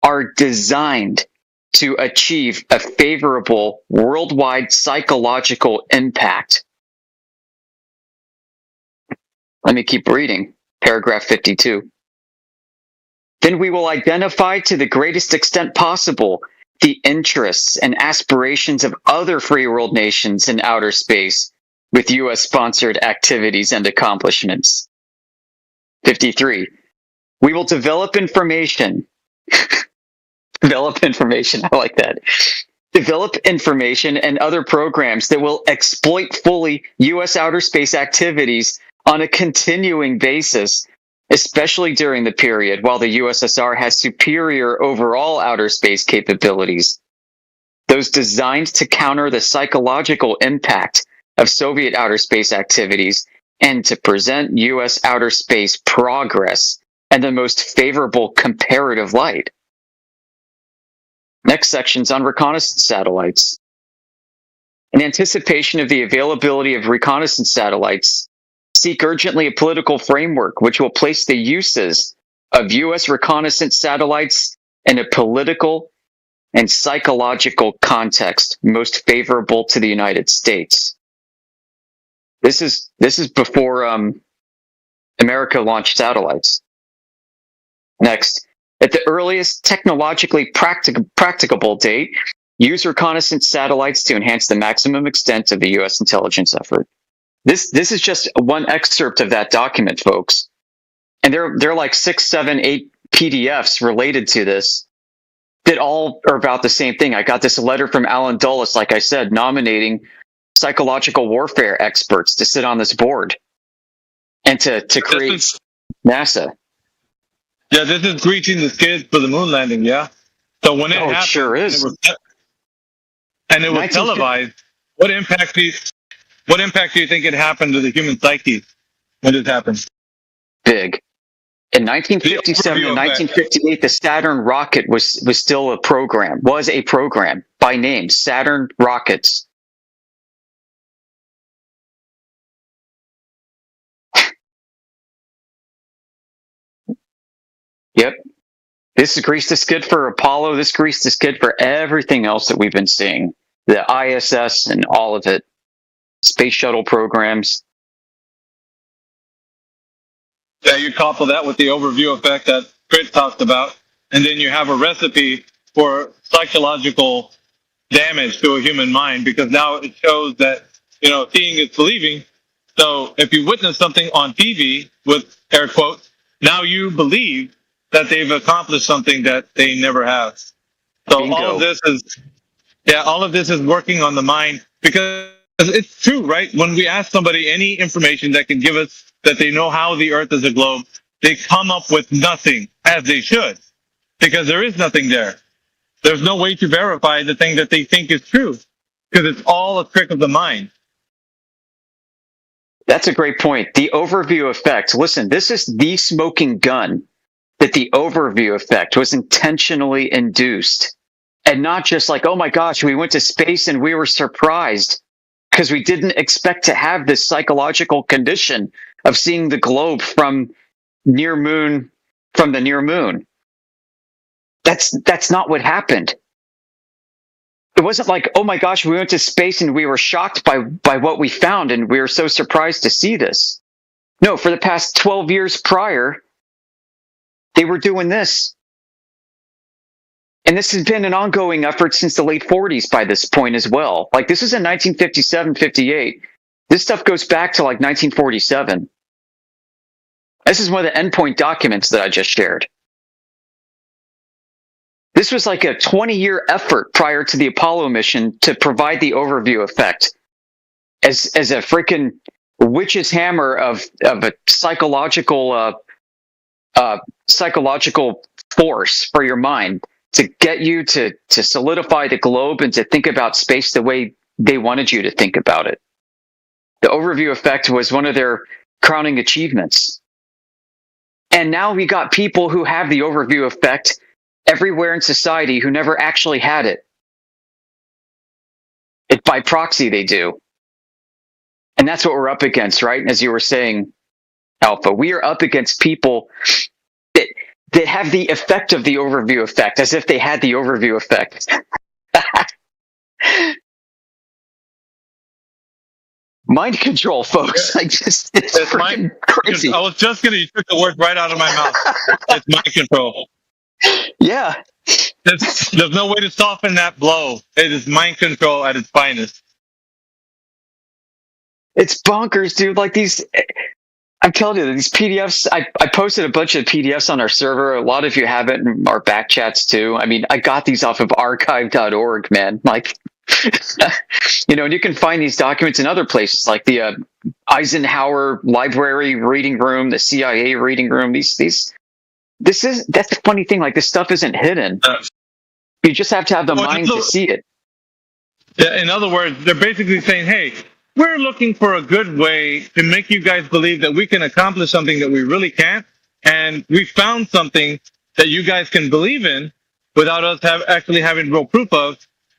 are designed to achieve a favorable worldwide psychological impact. Let me keep reading. Paragraph 52. Then we will identify to the greatest extent possible the interests and aspirations of other free world nations in outer space with U.S.-sponsored activities and accomplishments. 53. We will develop information. Develop information. I like that. Develop information and other programs that will exploit fully U.S. outer space activities on a continuing basis, especially during the period while the USSR has superior overall outer space capabilities. Those designed to counter the psychological impact of Soviet outer space activities and to present U.S. outer space progress in the most favorable comparative light. Next section's on reconnaissance satellites. In anticipation of the availability of reconnaissance satellites, seek urgently a political framework which will place the uses of U.S. reconnaissance satellites in a political and psychological context most favorable to the United States. This is before America launched satellites. Next, at the earliest technologically practicable date, use reconnaissance satellites to enhance the maximum extent of the U.S. intelligence effort. This is just one excerpt of that document, folks. And there are like 6, 7, 8 PDFs related to this that all are about the same thing. I got this letter from Alan Dulles, like I said, nominating psychological warfare experts to sit on this board and to create NASA. Yeah, this is greasing the skids for the moon landing, yeah? So when it happened, it sure is. And it was televised, what impact do you think it happened to the human psyche when this happened? Big. In 1957 and 1958, the Saturn rocket was still a program by name, Saturn rockets. Yep. This greased the skid for Apollo. This greased the skid for everything else that we've been seeing. The ISS and all of it. Space shuttle programs. Yeah, you couple that with the overview effect that Crit talked about, and then you have a recipe for psychological damage to a human mind, because now it shows that, seeing is believing. So if you witness something on TV, with air quotes, now you believe that they've accomplished something that they never have. So Bingo. all of this is working on the mind, because it's true, right? When we ask somebody any information that can give us that they know how the Earth is a globe, they come up with nothing, as they should, because there is nothing there. There's no way to verify the thing that they think is true, because it's all a trick of the mind. That's a great point. The overview effect. Listen, this is the smoking gun that the overview effect was intentionally induced. And not just like, oh my gosh, we went to space and we were surprised because we didn't expect to have this psychological condition of seeing the globe from the near moon. That's not what happened. It wasn't like, oh my gosh, we went to space and we were shocked by what we found and we were so surprised to see this. No, for the past 12 years prior, they were doing this. And this has been an ongoing effort since the late 40s by this point as well. Like, this is in 1957, 58. This stuff goes back to like 1947. This is one of the endpoint documents that I just shared. This was like a 20-year effort prior to the Apollo mission to provide the overview effect as a freaking witch's hammer of a psychological force for your mind to get you to solidify the globe and to think about space the way they wanted you to think about it. The overview effect was one of their crowning achievements. And now we got people who have the overview effect everywhere in society who never actually had it. By proxy, they do. And that's what we're up against, right? As you were saying, Alpha, we are up against people that have the effect of the overview effect, as if they had the overview effect. Mind control, folks. It's freaking crazy. I was just gonna, you took the words right out of my mouth. It's mind control. Yeah. There's no way to soften that blow. It is mind control at its finest. It's bonkers, dude. Like these, I'm telling you, these PDFs, I posted a bunch of PDFs on our server. A lot of you have it in our back chats too. I mean, I got these off of archive.org, man. Like, and you can find these documents in other places like the Eisenhower Library reading room, the CIA reading room. That's the funny thing. Like, this stuff isn't hidden. You just have to have the mind to see it. Yeah, in other words, they're basically saying, hey, we're looking for a good way to make you guys believe that we can accomplish something that we really can't. And we found something that you guys can believe in without us actually having real proof of.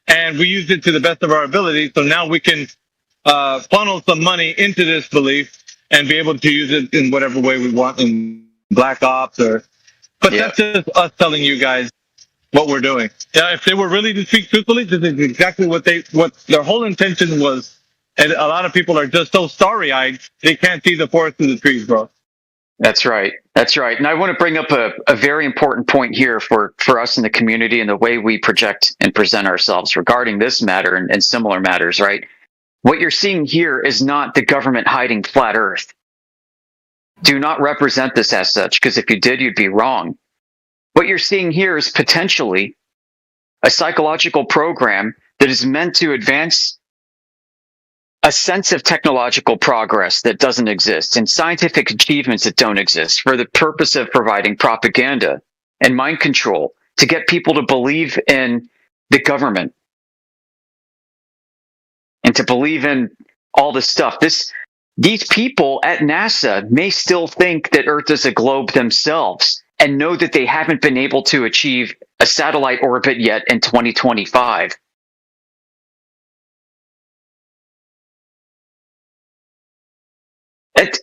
And we used it to the best of our ability. So now we can funnel some money into this belief and be able to use it in whatever way we want in Black Ops that's just us telling you guys what we're doing. Yeah, if they were really to speak truthfully, this is exactly what their whole intention was. And a lot of people are just so starry-eyed, they can't see the forest through the trees, bro. That's right. That's right. And I want to bring up a very important point here for us in the community and the way we project and present ourselves regarding this matter and similar matters, right? What you're seeing here is not the government hiding flat Earth. Do not represent this as such, because if you did, you'd be wrong. What you're seeing here is potentially a psychological program that is meant to advance a sense of technological progress that doesn't exist and scientific achievements that don't exist for the purpose of providing propaganda and mind control to get people to believe in the government and to believe in all this stuff. These people at NASA may still think that Earth is a globe themselves and know that they haven't been able to achieve a satellite orbit yet in 2025.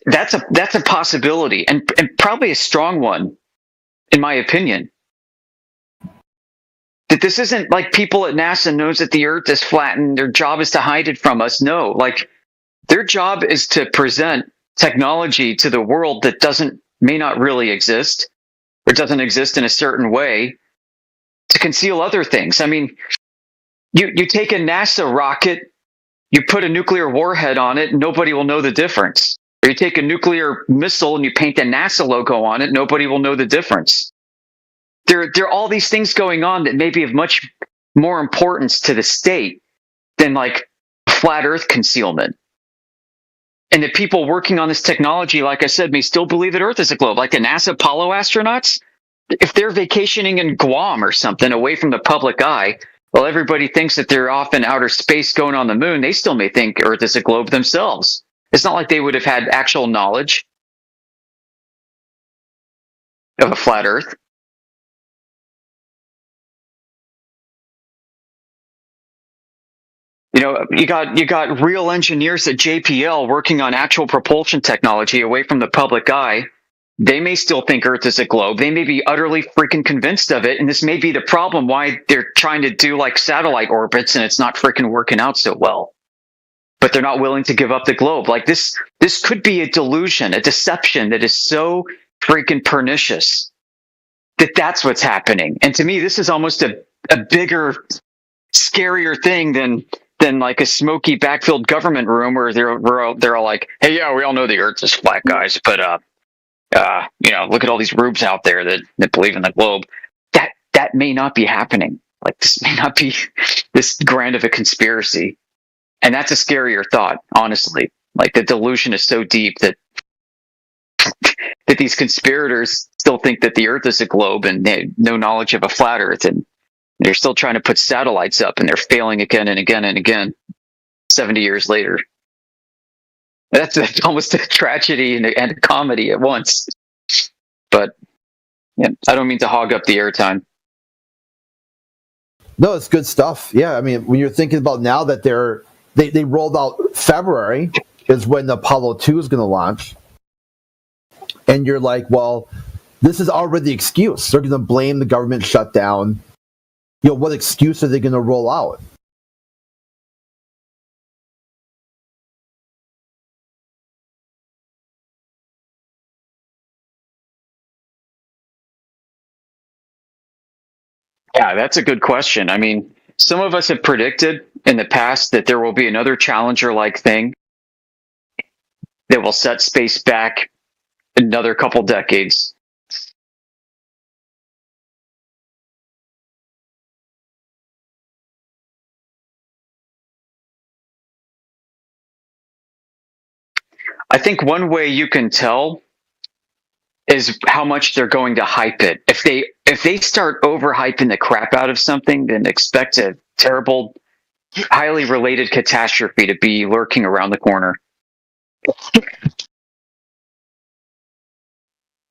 That's a possibility, and probably a strong one, in my opinion. That this isn't like people at NASA knows that the Earth is flat and their job is to hide it from us. No, like their job is to present technology to the world that may not really exist, or doesn't exist in a certain way, to conceal other things. I mean, you take a NASA rocket, you put a nuclear warhead on it, and nobody will know the difference. Or you take a nuclear missile and you paint the NASA logo on it, nobody will know the difference. There are all these things going on that may be of much more importance to the state than like flat Earth concealment. And the people working on this technology, like I said, may still believe that Earth is a globe. Like the NASA Apollo astronauts, if they're vacationing in Guam or something away from the public eye, well, everybody thinks that they're off in outer space going on the moon. They still may think Earth is a globe themselves. It's not like they would have had actual knowledge of a flat Earth. You got real engineers at JPL working on actual propulsion technology away from the public eye. They may still think Earth is a globe. They may be utterly freaking convinced of it, and this may be the problem why they're trying to do like satellite orbits and it's not freaking working out so well. But they're not willing to give up the globe. Like this could be a delusion, a deception that is so freaking pernicious that's what's happening. And to me, this is almost a bigger, scarier thing than like a smoky backfilled government room where they're all like, hey, yeah, we all know the Earth is flat, guys, but look at all these rubes out there that believe in the globe. That may not be happening. Like this may not be this grand of a conspiracy. And that's a scarier thought, honestly. Like the delusion is so deep that these conspirators still think that the Earth is a globe and they have no knowledge of a flat Earth, and they're still trying to put satellites up and they're failing again and again and again 70 years later. That's almost a tragedy and a comedy at once. But yeah, I don't mean to hog up the airtime. No, it's good stuff. Yeah, I mean, when you're thinking about now that they rolled out February is when the Apollo 2 is going to launch. And you're like, well, this is already the excuse. They're going to blame the government shutdown. What excuse are they going to roll out? Yeah, that's a good question. I mean, some of us have predicted in the past that there will be another Challenger-like thing that will set space back another couple decades. I think one way you can tell is how much they're going to hype it. If they start overhyping the crap out of something, then expect a terrible, highly related catastrophe to be lurking around the corner.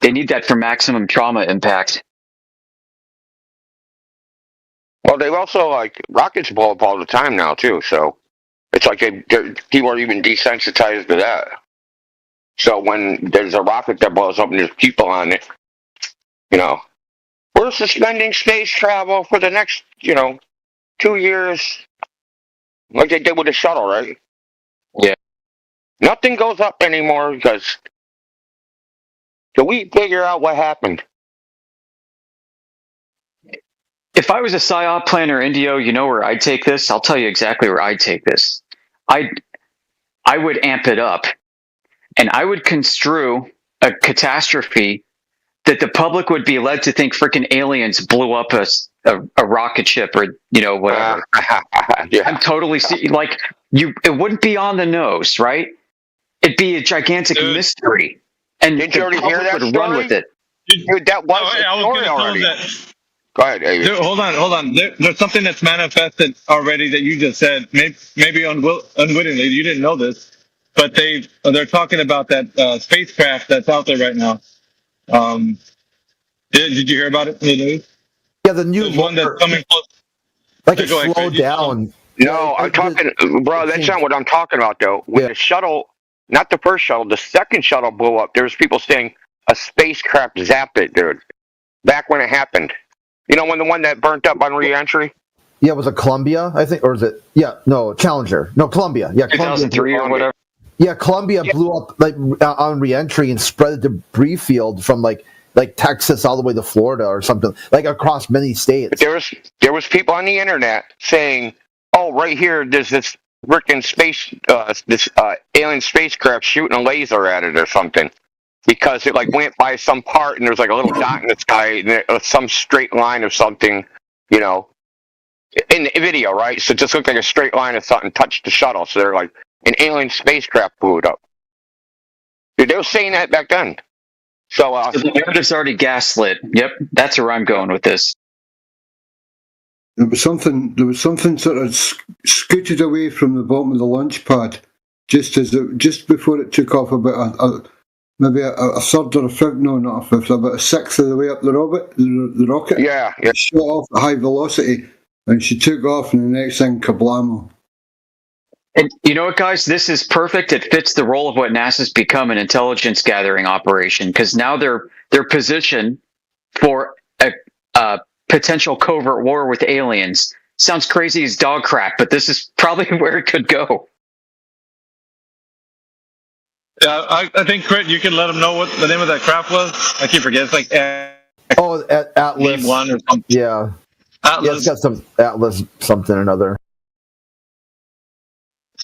They need that for maximum trauma impact. Well, they also like rockets blow up all the time now too, so it's like people are even desensitized to that. So when there's a rocket that blows up and there's people on it, we're suspending space travel for the next, 2 years, like they did with the shuttle, right? Yeah. Nothing goes up anymore because till we figure out what happened. If I was a PSYOP planner, Indio, you know where I'd take this? I'll tell you exactly where I'd take this. I would amp it up, and I would construe a catastrophe that the public would be led to think freaking aliens blew up a rocket ship or whatever. Yeah. I'm totally it wouldn't be on the nose, right? It'd be a gigantic mystery, and did you already hear that would story? run with it. Dude, that was a story already. Go ahead, David. Dude, hold on. There's something that's manifested already that you just said. Maybe unwittingly, you didn't know this, but they're talking about that spacecraft that's out there right now. Did you hear about it in the news? Yeah, the new There's one that's coming close. Like it slowed down. No, I'm talking, bro. That's not what I'm talking about, though. When the shuttle, not the first shuttle, the second shuttle blew up, there was people saying a spacecraft zapped it, dude. Back when it happened. When the one that burnt up on re-entry? Yeah, was it Columbia, I think? Or is it? Yeah, no, Challenger. No, Columbia. Yeah, 2003 or whatever. Yeah, Columbia blew up on re-entry and spread a debris field from like Texas all the way to Florida or something, like across many states. But there was people on the internet saying, "Oh, right here, there's this freaking alien spacecraft shooting a laser at it or something," because it went by some part and there's a little dot in the sky and some straight line of something, in the video, right? So it just looked like a straight line of something touched the shuttle. So they're like, an alien spacecraft blew it up. Dude, they were saying that back then. So the narrative's already gaslit. Yep, that's where I'm going with this. There was something sort of scooted away from the bottom of the launch pad just before it took off about maybe a third or a fifth, no, not a fifth, about a sixth of the way up the rocket. Yeah. It shot off at high velocity, and she took off, and the next thing, kablamo. And you know what, guys? This is perfect. It fits the role of what NASA's become, an intelligence gathering operation, because now they're positioned for a potential covert war with aliens. Sounds crazy as dog crap, but this is probably where it could go. Yeah, I think, Crit, you can let them know what the name of that craft was. I keep forgetting. It's like Atlas. One or something. Yeah. Atlas. Yeah, it's got some Atlas something or another.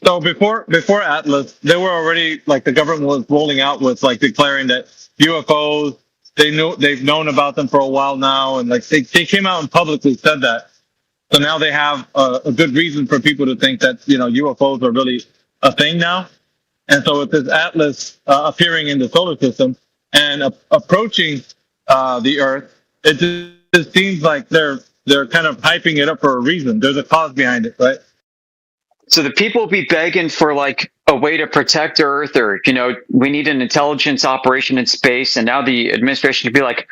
So before Atlas, they were already the government was rolling out with declaring that UFOs, they've known about them for a while now, and they came out and publicly said that. So now they have a good reason for people to think that UFOs are really a thing now. And so with this Atlas appearing in the solar system and approaching the Earth, it just seems like they're kind of hyping it up for a reason. There's a cause behind it, right? So the people will be begging for a way to protect Earth, or we need an intelligence operation in space, and now the administration could be like,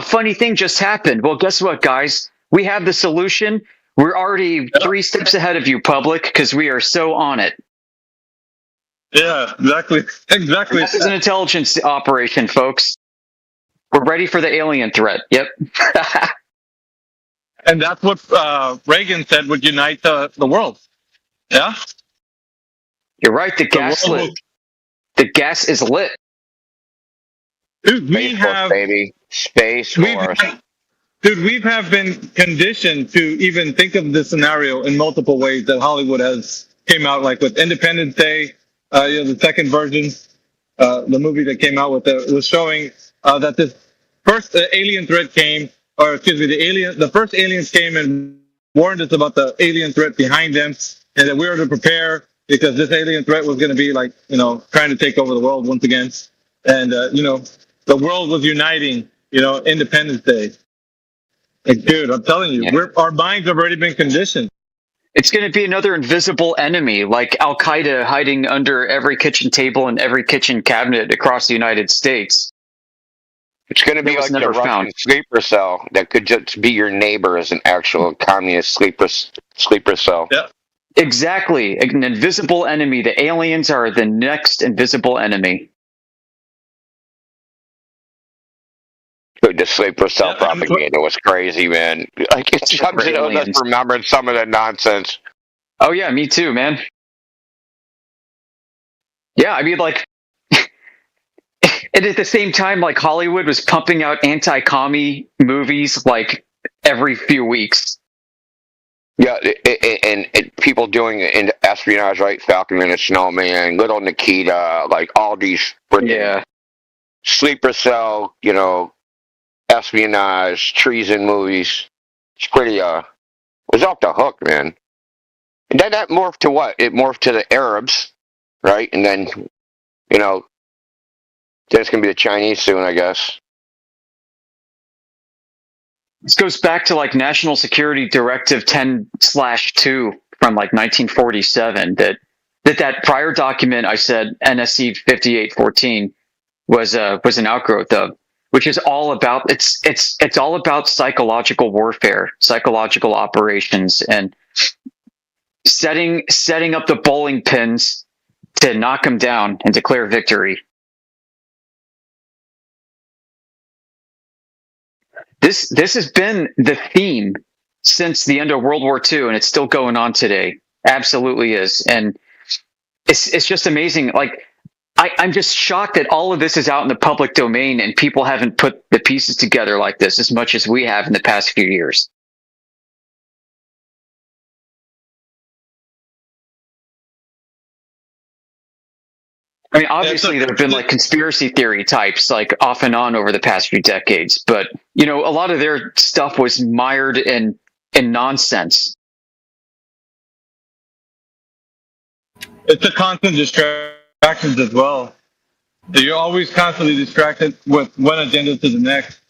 funny thing just happened. Well, guess what, guys? We have the solution. We're already 3 steps ahead of you, public, because we are so on it. Yeah, exactly. This is an intelligence operation, folks. We're ready for the alien threat. Yep. And that's what Reagan said would unite the world. Yeah? You're right. The The gas world lit. will- The gas is lit. Dude, we Space Force, have baby. Space we've Force. dude, we have been conditioned to even think of this scenario in multiple ways that Hollywood has came out, like with Independence Day, the second version, the movie that came out with it was showing that this first alien threat came, or excuse me, the first aliens came and warned us about the alien threat behind them, and that we were to prepare because this alien threat was going to be like, trying to take over the world once again, and the world was uniting, Independence Day. Like, dude, I'm telling you, Yeah. our minds have already been conditioned. It's going to be another invisible enemy, like Al Qaeda hiding under every kitchen table and every kitchen cabinet across the United States. It's going to be That was like the never Russian found. sleeper cell that could just be your neighbor as an actual communist sleeper cell. Yeah. Exactly. An invisible enemy. The aliens are the next invisible enemy. Dude, the sleeper cell Yeah, and- propaganda was crazy, man. Like, it's For just aliens. remembering some of the nonsense. Oh, yeah, me too, man. Yeah, I mean, like, and at the same time, like, Hollywood was pumping out anti-commie movies, like, every few weeks. Yeah, and people doing espionage, right? Falcon and the Snowman, Little Nikita, like all these freaking Yeah. sleeper cell, espionage, treason movies. It's pretty, it was off the hook, man. And then that morphed to what? It morphed to the Arabs, right? And then, then it's going to be the Chinese soon, I guess. This goes back to like National Security Directive 10/2 from like 1947. That prior document I said NSC 5814 was an outgrowth of, which is all about it's all about psychological warfare, psychological operations, and setting up the bowling pins to knock them down and declare victory. This has been the theme since the end of World War II, and it's still going on today. Absolutely is, and it's just amazing. Like I'm just shocked that all of this is out in the public domain, and people haven't put the pieces together like this as much as we have in the past few years. I mean, obviously there have been like conspiracy theory types, like off and on over the past few decades, but a lot of their stuff was mired in nonsense. It's a constant distractions as well. You're always constantly distracted with one agenda to the next,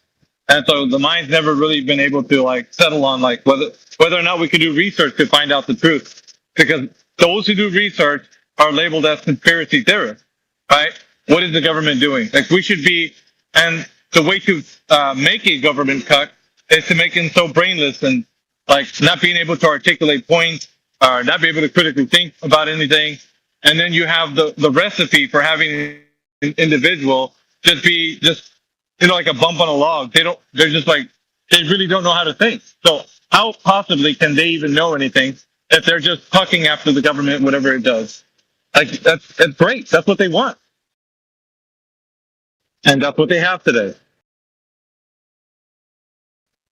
and so the mind's never really been able to like settle on like whether or not we can do research to find out the truth, because those who do research are labeled as conspiracy theorists. Right? What is the government doing? Like we should be, and the way to make a government cut is to make them so brainless and like not being able to articulate points or not be able to critically think about anything. And then you have the recipe for having an individual just be like a bump on a log. They really don't know how to think. So how possibly can they even know anything if they're just pucking after the government, whatever it does? Like that's great. That's what they want, and that's what they have today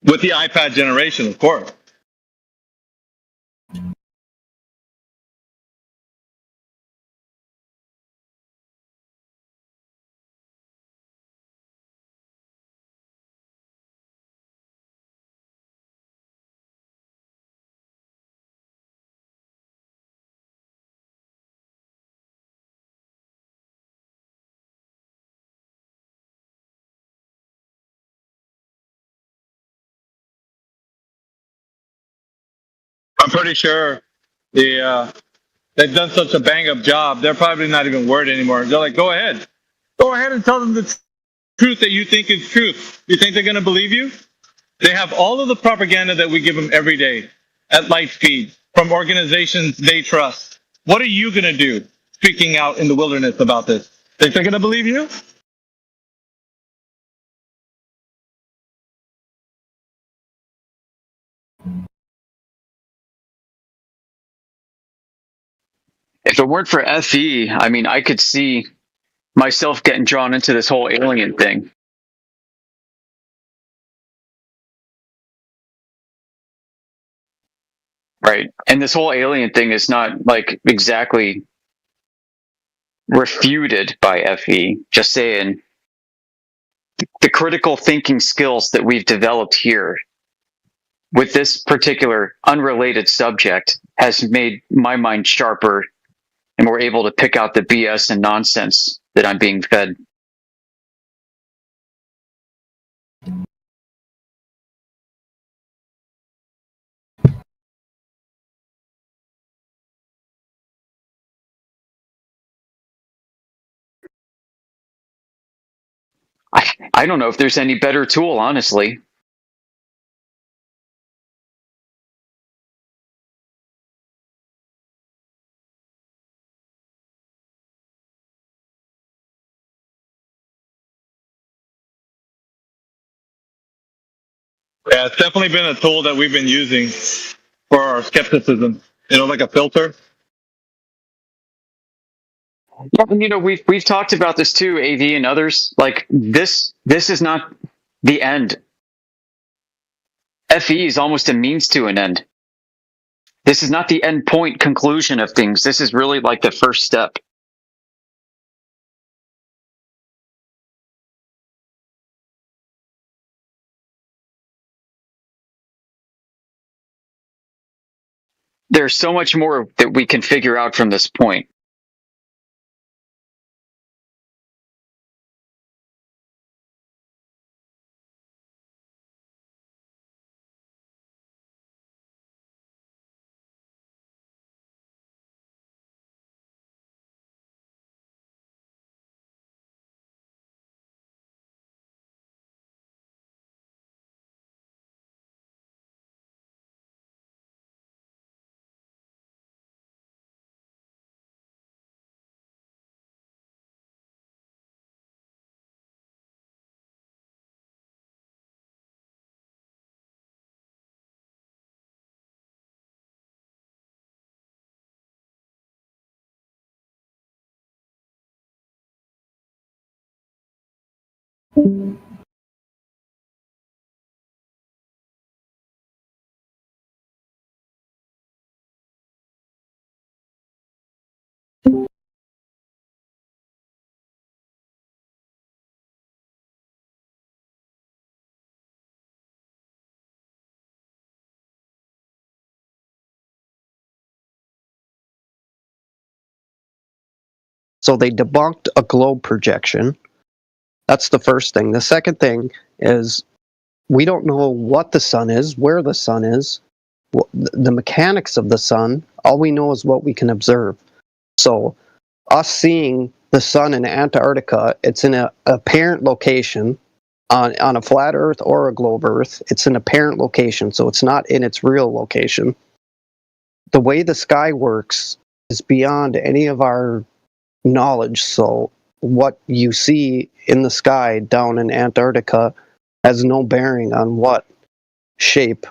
with the iPad generation, of course. I'm pretty sure they've done such a bang up job. They're probably not even worried anymore. They're like, go ahead and tell them the truth that you think is truth. You think they're going to believe you? They have all of the propaganda that we give them every day at light speed from organizations they trust. What are you going to do speaking out in the wilderness about this? Think they're going to believe you? If it weren't for FE, I mean, I could see myself getting drawn into this whole alien thing. Right. And this whole alien thing is not like exactly refuted by FE. Just saying the critical thinking skills that we've developed here with this particular unrelated subject has made my mind sharper and more able to pick out the BS and nonsense that I'm being fed. I don't know if there's any better tool, honestly. Yeah, it's definitely been a tool that we've been using for our skepticism. You know, like a filter. Yeah, and we've talked about this too, AV and others. Like this is not the end. FE is almost a means to an end. This is not the end point conclusion of things. This is really like the first step. There's so much more that we can figure out from this point. So they debunked a globe projection. That's the first thing. The second thing is we don't know what the sun is, where the sun is, the mechanics of the sun. All we know is what we can observe. So us seeing the sun in Antarctica, it's in an apparent location on a flat Earth or a globe Earth. It's an apparent location, so it's not in its real location. The way the sky works is beyond any of our knowledge. So what you see in the sky down in Antarctica has no bearing on what shape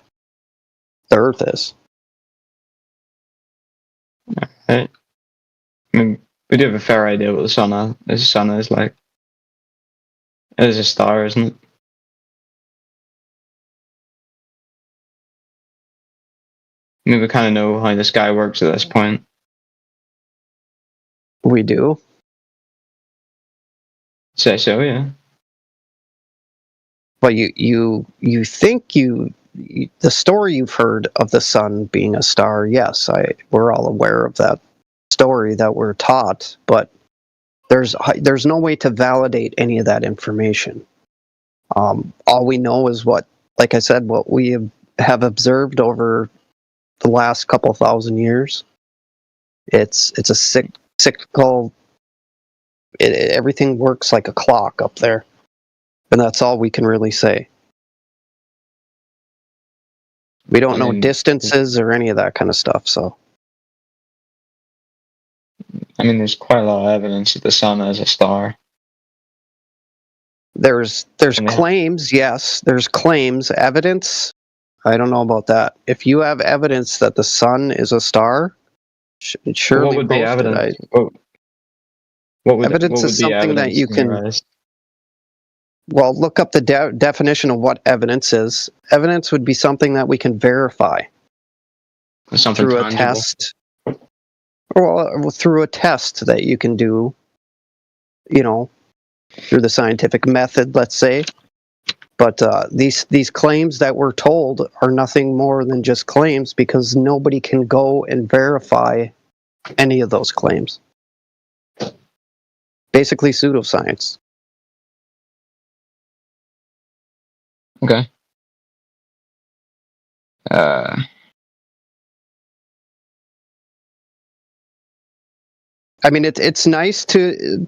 the Earth is. Right. I mean, we do have a fair idea what the sun is like. It is a star, isn't it? I mean, we kind of know how the sky works at this point. We do. Say so, yeah. But you think the story you've heard of the sun being a star, yes, we're all aware of that story that we're taught, but there's no way to validate any of that information. All we know is what, like I said, what we have observed over the last couple thousand years. It's a cyclical. Everything works like a clock up there, and that's all we can really say. We don't know distances or any of that kind of stuff. So, I mean, there's quite a lot of evidence that the sun is a star. There's claims, yes. There's claims, evidence. I don't know about that. If you have evidence that the sun is a star, Surely what would be posted. evidence? What would Evidence is be something that evidence you in your can. eyes? Well, look up the definition of what evidence is. Evidence would be something that we can verify Something through a tangible. test, or through a test that you can do, through the scientific method, let's say. But these claims that we're told are nothing more than just claims, because nobody can go and verify any of those claims. Basically pseudoscience. Okay. I mean, it's nice to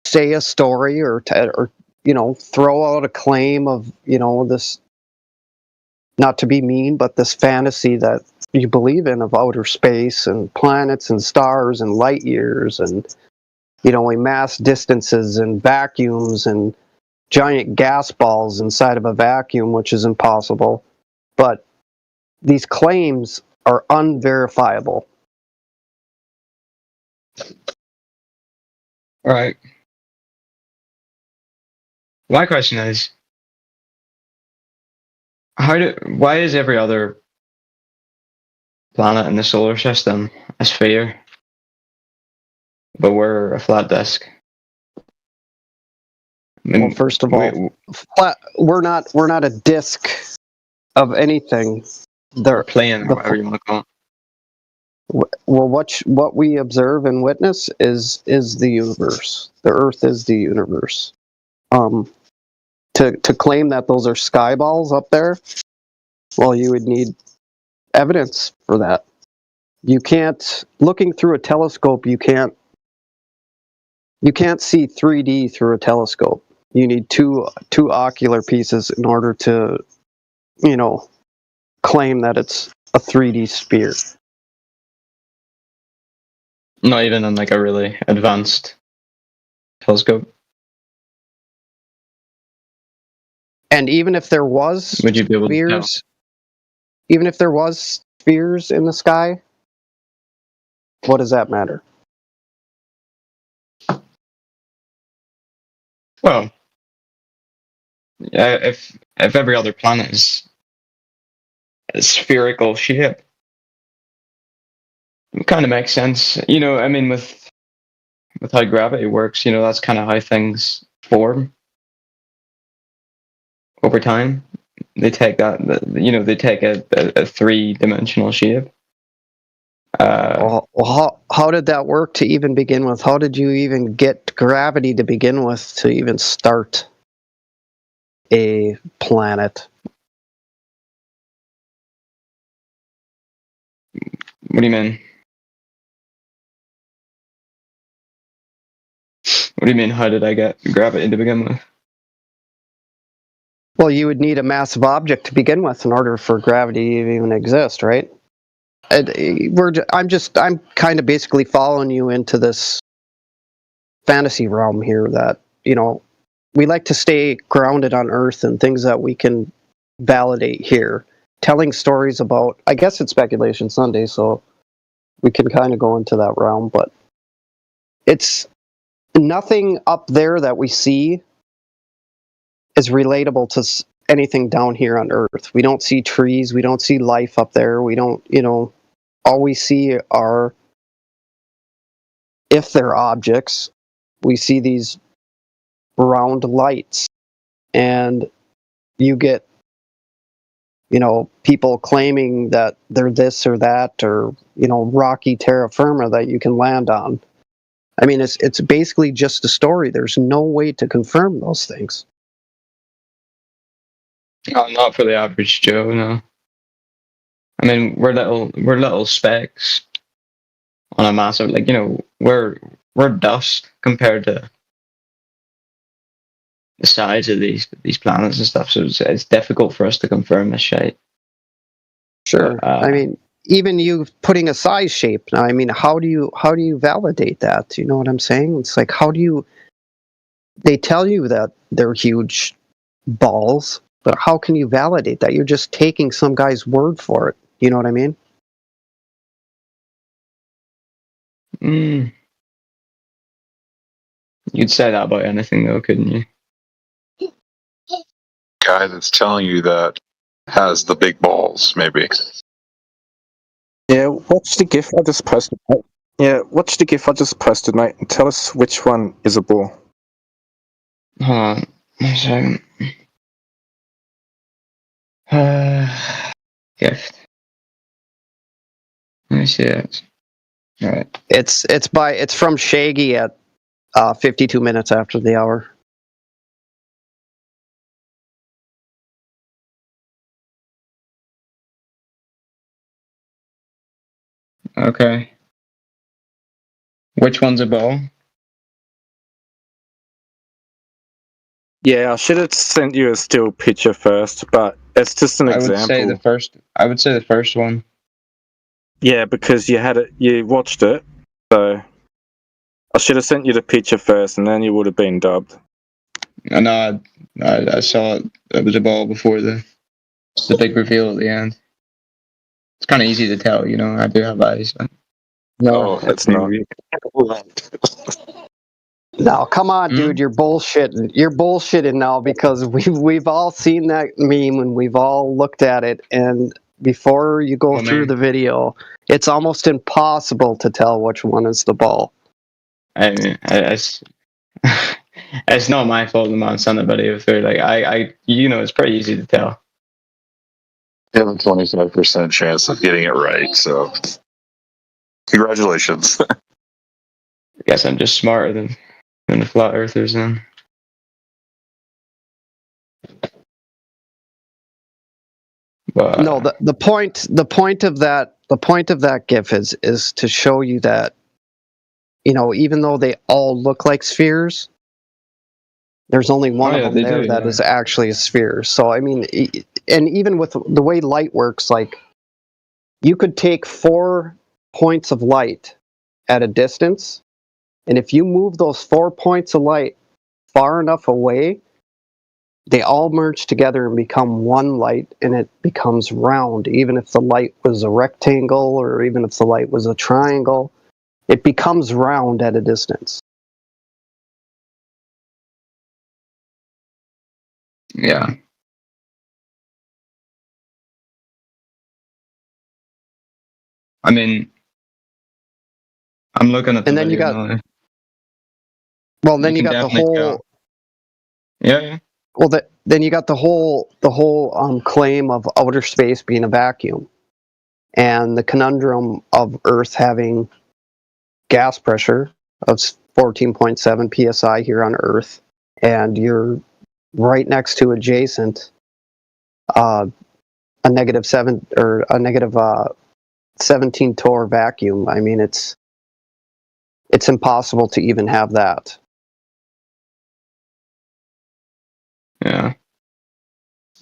say a story or throw out a claim of this, not to be mean, but this fantasy that you believe in of outer space and planets and stars and light years and mass distances and vacuums and giant gas balls inside of a vacuum, which is impossible. But these claims are unverifiable. All right. My question is, why is every other planet in the solar system a sphere, but we're a flat disk? I mean, Well, first of all, we're not a disk of anything. we're playing, or whatever you want to call it. Well, what we observe and witness is the universe. The Earth is the universe. To claim that those are sky balls up there, well, you would need evidence for that. You can't, looking through a telescope, you can't see 3D through a telescope. You need two ocular pieces in order to, claim that it's a 3D sphere. Not even in like a really advanced telescope. And even if there was Would you be able to tell? spheres, even if there was spheres in the sky, what does that matter? Well, yeah, if every other planet is a spherical shape, it kind of makes sense. I mean, with how gravity works, that's kind of how things form over time. They take they take a three-dimensional shape. Well, how did that work to even begin with? How did you even get gravity to begin with to even start a planet? What do you mean? What do you mean? How did I get gravity to begin with? Well, you would need a massive object to begin with in order for gravity to even exist, right? I'm kind of basically following you into this fantasy realm here that, we like to stay grounded on Earth and things that we can validate here. Telling stories about, I guess it's Speculation Sunday, so we can kind of go into that realm, but it's nothing up there that we see is relatable to anything down here on Earth. We don't see trees, we don't see life up there, we don't, all we see are, if they're objects, we see these round lights, and you get, people claiming that they're this or that, or, rocky terra firma that you can land on. I mean, it's basically just a story. There's no way to confirm those things. Oh, not for the average Joe, no. I mean, we're little specks on a massive, we're dust compared to the size of these planets and stuff. So it's difficult for us to confirm this shit. Sure. I mean, even you putting a size shape. Now, I mean, how do you validate that? You know what I'm saying? It's like, they tell you that they're huge balls, but how can you validate that? You're just taking some guy's word for it. You know what I mean? Mm. You'd say that about anything, though, couldn't you? Guy that's telling you that has the big balls, maybe. Yeah, watch the GIF I just posted. Yeah, watch the GIF I just posted, mate, and tell us which one is a ball. Hold on. 1 second. Gift. Let me see it. All right. It's from Shaggy at 52 minutes after the hour. Okay. Which one's a ball? Yeah, I should have sent you a still picture first, but it's just an I would example. say the first. I would say the first one. Yeah, because you watched it, so I should have sent you the picture first, and then you would have been dubbed. No, I saw it. It was a ball before the big reveal at the end. It's kind of easy to tell, you know. I do have eyes. But... No, Oh, it's not. No, come on, dude, you're bullshitting. You're bullshitting now because we've all seen that meme and we've all looked at it. And before you go through the video, it's almost impossible to tell which one is the ball. I mean, it's it's not my fault the man sent the video through. Like you know, it's pretty easy to tell. You have a 25% chance of getting it right, so congratulations. I guess I'm just smarter than the flat earthers then. But No, the point of that GIF is to show you that, you know, even though they all look like spheres, there's only one of them there that is actually a sphere. So I mean, and even with the way light works, like you could take 4 points of light at a distance, and if you move those 4 points of light far enough away, they all merge together and become one light, and it becomes round. Even if the light was a rectangle, or even if the light was a triangle, it becomes round at a distance. yeah. I mean, I'm looking at the And then you video got, now. well, then you can got the definitely whole, tell. Yeah. well, then you got the whole claim of outer space being a vacuum, and the conundrum of Earth having gas pressure of 14.7 psi here on Earth, and you're right next to adjacent a -7 or a -17 torr vacuum. I mean, it's impossible to even have that. Yeah.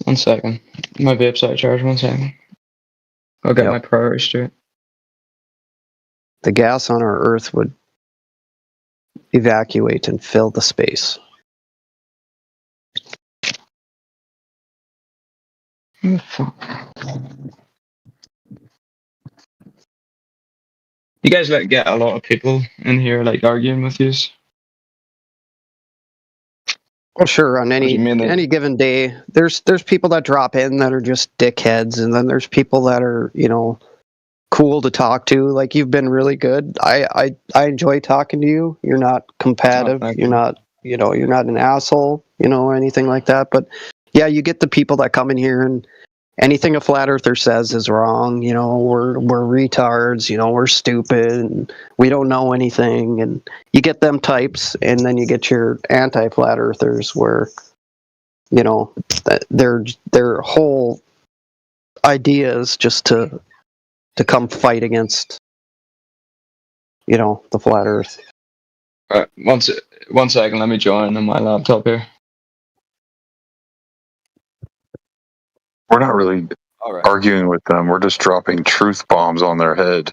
1 second. My vape's out of charge. 1 second. I'll get Yep. my priorities straight. The gas on our Earth would evacuate and fill the space. Oh, fuck. You guys like get a lot of people in here like arguing with you. Well, sure. On What do you mean any given day, there's people that drop in that are just dickheads, and then there's people that are, you know, cool to talk to. Like, you've been really good. I enjoy talking to you. You're not combative. thank You're you. not, you know, you're not an asshole, you know, or anything like that. But yeah, you get the people that come in here and anything a flat earther says is wrong. You know, we're retards. You know, we're stupid and we don't know anything. And you get them types, and then you get your anti-flat earthers, where, you know, their whole idea is just to come fight against, you know, the flat Earth. All right, 1 second. Let me join on my laptop here. We're not really arguing with them. We're just dropping truth bombs on their head,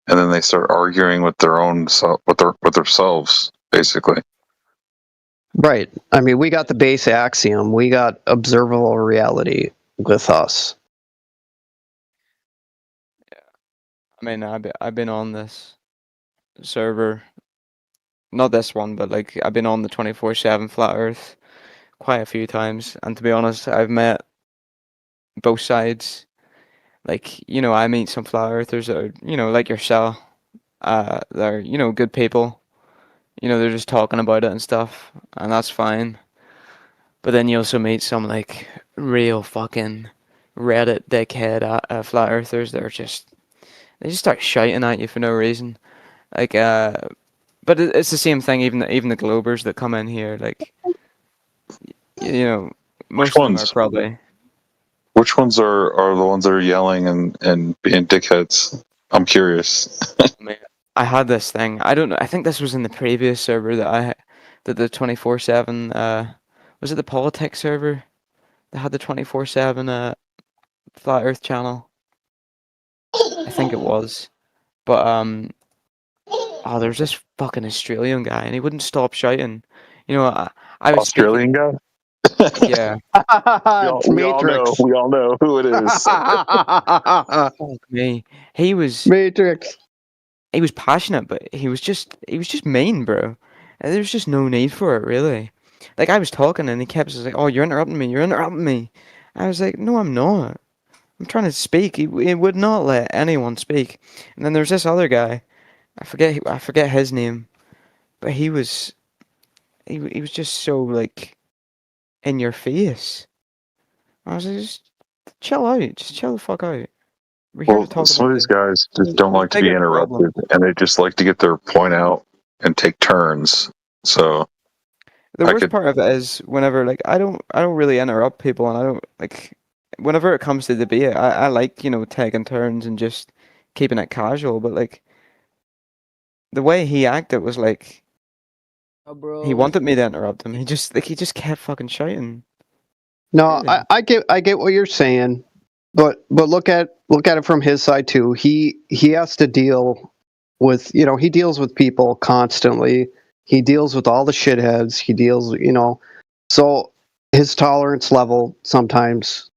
and then they start arguing with their own with themselves, basically. Right. I mean, we got the base axiom. We got observable reality with us. I mean, I've been on this server. Not this one, but like I've been on the 24/7 Flat Earth quite a few times, and to be honest, I've met both sides. Like, I meet some Flat Earthers that are, like yourself. They're, good people. They're just talking about it and stuff, and that's fine. But then you also meet some like real fucking Reddit dickhead Flat Earthers that are they just start shouting at you for no reason. Like, but it's the same thing. Even the Globers that come in here, like, Which most of them are ones? probably. Which ones are the ones that are yelling and being dickheads? I'm curious. I had this thing. I don't know. I think this was in the previous server that the 24/7. Was it the politics server that had the 24/7 Flat Earth channel? I think it was. But there's this fucking Australian guy, and he wouldn't stop shouting. I was speaking. Australian guy? Yeah. It's Matrix. We all know who it is. Fuck me. He was Matrix. passionate, but he was just mean, bro. And there's just no need for it, really. Like I was talking, and he kept just like, "Oh, you're interrupting me. You're interrupting me." I was like, "No, I'm not. I'm trying to speak." He would not let anyone speak. And then there's this other guy. I forget his name, but he was just so like in your face. I was like, just chill out. Just chill the fuck out. We're here to Well, talk some about of these guys just don't the like to be bigger problem. interrupted, and they just like to get their point out and take turns. So The I worst could, part of it is whenever like I don't really interrupt people, and I don't like whenever it comes to debate, I like, taking turns and just keeping it casual, but like the way he acted was like he bro. wanted me to interrupt him. He just kept fucking shouting. No, Really? I get what you're saying, but look at it from his side too. He has to deal with he deals with people constantly. He deals with all the shitheads. He deals so his tolerance level sometimes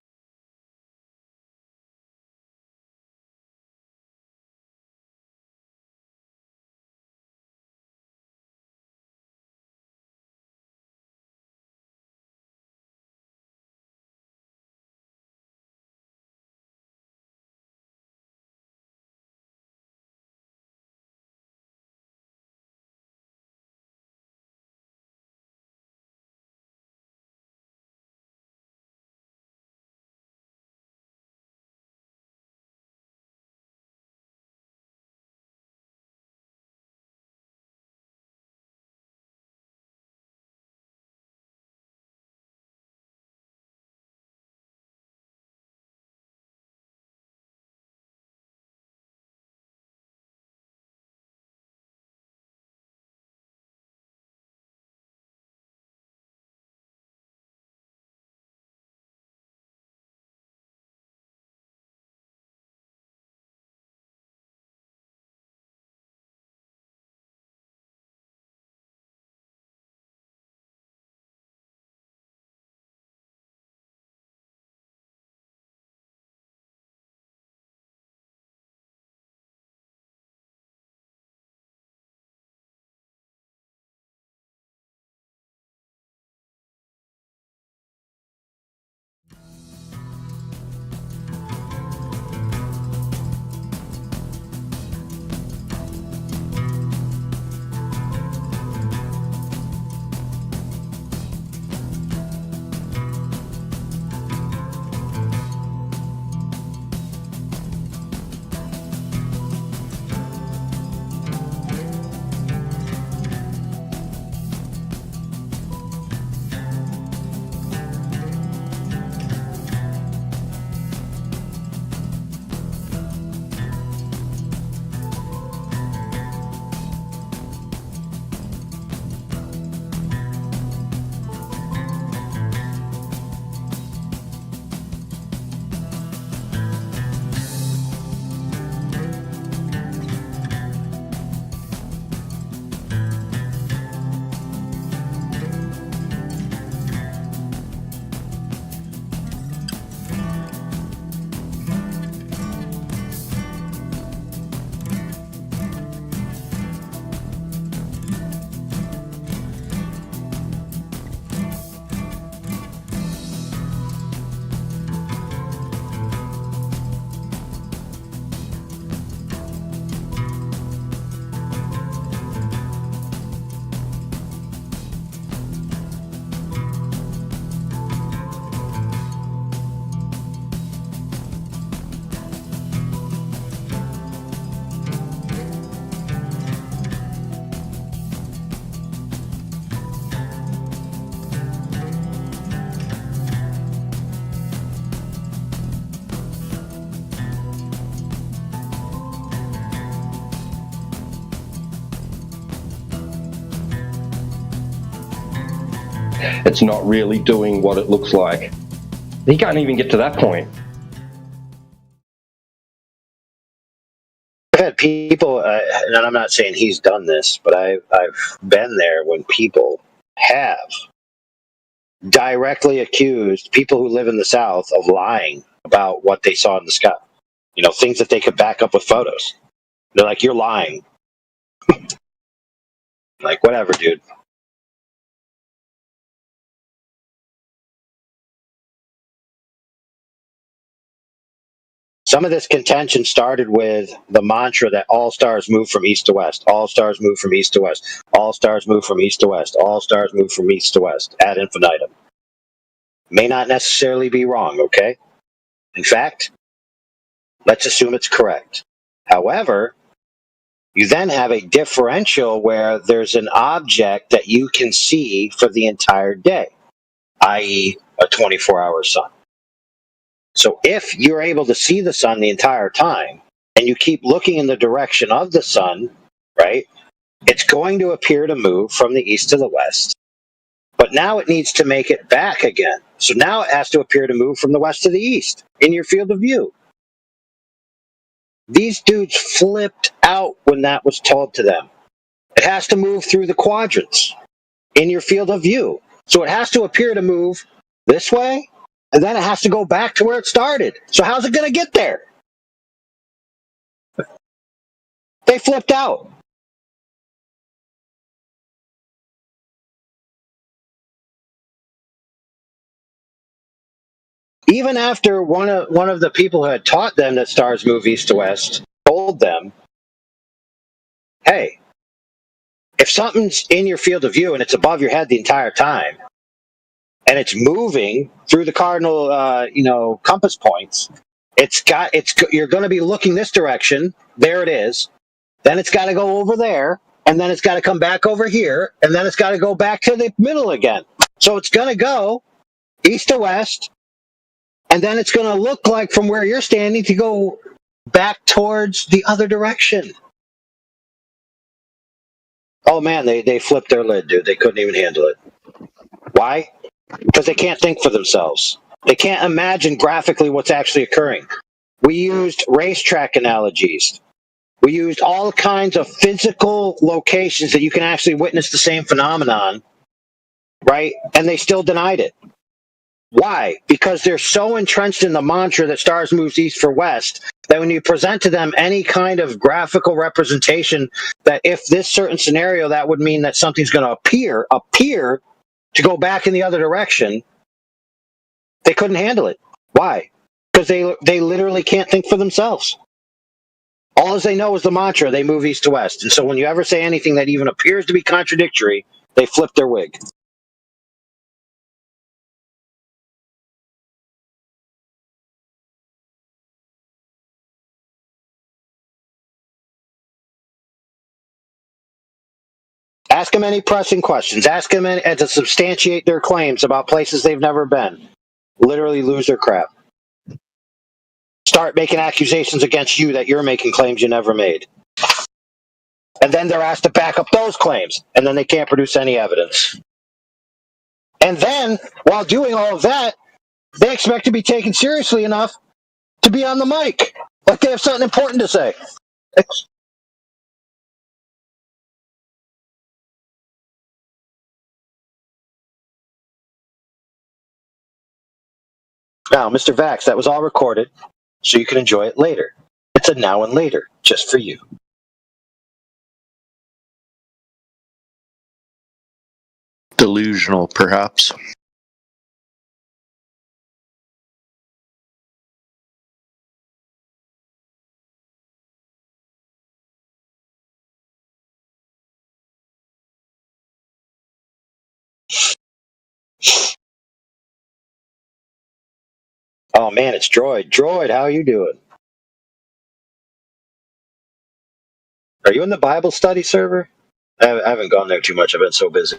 it's not really doing what it looks like. He can't even get to that point. I've had people, and I'm not saying he's done this, but I've been there when people have directly accused people who live in the South of lying about what they saw in the sky. You know, things that they could back up with photos. They're like, you're lying. Like, whatever, dude. Some of this contention started with the mantra that all stars move from east to west. All stars move from east to west. All stars move from east to west. All stars move from east to west ad infinitum. May not necessarily be wrong, okay? In fact, let's assume it's correct. However, you then have a differential where there's an object that you can see for the entire day, i.e., a 24-hour sun. So if you're able to see the sun the entire time, and you keep looking in the direction of the sun, right, it's going to appear to move from the east to the west. But now it needs to make it back again. So now it has to appear to move from the west to the east in your field of view. These dudes flipped out when that was told to them. It has to move through the quadrants in your field of view. So it has to appear to move this way, and then it has to go back to where it started. So how's it going to get there? They flipped out. Even after one of the people who had taught them that stars move east to west told them, hey, if something's in your field of view and it's above your head the entire time, and it's moving through the cardinal, compass points, you're going to be looking this direction. There it is. Then it's got to go over there, and then it's got to come back over here, and then it's got to go back to the middle again. So it's going to go east to west, and then it's going to look like from where you're standing to go back towards the other direction. Oh man, they flipped their lid, dude. They couldn't even handle it. Why? Because they can't think for themselves. They can't imagine graphically what's actually occurring. We used racetrack analogies. We used all kinds of physical locations that you can actually witness the same phenomenon, right? And they still denied it. Why? Because they're so entrenched in the mantra that stars moves east for west that when you present to them any kind of graphical representation that if this certain scenario, that would mean that something's going to appear to go back in the other direction, they couldn't handle it. Why? Because they literally can't think for themselves. All as they know is the mantra, they move east to west. And so when you ever say anything that even appears to be contradictory, they flip their wig. Ask them any pressing questions. Ask them to substantiate their claims about places they've never been. Literally lose their crap. Start making accusations against you that you're making claims you never made. And then they're asked to back up those claims, and then they can't produce any evidence. And then, while doing all of that, they expect to be taken seriously enough to be on the mic, like they have something important to say. Now, Mr. Vax, that was all recorded, so you can enjoy it later. It's a now and later, just for you. Delusional, perhaps. Oh man, it's Droid. Droid, how are you doing? Are you in the Bible study server? I haven't gone there too much. I've been so busy.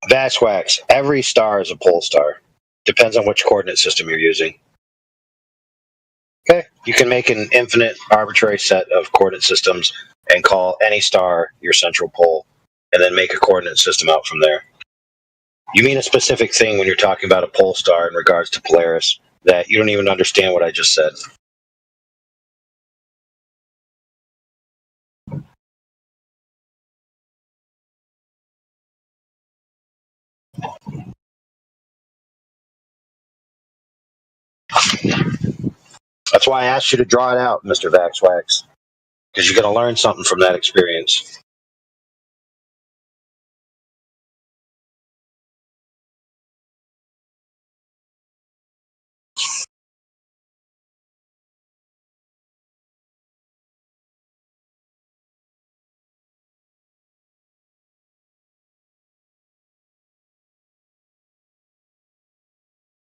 Vasquax, every star is a pole star. Depends on which coordinate system you're using. Okay, you can make an infinite arbitrary set of coordinate systems and call any star your central pole, and then make a coordinate system out from there. You mean a specific thing when you're talking about a pole star in regards to Polaris that you don't even understand what I just said. That's why I asked you to draw it out, Mr. Vaxwax, because you're going to learn something from that experience.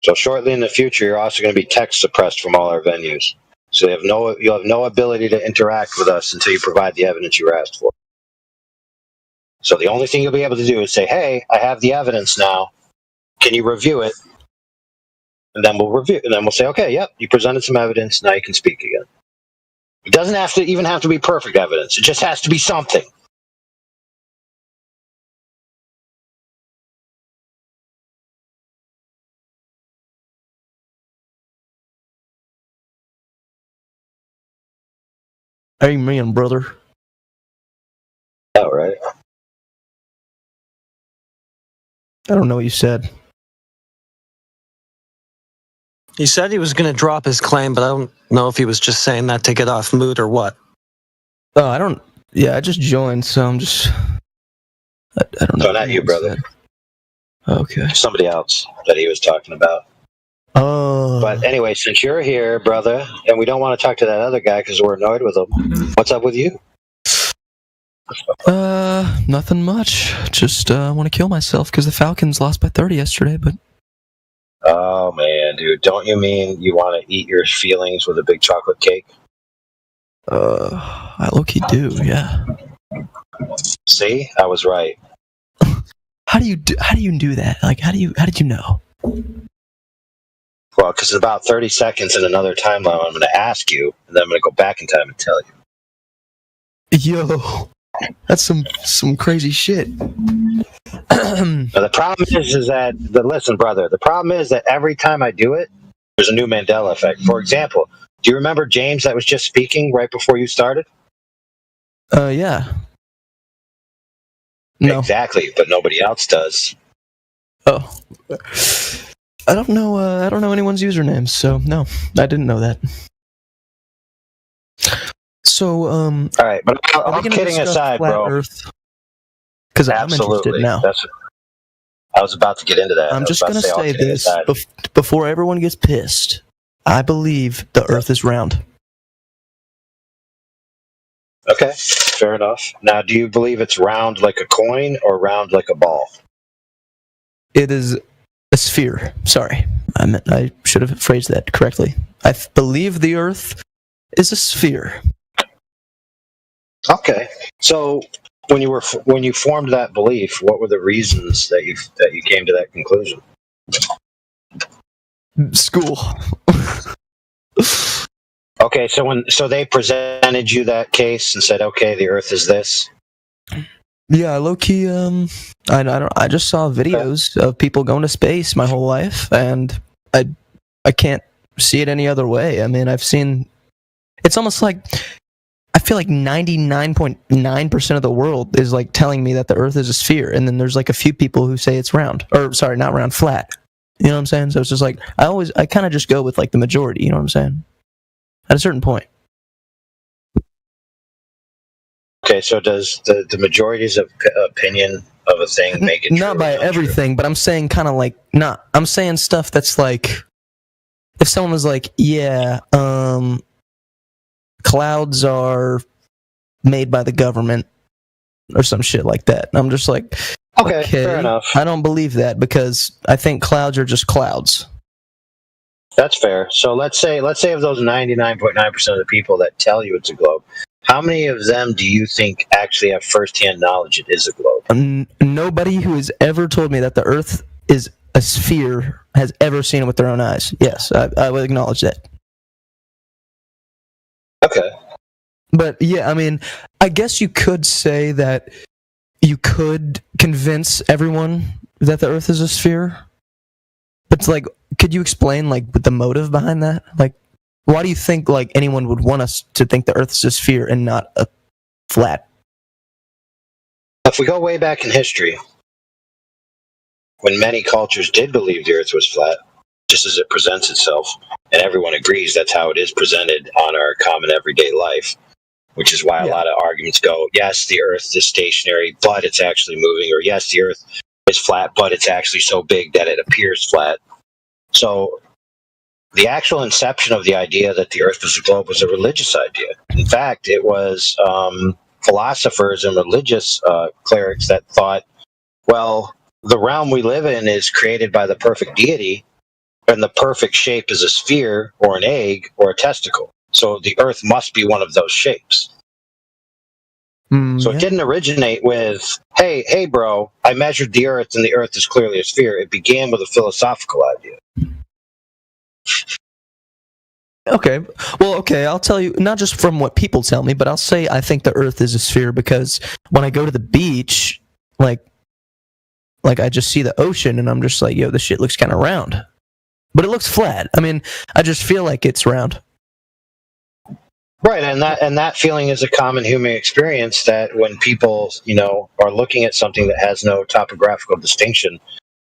So shortly in the future, you're also going to be text suppressed from all our venues. So you'll have no ability to interact with us until you provide the evidence you were asked for. So the only thing you'll be able to do is say, "Hey, I have the evidence now. Can you review it?" And then we'll review, and then we'll say, "Okay, yep, you presented some evidence. Now you can speak again." It doesn't even have to be perfect evidence. It just has to be something. Amen, brother. Oh, right. I don't know what you said. He said he was going to drop his claim, but I don't know if he was just saying that to get off mood or what. Oh, I don't. Yeah, I just joined, so I'm just. I don't know. So not you, brother. Okay. Somebody else that he was talking about. Oh. But anyway, since you're here, brother, and we don't want to talk to that other guy because we're annoyed with him, what's up with you? Nothing much. Just want to kill myself because the Falcons lost by 30 yesterday, but. Oh, man, dude. Don't you mean you want to eat your feelings with a big chocolate cake? I low-key do, yeah. See? I was right. How do you do that? Like, how did you know? Well, because in about 30 seconds in another timeline, I'm going to ask you, and then I'm going to go back in time and tell you. Yo, that's some crazy shit. Now, the problem is that, listen, brother, the problem is that every time I do it, there's a new Mandela effect. For example, do you remember James that was just speaking right before you started? Yeah. No. Exactly, but nobody else does. Oh. I don't know anyone's username, so no, I didn't know that. So, all right, but I'm kidding aside, bro. Because I'm interested now. I was about to get into that. I'm just going to say this before everyone gets pissed. I believe the Earth is round. Okay, fair enough. Now, do you believe it's round like a coin or round like a ball? It is a sphere. Sorry, I should have phrased that correctly. I believe the Earth is a sphere. Okay, so when you formed that belief, what were the reasons that you came to that conclusion? School. Okay, so they presented you that case and said, "Okay, the Earth is this." Yeah, low key. I just saw videos of people going to space my whole life, and I can't see it any other way. I mean, I've seen. It's almost like feel like 99.9% of the world is like telling me that the Earth is a sphere, and then there's like a few people who say it's round, or sorry, not round, flat. You know what I'm saying? So it's just like I kind of just go with like the majority. You know what I'm saying? At a certain point. Okay, so does the majority's opinion of a thing make it true? Not by everything, but I'm saying kind of like not. I'm saying stuff that's like, if someone was like, yeah, clouds are made by the government or some shit like that. I'm just like, okay, fair enough. I don't believe that because I think clouds are just clouds. That's fair. So let's say of those 99.9% of the people that tell you it's a globe, how many of them do you think actually have firsthand knowledge it is a globe? Nobody who has ever told me that the Earth is a sphere has ever seen it with their own eyes. Yes, I would acknowledge that. Okay. But yeah, I mean, I guess you could say that you could convince everyone that the Earth is a sphere. But it's like, could you explain like the motive behind that? Like, why do you think like anyone would want us to think the Earth is a sphere and not a flat? If we go way back in history, when many cultures did believe the Earth was flat, just as it presents itself, and everyone agrees that's how it is presented on our common everyday life, which is why a lot of arguments go, yes, the Earth is stationary, but it's actually moving, or yes, the Earth is flat, but it's actually so big that it appears flat. So the actual inception of the idea that the Earth was a globe was a religious idea. In fact, it was philosophers and religious clerics that thought, well, the realm we live in is created by the perfect deity, and the perfect shape is a sphere or an egg or a testicle. So the Earth must be one of those shapes. So it didn't originate with, hey, bro, I measured the Earth and the Earth is clearly a sphere. It began with a philosophical idea. Okay. Well, okay, I'll tell you, not just from what people tell me, but I'll say I think the Earth is a sphere because when I go to the beach, like I just see the ocean and I'm just like, yo, this shit looks kind of round. But it looks flat. I mean, I just feel like it's round. Right, and that feeling is a common human experience, that when people, are looking at something that has no topographical distinction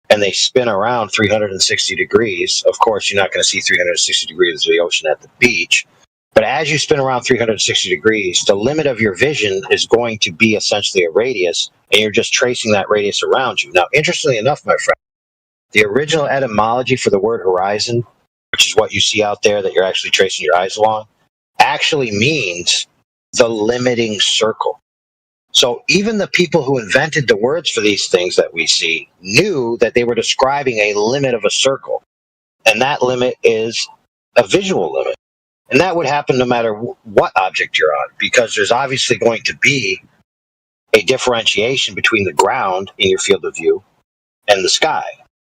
and they spin around 360 degrees, of course you're not going to see 360 degrees of the ocean at the beach, but as you spin around 360 degrees, the limit of your vision is going to be essentially a radius, and you're just tracing that radius around you. Now, interestingly enough, my friend, the original etymology for the word horizon, which is what you see out there that you're actually tracing your eyes along, actually means the limiting circle. So even the people who invented the words for these things that we see knew that they were describing a limit of a circle. And that limit is a visual limit. And that would happen no matter what object you're on, because there's obviously going to be a differentiation between the ground in your field of view and the sky,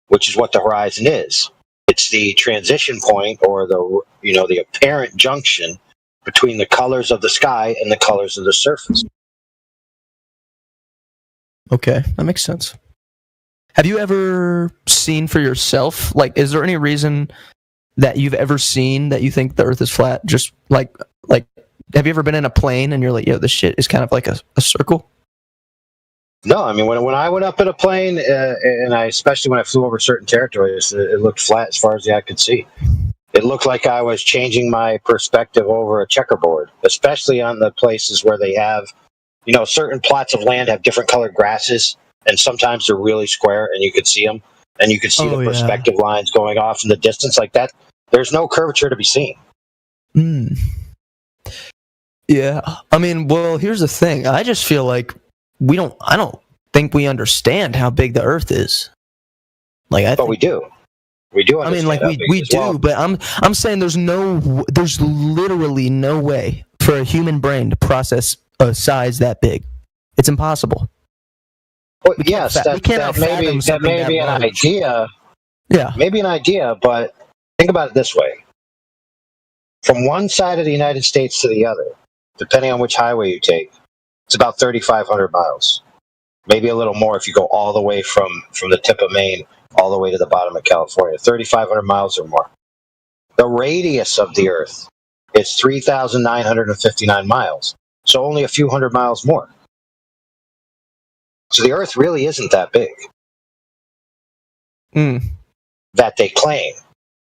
which is what the horizon is. It's the transition point, or the apparent junction between the colors of the sky and the colors of the surface. Okay, that makes sense. Have you ever seen for yourself, like, is there any reason that you've ever seen that you think the Earth is flat? Just like, have you ever been in a plane and you're like, yo, this shit is kind of like a circle? No, I mean, when I went up in a plane, and especially when I flew over certain territories, it looked flat as far as the eye could see. It looked like I was changing my perspective over a checkerboard, especially on the places where they have, certain plots of land have different colored grasses, and sometimes they're really square, and you could see them, and you could see the perspective lines going off in the distance like that. There's no curvature to be seen. Yeah, I mean, well, here's the thing. I just feel like I don't think we understand how big the Earth is. But we do. We do understand. I mean, we do, but I'm saying there's literally no way for a human brain to process a size that big. It's impossible. Well, yes, that may be an idea. Yeah, maybe an idea, but think about it this way: from one side of the United States to the other, depending on which highway you take, it's about 3,500 miles. Maybe a little more if you go all the way from the tip of Maine all the way to the bottom of California, 3,500 miles or more. The radius of the Earth is 3,959 miles. So only a few hundred miles more. So the Earth really isn't that big that they claim.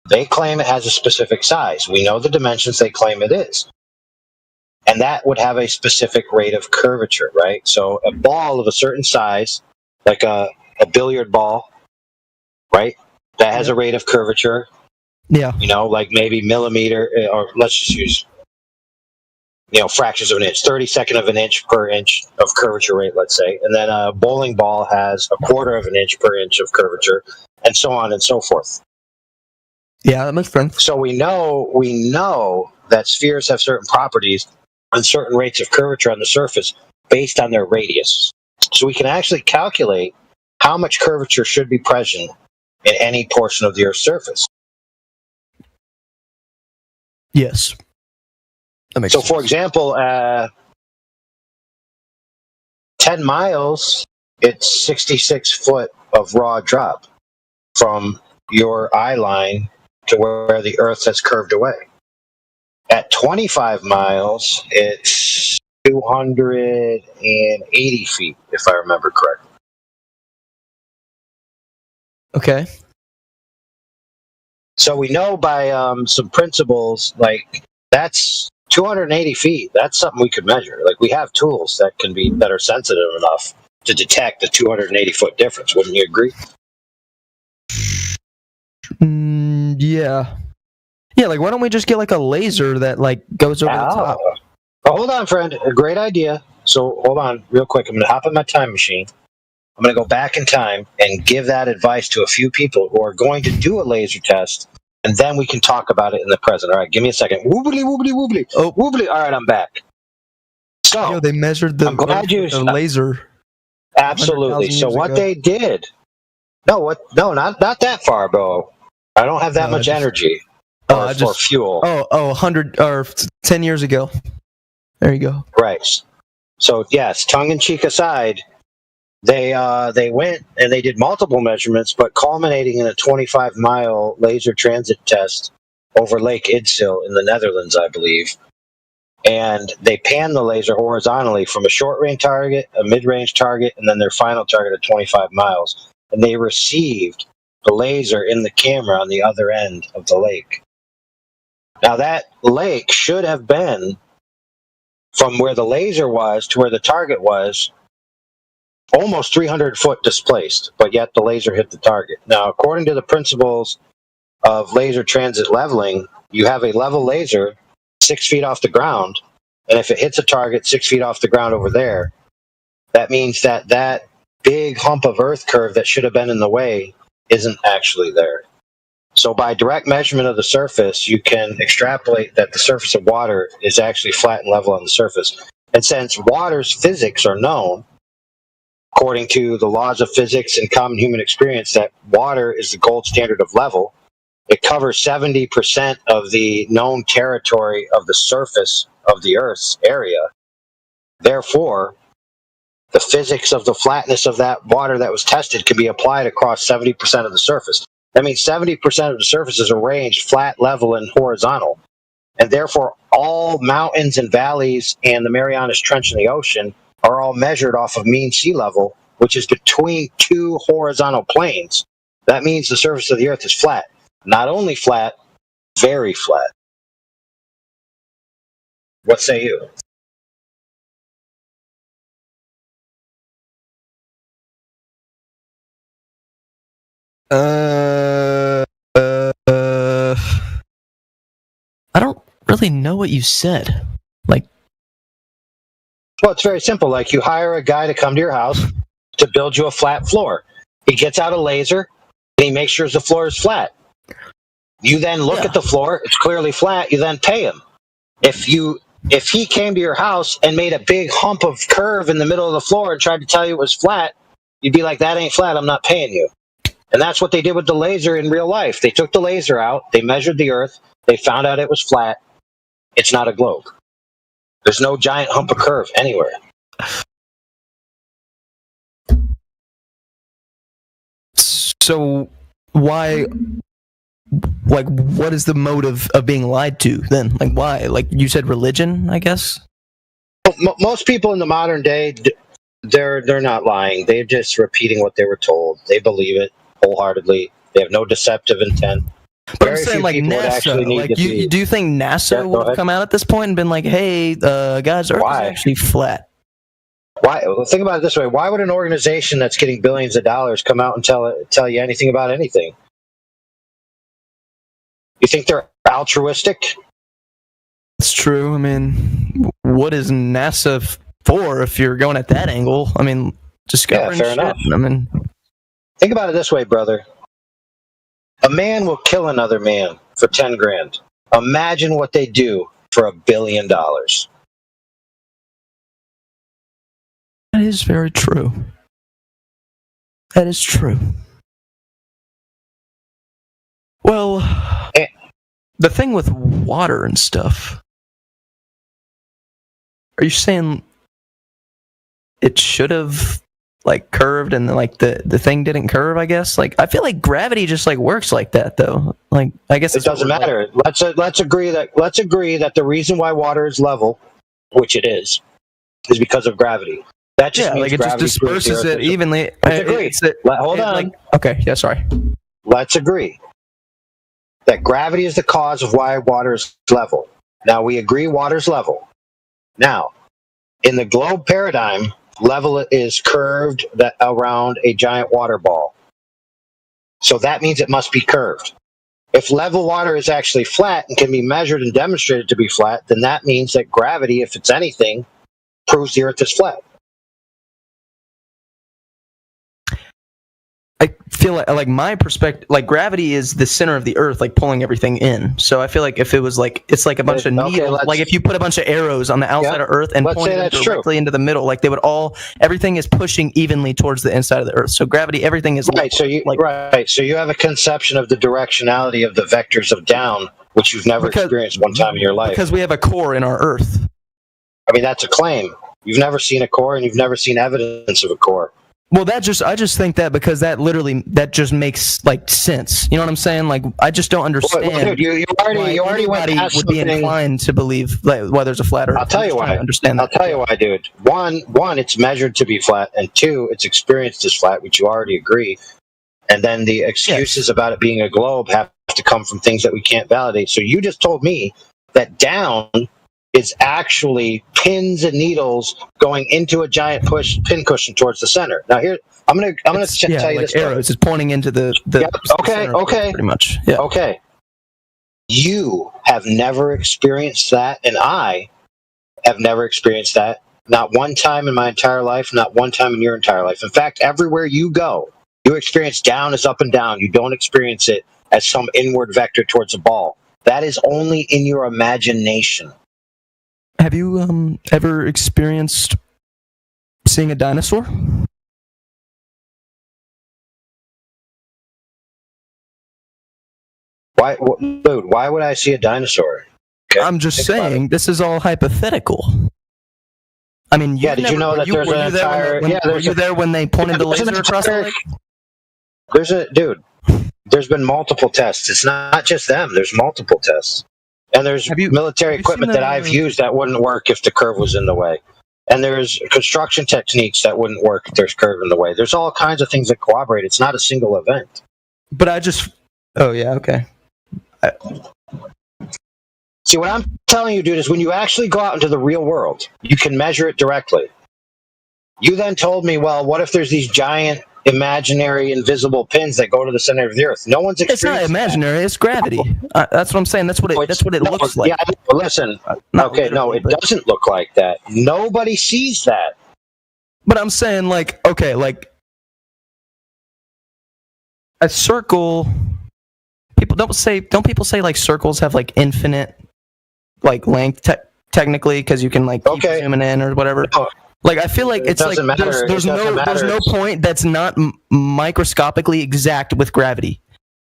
They claim it has a specific size. We know the dimensions they claim it is. And that would have a specific rate of curvature, right? So a ball of a certain size, like a billiard ball, right? That has a rate of curvature. Yeah. You know, like maybe millimeter, or let's just use, you know, fractions of an inch, 32nd of an inch per inch of curvature rate, let's say. And then a bowling ball has a quarter of an inch per inch of curvature, and so on and so forth. Yeah, that makes sense. So we know that spheres have certain properties and certain rates of curvature on the surface based on their radius. So we can actually calculate how much curvature should be present in any portion of the Earth's surface. Yes. That makes sense. For example, 10 miles, it's 66 foot of raw drop from your eye line to where the Earth has curved away. At 25 miles, it's 280 feet, if I remember correctly. Okay. So we know by some principles, like that's 280 feet. That's something we could measure. Like we have tools that are sensitive enough to detect the 280 foot difference. Wouldn't you agree? Yeah. Yeah, like why don't we just get like a laser that like goes over the top? Oh, hold on, friend. A great idea. So hold on real quick. I'm going to hop in my time machine. I'm going to go back in time and give that advice to a few people who are going to do a laser test, and then we can talk about it in the present. All right, give me a second. Woobly, woobly, woobly. Oh, woobly. All right, I'm back. So they measured the, I'm glad you the laser. Absolutely. So what they did? No, not that far, bro. I don't have that much energy or fuel. 100 or 10 years ago. There you go. Right. So yes, tongue in cheek aside, they went and they did multiple measurements, but culminating in a 25-mile laser transit test over Lake Idsel in the Netherlands, I believe. And they panned the laser horizontally from a short-range target, a mid-range target, and then their final target at 25 miles. And they received the laser in the camera on the other end of the lake. Now that lake should have been from where the laser was to where the target was almost 300 foot displaced, but yet the laser hit the target. Now, according to the principles of laser transit leveling, you have a level laser 6 feet off the ground, and if it hits a target 6 feet off the ground over there, that means that that big hump of Earth curve that should have been in the way isn't actually there. So by direct measurement of the surface, you can extrapolate that the surface of water is actually flat and level on the surface. And since water's physics are known, according to the laws of physics and common human experience, that water is the gold standard of level, it covers 70% of the known territory of the surface of the Earth's area. Therefore, the physics of the flatness of that water that was tested can be applied across 70% of the surface. That means 70% of the surface is arranged flat, level, and horizontal. And therefore, all mountains and valleys and the Marianas Trench in the ocean are all measured off of mean sea level, which is between two horizontal planes. That means the surface of the Earth is flat. Not only flat, very flat. What say you? I don't really know what you said. Well, it's very simple. Like you hire a guy to come to your house to build you a flat floor. He gets out a laser and he makes sure the floor is flat. You then look at the floor, it's clearly flat, you then pay him. If he came to your house and made a big hump of curve in the middle of the floor and tried to tell you it was flat, you'd be like, that ain't flat, I'm not paying you. And that's what they did with the laser in real life. They took the laser out, they measured the Earth, they found out it was flat. It's not a globe. There's no giant hump of curve anywhere. So why, like, what is the motive of being lied to then? Like, why? Like, you said religion, I guess? most people in the modern day, they're not lying. They're just repeating what they were told. They believe it wholeheartedly. They have no deceptive intent. But I'm saying, like, NASA, like, do you think NASA would have come out at this point and been like, hey, guys, Earth is actually flat? Why? Well, think about it this way. Why would an organization that's getting billions of dollars come out and tell you anything about anything? You think they're altruistic? That's true. I mean, what is NASA for if you're going at that angle? I mean, discovering fair shit. enough. I mean, think about it this way, brother. A man will kill another man for 10 grand. Imagine what they do for $1 billion. that is very true. That is true. Well, the thing with water and stuff, are you saying it should have like curved and like the thing didn't curve? I guess like I feel like gravity just like works like that though. Like I guess it doesn't matter. Let's agree that the reason why water is level, which it is because of gravity. That just means like it just disperses it evenly. Let's agree. Hold on. Like, okay, yeah, sorry. Let's agree that gravity is the cause of why water is level. Now we agree water's level. Now, in the globe paradigm, level is curved around a giant water ball. So that means it must be curved. If level water is actually flat and can be measured and demonstrated to be flat, then that means that gravity, if it's anything, proves the Earth is flat. I feel like my perspective, like gravity is the center of the Earth, like pulling everything in. So I feel like if it was like, it's like a bunch of needles, like if you put a bunch of arrows on the outside of Earth and point them directly into the middle, like they would everything is pushing evenly towards the inside of the Earth. So gravity, everything is right. So you have a conception of the directionality of the vectors of down, which you've never experienced one time in your life. Because we have a core in our Earth. I mean, that's a claim. You've never seen a core, and you've never seen evidence of a core. Well, I just think that because that just makes like sense. You know what I'm saying? Like I just don't understand. Well, dude, you already went past would be inclined to believe why there's a flat Earth. I'll tell you why. I'll tell you why, dude. One, it's measured to be flat, and two, it's experienced as flat, which you already agree. And then the excuses about it being a globe have to come from things that we can't validate. So you just told me that down is actually pins and needles going into a giant pin cushion towards the center. Now here, I'm gonna tell you like this. Arrows is pointing into the okay, pretty much. Yeah. Okay. You have never experienced that, and I have never experienced that. Not one time in my entire life, not one time in your entire life. In fact, everywhere you go, you experience down as up and down. You don't experience it as some inward vector towards a ball. That is only in your imagination. Have you ever experienced seeing a dinosaur? Dude, why would I see a dinosaur? Okay, I'm just saying, this is all hypothetical. I mean, did you know that there's an entire... Were you there when they pointed the laser across the lake? There's been multiple tests. It's not just them. There's multiple tests. And there's military equipment that I've used that wouldn't work if the curve was in the way. And there's construction techniques that wouldn't work if there's curve in the way. There's all kinds of things that corroborate. It's not a single event. But oh yeah, okay. See, what I'm telling you, dude, is when you actually go out into the real world, you can measure it directly. You then told me, well, what if there's these giant imaginary invisible pins that go to the center of the Earth? No one's experienced. It's not imaginary. It's gravity. That's what I'm saying. That's what it looks like. Yeah, listen. Okay, no, it doesn't look like that. Nobody sees that. But I'm saying, like, okay, like a circle. Don't people say like circles have like infinite like length technically because you can like keep zooming in or whatever. No. Like I feel like it's like there's no point that's not microscopically exact with gravity,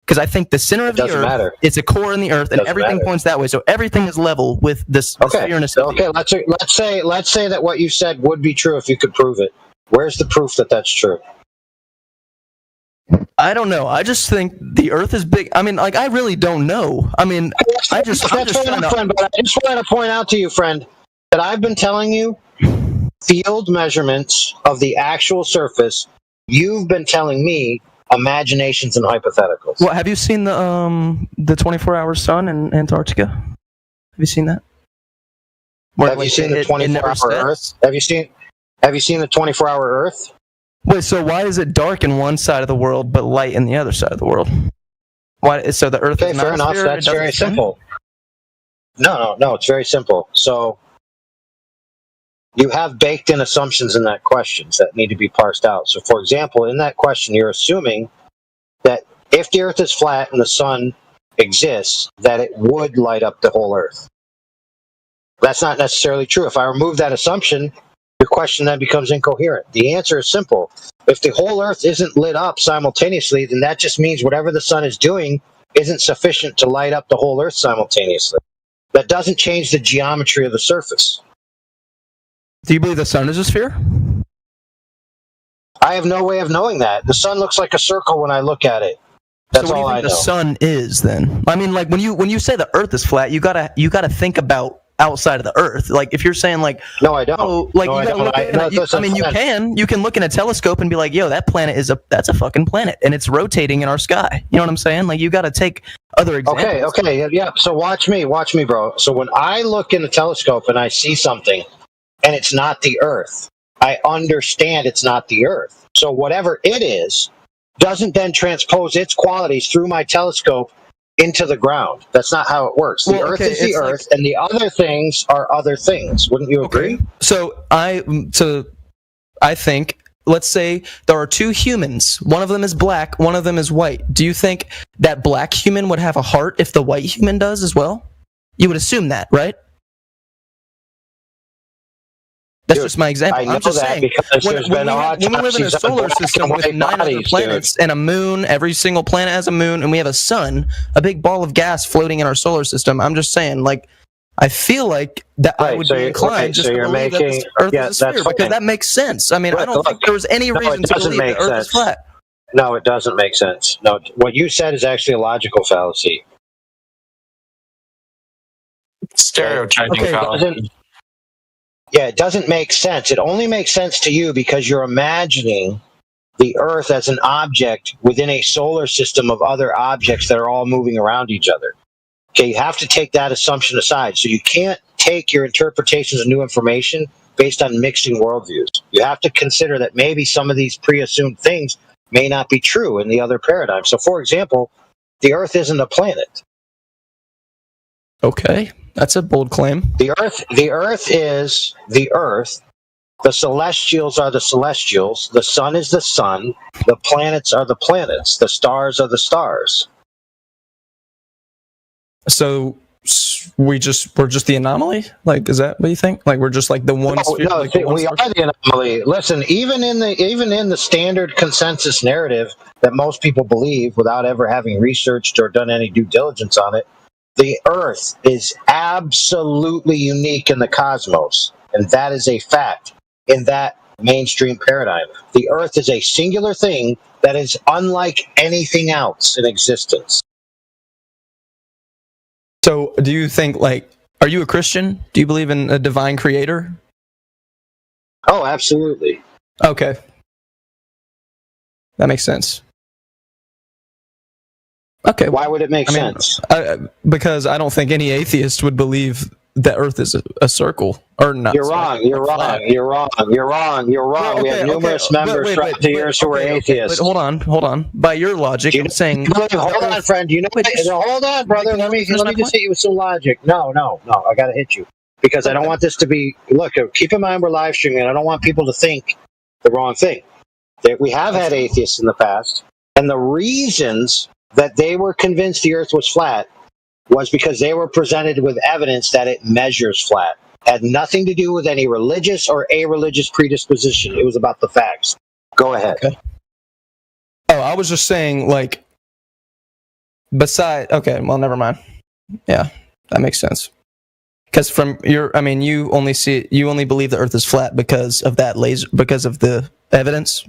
because I think the center of the Earth is a core in the Earth and everything points that way, so everything is level with this sphere-ness. Okay, let's say that what you said would be true if you could prove it. Where's the proof that that's true? I don't know. I just think the Earth is big. I mean, like I really don't know. I mean, I just wanted to point out to you, friend, that I've been telling you, field measurements of the actual surface, you've been telling me imaginations and hypotheticals. Well, have you seen the 24-hour sun in Antarctica? Have you seen that? Have you seen the 24-hour Earth? Have you seen the 24-hour Earth? Wait, so why is it dark in one side of the world but light in the other side of the world? Why? So the Earth Okay, is not fair a enough. sphere, That's it doesn't very spin? simple. No, it's very simple. So you have baked in assumptions in that question that need to be parsed out. So, for example, in that question, you're assuming that if the Earth is flat and the sun exists, that it would light up the whole Earth. That's not necessarily true. If I remove that assumption, your question then becomes incoherent. The answer is simple. If the whole Earth isn't lit up simultaneously, then that just means whatever the sun is doing isn't sufficient to light up the whole Earth simultaneously. That doesn't change the geometry of the surface. Do you believe the sun is a sphere? I have no way of knowing that. The sun looks like a circle when I look at it. That's so what do you all think I know. the sun is then? I mean, like when you say the Earth is flat, you gotta think about outside of the Earth. Like if you're saying like no, I don't. Oh, like No, you I gotta don't. look at it. I mean, you can look in a telescope and be like, yo, that planet that's a fucking planet, and it's rotating in our sky. You know what I'm saying? Like you got to take other examples. Okay, yeah. So watch me, bro. So when I look in the telescope and I see something, and it's not the Earth, I understand it's not the Earth. So whatever it is, doesn't then transpose its qualities through my telescope into the ground. That's not how it works. The Earth is the Earth, and the other things are other things. Wouldn't you agree? So I think, let's say there are two humans. One of them is black, one of them is white. Do you think that black human would have a heart if the white human does as well? You would assume that, right? That's just my example. I'm just saying, when we live in a solar system with 9 other planets and a moon, every single planet has a moon, and we have a sun, a big ball of gas floating in our solar system. I'm just saying, like, I feel like that I would be inclined just to believe that the Earth is a sphere, because that makes sense. I mean, I don't think there was any reason to believe the Earth is flat. No, it doesn't make sense. No, what you said is actually a logical fallacy. Stereotyping fallacy. Yeah, it doesn't make sense. It only makes sense to you because you're imagining the Earth as an object within a solar system of other objects that are all moving around each other. Okay, you have to take that assumption aside. So you can't take your interpretations of new information based on mixing worldviews. You have to consider that maybe some of these pre-assumed things may not be true in the other paradigm. So, for example, the Earth isn't a planet. Okay, that's a bold claim. The Earth is the Earth. The celestials are the celestials. The sun is the sun. The planets are the planets. The stars are the stars. So we're just the anomaly? Like, is that what you think? Like we're just like the one sphere? No, like the one we are the anomaly. Listen, even in the standard consensus narrative that most people believe without ever having researched or done any due diligence on it, the Earth is absolutely unique in the cosmos, and that is a fact in that mainstream paradigm. The Earth is a singular thing that is unlike anything else in existence. So do you think, like, are you a Christian? Do you believe in a divine creator? Oh, absolutely. Okay. That makes sense. Okay. Why would it make sense? Because I don't think any atheist would believe that Earth is a circle or not. You're wrong. You're wrong. Well, We have numerous members throughout the years who are atheists. Hold on. By your logic, I'm saying. Hold on, friend. Hold on, brother. Let me just hit you with some logic. No. I got to hit you because I don't want this to be. Look, keep in mind we're live streaming, and I don't want people to think the wrong thing. We have had atheists in the past, and the reasons that they were convinced the Earth was flat was because they were presented with evidence that it measures flat. Had nothing to do with any religious or a-religious predisposition. It was about the facts. Go ahead. Okay. Oh, I was just saying, like, okay, well, never mind. Yeah, that makes sense. Because you only believe the Earth is flat because of that because of the evidence.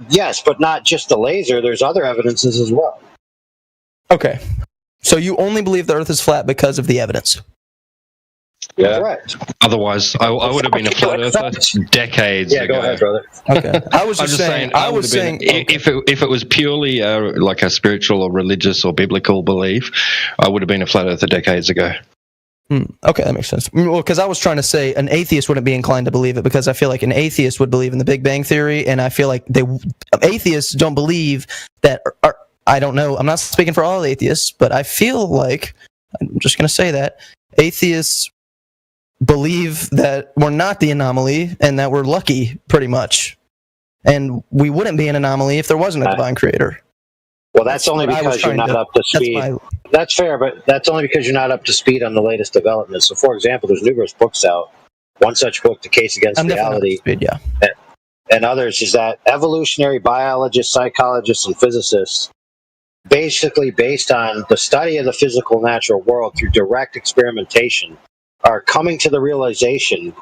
Yes, but not just the laser. There's other evidences as well. Okay. So you only believe the Earth is flat because of the evidence? Yeah. Correct. Otherwise, I would have been a flat earther decades Yeah, ago. go ahead, brother. Okay. I was I'm just saying. I was saying. if it was purely like a spiritual or religious or biblical belief, I would have been a flat earther decades ago. Okay, that makes sense. Well, because I was trying to say an atheist wouldn't be inclined to believe it because I feel like an atheist would believe in the Big Bang Theory, and I feel like atheists don't believe that. I don't know. I'm not speaking for all atheists, but I feel like I'm just going to say that atheists believe that we're not the anomaly and that we're lucky, pretty much, and we wouldn't be an anomaly if there wasn't a divine creator. Well, that's only because you're not up to speed. That's fair, but that's only because you're not up to speed on the latest developments. So, for example, there's numerous books out. One such book, The Case Against Reality, and others, is that evolutionary biologists, psychologists, and physicists, basically based on the study of the physical natural world through direct experimentation, are coming to the realization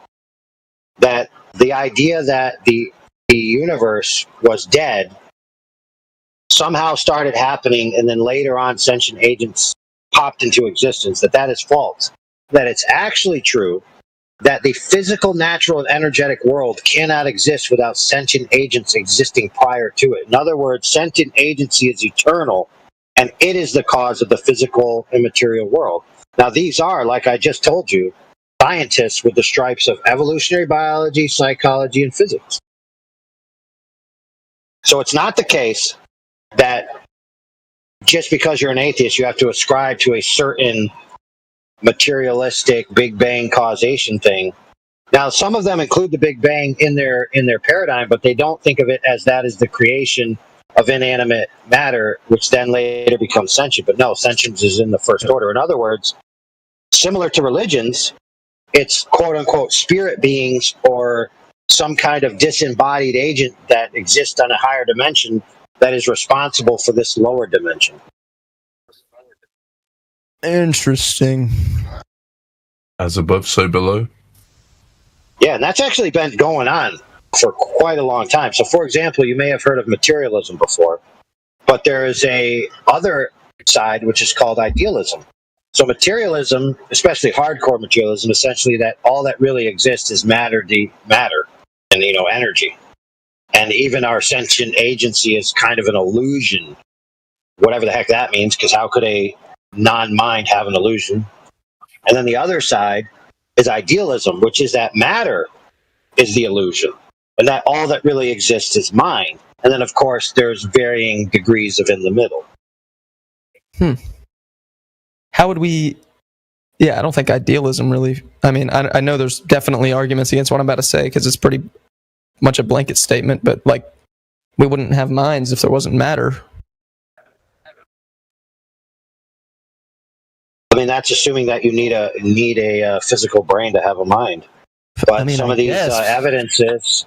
that the idea that the universe was dead somehow started happening, and then later on sentient agents popped into existence, that is false. That it's actually true that the physical, natural, and energetic world cannot exist without sentient agents existing prior to it. In other words, sentient agency is eternal, and it is the cause of the physical and material world. Now, these are, like I just told you, scientists with the stripes of evolutionary biology, psychology, and physics. So it's not the case that just because you're an atheist, you have to ascribe to a certain materialistic Big Bang causation thing. Now, some of them include the Big Bang in their paradigm, but they don't think of it as that is the creation of inanimate matter, which then later becomes sentient. But no, sentience is in the first order. In other words, similar to religions, it's quote-unquote spirit beings or some kind of disembodied agent that exists on a higher dimension that is responsible for this lower dimension. Interesting. As above, so below. Yeah, and that's actually been going on for quite a long time. So, for example, you may have heard of materialism before, but there is a other side which is called idealism. So materialism, especially hardcore materialism, essentially that all that really exists is matter and energy. And even our sentient agency is kind of an illusion, whatever the heck that means, because how could a non-mind have an illusion? And then the other side is idealism, which is that matter is the illusion, and that all that really exists is mind. And then, of course, there's varying degrees of in the middle. How would we... Yeah, I don't think idealism really... I mean, I know there's definitely arguments against what I'm about to say, because it's pretty much a blanket statement, but like we wouldn't have minds if there wasn't matter. I mean, that's assuming that you need a physical brain to have a mind. But I mean, some of these evidences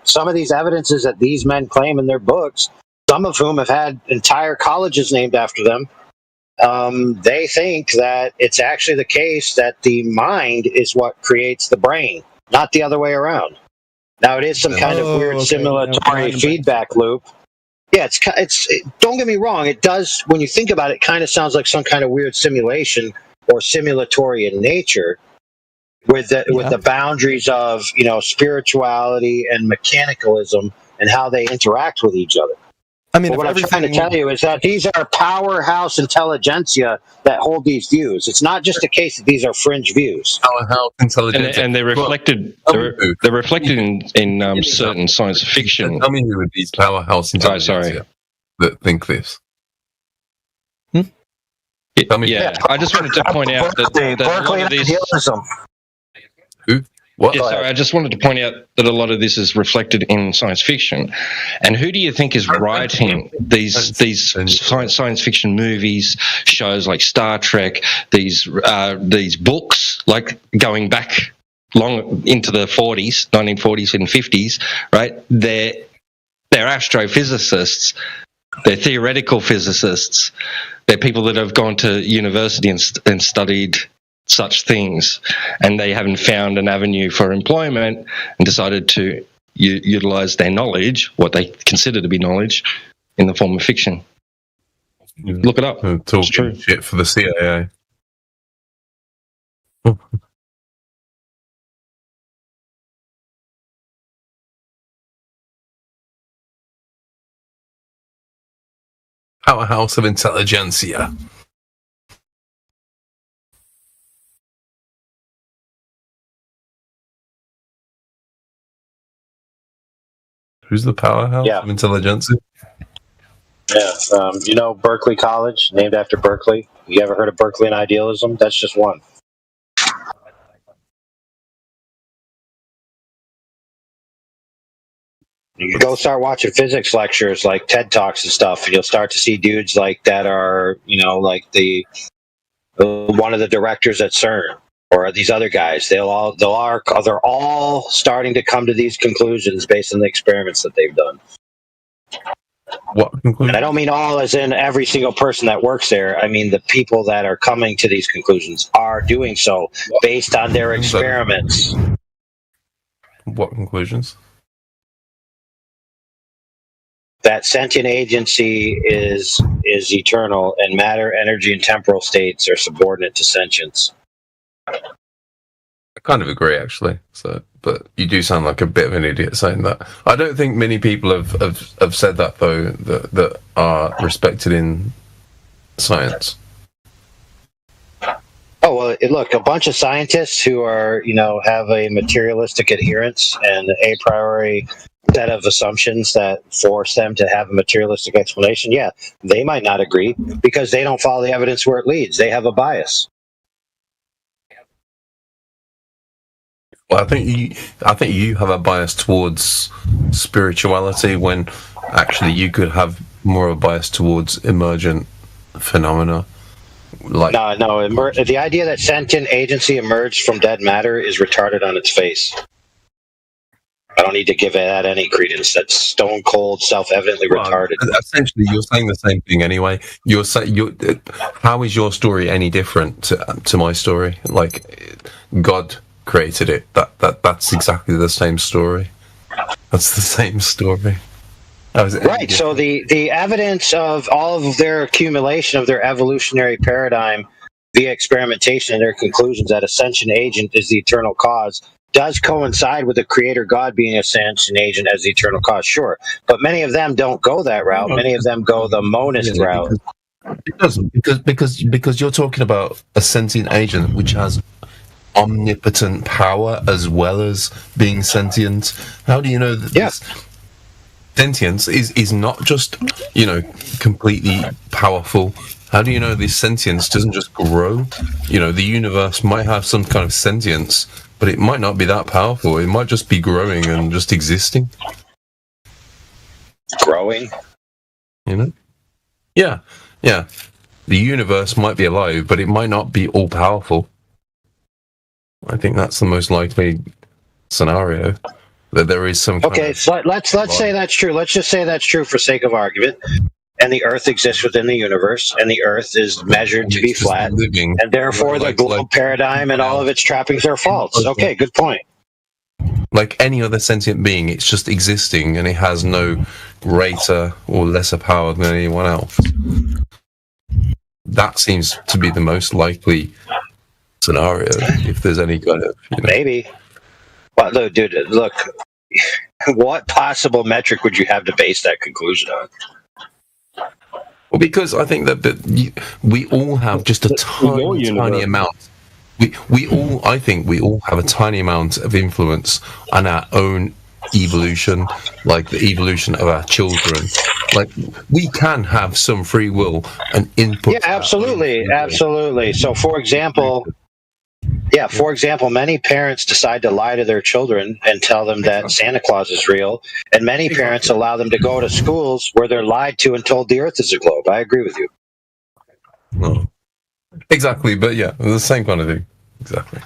that these men claim in their books, some of whom have had entire colleges named after them, they think that it's actually the case that the mind is what creates the brain, not the other way around. Now, it is some kind of weird simulatory feedback loop. Yeah, it's don't get me wrong. It does, when you think about it, kind of sounds like some kind of weird simulation or simulatory in nature, with the boundaries of spirituality and mechanicalism and how they interact with each other. I mean, what I'm trying to tell you is that these are powerhouse intelligentsia that hold these views. It's not just a case that these are fringe views. Powerhouse intelligentsia, and they're reflected. They're reflected in certain science fiction. Tell me who would be powerhouse intelligentsia that think this. I just wanted to point out that a lot of this. What? Yeah, sorry, I just wanted to point out that a lot of this is reflected in science fiction. And who do you think is writing these science fiction movies, shows like Star Trek, these books, like going back long into the 1940s and 50s, right? They're astrophysicists, they're theoretical physicists, they're people that have gone to university and studied such things, and they haven't found an avenue for employment and decided to utilize their knowledge, what they consider to be knowledge, in the form of fiction. Look it up. Talking shit for the CIA. Powerhouse of intelligentsia. Who's the powerhouse of intelligentsia? Yeah, you know Berkeley College, named after Berkeley. You ever heard of Berkeley and idealism? That's just one. You can go start watching physics lectures like TED Talks and stuff, and you'll start to see dudes like that are, you know, like the one of the directors at CERN or these other guys. They're all starting to come to these conclusions based on the experiments that they've done. What conclusion? And I don't mean all as in every single person that works there. I mean the people that are coming to these conclusions are doing so based on their experiments. What conclusions? That sentient agency is eternal, and matter, energy, and temporal states are subordinate to sentience. I kind of agree, actually. So, but you do sound like a bit of an idiot saying that. I don't think many people have said that, though, that are respected in science. Oh, well, look, a bunch of scientists who are, you know, have a materialistic adherence and a priori set of assumptions that force them to have a materialistic explanation, yeah, they might not agree because they don't follow the evidence where it leads. They have a bias. Well, I think you have a bias towards spirituality when actually you could have more of a bias towards emergent phenomena. Like The idea that sentient agency emerged from dead matter is retarded on its face. I don't need to give that any credence. That's stone cold, self-evidently retarded. Essentially, you're saying the same thing anyway. How is your story any different to my story? Like, God created it. That's exactly the same story. That's the same story. Right. So the evidence of all of their accumulation of their evolutionary paradigm via experimentation and their conclusions that a sentient agent is the eternal cause does coincide with the creator God being a sentient agent as the eternal cause, sure. But many of them don't go that route. Many of them go the monist route. It doesn't, because you're talking about a sentient agent which has omnipotent power as well as being sentient. How do you know that this sentience is not just, you know, completely powerful? How do you know this sentience doesn't just grow? You know, the universe might have some kind of sentience, but it might not be that powerful. It might just be growing and just existing. Growing? You know? Yeah. The universe might be alive, but it might not be all powerful. I think that's the most likely scenario. That there is some. Okay, so let's say that's true. Let's just say that's true for sake of argument. And the Earth exists within the universe, and the Earth is measured to be flat, and therefore the globe paradigm and all of its trappings are false. Okay, good point. Like any other sentient being, it's just existing, and it has no greater or lesser power than anyone else. That seems to be the most likely scenario, if there's any kind of, you know. Maybe. Well, look, dude, look. What possible metric would you have to base that conclusion on? Well, because I think that we all have just a tiny amount. I think we all have a tiny amount of influence on our own evolution, like the evolution of our children. Like, we can have some free will and input. Yeah, absolutely. So, for example, many parents decide to lie to their children and tell them that Santa Claus is real, and many parents allow them to go to schools where they're lied to and told the Earth is a globe. I agree with you. No. Exactly, but yeah, the same kind of thing. Exactly.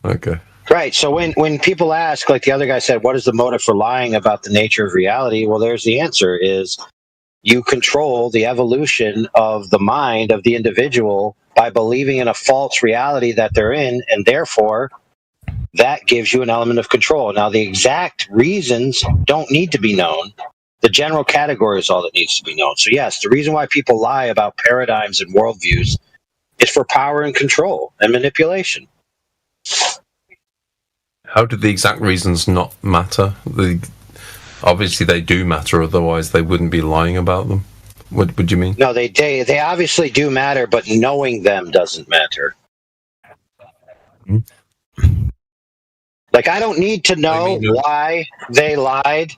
Okay. Right. So when people ask, like the other guy said, what is the motive for lying about the nature of reality? Well, there's the answer is you control the evolution of the mind of the individual by believing in a false reality that they're in, and therefore that gives you an element of control. Now, the exact reasons don't need to be known. The general category is all that needs to be known. So yes, the reason why people lie about paradigms and worldviews is for power and control and manipulation. How do the exact reasons not matter? obviously they do matter, otherwise they wouldn't be lying about them. What would you mean? No, they obviously do matter, but knowing them doesn't matter. Like, I don't need to know why they lied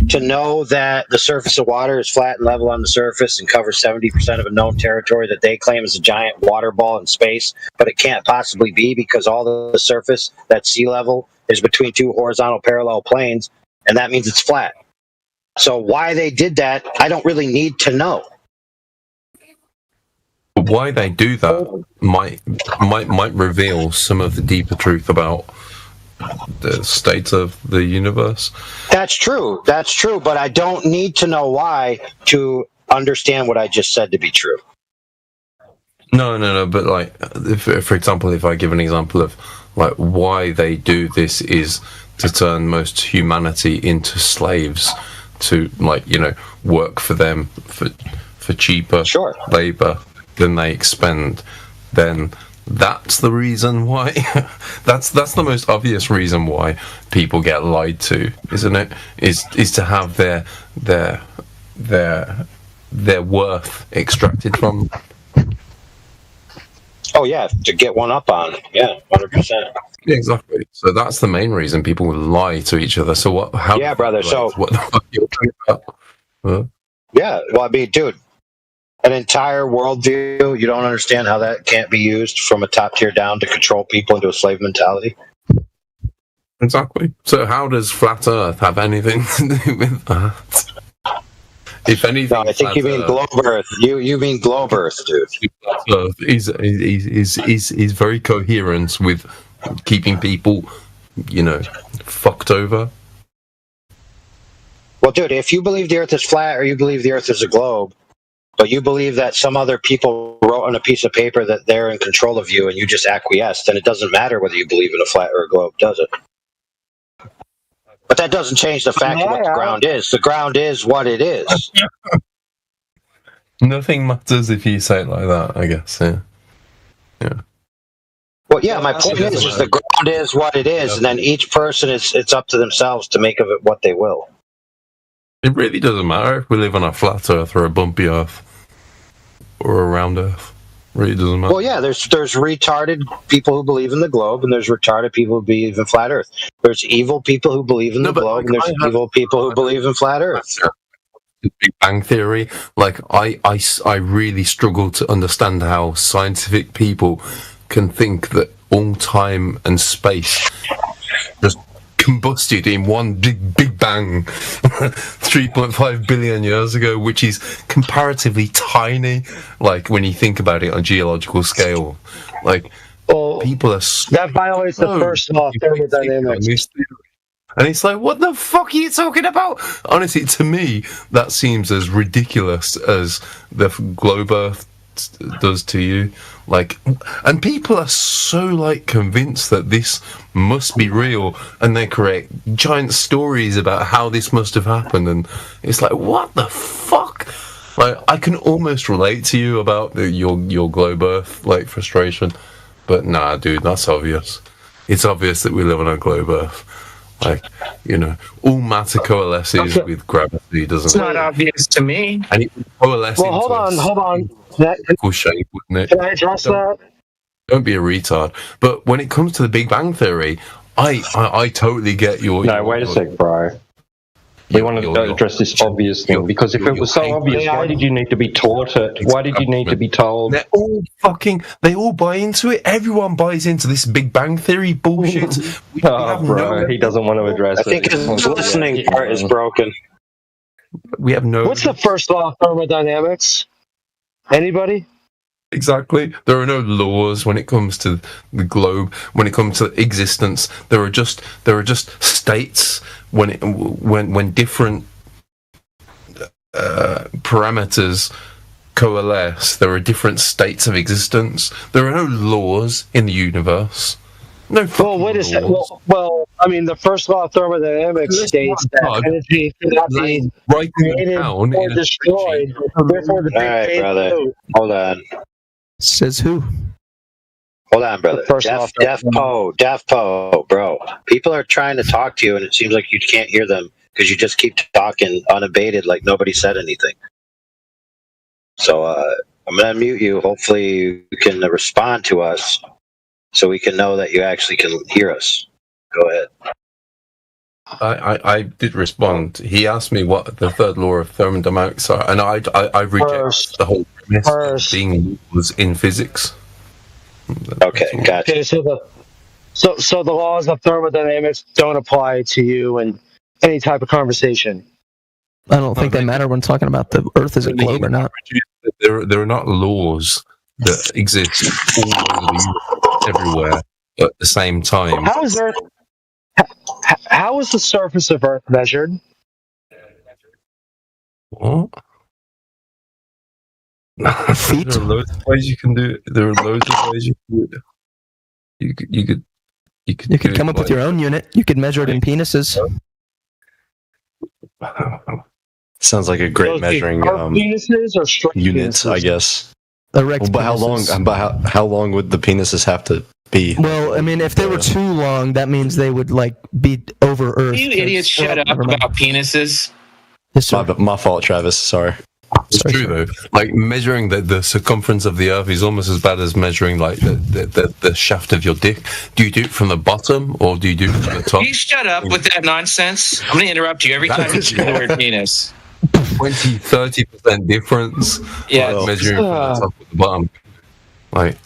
to know that the surface of water is flat and level on the surface and covers 70% of a known territory that they claim is a giant water ball in space, but it can't possibly be because all the surface, that sea level, is between two horizontal parallel planes, and that means it's flat. So why they did that, I don't really need to know. But why they do that might reveal some of the deeper truth about the state of the universe. That's true, but I don't need to know why to understand what I just said to be true. No, but like, for example, if I give an example of like why they do this is to turn most humanity into slaves, to, like, you know, work for them for cheaper labor than they expend, then that's the reason why. that's the most obvious reason why people get lied to, isn't it? Is to have their worth extracted from them. Oh yeah, to get one up on. Yeah, 100%. Yeah, exactly. So that's the main reason people lie to each other. So what? How? Yeah, brother. So what the fuck are you talking about? Huh? Yeah, well, I mean, dude, an entire worldview, you don't understand how that can't be used from a top tier down to control people into a slave mentality? Exactly. So how does flat Earth have anything to do with that? If anything, no, I think you mean globe Earth. You mean globe Earth, dude. Earth is very coherent with keeping people, you know, fucked over. Well, dude, if you believe the Earth is flat or you believe the Earth is a globe, but you believe that some other people wrote on a piece of paper that they're in control of you and you just acquiesce, then it doesn't matter whether you believe in a flat or a globe, does it? But that doesn't change the fact of what the ground is. The ground is what it is. Nothing matters if you say it like that, I guess. Yeah. Well, yeah, my point is the ground is what it is, and then each person, it's up to themselves to make of it what they will. It really doesn't matter if we live on a flat Earth or a bumpy Earth or a round Earth. It really doesn't matter. Well, yeah, there's retarded people who believe in the globe, and there's retarded people who believe in flat Earth. There's evil people who believe in the globe, and there's evil people who believe in flat Earth. The Big Bang Theory, like I really struggle to understand how scientific people can think that all time and space just combusted in one big bang 3.5 billion years ago, which is comparatively tiny, like when you think about it on a geological scale. Like, people are that violates the first law of thermodynamics. And it's like, what the fuck are you talking about? Honestly, to me, that seems as ridiculous as the globe Earth does to you. Like, and people are so, like, convinced that this must be real, and they create giant stories about how this must have happened, and it's like, what the fuck? Like, I can almost relate to you about your globe Earth, like, frustration, but nah, dude, that's obvious. It's obvious that we live on a globe Earth. Like, you know, all matter coalesces with gravity, doesn't it? It's not obvious to me. And it coalesces. Well, hold on. Shape, wouldn't it? Can I address that? Don't be a retard. But when it comes to the Big Bang Theory, I totally get your. No, wait a sec, bro. We want to address this obvious thing, because if it was so obvious, why did you need to be taught it? Why did you need to be told? They all buy into it. Everyone buys into this Big Bang Theory bullshit. He doesn't want to address it. I think his listening part is broken. We have no. What's the first law of thermodynamics? Anybody? Exactly. There are no laws when it comes to the globe. When it comes to existence, there are just states. When different parameters coalesce, there are different states of existence. There are no laws in the universe. No fucking Well, wait a second. Well, I mean, the first law of thermodynamics states that energy cannot be created or destroyed. Therefore, the All right, brother. Hold on. Says who? Hold on, brother. Def Po, bro. People are trying to talk to you, and it seems like you can't hear them because you just keep talking unabated like nobody said anything. So I'm going to unmute you. Hopefully you can respond to us so we can know that you actually can hear us. Go ahead. I did respond. He asked me what the third law of thermodynamics are, and I reject the whole premise of being laws in physics. Okay, gotcha. Okay, so the laws of thermodynamics don't apply to you in any type of conversation. I don't think they matter when talking about the Earth as a globe or not. There are not laws that exist all over the universe, everywhere at the same time. How is Earth? How is the surface of Earth measured? What? Feet? There are loads of ways you can do it. There are loads of ways you can do it. You could come up with your own unit. You could measure it in penises. Sounds like a great measuring penises or straight units, penises? I guess. Erect but how long would the penises have to be? Well, I mean, if they were too long, that means they would like be over Earth. You idiots, shut up about penises. My fault, Travis. Sorry. It's true though. Like measuring the circumference of the Earth is almost as bad as measuring like the shaft of your dick. Do you do it from the bottom or do you do it from the top? You shut up with that nonsense. I'm going to interrupt you every time you say the word penis. 20-30% difference. Yeah, like measuring from the top or the bottom. Like,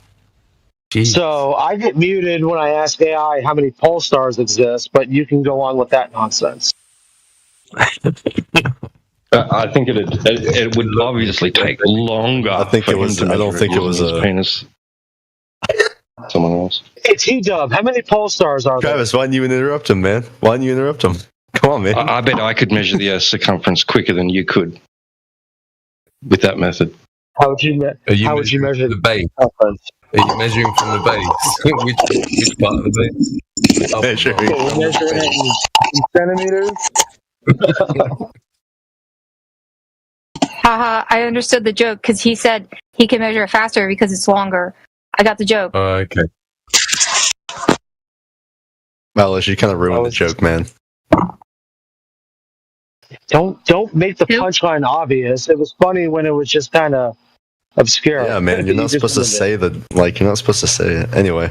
geez. So I get muted when I ask AI how many pole stars exist, but you can go on with that nonsense. I think it would obviously take longer. I think it was. I don't think it was a penis. Someone else. Hey T-Dub, how many pole stars are there? Travis, why didn't you interrupt him, man? Why didn't you interrupt him? Come on, man. I bet I could measure the Earth's circumference quicker than you could with that method. How would you measure the base? Are you measuring from the base? which part of the base? Measuring. Okay, measuring in centimeters. Haha, I understood the joke because he said he can measure it faster because it's longer. I got the joke. Okay. Alice, you kind of ruined the joke, man. Don't make the punchline obvious. It was funny when it was just kind of obscure. Yeah, man, you're not supposed to say that. Like, you're not supposed to say it. Anyway.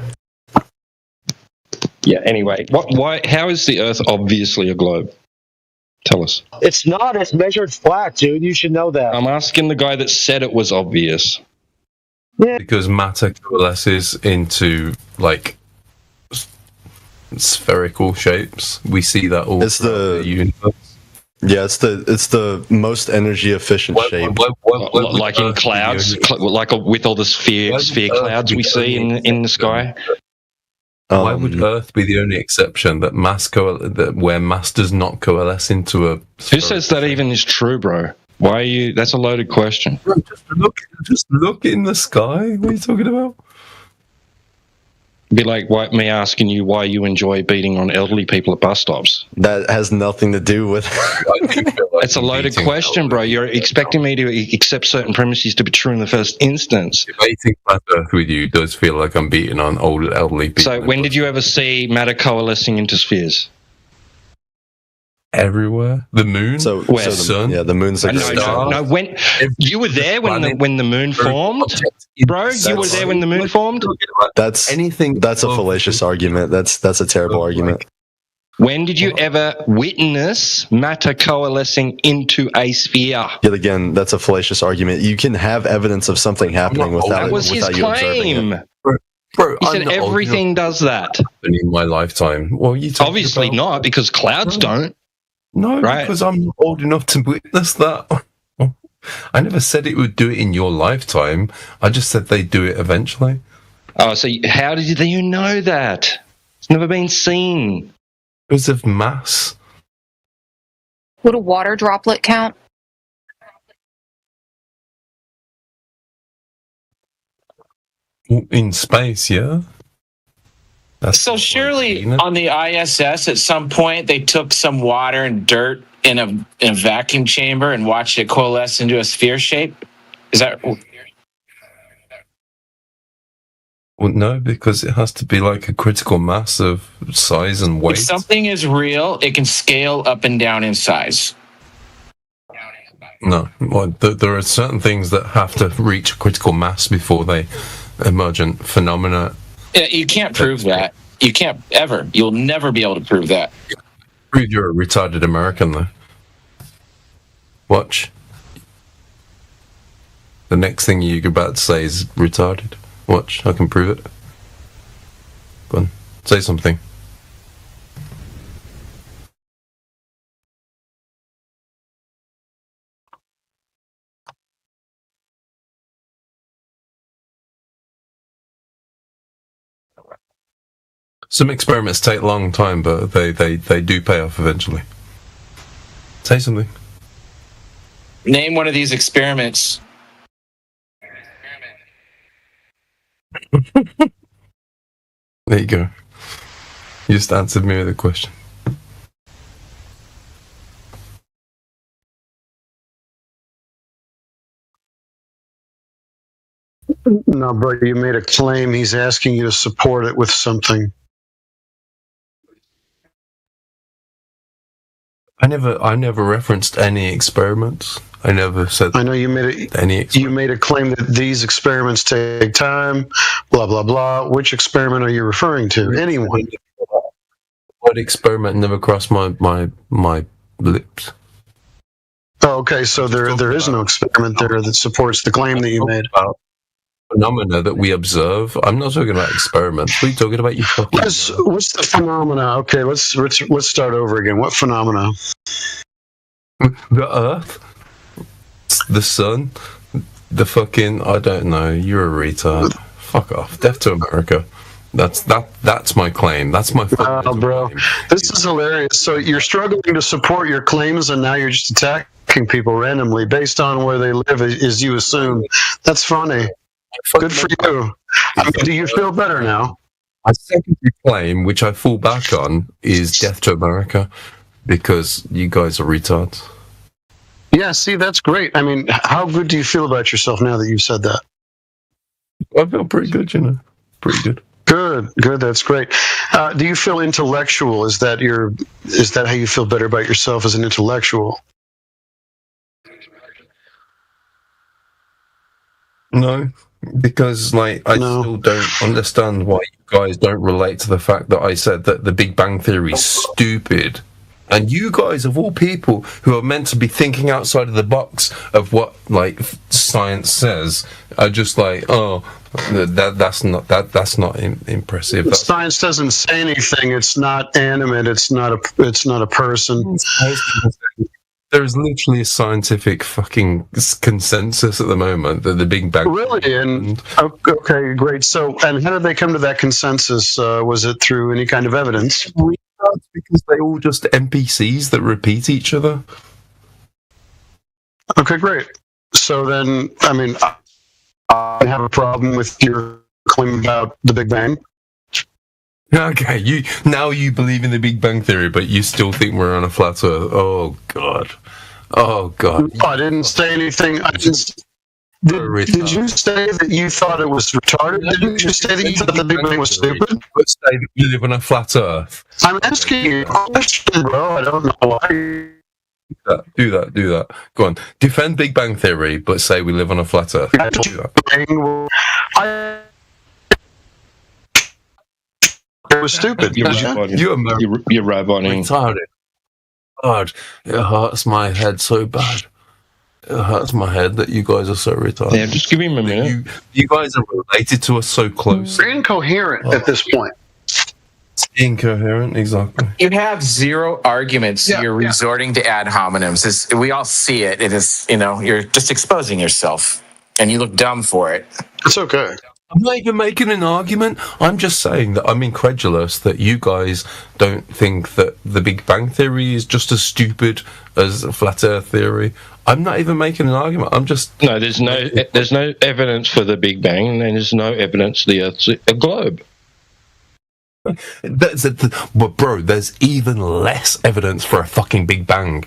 Yeah. Anyway, why? How is the Earth obviously a globe? Tell us. It's not. It's measured flat, dude. You should know that. I'm asking the guy that said it was obvious. Yeah. Because matter coalesces into like spherical shapes. We see that all throughout the universe. Yeah, it's the most energy efficient shape. Like in clouds, like with all the sphere clouds we see in the sky. Why would Earth be the only exception that where mass does not coalesce into a? Who says that even is true, bro? Why are you? That's a loaded question. Bro, just look in the sky. What are you talking about? Be like me asking you why you enjoy beating on elderly people at bus stops. That has nothing to do with. It's a loaded question, bro. You're expecting me to accept certain premises to be true in the first instance. Debating flat Earth with you does feel like I'm beating on old elderly people. So when did you ever see matter coalescing into spheres? Everywhere. The moon. Where? The sun. Yeah, the moon's like a star. No, when you were there when the moon formed, bro. You were there when the moon formed. That's anything. That's a fallacious argument. That's a terrible argument. When did you ever witness matter coalescing into a sphere? Yet again, that's a fallacious argument. You can have evidence of something happening without that was his you observing claim. it. Bro, he said everything does that. In my lifetime. Well, you obviously not because clouds don't. No, right? Because I'm not old enough to witness that. I never said it would do it in your lifetime. I just said they'd do it eventually. Oh, so how did you know that? It's never been seen. Because of mass. Would a water droplet count? In space, yeah. So surely on the ISS at some point they took some water and dirt in a vacuum chamber and watched it coalesce into a sphere shape? Is that Well, no, because it has to be like a critical mass of size and weight. If something is real, it can scale up and down in size. No, well, there are certain things that have to reach a critical mass before they emergent phenomena. Yeah, you can't prove that. You can't ever. You'll never be able to prove that. Prove you're a retarded American, though. Watch. The next thing you're about to say is retarded. Watch, I can prove it. Go on, say something. Some experiments take a long time, but they do pay off eventually. Say something. Name one of these experiments. There you go. You just answered me with a question. No, bro, you made a claim. He's asking you to support it with something. I never referenced any experiments. I never said. I know you made you made a claim that these experiments take time. Blah blah blah. Which experiment are you referring to? Anyone? What experiment never crossed my lips? Oh, okay. So there is no experiment there that supports the claim that you made. Phenomena that we observe. I'm not talking about experiments. What are you talking about? You fucking. What's the phenomena? Okay, let's start over again. What phenomena? The Earth, the sun, the fucking. I don't know. You're a retard. Fuck off. Death to America. That's my claim. That's my. Oh, bro, this is hilarious. So you're struggling to support your claims, and now you're just attacking people randomly based on where they live, as you assume. That's funny. Good for you. Do you feel better now? My secondary claim, which I fall back on, is death to America, because you guys are retards. Yeah, see, that's great. I mean, how good do you feel about yourself now that you've said that? I feel pretty good, you know. Pretty good. Good. That's great. Do you feel intellectual? Is that how you feel better about yourself as an intellectual? No, because I still don't understand why you guys don't relate to the fact that I said that the Big Bang Theory is stupid. And you guys, of all people, who are meant to be thinking outside of the box of what science says, are just like, oh, that's not impressive. Science doesn't say anything. It's not animate. It's not a person. There's literally a scientific fucking consensus at the moment that the Big Bang. Really? And okay, great. So, and how did they come to that consensus? Was it through any kind of evidence? Because they're all just NPCs that repeat each other. Okay, great. So then, I mean, I have a problem with your claim about the Big Bang. Okay, you believe in the Big Bang Theory, but you still think we're on a flat Earth. Oh God. I didn't say anything. Did you say that you thought it was retarded? Didn't you say that you thought the Big Bang was stupid? Let's say that we live on a flat Earth. I'm asking you a question, bro. I don't know why. Do that. Go on. Defend Big Bang Theory, but say we live on a flat Earth. It was stupid. You're rabbiting. Retarded. God, it hurts my head so bad. It hurts my head that you guys are so retarded. Yeah, just give him a minute. You guys are related to us so close. You're incoherent at this point. Incoherent, exactly. You have zero arguments. You're resorting to ad hominems. We all see it. It is, you're just exposing yourself, and you look dumb for it. It's okay. I'm not even making an argument. I'm just saying that I'm incredulous that you guys don't think that the Big Bang Theory is just as stupid as a flat Earth theory. I'm not even making an argument. I'm just there's no evidence for the Big Bang, and there's no evidence the Earth's a globe. But bro, there's even less evidence for a fucking Big Bang.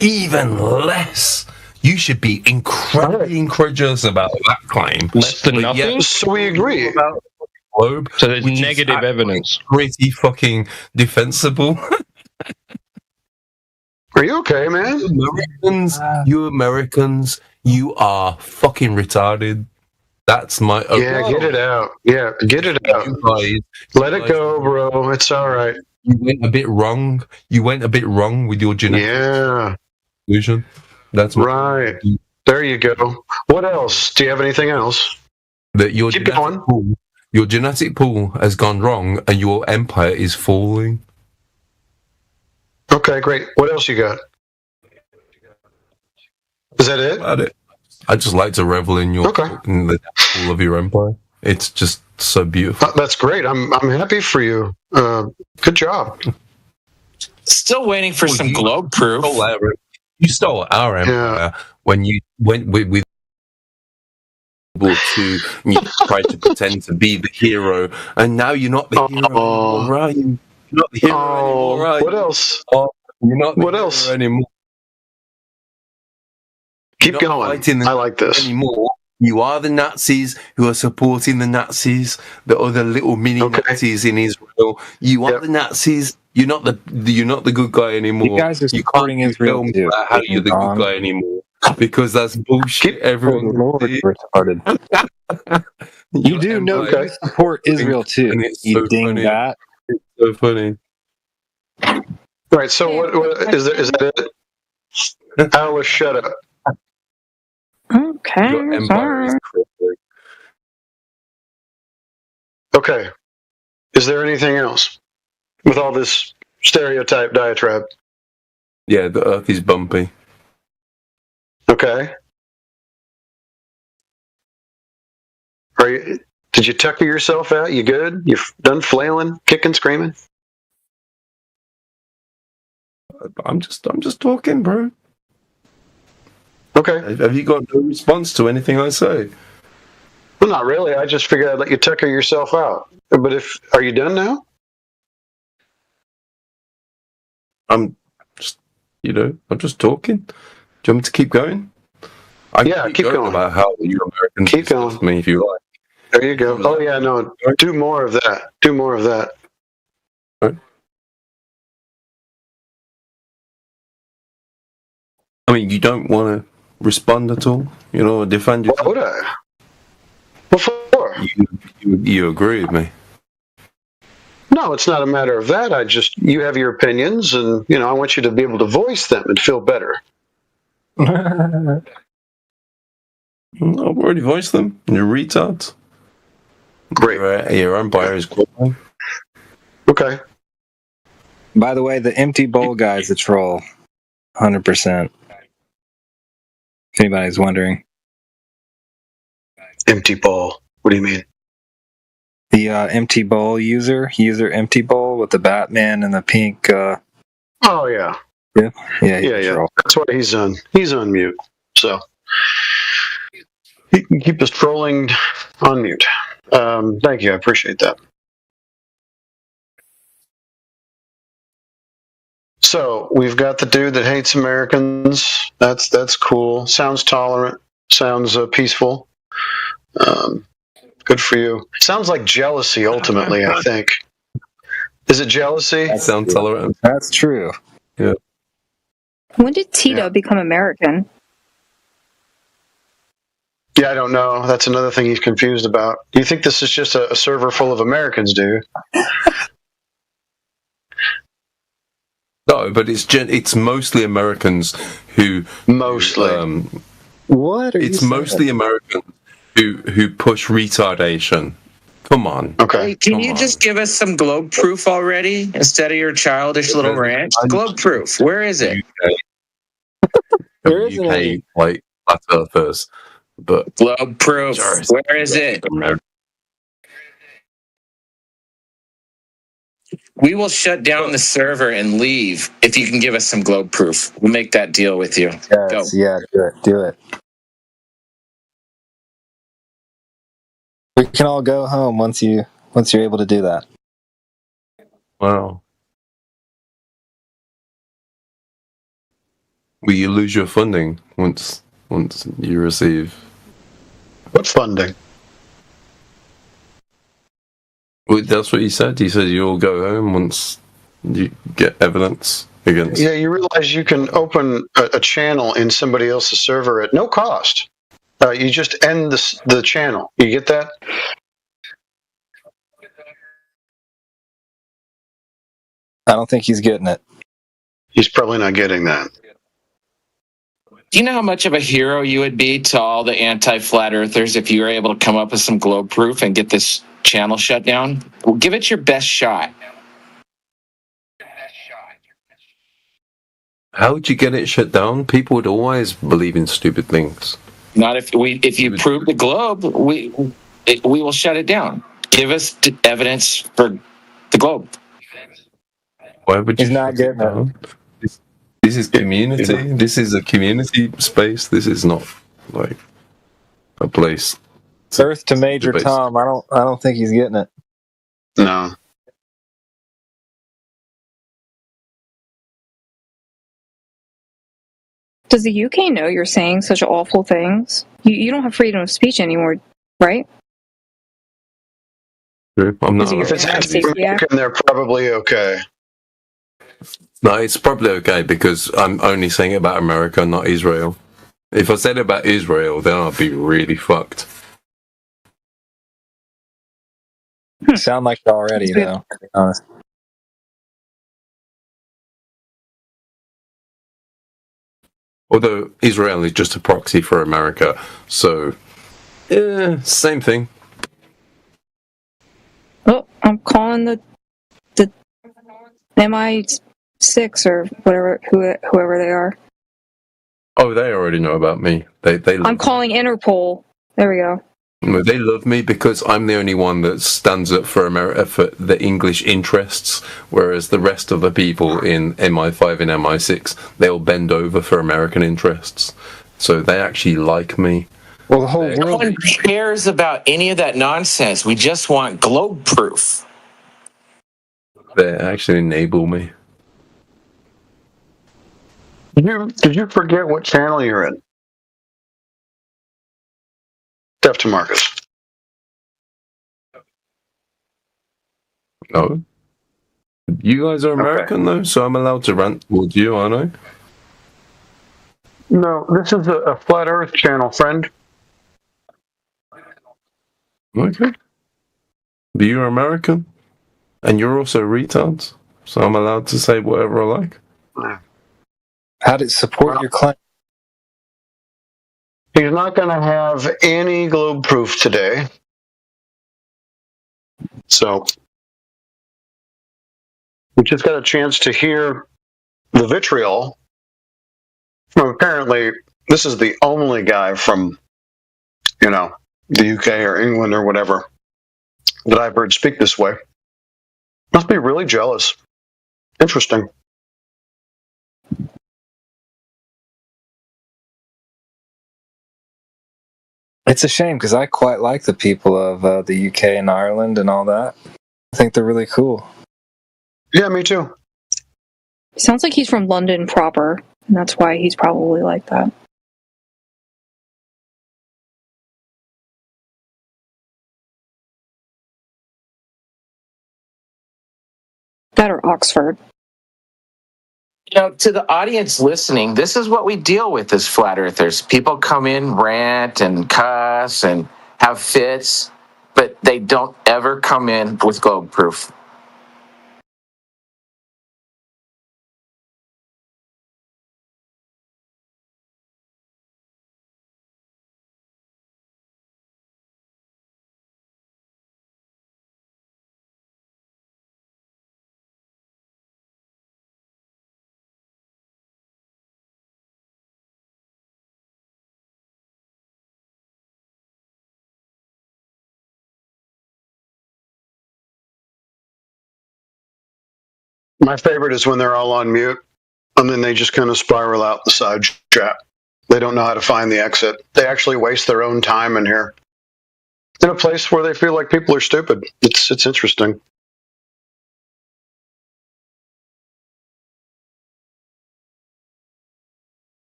Even less. You should be incredibly incredulous about that claim. Less than nothing? So we agree. globe. So there's which is negative actually evidence. Pretty fucking defensible. Are you okay, man? You Americans, you are fucking retarded. That's my Yeah, get it out. Yeah, get it out. Let it go, bro. It's all right. You went a bit wrong. You went a bit wrong with your genetic conclusion. That's right. There you go. What else? Do you have anything else? That your genetic pool has gone wrong, and your empire is falling. Okay, great. What else you got? Is that it? About it. I just like to revel in in the pool of your empire. It's just so beautiful. That's great. I'm happy for you. Good job. Still waiting for some globe proof. You stole our empire when you went with to you tried to pretend to be the hero, and now you're not the hero anymore, right? You're not the hero anymore, right? What else? You're not the What hero else? anymore. Keep going. I like this. Anymore. You are the Nazis who are supporting the Nazis, the other little mini Nazis in Israel. You are the Nazis. You're not the good guy anymore. You guys are supporting Israel too. How you're the good guy anymore? Because that's bullshit. Everyone retarded. You do know you support Israel too. You dingbat. It's so funny. All right. So what is that it? Alice, shut up. Okay. Your empire is crumbling. Okay. Is there anything else with all this stereotype diatribe? Yeah, the Earth is bumpy. Okay. Did you tucker yourself out? You good? You done flailing, kicking, screaming? I'm just talking, bro. Okay. Have you got no response to anything I say? Well, not really. I just figured I'd let you tucker yourself out. But are you done now? I'm just talking. Do you want me to keep going? Keep going about how you Americans keep going. Me if you like. There you go. Oh yeah, no. Do more of that. Do more of that. Right. I mean, you don't want to respond at all. Defend yourself. Why would I? What for? You agree with me? No, it's not a matter of that. You have your opinions, and I want you to be able to voice them and feel better. I've already voiced them. You're retards. Great. Your empire is growing. Okay. By the way, the empty bowl guy's a troll. 100%. If anybody's wondering. Empty bowl. What do you mean? The empty bowl user empty bowl with the Batman and the pink. Oh yeah. Yeah. Yeah. That's why he's on mute. So he can keep his trolling on mute. Thank you. I appreciate that. So we've got the dude that hates Americans. That's cool. Sounds tolerant. Sounds peaceful. Good for you. Sounds like jealousy, ultimately, I think. Is it jealousy? That sounds tolerant. That's true. Yeah. When did Tito become American? Yeah, I don't know. That's another thing he's confused about. Do you think this is just a server full of Americans, dude? No, but it's mostly Americans who mostly. What? It's mostly Americans who push retardation. Come on. Okay. Hey, can you just give us some globe proof already instead of your childish little rant? Globe proof. Where is it? There isn't UK, any. like flat earthers, but globe proof. Where is it? We will shut down the server and leave if you can give us some globe proof. We'll make that deal with you. Go. Yes, yeah, do it. We can all go home once you're able to do that. Wow. Will you lose your funding once you receive? What funding? Well, that's what he said. He said you'll go home once you get evidence against. Yeah, you realize you can open a channel in somebody else's server at no cost. You just end the channel. You get that? I don't think he's getting it. He's probably not getting that. Do you know how much of a hero you would be to all the anti-flat earthers if you were able to come up with some globe proof and get this channel shut down? Well, give it your best shot. How would you get it shut down? People would always believe in stupid things. Not if you prove the globe, we will shut it down. Give us evidence for the globe. Why would you? He's not getting it. This is community. This is a community space. This is not like a place. Earth to Major Tom. I don't think he's getting it. No. Does the UK know you're saying such awful things? You don't have freedom of speech anymore, right? I'm not. If it's anti-American, they're probably okay. No, it's probably okay because I'm only saying it about America, not Israel. If I said it about Israel, then I'd be really fucked. Sound like it already, though, to be honest. Although Israel is just a proxy for America, so same thing. Oh, I'm calling the MI6 or whatever, whoever they are. Oh, they already know about me. They. I'm calling Interpol. There we go. They love me because I'm the only one that stands up for America, for the English interests, whereas the rest of the people in MI5 and MI6, they'll bend over for American interests. So they actually like me. Well, the whole No one cares about any of that nonsense. We just want globe proof. They actually enable me. Did you forget what channel you're in? Deaf to Marcus. No. You guys are American, though, so I'm allowed to rant towards you, aren't I? No, this is a Flat Earth channel, friend. Okay. But you're American, and you're also retards, so I'm allowed to say whatever I like. How did it support your claim? He's not going to have any globe proof today. So, we just got a chance to hear the vitriol. Well, apparently, this is the only guy from, the UK or England or whatever that I've heard speak this way. Must be really jealous. Interesting. It's a shame because I quite like the people of the UK and Ireland and all that. I think they're really cool. Yeah, me too. Sounds like he's from London proper, and that's why he's probably like that. That or Oxford. To the audience listening, this is what we deal with as flat earthers. People come in, rant and cuss and have fits, but they don't ever come in with globe proof. My favorite is when they're all on mute and then they just kind of spiral out the side chat. They don't know how to find the exit. They actually waste their own time in here. In a place where they feel like people are stupid. It's interesting.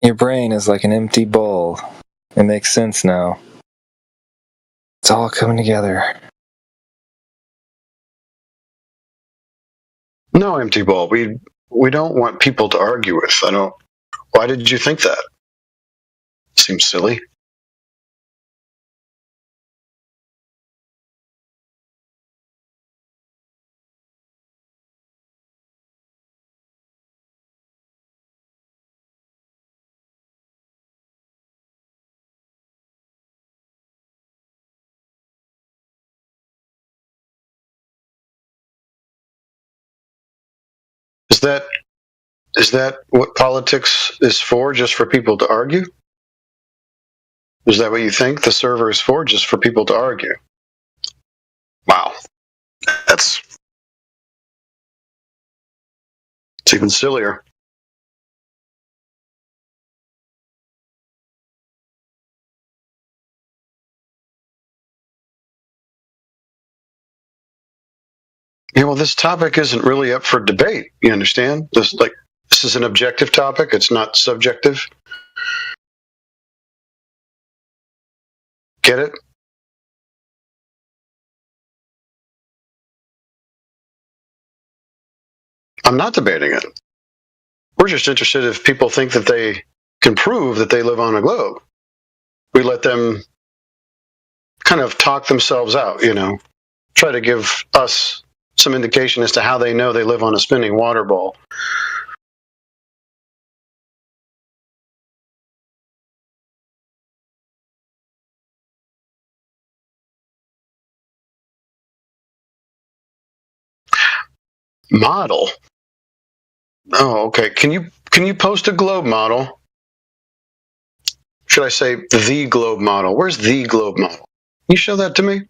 Your brain is like an empty bowl. It makes sense now. It's all coming together. No, empty ball. We don't want people to argue with. I don't. Why did you think that? Seems silly. Is that what politics is for? Just for people to argue? Is that what you think the server is for? Just for people to argue? Wow, it's even sillier. Yeah, well, this topic isn't really up for debate. You understand? This is an objective topic. It's not subjective. Get it? I'm not debating it. We're just interested if people think that they can prove that they live on a globe. We let them kind of talk themselves out, try to give us some indication as to how they know they live on a spinning water ball. Model? Oh, okay. Can you post a globe model? Should I say the globe model? Where's the globe model? Can you show that to me?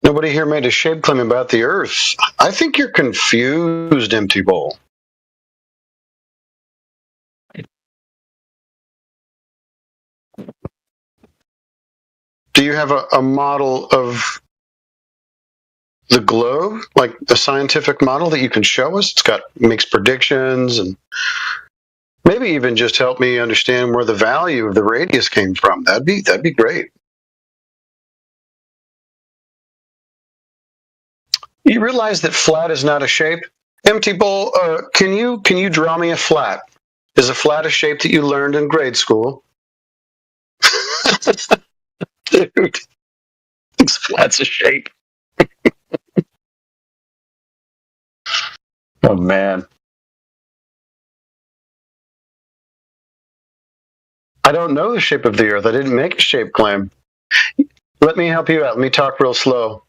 Nobody here made a shape claim about the Earth. I think you're confused, Empty Bowl. Do you have a model of the globe, like a scientific model that you can show us? Makes predictions and maybe even just help me understand where the value of the radius came from. That'd be great. You realize that flat is not a shape? Empty Bowl, can you draw me a flat? Is a flat a shape that you learned in grade school? Dude, thinks flat's a shape. Oh, man. I don't know the shape of the Earth. I didn't make a shape claim. Let me help you out. Let me talk real slow.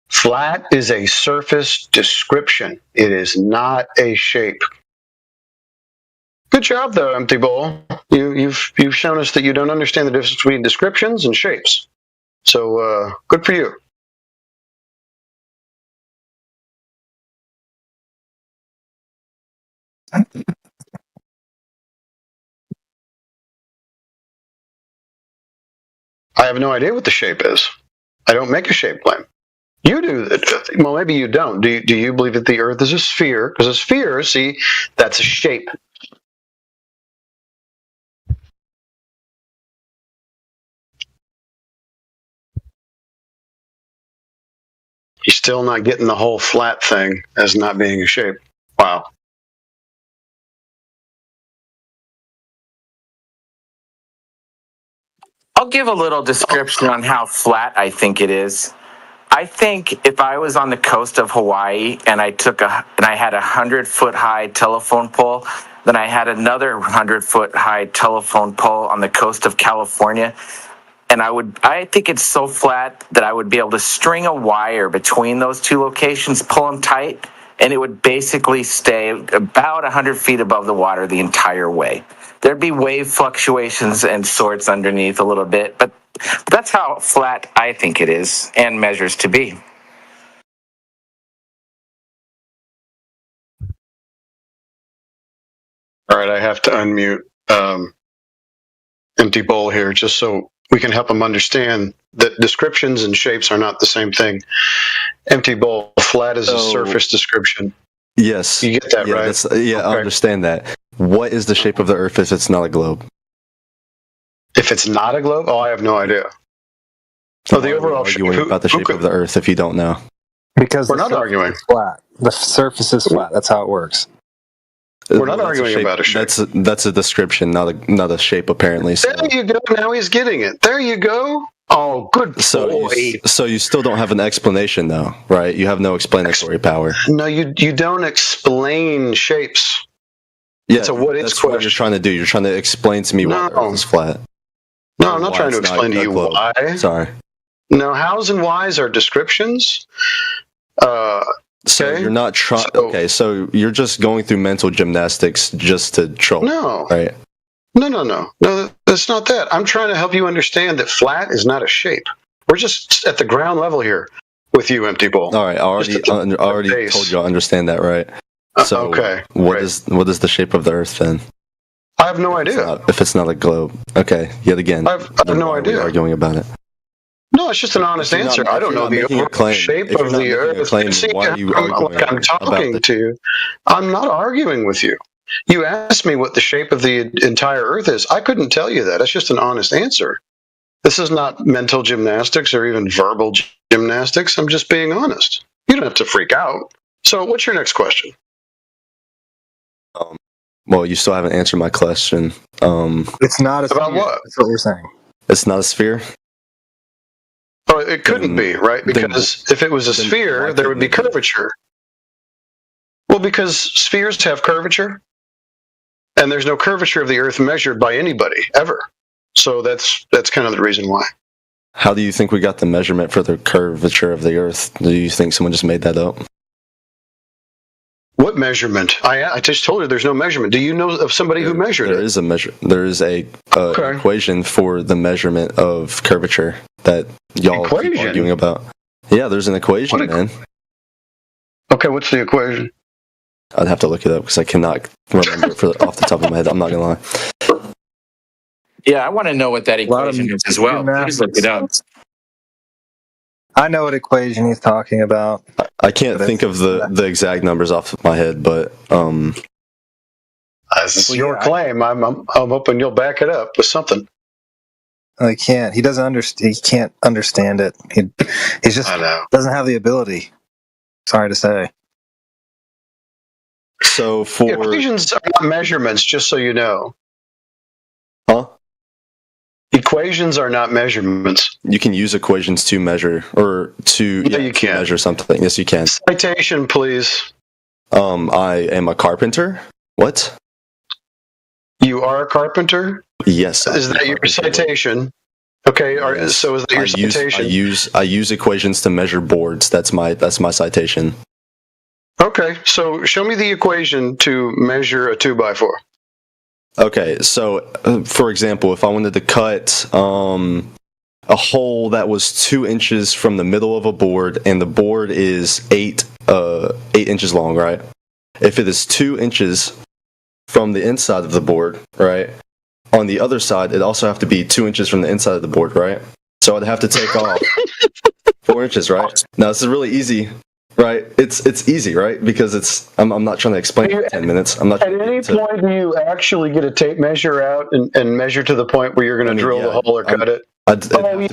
Flat is a surface description. It is not a shape. Good job, though, Empty Bowl. You've shown us that you don't understand the difference between descriptions and shapes. So good for you. I have no idea what the shape is. I don't make a shape claim. You do. Well, maybe you don't. Do you believe that the Earth is a sphere? Because a sphere, see, that's a shape. You're still not getting the whole flat thing as not being a shape. Wow. I'll give a little description on how flat I think it is. I think if I was on the coast of Hawaii and I had a 100-foot high telephone pole, then I had another 100-foot high telephone pole on the coast of California, and I think it's so flat that I would be able to string a wire between those two locations, pull them tight, and it would basically stay about 100 feet above the water the entire way. There'd be wave fluctuations and sorts underneath a little bit, but that's how flat I think it is and measures to be. All right, I have to unmute Empty Bowl here just so we can help them understand that descriptions and shapes are not the same thing. Empty Bowl, flat is a surface description. Yes. You get that, right? I understand that. What is the shape of the Earth if it's not a globe? If it's not a globe? Oh, I have no idea. So the overall shape. Arguing about the shape of the Earth if you don't know. Because we're not arguing. Flat. The surface is flat. That's how it works. We're not arguing about a shape. That's a description, not a shape, apparently. So. There you go. Now he's getting it. There you go. Oh, good boy. So you still don't have an explanation, though, right? You have no explanatory power. No, you don't explain shapes. Yeah, it's a what is that's question. What you're trying to do. You're trying to explain to me why the Earth is flat. No, I'm not trying to explain to you why. Sorry. No, hows and whys are descriptions. So you're not trying. Okay, so you're just going through mental gymnastics just to troll. No. Right. No, that's not that. I'm trying to help you understand that flat is not a shape. We're just at the ground level here with you, Empty Bowl. All right, I already told you I understand that, right? So okay. What is the shape of the Earth then? I have no idea. If it's not a globe. Okay, yet again. I have no idea. Arguing about it. No, it's just an honest answer. I don't know the overall shape of the Earth. See, I'm talking to you. I'm not arguing with you. You asked me what the shape of the entire Earth is. I couldn't tell you that. It's just an honest answer. This is not mental gymnastics or even verbal gymnastics. I'm just being honest. You don't have to freak out. So what's your next question? Well, you still haven't answered my question. It's not a sphere. About what? That's what you're saying. It's not a sphere? Oh, it couldn't be, right? Because if it was a sphere, there would be curvature. Well, because spheres have curvature, and there's no curvature of the Earth measured by anybody, ever. So that's kind of the reason why. How do you think we got the measurement for the curvature of the Earth? Do you think someone just made that up? What measurement? I just told you there's no measurement. Do you know of somebody who measured it? There is a measure. There is a equation for the measurement of curvature that y'all keep arguing about. Yeah, there's an equation, man. Okay, what's the equation? I'd have to look it up because I cannot remember it off the top of my head. I'm not gonna lie. Yeah, I want to know what that equation is as well. Please look it up. I know what equation he's talking about. I can't think of the exact numbers off of my head, but this is your claim. I'm hoping you'll back it up with something. He can't. He doesn't understand. He can't understand it. He just doesn't have the ability. Sorry to say. So for equations are not measurements, just so you know. Huh? Equations are not measurements. You can use equations to measure or to measure something. Yes, you can. Citation, please. I am a carpenter. What? You are a carpenter? Yes. Is that your citation? Okay. Yes. So is that your citation? I use equations to measure boards. That's my citation. Okay. So show me the equation to measure a 2x4. Okay, so for example, if I wanted to cut a hole that was 2 inches from the middle of a board, and the board is 8 inches long, right? If it is 2 inches from the inside of the board, right? On the other side, it also have to be 2 inches from the inside of the board, right? So I'd have to take off 4 inches, right? Now this is really easy. Right, it's easy, right? Because I'm not trying to explain it in 10 minutes. I'm not. At any point, do you actually get a tape measure out and measure to the point where you're going to drill the hole or cut it?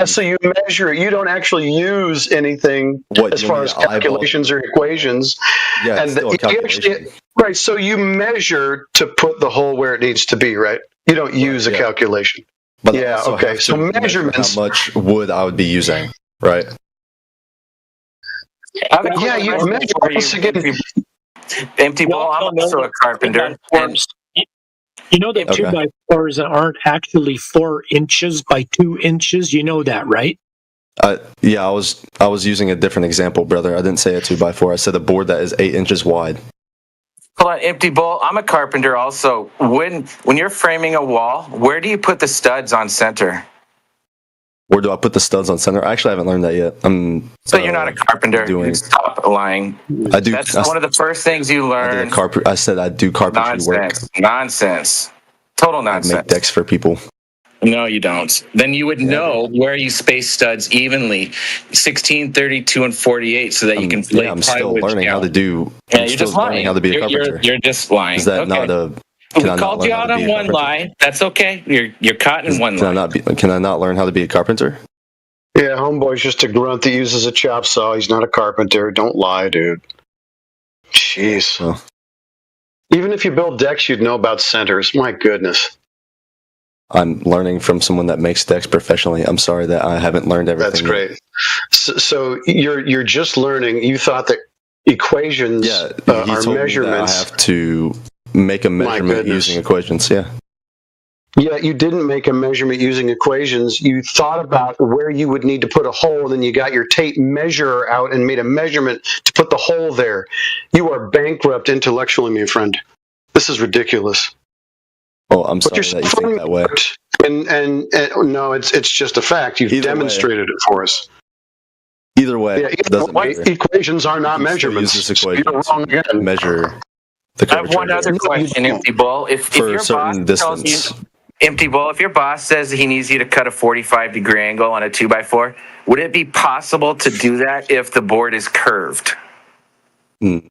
So you measure it. You don't actually use anything as far as calculations or equations. Yeah, it's still a calculation. Right, so you measure to put the hole where it needs to be, right? You don't use a calculation. But okay. So measurements. How much wood I would be using, right? Yeah, you imagine once again. Empty ball. I'm also a carpenter. And You know that 2x4s aren't actually 4 inches by 2 inches. You know that, right? Yeah, I was using a different example, brother. I didn't say a 2x4. I said a board that is 8 inches wide. hold on, empty ball. I'm a carpenter also. When you're framing a wall, where do you put the studs on center? Where do I put the studs on center? I actually haven't learned that yet. So you're not a carpenter. Stop lying. I do. That's one of the first things you learn. I said I do carpentry work. Nonsense. Total nonsense. I make decks for people. No, you don't. Then you would know where you space studs evenly, 16, 32, and 48, so that you can lay I'm still plywood learning down. how to do. Yeah, I'm you're still just lying. learning how to be a carpenter. You're just lying. Is that not a? We called you out on one lie. That's okay. You're caught in one lie. Can I not learn how to be a carpenter? Yeah, homeboy's just a grunt that uses a chop saw. He's not a carpenter. Don't lie, dude. Jeez. Oh. Even if you build decks, you'd know about centers. My goodness. I'm learning from someone that makes decks professionally. I'm sorry that I haven't learned everything. That's great. So you're just learning. You thought that equations are measurements. I have to make a measurement using equations. Yeah. Yeah, you didn't make a measurement using equations. You thought about where you would need to put a hole, and then you got your tape measurer out and made a measurement to put the hole there. You are bankrupt intellectually, my friend. This is ridiculous. Oh, I'm sorry that you think that way. And no, it's just a fact. You've demonstrated it for us. Either way, it doesn't matter. Equations are not measurements. You're wrong again. Measure the I have one other question, Empty Ball. If your boss tells you, Empty Ball, if your boss says he needs you to cut a 45-degree angle on a 2x4, would it be possible to do that if the board is curved? If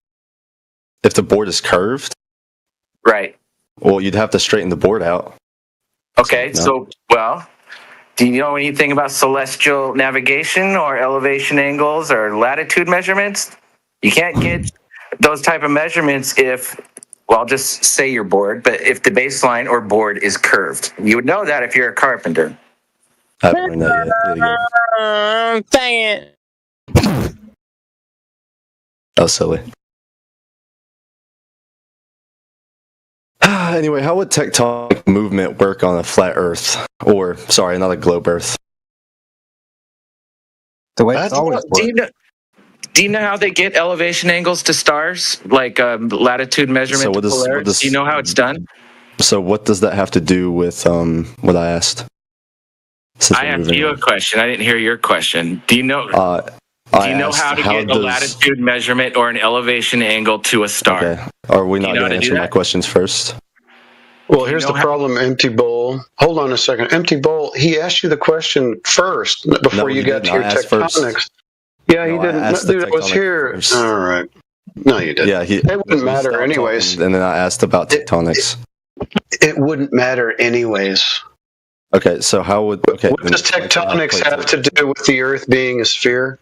the board is curved? Right. Well, you'd have to straighten the board out. Okay, well, do you know anything about celestial navigation or elevation angles or latitude measurements? You can't get those type of measurements if, well, I'll just say your board, but if the baseline or board is curved. You would know that if you're a carpenter. I haven't learned that yet. Dang it. That was silly. Anyway, how would tectonic movement work on a flat Earth? Or, sorry, not a globe Earth? The way it's always worked. Do you know how they get elevation angles to stars? Like latitude measurement to polarity? Do you know how it's done? So what does that have to do with what I asked? I asked you a question. I didn't hear your question. Do you know? Do you know how to get a latitude measurement or an elevation angle to a star? Okay. Are we not going to answer my questions first? Well, here's the problem, Empty Bowl. Hold on a second. Empty Bowl, he asked you the question first before you got to your tectonics. Yeah, he didn't. Dude, it was here. All right. No, you didn't. Yeah, it wouldn't matter anyways. And then I asked about tectonics. It wouldn't matter anyways. Okay, so how would... Okay, what does tectonics have to do with the Earth being a sphere?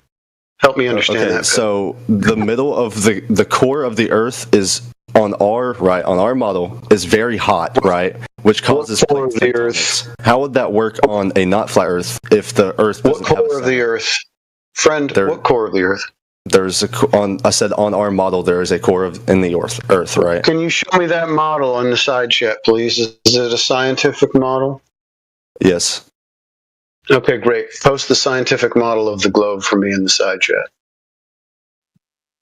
Help me understand that. So the middle of the core of the Earth is on our model is very hot, right? Which causes core of the Earth. How would that work on a not flat Earth if the Earth doesn't have a core of the Earth? Friend, what core of the Earth? There's I said on our model there is a core in the Earth, right? Can you show me that model on the side chat, please? Is it a scientific model? Yes. Okay, great. Post the scientific model of the globe for me in the side chat.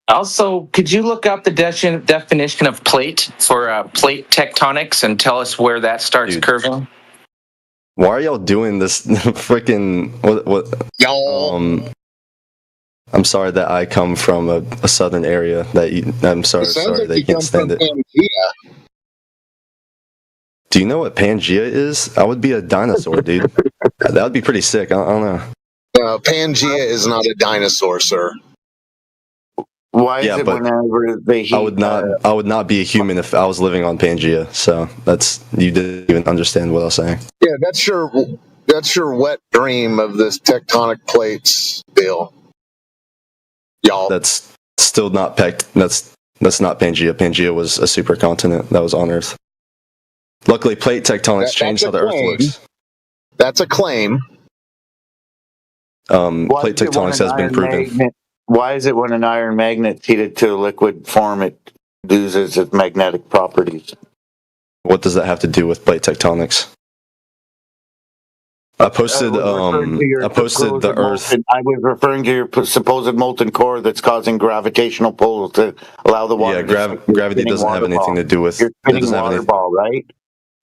Also, could you look up the definition of plate for plate tectonics and tell us where that starts curving? Why are y'all doing this freaking what? Y'all. I'm sorry that I come from a southern area I'm sorry that you can't stand it. Pangea. Do you know what Pangea is? I would be a dinosaur, dude. That would be pretty sick. I don't know. Pangea is not a dinosaur, sir. Why is it whenever they heat, I would not be a human if I was living on Pangea. So you didn't even understand what I was saying. Yeah, that's your wet dream of this tectonic plates deal. Y'all. That's still not that's not Pangea. Pangea was a supercontinent that was on Earth. Luckily, plate tectonics changed how the Earth looks. That's a claim. Plate tectonics has been proven. why is it when an iron magnet's heated to a liquid form, it loses its magnetic properties? What does that have to do with plate tectonics? I posted the Earth. I was referring to your supposed molten core that's causing gravitational pull to allow the water. Yeah, gravity doesn't have anything to do with. You're spinning water ball, right?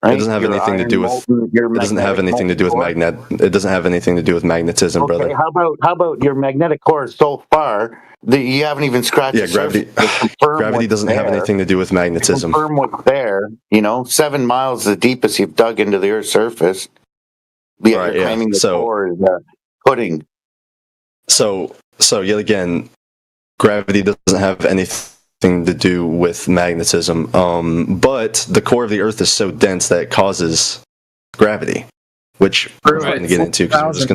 It doesn't have anything to do with. It doesn't have anything to do with magnet. It doesn't have anything to do with magnetism, Okay, brother. how about your magnetic core is so far that you haven't even scratched? Yeah, gravity doesn't have anything to do with magnetism. Confirm what's there. 7 miles the deepest you've dug into the Earth's surface. Yeah, you're claiming the core is pudding. So yet again, gravity doesn't have anything to do with magnetism. But the core of the Earth is so dense that it causes gravity, which we're not going to get into because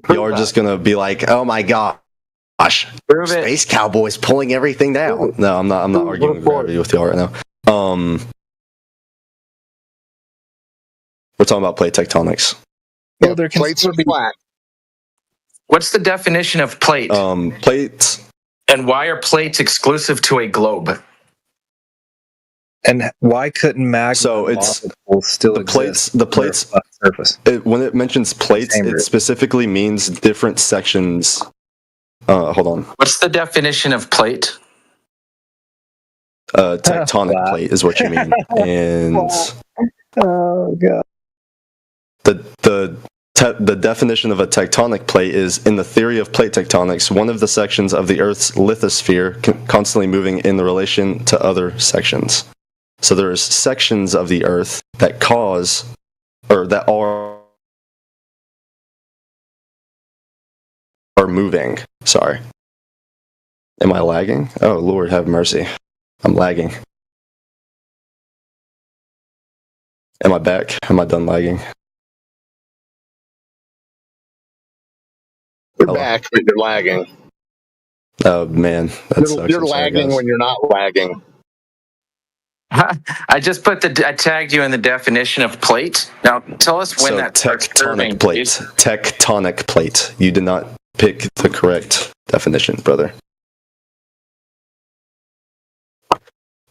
you're just gonna be like, oh my gosh, Space Cowboy's pulling everything down. No, I'm not arguing with gravity with y'all right now. We're talking about plate tectonics. Well, plates are flat. What's the definition of plate? Plates. And why are plates exclusive to a globe? And why couldn't magma still exist? The plates. Surface. When it mentions plates, it specifically means different sections. Hold on. What's the definition of plate? Tectonic plate is what you mean, and oh god. The definition of a tectonic plate is, in the theory of plate tectonics, one of the sections of the Earth's lithosphere constantly moving in the relation to other sections. So there's sections of the Earth that cause, or that are moving. Sorry. Am I lagging? Oh, Lord have mercy. I'm lagging. Am I back? Am I done lagging? You're back, but you're lagging. Oh man, You're lagging when you're not lagging. I just I tagged you in the definition of plate. Now tell us when that tectonic plate. Tectonic plate. You did not pick the correct definition, brother.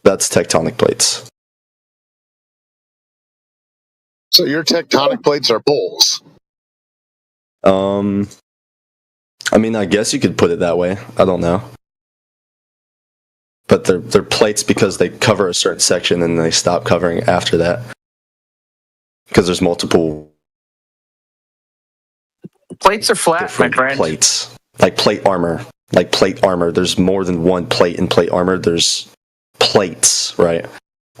That's tectonic plates. So your tectonic plates are bowls. I mean, I guess you could put it that way. I don't know. But they're plates because they cover a certain section and they stop covering after that. Because there's multiple plates are flat, my friend. Plates. Like plate armor. Like plate armor. There's more than one plate in plate armor. There's plates, right?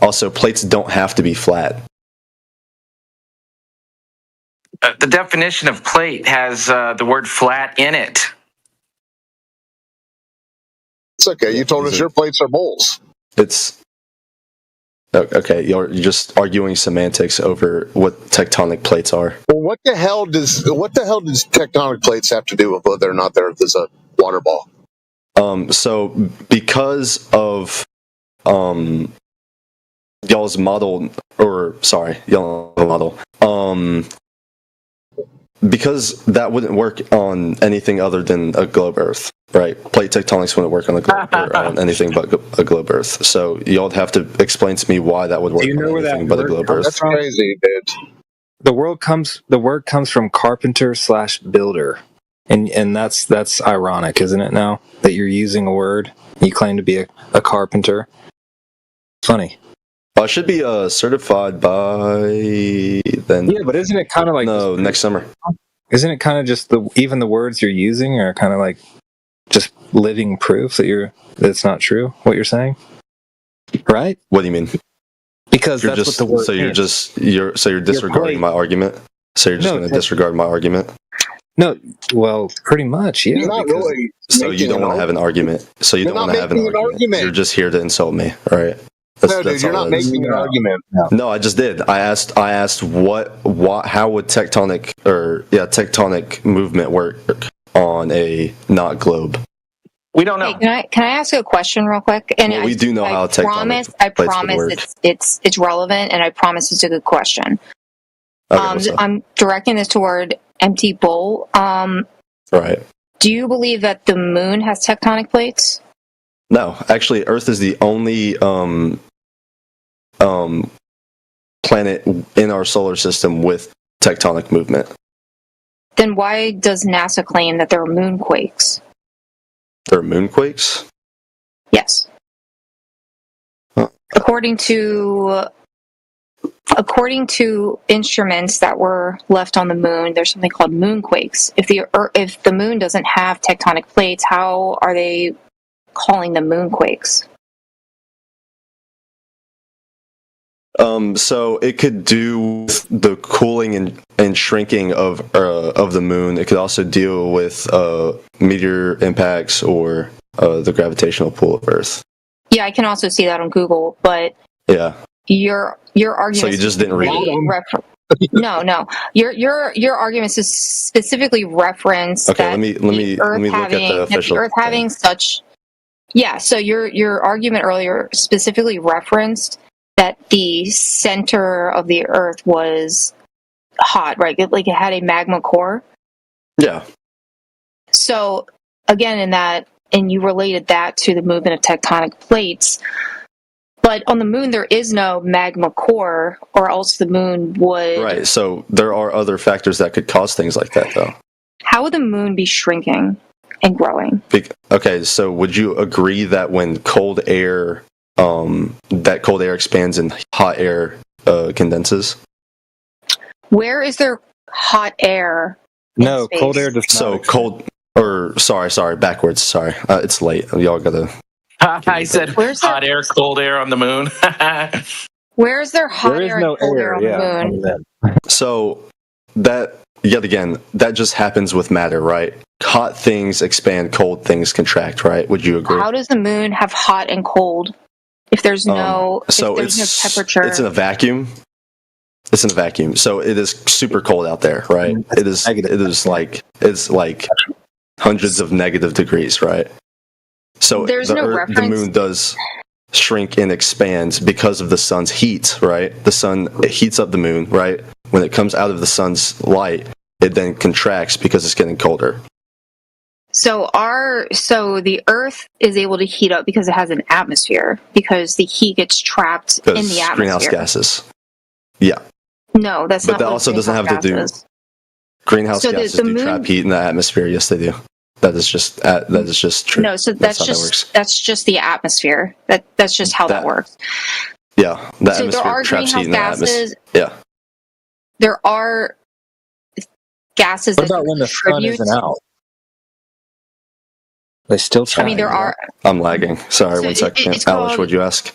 Also, plates don't have to be flat. The definition of plate has the word flat in it. It's okay. You told us your plates are bowls. It's okay. You're just arguing semantics over what tectonic plates are. Well, what the hell does tectonic plates have to do with whether or not the Earth is a water ball? So because of y'all's model, because that wouldn't work on anything other than a globe Earth, right? Plate tectonics wouldn't work on a globe or on anything but a globe Earth. So y'all have to explain to me why that would work on anything but a globe Earth. That's crazy, dude. The word comes from carpenter/builder, and that's ironic, isn't it? Now that you're using a word, you claim to be a carpenter. Funny. I should be certified by then. Yeah, but isn't it kind of like next summer? Isn't it kind of just even the words you're using are kind of like just living proof that it's not true what you're saying, right? What do you mean? Because you're that's what the word so means. you're disregarding my argument. So you're just going to disregard my argument. No, well, pretty much, yeah. You're not really. So you don't want to have an argument. So you don't want to have an argument. You're just here to insult me, all right? No, dude, you're not making an argument. No, I just did. I asked what how would tectonic movement work on a not globe? We don't know. Hey, can I ask a question real quick? And we do know how tectonic I plates promise would work. it's relevant, and I promise it's a good question. Okay, I'm directing this toward Empty Bowl. Right. Do you believe that the moon has tectonic plates? No, actually, Earth is the only planet in our solar system with tectonic movement. Then why does NASA claim that there are moonquakes? There are moonquakes? Yes. Huh. According to instruments that were left on the moon, there's something called moonquakes. If the moon doesn't have tectonic plates, how are they calling them moonquakes? So it could do with the cooling and shrinking of the moon. It could also deal with meteor impacts or the gravitational pull of Earth. Yeah, I can also see that on Google, but yeah, your argument. So you just didn't read it. No. Your argument is specifically reference. Okay, that let me look at the official. The Earth having such. Yeah, so your argument earlier specifically referenced that the center of the Earth was hot, right? Like it had a magma core. Yeah. So again, and you related that to the movement of tectonic plates. But on the moon, there is no magma core, or else the moon would. Right. So there are other factors that could cause things like that, though. How would the moon be shrinking and growing? Okay. So would you agree that when cold air, that cold air expands and hot air condenses? Where is there hot air? No, cold air does not. So cold. Or sorry, backwards. Sorry, it's late. Y'all gotta. I said hot air, cold air on the moon. Where is there hot air and cold air on the moon? So that yet again, that just happens with matter, right? Hot things expand, cold things contract, right? Would you agree? How does the moon have hot and cold if there's no no temperature? It's in a vacuum. It's in a vacuum, so it is super cold out there, right? It is like hundreds of negative degrees, right? So the moon does shrink and expands because of the sun's heat, right? The sun heats up the moon, right? When it comes out of the sun's light, it then contracts because it's getting colder. So the Earth is able to heat up because it has an atmosphere, because the heat gets trapped in the atmosphere. Greenhouse gases. Yeah. No, that's not. But that also doesn't have to do. Greenhouse gases do trap heat in the atmosphere. Yes, they do. That is just true. No, so that's just the atmosphere. That's just how that works. Yeah, the atmosphere traps heat in the atmosphere. Yeah. There are gases. What about when the sun isn't out? They still try. I mean, there are. I'm lagging. Sorry, 1 second. Alice, what'd you ask?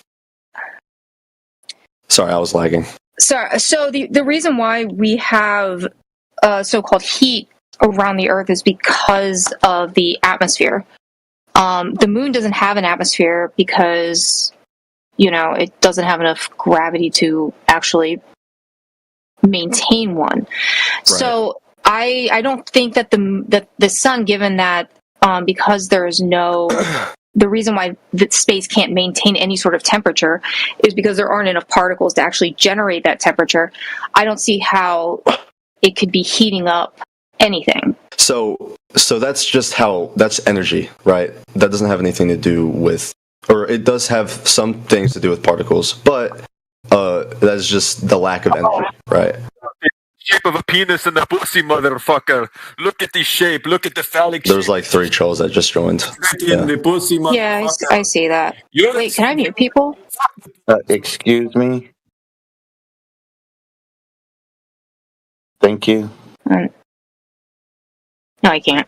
Sorry, I was lagging. So the reason why we have so-called heat around the Earth is because of the atmosphere. The moon doesn't have an atmosphere because, it doesn't have enough gravity to actually maintain one. Right. So I don't think that the sun, given that because there is no the reason why the space can't maintain any sort of temperature is because there aren't enough particles to actually generate that temperature. I don't see how it could be heating up anything. So that's just that's energy, right? That doesn't have anything to do with, or it does have some things to do with particles, but that's just the lack of energy, right? Shape of a penis in the pussy, motherfucker. Look at the shape. Look at the phallic shape. There's like 3 trolls that just joined. In the pussy, motherfucker. Yeah, I see that. Wait, can I mute people? Excuse me? Thank you. No, I can't.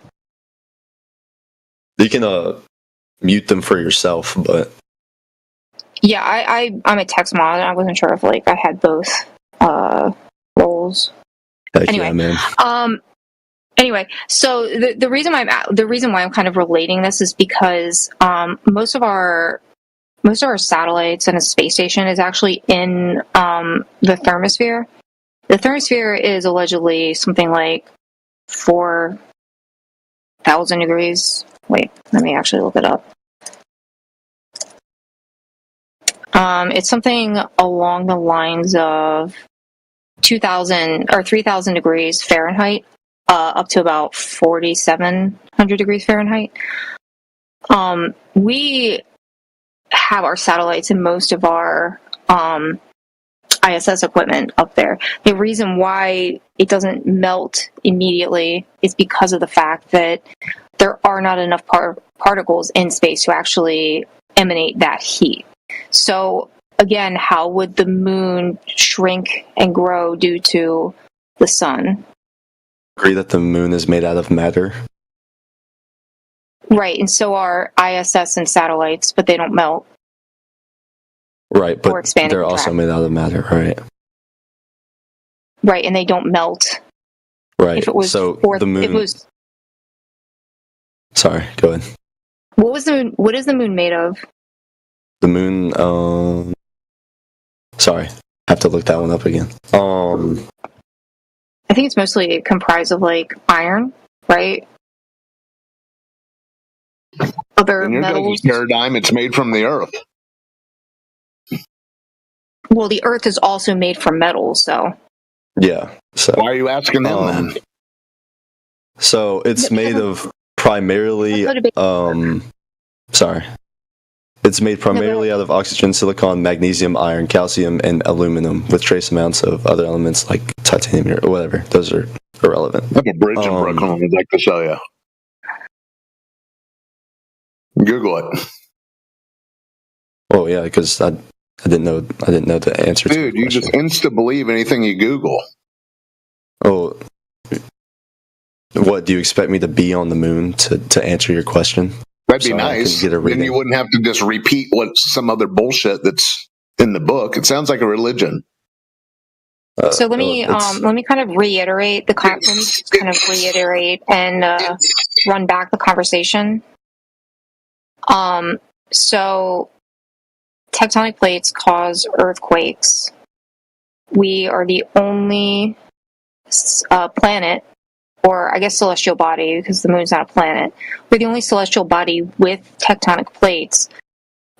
You can mute them for yourself, but... Yeah, I'm a text mod, and I wasn't sure if I had both roles. Anyway, yeah, man. Anyway, so the reason why I'm kind of relating this is because most of our satellites and a space station is actually in the thermosphere. The thermosphere is allegedly something like 4,000 degrees. Wait, let me actually look it up. It's something along the lines of 2,000 or 3,000 degrees Fahrenheit. up to about 4,700 degrees Fahrenheit. We have our satellites and most of our ISS equipment up there. The reason why it doesn't melt immediately is because of the fact that there are not enough particles in space to actually emanate that heat. So again, how would the moon shrink and grow due to the sun? Agree that the moon is made out of matter. Right, and so are ISS and satellites, but they don't melt. Right, Or but expanding they're also contract. made out of matter, right? Right, and they don't melt. Right. If it was so fourth, the moon. it was. Sorry, go ahead. What is the moon made of? The moon. Sorry, I have to look that one up again. I think it's mostly comprised of like iron, right? Other In your metals. guys' paradigm, it's made from the earth. Well, the Earth is also made from metals, so. Yeah. So why are you asking them then? So it's made of primarily. Sorry. It's made primarily out of oxygen, silicon, magnesium, iron, calcium, and aluminum, with trace amounts of other elements like titanium or whatever. Those are irrelevant. I have a bridge in Brooklyn I'd like to show you. Google it. Oh yeah, because I didn't know the answer. Dude, you just insta believe anything you Google. Oh, what do you expect me to be on the moon to answer your question? That'd be So I nice. can get a Then reading. you wouldn't have to just repeat what some other bullshit that's in the book. It sounds like a religion. So let me kind of reiterate let me just kind of reiterate and run back the conversation. So tectonic plates cause earthquakes. We are the only planet, or I guess celestial body, because the moon's not a planet. We're the only celestial body with tectonic plates,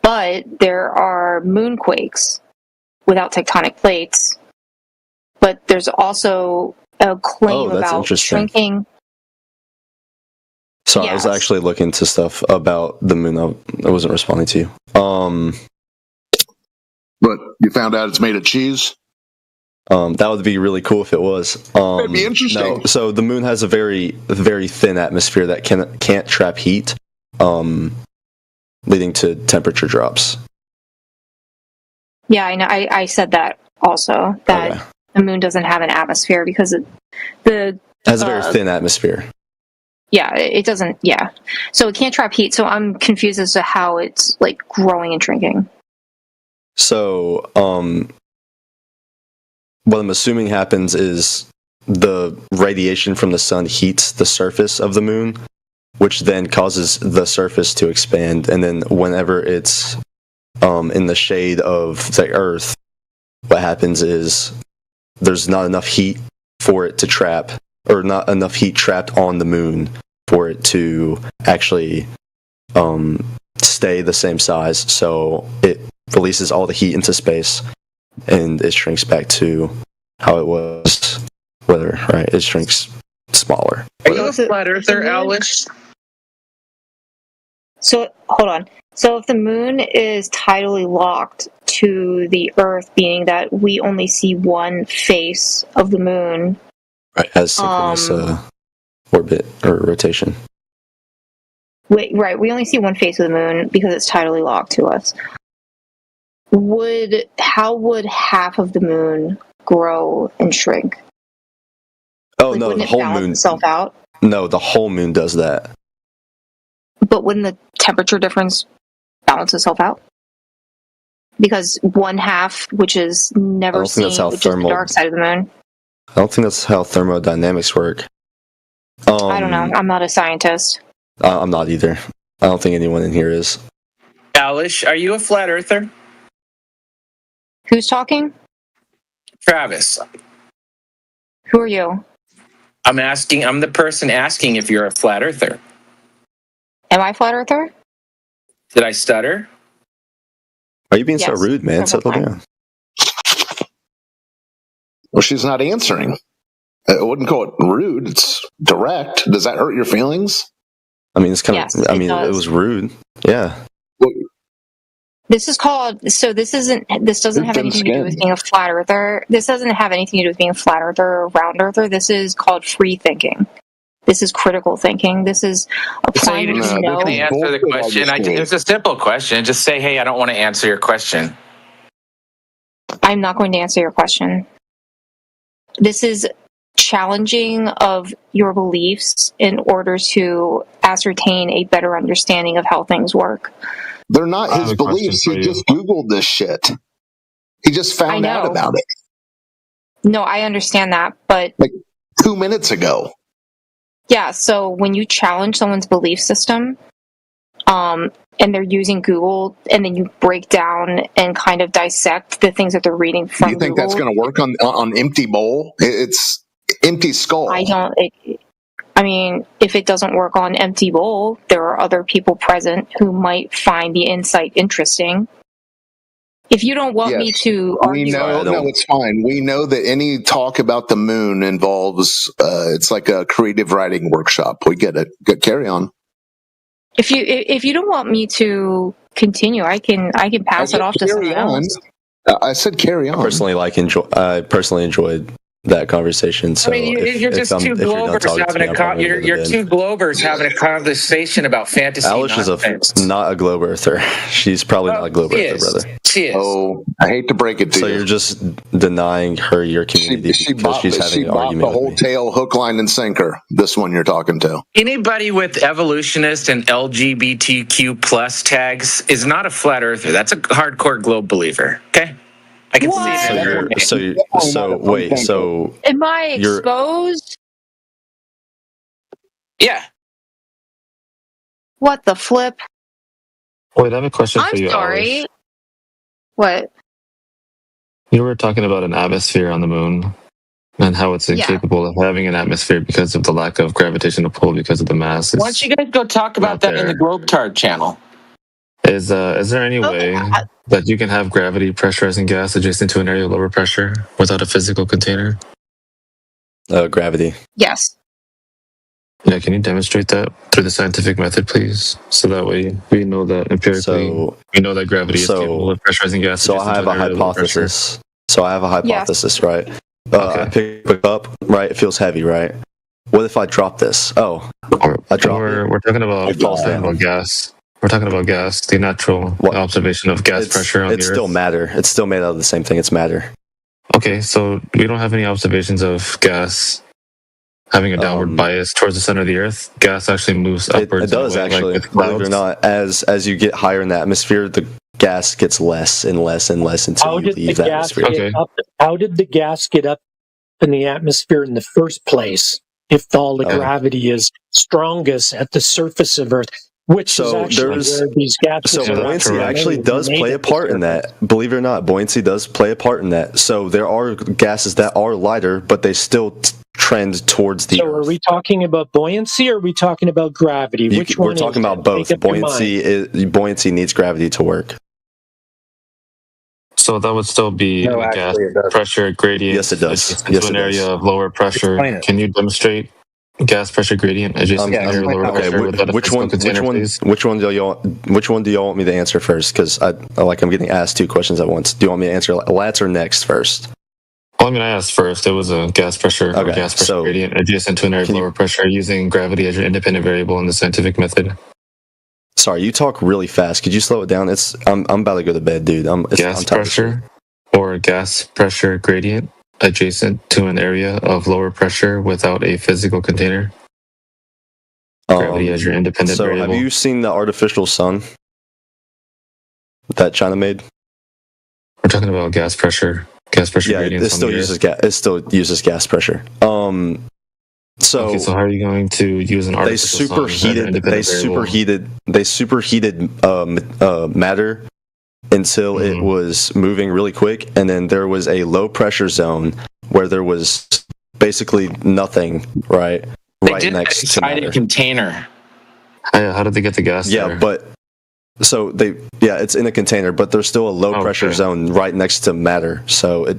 but there are moonquakes without tectonic plates. But there's also a claim that's about interesting. shrinking. So I was actually looking to stuff about the moon. I wasn't responding to you. But you found out it's made of cheese? That would be really cool if it was. That'd be interesting. No, so the moon has a very, very thin atmosphere that can't trap heat, leading to temperature drops. Yeah, I know. I said that also, that the moon doesn't have an atmosphere because it has a very thin atmosphere. Yeah, it doesn't. Yeah, so it can't trap heat. So I'm confused as to how it's like growing and shrinking. So, what I'm assuming happens is the radiation from the sun heats the surface of the moon, which then causes the surface to expand. And then whenever it's in the shade of the Earth, what happens is there's not enough heat for it to trap, or not enough heat trapped on the moon for it to actually stay the same size. So it releases all the heat into space, and it shrinks back to how it was. Right? It shrinks smaller. Are you a flat earther, Alice? So hold on. So if the moon is tidally locked to the Earth, meaning that we only see one face of the moon, Right, as synchronous orbit or rotation. right, we only see one face of the moon because it's tidally locked to us. How would half of the moon grow and shrink? Oh Like, no, wouldn't the it whole balance moon. itself out? No, the whole moon does that. But wouldn't the temperature difference balance itself out? Because one half, which is I never don't think that's seen, how which is the thermal. dark side of the moon. I don't think that's how thermodynamics work. I don't know. I'm not a scientist. I'm not either. I don't think anyone in here is. Alice, are you a flat earther? Who's talking? Travis. Who are you? I'm the person asking if you're a flat earther. Am I a flat earther? Did I stutter? Are you being so Yes, rude, man? Settle down. Well, she's not answering. I wouldn't call it rude. It's direct. Does that hurt your feelings? I mean, it's kind Yes, of. I it mean, does. it was rude. Yeah. This is called. So this isn't. This doesn't have anything to do with being a flat earther. This doesn't have anything to do with being a flat earther or round earther. This is called free thinking. This is critical thinking. This is applying So you what just you know. can answer the question. It's a simple question. Just say, "Hey, I don't want to answer your question." I'm not going to answer your question. This is challenging of your beliefs in order to ascertain a better understanding of how things work. They're not his beliefs. He just Googled this shit. He just found out about it. No, I understand that, but like 2 minutes ago. Yeah, so when you challenge someone's belief system, and they're using Google, and then you break down and kind of dissect the things that they're reading from You think Google, that's going to work on empty bowl? It's empty skull. I mean, if it doesn't work on empty bowl, there are other people present who might find the insight interesting. If you don't want me to argue, we know. No, it's fine. We know that any talk about the moon involves. It's like a creative writing workshop. We get it. Good, carry on. if you don't want me to continue, I can pass it off to someone else. I said carry on. I personally enjoyed that conversation. So I mean, you're just two globers you're two globers having a conversation about fantasy. Alice is not a globe earther. She's probably not a globe earther, brother. She is. Oh, I hate to break it to you. So you're just denying her your community because she's having an argument the whole tail, hook, line, and sinker. This one you're talking to. Anybody with evolutionist and LGBTQ plus tags is not a flat earther. That's a hardcore globe believer. Okay. I can see that. So Am I exposed? Yeah. What the flip? Wait, I have a question for I'm you, sorry. Alice. What? You were talking about an atmosphere on the moon and how it's incapable of having an atmosphere because of the lack of gravitational pull because of the mass. Why don't you guys go talk about that in the Globetard channel? Is there any way that you can have gravity pressurizing gas adjacent to an area of lower pressure without a physical container? Gravity. Yes. Yeah, can you demonstrate that through the scientific method, please? So that way we know that empirically we know that gravity is capable of pressurizing gas. So I have a hypothesis. Right? I pick it up, right? It feels heavy, right? What if I drop this? Oh, I drop it. We're talking about gas. We're talking about gas, the natural observation of gas pressure on the Earth. It's still matter. It's still made out of the same thing. It's matter. Okay, so we don't have any observations of gas having a downward bias towards the center of the Earth. Gas actually moves upwards. It does actually. Believe it or not, as you get higher in the atmosphere, the gas gets less and less and less until you leave the atmosphere. How did the gas get up in the atmosphere in the first place? If all the gravity is strongest at the surface of Earth. Which is actually where these gases are. Buoyancy actually does play a part in that. Believe it or not, buoyancy does play a part in that. So there are gases that are lighter, but they still trend towards the Earth. Are we talking about buoyancy or are we talking about gravity? Which one? We're talking about both. Buoyancy needs gravity to work. So that would still be a gas pressure gradient. Yes, it does. Into an area of lower pressure. Can you demonstrate gas pressure gradient adjacent to an area of lower pressure? Which one do y'all want me to answer first? Because I'm getting asked two questions at once. Do you want me to answer Lats or next first? Well, I mean, I asked first. It was a gas pressure gradient adjacent to an area of lower pressure using gravity as your independent variable in the scientific method. Sorry, you talk really fast. Could you slow it down? I'm about to go to bed, dude. Gas pressure or gas pressure gradient adjacent to an area of lower pressure without a physical container. Gravity as your independent variable. Have you seen the artificial sun that China made? We're talking about gas pressure. Gas pressure gradients. It still uses gas pressure. So how are you going to use an artificial sun? They superheated matter until it was moving really quick, and then there was a low pressure zone where there was basically nothing right next to matter. A container. How did they get the gas there? But so it's in a container, but there's still a low pressure zone right next to matter, so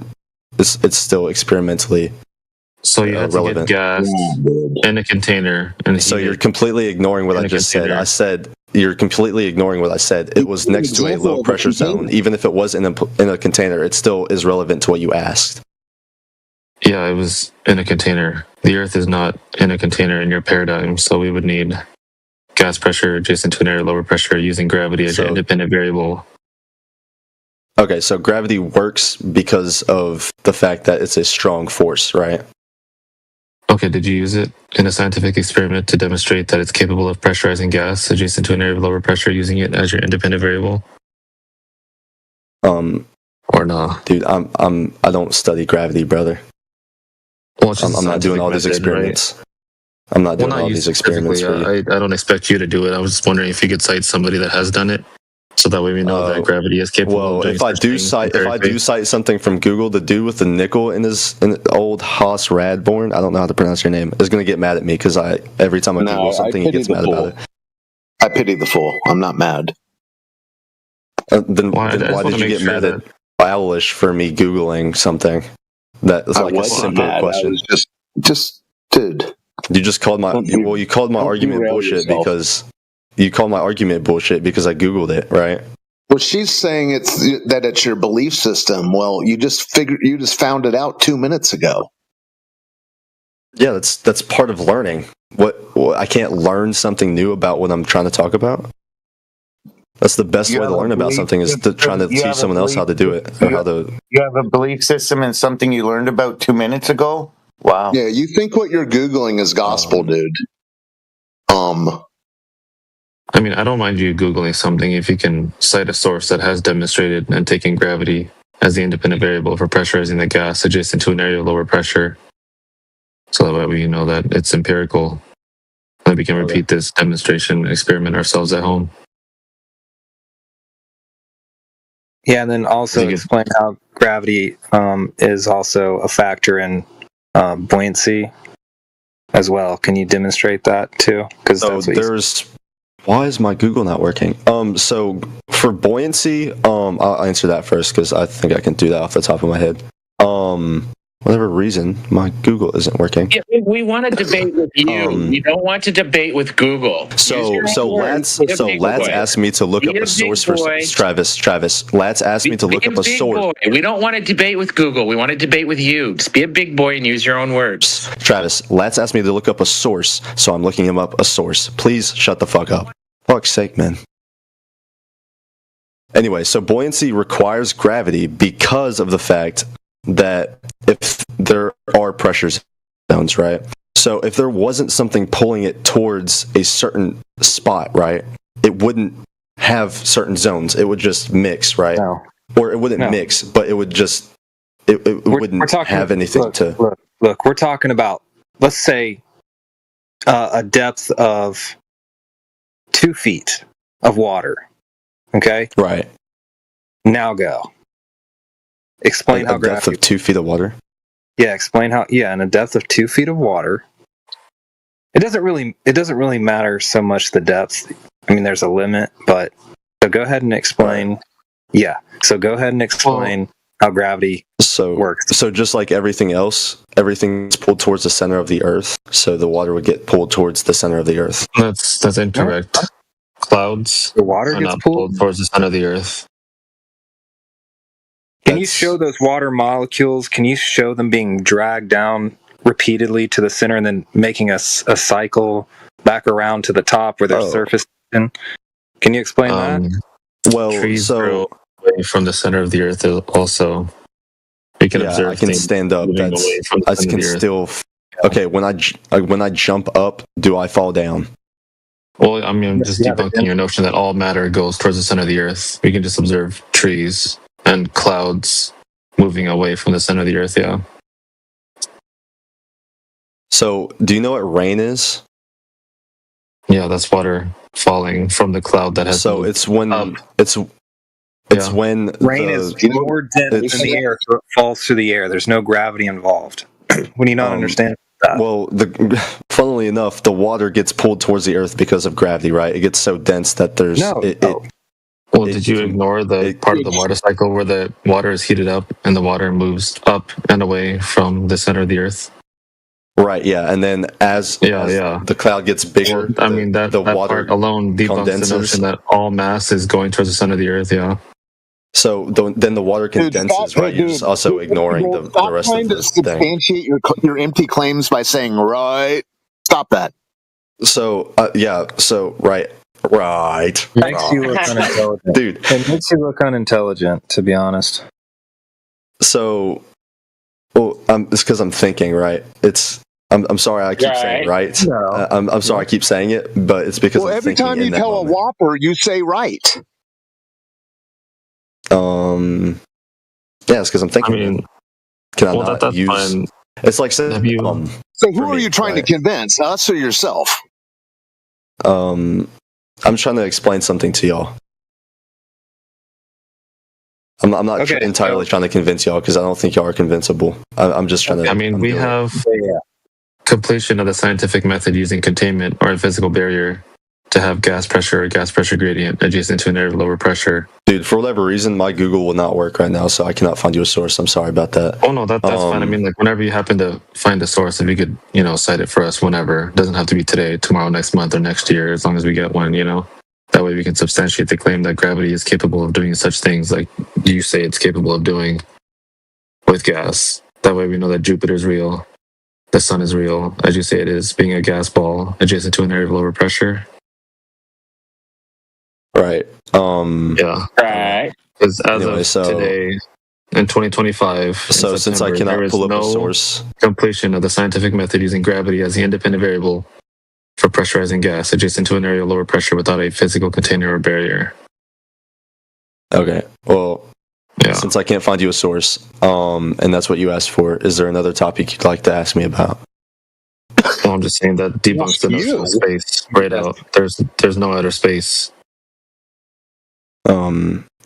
it's still experimentally So you have to get gas in a container. And so you're completely ignoring what I just said. You're completely ignoring what I said. It was next to a low pressure zone. Even if it was in a container, it still is relevant to what you asked. Yeah, it was in a container. The Earth is not in a container in your paradigm, so we would need gas pressure adjacent to an area lower pressure using gravity as an independent variable. Okay, so gravity works because of the fact that it's a strong force, right? Okay, did you use it in a scientific experiment to demonstrate that it's capable of pressurizing gas adjacent to an area of lower pressure using it as your independent variable? Or no? Dude, I don't study gravity, brother. Well, I'm not doing all these experiments. Right? I'm not doing all these experiments for you. I don't expect you to do it. I was just wondering if you could cite somebody that has done it, so that way we know that gravity is capable. Well, of doing if I do cite something from Google, the dude with the nickel in his old Haas Radborn, I don't know how to pronounce your name, is going to get mad at me because every time I Google something, he gets mad about it. I pity the fool. I'm not mad. Then why did you get mad at Owlish for me Googling something? That's like a simple question. I was just dude. You just called my you called my argument bullshit because I Googled it, right? Well, she's saying it's your belief system. Well, you just found it out 2 minutes ago. Yeah, that's part of learning. What I can't learn something new about what I'm trying to talk about. That's the best way to learn about something is trying to teach someone else how to do it or how to. You have a belief system in something you learned about 2 minutes ago. Wow. Yeah, you think what you're Googling is gospel, dude. I mean, I don't mind you Googling something if you can cite a source that has demonstrated and taken gravity as the independent variable for pressurizing the gas adjacent to an area of lower pressure. So that way we know that it's empirical. And we can repeat this demonstration experiment ourselves at home. Yeah, and then also explain how gravity is also a factor in buoyancy as well. Can you demonstrate that too? Because why is my Google not working? So for buoyancy, I'll answer that first because I think I can do that off the top of my head. Whatever reason, my Google isn't working. Yeah, we want to debate with you. We don't want to debate with Google. So Lads asked me to look up a source for Travis. Lads asked me to look up a source. We don't want to debate with Google. We want to debate with you. Just be a big boy and use your own words. Travis, Lads asked me to look up a source, so I'm looking him up a source. Please shut the fuck up. Fuck's sake, man. Anyway, so buoyancy requires gravity because of the fact that if there are pressure zones, right? So if there wasn't something pulling it towards a certain spot, right, it wouldn't have certain zones. It would just mix, right? No. Or it wouldn't mix, but it would just it wouldn't have anything to. Look, we're talking about, let's say, a depth of 2 feet of water. Okay. Right. Now go. Explain how depth of 2 feet of water. Yeah, explain how. Yeah, in a depth of 2 feet of water, it doesn't really matter so much the depth. I mean, there's a limit, but so go ahead and explain. Yeah, so go ahead and explain how gravity works. So just like everything else, everything's pulled towards the center of the Earth. So the water would get pulled towards the center of the Earth. That's incorrect. Clouds. The water gets pulled towards the center of the Earth. Can you show those water molecules? Can you show them being dragged down repeatedly to the center and then making a cycle back around to the top where their surface in? Can you explain that? Well, trees grow away from the center of the Earth also. You can observe. I can stand up. I can still. Okay, when I jump up, do I fall down? Well, I mean, I'm just debunking your notion that all matter goes towards the center of the Earth. We can just observe trees and clouds moving away from the center of the Earth, yeah. So, do you know what rain is? Yeah, that's water falling from the cloud that has. So it's when it's when rain is more dense in the air, so it falls through the air. There's no gravity involved. When you not understand that? Well, funnily enough, the water gets pulled towards the Earth because of gravity, right? It gets so dense that there's Well, did you ignore the part of the water cycle where the water is heated up and the water moves up and away from the center of the Earth? Right, yeah, and then as the cloud gets bigger, I mean that the that water part alone debunks condenses. the notion that all mass is going towards the center of the Earth. Yeah. So then the water condenses, right? You're just also ignoring the rest of the thing. Substantiate your empty claims by saying right. Stop that. So so right. Makes you look unintelligent, dude. It makes you look unintelligent, to be honest. So, it's because I'm thinking, right? I'm sorry I keep saying right. No. I'm sorry I keep saying it, but it's because I'm every thinking time you in that tell moment. a whopper, you say right. Yeah, it's because I'm thinking. I mean, can I not that's use? fine. It's like saying. So who are you trying to convince, us or yourself? I'm trying to explain something to y'all. I'm not entirely trying to convince y'all because I don't think y'all are convincible. I'm just trying to. I mean, we have completion of the scientific method using containment or a physical barrier to have gas pressure or gas pressure gradient adjacent to an area of lower pressure. Dude, for whatever reason, my Google will not work right now, so I cannot find you a source. I'm sorry about that. Oh no, that's fine. I mean, like whenever you happen to find a source, if you could, cite it for us whenever. It doesn't have to be today, tomorrow, next month, or next year, as long as we get one. That way we can substantiate the claim that gravity is capable of doing such things like you say it's capable of doing with gas. That way we know that Jupiter's real, the sun is real, as you say it is, being a gas ball adjacent to an area of lower pressure. Right. Yeah. Right. Because as of today, in 2025, so since I cannot pull up a source, completion of the scientific method using gravity as the independent variable for pressurizing gas adjacent to an area of lower pressure without a physical container or barrier. Okay. Well, since I can't find you a source, and that's what you asked for, is there another topic you'd like to ask me about? Well, I'm just saying that debunks the notion of space right out. There's no outer space.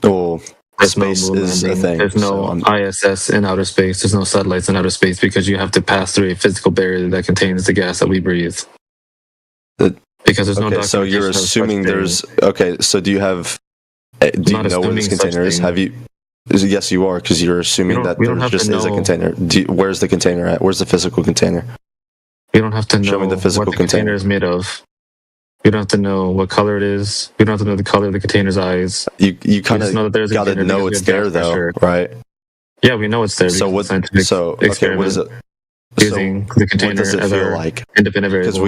Well, there's space no is a thing. There's no ISS in outer space. There's no satellites in outer space because you have to pass through a physical barrier that contains the gas that we breathe. Because there's no so you're assuming there's so do you have do you know where this container is? Have you? Yes, you are, because you're assuming that there just is a container. Where's the container at? Where's the physical container? You don't have to know Show me the physical what the container is made of. You don't have to know what color it is. You don't have to know the color of the container's eyes. You kind of got to know it's there, though, right? Yeah, we know it's there. So what? So okay, what is it? Using the container what does it as feel our like? independent variable. Because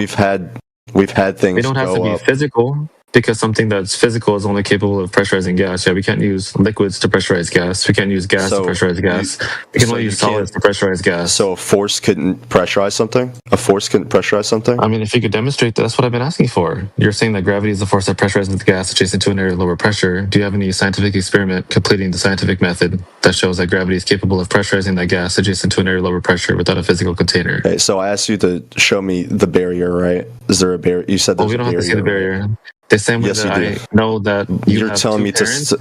we've had things. We don't have to be physical, because something that's physical is only capable of pressurizing gas. Yeah, we can't use liquids to pressurize gas. We can't use gas to pressurize gas. We can only use solids to pressurize gas. So a force couldn't pressurize something? A force couldn't pressurize something? I mean, if you could demonstrate that, that's what I've been asking for. You're saying that gravity is the force that pressurizes the gas adjacent to an area of lower pressure. Do you have any scientific experiment completing the scientific method that shows that gravity is capable of pressurizing that gas adjacent to an area of lower pressure without a physical container? Okay, so I asked you to show me the barrier, right? Is there a barrier? You said there's we don't a barrier. have to see the barrier. The same way Yes, that you do. I know that You're have telling two me parents,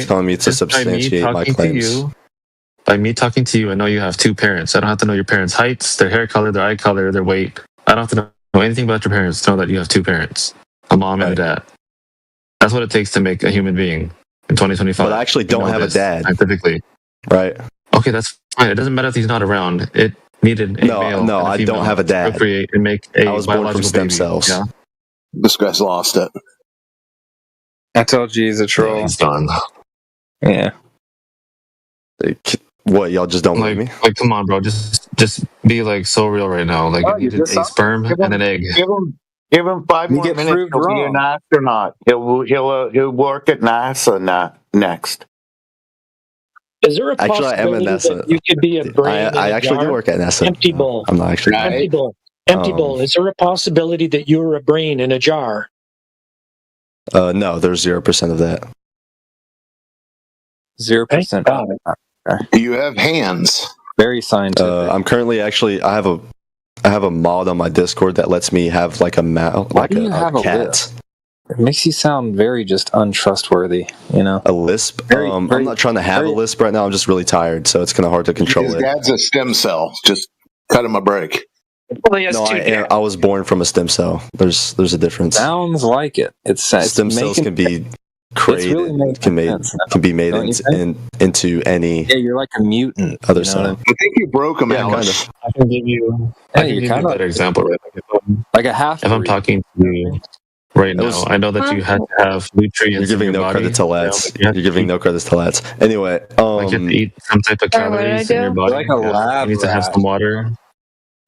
telling me to Just by me substantiate my talking claims. to you, by me talking to you, I know you have two parents. I don't have to know your parents' heights, their hair color, their eye color, their weight. I don't have to know anything about your parents to know that you have two parents, a mom and a dad. That's what it takes to make a human being in 2025. But I actually don't have a dad. Scientifically. Right. Okay, that's fine. It doesn't matter if he's not around. It needed a male and a I don't female have a to dad. procreate and make a I was born from biological stem baby. cells. Yeah. This guy's lost it. I told you he's a troll. He's gone. Yeah. What, y'all just don't believe me? Like, come on, bro. Just be like so real right now. Like, you needed a sperm and an egg. Give him 5 more get minutes. proved He'll be an astronaut. He'll work at NASA next. Is there a Actually, I am possibility at NASA. that you could be a brain in I a actually jar? do work at NASA. Empty bowl. I'm not actually. Empty bowl. Empty bowl. Is there a possibility that you're a brain in a jar? No, there's 0% of that. 0%. You have hands. Very scientific. I'm currently I have a mod on my Discord that lets me have like a mouse, Why like do you have a cat. lisp? It makes you sound very just untrustworthy, you know? A lisp? I'm not trying to have a lisp right now. I'm just really tired, so it's kind of hard to control His it. dad's a stem cell. Just cut him a break. Well, he has No, two I was born from a stem cell. There's a difference. Sounds like it. It's Stem cells can be created, can be made into any. Yeah, you're like a mutant. Other side. I think you broke him, Alex. I can give you a better example. Right? Like a half. If I'm talking to you right now, I know that you have to have nutrients. You're giving no credit to Lats. You're giving no credit to Lats. Anyway, like you have to eat some type of calories in your body. Like a lab you need to have rat. some water.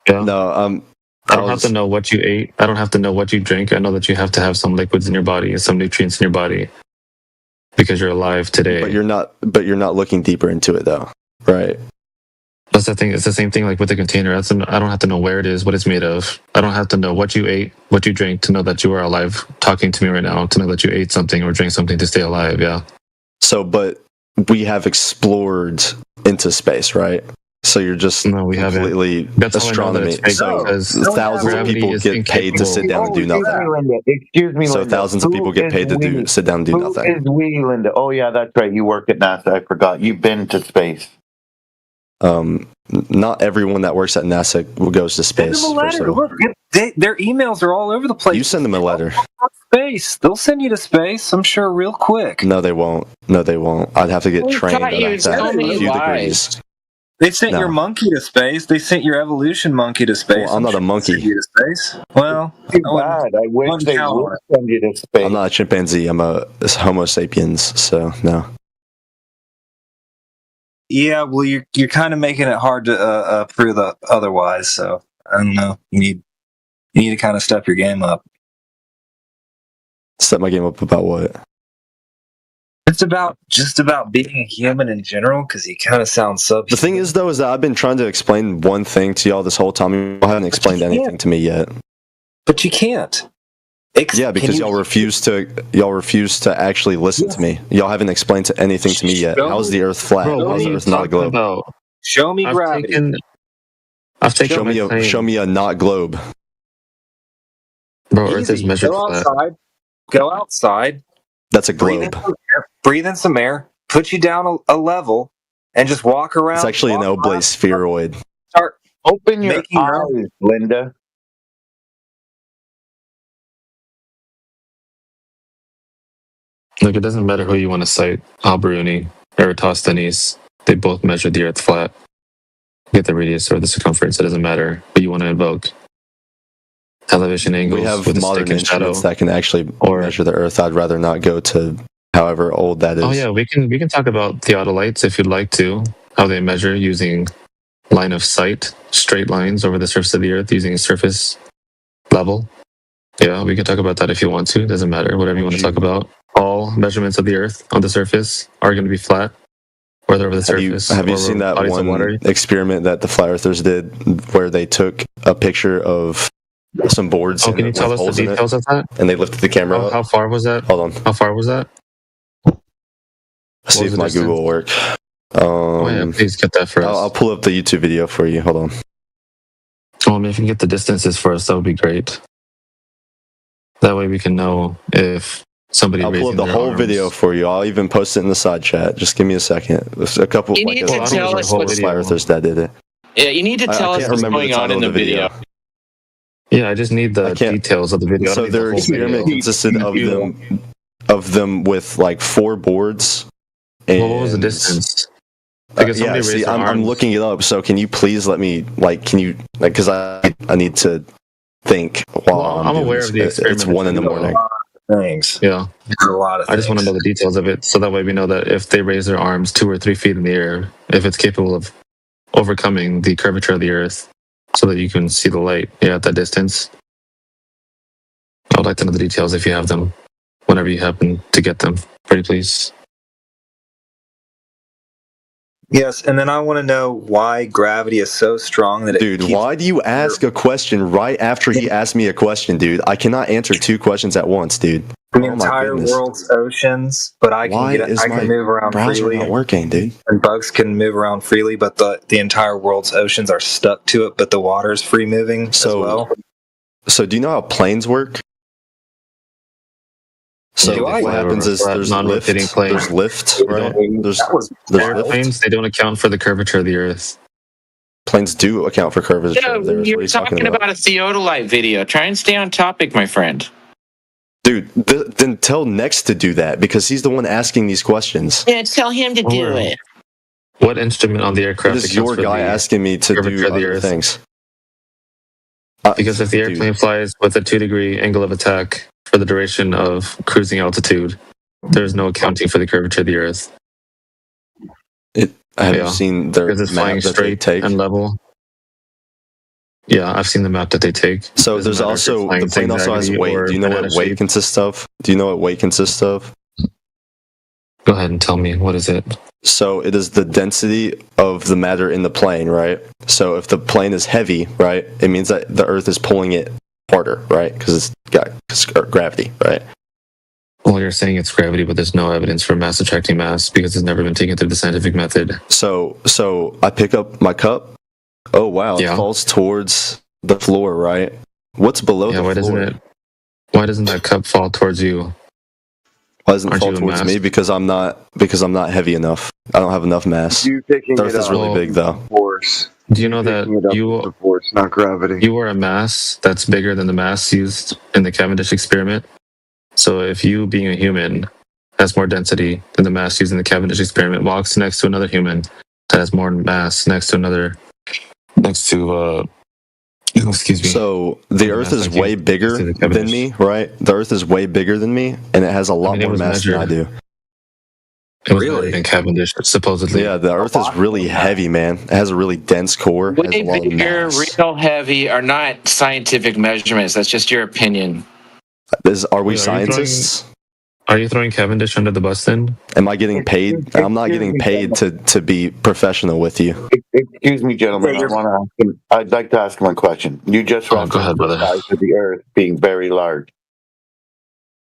Yeah. No, I don't have to know what you ate. I don't have to know what you drink. I know that you have to have some liquids in your body and some nutrients in your body because you're alive today. But you're not looking deeper into it though, right? That's the thing. It's the same thing like with the container. I don't have to know where it is, what it's made of. I don't have to know what you ate, what you drank to know that you are alive talking to me right now, to know that you ate something or drank something to stay alive. Yeah. So, but we have explored into space, right? So you're just completely astronomy. So thousands of people get paid to sit down and do nothing. Excuse me, So Linda. thousands of people get paid to sit down and do nothing. Who is we, Linda? Oh yeah, that's right. You work at NASA. I forgot. You've been to space. Not everyone that works at NASA goes to space. Send them a letter. Look, their emails are all over the place. You send them a letter. Space. They'll send you to space, I'm sure, real quick. No, they won't. I'd have to get trained. I'd have to have a few degrees. They sent your monkey to space. They sent your evolution monkey to space. Well, I'm not a monkey. Send you to space. Well, too bad. I wish they would send you to space. I'm not a chimpanzee. I'm a Homo sapiens. So no. Yeah, well, you're kind of making it hard to prove otherwise. So I don't know. You need to kind of step your game up. Step my game up about what? It's just about being a human in general, because you kind of sound The thing is, though, is that I've been trying to explain one thing to y'all this whole time. You haven't explained anything to me yet. But you can't. Yeah, because y'all refuse to actually listen to me. Y'all haven't explained anything to me yet. How is the Earth flat? How is the Earth not a globe? Show me gravity. Show me a not globe. Bro, Earth is measured flat. Go outside. That's a globe. Breathe in some air. Put you down a level, and just walk around. It's actually an oblate spheroid. Start open your eyes, Linda. Look, it doesn't matter who you want to cite. Al-Biruni, Eratosthenes, they both measure the Earth flat. Get the radius or the circumference. It doesn't matter who you want to invoke. Television angles. We have with modern instruments that can actually measure the Earth. I'd rather not go to however old that is. Oh yeah, we can talk about theodolites if you'd like to. How they measure using line of sight, straight lines over the surface of the Earth using surface level. Yeah, we can talk about that if you want to. Doesn't matter. Whatever you want to talk about. All measurements of the Earth on the surface are going to be flat, whether over the surface. Have you seen that one experiment that the flat earthers did, where they took a picture of some boards? Oh, can you tell us the details of that? And they lifted the camera up. How far was that? Hold on. How far was that? See if my Google will work. Oh yeah, please get that for us. I'll pull up the YouTube video for you. Hold on. Well, I mean, if you can get the distances for us, that would be great. That way we can know if somebody. I'll pull up the whole video for you. I'll even post it in the side chat. Just give me a second. There's a couple. You need to tell us what's flat earthers that did it. Yeah, you need to tell us what's going on in the video. Yeah, I just need the details of the video. So their experiment consisted of them with like 4 boards. And, well, what was the distance? Because I'm looking it up. So can you please let me because I need to think while I'm aware of the experiment. It's 1 a.m. Thanks. Yeah, a lot of. I just want to know the details of it, so that way we know that if they raise their arms 2 or 3 feet in the air, if it's capable of overcoming the curvature of the Earth, so that you can see the light. Yeah, at that distance. I would like to know the details if you have them, whenever you happen to get them. Pretty please. Yes, and then I want to know why gravity is so strong that it. Dude, why do you ask a question right after he asked me a question, dude? I cannot answer 2 questions at once, dude. The entire world's oceans, but I can move around freely. Not working, dude. And bugs can move around freely, but the entire world's oceans are stuck to it. But the water's free moving as well. So do you know how planes work? So what happens is there's lift. There's lift, right? There's airplanes. They don't account for the curvature of the Earth. Planes do account for curvature of the Earth. You're talking about a theodolite video. Try and stay on topic, my friend. Dude, then tell Next to do that because he's the one asking these questions. Yeah, tell him to do it. What instrument on the aircraft? It is your guy asking me to do other things. Because if the airplane flies with a 2-degree angle of attack for the duration of cruising altitude, there's no accounting for the curvature of the Earth. I haven't seen their because it's map flying that they straight take. and level. Yeah, I've seen the map that they take. So there's also the plane also has weight. Do you know what weight consists of? Do you know what weight consists of? Go ahead and tell me, what is it? So it is the density of the matter in the plane, right? So if the plane is heavy, right, it means that the Earth is pulling it harder, right? Because it's got gravity, right? Well, you're saying it's gravity, but there's no evidence for mass attracting mass because it's never been taken through the scientific method. So I pick up my cup. Oh wow, it falls towards the floor, right? What's below the floor? Why doesn't that cup fall towards you? Why doesn't it fall towards me? Because I'm not heavy enough. I don't have enough mass. You picking the Earth it is up really big though. Force. Do you know that you force, not gravity? You are a mass that's bigger than the mass used in the Cavendish experiment. So if you, being a human, has more density than the mass used in the Cavendish experiment, walks next to another human that has more mass excuse me. So the Earth is way bigger than me, right? The Earth is way bigger than me, and it has a lot more mass than I do. It was really in Cavendish, supposedly. Yeah, the Earth is really heavy, man. It has a really dense core. It has Way a lot of bigger, mass. real heavy are not scientific measurements. That's just your opinion. Are we scientists? Are you throwing Cavendish under the bus then? Am I getting paid? I'm not getting paid to be professional with you. Excuse me, gentlemen. I'd like to ask him a question. You just referenced the size of the Earth being very large.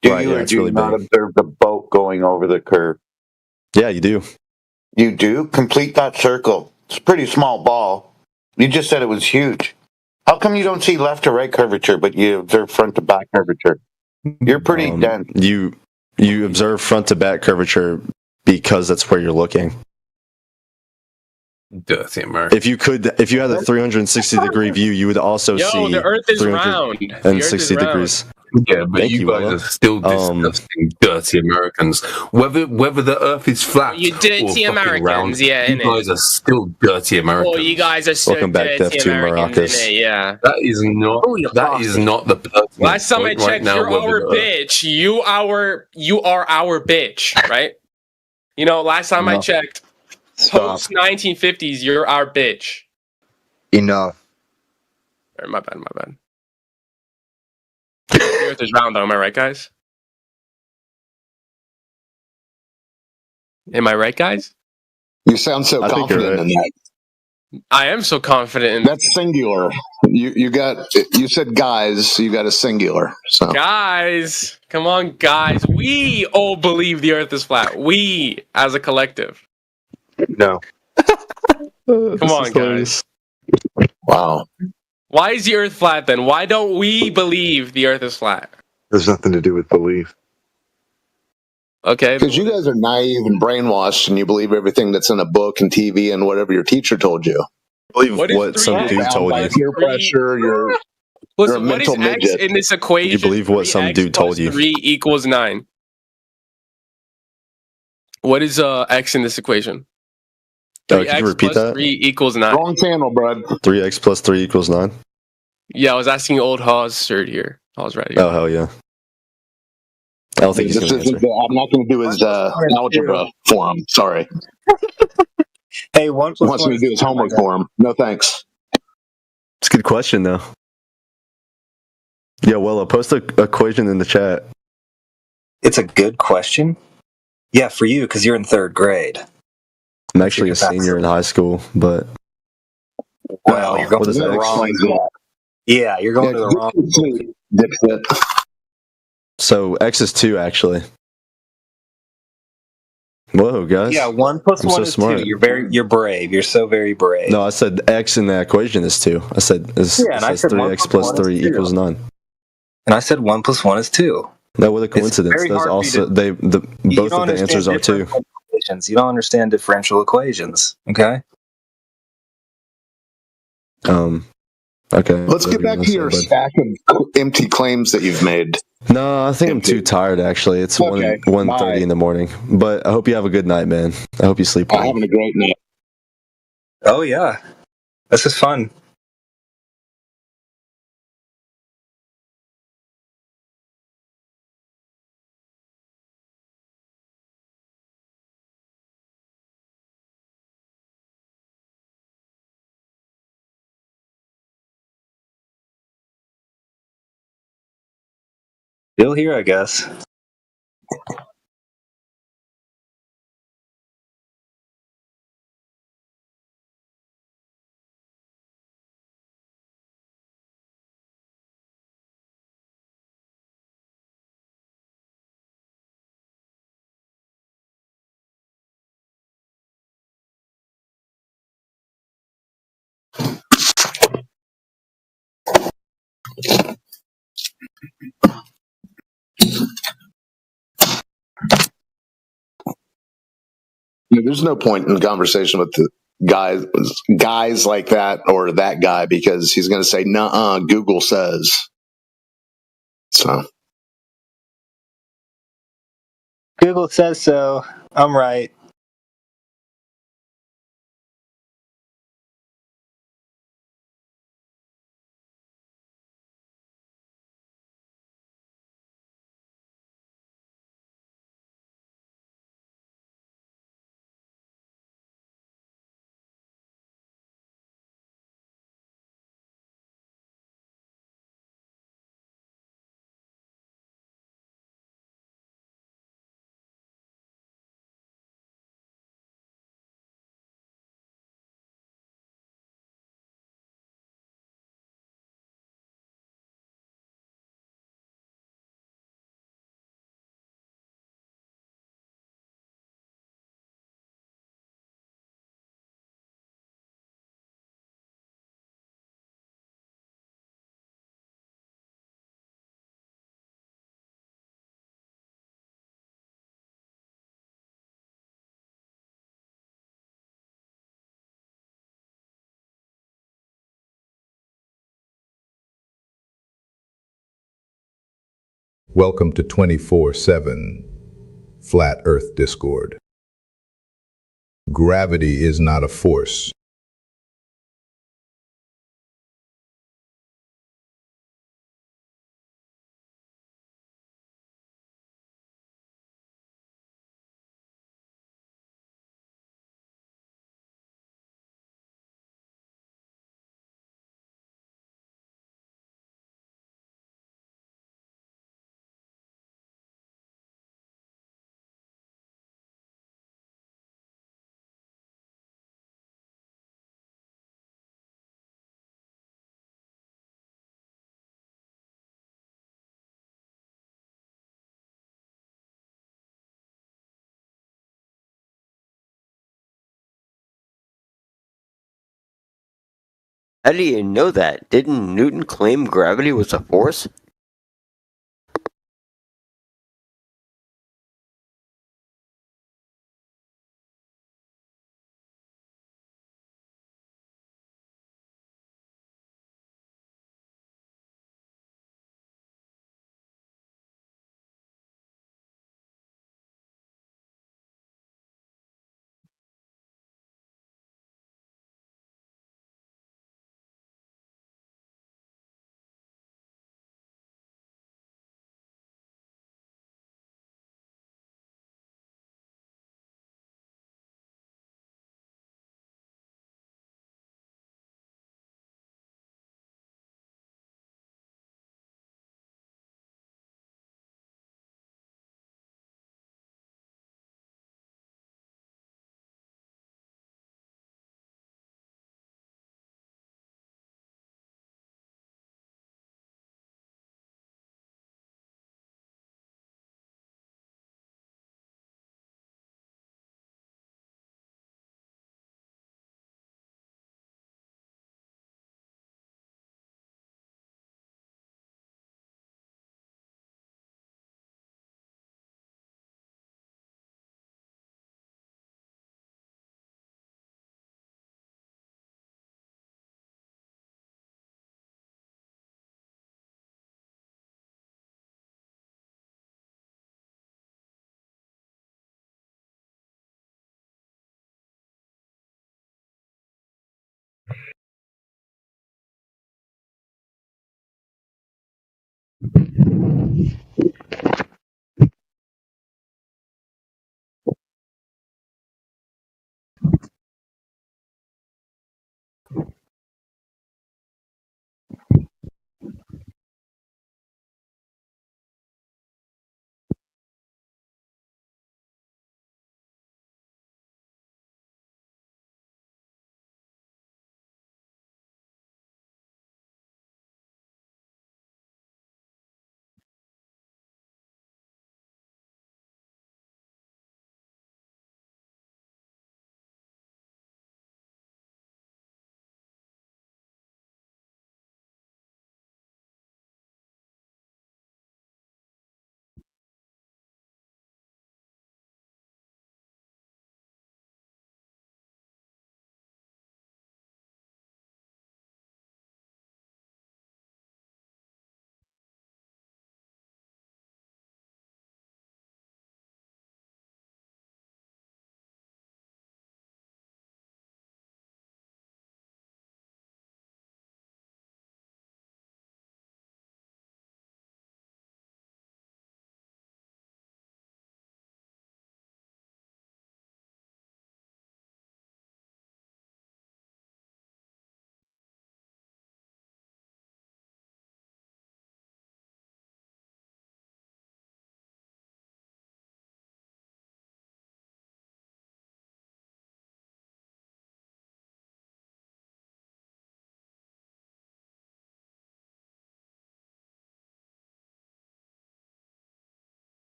Do you or do you not observe the boat going over the curve? Yeah, you do. You do? Complete that circle. It's a pretty small ball. You just said it was huge. How come you don't see left to right curvature, but you observe front to back curvature? You're pretty dense. You observe front to back curvature because that's where you're looking. Dirty America. If you had a 360-degree view, you would also see the Earth is round. The and Earth 60 is round. degrees. Yeah, but you guys are still disgusting, dirty Americans. Whether the Earth is flat, You dirty or Americans, round, yeah, you innit? guys are still dirty Americans. Oh, you guys are so Welcome back, dirty Death to Americans, Maracas. innit? Yeah. That is not the pertinent Last time I point right checked, now, you're whether our the Earth- bitch. You are our bitch, right? You know, last time I checked, post 1950s, you're our bitch. Enough. All right, my bad. The Earth is round, though. Am I right, guys? Am I right, guys? You sound so confident in that. I am so confident in That's singular. You said guys, you got a singular. So Guys, come on, guys. We all believe the Earth is flat. We, as a collective. No. Come on, guys. Wow. Why is the Earth flat then? Why don't we believe the Earth is flat? There's nothing to do with belief. Okay. Because you guys are naive and brainwashed, and you believe everything that's in a book and TV and whatever your teacher told you. Believe what some dude told you. Peer pressure. You're a Listen, what is mental X midget. in this equation? You believe what some 3x dude told plus you. 3 equals 9. What is X in this equation? Can you repeat that? 3 equals 9. Wrong channel, bud. 3x plus 3 equals 9. Yeah, I was asking old Hawes shirt here. I was right here. Oh hell yeah! I don't think he's going to answer. I'm not going to do his algebra for him. Sorry. Hey, 1 plus Wants 1 me to do his homework for him. No thanks. It's a good question though. Yeah, well, I'll post a equation in the chat. It's a good question. Yeah, for you because you're in 3rd grade. I'm actually a senior in high school, but well, you're going to is the X? wrong. Yeah, you're going to the wrong. Dipshit. So X is 2 actually. Whoa, guys! Yeah, 1 plus I'm 1 so is smart. 2. You're brave. You're so very brave. No, I said X in the equation is 2. I said it Yeah, and I says said 1 3x plus plus 1 3 is 2. equals 9. And I said 1 plus 1 is 2. No, what a coincidence! very There's hard for you also to- both of the answers are 2. You don't understand differential equations. Okay. Okay. Let's get back to your stack of empty claims that you've made. No, I think I'm too tired. Actually, it's Okay, 1:30 in the morning. But I hope you have a good night, man. I hope you sleep well. Having a great night. Oh yeah, this is fun. Still here, I guess. There's no point in conversation with the guys like that or that guy because he's going to say, "Nuh-uh, Google says." So Google says so. I'm right. Welcome to 24/7 Flat Earth Discord. Gravity is not a force. How do you know that? Didn't Newton claim gravity was a force?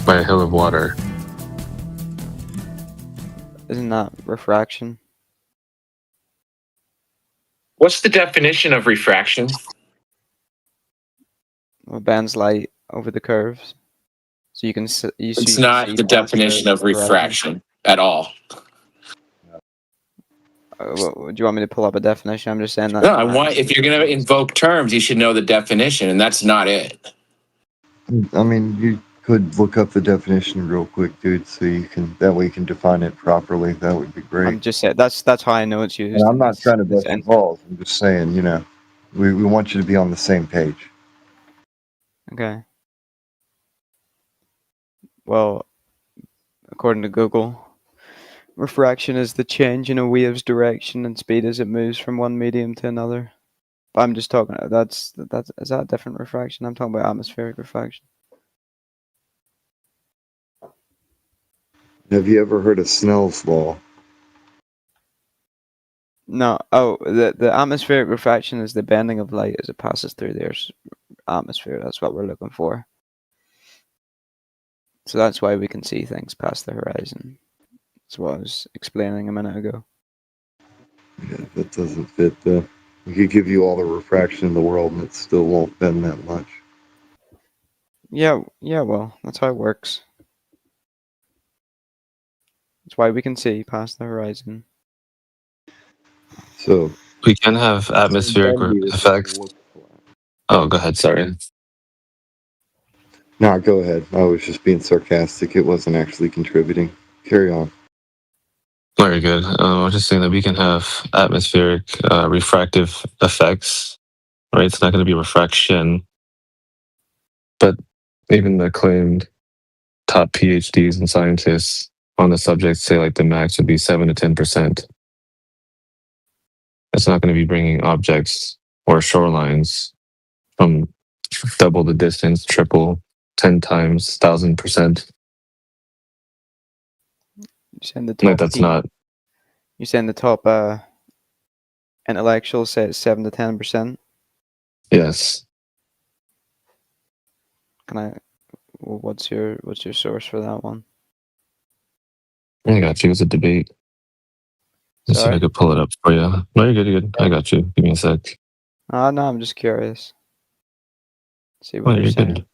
by a hill of water. Isn't that refraction? What's the definition of refraction? What bends light over the curves, so you can see. It's not the definition of refraction at all. Do you want me to pull up a definition? I'm just saying that. No, I want. If you're going to invoke terms, you should know the definition, and that's not it. I mean, you could look up the definition real quick, dude, so you can that way you can define it properly. That would be great. I'm just saying that's how I know it's used. And I'm not trying to bust your balls. I'm just saying, you know, we want you to be on the same page. Okay. Well, according to Google, refraction is the change in a wave's direction and speed as it moves from one medium to another. But I'm just talking. Is that different refraction? I'm talking about atmospheric refraction. Have you ever heard of Snell's law? No. Oh, the atmospheric refraction is the bending of light as it passes through the Earth's atmosphere. That's what we're looking for. So that's why we can see things past the horizon. That's what I was explaining a minute ago. Yeah, that doesn't fit, though. We could give you all the refraction in the world, and it still won't bend that much. Yeah, well, that's how it works. That's why we can see past the horizon. So we can have atmospheric effects. Oh, go ahead. Sorry. No, go ahead. I was just being sarcastic. It wasn't actually contributing. Carry on. Very good. I was just saying that we can have atmospheric refractive effects, right? It's not going to be refraction, but even the acclaimed top PhDs and scientists on the subject say like the max would be 7 to 10%. It's not going to be bringing objects or shorelines from double the distance, triple, 10 times, 1,000%. You're saying the top like that's not. You're saying the top intellectuals say it's 7 to 10%. Yes. Can I? Well, what's your source for that one? I got you. It was a debate. Let's see if I could pull it up for you. No, you're good. You're good. I got you. Give me a sec. No, I'm just curious. See what you're saying. Good.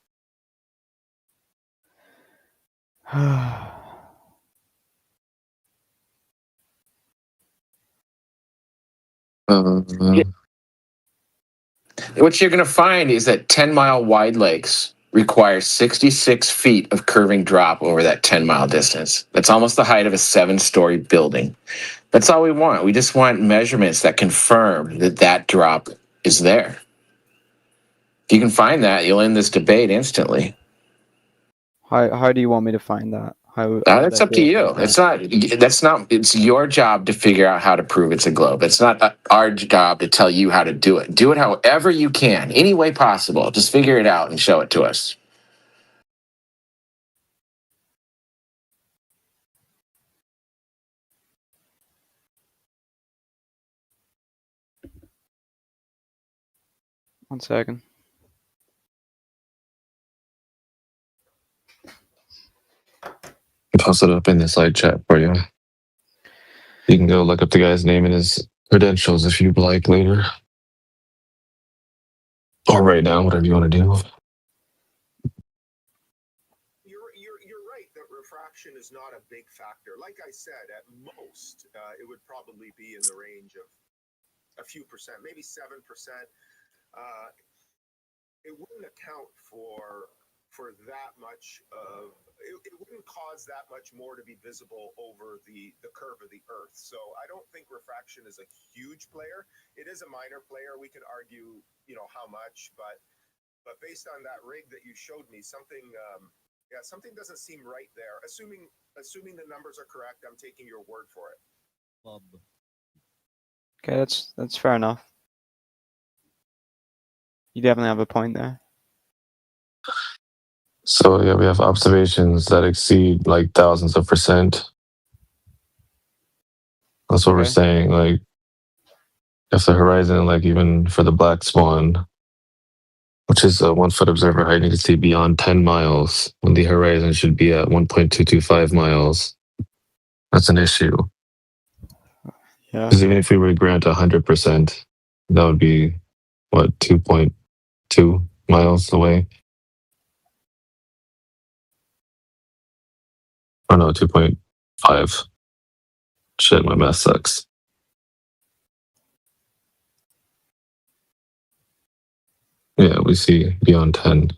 What you're going to find is that 10-mile wide lakes require 66 feet of curving drop over that 10-mile distance. That's almost the height of a 7-story building. That's all we want. We just want measurements that confirm that that drop is there. If you can find that, you'll end this debate instantly. How do you want me to find that? That's up to you. It's your job to figure out how to prove it's a globe. It's not our job to tell you how to do it. Do it however you can, any way possible. Just figure it out and show it to us. One second. I'll post it up in the side chat for you. You can go look up the guy's name and his credentials if you'd like later. Or right now, whatever you want to do. You're right that refraction is not a big factor. Like I said, at most, it would probably be in the range of a few percent, maybe 7%. It wouldn't account for that much of it wouldn't cause that much more to be visible over the curve of the Earth. So I don't think refraction is a huge player. It is a minor player. We could argue, how much, but based on that rig that you showed me, something doesn't seem right there. Assuming the numbers are correct, I'm taking your word for it. Okay, that's fair enough. You definitely have a point there. So yeah, we have observations that exceed like thousands of percent. That's what we're saying. Like, if the horizon, like even for the black swan, which is a 1 foot observer height, needs to be beyond 10 miles when the horizon should be at 1.225 miles. That's an issue. Yeah. Because even if we were to grant 100%, that would be, what, 2.2 miles away? Oh no, 2.5. Shit, my math sucks. Yeah, we see beyond 10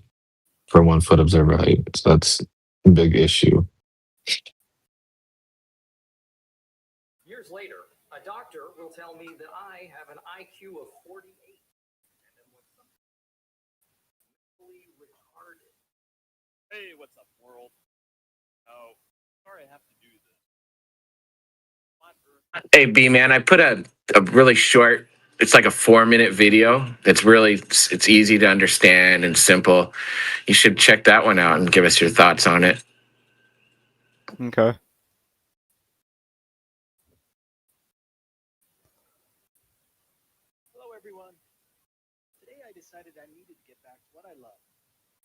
for 1 foot observer height. So that's a big issue. Years later, a doctor will tell me that I have an IQ of 48 and am mentally retarded. Hey, what's up, world? Oh, sorry I have to do this. Hey, B man, I put a really short. It's like a 4-minute video. It's easy to understand and simple. You should check that one out and give us your thoughts on it. Okay. Hello, everyone. Today I decided I needed to get back to what I love,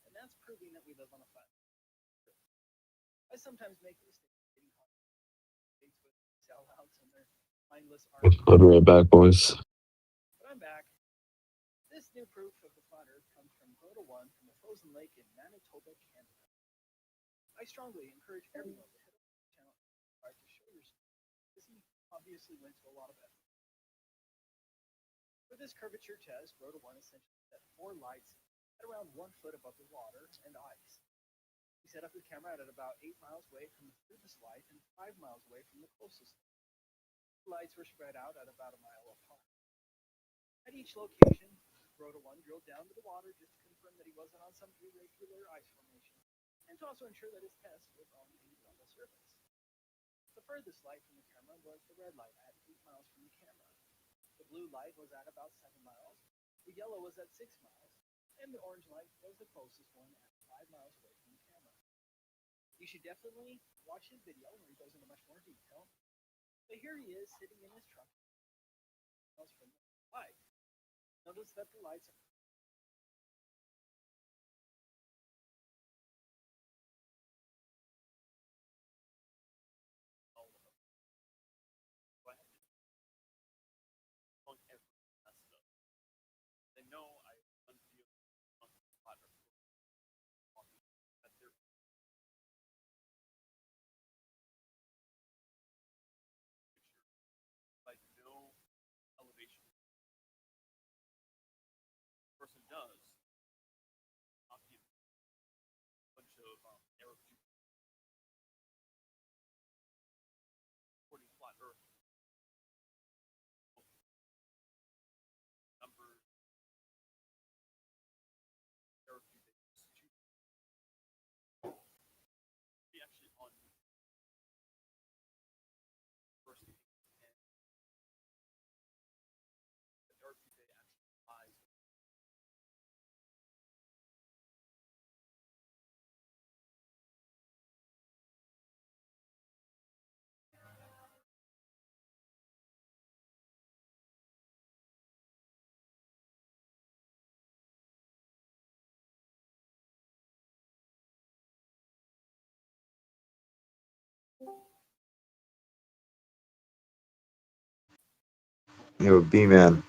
and that's proving that we live on a planet. I sometimes make the mistake of getting caught with sellouts and their mindless arguments. I'll be right back, boys. But I'm back. This new proof of the flat Earth comes from Grota 1 from a frozen lake in Manitoba, Canada. I strongly encourage everyone to hit up the channel to show your support, because he obviously went to a lot of effort. For this curvature test, Grota 1 essentially set 4 lights at around 1 foot above the water and ice. He set up the camera at about 8 miles away from the furthest light and 5 miles away from the closest light. The lights were spread out at about a mile apart. At each location, Grota 1 drilled down to the water just to confirm that he wasn't on some irregular ice formation, and to also ensure that his test was on a level surface. The furthest light from the camera was the red light at 8 miles from the camera. The blue light was at about 7 miles, the yellow was at 6 miles, and the orange light was the closest one at 5 miles away from the camera. You should definitely watch his video where he goes into much more detail. But here he is sitting in his truck from the light. Notice that the lights are they know I unfeel on the spot or that they're like no elevation. Person does not be a bunch of arrow supporting flat Earth. Numbers. Be actually on first and the Earth they actually lies. B-Man,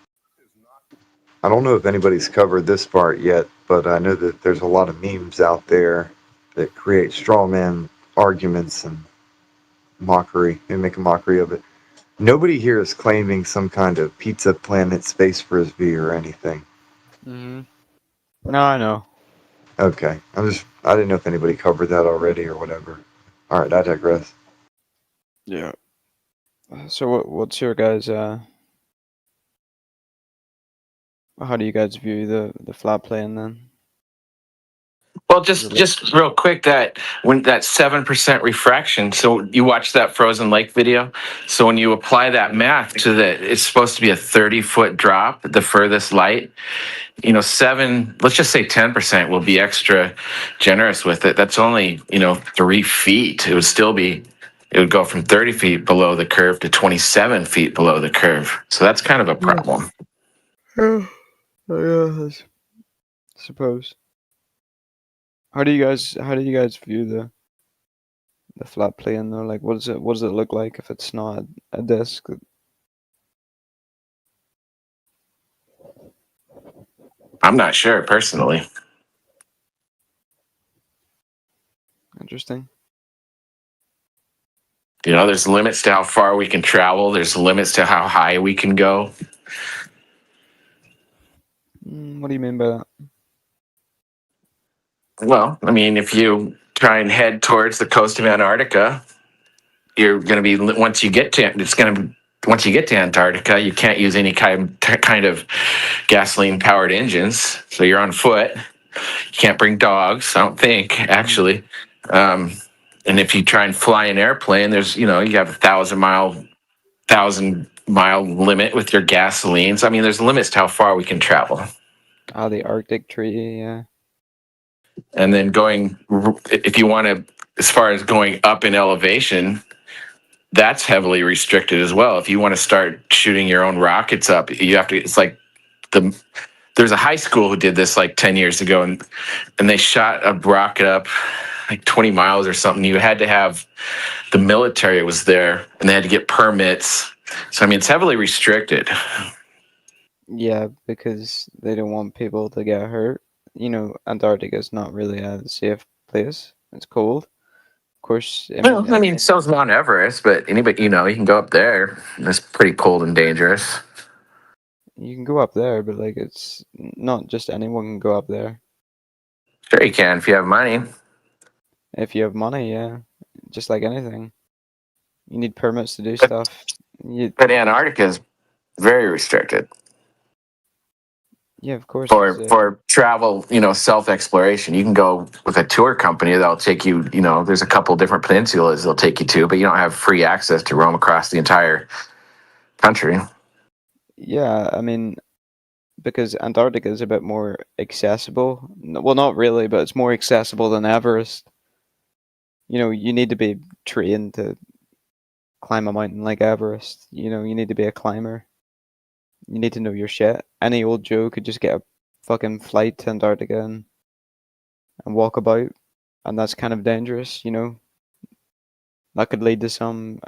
I don't know if anybody's covered this part yet, but I know that there's a lot of memes out there that create straw man arguments and mockery and make a mockery of it. Nobody here is claiming some kind of Pizza Planet space frisbee or anything. Mm-hmm. No, I know. Okay, I didn't know if anybody covered that already or whatever. All right, I digress. Yeah. So what's your guys' how do you guys view the flat plane then? Well, just real quick, that when that 7% refraction, so you watch that frozen lake video. So when you apply that math to it's supposed to be a 30-foot drop, the furthest light. 7, let's just say 10% will be extra generous with it. That's only 3 feet. It would go from 30 feet below the curve to 27 feet below the curve. So that's kind of a problem. Yeah. suppose. How do you guys view the flat plane though? Like, what does it look like if it's not a disc? I'm not sure personally. Interesting. You know, there's limits to how far we can travel. There's limits to how high we can go. What do you mean by that? Well, I mean, if you try and head towards the coast of Antarctica, you're going to be once you get to Antarctica, you can't use any kind of gasoline powered engines, so you're on foot. You can't bring dogs, I don't think, actually. And if you try and fly an airplane, there's you have 1,000-mile limit with your gasolines. I mean, there's limits to how far we can travel. The Arctic Treaty, yeah. And then if you want to, as far as going up in elevation, that's heavily restricted as well. If you want to start shooting your own rockets up, you have to. It's like there's a high school who did this like 10 years ago, and they shot a rocket up like 20 miles or something. You had to have the military was there, and they had to get permits. So I mean, it's heavily restricted. Yeah, because they don't want people to get hurt. Antarctica is not really a safe place. It's cold. Of course. I mean, so is Mount Everest, but anybody, you can go up there. It's pretty cold and dangerous. You can go up there, but like it's not just anyone can go up there. Sure, you can if you have money. If you have money, yeah. Just like anything. You need permits to do stuff. But Antarctica is very restricted. Yeah, of course. For travel, self-exploration. You can go with a tour company that'll take you, there's a couple different peninsulas they'll take you to, but you don't have free access to roam across the entire country. Yeah, I mean, because Antarctica is a bit more accessible. Well, not really, but it's more accessible than Everest. You need to be trained to climb a mountain like Everest. You need to be a climber. You need to know your shit. Any old Joe could just get a fucking flight to Antarctica and walk about, and that's kind of dangerous, That could lead to some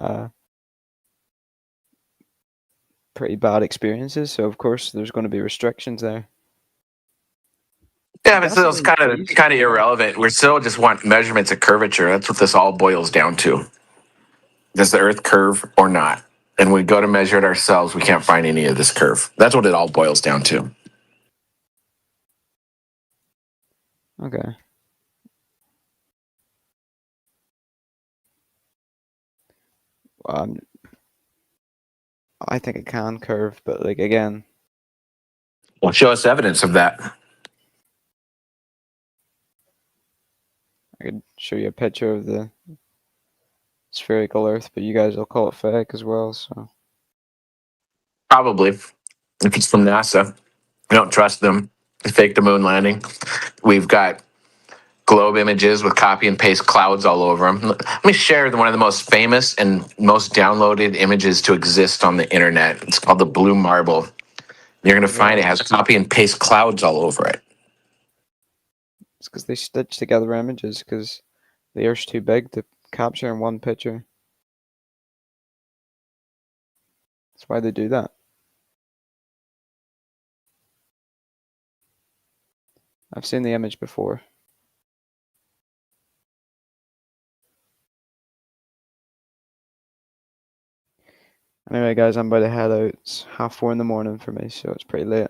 pretty bad experiences. So of course, there's going to be restrictions there. Yeah, but still, it's kind of irrelevant. We still just want measurements of curvature. That's what this all boils down to. Does the Earth curve or not? And we go to measure it ourselves. We can't find any of this curve. That's what it all boils down to. Okay. I think it can curve, but like again. Well, show us evidence of that. I could show you a picture of the spherical Earth, but you guys will call it fake as well, so. Probably. If it's from NASA. We don't trust them. They faked the moon landing. We've got globe images with copy and paste clouds all over them. Let me share one of the most famous and most downloaded images to exist on the internet. It's called the Blue Marble. You're going to find it has copy and paste clouds all over it. It's because they stitch together images because the Earth's too big to capture in one picture. That's why they do that. I've seen the image before. Anyway, guys, I'm about to head out. It's 4:30 in the morning for me, so it's pretty late.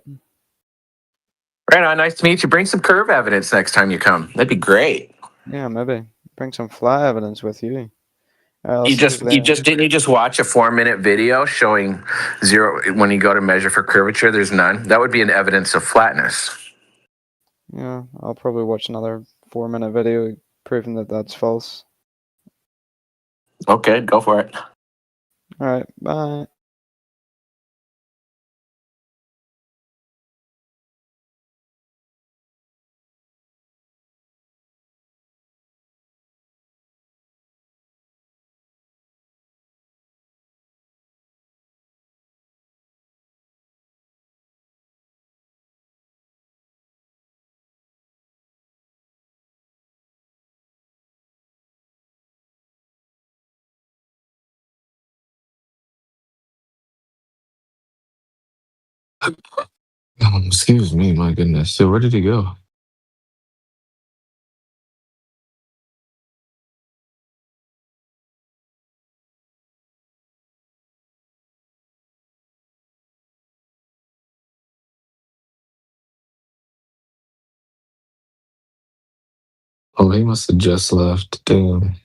Right on. Nice to meet you. Bring some curve evidence next time you come. That'd be great. Yeah, maybe. Bring some flat evidence with you. You just watch a 4-minute video showing zero when you go to measure for curvature. There's none. That would be an evidence of flatness. Yeah, I'll probably watch another 4-minute video proving that that's false. Okay, go for it. All right, bye. Excuse me, my goodness. So where did he go? Oh, he must have just left. Damn.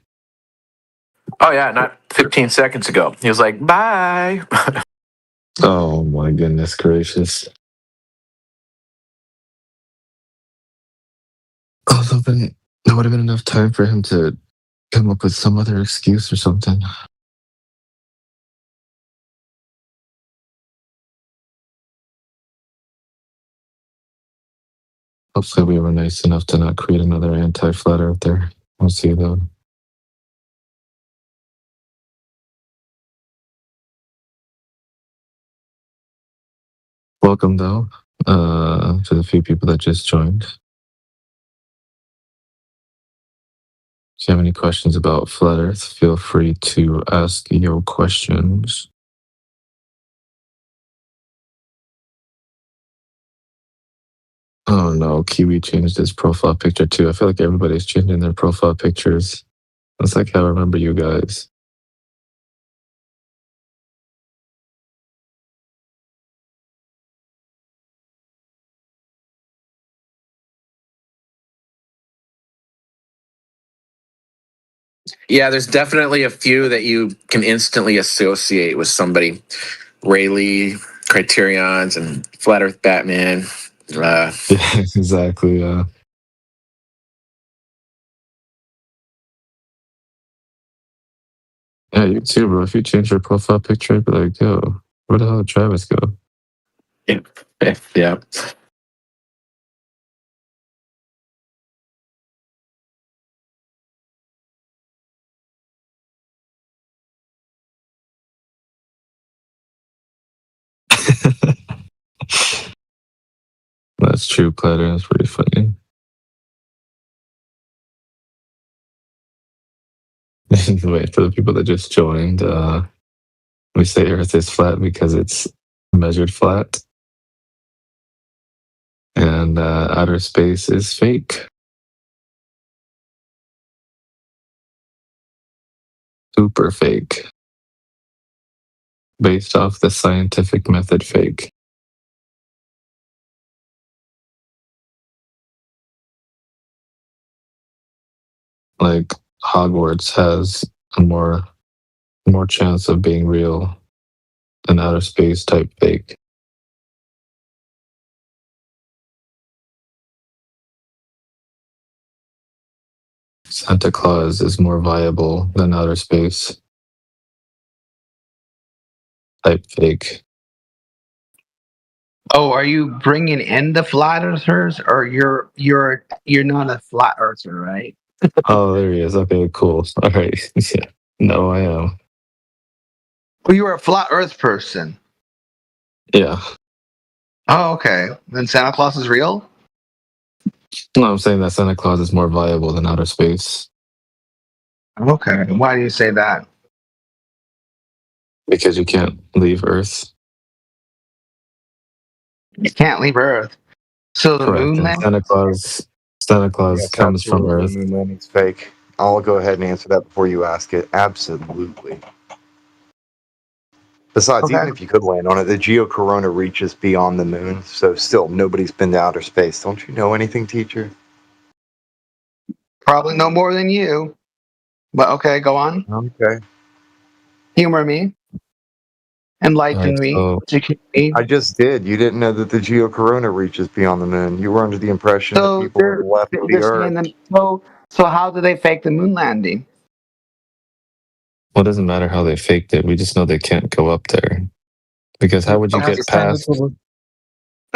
Oh yeah, not 15 seconds ago. He was like, "Bye." Oh my goodness gracious. Oh, then there would have been enough time for him to come up with some other excuse or something. Hopefully we were nice enough to not create another anti-flat earth there. We'll see though. Welcome though, to the few people that just joined. If you have any questions about flat earth, feel free to ask your questions. Oh no, Kiwi changed his profile picture too. I feel like everybody's changing their profile pictures. That's like how I remember you guys. Yeah, there's definitely a few that you can instantly associate with somebody. Rayleigh, Criterions, and Flat Earth Batman. Yeah, exactly. Yeah, you too, bro. If you change your profile picture, I'd be like, yo, where the hell did Travis go? Yeah. That's true, Clatter. That's pretty funny. Wait, for the people that just joined, we say Earth is flat because it's measured flat. And outer space is fake. Super fake. Based off the scientific method fake. Like Hogwarts has a more chance of being real than outer space type fake. Santa Claus is more viable than outer space type fake. Oh, are you bringing in the flat earthers, or you're not a flat earther, right? Oh, there he is. Okay, cool. All right. Yeah. No, I am. Well, you're a flat Earth person. Yeah. Oh, okay. Then Santa Claus is real? No, I'm saying that Santa Claus is more viable than outer space. Okay. Why do you say that? Because you can't leave Earth. You can't leave Earth. So the Correct. moon And landing? Santa Claus Yes, comes from absolutely, Earth. the moon landing's fake. I'll go ahead and answer that before you ask it. Absolutely. Besides, Okay. even if you could land on it, the geocorona reaches beyond the moon, so still nobody's been to outer space. Don't you know anything, teacher? Probably no more than you. But okay, go on. Okay. Humor me. Enlighten me. So Educate me. I just did. You didn't know that the geocorona reaches beyond the moon. You were under the impression that So people have left the they're Earth. saying so how do they fake the moon landing? well, it doesn't matter how they faked it. We just know they can't go up there. Because how would you get past?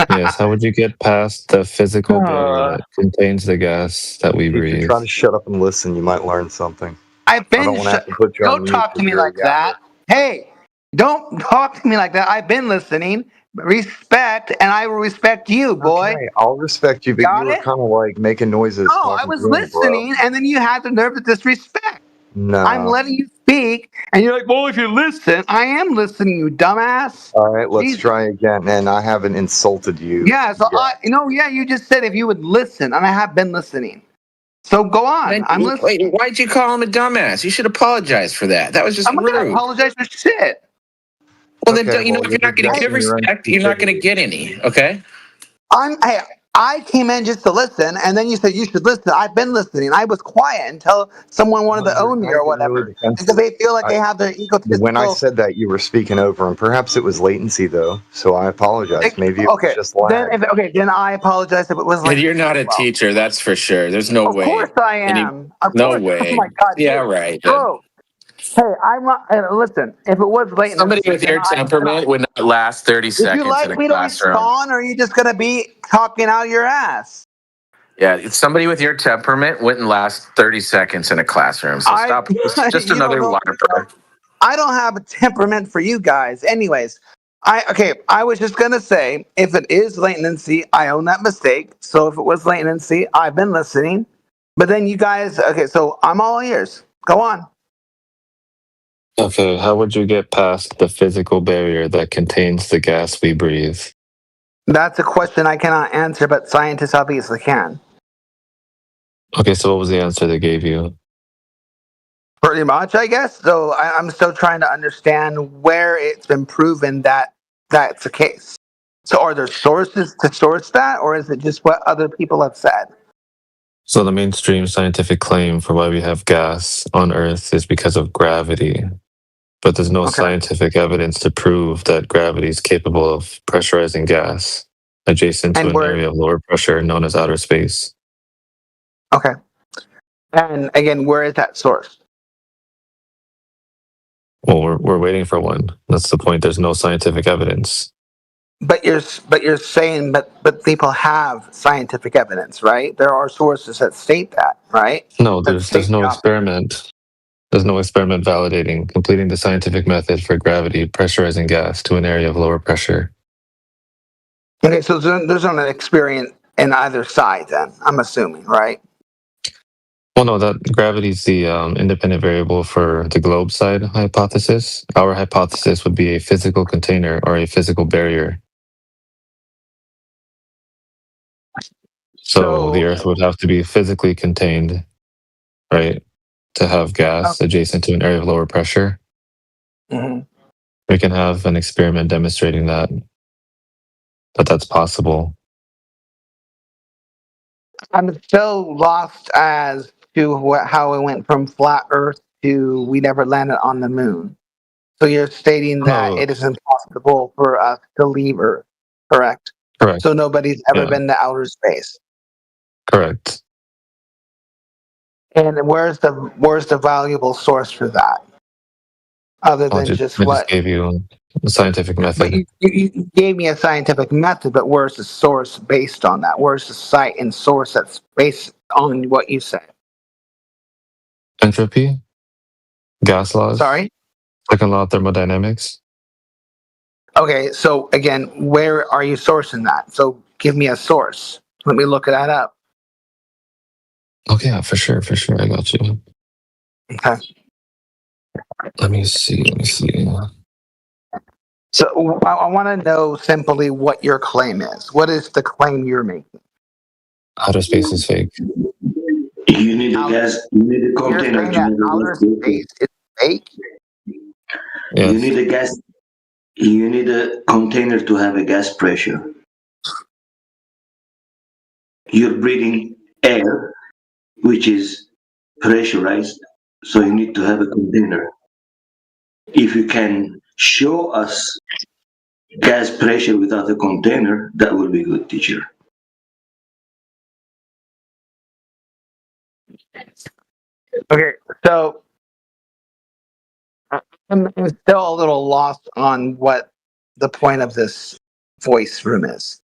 Yes, how would you get past the physical barrier that contains the gas that we If you breathe? try to shut up and listen, you might learn something. I've I been. don't want to have to put you on Don't mute talk to because me you're a like that. Hey, don't talk to me like that. I've been listening. Respect, and I will respect you, boy. Okay, I'll respect you, but Got you were it? kind of like making noises. No, I talking was through 'em, bro. listening, and then you had the nerve to disrespect. No. I'm letting you speak, and you're like, well, if you listen, I am listening, you dumbass. All right, let's Jesus. try again. And I haven't insulted you. Yeah, so yet. you just said if you would listen, and I have been listening. So go on. I'm listening. Wait, why'd you call him a dumbass? You should apologize for that. That was just I'm not gonna rude. apologize for shit. Well, then, if you're not going to give respect, you're not going to get any, okay? I came in just to listen, and then you said you should listen. I've been listening. I was quiet until someone wanted to own me or whatever, because they feel like they have their egotistical. When I said that, you were speaking over, and perhaps it was latency, though. So I apologize. Maybe it was just lag. Then I apologize if it was like. You're not a teacher, that's for sure. There's no way. Of course I am. No way. Oh my God. Yeah, right. Bro. Hey, listen, if it was latency. Somebody with your temperament would not last 30 seconds in a classroom. Would you like me to respond, or are you just going to be talking out your ass? Yeah, somebody with your temperament wouldn't last 30 seconds in a classroom. So stop. It's just another LARPer. I don't have a temperament for you guys. Anyways, I was just going to say, if it is latency, I own that mistake. So if it was latency, I've been listening. But then you guys, so I'm all ears. Go on. Okay, how would you get past the physical barrier that contains the gas we breathe? That's a question I cannot answer, but scientists obviously can. Okay, so what was the answer they gave you? Pretty much, I guess. So I'm still trying to understand where it's been proven that that's the case. So are there sources to source that, or is it just what other people have said? So the mainstream scientific claim for why we have gas on Earth is because of gravity. But there's no scientific evidence to prove that gravity is capable of pressurizing gas adjacent to an area of lower pressure known as outer space. Okay. And again, where is that source? Well, we're waiting for one. That's the point. There's no scientific evidence. But you're saying but people have scientific evidence, right? There are sources that state that, right? No, there's no experiment. There's no experiment validating completing the scientific method for gravity pressurizing gas to an area of lower pressure. Okay, so there's not an experiment in either side then, I'm assuming, right? Well, no, that gravity is the independent variable for the globe side hypothesis. Our hypothesis would be a physical container or a physical barrier. So the Earth would have to be physically contained, right, to have gas adjacent to an area of lower pressure. Mm-hmm. We can have an experiment demonstrating that's possible. I'm so lost as to how it went from flat Earth to we never landed on the moon. So you're stating that it is impossible for us to leave Earth, correct? Correct. So nobody's ever been to outer space. Correct. And where's the valuable source for that? Other than just what? I just gave you a scientific method. But you gave me a scientific method, but where's the source based on that? Where's the site and source that's based on what you said? Entropy? Gas laws? Sorry? Second law of thermodynamics? Okay, so again, where are you sourcing that? So give me a source. Let me look that up. Okay, yeah, for sure. I got you. Okay. Let me see. So I want to know simply what your claim is. What is the claim you're making? Outer space is fake. You need a gas. You need a container. You're saying that outer space is fake? Yes. You need a gas. You need a container to have a gas pressure. You're breathing air, which is pressurized, so you need to have a container. If you can show us gas pressure without a container, that will be good, teacher. Okay, so I'm still a little lost on what the point of this voice room is.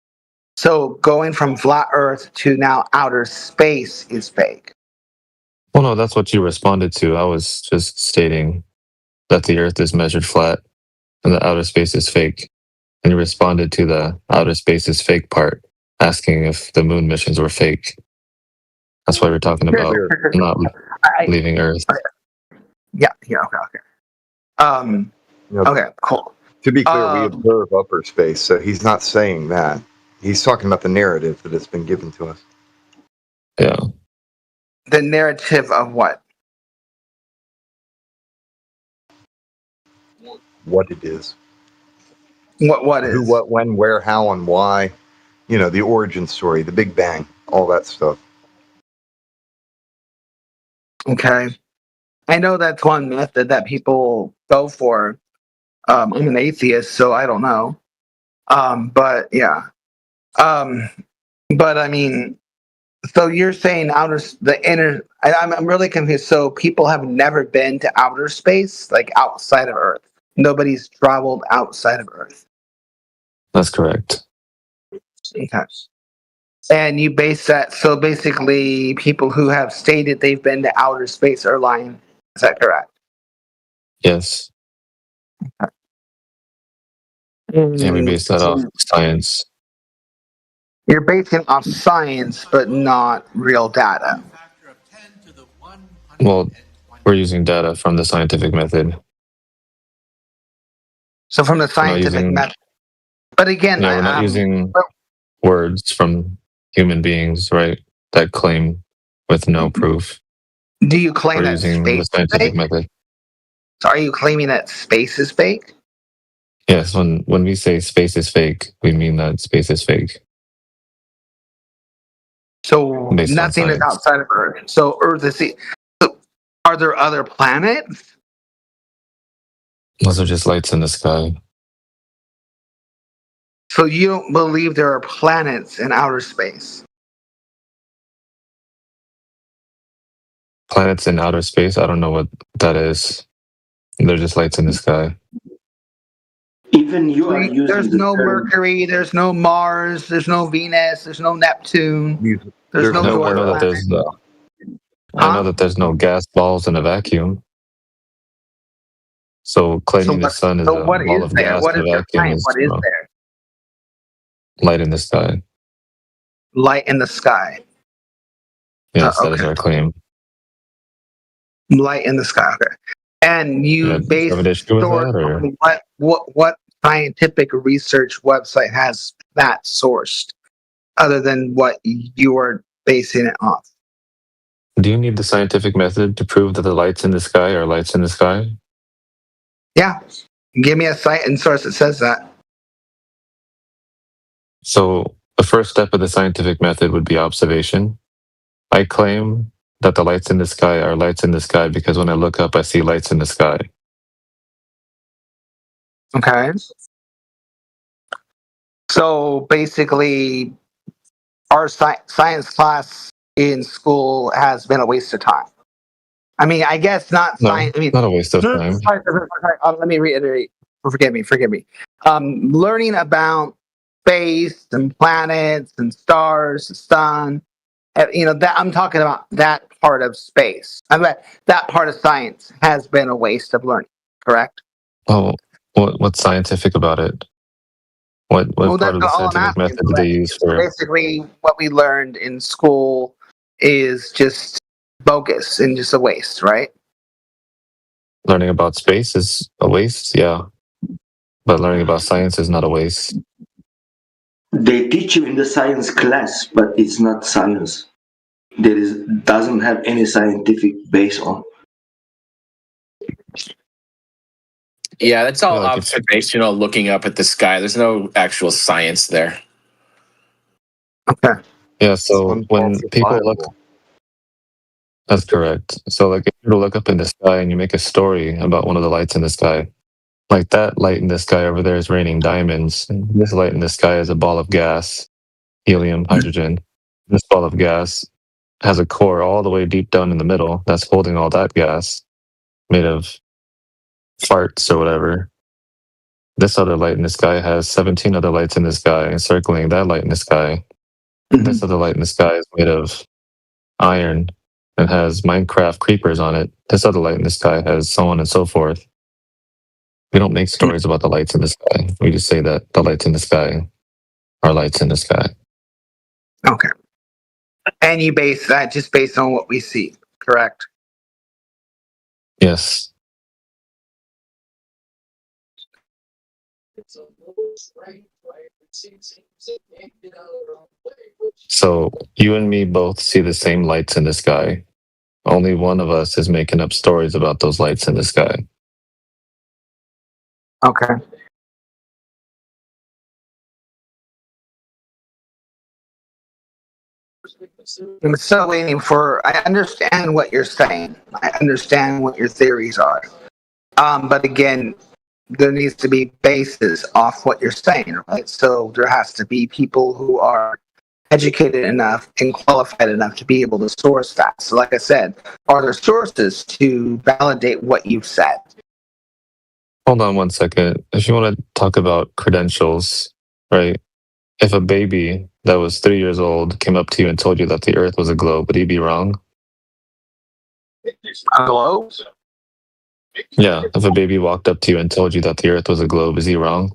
So going from flat Earth to now outer space is fake. Well, no, that's what you responded to. I was just stating that the Earth is measured flat and the outer space is fake. And you responded to the outer space is fake part, asking if the moon missions were fake. That's why we're talking about not leaving Earth. Yeah. Okay. Okay. Cool. To be clear, we observe upper space, so he's not saying that. He's talking about the narrative that has been given to us. Yeah. The narrative of what? What it is. What is? Who, what, when, where, how, and why. The origin story, the Big Bang, all that stuff. Okay. I know that's one method that people go for. I'm an atheist, so I don't know. But yeah. But I mean, so you're saying I'm really confused. So people have never been to outer space, like outside of Earth. Nobody's traveled outside of Earth. That's correct. Okay. And you base that, so basically people who have stated they've been to outer space are lying. Is that correct? Yes. And we base that off science. You're basing off science, but not real data. Well, we're using data from the scientific method. So from the scientific method. But again, we're not using words from human beings, right? That claim with no proof. Do you claim we're that using space the scientific method? So are you claiming that space is fake? Yes, when we say space is fake, we mean that space is fake. So nothing is outside of Earth. So Earth is. So are there other planets? Those are just lights in the sky. So you don't believe there are planets in outer space? Planets in outer space? I don't know what that is. They're just lights in the sky. Even you are using There's no Mercury, there's no Mars, there's no Venus, there's no Neptune, there's no I know that there's I know that there's no gas balls in a vacuum. So claiming the sun is a ball of gas in a vacuum is there? Light in the sky. Light in the sky. Yes, that is our claim. Light in the sky. Okay. And you base what scientific research website has that sourced, other than what you are basing it off? Do you need the scientific method to prove that the lights in the sky are lights in the sky? Yeah. Give me a site and source that says that. So the first step of the scientific method would be observation. I claim that the lights in the sky are lights in the sky because when I look up, I see lights in the sky. Okay. So basically, our science class in school has been a waste of time. I mean, I guess not science. I mean, not a waste of time. Let me reiterate. Forgive me. Learning about space and planets and stars, the sun. That I'm talking about that part of space. That part of science has been a waste of learning. Correct? Oh, what's scientific about it? What part of the scientific method do they use for it? Basically, what we learned in school is just bogus and just a waste, right? Learning about space is a waste, yeah. But learning about science is not a waste. They teach you in the science class, but it's not science. Doesn't have any scientific base on. Yeah, that's all observational, looking up at the sky. There's no actual science there. Okay. Yeah, so when people look... That's correct. So like if you look up in the sky and you make a story about one of the lights in the sky, like that light in the sky over there is raining diamonds. And this light in the sky is a ball of gas, helium, hydrogen. This ball of gas has a core all the way deep down in the middle that's holding all that gas made of farts or whatever. This other light in the sky has 17 other lights in the sky encircling that light in the sky. This other light in the sky is made of iron and has Minecraft creepers on it. This other light in the sky has so on and so forth. We don't make stories about the lights in the sky. We just say that the lights in the sky are lights in the sky. Okay. And you base that just based on what we see, correct? Yes. So you and me both see the same lights in the sky. Only one of us is making up stories about those lights in the sky. Okay. I'm still waiting for. I understand what you're saying. I understand what your theories are. But again, there needs to be basis off what you're saying, right? So there has to be people who are educated enough and qualified enough to be able to source that. So, like I said, are there sources to validate what you've said? Hold on one second. If you want to talk about credentials, right? If a baby that was 3 years old came up to you and told you that the Earth was a globe, would he be wrong? A globe? Yeah. If a baby walked up to you and told you that the Earth was a globe, is he wrong?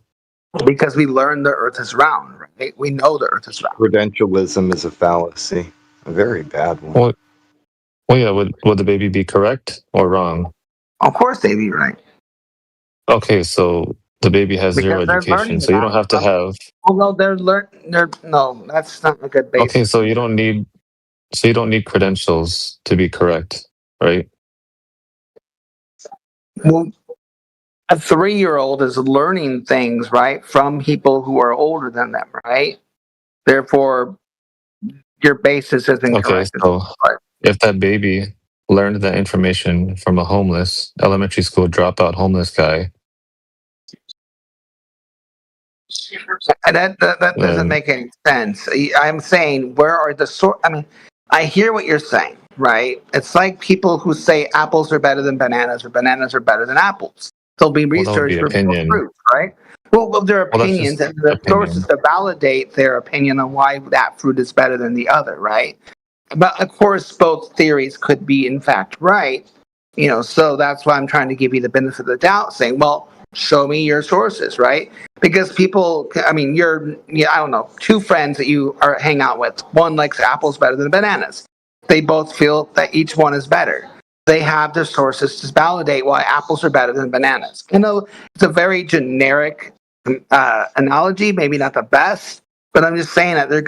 Because we learned the Earth is round, right? We know the Earth is round. Credentialism is a fallacy, a very bad one. Well, yeah. Would the baby be correct or wrong? Of course, they'd be right. Okay, so the baby has zero Because they're education, learning so you don't have to about it. have. Well, no, no, that's not a good basis. Okay, so you don't need credentials to be correct, right? Well, a 3-year-old is learning things, right, from people who are older than them, right? Therefore, your basis isn't Okay, correct. so if that baby learned that information from a homeless elementary school dropout homeless guy, That doesn't make any sense. I'm saying, where are the source? I mean, I hear what you're saying, right? It's like people who say apples are better than bananas or bananas are better than apples. There'll be well, that would research be for opinion. fruit, right? Well, their Well, that's opinions just and the opinion. sources to validate their opinion on why that fruit is better than the other, right? But of course, both theories could be in fact right. So that's why I'm trying to give you the benefit of the doubt, saying, well, show me your sources, right? Because people, I mean, I don't know, two friends that you hang out with. One likes apples better than bananas. They both feel that each one is better. They have their sources to validate why apples are better than bananas. It's a very generic analogy, maybe not the best, but I'm just saying that there's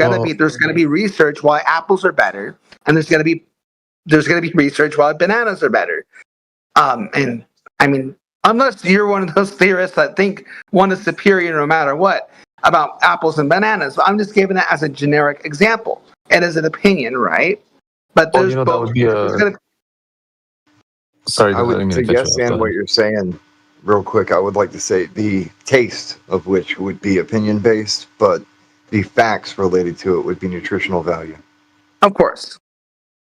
gonna be research why apples are better, and there's gonna be research why bananas are better. And I mean, unless you're one of those theorists that think one is superior no matter what about apples and bananas, I'm just giving that as a generic example and as an opinion, right? But there's that both. would be Sorry, I would to suggest, and what you're saying, real quick, I would like to say the taste of which would be opinion based, but the facts related to it would be nutritional value. Of course.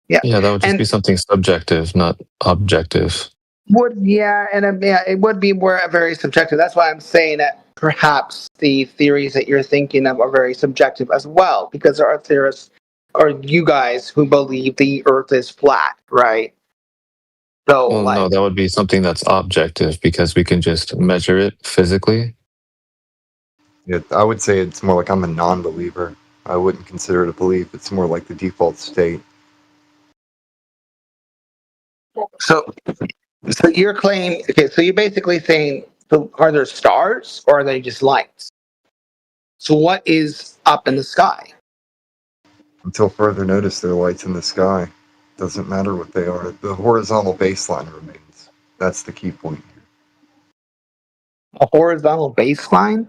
Yeah. Yeah, that would just be something subjective, not objective. It would be more very subjective. That's why I'm saying that perhaps the theories that you're thinking of are very subjective as well, because there are theorists, or you guys, who believe the Earth is flat, right? So, Well, no, that would be something that's objective because we can just measure it physically. Yeah, I would say it's more like I'm a non-believer. I wouldn't consider it a belief. It's more like the default state. So you're claiming, okay, so you're basically saying, so are there stars or are they just lights? So what is up in the sky? Until further notice, there are lights in the sky. Doesn't matter what they are. The horizontal baseline remains. That's the key point here. A horizontal baseline?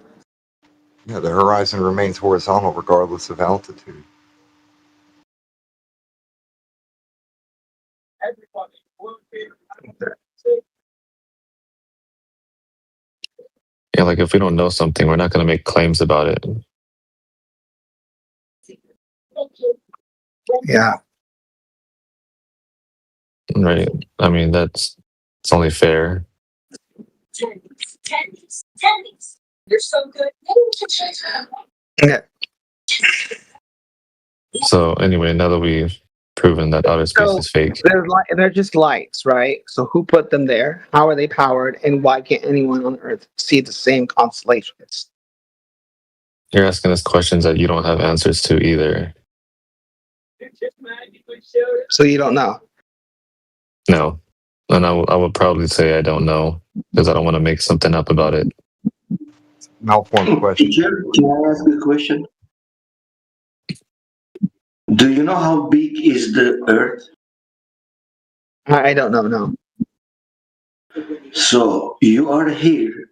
Yeah, the horizon remains horizontal regardless of altitude. Yeah, like if we don't know something, we're not going to make claims about it. Yeah. Right. I mean, it's only fair. You're so good. Yeah. So anyway, now that we've proven that outer space is fake, They're just lights, right? So who put them there? How are they powered? And why can't anyone on Earth see the same constellations? you're asking us questions that you don't have answers to either. So you don't know? No. And I would probably say I don't know because I don't want to make something up about it. Malformed question. Teacher, can I ask a question? Do you know how big is the Earth? I don't know. No. So you are here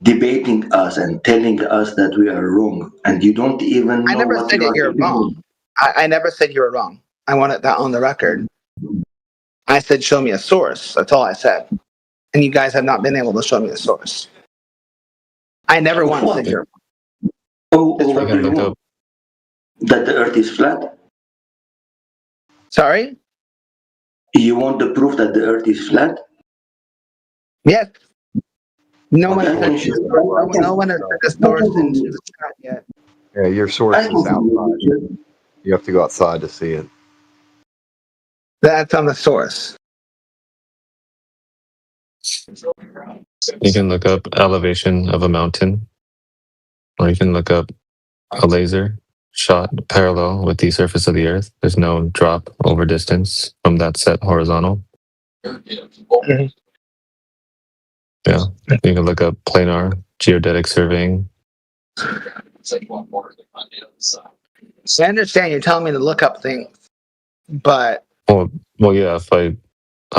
debating us and telling us that we are wrong, and you don't even know I never what said you that are you're doing. wrong. I never said you were wrong. I wanted that on the record. I said, show me a source. That's all I said. And you guys have not been able to show me a source. I never once said you're wrong. Oh, what do you want? That the Earth is flat? Sorry? You want the proof that the Earth is flat? Yes. No Okay, one I said can no one has said the source into the chat yet. Yeah, your source is outside. You have to go outside to see it. That's on the source. You can look up elevation of a mountain, or you can look up a laser shot parallel with the surface of the Earth. There's no drop over distance from that set horizontal. Mm-hmm. Yeah, you can look up planar geodetic surveying. I understand you're telling me to look up things, but Well, yeah. If I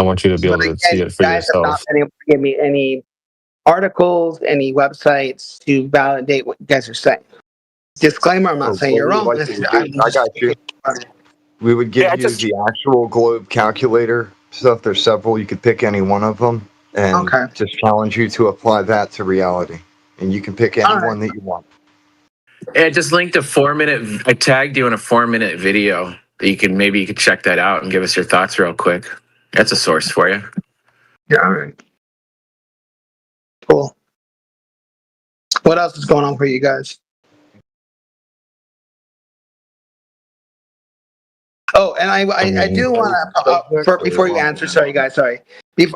want you to be able to see it for you guys have not yourself. been able to give me any articles, any websites to validate what you guys are saying. Disclaimer: I'm not saying you're wrong. I got you. We would give you the actual globe calculator stuff. There's several. You could pick any one of them and just challenge you to apply that to reality. And you can pick any one that you want. Yeah, just linked a 4-minute. I tagged you in a 4-minute video that you could check that out and give us your thoughts real quick. That's a source for you. Yeah, all right. Cool. What else is going on for you guys? Oh, and I do want to, before you answer, sorry guys, sorry.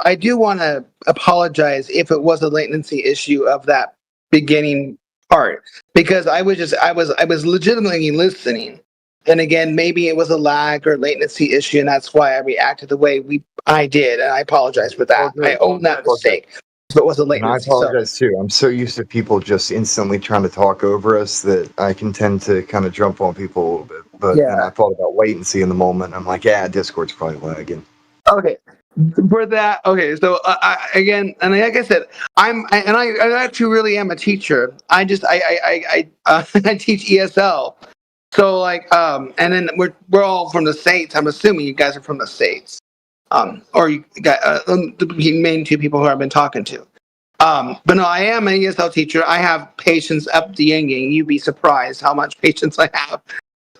I do want to apologize if it was a latency issue of that beginning part, because I was legitimately listening. And again, maybe it was a lag or latency issue, and that's why I reacted the way I did, and I apologize for that. I own that mistake. If it was a latency. And I apologize too. I'm so used to people just instantly trying to talk over us that I can tend to kind of jump on people a little bit. But then I thought about latency in the moment. I'm like, yeah, Discord's probably lagging. Okay. For that, okay. So again, and like I said, I actually really am a teacher. I teach ESL. So and then we're all from the States. I'm assuming you guys are from the States. Or you got the main two people who I've been talking to. But no, I am an ESL teacher. I have patience up the yin-yang. You'd be surprised how much patience I have,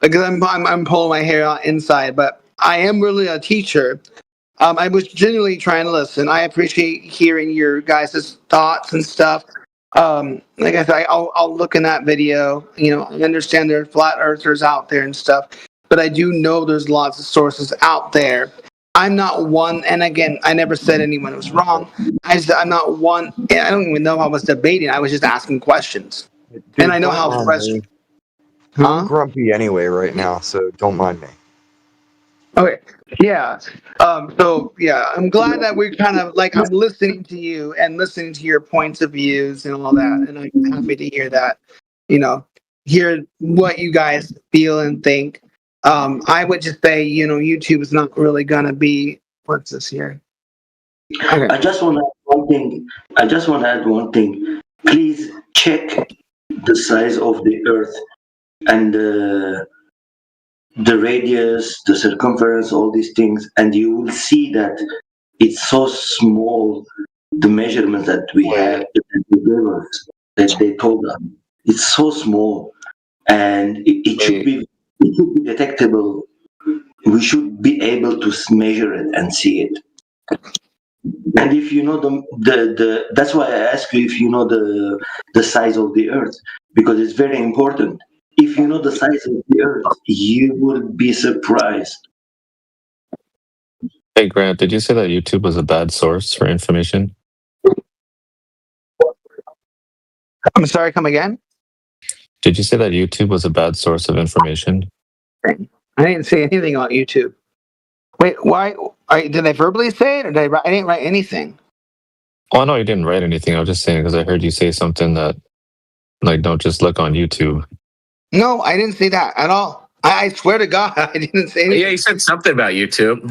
because I'm pulling my hair out inside. But I am really a teacher. I was genuinely trying to listen. I appreciate hearing your guys' thoughts and stuff. Like I said, I'll look in that video. You know, I understand there are flat earthers out there and stuff, but I do know there's lots of sources out there. I'm not one, and again, I never said anyone was wrong. I'm not one. I don't even know if I was debating. I was just asking questions. Dude, and I know how frustrating. I'm grumpy anyway right now, so don't mind me. Okay. Yeah. So yeah, I'm glad that we're kind of like, I'm listening to you and listening to your points of views and all that, and I'm happy to hear that. You know, hear what you guys feel and think. I would just say, you know, YouTube is not really gonna be. What's this here? Okay. I just want to add one thing. Please check the size of the Earth and the radius, the circumference, all these things, and you will see that it's so small. The measurements that we have, that they told us, it's so small, and it should be detectable. We should be able to measure it and see it. And if you know the that's why I ask you if you know the size of the Earth, because it's very important. If you know the size of the Earth, you will be surprised. Hey Grant, did you say that YouTube was a bad source for information? I'm sorry, come again? Did you say that YouTube was a bad source of information? I didn't say anything about YouTube. Wait, why? Did I verbally say it, or did I write? I didn't write anything. Oh, no, you didn't write anything. I was just saying because I heard you say something that, like, don't just look on YouTube. No, I didn't say that at all. I swear to God, I didn't say anything. Yeah, you said something about YouTube.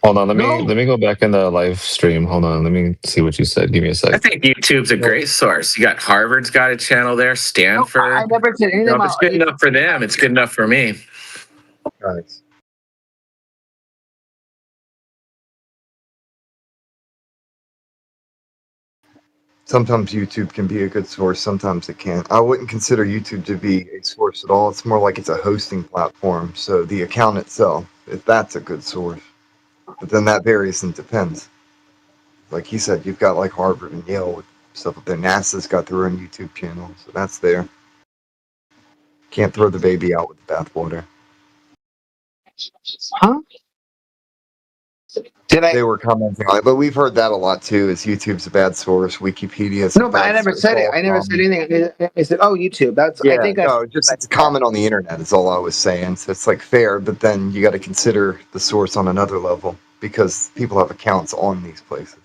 Hold on, let me go back in the live stream. Hold on, let me see what you said. Give me a I sec. think YouTube's a great source. You got Harvard's got a channel there, Stanford. I never said anything If about it's good enough for them, it's good enough for me. Nice. Sometimes YouTube can be a good source, sometimes it can't. I wouldn't consider YouTube to be a source at all. It's more like it's a hosting platform. So the account itself, if that's a good source. But then that varies and depends. Like he said, you've got like Harvard and Yale with stuff up there. NASA's got their own YouTube channel, so that's there. Can't throw the baby out with the bathwater. Huh? They were commenting on it, but we've heard that a lot too. Is YouTube's a bad source? Wikipedia's a No, but bad I never source, said it. all I never said common. anything. I said, "Oh, YouTube." That's. Yeah, I think no, just it's a comment on the internet is all I was saying. So it's like fair, but then you got to consider the source on another level because people have accounts on these places.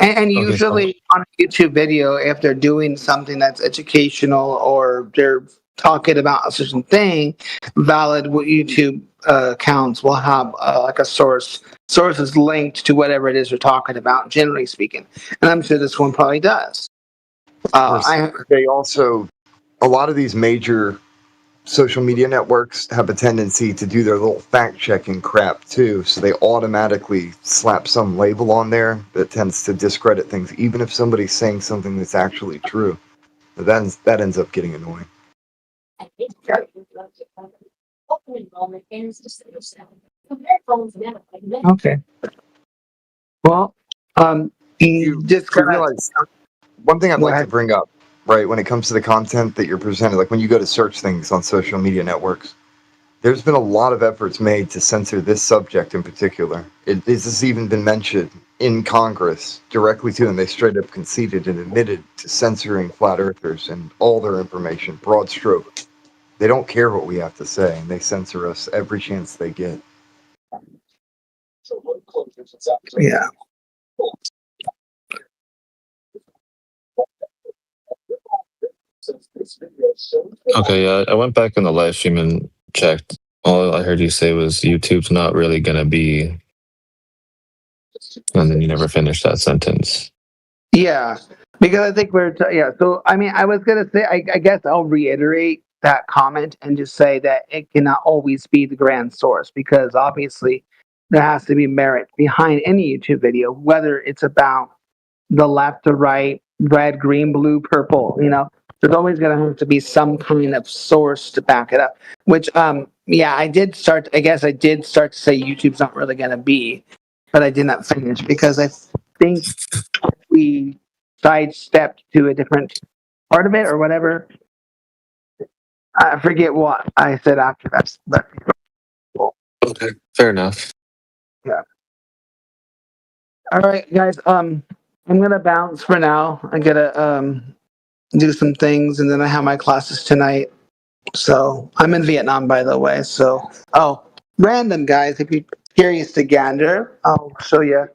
And usually on a YouTube video, if they're doing something that's educational or they're talking about a certain thing, valid YouTube accounts will have like a sources linked to whatever it is they're talking about, generally speaking. And I'm sure this one probably does. They also, a lot of these major social media networks have a tendency to do their little fact checking crap too. So they automatically slap some label on there that tends to discredit things, even if somebody's saying something that's actually true. That ends up getting annoying. Okay. Well, you just realize one thing I'd like to bring up, right, when it comes to the content that you're presenting, like when you go to search things on social media networks, there's been a lot of efforts made to censor this subject in particular. This has even been mentioned in Congress directly to them. They straight up conceded and admitted to censoring flat earthers and all their information, broad stroke. They don't care what we have to say, and they censor us every chance they get. Yeah. Okay, yeah, I went back in the live stream and checked. All I heard you say was YouTube's not really going to be, and then you never finished that sentence. Yeah, because I think so, I mean, I was going to say, I guess I'll reiterate that comment and just say that it cannot always be the grand source because obviously there has to be merit behind any YouTube video, whether it's about the left or right, red, green, blue, purple, there's always going to have to be some kind of source to back it up, which, I did start to say YouTube's not really going to be, but I did not finish because I think we sidestepped to a different part of it or whatever. I forget what I said after that. But Okay, fair enough. yeah. All right, guys. I'm gonna bounce for now. I gotta do some things, and then I have my classes tonight. So I'm in Vietnam, by the way. So random guys, if you're curious to gander, I'll show you.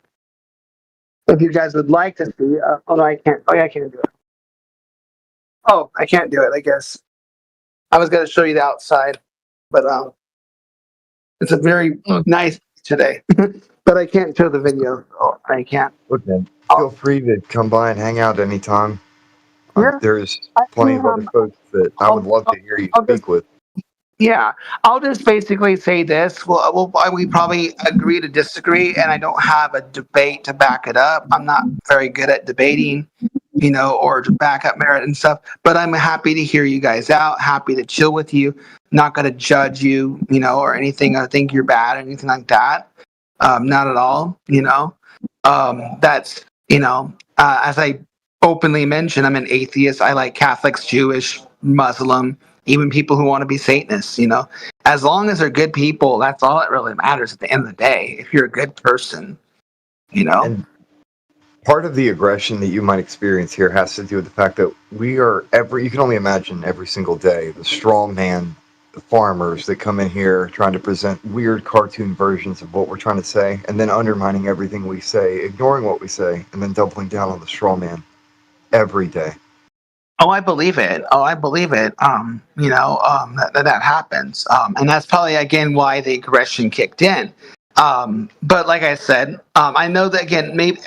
If you guys would like to see, no, I can't. Oh, yeah, I can't do it. Oh, I can't do it. I guess I was gonna show you the outside, but it's a very nice today. But I can't show the video. Oh, I can't. Look, man, feel free to come by and hang out anytime. There's plenty of other folks that I would love to hear you speak with. Yeah, I'll just basically say this. We probably agree to disagree, and I don't have a debate to back it up. I'm not very good at debating, or to back up merit and stuff. But I'm happy to hear you guys out, happy to chill with you, not going to judge you, or anything. I think you're bad or anything like that. Not at all, That's, as I openly mentioned, I'm an atheist. I like Catholics, Jewish, Muslim, even people who want to be Satanists, As long as they're good people, that's all that really matters at the end of the day. If you're a good person, And part of the aggression that you might experience here has to do with the fact that you can only imagine every single day the straw man farmers that come in here trying to present weird cartoon versions of what we're trying to say, and then undermining everything we say, ignoring what we say, and then doubling down on the straw man every day. Oh, I believe it. Oh, I believe it. That happens. And that's probably, again, why the aggression kicked in. But like I said, I know that, again, maybe,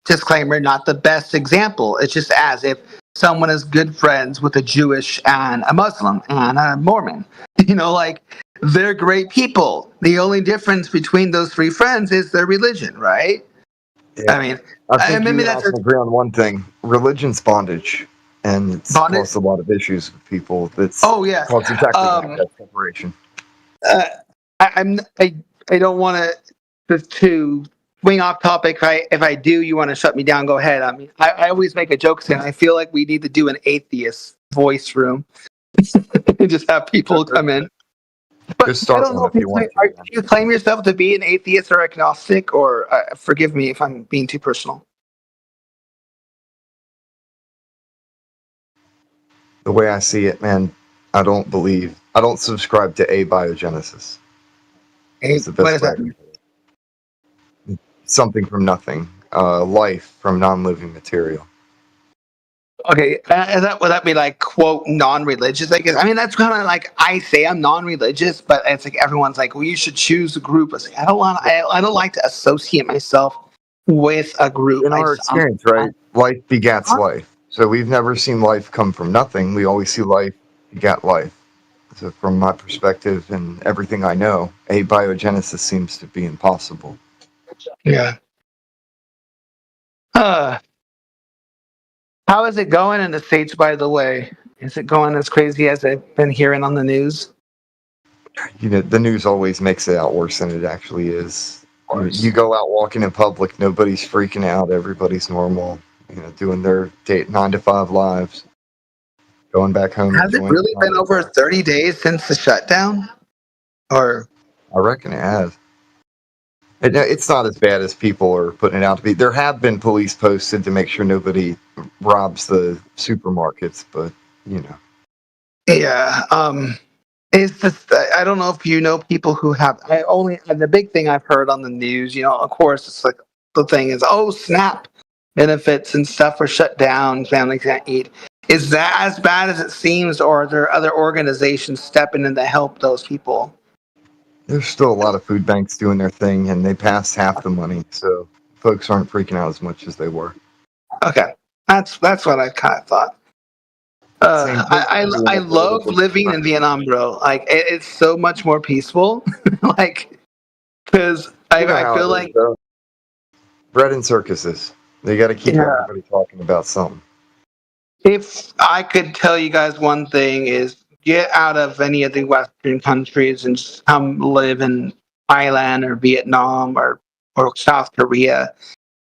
disclaimer, not the best example. It's just as if someone is good friends with a Jewish and a Muslim and a Mormon. They're great people. The only difference between those three friends is their religion, right? Yeah. I mean, I think maybe you and I can agree on one thing. Religion's bondage. And it's caused a lot of issues with people. That's caused exactly that separation. I don't want to swing off topic. If I do, you want to shut me down, go ahead. I mean, I always make a joke saying I feel like we need to do an atheist voice room. Just have people come in. But I don't know if you claim yourself to be an atheist or agnostic, or forgive me if I'm being too personal. The way I see it, man, I don't subscribe to abiogenesis. It's the best what does that mean? Something from nothing, life from non-living material. Okay, would that be like, quote, non-religious? I guess. I mean, that's kind of like, I say I'm non-religious, but it's like everyone's like, well, you should choose a group. It's like, I don't like to associate myself with a group. In our experience, right? Life begats life. So we've never seen life come from nothing. We always see life begat life. So from my perspective and everything I know, abiogenesis seems to be impossible. Yeah. How is it going in the States, by the way? Is it going as crazy as I've been hearing on the news? The news always makes it out worse than it actually is. You go out walking in public, nobody's freaking out. Everybody's normal, doing their 9 to 5 lives. Going back home. Has it really been over 30 days since the shutdown? Or I reckon it has. It's not as bad as people are putting it out to be. There have been police posted to make sure nobody robs the supermarkets, but Yeah. It's just, I don't know if you know people who have. The big thing I've heard on the news, of course, it's like the thing is, oh snap, benefits and stuff are shut down, families can't eat. Is that as bad as it seems, or are there other organizations stepping in to help those people? There's still a lot of food banks doing their thing, and they passed half the money, so folks aren't freaking out as much as they were. Okay, that's what I kind of thought. I love living in Vietnam, bro. Like it's so much more peaceful. Because I feel like bread and circuses. They got to keep everybody talking about something. If I could tell you guys one thing is get out of any of the Western countries and just come live in Thailand or Vietnam or South Korea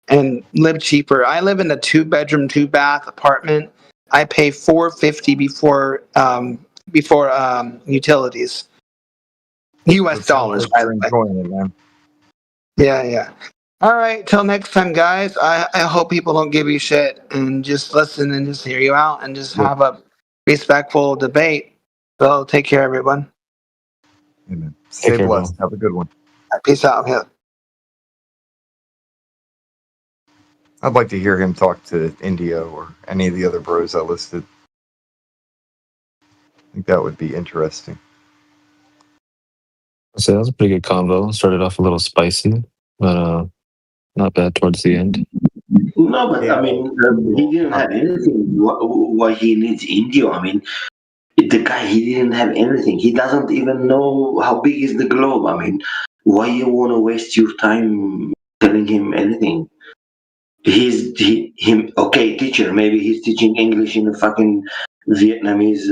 and live cheaper. I live in a 2-bedroom, 2-bath apartment. I pay $450 before utilities. U.S. dollars, by the way. Yeah. All right, till next time, guys. I hope people don't give you shit and just listen and just hear you out and just have a respectful debate. So take care, everyone. Amen. Stay blessed. Have a good one. Peace out. Yeah. I'd like to hear him talk to Indio or any of the other bros I listed. I think that would be interesting. So that was a pretty good convo. Started off a little spicy, but not bad towards the end. No, but I mean, he didn't have anything. Why he needs Indio? I mean, the guy, he didn't have anything. He doesn't even know how big is the globe. I mean, why you want to waste your time telling him anything? Okay, teacher. Maybe he's teaching English in a fucking Vietnamese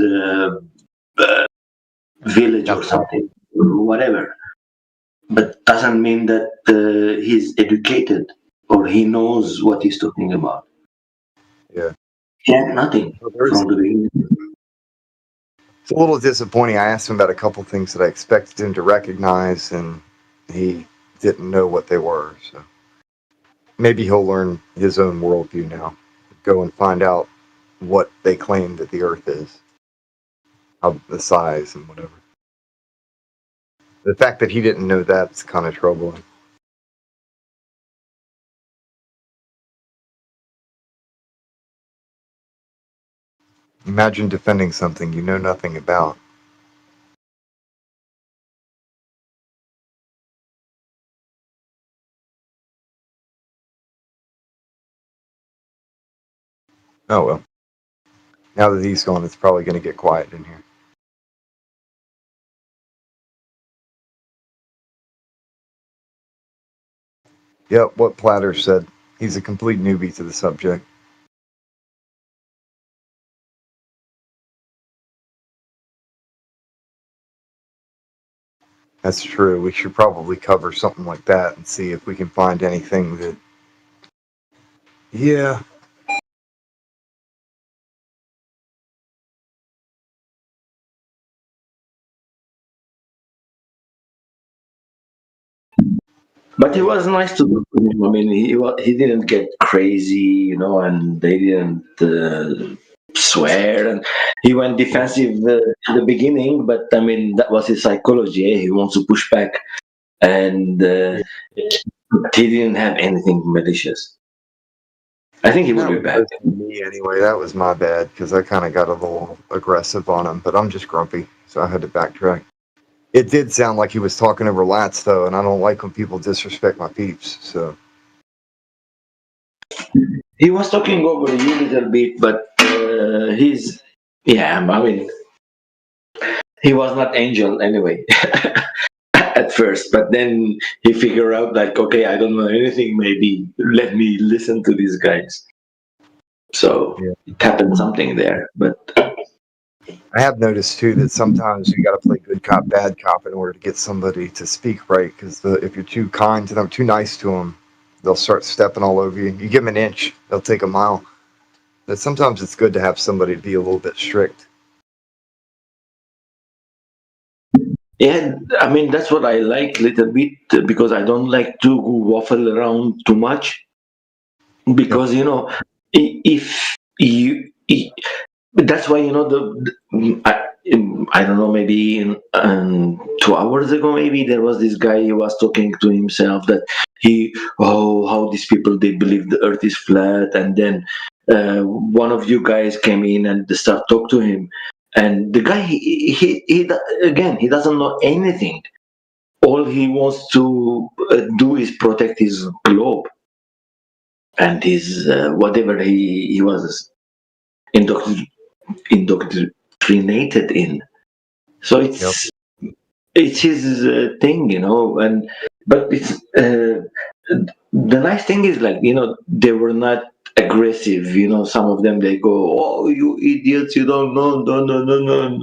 village or something, whatever. But doesn't mean that he's educated or he knows what he's talking about. Yeah. Yeah, nothing from the beginning. It's a little disappointing. I asked him about a couple things that I expected him to recognize, and he didn't know what they were. So maybe he'll learn his own worldview now. Go and find out what they claim that the Earth is, how the size and whatever. The fact that he didn't know that's kind of troubling. Imagine defending something you know nothing about. Oh well. Now that he's gone, it's probably going to get quiet in here. Yep, what Platter said. He's a complete newbie to the subject. That's true. We should probably cover something like that and see if we can find anything that... Yeah. But he was nice to him. I mean, he didn't get crazy, you know, and they didn't swear, and he went defensive in the beginning. But I mean, that was his psychology. He wants to push back, and he didn't have anything malicious. I think he would be bad. Me anyway, that was my bad because I kind of got a little aggressive on him. But I'm just grumpy, so I had to backtrack. It did sound like he was talking over Lats, though, and I don't like when people disrespect my peeps, so... He was talking over you a little bit, but he's... Yeah, I mean... He was not Angel, anyway, at first, but then he figured out, like, okay, I don't know anything, maybe let me listen to these guys. So, it happened something there, but... I have noticed too that sometimes you got to play good cop, bad cop in order to get somebody to speak right. Because if you're too kind to them, too nice to them, they'll start stepping all over you. You give them an inch, they'll take a mile. But sometimes it's good to have somebody be a little bit strict. Yeah, I mean, that's what I like a little bit because I don't like to waffle around too much. Because, you know, if you... That's why, you know, I don't know, maybe 2 hours ago, maybe there was this guy, he was talking to himself that how these people, they believe the earth is flat. And then one of you guys came in and started talk to him. And the guy, he doesn't know anything. All he wants to do is protect his globe. And his, whatever he was indoctrinated in. So it's his thing, you know. But it's the nice thing is, like, you know, they were not aggressive. You know, some of them, they go, "Oh, you idiots! You don't know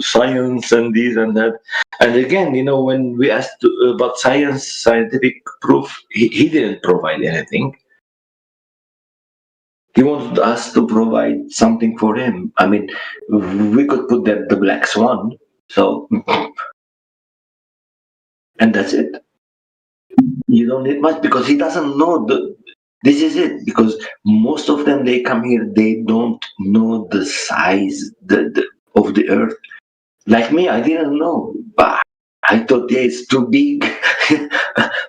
science and this and that." And again, you know, when we asked about scientific proof, he didn't provide anything. He wanted us to provide something for him. I mean, we could put the black swan, so, and that's it. You don't need much because he doesn't know this is it, because most of them, they come here, they don't know the size of the earth. Like me, I didn't know, but I thought, yeah, it's too big.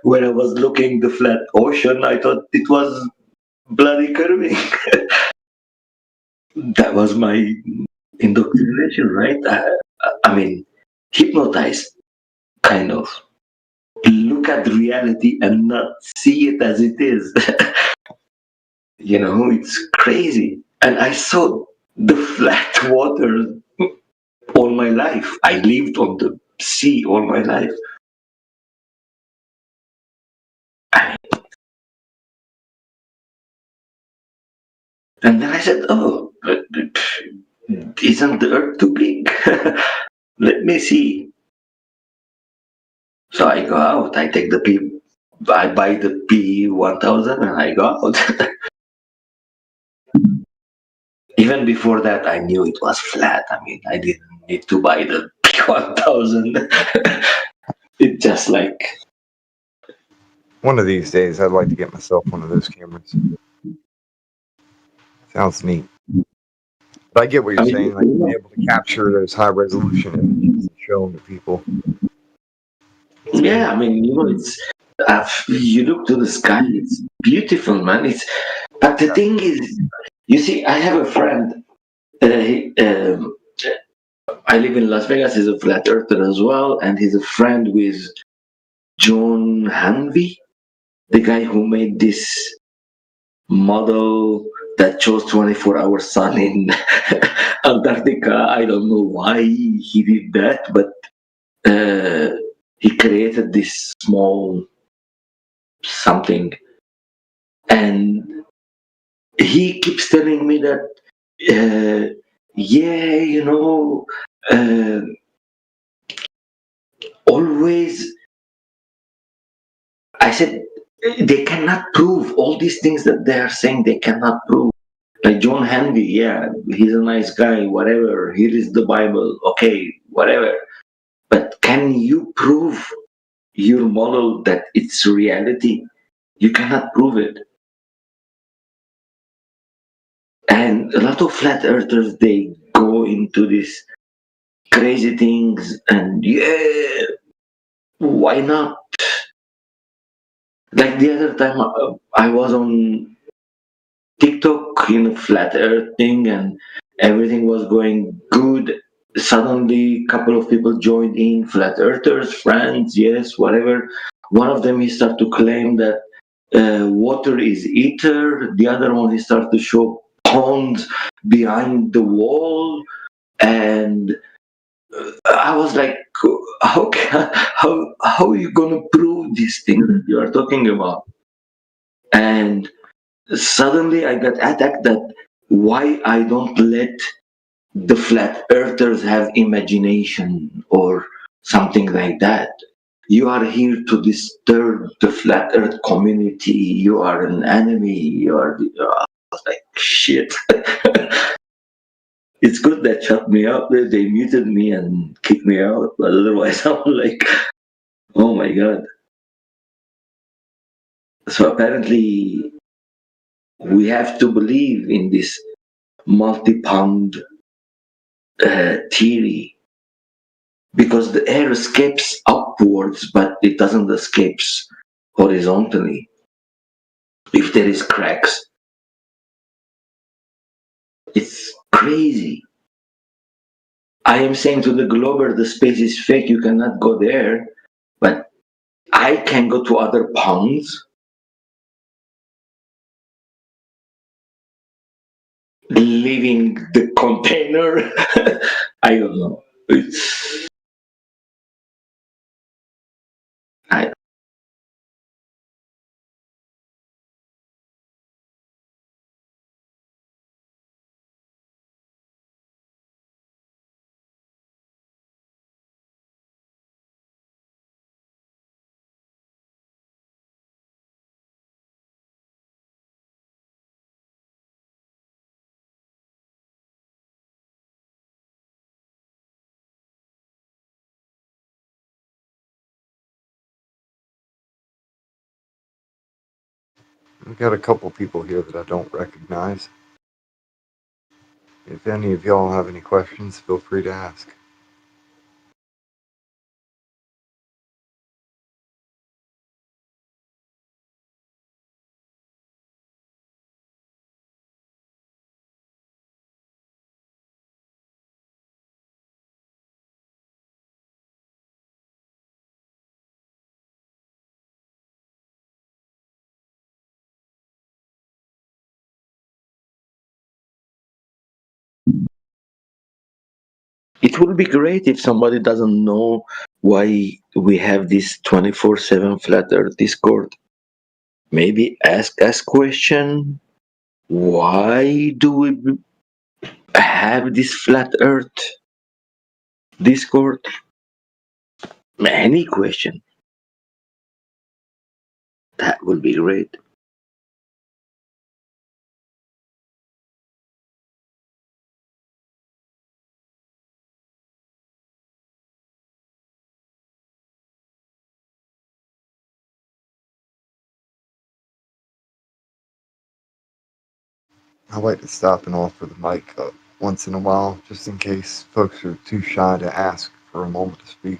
When I was looking the flat ocean, I thought it was bloody curving. That was my indoctrination, right? I mean, hypnotized, kind of. Look at reality and not see it as it is. You know, it's crazy. And I saw the flat water all my life. I lived on the sea all my life. And then I said, oh, isn't the earth too big? Let me see. So I go out, I take I buy the P1000 and I go out. Even before that, I knew it was flat. I mean, I didn't need to buy the P1000. It's just like... One of these days, I'd like to get myself one of those cameras. Sounds neat. But I get what you're saying, like being able to capture those high resolution images and show them to people. Yeah, I mean, it's you look to the sky, it's beautiful, man. But the thing is, you see, I have a friend. I live in Las Vegas. He's a flat earther as well, and he's a friend with John Hanvey, the guy who made this model that shows 24-hour sun in Antarctica. I don't know why he did that, but he created this small something, and he keeps telling me that, yeah, always. I said, they cannot prove all these things that they are saying. They cannot prove. Like John Handy, yeah, he's a nice guy. Whatever. Here is the Bible. Okay, whatever. But can you prove your model that it's reality? You cannot prove it. And a lot of flat earthers, they go into these crazy things, and yeah, why not? Like the other time, I was on TikTok in a flat earth thing, and everything was going good. Suddenly, a couple of people joined in, flat earthers, friends, yes, whatever. One of them, he started to claim that water is ether. The other one, he started to show ponds behind the wall, and I was like, how are you gonna prove these things that you are talking about? And suddenly I got attacked that why I don't let the flat earthers have imagination or something like that. You are here to disturb the flat earth community. You are an enemy. I was like, shit. It's good that shut me up. They muted me and kicked me out, but otherwise I'm like, oh my god. So apparently we have to believe in this multi-pound theory, because the air escapes upwards, but it doesn't escape horizontally. If there is cracks, it's crazy. I am saying to the glober, the space is fake. You cannot go there, but I can go to other ponds, leaving the container. I don't know. I We've got a couple people here that I don't recognize. If any of y'all have any questions, feel free to ask. It would be great if somebody doesn't know why we have this 24/7 flat earth Discord. Maybe ask us question. Why do we have this flat earth Discord? Any question. That would be great. I like to stop and offer the mic up once in a while, just in case folks are too shy to ask for a moment to speak.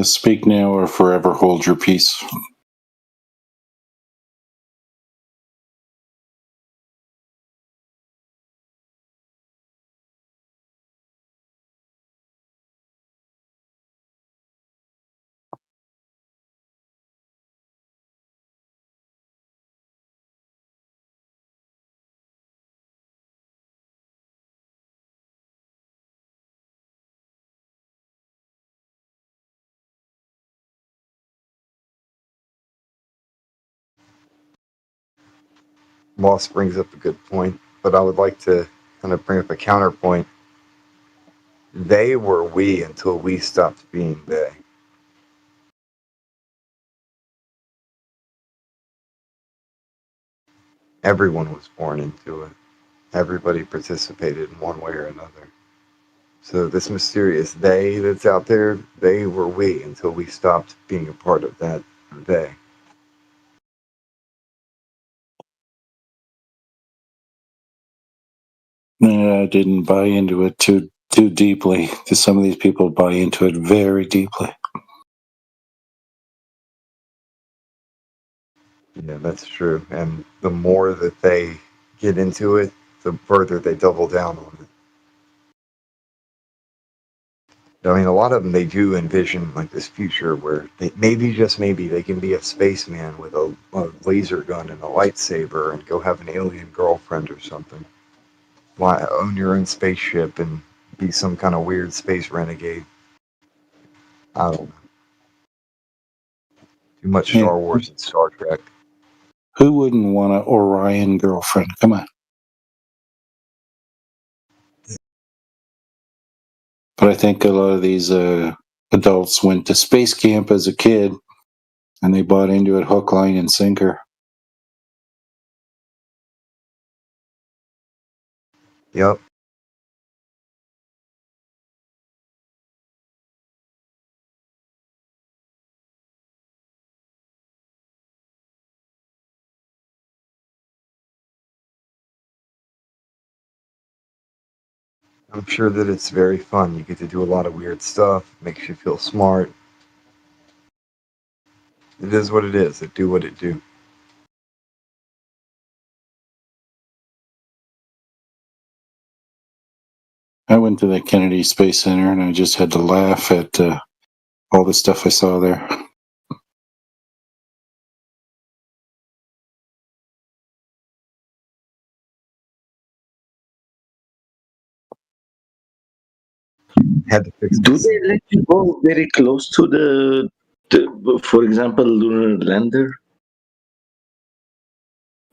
Speak now or forever hold your peace. Moss brings up a good point, but I would like to kind of bring up a counterpoint. They were we until we stopped being they. Everyone was born into it. Everybody participated in one way or another. So this mysterious they that's out there, they were we until we stopped being a part of that they. I didn't buy into it too deeply. Some of these people buy into it very deeply. Yeah, that's true. And the more that they get into it, the further they double down on it. I mean, a lot of them, they do envision like this future where they, maybe, just maybe, they can be a spaceman with a laser gun and a lightsaber and go have an alien girlfriend or something. Why own your own spaceship and be some kind of weird space renegade? I don't know. Too much Star Wars and Star Trek. Who wouldn't want an Orion girlfriend? Come on. But I think a lot of these adults went to space camp as a kid and they bought into it hook, line, and sinker. Yep. I'm sure that it's very fun. You get to do a lot of weird stuff. Makes you feel smart. It is what it is. It do what it do. I went to the Kennedy Space Center and I just had to laugh at all the stuff I saw there. Had to fix Do they let you go very close to for example, lunar lander?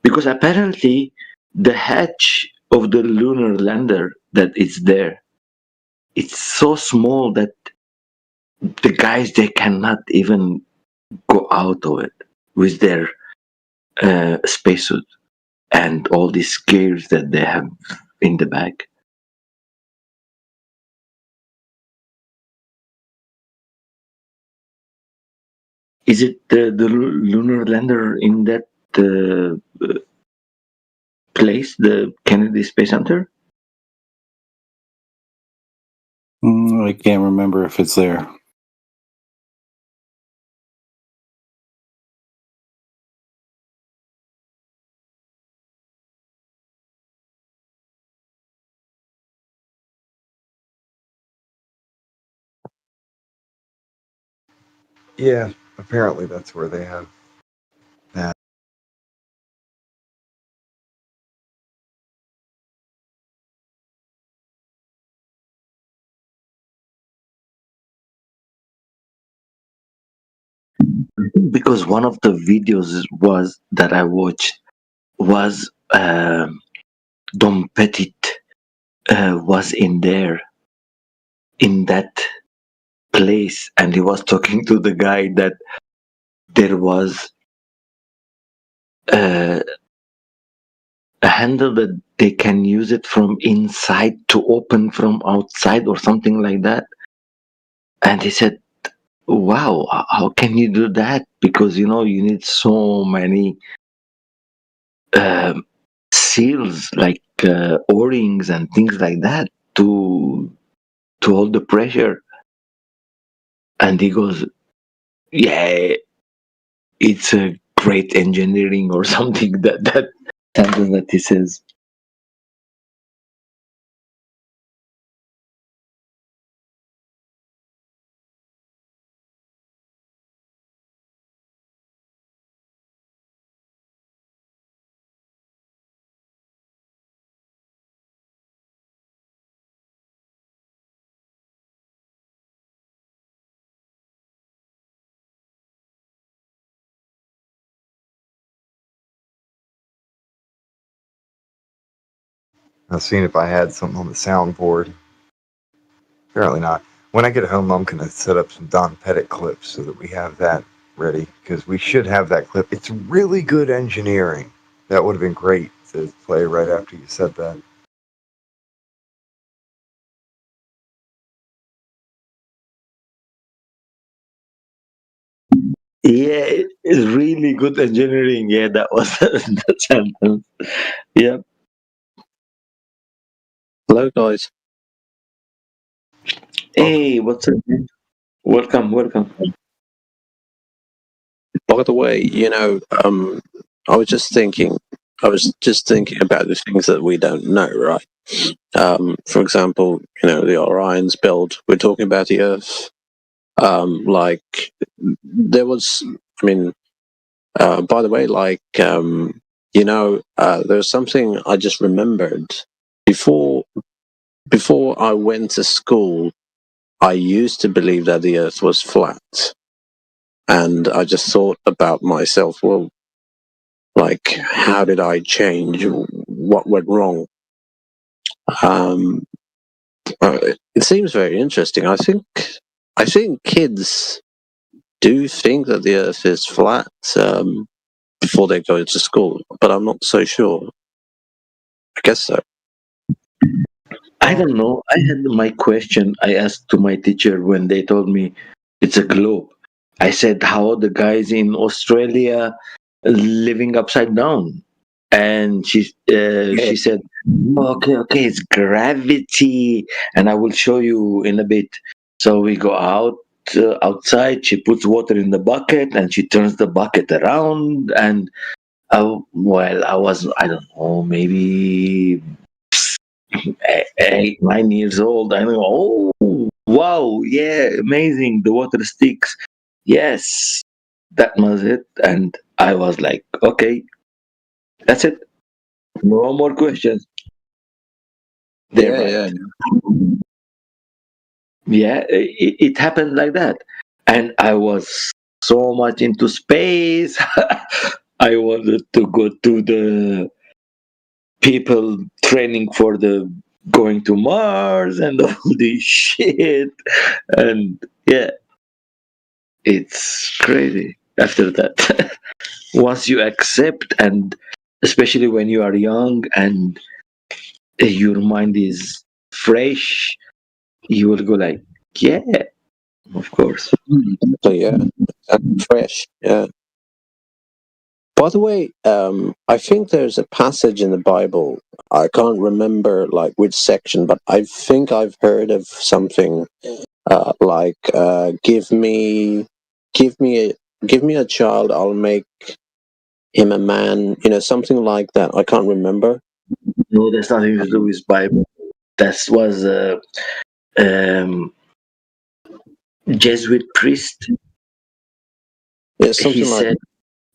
Because apparently the hatch of the lunar lander that is there, it's so small that the guys, they cannot even go out of it with their spacesuit and all these gears that they have in the back. Is it the lunar lander in that place, the Kennedy Space Center? I can't remember if it's there. Yeah, apparently that's where they have that. Because one of the videos was that I watched was Dom Petit was in there in that place, and he was talking to the guy that there was a handle that they can use it from inside to open from outside or something like that. And he said, wow, how can you do that? Because you need so many seals, like O-rings and things like that, to hold the pressure. And he goes, yeah, it's a great engineering or something, that sentence that he says. I was seeing if I had something on the soundboard. Apparently not. When I get home, I'm going to set up some Don Pettit clips so that we have that ready, because we should have that clip. It's really good engineering. That would have been great to play right after you said that. Yeah, it's really good engineering. Yeah, that was the sentence. Yeah. Hello, guys. Hey, what's up? Welcome. By the way, I was just thinking about the things that we don't know, right? For example, the Orion's belt. We're talking about the Earth. Like there was, I mean, by the way, there's something I just remembered before I went to school. I used to believe that the Earth was flat, and I just thought about myself. Well, like, how did I change? What went wrong? Um, it seems very interesting. I think kids do think that the Earth is flat before they go to school, but I'm not so sure. I guess so. I don't know. I had my question I asked to my teacher when they told me it's a globe. I said, how are the guys in Australia living upside down? And she said, okay, it's gravity, and I will show you in a bit. So we go outside. She puts water in the bucket, and she turns the bucket around. And I was, I don't know, maybe 8, 9 years old. I know. Oh, wow, yeah, amazing. The water sticks. Yes, that was it. And I was like, okay, that's it. No more questions. They're right. Yeah, it happened like that. And I was so much into space. I wanted to go to the people training for the going to Mars and all this shit. And yeah, it's crazy after that. Once you accept, and especially when you are young and your mind is fresh, you will go like, yeah, of course. So yeah, fresh. Yeah. By the way, I think there's a passage in the Bible. I can't remember like which section, but I think I've heard of something like give me a child, I'll make him a man. Something like that. I can't remember. No, there's nothing to do with Bible. That was Jesuit priest. Yeah, something like.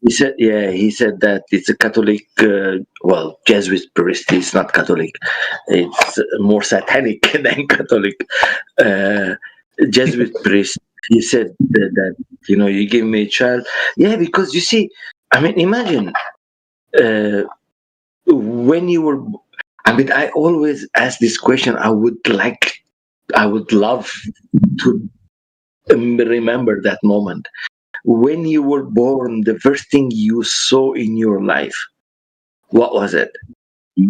He said that it's a Catholic, Jesuit priest is not Catholic. It's more satanic than Catholic. Jesuit priest, he said that, you give me a child. Yeah, because you see, I mean, imagine when you were, I always ask this question. I would love to remember that moment. When you were born, the first thing you saw in your life, what was it?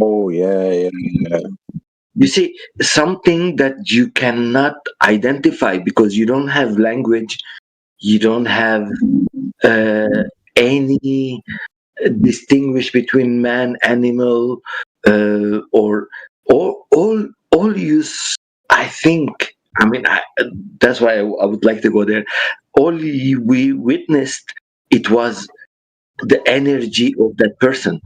Oh, yeah. You see, something that you cannot identify because you don't have language, you don't have any distinguish between man, animal, or all you. I think I mean, that's why I would like to go there. All we witnessed, it was the energy of that person.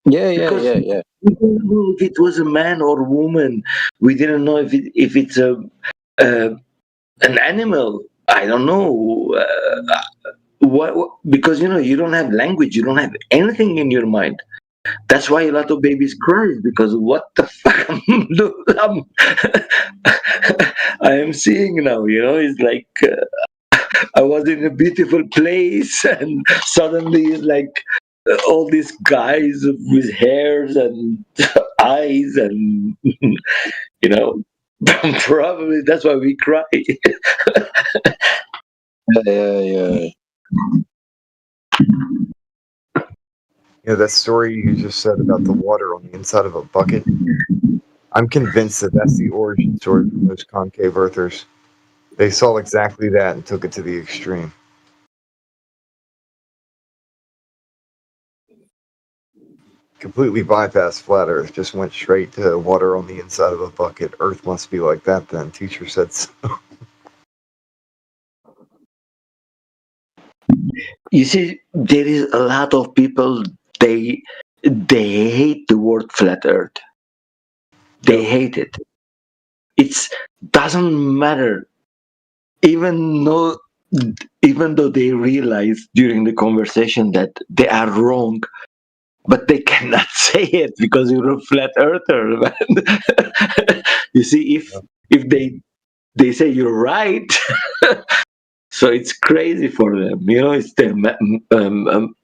Yeah. We didn't know if it was a man or woman. We didn't know if it's an animal. I don't know. What, because you don't have language, you don't have anything in your mind. That's why a lot of babies cry, because what the fuck I am seeing now. It's like I was in a beautiful place, and suddenly it's like all these guys with hairs and eyes, and probably that's why we cry. Yeah. That story you just said about the water on the inside of a bucket, I'm convinced that that's the origin story for most concave earthers. They saw exactly that and took it to the extreme. Completely bypassed flat earth, just went straight to water on the inside of a bucket. Earth must be like that then. Teacher said so. You see, there is a lot of people, they hate the word flat earth. They hate it. It doesn't matter, even though they realize during the conversation that they are wrong, but they cannot say it because you're a flat earther, man. You see, if they say you're right, so it's crazy for them. It's the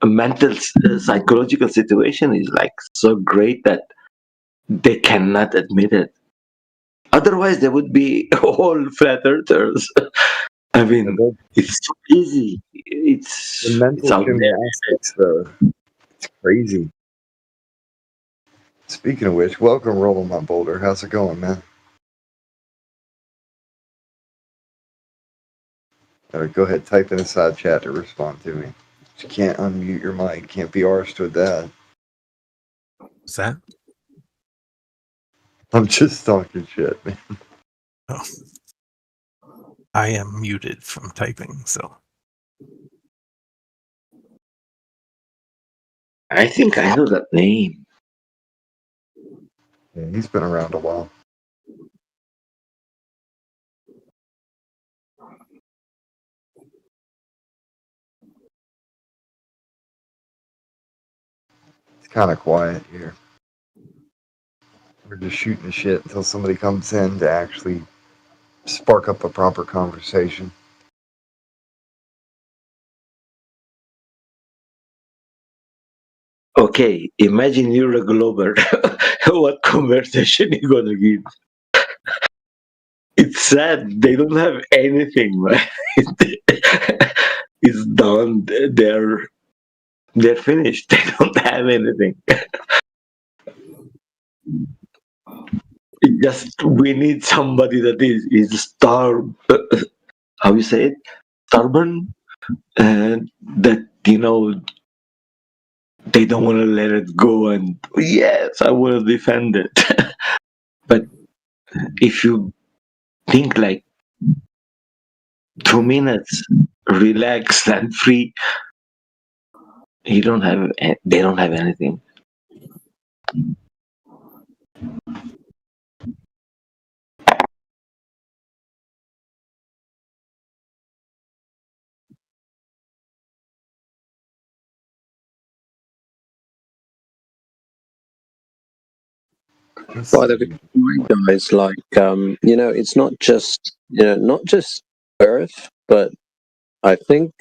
mental psychological situation is like so great that they cannot admit it. Otherwise, they would be all flat earthers. I mean, it's so easy. The mental out there. gymnastics, though, it's crazy. Speaking of which, welcome, Roll My Boulder. How's it going, man? Go ahead, type in a side chat to respond to me. You can't unmute your mic. Can't be arsed with that. What's that? I'm just talking shit, man. Oh. I am muted from typing, so. I think I know that name. Yeah, he's been around a while. It's kind of quiet here. We're just shooting the shit until somebody comes in to actually spark up a proper conversation. Okay, imagine you're a Glober. What conversation you gonna give? It's sad. They don't have anything, right? It's done. They're finished. They don't have anything. We need somebody that is how you say it, stubborn, and that they don't want to let it go. And yes, I will defend it. But if you think like 2 minutes, relax and free, they don't have anything. By the way, guys, like it's not just Earth, but I think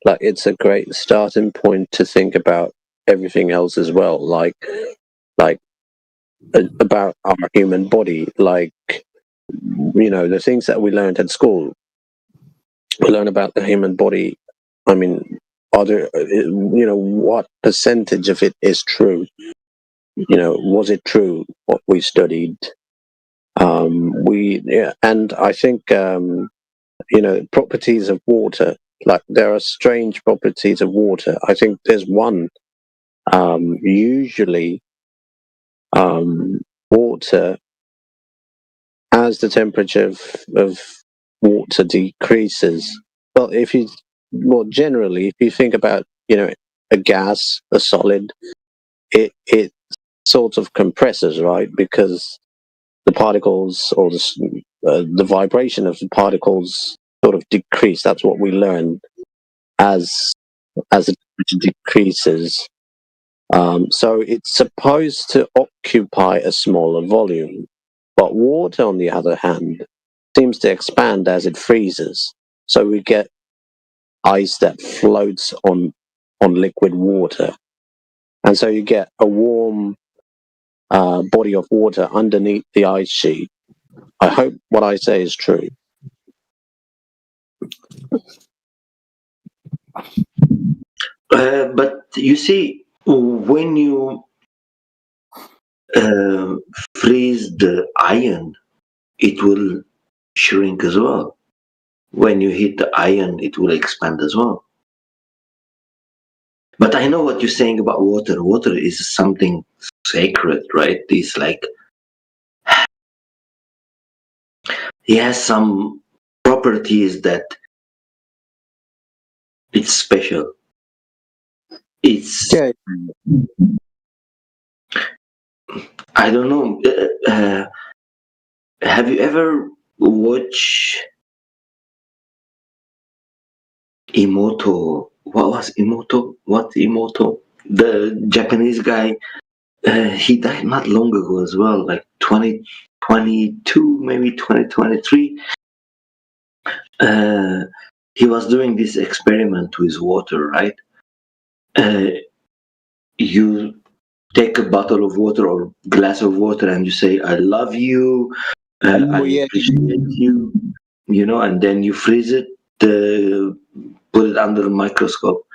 like it's a great starting point to think about everything else as well, like about our human body, like the things that we learned at school. We learn about the human body. I mean, what percentage of it is true? Was it true what we studied? And I think properties of water. Like there are strange properties of water. I think there's one. Usually, water as the temperature of water decreases. Well, generally, if you think about, a gas, a solid, it sort of compresses, right? Because the particles or the vibration of the particles sort of decrease. That's what we learn as the temperature decreases. So it's supposed to occupy a smaller volume, but water, on the other hand, seems to expand as it freezes. So we get ice that floats on liquid water, and so you get a warm body of water underneath the ice sheet. I hope what I say is true. But you see, when you freeze the iron, it will shrink as well. When you hit the iron, it will expand as well. But I know what you're saying about water. Water is something sacred, right? It's like it has some properties that it's special. It's I don't know. Have you ever watched Emoto? What was Emoto? What's Emoto? The Japanese guy. He died not long ago as well, like 2022, maybe 2023. He was doing this experiment with water, right? You take a bottle of water or glass of water and you say, I love you, I appreciate you, and then you freeze it, put it under a microscope.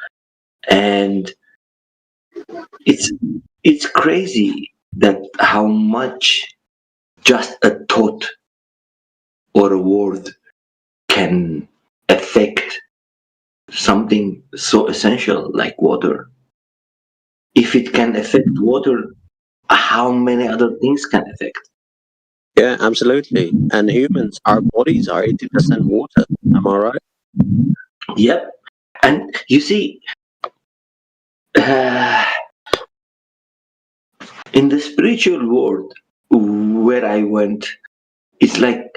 And it's crazy that how much just a thought or a word can affect something so essential like water. If it can affect water, how many other things can affect? Yeah, absolutely. And humans, our bodies are 80% water. Am I right? Yep. And you see, in the spiritual world where I went, it's like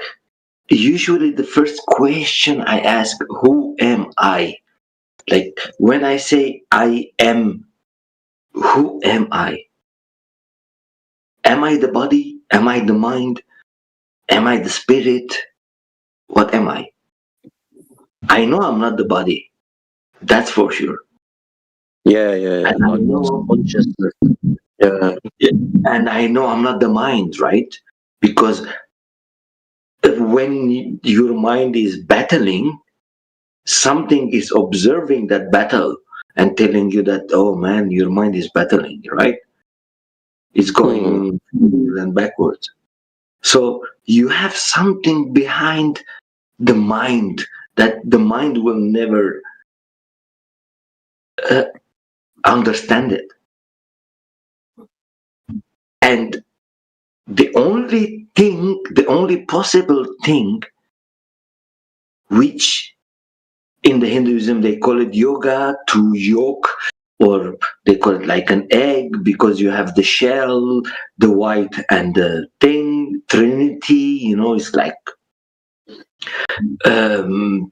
usually the first question I ask, who am I? Like when I say I am, who am I? Am I the body? Am I the mind? Am I the spirit? What am I? I know I'm not the body. That's for sure. Yeah. And I know, consciousness. Yeah. And I know I'm not the mind, right? Because when your mind is battling, something is observing that battle and telling you that, oh man, your mind is battling, right? It's going forward and backwards. So you have something behind the mind that the mind will never understand it. And the only possible thing, which in the Hinduism they call it yoga, to yolk, or they call it like an egg because you have the shell, the white, and the thing, Trinity, it's like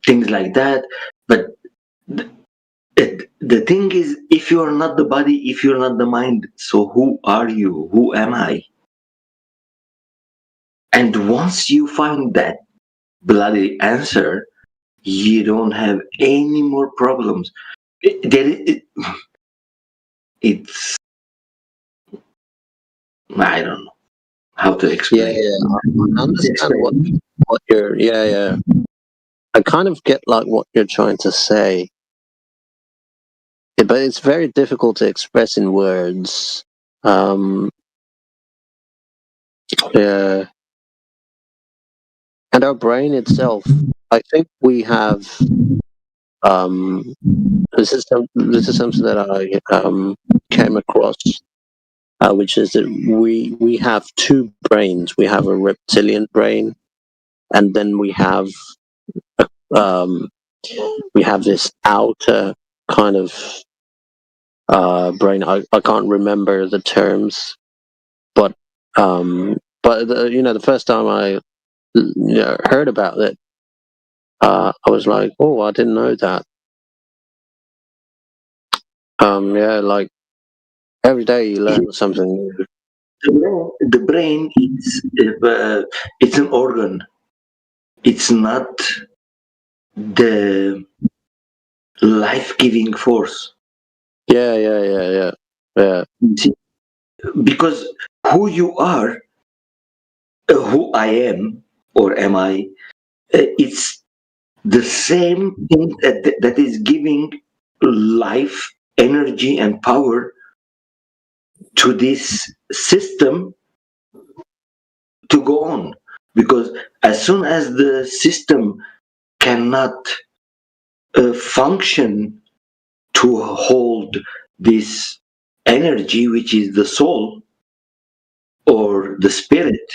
things like that. But the thing is, if you are not the body, if you're not the mind, so who are you? Who am I? And once you find that bloody answer, you don't have any more problems. It's I don't know how to explain. Yeah. I understand what you're. Yeah. I kind of get like what you're trying to say, but it's very difficult to express in words. Yeah. And our brain itself, I think we have. This is something that I came across, which is that we have two brains. We have a reptilian brain and then we have this outer kind of brain. I can't remember the terms, but the first time I heard about it, I was like, oh, I didn't know that. Like every day you learn something new. The brain is it's an organ. It's not the life-giving force. Yeah. See, because who you are, who I am, or am I, it's the same thing that is giving life, energy, and power to this system to go on. Because as soon as the system cannot function to hold this energy, which is the soul or the spirit,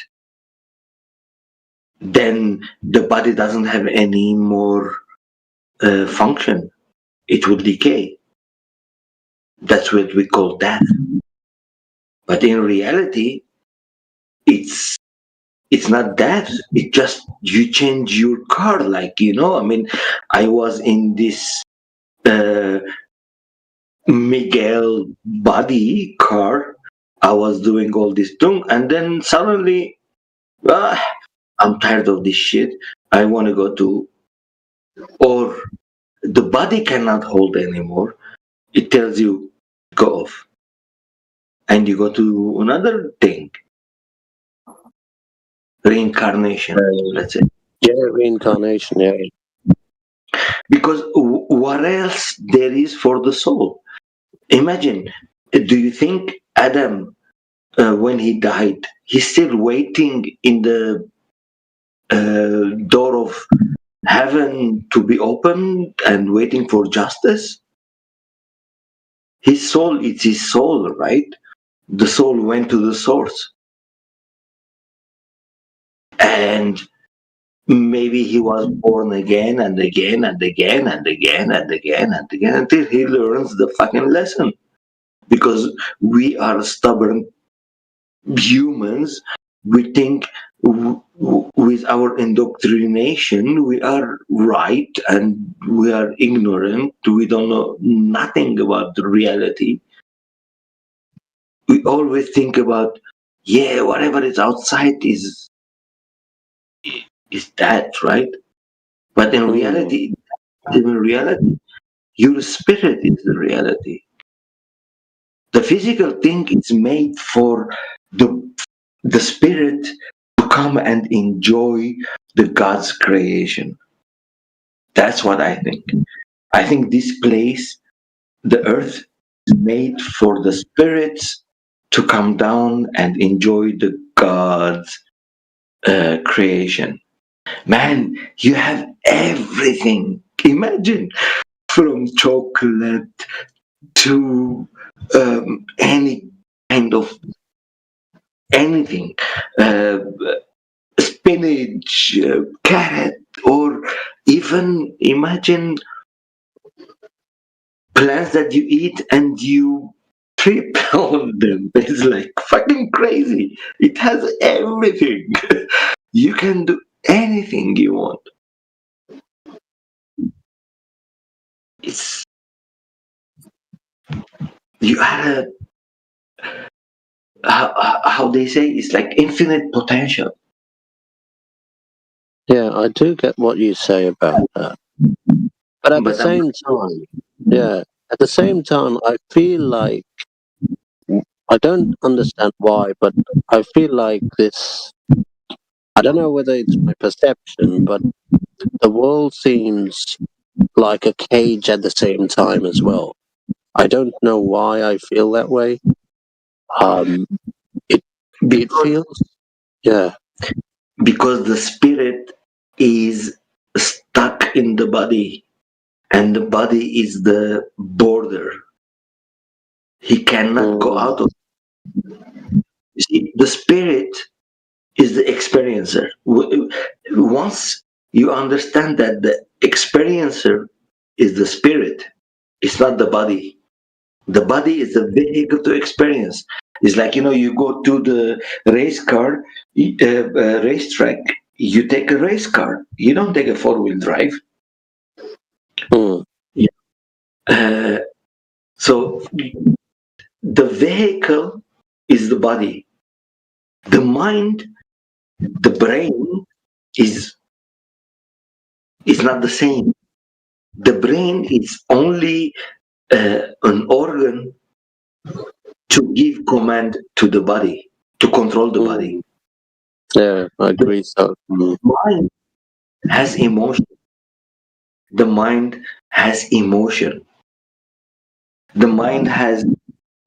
then the body doesn't have any more function. It will decay. That's what we call death. But in reality, it's not death. It just you change your car. I mean, I was in this Miguel body car. I was doing all this thing, and then suddenly, I'm tired of this shit. I want to go to, or the body cannot hold anymore. It tells you go off, and you go to another thing. Reincarnation, let's say. Yeah, reincarnation. Yeah. Because what else there is for the soul? Imagine, do you think Adam, when he died, he's still waiting in the door of heaven to be opened and waiting for justice? His soul, it's his soul, right? The soul went to the source. And maybe he was born again and again and again and again and again and again until he learns the fucking lesson. Because we are stubborn humans. We think with our indoctrination we are right and we are ignorant. We don't know nothing about the reality. We always think about, whatever is outside is that, right? But in reality, your spirit is the reality. The physical thing is made for the spirit to come and enjoy the God's creation. That's what I think. I think this place, the earth, is made for the spirits to come down and enjoy the God's creation. Man, you have everything. Imagine, from chocolate to any kind of anything, spinach, carrot, or even imagine plants that you eat and you trip on them. It's like fucking crazy. It has everything. You can do anything you want. You had how they say, it's like infinite potential. Yeah, I do get what you say about that. But at the same time, I feel like, I don't understand why, but I feel like this, I don't know whether it's my perception, but the world seems like a cage at the same time as well. I don't know why I feel that way. It feels, because the spirit is stuck in the body, and the body is the border. He cannot go out of it. You see, the spirit is the experiencer. Once you understand that the experiencer is the spirit, it's not the body. The body is the vehicle to experience. It's like, you go to the racetrack, you take a race car, you don't take a four-wheel drive. Yeah. So the vehicle is the body. The mind, the brain is not the same. The brain is only an organ to give command to the body, to control the body. Yeah, I agree. So, The mind has emotion. The mind has emotion. The mind has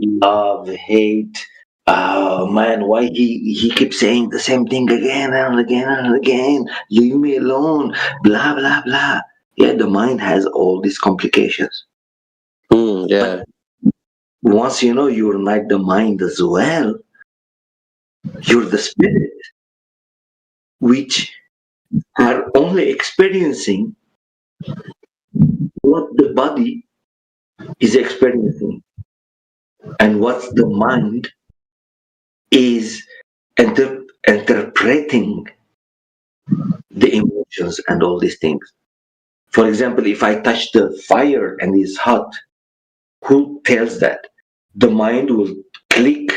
love, hate. Man, why he keeps saying the same thing again and again and again? Leave me alone. Blah blah blah. Yeah, the mind has all these complications. yeah. Once you know you're not the mind as well, you're the spirit, which are only experiencing what the body is experiencing and what the mind is interpreting the emotions and all these things. For example, if I touch the fire and it's hot, who tells that? The mind will click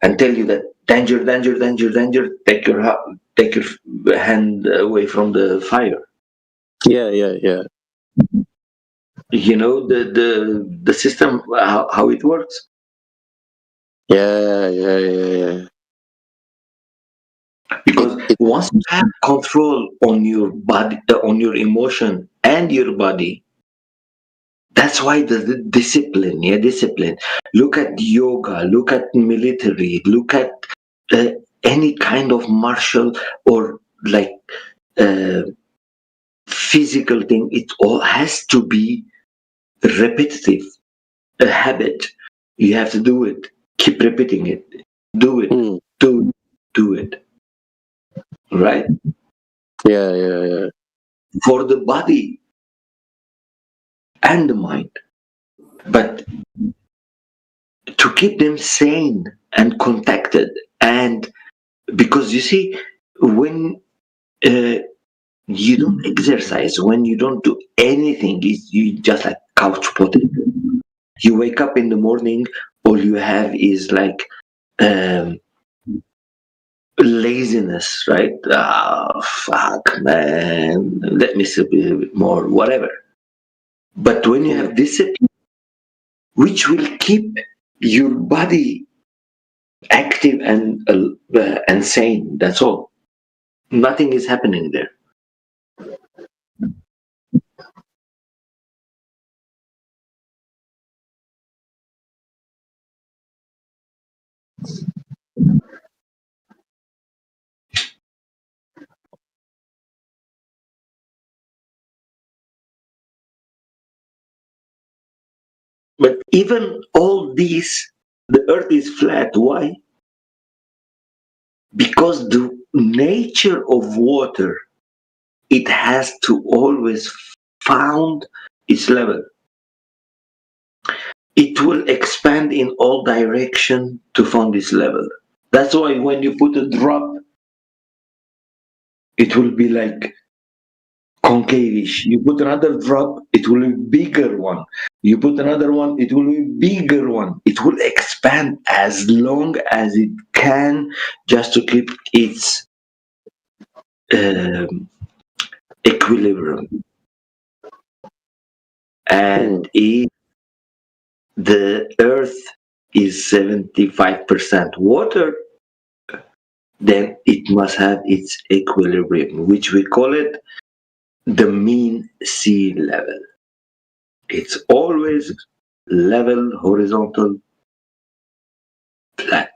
and tell you that danger, danger, danger, danger. Take your hand away from the fire. Yeah. You know the system, how it works. Yeah. Because once you have control on your body, on your emotion and your body, that's why the discipline. Discipline. Look at yoga. Look at military. Look at uh, any kind of martial or like uh, physical thing. It all has to be repetitive, a habit. You have to do it. Keep repeating it. Do it. Do it. Right? Yeah. For the body and the mind. But to keep them sane and contacted, and because you see, when you don't exercise, when you don't do anything, you just like couch potato. You wake up in the morning, all you have is like laziness, right? Fuck, man. Let me sleep a bit more, whatever. But when you have discipline, which will keep your body active and sane, that's all. Nothing is happening there. But even all these, the earth is flat. Why? Because the nature of water, it has to always found its level. It will expand in all direction to find its level. That's why when you put a drop, it will be like concave-ish. You put another drop, it will be bigger one. You put another one, it will be bigger one. It will expand as long as it can, just to keep its equilibrium. And if the earth is 75% water, then it must have its equilibrium, which we call it the mean sea level. It's always level, horizontal, flat.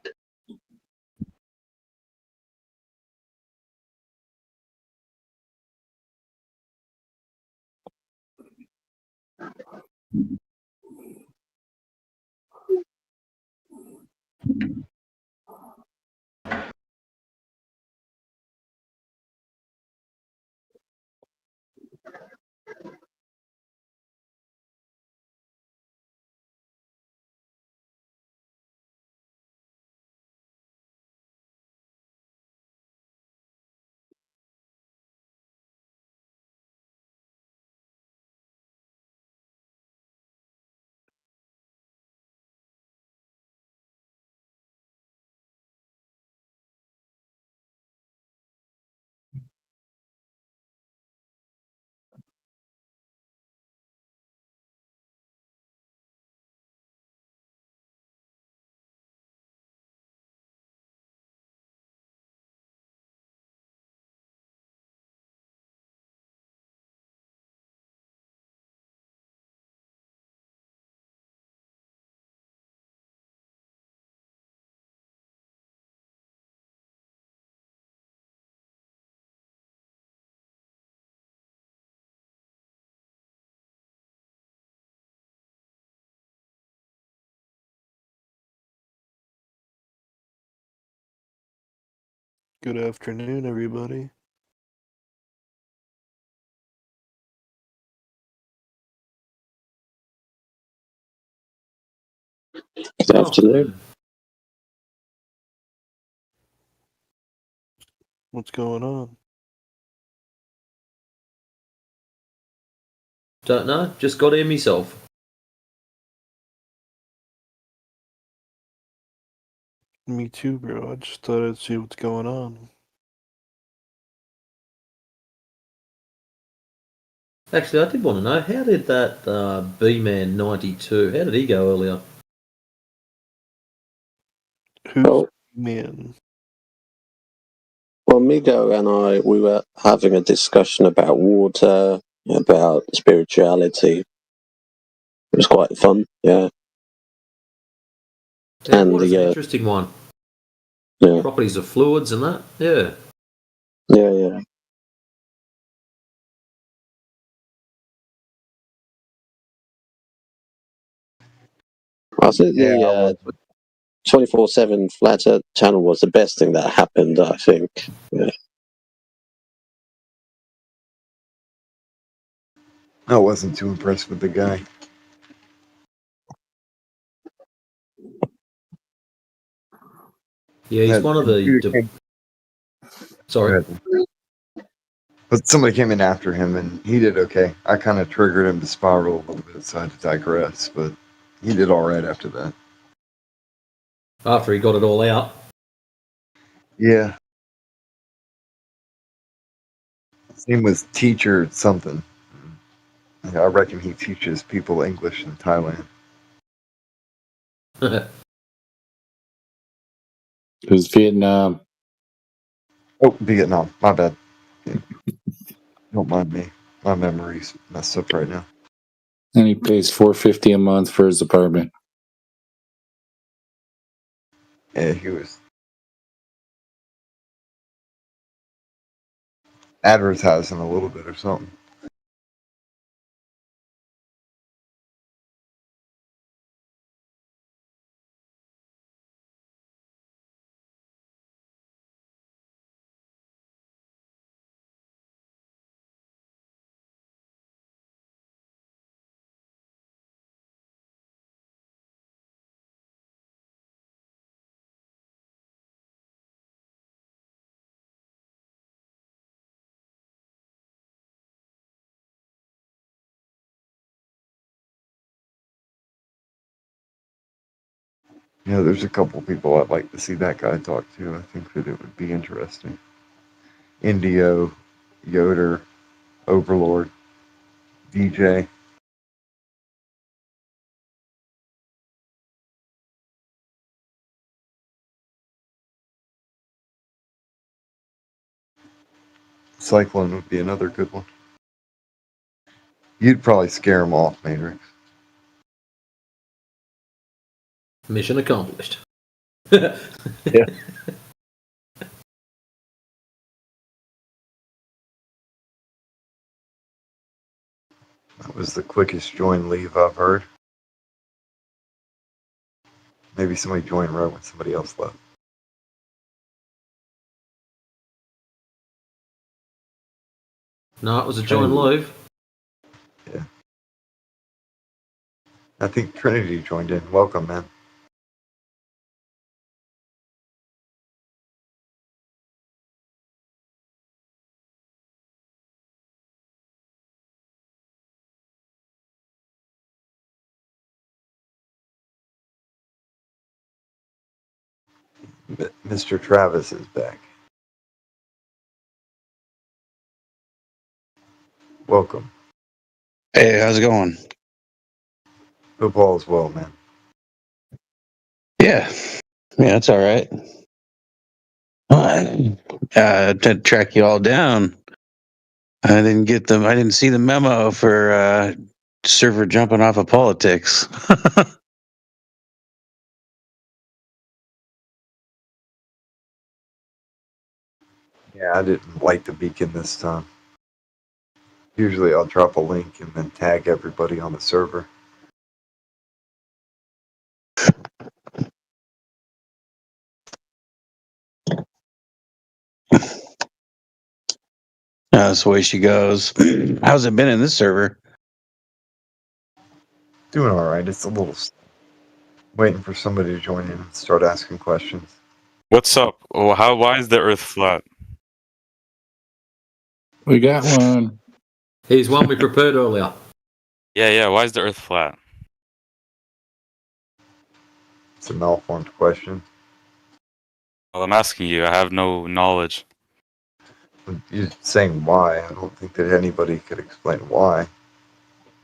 Good afternoon, everybody. Good afternoon. What's going on? Don't know. Just got here myself. Me too, bro. I just thought I'd see what's going on. Actually, I did want to know, how did that B-Man 92, how did he go earlier? Who's man? Well, Migo and I, we were having a discussion about water, about spirituality. It was quite fun, yeah. Yeah, And what is an the interesting one. yeah, Properties of fluids and that. Yeah. yeah. I think the 24/7 Flat Earth channel was the best thing that happened, I think. Yeah. I wasn't too impressed with the guy. Yeah, he's one of the... Sorry. But somebody came in after him, and he did okay. I kind of triggered him to spiral a little bit, so I had to digress. But he did all right after that. After he got it all out. Yeah. His name was Teacher something. I reckon he teaches people English in Thailand. It was Vietnam. Oh, Vietnam. My bad. Yeah. Don't mind me. My memory's messed up right now. And he pays $450 a month for his apartment. Yeah, he was advertising a little bit or something. Yeah, there's a couple people I'd like to see that guy talk to. I think that it would be interesting. Indio, Yoder, Overlord, DJ. Cyclone would be another good one. You'd probably scare him off, Matrix. Mission accomplished. Yeah. That was the quickest join leave I've heard. Maybe somebody joined right when somebody else left. No, it was a join live. Yeah. I think Trinity joined in. Welcome, man. Mr. Travis is back. Welcome. Hey, how's it going? Hope all is well, man. Yeah, that's all right. To track you all down, I didn't get them. I didn't see the memo for server jumping off of politics. Yeah, I didn't like the beacon this time. Usually I'll drop a link and then tag everybody on the server. That's the way she goes. How's it been in this server? Doing all right. It's a little waiting for somebody to join in and start asking questions. What's up? Oh, why is the Earth flat? We got one. Here's one we prepared earlier. Yeah. Why is the Earth flat? It's a malformed question. Well, I'm asking you. I have no knowledge. You're saying why. I don't think that anybody could explain why.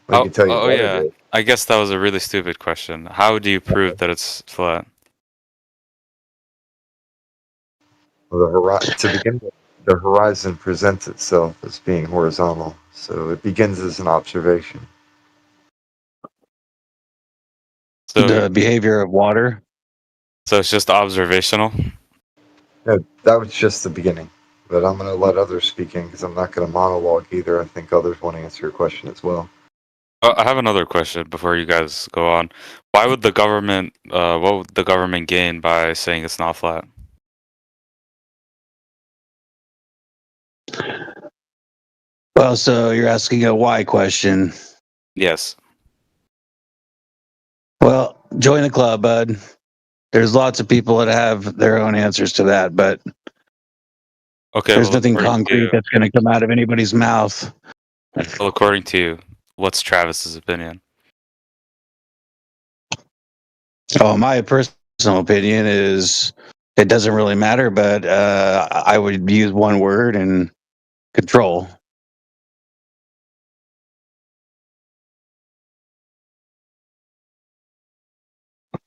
I can tell you what it yeah. is. I guess that was a really stupid question. How do you prove that it's flat? Well, to begin with, the horizon presents itself as being horizontal, so it begins as an observation. So, The behavior of water. so it's just observational. No, that was just the beginning. But I'm going to let others speak in because I'm not going to monologue either. I think others want to answer your question as well. I have another question before you guys go on. Why would the government? What would the government gain by saying it's not flat? Well, so you're asking a why question. Yes. Well, join the club, bud. There's lots of people that have their own answers to that, but Okay. there's Well, nothing according to concrete you, that's going to come out of anybody's mouth. What's Travis's opinion? Oh, my personal opinion is it doesn't really matter, but I would use one word and control.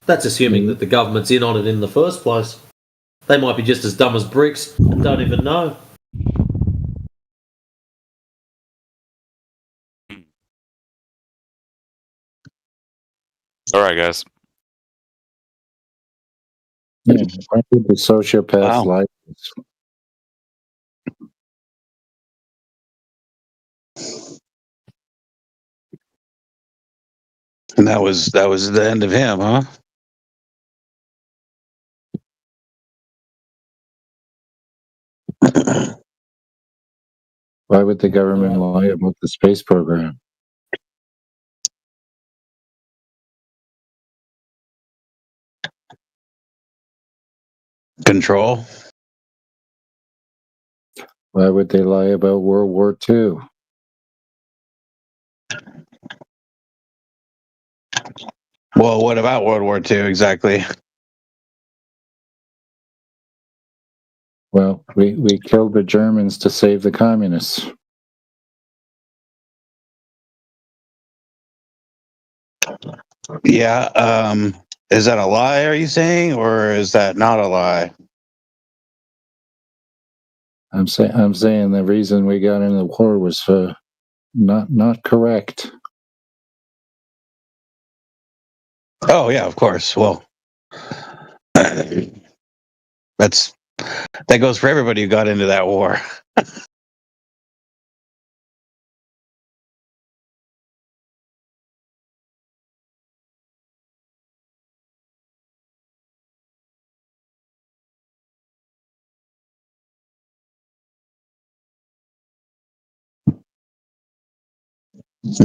That's assuming that the government's in on it in the first place. They might be just as dumb as bricks and don't even know. All right, guys. Yeah, why would the sociopaths Wow. lie? And that was the end of him, huh? Why would the government lie about the space program? Control. Why would they lie about World War II? Well, what about World War II exactly? Well, we killed the Germans to save the communists. Yeah. Is that a lie, are you saying, or is that not a lie? I'm saying the reason we got into the war was not correct. Oh yeah, of course. Well, that goes for everybody who got into that war.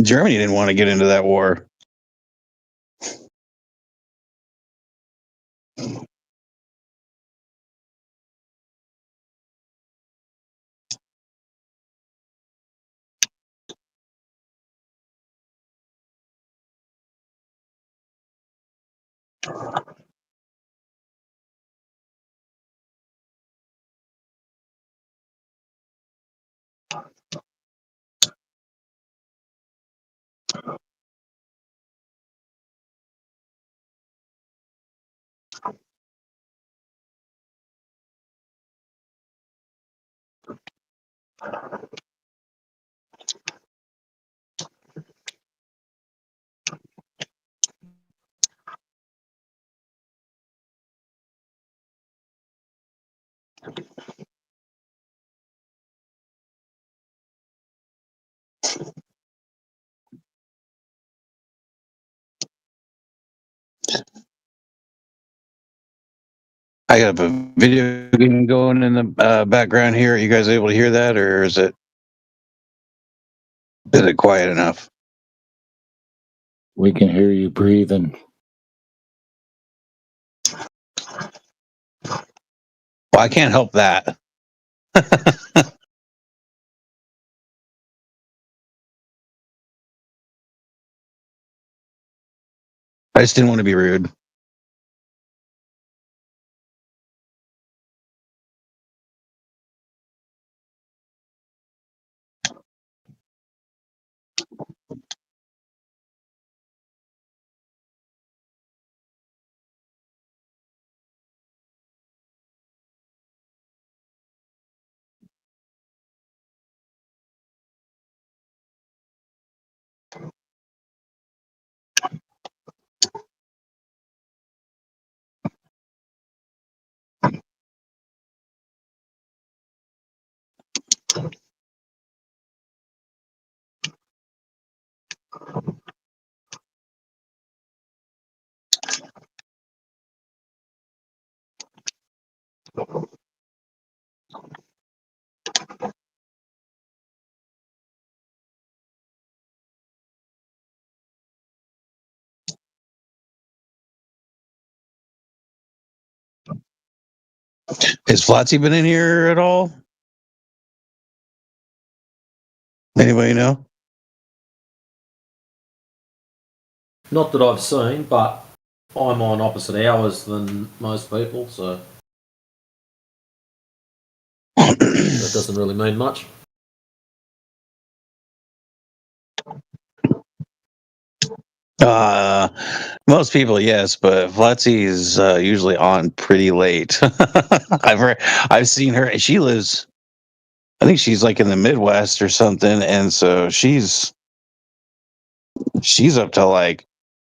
Germany didn't want to get into that war. I got a video game going in the background here. Are you guys able to hear that, or is it quiet enough? We can hear you breathing. Well, I can't help that. I just didn't want to be rude. Has Flotsy been in here at all? Anybody know? Not that I've seen, but I'm on opposite hours than most people, so that doesn't really mean much. Most people, yes, but Flotsy is usually on pretty late. I've seen her. She lives, I think she's like in the Midwest or something, and so she's up till like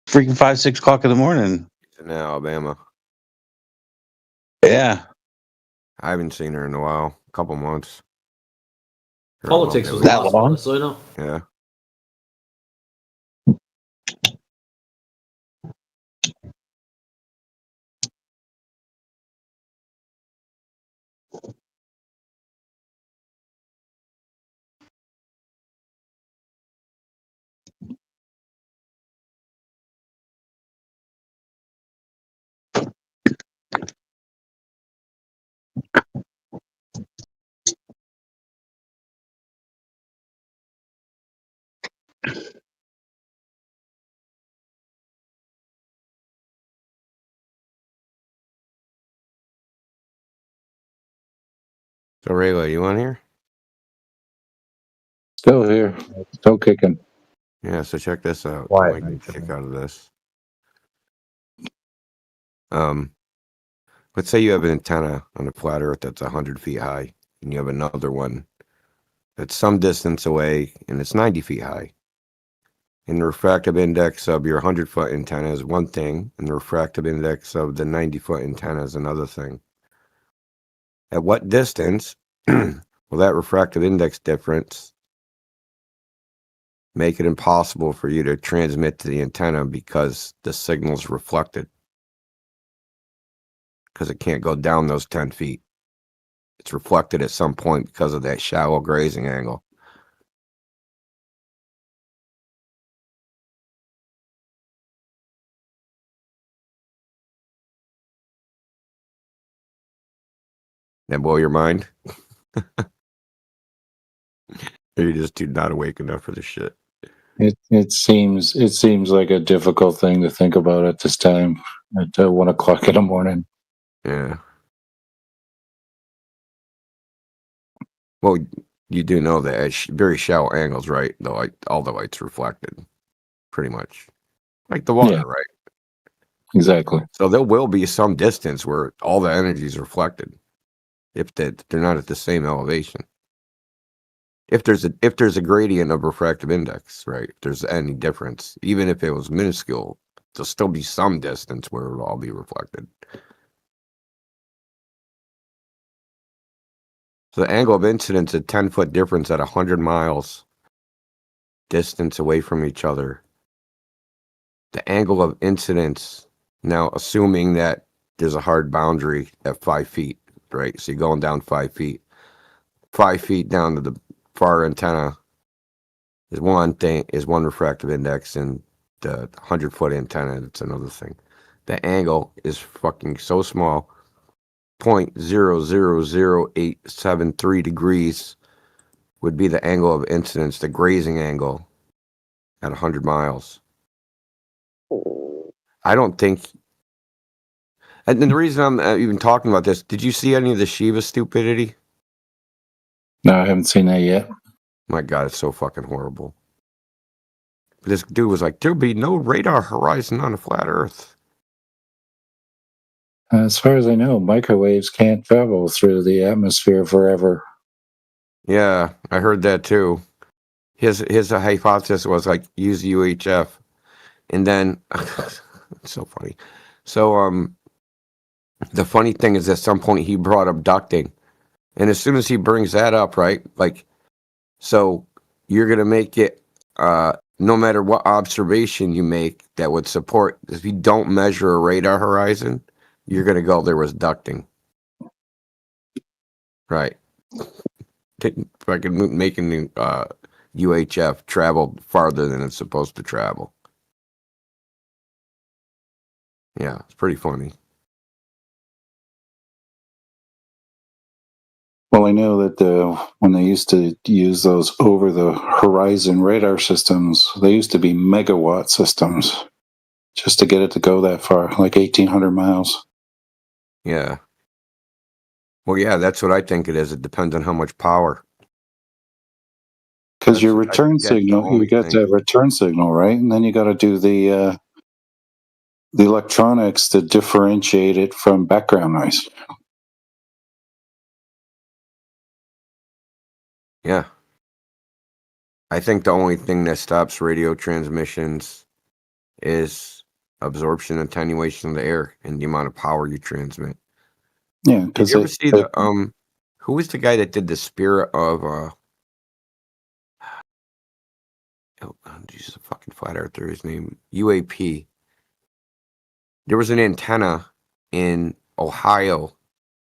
freaking 5, 6 o'clock in the morning. In Alabama. Yeah, I haven't seen her in a while, a couple months. Politics was the last one I seen her. Yeah. So Rayla, you on here? Still here. Still kicking. Yeah, so check this out. Why? I can kick out of this. Let's say you have an antenna on a flat Earth that's 100 feet high, and you have another one that's some distance away, and it's 90 feet high. And the refractive index of your 100-foot antenna is one thing, and the refractive index of the 90-foot antenna is another thing. At what distance will that refractive index difference make it impossible for you to transmit to the antenna because the signal's reflected? Because it can't go down those 10 feet. It's reflected at some point because of that shallow grazing angle. That blow your mind? Or you're just too not awake enough for this shit? It seems like a difficult thing to think about at this time at 1 o'clock in the morning. Yeah. Well, you do know that at very shallow angles, right? The light, all the light's reflected, pretty much, like the water, Yeah. right? Exactly. So there will be some distance where all the energy is reflected, if they're not at the same elevation. If there's a gradient of refractive index, right? If there's any difference, even if it was minuscule, there'll still be some distance where it'll all be reflected. So the angle of incidence, a 10-foot difference at 100 miles distance away from each other. The angle of incidence, now assuming that there's a hard boundary at 5 feet, right? So you're going down 5 feet. 5 feet down to the far antenna is one thing, is one refractive index, and the 100-foot antenna, it's another thing. The angle is fucking so small, 0.000873 degrees would be the angle of incidence, the grazing angle at 100 miles. I don't think, and the reason I'm even talking about this, did you see any of the Shiva stupidity? No, I haven't seen that yet. My God, it's so fucking horrible. This dude was like, there'll be no radar horizon on a flat Earth. As far as I know, microwaves can't travel through the atmosphere forever. Yeah, I heard that too. His hypothesis was like use UHF, and then it's so funny. So the funny thing is, at some point he brought up ducting, and as soon as he brings that up, right, like, so you're gonna make it no matter what observation you make that would support. If you don't measure a radar horizon, you're gonna go there was ducting, right? Fucking making the UHF travel farther than it's supposed to travel. Yeah, it's pretty funny. Well, I know that when they used to use those over-the-horizon radar systems, they used to be megawatt systems just to get it to go that far, like 1,800 miles. Yeah. Well, yeah, that's what I think it is. It depends on how much power. Because your return that's the signal, only you got thing. that return signal, right? And then you got to do the electronics to differentiate it from background noise. Yeah. I think the only thing that stops radio transmissions is absorption and attenuation of the air and the amount of power you transmit. Yeah, Did because you ever see the who was the guy that did the Spirit of Jesus, a fucking flat earther, his name UAP. There was an antenna in Ohio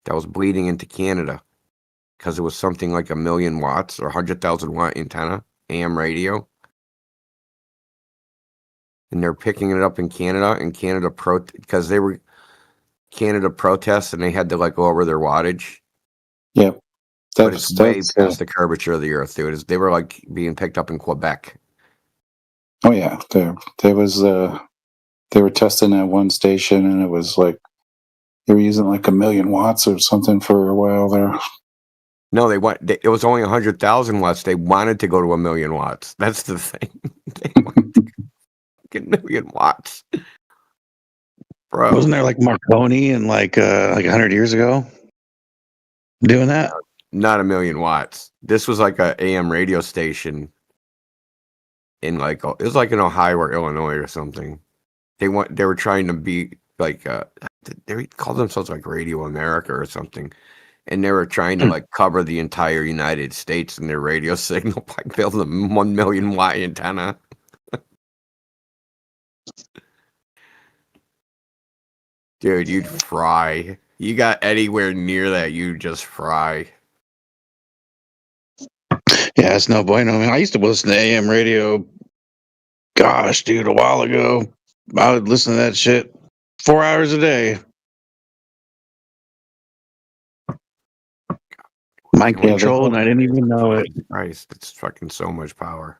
that was bleeding into Canada because it was something like 1 million watts or 100,000 watt antenna, AM radio. And they're picking it up in Canada, and Canada because they were Canada protests and they had to like go over their wattage. Yep. But it's way past the curvature of the earth, dude. They were like being picked up in Quebec. Oh yeah, there was they were testing at one station, and it was like they were using like 1 million watts or something for a while there. No, it was only 100,000 watts. They wanted to go to 1 million watts. That's the thing. They wanted to get 1 million watts. Bro. Wasn't there like Marconi and like 100 years ago doing that? Not 1 million watts. This was like a AM radio station in like it was like in Ohio or Illinois or something. They were trying to be like they called themselves like Radio America or something, and they were trying to like cover the entire United States in their radio signal by building a 1 million watt antenna. Dude, you'd fry. You got anywhere near that, you just fry. Yeah, it's no bueno. I mean, I used to listen to AM radio. Gosh, dude, a while ago, I would listen to that shit 4 hours a day. Mind control, and I didn't even know it. Christ, it's fucking so much power.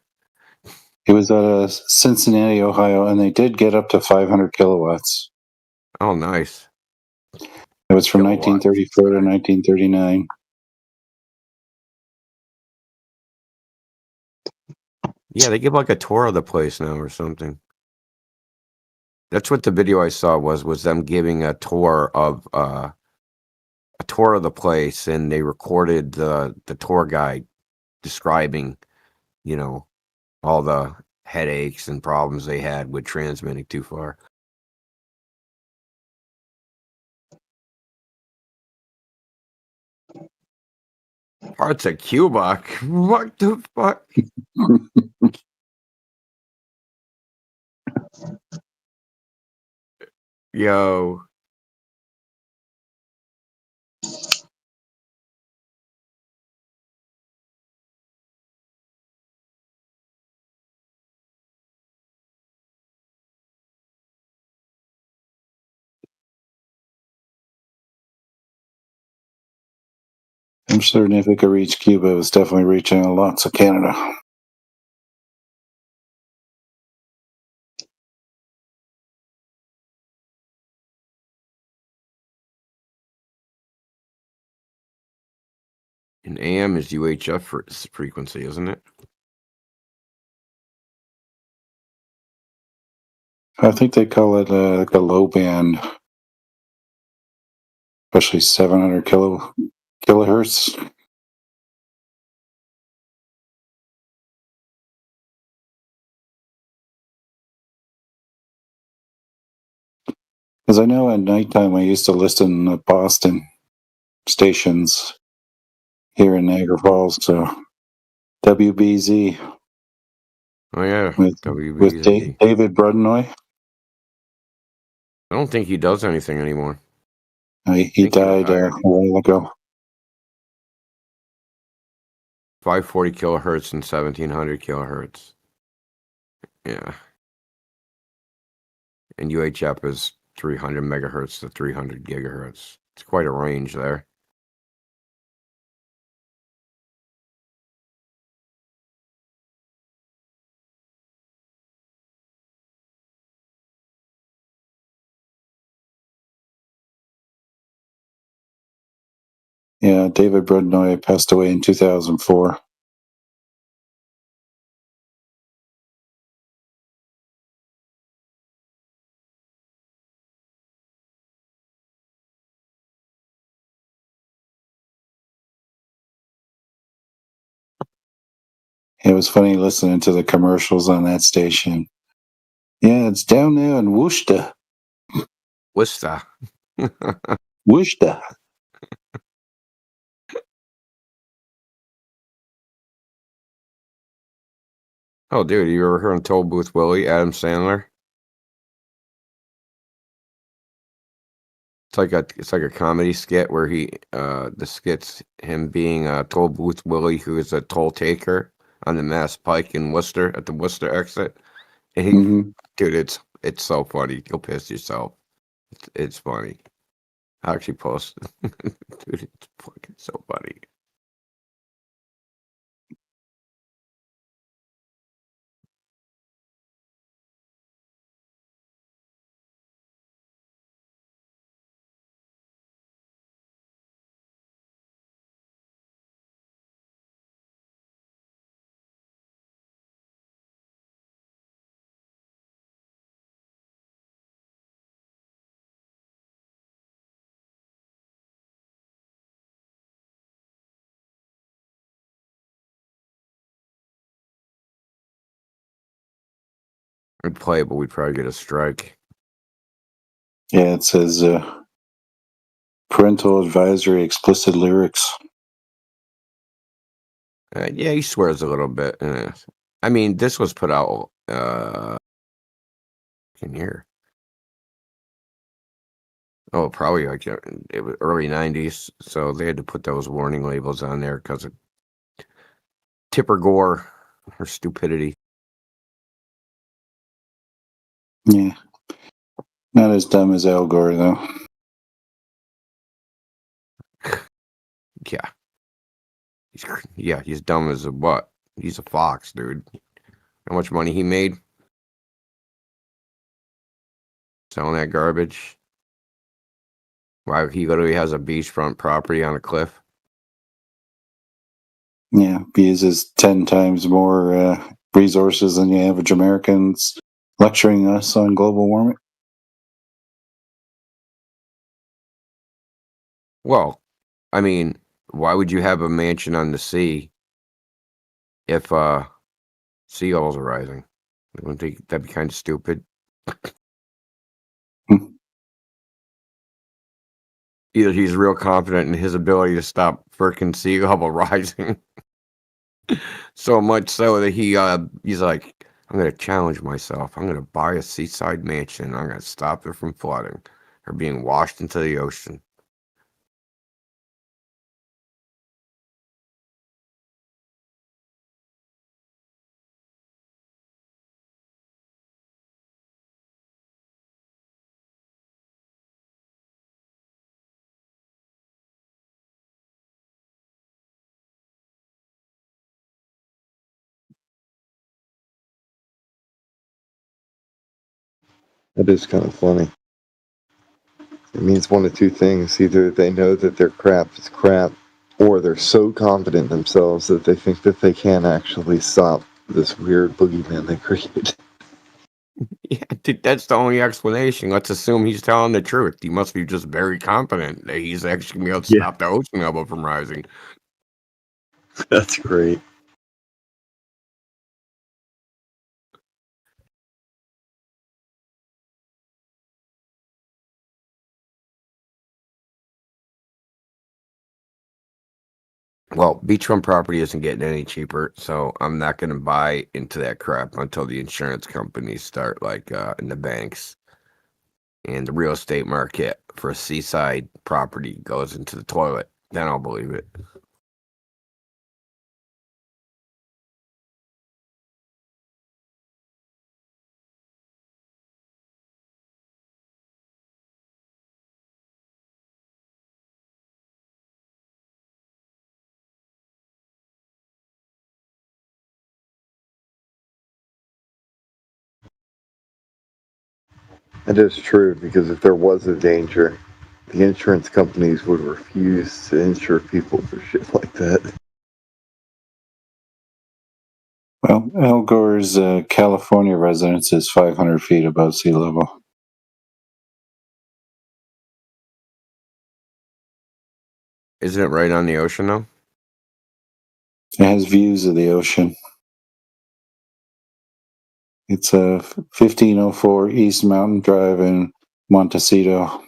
It was out of Cincinnati, Ohio, and they did get up to 500 kilowatts. Oh, nice. It was from 1934 to 1939. Yeah, they give like a tour of the place now or something. That's what the video I saw was them giving a tour of the place, and they recorded the tour guide describing, all the headaches and problems they had with transmitting too far. Parts of Cuba? What the fuck? Yo. I'm certain if it could reach Cuba, it was definitely reaching lots of Canada. And AM is UHF frequency, isn't it? I think they call it like a low band, especially 700 kilohertz. Because I know at nighttime I used to listen to Boston stations here in Niagara Falls, so WBZ. Oh yeah, with WBZ. David Brudnoy. I don't think he does anything anymore. He died a while ago. 540 kilohertz and 1700 kilohertz. Yeah. And UHF is 300 megahertz to 300 gigahertz. It's quite a range there. Yeah, David Brudnoy passed away in 2004. It was funny listening to the commercials on that station. Yeah, it's down there in Worcester. Worcester. Worcester. Oh, dude, you ever heard of Toll Booth Willie, Adam Sandler? It's like a comedy skit where the skit's him being Toll Booth Willie, who is a toll taker on the Mass Pike in Worcester at the Worcester exit. And he, dude, it's so funny. You'll piss yourself. It's funny. I actually posted. Dude, it's fucking so funny. We'd play it, but we'd probably get a strike. Yeah, it says parental advisory, explicit lyrics. Yeah, he swears a little bit. I mean, this was put out in here. Oh, probably like it was early 90s, so they had to put those warning labels on there because of Tipper Gore, her stupidity. Yeah. Not as dumb as Al Gore, though. Yeah. He's dumb as a what? He's a fox, dude. How much money he made? Selling that garbage. Why he literally has a beachfront property on a cliff. Yeah, he uses 10 times more resources than the average Americans, lecturing us on global warming. Well, I mean, why would you have a mansion on the sea if seagulls are rising? Wouldn't that'd be kind of stupid? Either he's real confident in his ability to stop frickin' sea level rising, so much so that he's like, I'm gonna challenge myself. I'm gonna buy a seaside mansion. I'm gonna stop it from flooding or being washed into the ocean. That is kind of funny. It means one of two things. Either they know that their crap is crap, or they're so confident in themselves that they think that they can actually stop this weird boogeyman they created. Yeah, dude, that's the only explanation. Let's assume he's telling the truth. He must be just very confident that he's actually going to be able to stop the ocean level from rising. That's great. Well, beachfront property isn't getting any cheaper, so I'm not going to buy into that crap until the insurance companies start, like, in the banks and the real estate market for seaside property goes into the toilet. Then I'll believe it. That is true, because if there was a danger, the insurance companies would refuse to insure people for shit like that. Well, Al Gore's California residence is 500 feet above sea level. Isn't it right on the ocean, though? It has views of the ocean. It's 1504 East Mountain Drive in Montecito.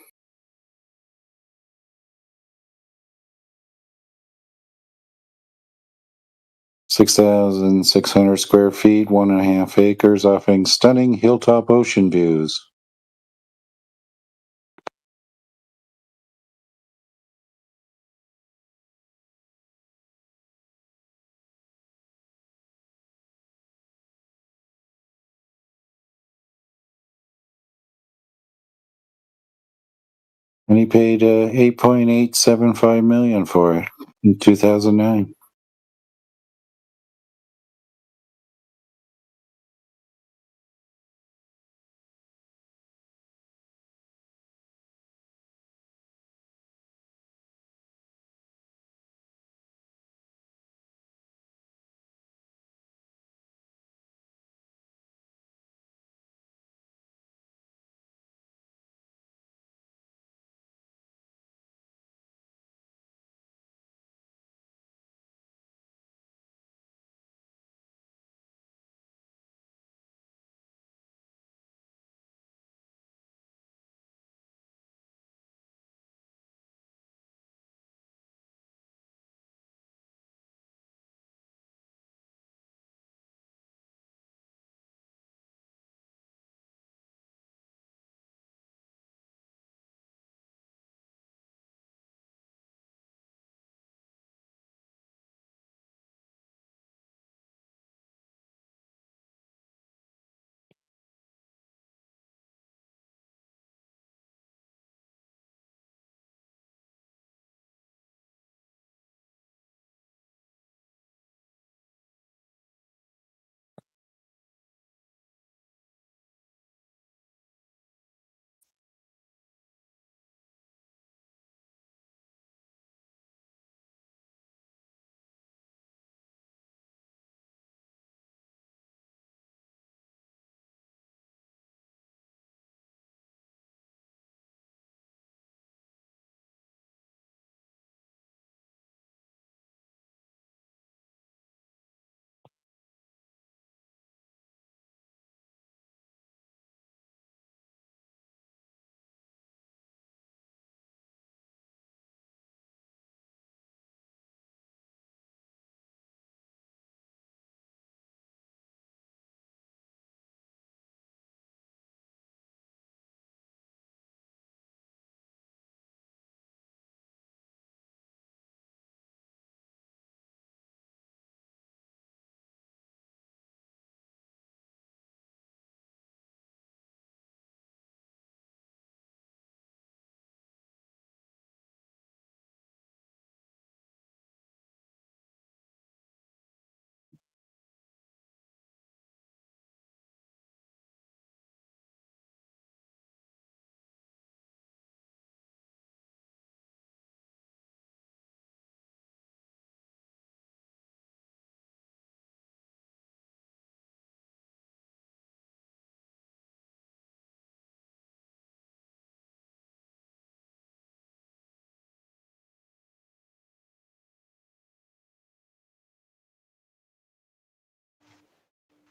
6,600 square feet, 1.5 acres, offering stunning hilltop ocean views. And he paid 8.875 million for it in 2009.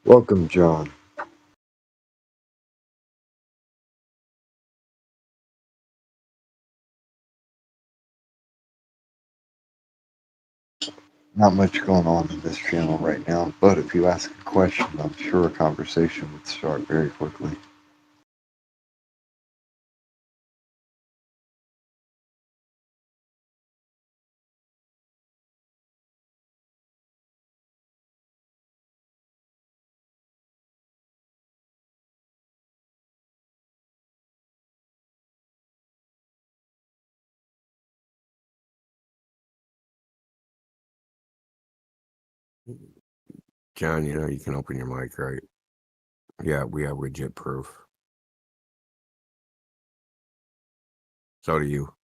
Welcome, John. Not much going on in this channel right now, but if you ask a question, I'm sure a conversation would start very quickly. John, you know you can open your mic, right? Yeah, we have legit proof. So do you.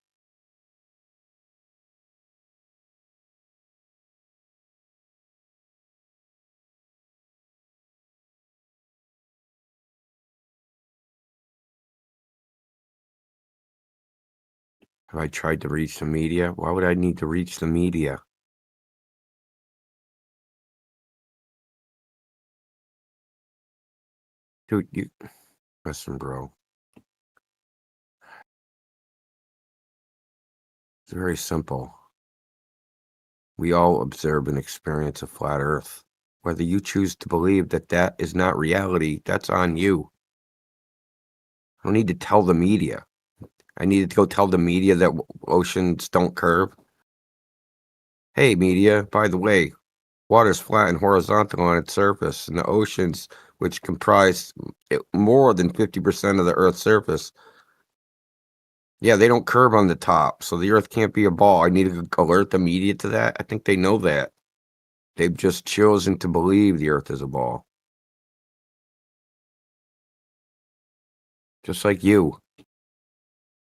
Have I tried to reach the media? Why would I need to reach the media? Dude, you listen, bro. It's very simple. We all observe and experience a flat earth. Whether you choose to believe that that is not reality, that's on you. I don't need to tell the media. I needed to go tell the media that oceans don't curve. Hey, media, by the way, water's flat and horizontal on its surface, and the oceans, which comprise more than 50% of the Earth's surface, yeah, they don't curve on the top, so the Earth can't be a ball. I need to alert the media to that. I think they know that. They've just chosen to believe the Earth is a ball. Just like you.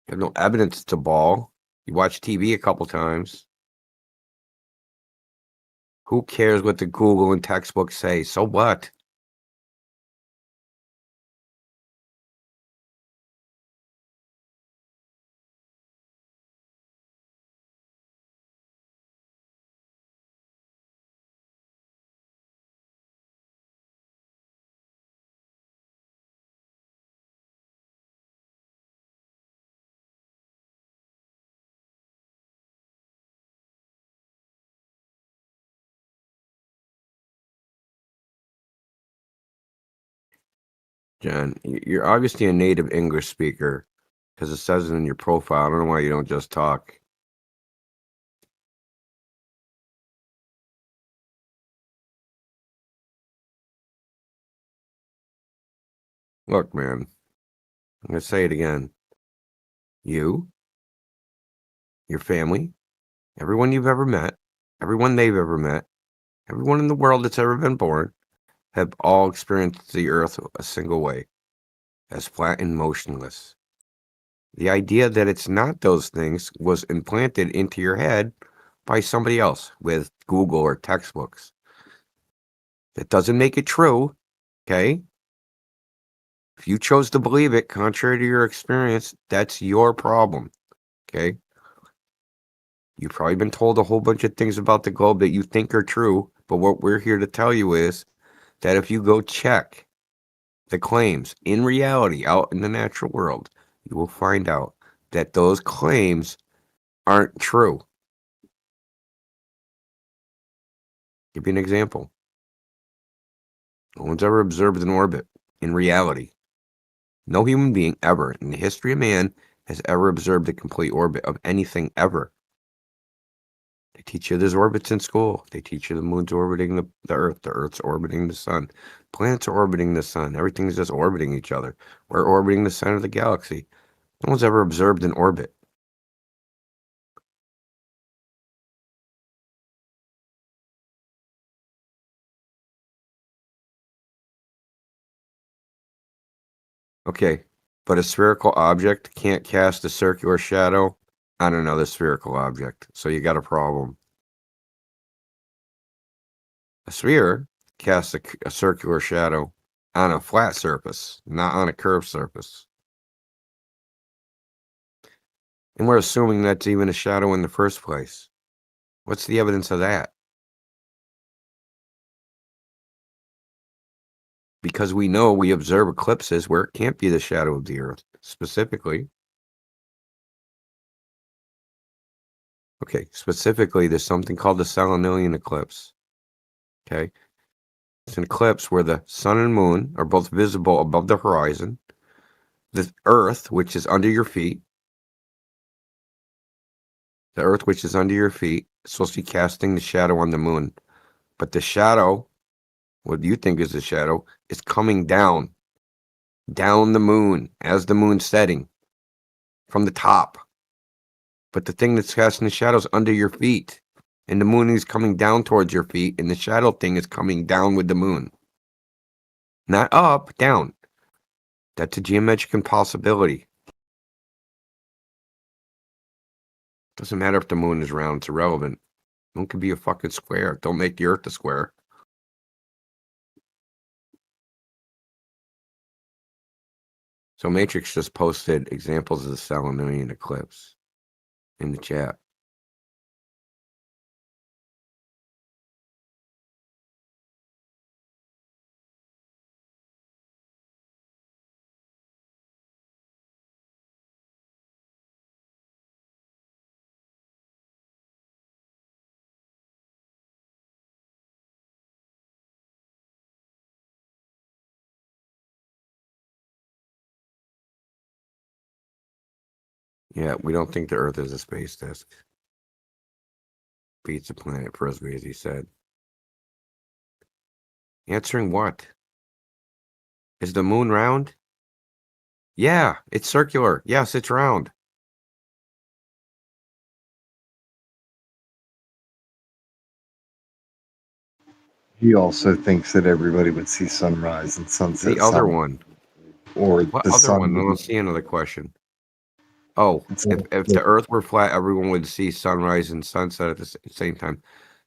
You have no evidence it's a ball. You watch TV a couple times. Who cares what the Google and textbooks say? So what? John, you're obviously a native English speaker because it says it in your profile. I don't know why you don't just talk. Look, man, I'm going to say it again. You, your family, everyone you've ever met, everyone they've ever met, everyone in the world that's ever been born, have all experienced the Earth a single way, as flat and motionless. The idea that it's not those things was implanted into your head by somebody else with Google or textbooks. That doesn't make it true, okay? If you chose to believe it contrary to your experience, that's your problem, okay? You've probably been told a whole bunch of things about the globe that you think are true, but what we're here to tell you is that if you go check the claims in reality out in the natural world, you will find out that those claims aren't true. Give you an example. No one's ever observed an orbit in reality. No human being ever in the history of man has ever observed a complete orbit of anything ever. They teach you there's orbits in school. They teach you the moon's orbiting the Earth's orbiting the sun. Planets are orbiting the sun. Everything's just orbiting each other. We're orbiting the center of the galaxy. No one's ever observed an orbit. Okay, but a spherical object can't cast a circular shadow on another spherical object, so you got a problem. A sphere casts a circular shadow on a flat surface, not on a curved surface. And we're assuming that's even a shadow in the first place. What's the evidence of that? because we know we observe eclipses where it can't be the shadow of the Earth specifically. Okay, specifically, there's something called the Salanilian eclipse. Okay, it's an eclipse where the sun and moon are both visible above the horizon. The Earth, which is under your feet, is supposed to be casting the shadow on the moon. But the shadow, what you think is the shadow, is coming down the moon as the moon's setting from the top. But the thing that's casting the shadow is under your feet. And the moon is coming down towards your feet, and the shadow thing is coming down with the moon. Not up, down. That's a geometric impossibility. Doesn't matter if the moon is round, it's irrelevant. The moon could be a fucking square. Don't make the Earth a square. So Matrix just posted examples of the Salanilian eclipse in the chat. Yeah, we don't think the Earth is a space disk. Pizza Planet Frisbee, as he said. Answering what? Is the moon round? Yeah, it's circular. Yes, it's round. He also thinks that everybody would see sunrise and sunset. The other one. Or What the other sun. one? I don't see another question. Oh, if the Earth were flat, everyone would see sunrise and sunset at the same time.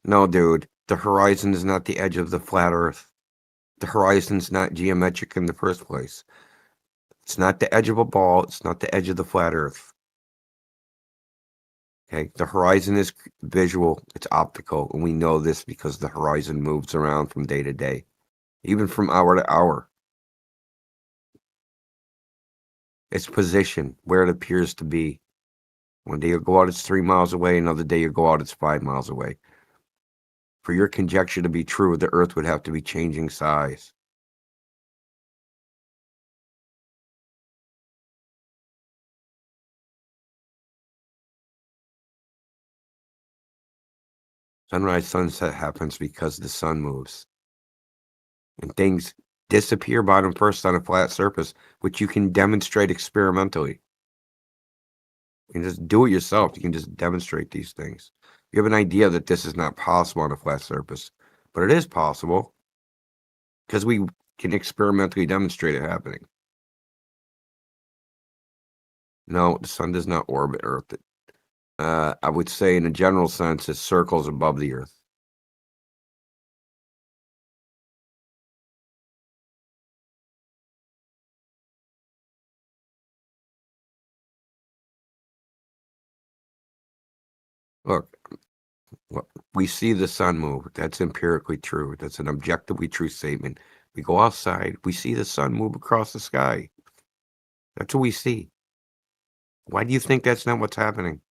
No, dude. The horizon is not the edge of the flat Earth. The horizon's not geometric in the first place. It's not the edge of a ball. It's not the edge of the flat Earth. Okay, the horizon is visual. It's optical, and we know this because the horizon moves around from day to day, even from hour to hour. Its position, where it appears to be. One day you'll go out, it's 3 miles away. Another day you go out, it's 5 miles away. For your conjecture to be true, the Earth would have to be changing size. Sunrise, sunset happens because the sun moves. And things disappear bottom first on a flat surface, which you can demonstrate experimentally. You can just do it yourself. You can just demonstrate these things. You have an idea that this is not possible on a flat surface, but it is possible because we can experimentally demonstrate it happening. No, the sun does not orbit Earth. I would say in a general sense, it circles above the Earth. Look, we see the sun move. That's empirically true. That's an objectively true statement. We go outside, we see the sun move across the sky. That's what we see. Why do you think that's not what's happening?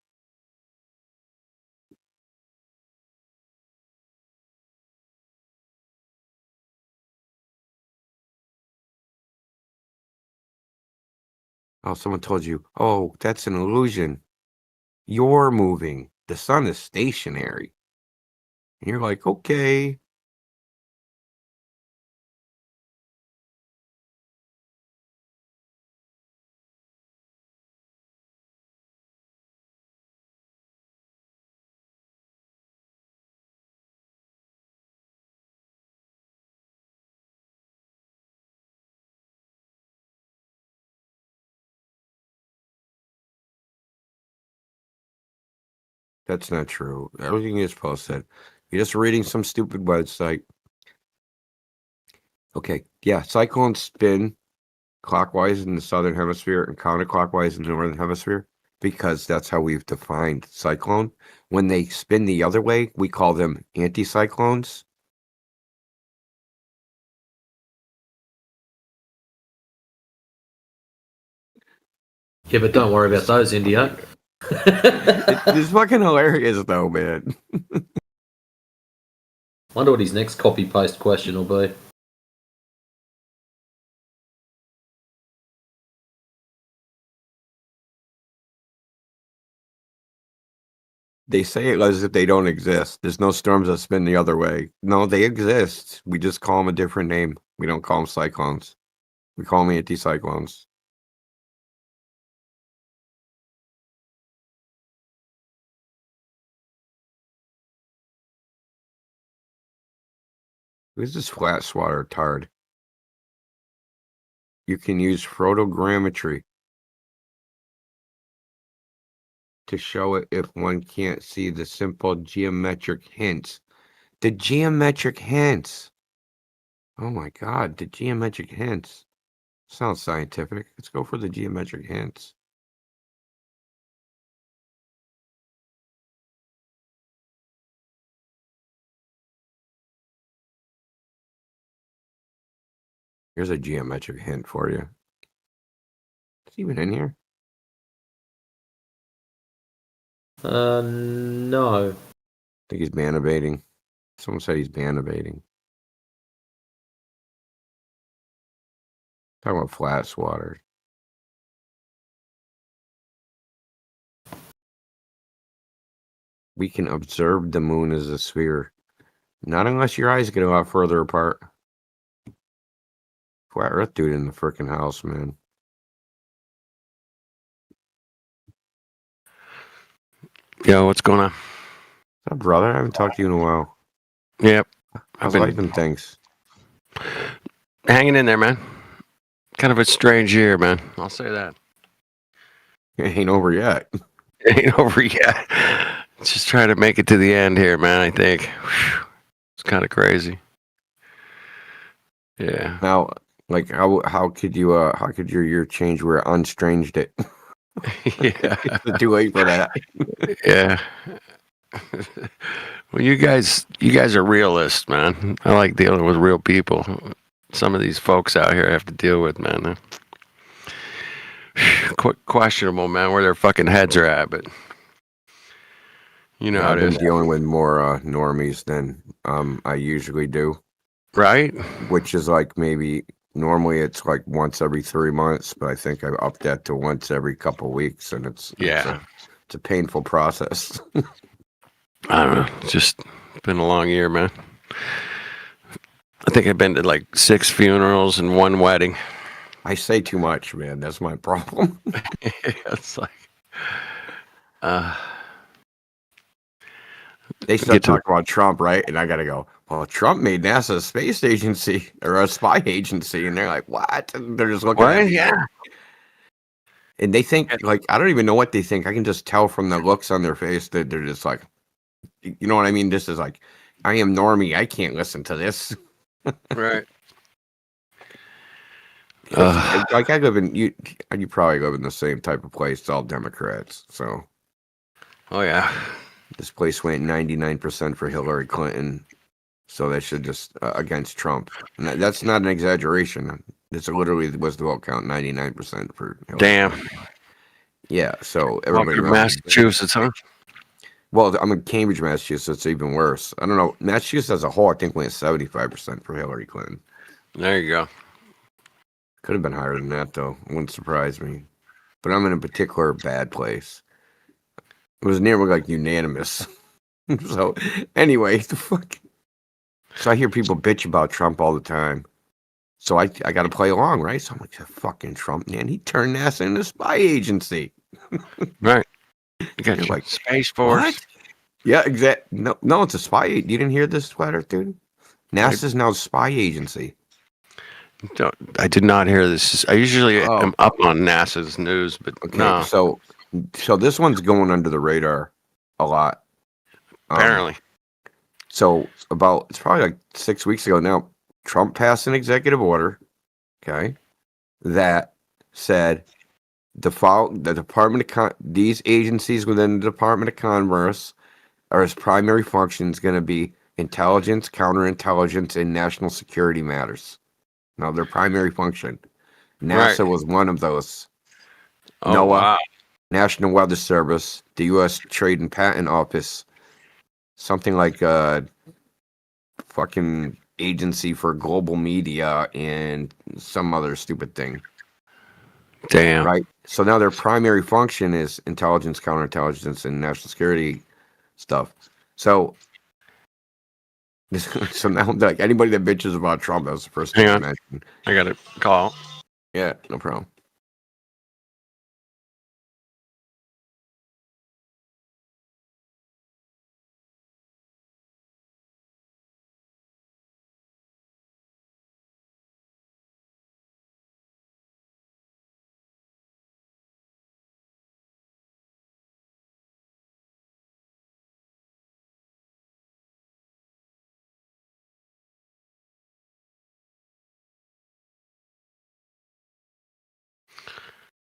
Oh, someone told you, oh, that's an illusion. You're moving. The sun is stationary. And you're like, okay. That's not true. Everything is posted. You're just reading some stupid website. Okay, yeah, cyclones spin clockwise in the southern hemisphere and counterclockwise in the northern hemisphere because that's how we've defined cyclone. When they spin the other way, we call them anticyclones. Yeah, but don't worry about those, Indio. It's fucking hilarious, though, man. Wonder what his next copy paste question will be. They say it as if they don't exist. There's no storms that spin the other way. No, they exist. We just call them a different name. We don't call them cyclones. We call them anticyclones. Who's this flat swatter tard? You can use photogrammetry to show it if one can't see the simple geometric hints. The geometric hints. Oh my God, the geometric hints. Sounds scientific. Let's go for the geometric hints. Here's a geometric hint for you. Is he even in here? No. I think he's ban-abating. Someone said he's ban-abating. Talking about flat swatter. We can observe the moon as a sphere. Not unless your eyes get a lot further apart. Flat Earth dude in the frickin' house, man. Yo, what's going on? What's up, brother? I haven't talked to you in a while. Yep. How's life and things? Hanging in there, man. Kind of a strange year, man. I'll say that. It ain't over yet. It ain't over yet. Just trying to make it to the end here, man, I think. Whew. It's kind of crazy. Yeah. Now, like, how could your year change where it unstranged it? Yeah. It's too late for that. Yeah. Well, you guys are realists, man. I like dealing with real people. Some of these folks out here I have to deal with, man. Questionable, man, where their fucking heads are at, but you know how I've it been is. dealing with more normies than I usually do. Right? Which is like maybe normally it's like once every 3 months, but I think I've upped that to once every couple of weeks, and it's a painful process. I don't know. It's just been a long year, man. I think I've been to like 6 funerals and 1 wedding. I say too much, man. That's my problem. It's like, they start talking about Trump, right? And I gotta go, well, Trump made NASA a space agency or a spy agency, and they're like, what? And they're just looking at me. Yeah. And they think, like, I don't even know what they think. I can just tell from the looks on their face that they're just like, you know what I mean? This is like, I am normie. I can't listen to this. Right. Like I live in you probably live in the same type of place. It's all Democrats. So, oh yeah, this place went 99% for Hillary Clinton. So that should just against Trump. And that's not an exaggeration. This literally was the vote count 99% for Hillary Damn. Clinton. Yeah. So everybody Welcome to Massachusetts, huh? Well, I'm in Cambridge, Massachusetts. It's even worse. I don't know. Massachusetts as a whole, I think went 75% for Hillary Clinton. There you go. Could have been higher than that, though. It wouldn't surprise me. But I'm in a particular bad place. It was near like unanimous. So, anyway, the fuck. So I hear people bitch about Trump all the time. So I got to play along, right? So I'm like, fucking Trump, man. He turned NASA into a spy agency. Right. You got your like Space Force. What? Yeah, exactly. No, it's a spy. You didn't hear this letter, dude? NASA's now a spy agency. I did not hear this. I usually am up on NASA's news, but Okay, no. so this one's going under the radar a lot. Apparently. So it's probably like 6 weeks ago now, Trump passed an executive order, okay, that said these agencies within the Department of Commerce are its primary functions going to be intelligence, counterintelligence, and national security matters. Now, their primary function. NASA was one of those. Oh, NOAA, wow. National Weather Service, the U.S. Trade and Patent Office, something like fucking Agency for Global Media, and some other stupid thing. Damn. Right? So now their primary function is intelligence, counterintelligence, and national security stuff. So, so now, like, anybody that bitches about Trump, that's the first thing Hang I on. mention. I got a call. Yeah, no problem.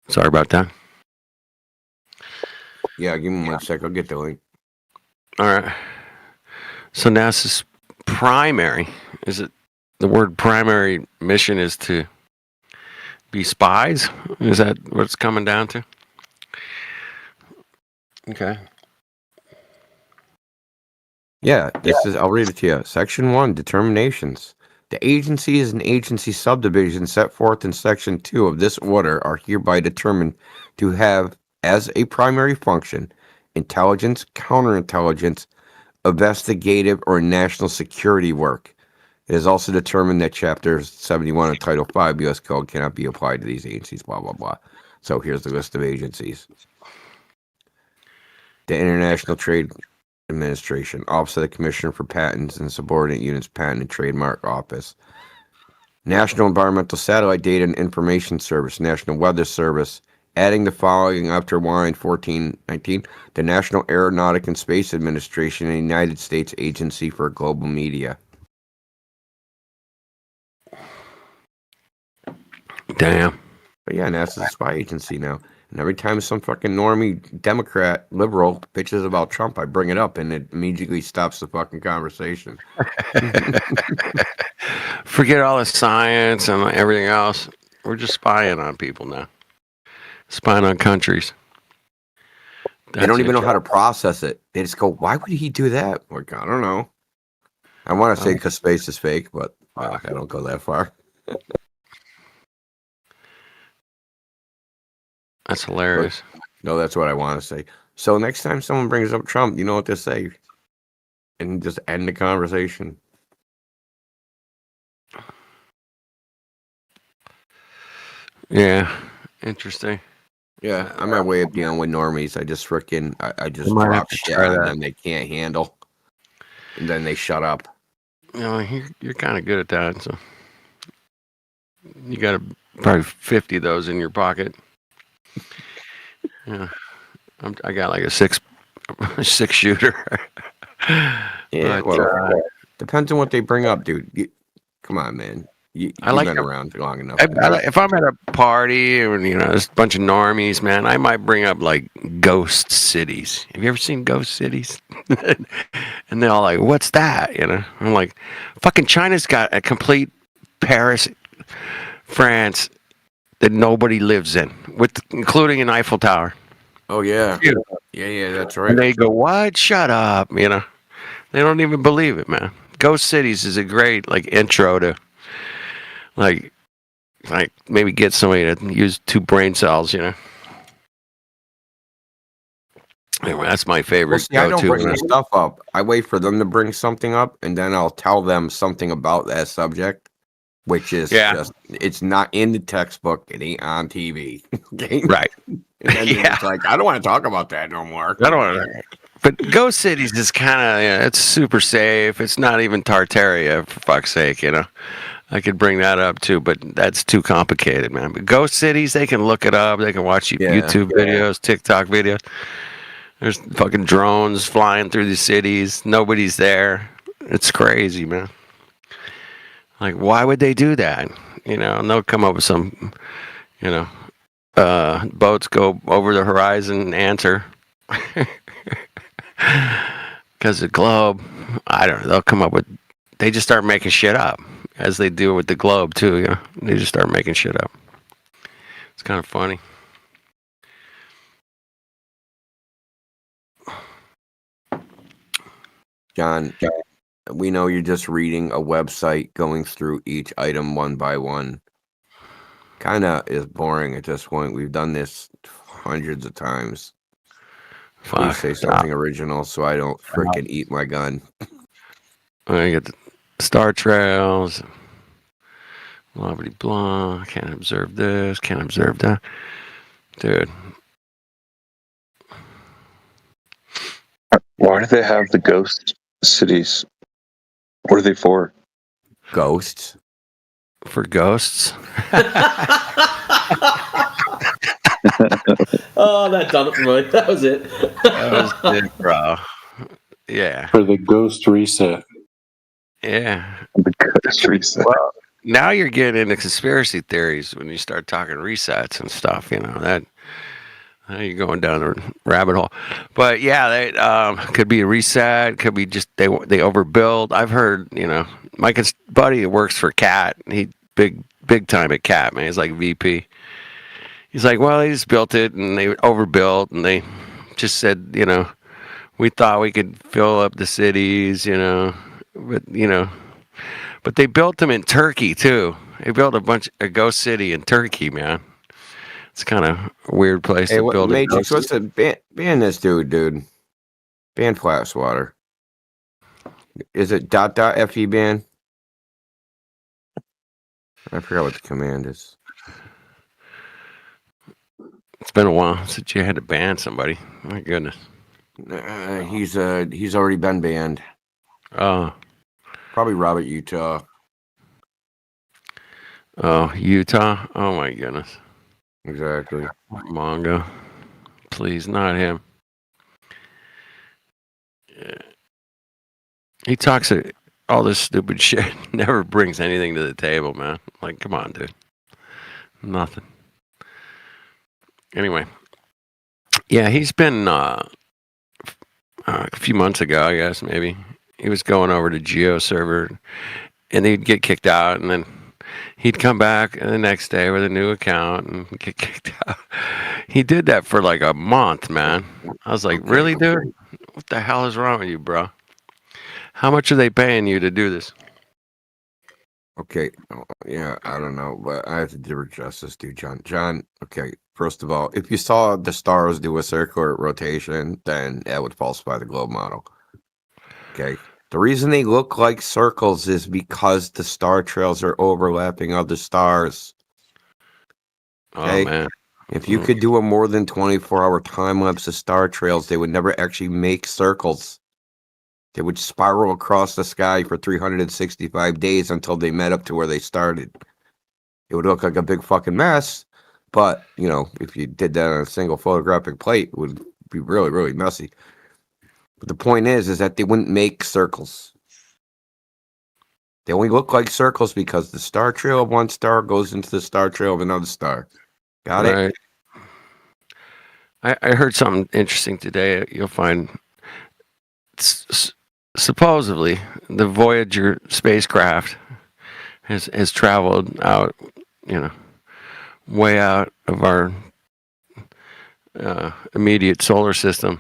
Sorry about that. Yeah, give me 1 sec. I'll get the link. All right. So NASA's primary, is it the word primary mission is to be spies? Is that what it's coming down to? Okay. Yeah, I'll read it to you. Section 1, Determinations. The agencies and agency subdivisions set forth in Section 2 of this order are hereby determined to have as a primary function intelligence, counterintelligence, investigative, or national security work. It is also determined that Chapter 71 of Title 5 U.S. Code cannot be applied to these agencies, blah, blah, blah. So here's the list of agencies. The International Trade Administration, Office of the Commissioner for Patents and Subordinate Units, Patent and Trademark Office, National Environmental Satellite Data and Information Service, National Weather Service, adding the following after line 1419, the National Aeronautic and Space Administration and United States Agency for Global Media. Damn. But yeah, NASA's a spy agency now. And every time some fucking normie Democrat liberal bitches about Trump, I bring it up and it immediately stops the fucking conversation. Forget all the science and everything else. We're just spying on people now. Spying on countries. They don't even know how to process it. They just go, why would he do that? Like, I don't know. I want to say because space is fake, but I don't go that far. That's hilarious. No, that's what I want to say. So next time someone brings up Trump, you know what to say. And just end the conversation. Yeah. Interesting. Yeah, I'm my way up dealing with normies. I just freaking, I just You might have drop to shit try on that. them they can't handle. And then they shut up. You know, you're kind of good at that. So you got probably 50 of those in your pocket. Yeah. I got like a six shooter. Yeah, But, well, depends on what they bring up, dude. Come on, man. You've like been to- around long enough. if I'm at a party and there's a bunch of normies, man, I might bring up like ghost cities. Have you ever seen ghost cities? And they're all like, "What's that?" I'm like, "Fucking China's got a complete Paris, France that nobody lives in, including an Eiffel Tower." Oh yeah, Beautiful. yeah, that's right. And they go, "What? Shut up!" They don't even believe it, man. Ghost cities is a great intro to. Like maybe get somebody to use 2 brain cells, Anyway, that's my favorite Well, see, I don't go-to. bring the stuff up. I wait for them to bring something up, and then I'll tell them something about that subject, which is just, it's not in the textbook. It ain't on TV. Okay? Right. And then it's like, I don't want to talk about that no more. I don't want to. But Ghost Cities is kind of, it's super safe. It's not even Tartaria, for fuck's sake, I could bring that up too, but that's too complicated, man. But Ghost Cities, they can look it up. They can watch YouTube videos, TikTok videos. There's fucking drones flying through the cities. Nobody's there. It's crazy, man. Like, why would they do that? And they'll come up with some, boats go over the horizon and answer. Because the globe, I don't know, they'll come up with, they just start making shit up. As they do with the globe too, They just start making shit up. It's kind of funny. John, we know you're just reading a website, going through each item one by one. Kind of is boring at this point. We've done this hundreds of times. Please say something original so I don't freaking eat my gun. I get the star trails. Blah, blah, blah. Can't observe this. Can't observe that. Dude. Why do they have the ghost cities? What are they for? Ghosts. For ghosts? Oh, that done it for me. That was it. That was it, bro. Yeah. For the ghost reset. Yeah. The ghost reset. Well, now you're getting into conspiracy theories when you start talking resets and stuff. You know that. Now you're going down a rabbit hole. But yeah, they could be a reset. Could be just they overbuild. I've heard, you know, my buddy works for CAT. He big time at CAT, man. He's like VP. He's like, well, they just built it and they overbuilt and they just said, you know, we thought we could fill up the cities, you know, but they built them in Turkey too. They built a ghost city in Turkey, man. It's kind of a weird place to build a Matrix, ghost what's the ban this dude? Ban Flatwater. Is it .fe ban? I forgot what the command is. It's been a while since you had to ban somebody. My goodness. He's already been banned. Oh. Probably Robert Utah. Oh, Utah? Oh my goodness. Exactly. Mongo. Please, not him. Yeah. He talks all this stupid shit. Never brings anything to the table, man. Like, come on, dude. Nothing. Anyway. Yeah, he's been a few months ago, I guess, maybe. He was going over to GeoServer, and he'd get kicked out, and then he'd come back the next day with a new account and get kicked out. He did that for like a month, man. I was like, really, dude? What the hell is wrong with you, bro? How much are they paying you to do this? Okay. Yeah, I don't know, but I have to do justice to John. John, okay, first of all, if you saw the stars do a circular rotation, then that would falsify the globe model. Okay. The reason they look like circles is because the star trails are overlapping other stars. Okay? Oh, man. If you could do a more than 24-hour time lapse of star trails, they would never actually make circles. They would spiral across the sky for 365 days until they met up to where they started. It would look like a big fucking mess, but, you know, if you did that on a single photographic plate, it would be really, really messy. But the point is that they wouldn't make circles. They only look like circles because the star trail of one star goes into the star trail of another star. Got it? I heard something interesting today. You'll find supposedly the Voyager spacecraft has traveled out, you know, way out of our immediate solar system,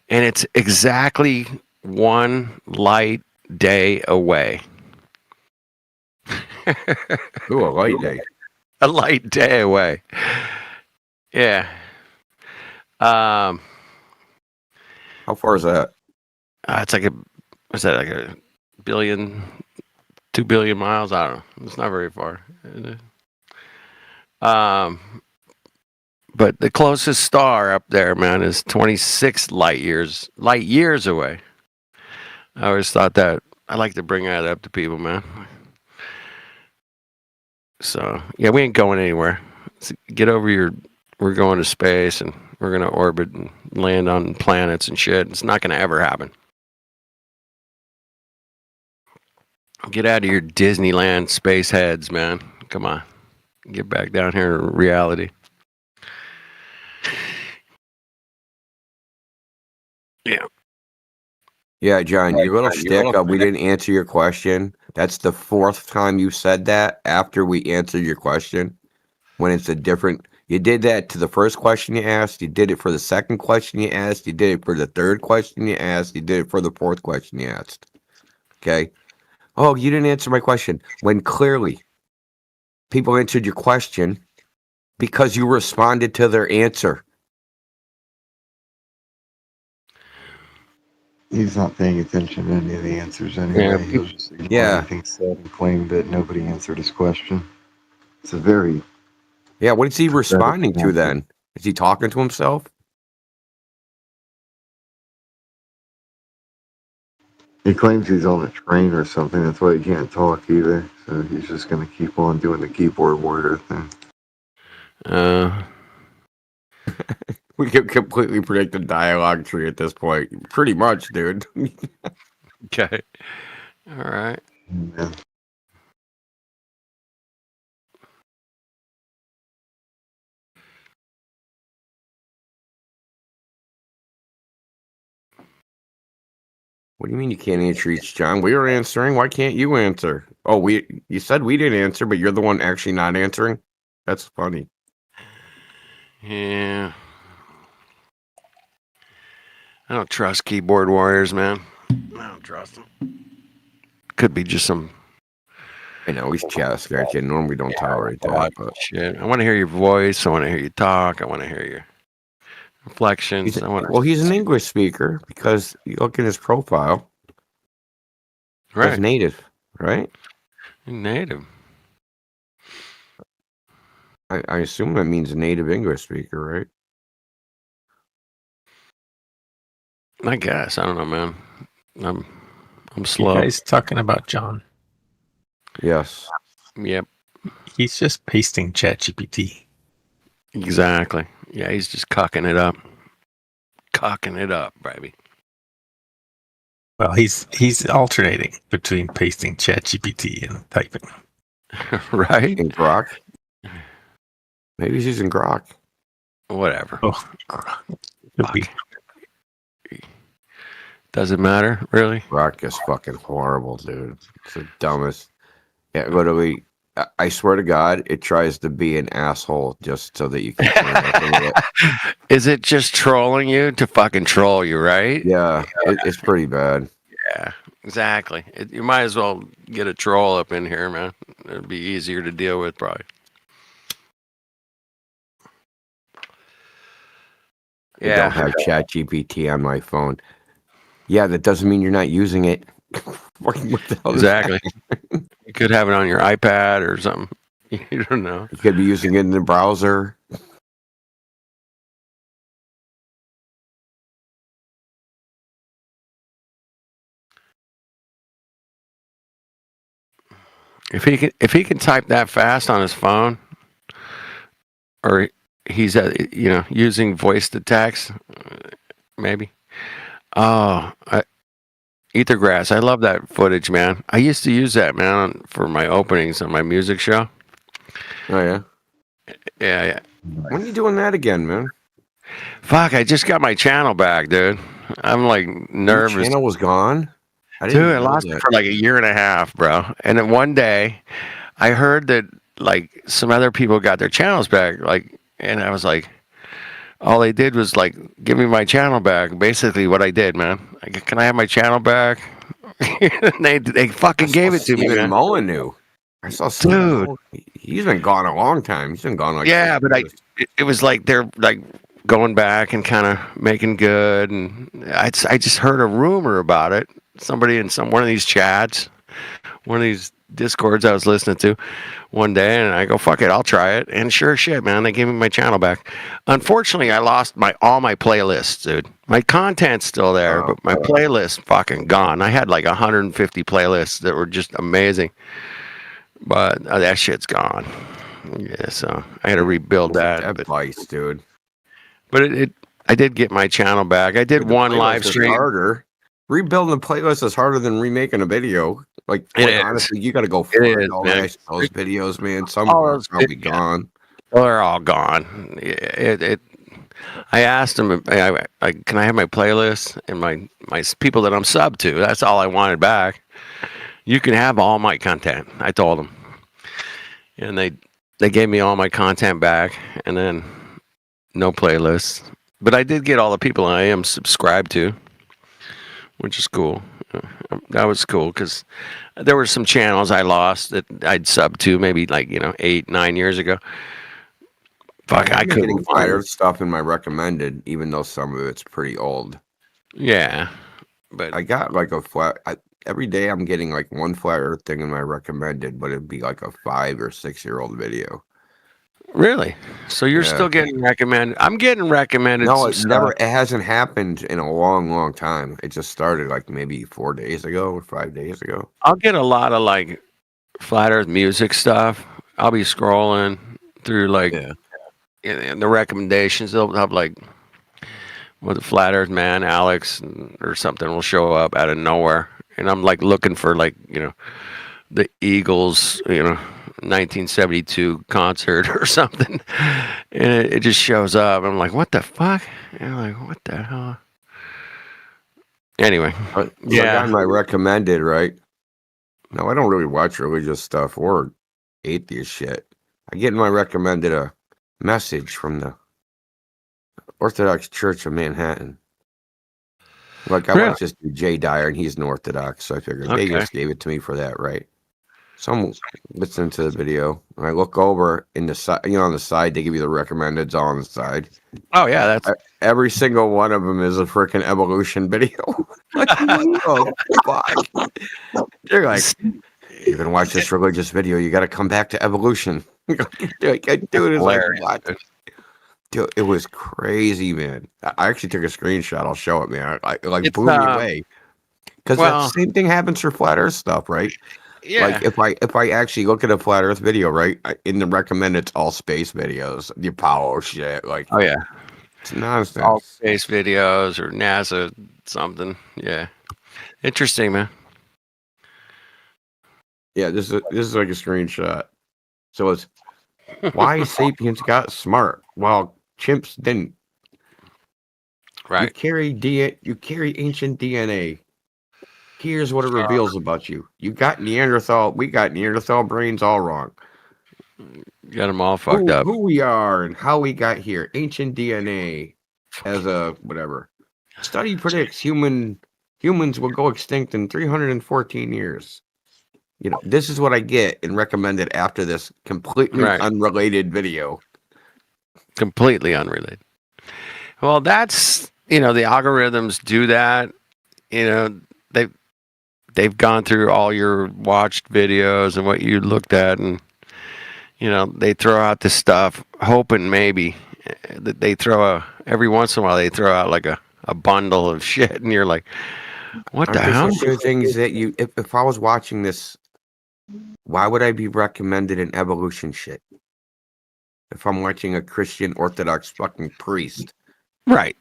and it's exactly one light day away. Ooh, a light day. A light day away. Yeah. How far is that? It's like what's that, like a billion, 2 billion miles? I don't know. It's not very far. But the closest star up there, man, is 26 light years away. I always thought that. I like to bring that up to people, man. So, yeah, we ain't going anywhere. Get over we're going to space and we're going to orbit and land on planets and shit. It's not going to ever happen. Get out of your Disneyland space heads, man. Come on. Get back down here to reality. Yeah. Yeah, John, your little shtick of we didn't answer your question. That's the fourth time you said that after we answered your question. When it's a different, You did that to the first question you asked. You did it for the second question you asked. You did it for the third question you asked. You did it for the fourth question you asked. Okay. Oh, you didn't answer my question. When clearly people answered your question because you responded to their answer. He's not paying attention to any of the answers anyway. He'll just ignore anything said and claim that nobody answered his question. It's a very Yeah, what is he responding to then? Is he talking to himself? He claims he's on a train or something. That's why he can't talk either. So he's just going to keep on doing the keyboard warrior thing. We can completely predict the dialogue tree at this point. Pretty much, dude. Okay. All right. Yeah. What do you mean you can't answer each, John? We were answering. Why can't you answer? Oh, you said we didn't answer, but you're the one actually not answering? That's funny. Yeah. I don't trust keyboard warriors, man. I don't trust them. Could be just some. I know he's chat scratching. Normally don't tolerate that. But Shit. I want to hear your voice. I want to hear you talk. I want to hear your reflections. he's an English speaker because you look in his profile. Right. He's native, right? Native. I assume that means native English speaker, right? I guess. I don't know, man. I'm You slow. guys talking about John? Yes. Yep. He's just pasting ChatGPT. Exactly. Yeah, he's just cocking it up. Cocking it up, baby. Well, he's alternating between pasting ChatGPT and typing. Right? In Grok. Maybe he's using Grok. Whatever. Oh, could be. Does it matter, really? Grok is fucking horrible, dude. It's the dumbest. Yeah, literally, I swear to God, it tries to be an asshole just so that you can. Is it just trolling you to fucking troll you, right? Yeah, it's pretty bad. Yeah, exactly. You might as well get a troll up in here, man. It'd be easier to deal with, probably. I don't have ChatGPT on my phone. Yeah, that doesn't mean you're not using it. What the hell is Exactly. that? You could have it on your iPad or something. You don't know. You could be using it in the browser. If he can type that fast on his phone, or he's using voice to text, maybe. Oh, Ethergrass, I love that footage, man. I used to use that, man, for my openings on my music show. Oh yeah. Yeah. When are you doing that again, man? Fuck! I just got my channel back, dude. I'm like nervous. Your channel was gone. Dude, I lost it for like a year and a half, bro. And then one day, I heard that like some other people got their channels back, and I was like, all they did was like give me my channel back. Basically, what I did, man. Can I have my channel back? they fucking gave it to me, Stephen man. Molyneux. I saw Stephen. He's been gone a long time. He's been gone like Yeah, but it was like they're like going back and kind of making good, and I just heard a rumor about it. Somebody in one of these chats, one of these discords I was listening to one day, and I go, fuck it, I'll try it. And sure as shit, man, they gave me my channel back. Unfortunately, I lost all my playlists, dude. My content's still there, but my playlist fucking gone. I had like 150 playlists that were just amazing, but that shit's gone. Yeah, so I had to rebuild that. Advice, dude. But I did get my channel back. I did one live stream. Harder. Rebuilding a playlist is harder than remaking a video. Like, honestly, you got to go find all those videos, man. Some are probably gone. Well, they're all gone. I asked them, can I have my playlist and my people that I'm sub to? That's all I wanted back. You can have all my content. I told them, and they gave me all my content back, and then no playlists. But I did get all the people I am subscribed to, which is cool. That was cool because there were some channels I lost that I'd subbed to maybe like 8-9 years ago. Fuck, I I'm couldn't getting find fire it. stuff in my recommended, even though some of it's pretty old. Yeah, but I got like a flat. Every day I'm getting like one flat earth thing in my recommended, but it'd be like a 5 or 6 year old video. Really? So you're Yeah. still getting recommended? I'm getting recommended. No, some it stuff. never. It hasn't happened in a long, long time. It just started like maybe 4 days ago or 5 days ago. I'll get a lot of like flat earth music stuff. I'll be scrolling through like in the recommendations. They'll have like with a flat earth man, Alex or something will show up out of nowhere, and I'm like looking for like the Eagles 1972 concert or something, and it just shows up. I'm like, what the fuck? And I'm like, what the hell? Anyway, So I got my recommended, right? No, I don't really watch religious stuff or atheist shit. I get in my recommended a message from the Orthodox Church of Manhattan. Like, I Really? watch this dude, Jay Dyer, and he's an Orthodox, so I figured they Okay. just gave it to me for that, right? So I'm listening to the video, and I look over in the side, on the side, they give you the recommendeds all on the side. Oh yeah, that's every single one of them is a freaking evolution video. Like, what the fuck? They're like, you're gonna watch this religious video, you got to come back to evolution. Dude, it's like, what? Dude, it was crazy, man. I actually took a screenshot. I'll show it, man. It blew me away. Because the same thing happens for flat Earth stuff, right? Yeah. Like if I actually look at a flat Earth video, right, in the recommended, it's all space videos, the Apollo shit. Like, oh yeah, it's nonsense. all space videos or NASA something. Yeah, interesting, man. Yeah, this is like a screenshot. So it's why sapiens got smart while chimps didn't. Right. You carry ancient DNA. Here's what it reveals about you. We got Neanderthal brains all wrong. Got them all fucked up. Who we are and how we got here. Ancient DNA as a whatever. Study predicts humans will go extinct in 314 years. This is what I get and recommended after this completely unrelated video. Completely unrelated. Well, that's the algorithms do that. They've gone through all your watched videos and what you looked at, and they throw out this stuff, hoping maybe that they every once in a while they throw out like a bundle of shit, and you're like, what the hell? Things that if I was watching this, why would I be recommended an evolution shit? If I'm watching a Christian Orthodox fucking priest. Right.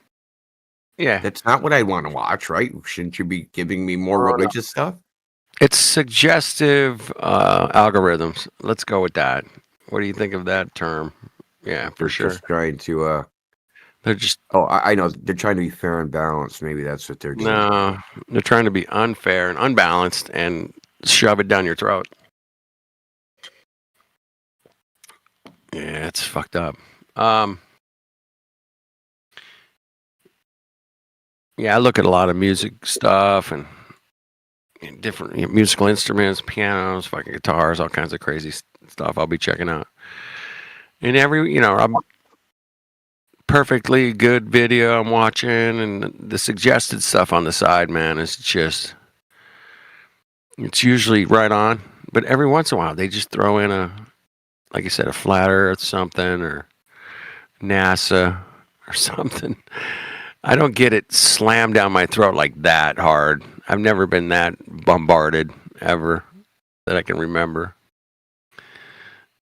Yeah. That's not what I want to watch, right? Shouldn't you be giving me more religious stuff? It's suggestive algorithms. Let's go with that. What do you think of that term? Yeah, for sure. Just trying to they're just I know they're trying to be fair and balanced. Maybe that's what they're doing. No, they're trying to be unfair and unbalanced and shove it down your throat. Yeah, it's fucked up. Yeah, I look at a lot of music stuff and different musical instruments, pianos, fucking guitars, all kinds of crazy stuff I'll be checking out. And I'm perfectly good video I'm watching, and the suggested stuff on the side, man, is just, it's usually right on. But every once in a while, they just throw in like you said, a flat Earth something or NASA or something. I don't get it slammed down my throat like that hard. I've never been that bombarded ever that I can remember.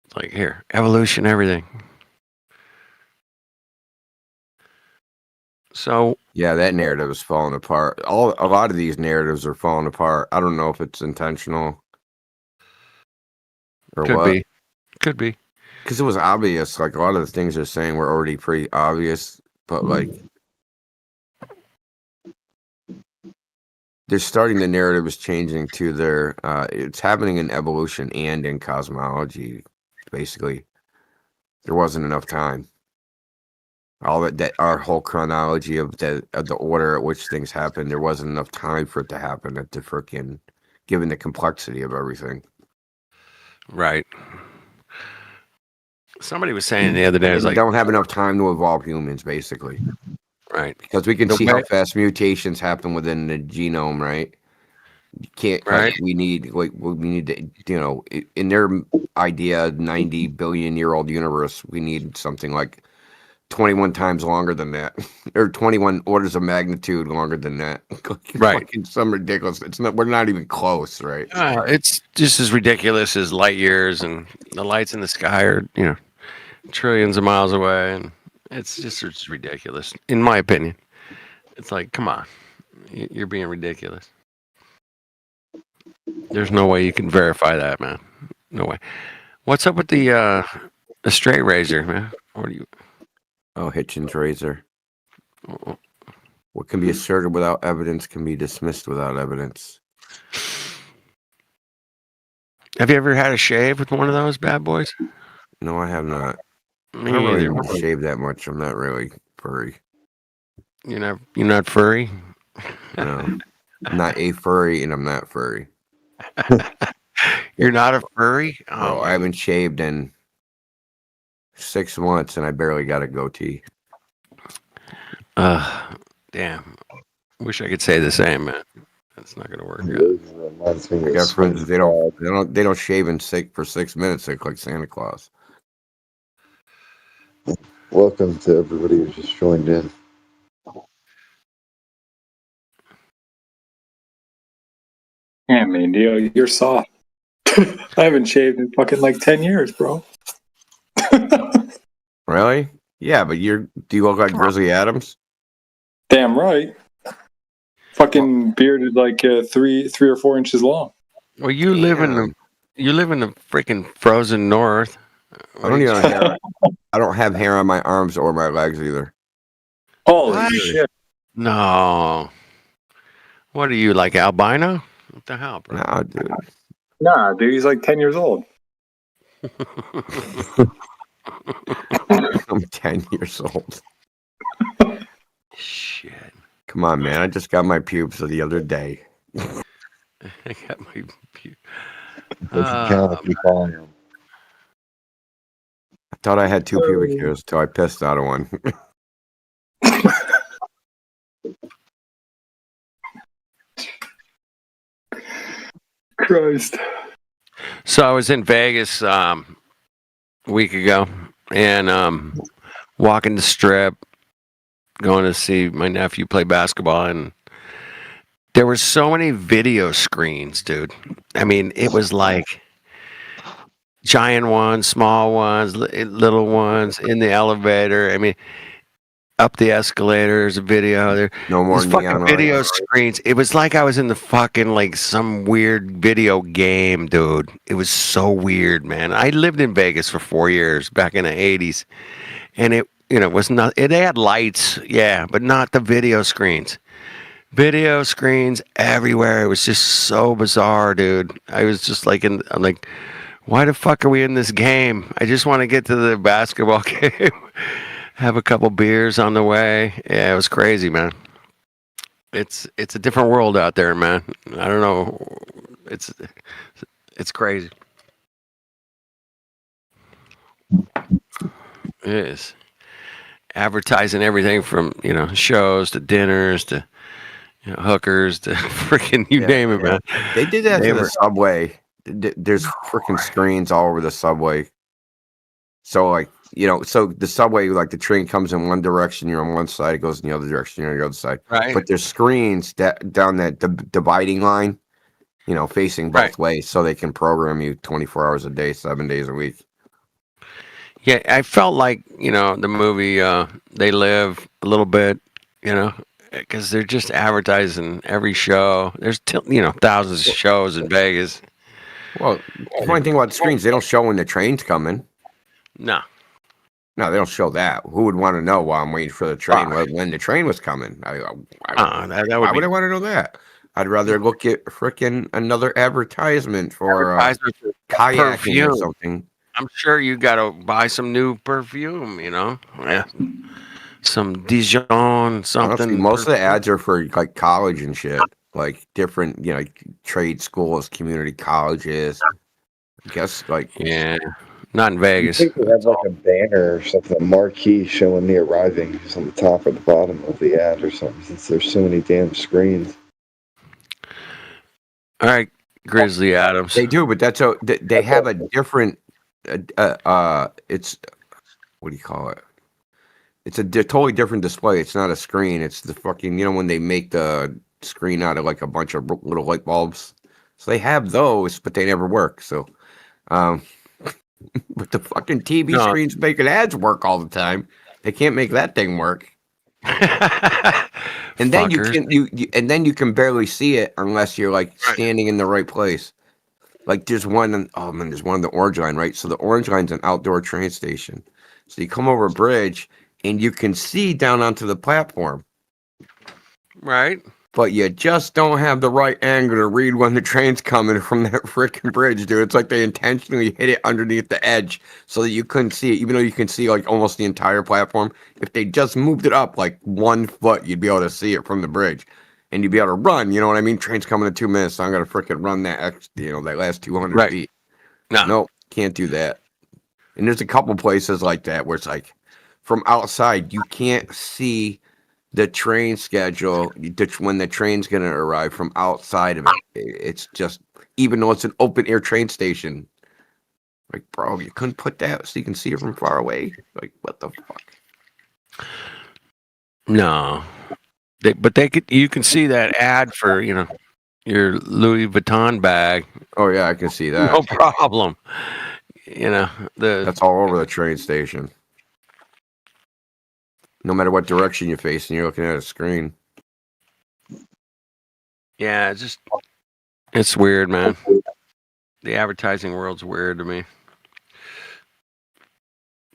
It's like, here, evolution, everything. So yeah, that narrative is falling apart. A lot of these narratives are falling apart. I don't know if it's intentional or could what. be, could be, because it was obvious. Like a lot of the things they're saying were already pretty obvious, but like. They're starting the narrative is changing to their it's happening in evolution and in cosmology, basically. There wasn't enough time. All that our whole chronology of the order at which things happened, there wasn't enough time for it to happen at the freaking, given the complexity of everything. Right. Somebody was saying the other day, They was like, don't have enough time to evolve humans, basically. Right. Because we can The see how way- fast mutations happen within the genome, right? You can't. Right. We need to, in their idea, 90 billion year old universe, we need something like 21 times longer than that, or 21 orders of magnitude longer than that. Right. Fucking some ridiculous. It's not. We're not even close, right? It's just as ridiculous as light years, and the lights in the sky are, trillions of miles away, and it's ridiculous, in my opinion. It's like, come on, you're being ridiculous. There's no way you can verify that, man. No way. What's up with the straight razor, man? What do you? Oh, Hitchens razor. What can be asserted without evidence can be dismissed without evidence. Have you ever had a shave with one of those bad boys? No, I have not. Me I don't really either. shave that much. I'm not really furry. You're not furry? No. I'm not a furry, and I'm not furry. You're not a furry? Oh, I haven't shaved in 6 months, and I barely got a goatee. Damn. Wish I could say the same, man. That's not gonna work out. I got friends. They don't shave for 6 minutes. They look like Santa Claus. Welcome to everybody who just joined in. Yeah, man, you're soft. I haven't shaved in fucking like 10 years, bro. Really? Yeah, but do you look like Grizzly Adams? Damn right. Fucking beard is like 3 or 4 inches long. Well, you live in the freaking frozen north. I don't even have hair. I don't have hair on my arms or my legs either. Holy shit. No. What are you, like albino? What the hell, bro? No, dude. Nah, dude, he's like 10 years old. I'm 10 years old. Shit. Come on, man. I just got my pubes the other day. I got my Doesn't count if you call him. I thought I had 2 pubic hairs till I pissed out of one. Christ. So I was in Vegas a week ago, and walking the strip, going to see my nephew play basketball, and there were so many video screens, dude. I mean, it was like giant ones, small ones, little ones in the elevator. I mean, up the escalators, a video. There, no more these fucking neon video lights. screens. It was like I was in the fucking like some weird video game, dude. It was so weird, man. I lived in Vegas for 4 years back in the 80s, and it was not. It had lights, yeah, but not the video screens. Video screens everywhere. It was just so bizarre, dude. I was just like, I'm like, why the fuck are we in this game? I just want to get to the basketball game. Have a couple beers on the way. Yeah, it was crazy, man. It's a different world out there, man. I don't know. It's crazy. It is. Advertising everything from, shows to dinners to hookers to freaking you name it, man. They did that to the subway. There's freaking screens all over the subway. So like, so the subway, like the train comes in one direction, you're on one side, it goes in the other direction, you're on the other side. Right. But there's screens down that dividing line, facing both ways, so they can program you 24 hours a day, 7 days a week. Yeah, I felt like, the movie They Live a little bit, because they're just advertising every show. There's, thousands of shows in Vegas. Well, the funny thing about the screens, they don't show when the train's coming. No. No, they don't show that. Who would want to know while I'm waiting for the train when the train was coming? Why would I want to know that? I'd rather look at frickin' another advertisement for kayaking or something. I'm sure you got to buy some new perfume. Yeah. Some Dijon Honestly, something. most of the perfume. ads are for like college and shit, like different, like trade schools, community colleges. I guess like Yeah, not in You Vegas. think they have like a banner or something, a marquee showing the arriving just on the top or the bottom of the ad or something, since there's so many damn screens. All right, Grizzly Adams. they do, but they have a different. It's what do you call it? It's a totally different display. It's not a screen. It's the fucking when they make the screen out of like a bunch of little light bulbs. So they have those, but they never work. So, but the fucking TV No. screens making ads work all the time. They can't make that thing work. And then you can barely see it unless you're like standing in the right place. Like there's one on the Orange Line, right? So the Orange Line's an outdoor train station. So you come over a bridge and you can see down onto the platform. Right. But you just don't have the right angle to read when the train's coming from that freaking bridge, dude. It's like they intentionally hit it underneath the edge so that you couldn't see it, even though you can see like almost the entire platform. If they just moved it up like 1 foot, you'd be able to see it from the bridge. And you'd be able to run, you know what I mean? Train's coming in 2 minutes, so I'm gonna freaking run that that last 200 feet. No, can't do that. And there's a couple places like that where it's like from outside you can't see the train schedule when the train's gonna arrive from outside of it. It's just even though it's an open air train station, like bro, you couldn't put that so you can see it from far away. Like what the fuck? No, you can see that ad for your Louis Vuitton bag. Oh yeah, I can see that. No problem. That's all over the train station. No matter what direction you're facing, you're looking at a screen. Yeah, it's weird, man. The advertising world's weird to me.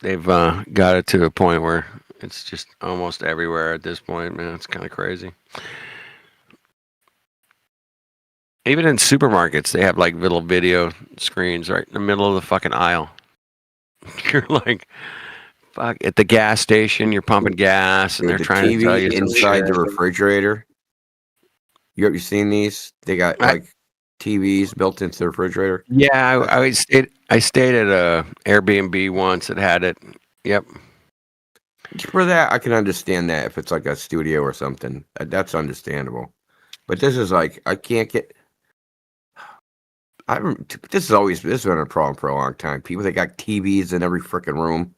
They've got it to a point where it's just almost everywhere at this point, man. It's kind of crazy. Even in supermarkets, they have like little video screens right in the middle of the fucking aisle. You're like, fuck, at the gas station, you're pumping gas, and they're the trying to tell TV you some inside the shit. refrigerator. You seen these? They got like TVs built into the refrigerator. Yeah, I stayed at a Airbnb once that had it. Yep. For that, I can understand that if it's like a studio or something. That's understandable. But this is like I can't get. This has been a problem for a long time. People that got TVs in every freaking room.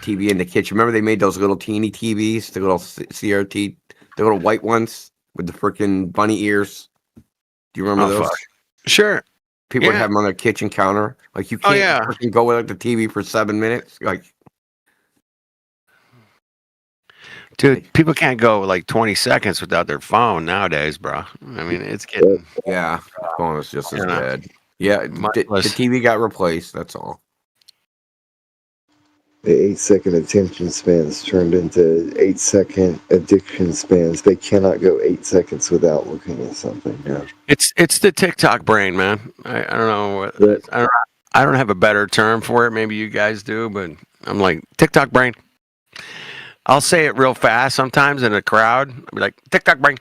TV in the kitchen. Remember they made those little teeny TVs, the little CRT, the little white ones with the freaking bunny ears. Do you remember those? Fuck. Sure. People would have them on their kitchen counter. Like you can't freaking go with the TV for 7 minutes. Like, dude, people can't go like 20 seconds without their phone nowadays, bro. I mean, it's getting phone is just as bad. Yeah, the TV got replaced. That's all. The 8-second attention spans turned into 8-second addiction spans. They cannot go 8 seconds without looking at something. Yeah. It's the TikTok brain, man. I don't know what I don't have a better term for it. Maybe you guys do, but I'm like TikTok brain. I'll say it real fast sometimes in a crowd. I'll be like TikTok brain.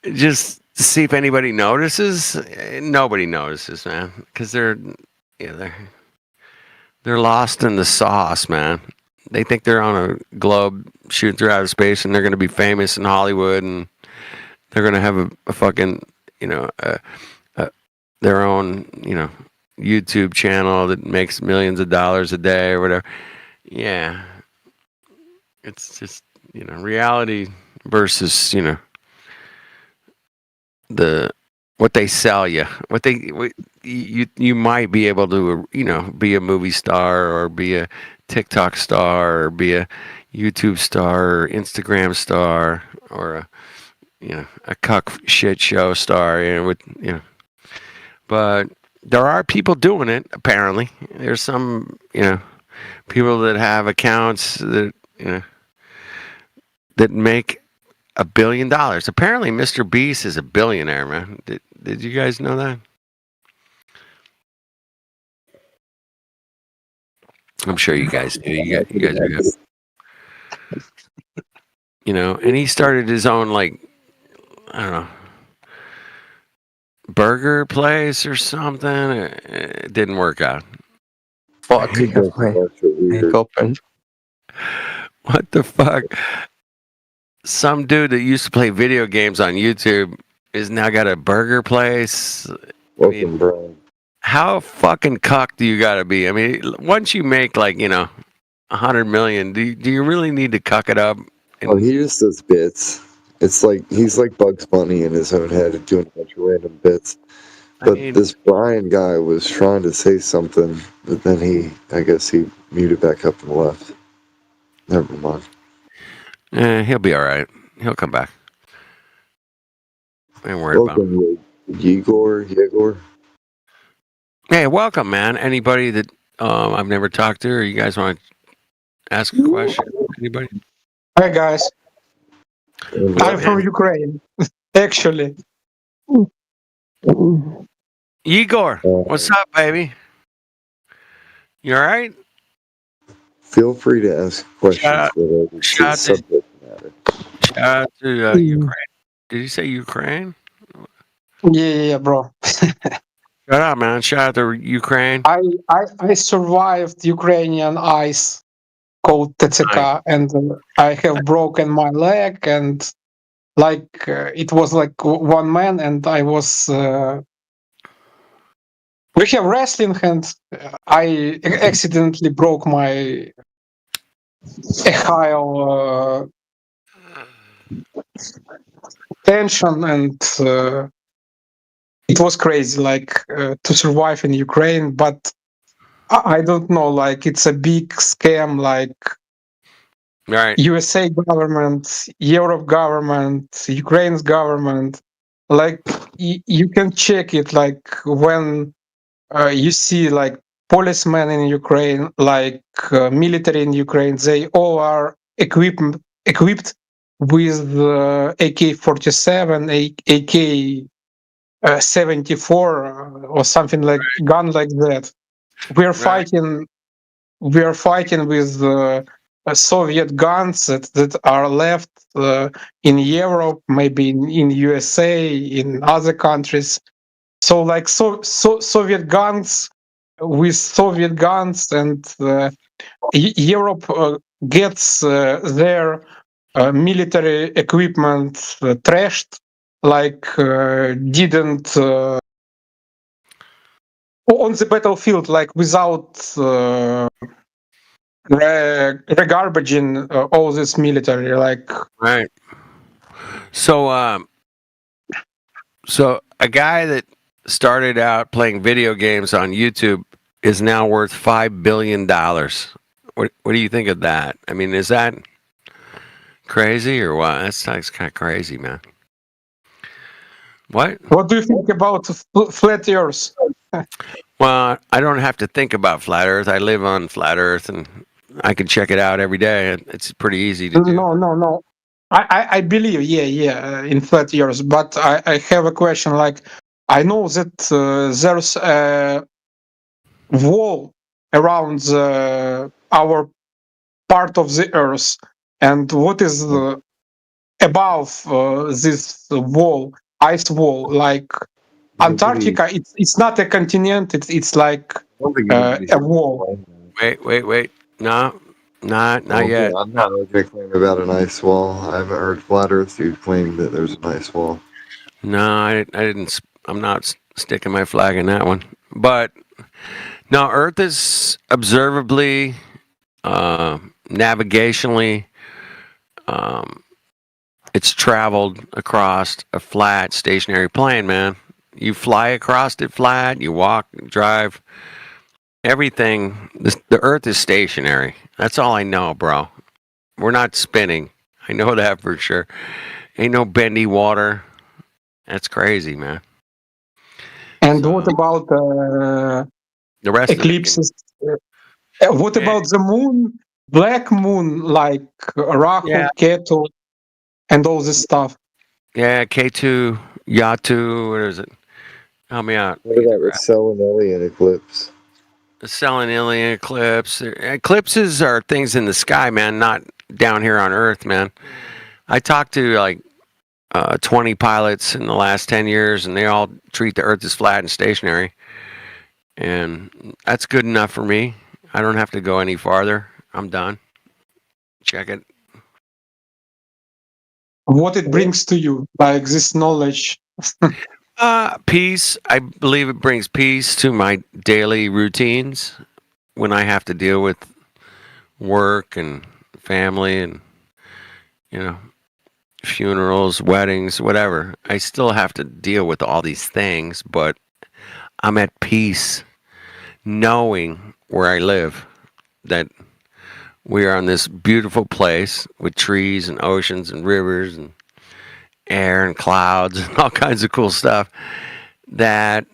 Just to see if anybody notices. Nobody notices, man, because they're lost in the sauce, man. They think they're on a globe shooting through outer space, and they're going to be famous in Hollywood, and they're going to have a fucking, their own, YouTube channel that makes millions of dollars a day or whatever. Yeah. It's just, reality versus, what they sell you, you might be able to, be a movie star or be a TikTok star or be a YouTube star or Instagram star or a cuck shit show star, but there are people doing it. Apparently, there's some, people that have accounts that, that make $1 billion. Apparently, Mr. Beast is a billionaire, man. Did you guys know that? I'm sure you guys do. You guys are good. You know, and he started his own, like, I don't know, burger place or something. It didn't work out. Fuck. He does a bunch of weird. What the fuck? Some dude that used to play video games on YouTube is now got a burger place. Welcome, Brian. How fucking cuck do you gotta be? I mean, once you make, like, you know, 100 million, do you really need to cuck it up? Oh, he just does bits. It's like he's like Bugs Bunny in his own head and doing a bunch of random bits. But this Brian guy was trying to say something, but then I guess he muted back up and left. Never mind. He'll be all right. He'll come back. I ain't worried about him. Welcome, Yegor. Hey, welcome, man. Anybody that I've never talked to, or you guys want to ask a question? Anybody? Hi guys, I'm from Ukraine, actually. Igor, what's up, baby? You all right? Feel free to ask questions. Shout out to Ukraine. Did you say Ukraine? Yeah, bro. Shut up, man. Shout out to Ukraine. I survived Ukrainian ice called TCK, and I have broken my leg, and it was like one man, and I was. We have wrestling, and I accidentally broke my Achilles tension, and it was crazy, to survive in Ukraine. But I don't know, it's a big scam, right. USA government, Europe government, Ukraine's government. You can check it, when you see policemen in Ukraine, military in Ukraine, they all are equipped with AK-47, AK-74, or something gun like that. We are fighting with Soviet guns that are left in Europe, maybe in USA, in other countries. So Soviet guns with Soviet guns, and Europe gets their military equipment trashed, didn't on the battlefield, without regarbaging all this military, right. So a guy that started out playing video games on YouTube is now worth $5 billion. What do you think of that? I mean, is that crazy or what? That's kind of crazy, man. What do you think about flat Earth? Well, I don't have to think about flat Earth. I live on flat Earth, and I can check it out every day. It's pretty easy to do. No. I believe, in flat Earth, but I have a question. I know that there's a wall around our part of the Earth, and what is above this wall, ice wall? Antarctica, it's not a continent. It's like a wall. Wait. No, not yet. I'm not going to claim about an ice wall. I haven't heard Flat Earth who claimed that there's an ice wall. No, I didn't. I'm not sticking my flag in that one. But no, Earth is observably, navigationally, it's traveled across a flat, stationary plane, man. You fly across it flat, you walk, drive, everything. The Earth is stationary. That's all I know, bro. We're not spinning. I know that for sure. Ain't no bendy water. That's crazy, man. And what about the rest eclipses? What about the moon? Black moon, like Rahu, Ketu, and all this stuff. Yeah, K2, Yatu, what is it? Help me out. What about the Selenelian eclipse? selling alien eclipses are things in the sky, man, not down here on Earth, man. I talked to like 20 pilots in the last 10 years, and they all treat the Earth as flat and stationary. And that's good enough for me. I don't have to go any farther. I'm done. Check it. What it brings to you, like this knowledge? Peace. I believe it brings peace to my daily routines when I have to deal with work and family and, you know, funerals, weddings, whatever. I still have to deal with all these things, but I'm at peace knowing where I live, that we are on this beautiful place with trees and oceans and rivers and air and clouds and all kinds of cool stuff, that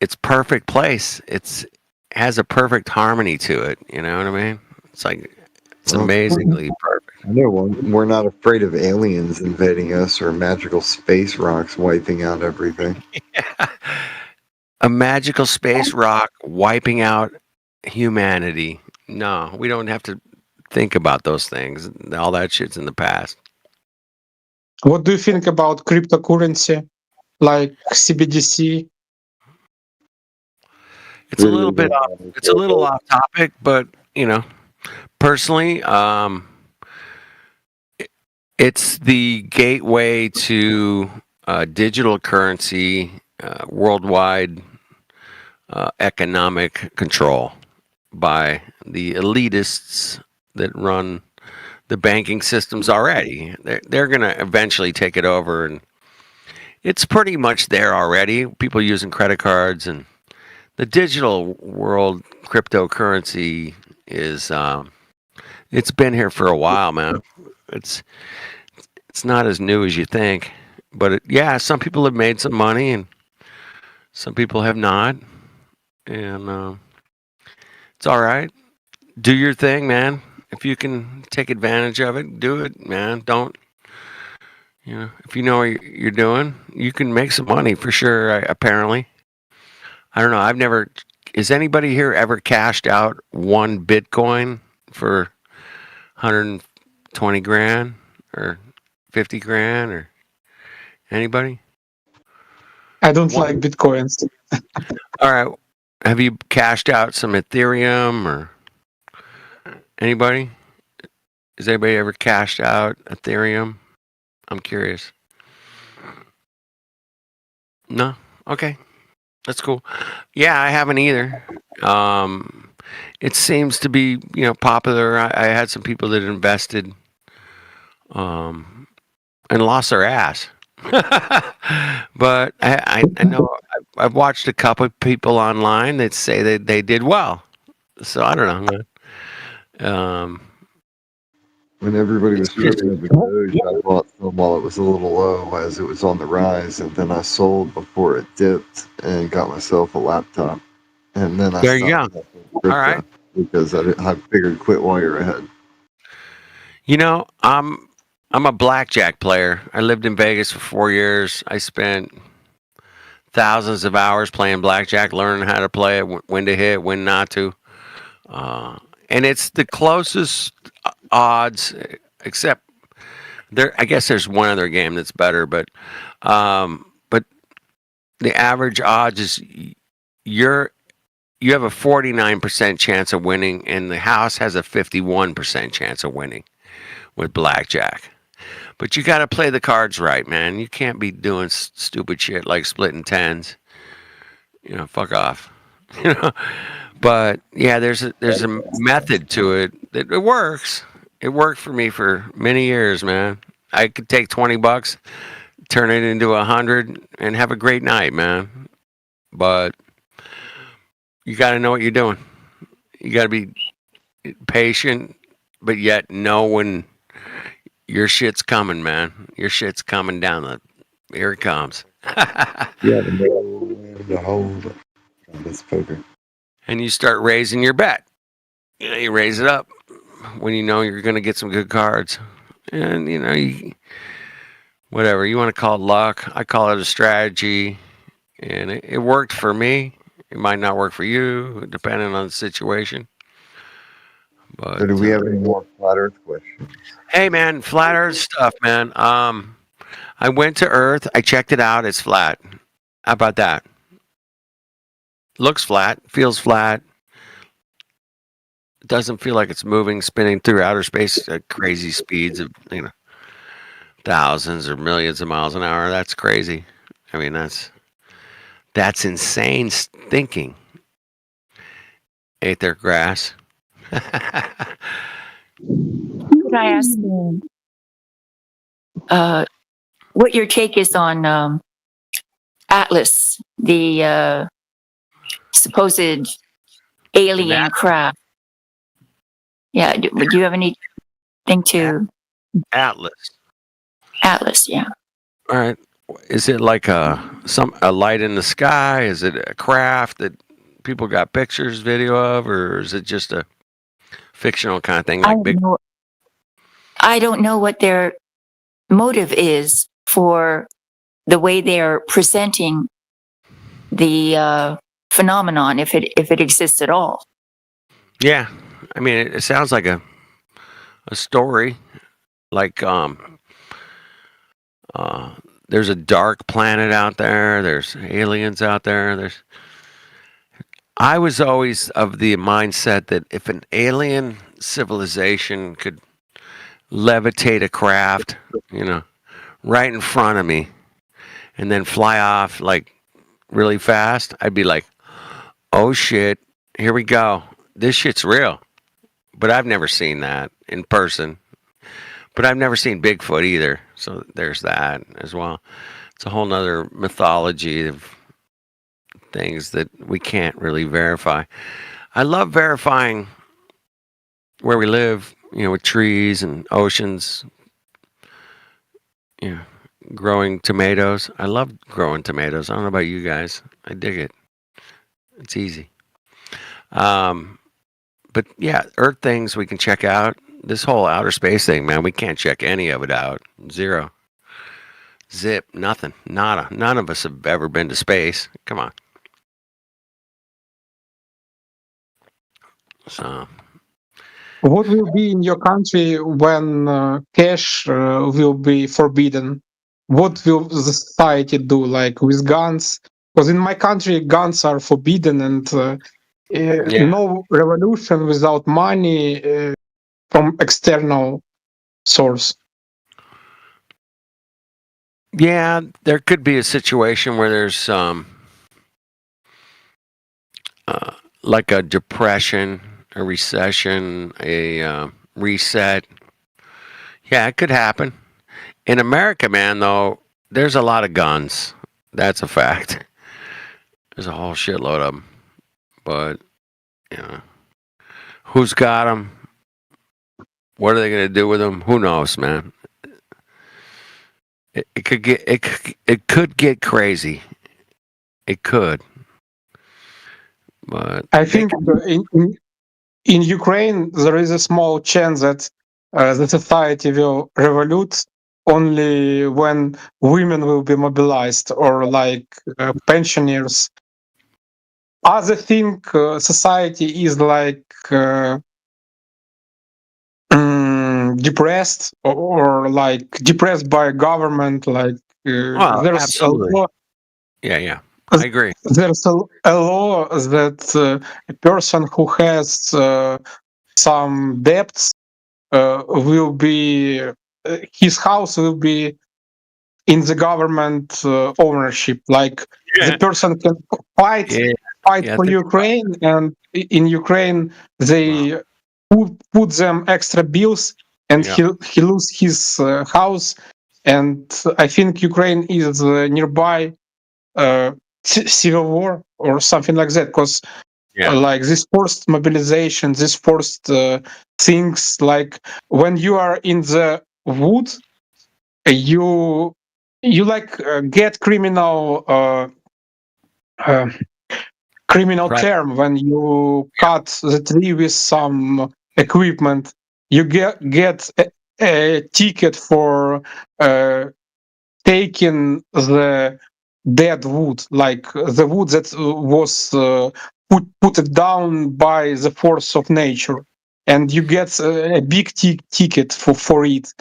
it's perfect place. It has a perfect harmony to it. You know what I mean? It's like, it's amazingly perfect. I know we're not afraid of aliens invading us or magical space rocks wiping out everything. A magical space rock wiping out humanity. No, we don't have to think about those things. All that shit's in the past. What do you think about cryptocurrency, like CBDC? It's a little bit off. It's a little off topic, but you know, personally, it's the gateway to digital currency, worldwide economic control by the elitists that run the banking systems already. They're going to eventually take it over, and it's pretty much there already. People using credit cards, and the digital world, cryptocurrency is it's been here for a while, man. It's not as new as you think, but yeah, some people have made some money and some people have not, and it's all right. Do your thing, man. If you can take advantage of it, do it, man. Don't, you know, if you know what you're doing, you can make some money for sure, apparently. I don't know. I've never, has anybody here ever cashed out one Bitcoin for 120 grand or 50 grand or anybody? I don't like Bitcoins. All right. Have you cashed out some Ethereum or anybody? Has anybody ever cashed out Ethereum? I'm curious. No? Okay. That's cool. Yeah, I haven't either. It seems to be, you know, popular. I had some people that invested and lost their ass. But I know I've watched a couple of people online that say that they did well. So I don't know, man. When everybody was tripping over Doge, I bought some while it was a little low as it was on the rise, and then I sold before it dipped and got myself a laptop. And then I There you stopped go. All right. because I figured quit while you're ahead. You know, I'm a blackjack player. I lived in Vegas for 4 years. I spent thousands of hours playing blackjack, learning how to play it, when to hit, when not to. And it's the closest odds, except there. I guess there's one other game that's better, but the average odds is you have a 49% chance of winning, and the house has a 51% chance of winning with blackjack. But you got to play the cards right, man. You can't be doing stupid shit like splitting tens. You know, fuck off. You know. But yeah, there's a method to it. It works. It worked for me for many years, man. I could take $20, turn it into 100, and have a great night, man. But you got to know what you're doing. You got to be patient, but yet know when your shit's coming, man. Your shit's coming down. Here it comes. Yeah, the hold on this poker. And you start raising your bet. You know, you raise it up when you know you're going to get some good cards. And, you know, whatever. You want to call it luck. I call it a strategy. And it worked for me. It might not work for you, depending on the situation. But So do we have any more flat Earth questions? hey, man, flat Earth stuff, man. I went to Earth. I checked it out. It's flat. How about that? Looks flat. Feels flat. Doesn't feel like it's moving, spinning through outer space at crazy speeds of thousands or millions of miles an hour. That's crazy. I mean, that's insane thinking. Ate their grass. Could I ask what your take is on Atlas, the supposed alien craft? Yeah, do you have anything to Atlas? Atlas, yeah. All right. Is it like a light in the sky? Is it a craft that people got pictures, video of, or is it just a fictional kind of thing like big? I don't know what their motive is for the way they are presenting the phenomenon, if it exists at all. Yeah, I mean, it sounds like a story, like there's a dark planet out there. There's aliens out there. I was always of the mindset that if an alien civilization could levitate a craft, right in front of me, and then fly off like really fast, I'd be like, oh shit, here we go. This shit's real. But I've never seen that in person. But I've never seen Bigfoot either. So there's that as well. It's a whole nother mythology of things that we can't really verify. I love verifying where we live, with trees and oceans, growing tomatoes. I love growing tomatoes. I don't know about you guys. I dig it. It's easy. But yeah, Earth things we can check out. This whole outer space thing, man, we can't check any of it out. Zero. Zip. Nothing. Nada. None of us have ever been to space. Come on. So. What will be in your country when cash will be forbidden? What will the society do, like with guns? Because in my country, guns are forbidden, and no revolution without money from external source. Yeah, there could be a situation where there's like a depression, a recession, a reset. Yeah, it could happen. In America, man, though, there's a lot of guns. That's a fact. There's a whole shitload of them. But, who's got them? What are they going to do with them? Who knows, man? It could get crazy. It could. But I think in Ukraine there is a small chance that the society will revolute only when women will be mobilized or like pensioners. Other thing, society is like depressed or like depressed by government. Like there's absolutely. a law. Yeah, I agree. There's a law that a person who has some debts will be his house will be in the government ownership. Like the person can fight for Ukraine, and in Ukraine they put them extra bills, and he lose his house. And I think Ukraine is nearby civil war or something like that, because like this forced mobilization, this forced things, like when you are in the wood, you like get criminal term when you cut the tree with some equipment. You get a ticket for taking the dead wood, like the wood that was put it down by the force of nature, and you get a big ticket for it.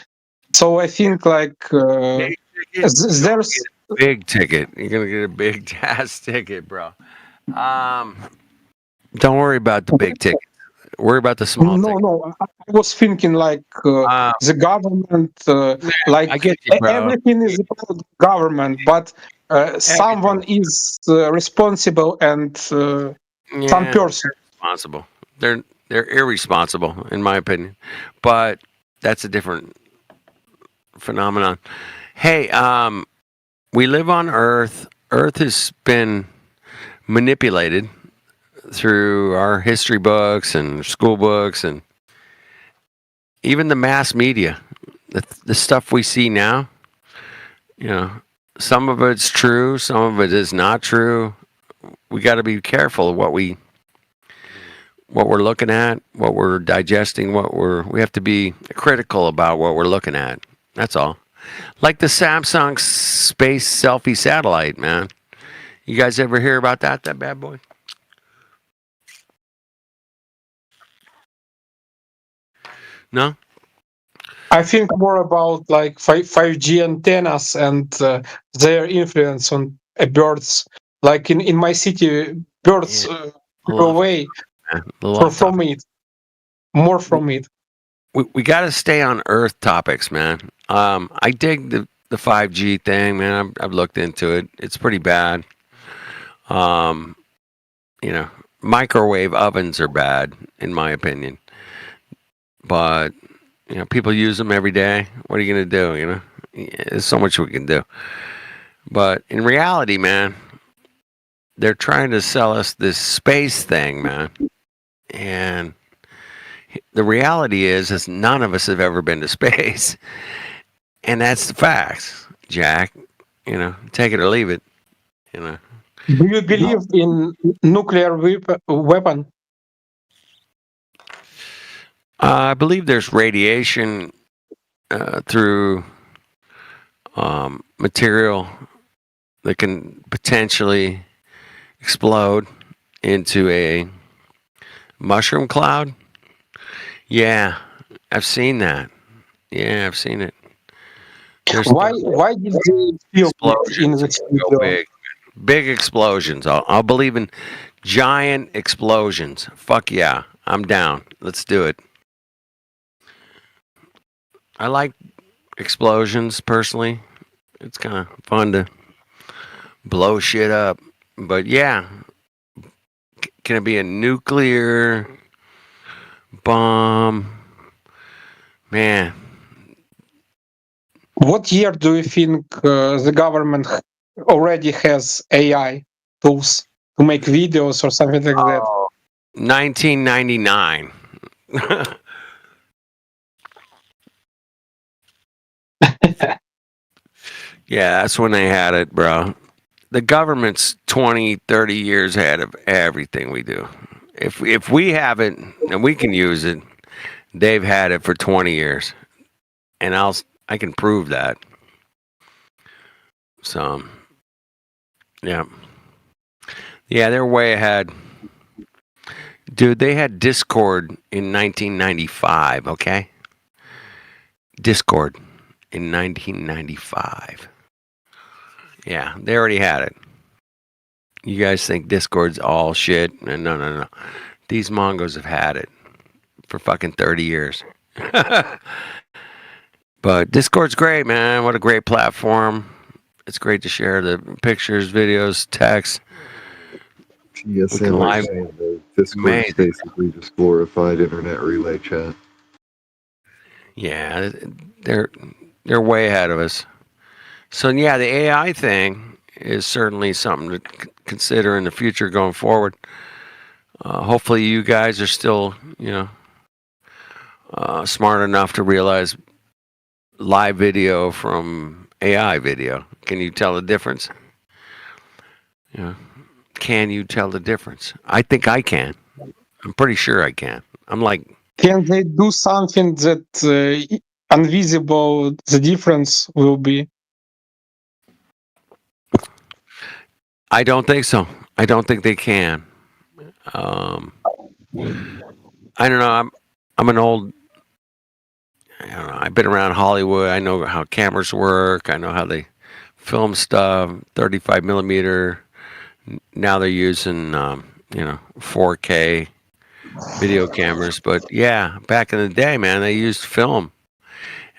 So I think like there's Big ticket. You're gonna get a big ass ticket, bro. Don't worry about the big ticket. Worry about the small ticket. no. I was thinking like the government, like I get you, bro. everything is about government, but someone is responsible and some person. Responsible. They're irresponsible, in my opinion. But that's a different phenomenon. Hey, we live on Earth. Earth has been manipulated through our history books and school books and even the mass media. The stuff we see now, you know, some of it's true, some of it is not true. We got to be careful of what we're looking at, what we're digesting, we have to be critical about what we're looking at. That's all. Like the Samsung space selfie satellite, man. You guys ever hear about that bad boy? No? I think more about like 5G antennas and their influence on birds. Like in my city, birds go away from it. More from it. We got to stay on Earth topics, man. I dig the 5G thing, man. I've looked into it. It's pretty bad. You know, microwave ovens are bad, in my opinion. But, you know, people use them every day. What are you going to do, you know? There's so much we can do. But in reality, man, they're trying to sell us this space thing, man. And the reality is none of us have ever been to space. And that's the facts, Jack. You know, take it or leave it. You know. Do you believe in nuclear weapon? I believe there's radiation through material that can potentially explode into a mushroom cloud. Yeah, I've seen that. Yeah, I've seen it. Why did they feel in this video? Big explosions. I'll believe in giant explosions. Fuck yeah, I'm down. Let's do it. I like explosions personally. It's kind of fun to blow shit up. But yeah, can it be a nuclear bomb? Man. What year do you think the government already has AI tools to make videos or something like that? 1999. Yeah, that's when they had it, bro. The government's 20, 30 years ahead of everything we do. If we have it and we can use it, they've had it for 20 years. And I can prove that. So, yeah. Yeah, they're way ahead. Dude, they had Discord in 1995, okay? Discord in 1995. Yeah, they already had it. You guys think Discord's all shit? No. These Mongos have had it for fucking 30 years. But Discord's great, man. What a great platform. It's great to share the pictures, videos, text. Yes, and like saying the Discord is basically just glorified internet relay chat. Yeah, they're way ahead of us. So yeah, the AI thing is certainly something to consider in the future going forward. Hopefully, you guys are still, smart enough to realize live video from AI video. Can you tell the difference? Can you tell the difference? I think I can. I'm pretty sure I can. I'm like, can they do something that invisible? The difference will be. I don't think so. I don't think they can. I don't know. I'm an old. I don't know. I've been around Hollywood. I know how cameras work. I know how they film stuff. 35 millimeter. Now they're using 4K video cameras. But yeah, back in the day, man, they used film,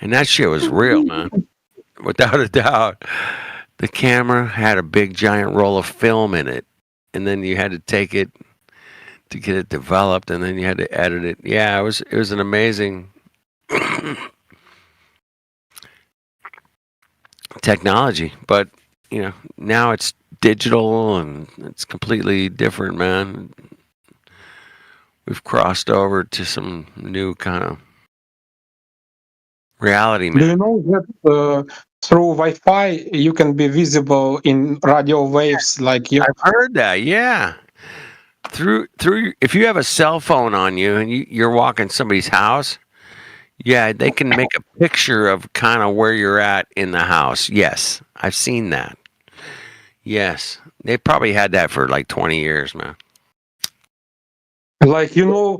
and that shit was real, man. Without a doubt, the camera had a big giant roll of film in it, and then you had to take it to get it developed, and then you had to edit it. Yeah, it was an amazing technology, but now it's digital and it's completely different, man. We've crossed over to some new kind of reality, man. Do you know that through Wi-Fi you can be visible in radio waves? Like you, I've heard that. Yeah, through if you have a cell phone on you and you're walking somebody's house, yeah, they can make a picture of kind of where you're at in the house. Yes, I've seen that. Yes, they probably had that for like 20 years, man. like in your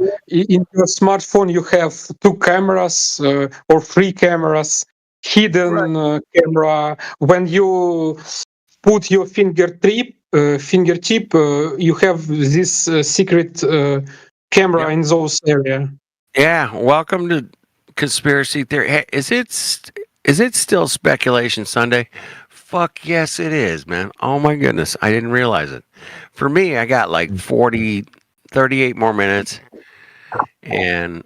smartphone you have 2 cameras or 3 cameras, hidden camera. When you put your fingertip, you have this secret camera in those area. Yeah, welcome to Conspiracy Theory. Hey, is it still Speculation Sunday? Fuck yes, it is, man. Oh my goodness, I didn't realize it. For me, I got like 38 more minutes, and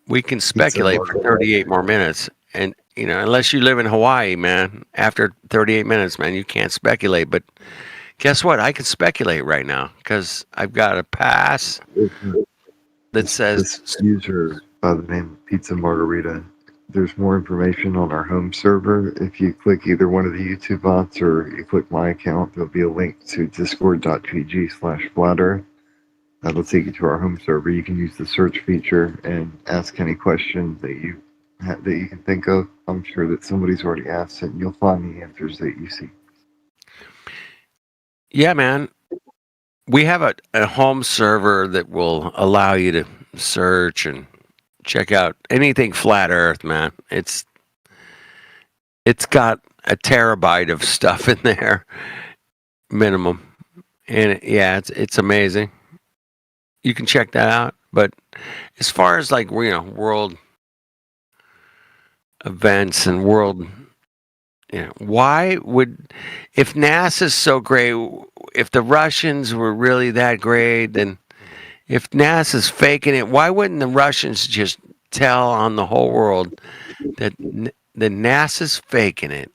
we can speculate for 38 more minutes. And unless you live in Hawaii, man, after 38 minutes, man, you can't speculate. But guess what? I can speculate right now because I've got a pass that says This user by the name of Pizza Margarita. There's more information on our home server. If you click either one of the YouTube bots or you click my account, there'll be a link to discord.gg/flatter. That'll take you to our home server. You can use the search feature and ask any question that you can think of. I'm sure that somebody's already asked it, and you'll find the answers that you see. yeah, man. We have a home server that will allow you to search and check out anything flat Earth, man. It's got a terabyte of stuff in there, minimum, and it's amazing. You can check that out. But as far as like world events and world, why would, if NASA's so great, if the Russians were really that great, then if NASA's faking it, why wouldn't the Russians just tell on the whole world that the NASA's faking it?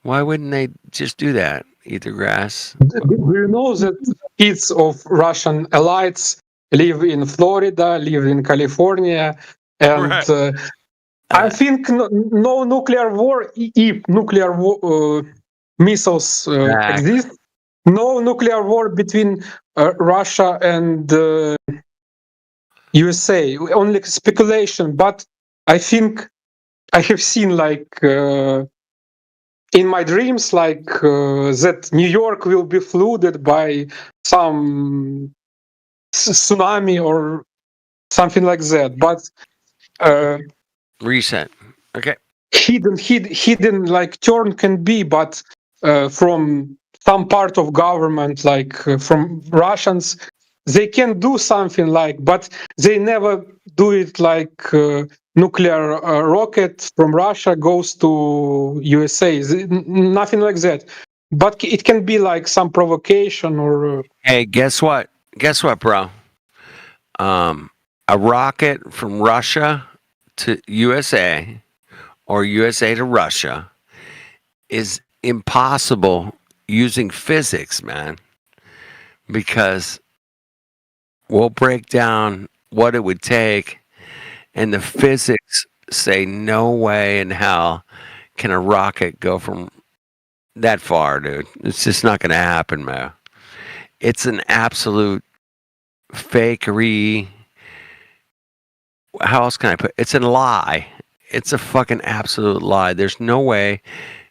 Why wouldn't they just do that? Eat the grass. Do you know that kids of Russian elites live in Florida, live in California, and I think no nuclear war, if nuclear missiles exist, no nuclear war between Russia and USA. Only speculation, but I think I have seen like in my dreams like that New York will be flooded by some tsunami or something like that. But reset. Okay. Hidden like turn can be, but from some part of government, like from Russians, they can do something like, but they never do it like nuclear rocket from Russia goes to USA. Nothing like that. But it can be like some provocation or. Hey, guess what? Guess what, bro? A rocket from Russia to USA or USA to Russia is impossible using physics, man, because we'll break down what it would take, and the physics say no way in hell can a rocket go from that far, dude. It's just not going to happen, man. It's an absolute fakery. How else can I put it? It's a lie. It's a fucking absolute lie. There's no way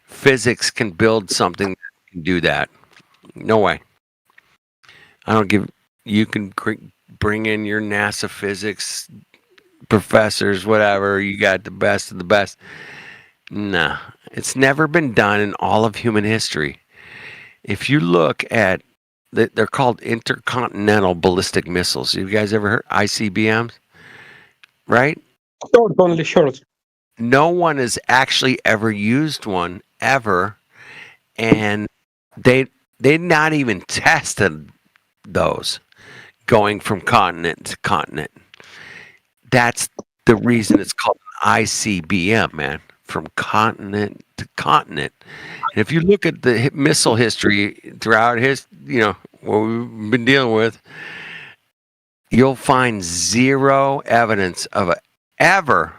physics can build something that can do that. No way. I don't give. You can bring in your NASA physics professors, whatever. You got the best of the best. Nah, it's never been done in all of human history. If you look at, they're called intercontinental ballistic missiles. You guys ever heard ICBMs? Right? Short, only short. No one has actually ever used one ever, and they not even tested those going from continent to continent. That's the reason it's called an ICBM, man, from continent to continent. And if you look at the missile history throughout what we've been dealing with, you'll find zero evidence of ever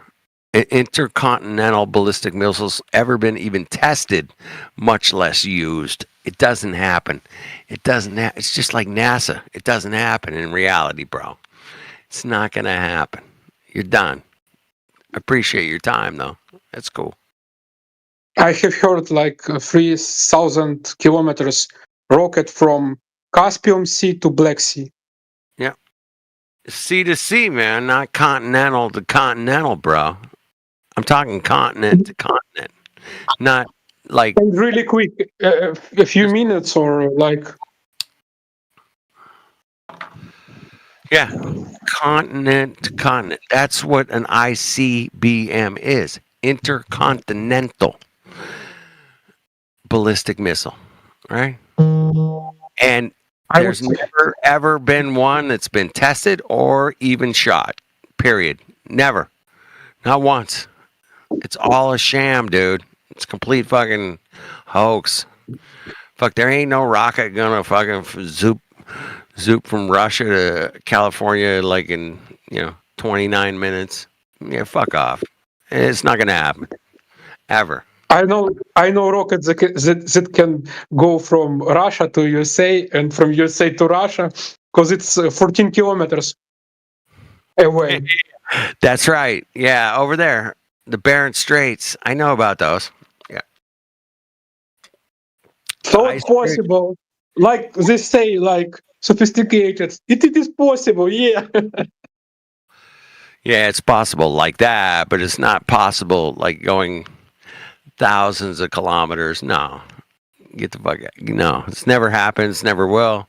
intercontinental ballistic missiles ever been even tested, much less used. It doesn't happen. It doesn't. It's just like NASA. It doesn't happen in reality, bro. It's not gonna happen. You're done. Appreciate your time, though. That's cool. I have heard like 3,000 kilometers rocket from Caspian Sea to Black Sea. Yeah. Sea to sea, man, not continental to continental, bro. I'm talking continent to continent, not like. And really quick, a few minutes or like. Yeah, continent to continent. That's what an ICBM is. Intercontinental ballistic missile, right? And there's never ever been one that's been tested or even shot. Period. Never. Not once. It's all a sham, dude. It's complete fucking hoax. Fuck, there ain't no rocket gonna fucking zoop from Russia to California like in 29 minutes. Yeah, fuck off. It's not gonna happen. Ever. I know rockets that can go from Russia to USA and from USA to Russia because it's 14 kilometers away. That's right. Yeah, over there. The Barents Straits. I know about those. Yeah. So it's possible. Like they say, like sophisticated. It is possible, yeah. Yeah, it's possible like that, but it's not possible like going thousands of kilometers. No. Get the fuck out. No, it's never happened. It's never will.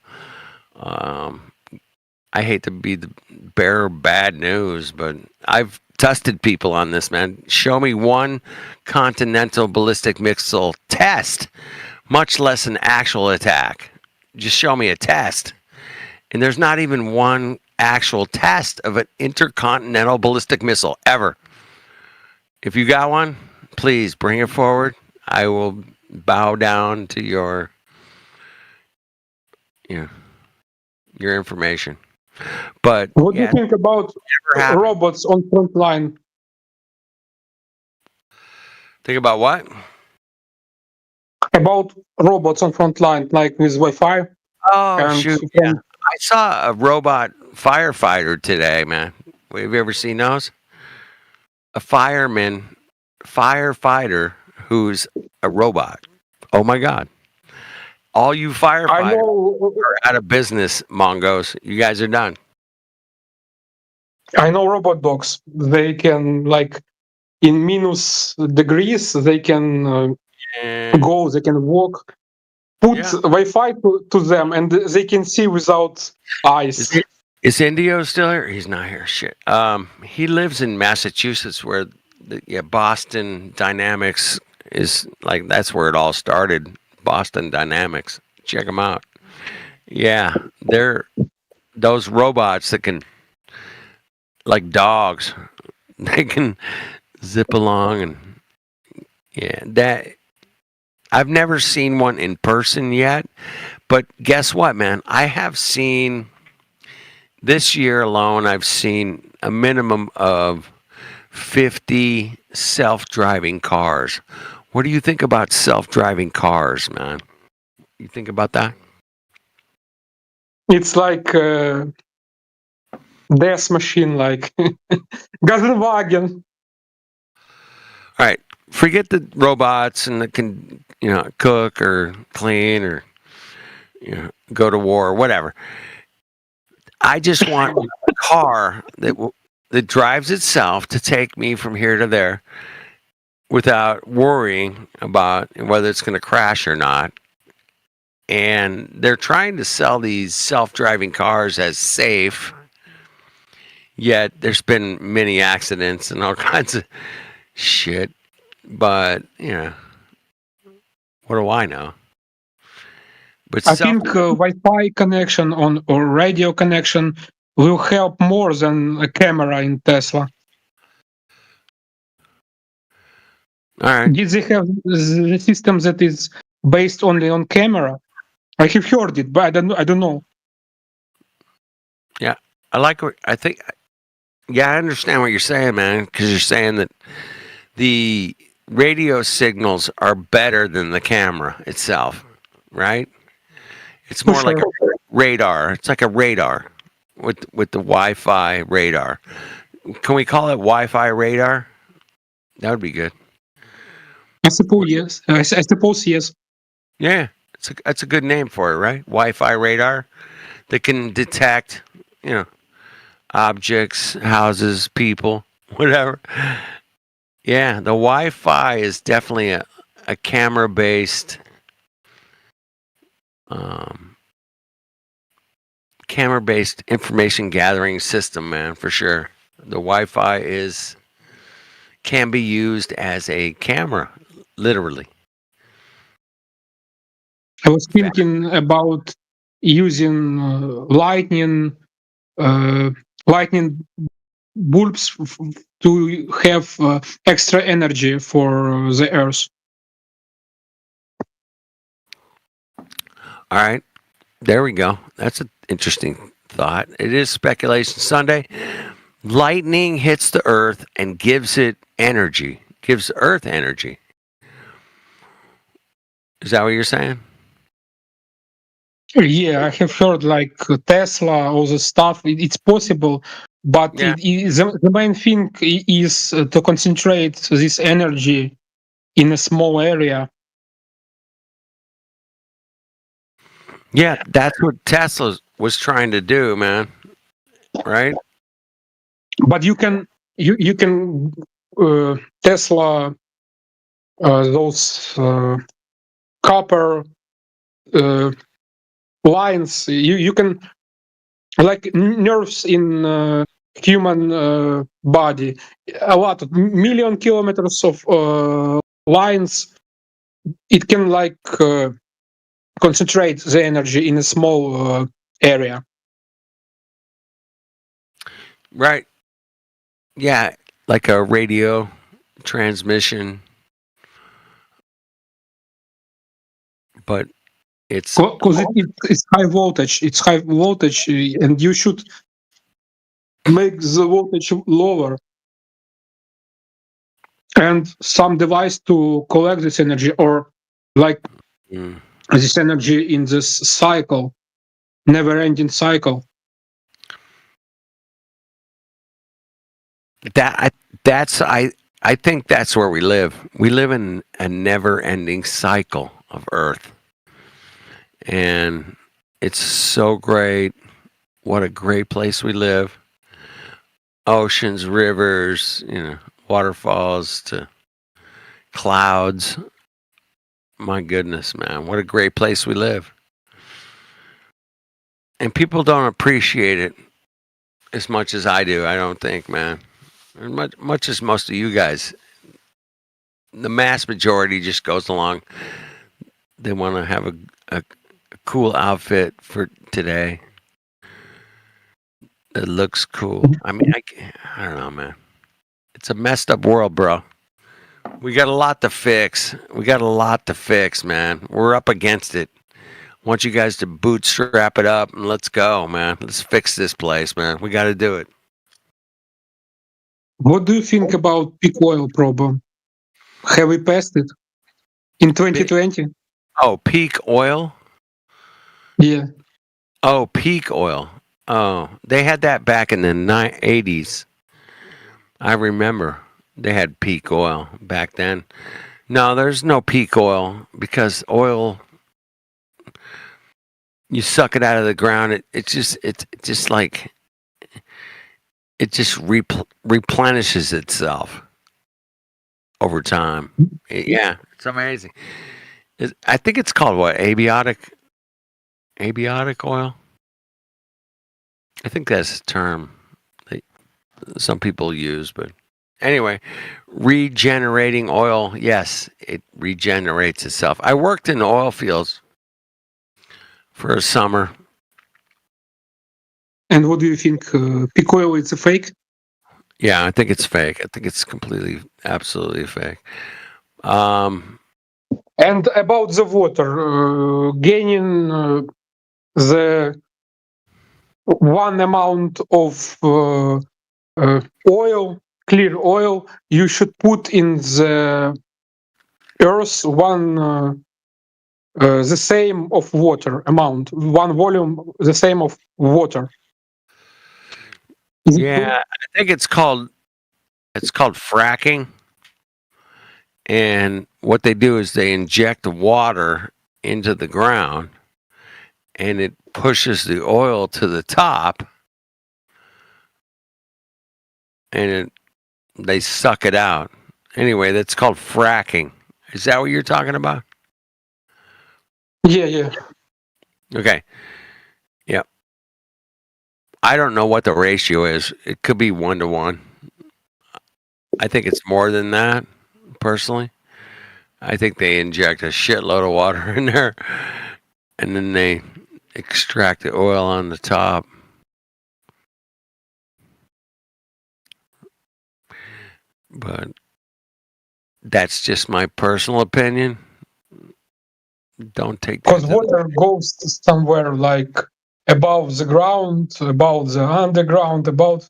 I hate to be the bearer of bad news, but I've tested people on this, man. Show me one continental ballistic missile test, much less an actual attack. Just show me a test. And there's not even one actual test of an intercontinental ballistic missile ever. If you got one, please bring it forward. I will bow down to your information. But what do you think about robots on front line? Think about what? About robots on front line, like with Wi-Fi. Oh, shoot. Yeah. I saw a robot firefighter today, man. Have you ever seen those? A firefighter who's a robot. Oh my God. All you firefighters are out of business, Mongos. You guys are done. I know robot dogs. They can, like, in minus degrees, they can go, they can walk. Put Wi-Fi to them, and they can see without eyes. Is Indio still here? He's not here. Shit. He lives in Massachusetts, where Boston Dynamics is like. That's where it all started. Boston Dynamics. Check them out. Yeah, they're those robots that can, like dogs, they can zip along and that. I've never seen one in person yet, but guess what, man? I have seen this year alone. I've seen a minimum of 50 self-driving cars. What do you think about self-driving cars, man? You think about that? It's like a death machine, like Gasenwagen. All right, forget the robots and that can, cook or clean or go to war, whatever. I just want a car that drives itself to take me from here to there without worrying about whether it's going to crash or not. And they're trying to sell these self-driving cars as safe, yet there's been many accidents and all kinds of shit. But what do I know? But I think Wi-Fi connection or radio connection will help more than a camera in Tesla. All right. Did they have the system that is based only on camera? I have heard it, but I don't know. Yeah, I understand what you're saying, man, because you're saying that the radio signals are better than the camera itself, right? It's more like a radar. It's like a radar with the Wi-Fi radar. Can we call it Wi-Fi radar? That would be good. I suppose yes. I suppose yes. Yeah, that's a good name for it, right? Wi-Fi radar that can detect, objects, houses, people, whatever. Yeah, the Wi-Fi is definitely a camera-based information gathering system, man, for sure. The Wi-Fi can be used as a camera, literally. I was thinking about using lightning bulbs to have extra energy for the Earth. All right, there we go. That's an interesting thought. It is Speculation Sunday. Lightning hits the Earth and gives it energy, gives Earth energy. Is that what you're saying? Yeah, I have heard like Tesla, all the stuff. It's possible, but the main thing is to concentrate this energy in a small area. Yeah, that's what Tesla was trying to do, man. Right? But you can Tesla those copper lines. You can like nerves in human body. A lot of million kilometers of lines. It can like concentrate the energy in a small area. Right. Yeah, like a radio transmission. But it's because it's high voltage. It's high voltage, and you should make the voltage lower. And some device to collect this energy, or like this energy in this cycle, never-ending cycle. I think that's where we live. We live in a never-ending cycle of Earth. And it's so great. What a great place we live. Oceans, rivers, waterfalls to clouds. My goodness, man. What a great place we live. And people don't appreciate it as much as I do, I don't think, man. Much as most of you guys. The mass majority just goes along. They want to have a cool outfit for today. It looks cool. I mean, I don't know, man. It's a messed up world, bro. We got a lot to fix. Man. We're up against it. I want you guys to bootstrap it up and let's go, man. Let's fix this place, man. We got to do it. What do you think about peak oil problem? Have we passed it in 2020? Oh, peak oil? Yeah. Oh, peak oil. Oh, they had that back in the 80s. I remember they had peak oil back then. No, there's no peak oil because oil you suck it out of the ground. It's just like it just replenishes itself over time. Yeah, it's amazing. I think it's called what? Abiotic oil. I think that's the term that some people use, but anyway, regenerating oil. Yes, it regenerates itself. I worked in the oil fields for a summer. And what do you think? Peak oil is a fake? Yeah, I think it's fake. I think it's completely, absolutely fake. And about the water, gaining the one amount of oil, clear oil, you should put in the earth the same of water amount, one volume, the same of water. Yeah, I think it's called fracking. And what they do is they inject water into the ground and it pushes the oil to the top and they suck it out. Anyway, that's called fracking. Is that what you're talking about? Yeah. Okay. Yep. I don't know what the ratio is. It could be 1-to-1. I think it's more than that, personally. I think they inject a shitload of water in there and then they extract the oil on the top. But that's just my personal opinion. Don't take that. Because water goes somewhere like above the ground, above the underground, about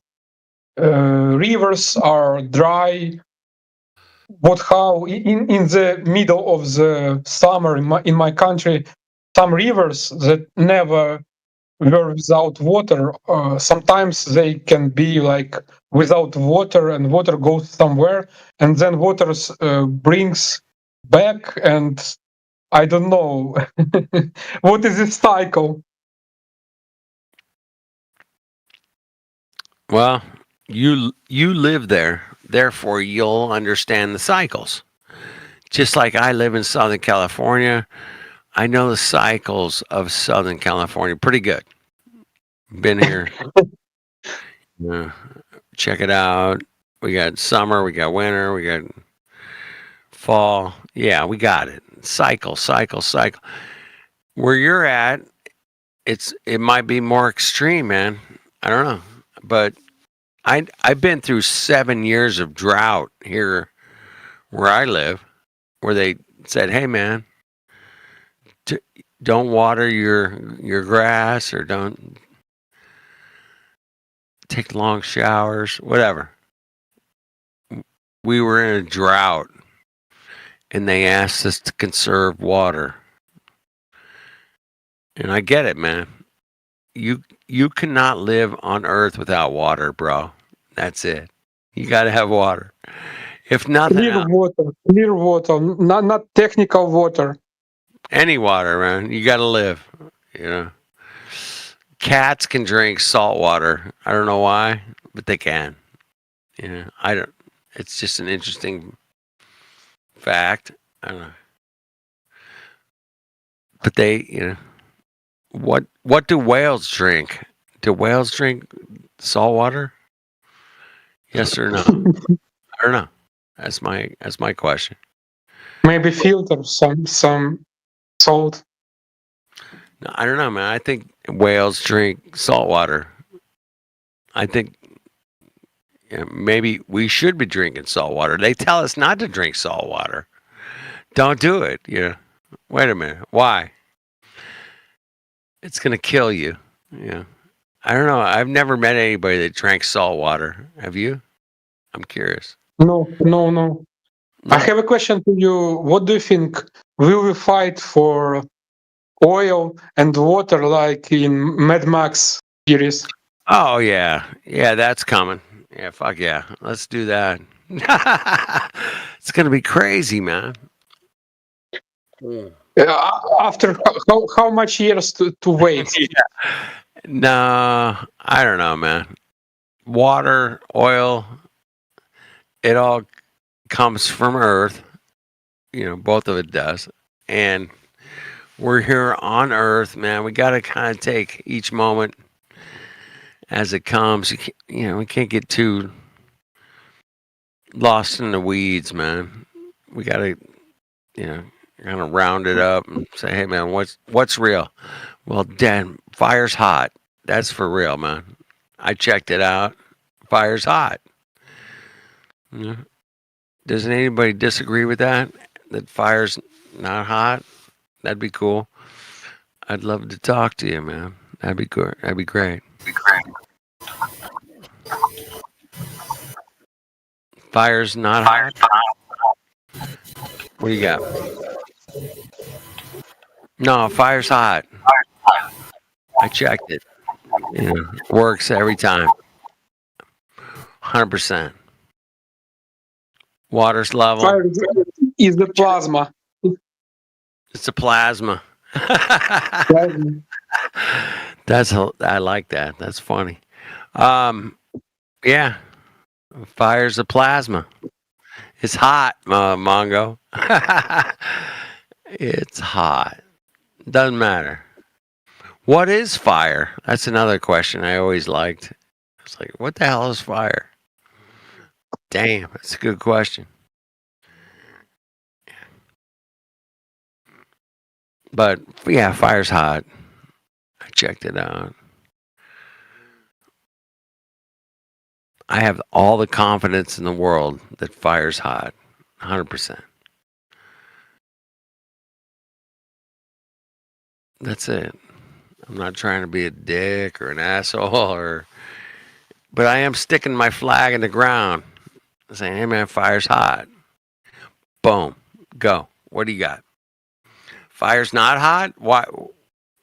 rivers are dry. But how in the middle of the summer in my country, some rivers that never were without water, sometimes they can be like without water and water goes somewhere and then water brings back, and I don't know what is this cycle. Well, you live there, therefore you'll understand the cycles. Just like I live in Southern California, I know the cycles of Southern California pretty good. Been here. Check it out. We got summer, we got winter, we got fall. Yeah, we got it. Cycle. Where you're at, it might be more extreme, man. I don't know. But I've been through 7 years of drought here where I live, where they said, "Hey, man, don't water your grass or don't take long showers, whatever." We were in a drought, and they asked us to conserve water. And I get it, man. You cannot live on Earth without water, bro. That's it. You got to have water. If nothing else, Clear water, not technical water. any water, man, you got to live. You know, cats can drink salt water. I don't know why, but they can. You know, I don't. It's just an interesting fact. I don't know. But they, you know, what do whales drink? Do whales drink salt water? Yes or no? I don't know. That's my question. Maybe filter some salt. No, I don't know, man. I think whales drink salt water. I think maybe we should be drinking salt water. They tell us not to drink salt water. Don't do it. You know. Wait a minute. Why? It's gonna kill you. Yeah. I don't know. I've never met anybody that drank salt water. Have you? I'm curious. No. I have a question to you. What do you think? Will we fight for oil and water like in Mad Max series? Oh yeah, that's coming. Yeah, fuck yeah. Let's do that. It's gonna be crazy, man. After how much years to wait? No, I don't know, man. Water, oil, it all comes from Earth. You know, both of it does. And we're here on Earth, man. We got to kind of take each moment as it comes. You know, we can't get too lost in the weeds, man. We got to, you know, kind of round it up and say, hey, man, what's real? Well, Dan, fire's hot. That's for real, man. I checked it out. Fire's hot. Yeah. Doesn't anybody disagree with that? That fire's not hot? That'd be cool. I'd love to talk to you, man. That'd be good. That'd be great. Fire's not hot? What do you got? No, fire's hot. I checked it. You know, works every time. 100%. Water's level. Fire is the plasma. It's a plasma. I like that. That's funny. Yeah. Fire's a plasma. It's hot, Mongo. It's hot. Doesn't matter. What is fire? That's another question I always liked. It's like, what the hell is fire? Damn, that's a good question. But yeah, fire's hot. I checked it out. I have all the confidence in the world that fire's hot. 100%. That's it. I'm not trying to be a dick or an asshole but I am sticking my flag in the ground. Saying, hey man, fire's hot. Boom. Go. What do you got? Fire's not hot? Why?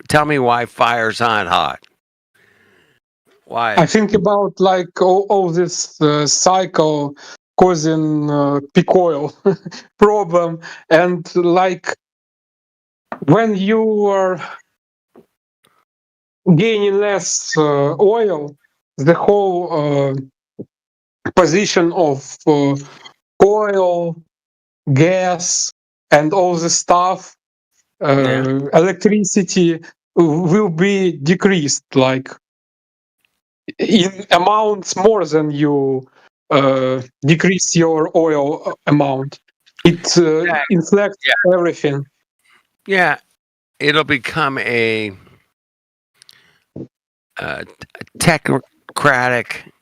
Tell me why fire's not hot. Why? I think about like all this cycle causing peak oil problem, and like when you are gaining less oil, the whole position of oil, gas, and all the stuff, electricity will be decreased, like in amounts more than you decrease your oil amount. It inflects everything. Yeah, it'll become a technocratic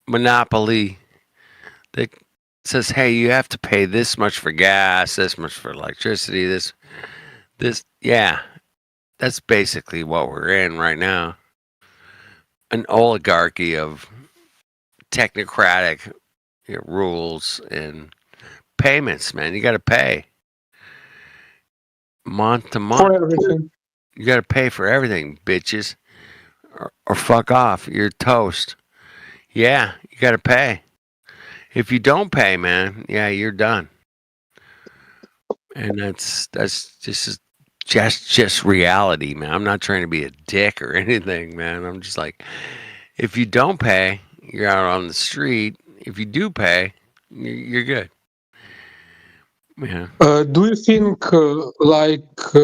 monopoly that says, hey, you have to pay this much for gas, this much for electricity, this. Yeah, that's basically what we're in right now. An oligarchy of technocratic rules and payments, man. You got to pay month to month. For everything. You got to pay for everything, bitches, or fuck off. You're toast. Yeah, you got to pay. If you don't pay, man, yeah, you're done. And that's just reality, man. I'm not trying to be a dick or anything, man. I'm just like, if you don't pay, you're out on the street. If you do pay, you're good. Yeah. Do you think the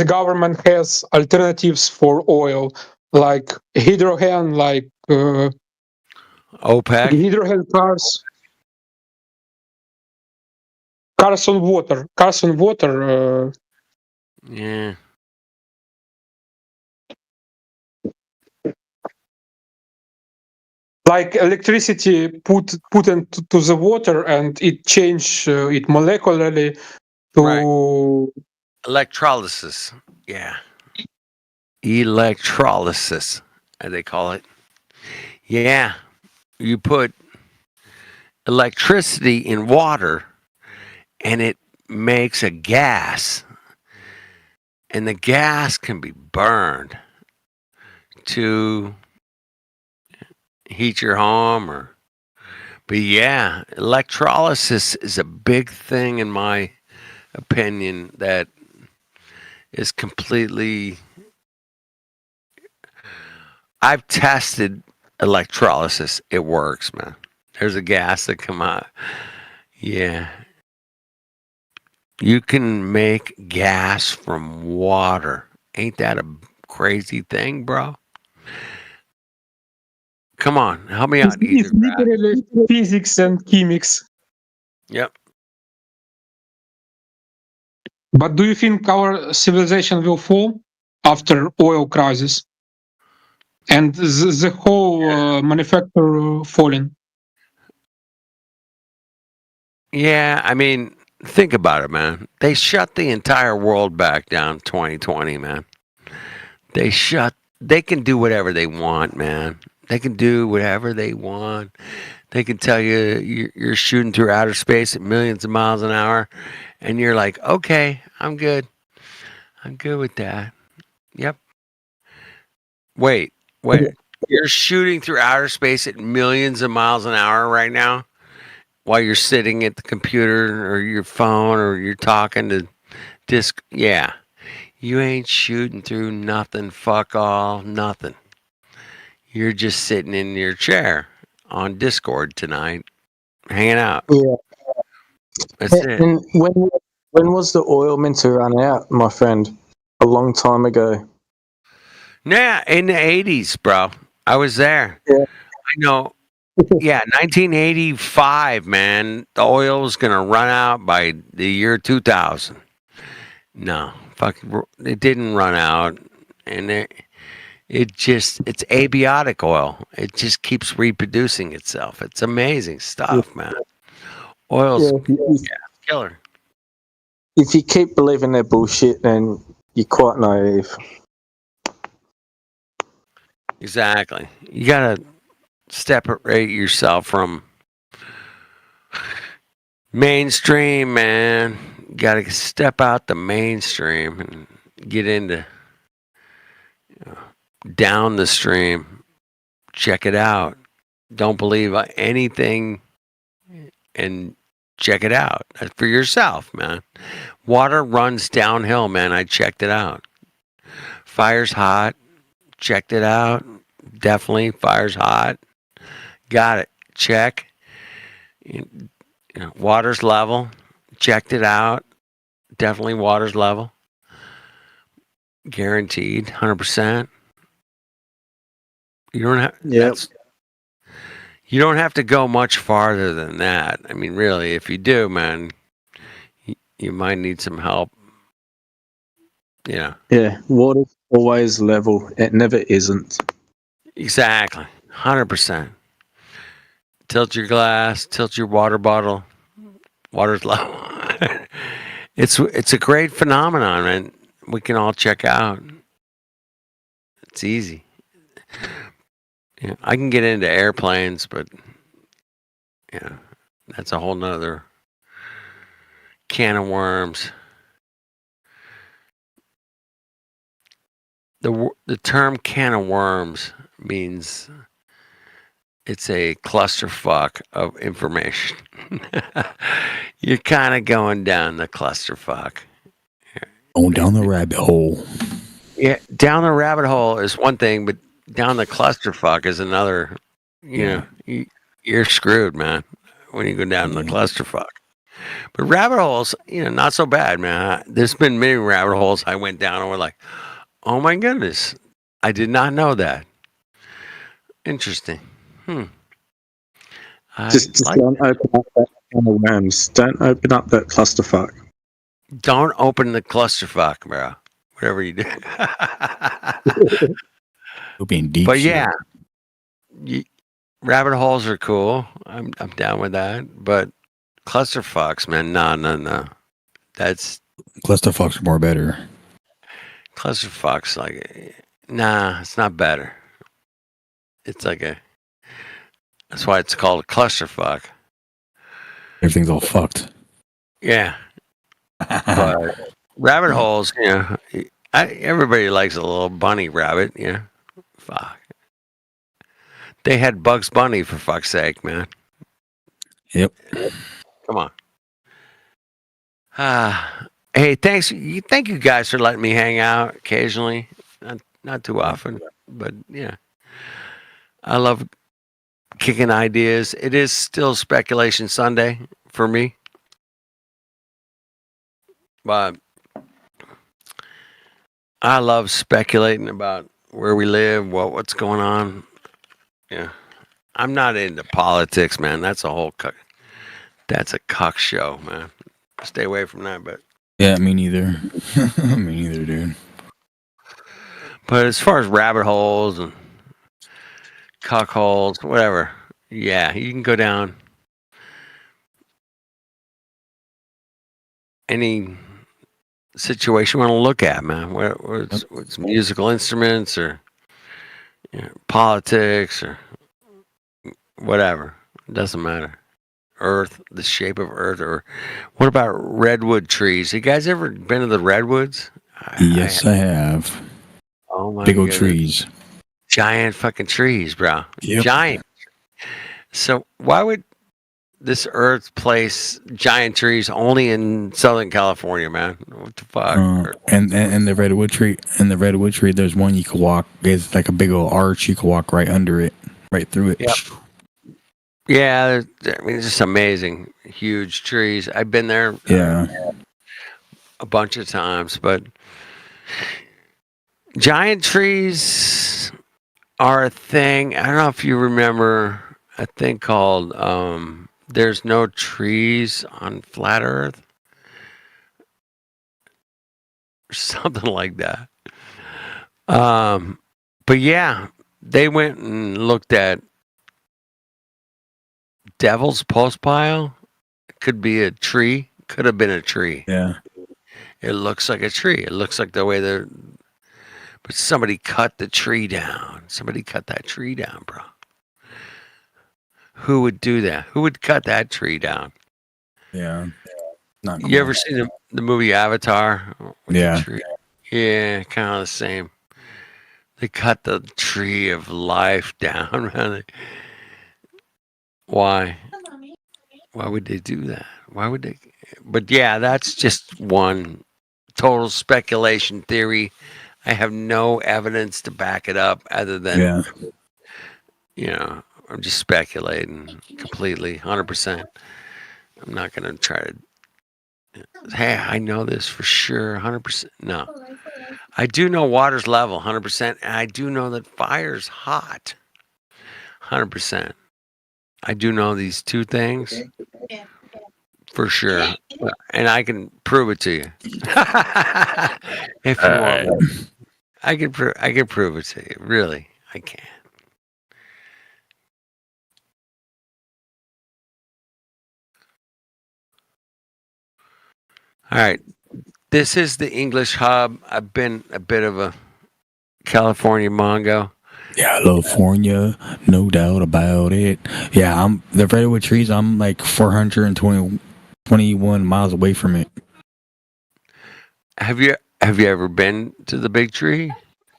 government has alternatives for oil, like hydrogen, like OPEC? Hydrogen cars on water. Yeah. Like electricity put into the water and it change it molecularly to Electrolysis. Yeah. Electrolysis, as they call it. Yeah. You put electricity in water and it makes a gas. And the gas can be burned to heat your home but yeah, electrolysis is a big thing in my opinion that is completely. I've tested electrolysis. It works, man. There's a gas that come out. Yeah. You can make gas from water. Ain't that a crazy thing, bro? Come on, help me out. It's literally physics and chemics. Yep. But do you think our civilization will fall after oil crisis and the whole manufacture falling? Yeah, I mean, think about it, man. They shut the entire world back down 2020, man. They can do whatever they want, man. They can do whatever they want. They can tell you you're shooting through outer space at millions of miles an hour, and you're like, okay, I'm good. I'm good with that. Yep. Wait. You're shooting through outer space at millions of miles an hour right now while you're sitting at the computer or your phone or you're talking to disk. Yeah. You ain't shooting through nothing. Fuck all. Nothing. You're just sitting in your chair on Discord tonight, hanging out. Yeah. That's it. And when was the oil meant to run out, my friend? A long time ago. Yeah, in the 80s, bro. I was there. Yeah. I know. Yeah, 1985, man. The oil was going to run out by the year 2000. No, it didn't run out. And it's abiotic oil. It just keeps reproducing itself. It's amazing stuff, man. Oil's killer. If you keep believing their bullshit, then you're quite naive. Exactly. You gotta separate yourself from mainstream, man. You gotta step out the mainstream and get into down the stream. Check it out. Don't believe anything and check it out for yourself, man. Water runs downhill, man. I checked it out. Fire's hot. Checked it out. Definitely fire's hot. Got it. Check. Water's level. Checked it out. Definitely water's level. Guaranteed. 100%. You don't have. Yep. You don't have to go much farther than that. I mean, really, if you do, man, you might need some help. Yeah. Yeah, water's always level. It never isn't. Exactly. 100%. Tilt your glass, tilt your water bottle. Water's low. It's a great phenomenon, and we can all check out. It's easy. Yeah, I can get into airplanes, but yeah, that's a whole nother can of worms. The term can of worms means it's a clusterfuck of information. You're kind of going down the clusterfuck. Going down the rabbit hole. Yeah, down the rabbit hole is one thing, but down the clusterfuck is another. You know, you're screwed, man, when you go down the clusterfuck. But rabbit holes, not so bad, man. There's been many rabbit holes I went down and were like, oh my goodness, I did not know that. Interesting. Just don't open up that can of worms. Don't open up that clusterfuck. Don't open the clusterfuck, bro. Whatever you do. You're being deep. But yeah, rabbit holes are cool. I'm down with that. But clusterfucks, man, no. That's clusterfucks are more better. Clusterfucks, nah, it's not better. It's that's why it's called a clusterfuck. Everything's all fucked. Yeah. But rabbit holes, everybody likes a little bunny rabbit, Fuck. They had Bugs Bunny, for fuck's sake, man. Yep. Come on. Hey, thanks. Thank you guys for letting me hang out occasionally. Not too often, but yeah. I love kicking ideas. It is still Speculation Sunday for me. But I love speculating about where we live, what's going on. Yeah. I'm not into politics, man. That's a whole that's a cuck show, man. Stay away from that, but Yeah, me neither. Me neither, dude. But as far as rabbit holes and cuck holes, whatever, yeah, you can go down any situation you want to look at, man. Whether it's musical instruments or politics or whatever, it doesn't matter. Earth, the shape of Earth, or what about redwood trees? You guys ever been to the redwoods? Yes, I have. Oh my Big old goodness. trees. Giant fucking trees, bro. Yep. Giant. So why would this Earth place giant trees only in Southern California, man? What the fuck? And the redwood tree, there's one you could walk. It's like a big old arch. You could walk right under it, right through it. Yep. Yeah, I mean, it's just amazing. Huge trees. I've been there a bunch of times, but giant trees are a thing. I don't know if you remember a thing called There's No Trees on Flat Earth. Or something like that. But yeah, they went and looked at Devil's Postpile. It could be a tree. Could have been a tree. Yeah. It looks like a tree. It looks like the way they're... But somebody cut the tree down. Somebody cut that tree down, bro. Who would do that? Who would cut that tree down? Yeah. Not You ever seen the movie Avatar? With the Yeah. tree? Yeah, kind of the same. They cut the tree of life down. Man. Why? Why would they do that? Why would they? But yeah, that's just one total speculation theory. I have no evidence to back it up other than, I'm just speculating completely, 100%. I'm not going to try to, hey, I know this for sure, 100%. No. I do know water's level, 100%. And I do know that fire's hot, 100%. I do know these two things for sure, and I can prove it to you if you want. I can prove it to you. Really, I can. All right, this is the English Hub. I've been a bit of a California Mongo. Yeah, California, no doubt about it. Yeah, I'm the redwood trees. I'm like 421 miles away from it. Have you ever been to the big tree?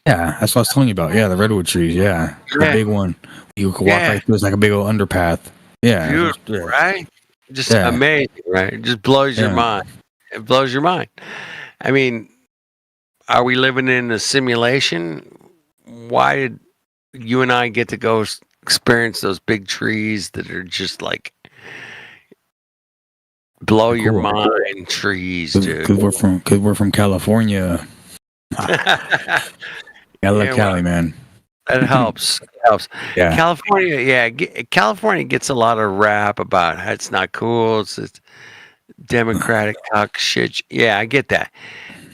Yeah, that's what I was telling you about. Yeah, the redwood trees. Yeah, the big one. You can walk right through. It's like a big old underpath. Yeah, beautiful, right? Just amazing, right? It just blows your mind. It blows your mind. I mean, are we living in a simulation? Why did you and I get to go experience those big trees that are just like blow your mind trees, dude? Because we're from California. I love Cali, man. That helps. It helps. Yeah. California gets a lot of rap about how it's not cool. It's democratic cock shit. Yeah, I get that.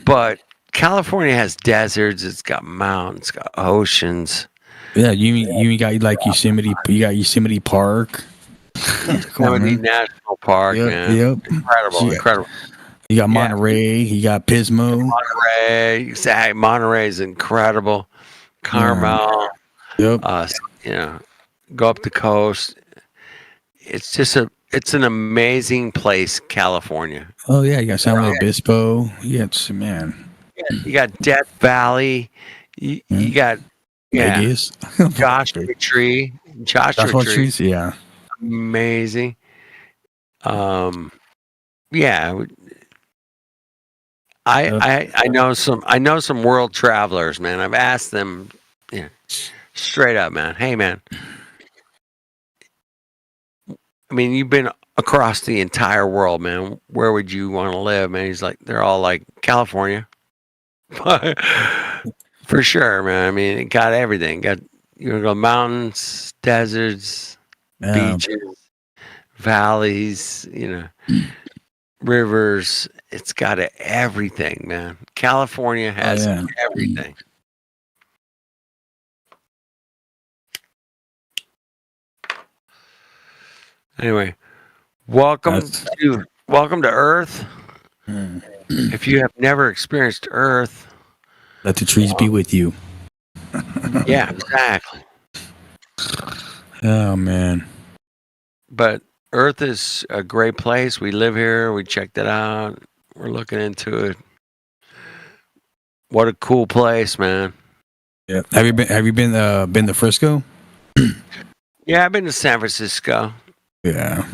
But California has deserts. It's got mountains. It's got oceans. Yeah, you got like Yosemite. You got Yosemite Park. Yosemite National Park, man. Yep. Incredible. You got Monterey. You got Pismo. Monterey is incredible. Carmel. Yep. Go up the coast. It's just it's an amazing place, California. Oh yeah, you got San Luis Obispo. You got Death Valley. You got Vegas. Joshua Tree. Joshua trees. Yeah. Amazing. I know some world travelers, man. I've asked them, straight up, man. Hey, man. I mean, you've been across the entire world, man. Where would you want to live, man? He's like, they're all like California, for sure, man. I mean, it got everything. You gonna go mountains, deserts, beaches, valleys, rivers. It's got everything, man. California has everything. Anyway, welcome to Earth. If you have never experienced Earth, let the trees be with you. Yeah, exactly. Oh man. But Earth is a great place. We live here. We checked it out. We're looking into it. What a cool place, man. Yeah. Have you been to Frisco? Yeah, I've been to San Francisco. Yeah.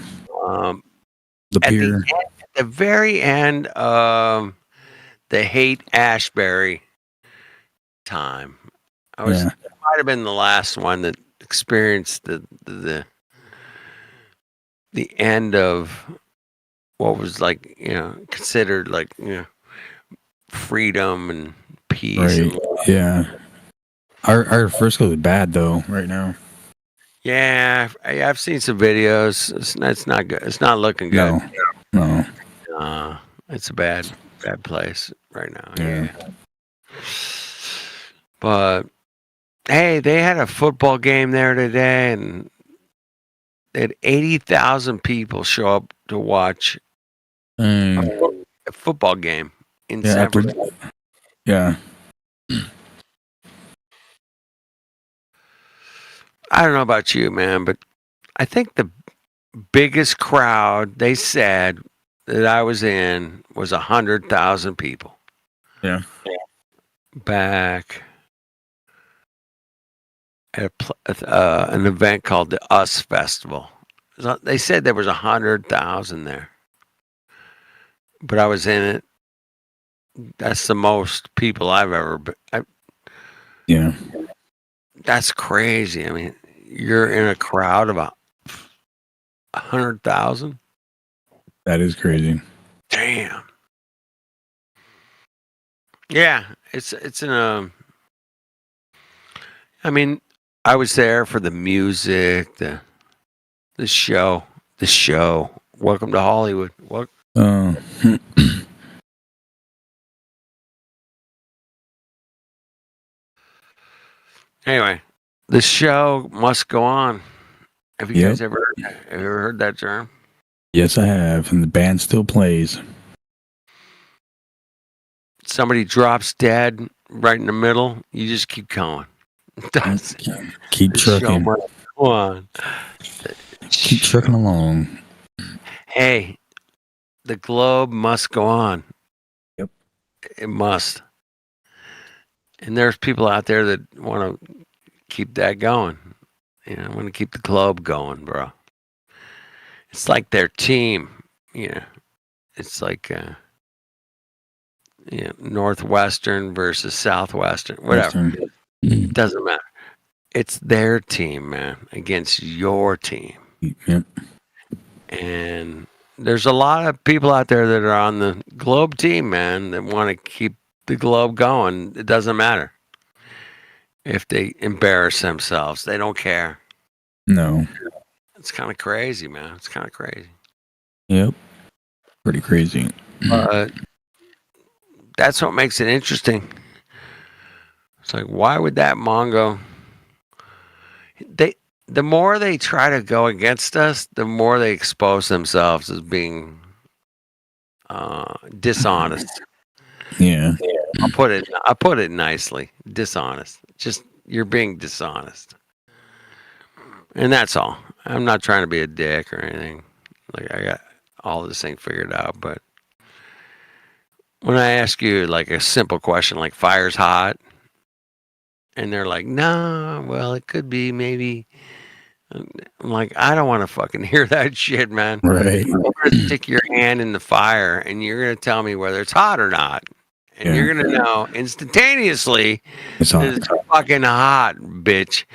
The pier. At the very end of the Haight-Ashbury time. It might have been the last one that experienced the end of what was considered freedom and peace. Right. Yeah. Our Frisco is bad though right now. Yeah, I've seen some videos. It's not good. It's not looking good. No. It's a bad place right now. Yeah. But hey, they had a football game there today, and they had 80,000 people show up to watch a football game in San Francisco. Yeah. I don't know about you, man, but I think the biggest crowd they said that I was in was 100,000 people. Yeah. Back at an event called the US Festival. They said there was 100,000 there, but I was in it. That's the most people I've ever been. Yeah. That's crazy. I mean, you're in a crowd of 100,000. That is crazy. Damn. Yeah, it's in a. I mean, I was there for the music, the show. Welcome to Hollywood. What? Anyway, the show must go on. Have you guys ever heard that term? Yes, I have, and the band still plays. Somebody drops dead right in the middle. You just keep going. Keep trucking. Go on. Keep trucking along. Hey, the globe must go on. Yep. It must. And there's people out there that want to keep that going. Want to keep the globe going, bro. It's like their team. It's like Northwestern versus Southwestern, whatever. It doesn't matter. It's their team, man, against your team. Yep. And there's a lot of people out there that are on the globe team, man, that want to keep the globe going. It doesn't matter if they embarrass themselves. They don't care. No. It's kind of crazy, man. It's kind of crazy. Yep. Pretty crazy. But that's what makes it interesting. It's like, why would that Mongo? The more they try to go against us, the more they expose themselves as being dishonest. Yeah. I'll put it nicely. Dishonest. Just you're being dishonest. And that's all. I'm not trying to be a dick or anything. Like, I got all this thing figured out, but when I ask you like a simple question like fire's hot, and they're like, no, well, it could be, maybe. I'm like, I don't want to fucking hear that shit, man. Right. You're going to stick your hand in the fire and you're going to tell me whether it's hot or not. and Yeah. you're gonna know instantaneously It's that hot. it's fucking hot, bitch.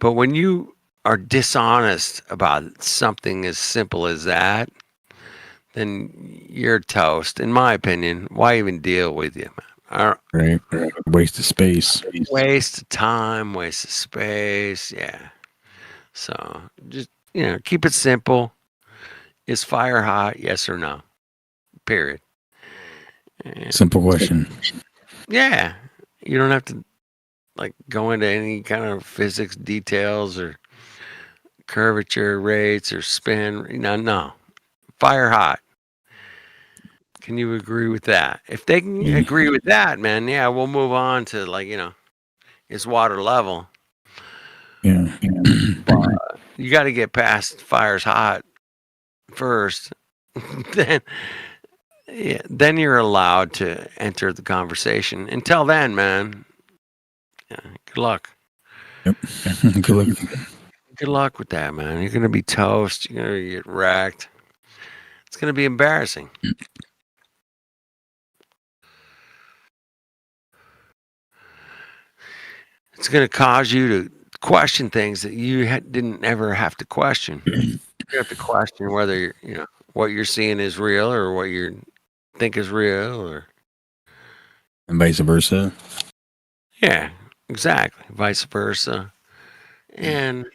But when you are dishonest about something as simple as that, then you're toast. In my opinion, why even deal with you, man? Right. Waste of space. Waste of time, waste of space. Yeah. So just keep it simple. Is fire hot? Yes or no? Period. And Simple question. yeah, you don't have to go into any kind of physics details or curvature rates or spin. No. Fire hot. Can you agree with that? If they can agree with that, man, yeah, we'll move on to is water level. Yeah. But you got to get past fire's hot first. then you're allowed to enter the conversation. Until then, man, good luck. Yep. Good luck. Good luck with that, man. You're gonna be toast. You're gonna get wrecked. It's gonna be embarrassing. It's gonna cause you to question things that you didn't ever have to question. You have to question whether what you're seeing is real or what you think is real, or And vice versa. yeah, exactly, vice versa. And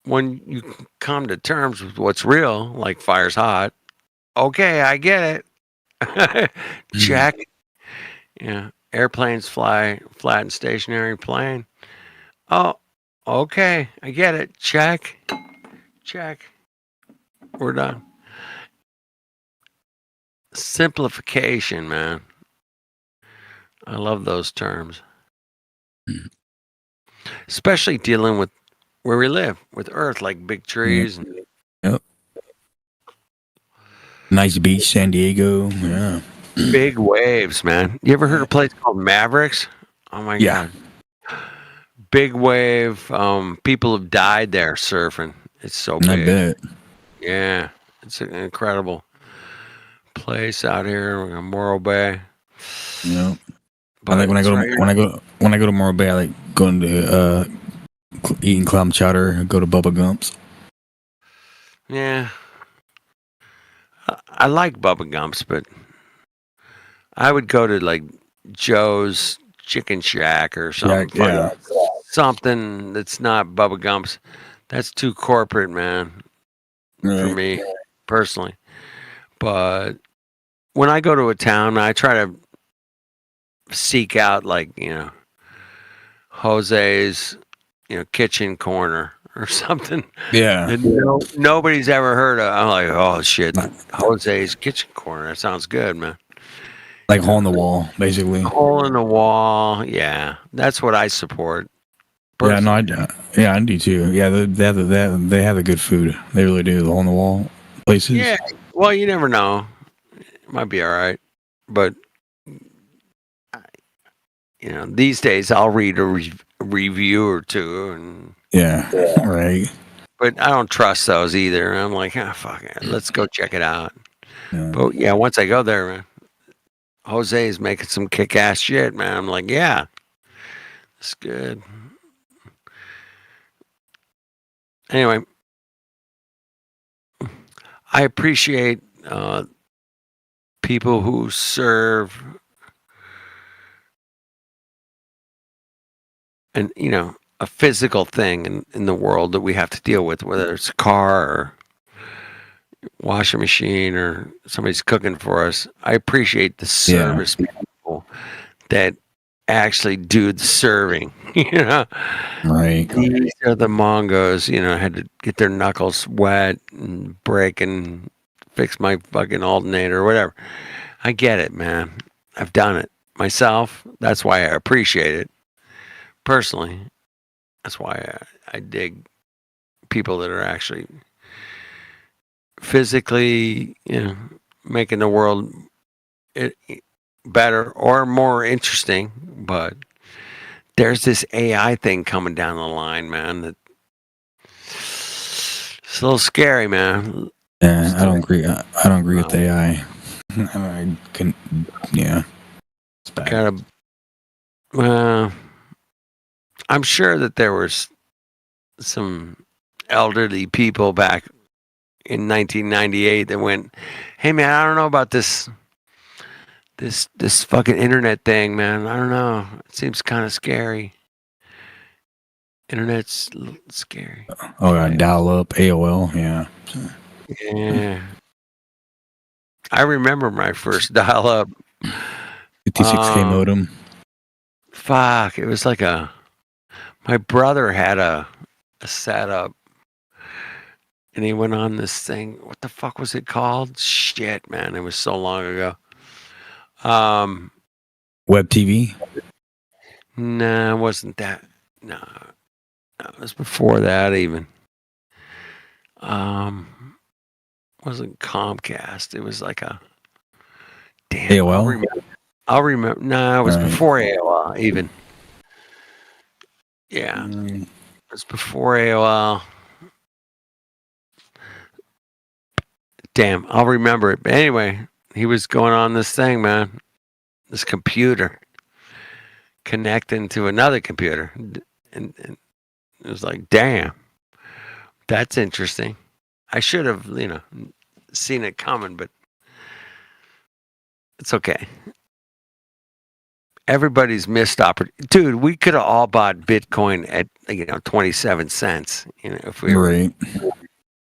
when you come to terms with what's real, like fire's hot, okay, I get it. Check. Yeah, airplanes fly flat and stationary plane. Oh, okay, I get it. Check. We're done. Simplification, man. I love those terms. Especially dealing with where we live, with Earth, like big trees. Yep. Nice beach, San Diego. Yeah. Big waves, man. You ever heard of a place called Mavericks? Oh my Yeah. God. Big wave. People have died there surfing. It's so I big. bet. Yeah. It's an incredible place out here in Morro Bay. Yeah. But I like it's right here. when I go to Morro Bay, I like going to eating clam chowder, go to Bubba Gump's. Yeah. I like Bubba Gump's, but I would go to Joe's Chicken Shack or something. Yeah. Something that's not Bubba Gump's. That's too corporate, man, for Right. me personally. But when I go to a town, I try to seek out Jose's, kitchen corner or something. Yeah. that nobody's ever heard of. I'm like, oh shit, Jose's kitchen corner. That sounds good, man. Like hole in the wall, basically. Hole in the wall. Yeah, that's what I support. Yeah, no, I do too. Yeah, they have the good food. They really do. The hole in the wall places. Yeah. Well, you never know. It might be all right, but these days I'll read a review or two, and Yeah. Right. but I don't trust those either. I'm like, fuck it, let's go check it out. Yeah. But yeah, once I go there, man, Jose is making some kick-ass shit, man. I'm like, yeah, it's good. Anyway, I appreciate people who serve and a physical thing in the world that we have to deal with, whether it's a car or washing machine or somebody's cooking for us. I appreciate the service people that actually do the serving. Right. These are the Mongos, had to get their knuckles wet and break and fix my fucking alternator or whatever. I get it, man. I've done it myself. That's why I appreciate it. Personally, that's why I dig people that are actually physically, making the world better or more interesting. But there's this AI thing coming down the line, man. That it's a little scary, man. Yeah, I don't agree. I don't agree with AI. I can. Yeah. kind of. Well, I'm sure that there was some elderly people back in 1998 that went, "Hey man, I don't know about this fucking internet thing, man. I don't know. It seems kind of scary. Internet's scary." Oh, yeah, dial up AOL. Yeah. Yeah. I remember my first dial up 56K modem. Fuck, it was like my brother had a setup and he went on this thing. What the fuck was it called? Shit, man. It was so long ago. Web TV? No, it wasn't that. No, it was before that even. Wasn't Comcast. It was like a damn AOL? I'll remember. No, it was Right. before AOL even. Yeah, it was before AOL. Damn, I'll remember it. But anyway, he was going on this thing, man. This computer connecting to another computer. And it was like, damn, that's interesting. I should have, seen it coming, but it's okay. Everybody's missed opportunity. Dude, we could have all bought Bitcoin at 27 cents. If we were, Right.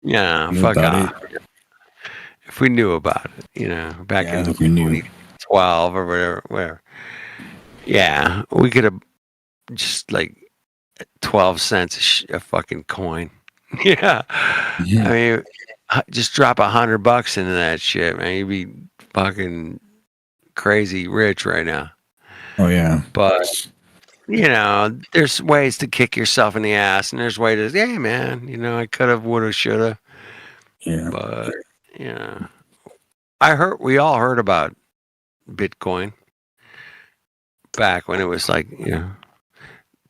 yeah, Knew fuck about off. If we knew about it, back in if we knew. 2012 or whatever. Yeah, we could have just 12 cents a fucking coin. Yeah. I mean, just drop $100 into that shit, man. You'd be fucking crazy rich right now. Oh, yeah. But, there's ways to kick yourself in the ass, and there's ways to, yeah, man, I could have, would have, should have. Yeah. But, we all heard about Bitcoin back when it was $2,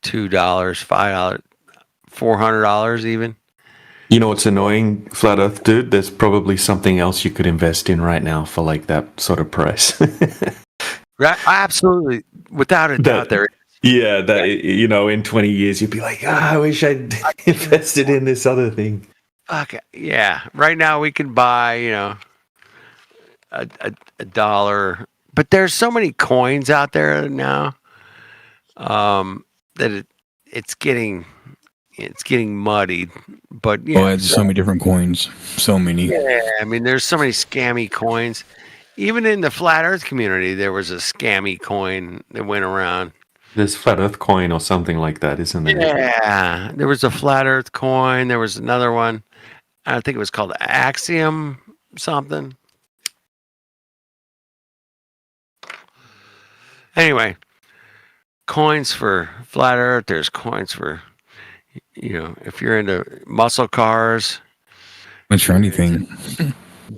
$5, $400 even. You know what's annoying, Flat Earth dude? There's probably something else you could invest in right now for that sort of price. Right, absolutely, without a doubt, there. Yeah, that in 20 years you'd be like, I wish I'd invested in this other thing. Fuck yeah! Right now we can buy, a dollar, but there's so many coins out there now, that it's getting muddied. But yeah, there's so many different coins. So many. yeah, I mean, there's so many scammy coins. Even in the flat Earth community, there was a scammy coin that went around. There's Flat Earth coin or something like that, isn't there? Yeah, there was a flat Earth coin. There was another one. I think it was called Axiom something. Anyway, coins for flat Earth. There's coins for, if you're into muscle cars. What's for anything?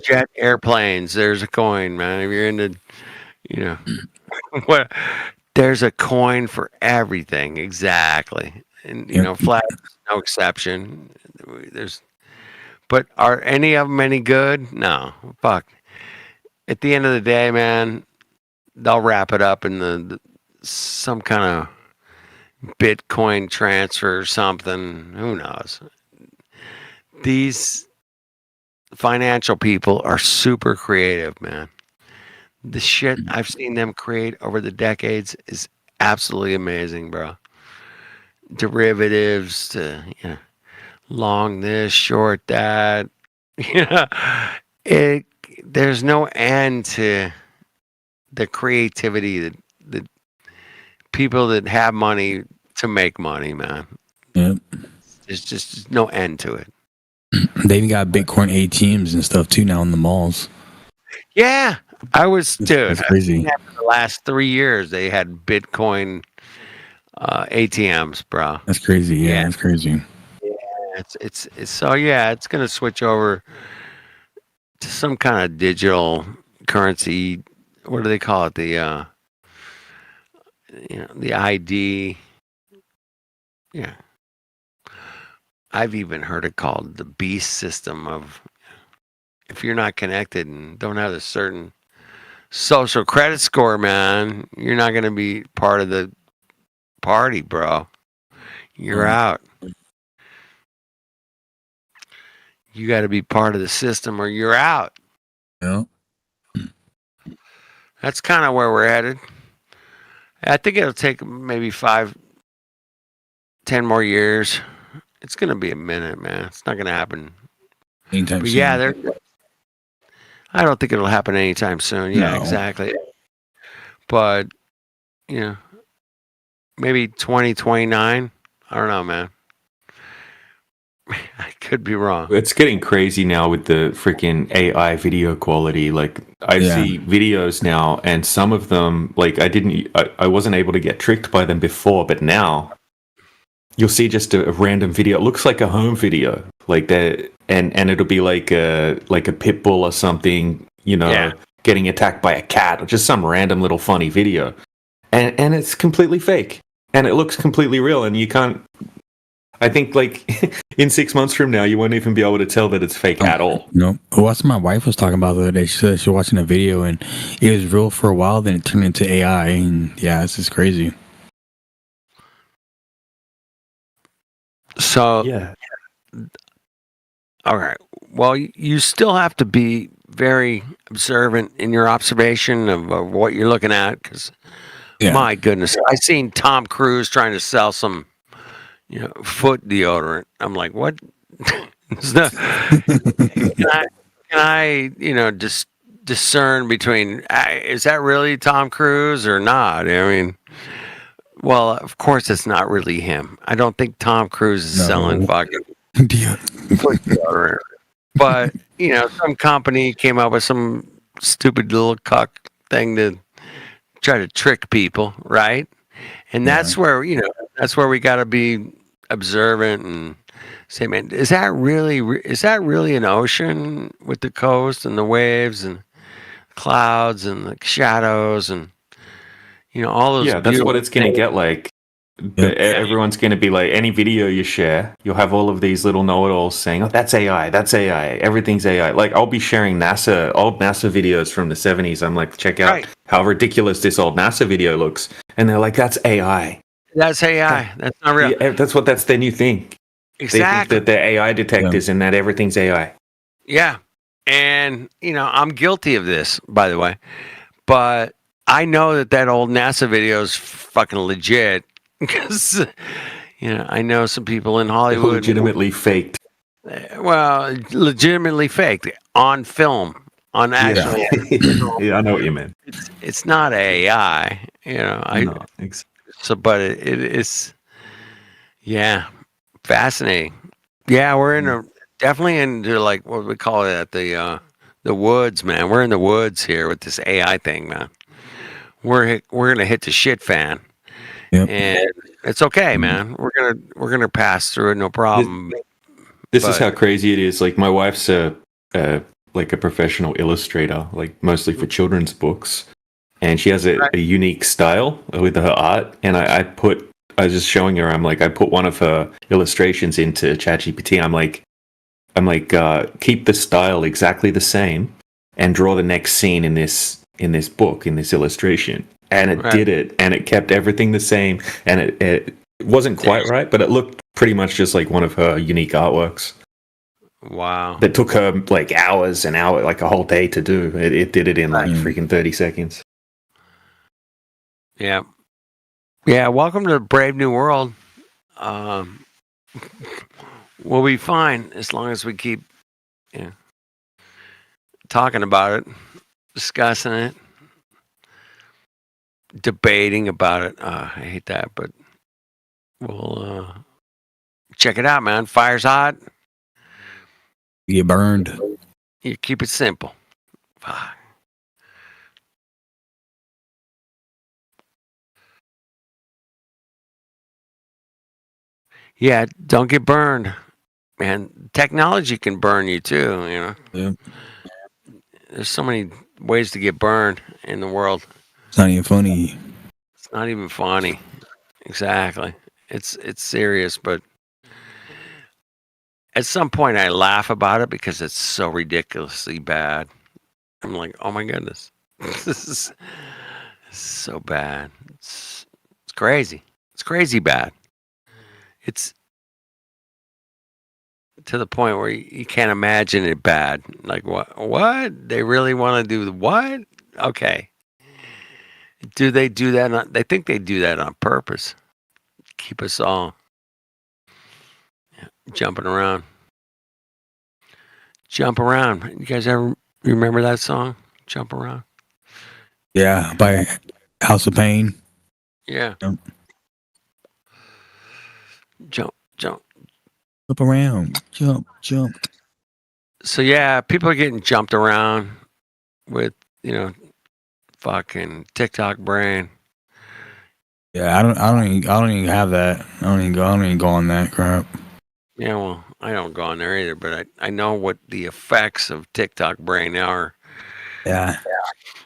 Jet airplanes. There's a coin, man. If you're into, what? There's a coin for everything. Exactly. And, flat Earth is no exception. But are any of them any good? No. Fuck. At the end of the day, man, they'll wrap it up in some kind of Bitcoin transfer or something. Who knows? These financial people are super creative, man. The shit I've seen them create over the decades is absolutely amazing, bro. Derivatives to, long this, short that. There's no end to the creativity that people that have money to make money, man. Yep. There's just no end to it. They even got Bitcoin ATMs and stuff too now in the malls. Yeah, That's crazy. After the last 3 years, they had Bitcoin ATMs, bro. That's crazy. Yeah, that's crazy. Yeah, it's so yeah, it's gonna switch over to some kind of digital currency. What do they call it? The the ID. Yeah. I've even heard it called the beast system of if you're not connected and don't have a certain social credit score, man, you're not going to be part of the party, bro. You're out. You got to be part of the system or you're out. Yeah. That's kind of where we're headed. I think it'll take maybe 5, 10 more years. It's going to be a minute, man. It's not going to happen. Anytime But soon. yeah, I don't think it'll happen anytime soon. Yeah, No. exactly. But, maybe 2029. I don't know, man. I could be wrong. It's getting crazy now with the freaking AI video quality. Like I see videos now, and some of them, like I wasn't able to get tricked by them before, but now you'll see just a random video. It looks like a home video, like that, and it'll be like a pit bull or something, getting attacked by a cat, or just some random little funny video, and it's completely fake, and it looks completely real, and you can't. I think like in 6 months from now, you won't even be able to tell that it's fake at all. No. Well, that's what my wife was talking about the other day. She said she was watching a video and it was real for a while, then it turned into AI, and yeah, it's just crazy. So yeah. All right. Well, you still have to be very observant in your observation of what you're looking at, because my goodness, I seen Tom Cruise trying to sell some, foot deodorant. I'm like, what? Can I just discern between is that really Tom Cruise or not? I mean, well, of course it's not really him. I don't think Tom Cruise is selling fucking foot deodorant. But some company came up with some stupid little cuck thing to try to trick people, right? And that's where we got to be observant and say, man, is that really an ocean with the coast and the waves and clouds and the shadows and all those? Yeah, that's what it's going to get like. Everyone's going to be like, any video you share, you'll have all of these little know-it-alls saying, "Oh, that's AI, everything's AI." Like, I'll be sharing old NASA videos from the 70s. I'm like, check out how ridiculous this old NASA video looks, and they're like, "That's AI." That's AI. That's not real. Yeah, that's their new thing. Exactly. They think that they're AI detectives and that everything's AI. Yeah. And, I'm guilty of this, by the way. But I know that old NASA video is fucking legit because, I know some people in Hollywood. Legitimately faked. Well, legitimately faked on film, on actual. Yeah, I know what you meant. It's not AI, So, but it is, fascinating. Yeah, we're definitely into like what we call it the woods, man. We're in the woods here with this AI thing, man. We're gonna hit the shit fan, and it's okay, man. We're gonna pass through it, no problem. This is how crazy it is. Like my wife's like a professional illustrator, like mostly for children's books. And she has a unique style with her art. And I was just showing her, I'm like, I put one of her illustrations into ChatGPT. I'm like, keep the style exactly the same and draw the next scene in this book, in this illustration. And it did it. And it kept everything the same. And it wasn't quite right, but it looked pretty much just like one of her unique artworks. Wow. That took her like hours and hours, like a whole day to do. It did it in like freaking 30 seconds. Yeah. Yeah, welcome to the brave new world. We'll be fine as long as we keep talking about it, discussing it, debating about it. I hate that, but we'll check it out, man. Fire's hot. You get burned. You keep it simple. Yeah, don't get burned, man. Technology can burn you too, Yeah. There's so many ways to get burned in the world. It's not even funny. It's not even funny. Exactly. It's serious, but at some point I laugh about it because it's so ridiculously bad. I'm like, oh my goodness. This is so bad. It's crazy. It's crazy bad. It's to the point where you can't imagine it bad. Like what? What? They really want to do the what? Okay. Do they do that? They think they do that on purpose. Keep us all jumping around. Jump around. You guys ever remember that song? Jump around. Yeah, by House of Pain. Yeah. Jump. Jump around. Jump. So yeah, people are getting jumped around with, fucking TikTok brain. Yeah, I don't even have that. I don't even go on that crap. Yeah, well, I don't go on there either, but I know what the effects of TikTok brain are. Yeah.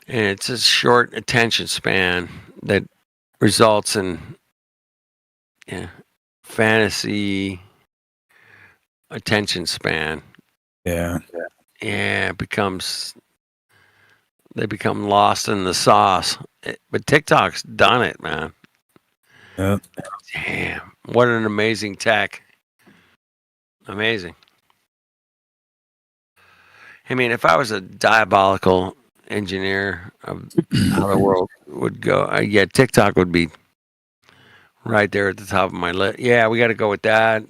And it's a short attention span that results in fantasy attention span. Yeah. Yeah, they become lost in the sauce. But TikTok's done it, man. Yep. Damn, what an amazing tech. Amazing. I mean, if I was a diabolical engineer of how the world would go, TikTok would be right there at the top of my list. Yeah, we got to go with that.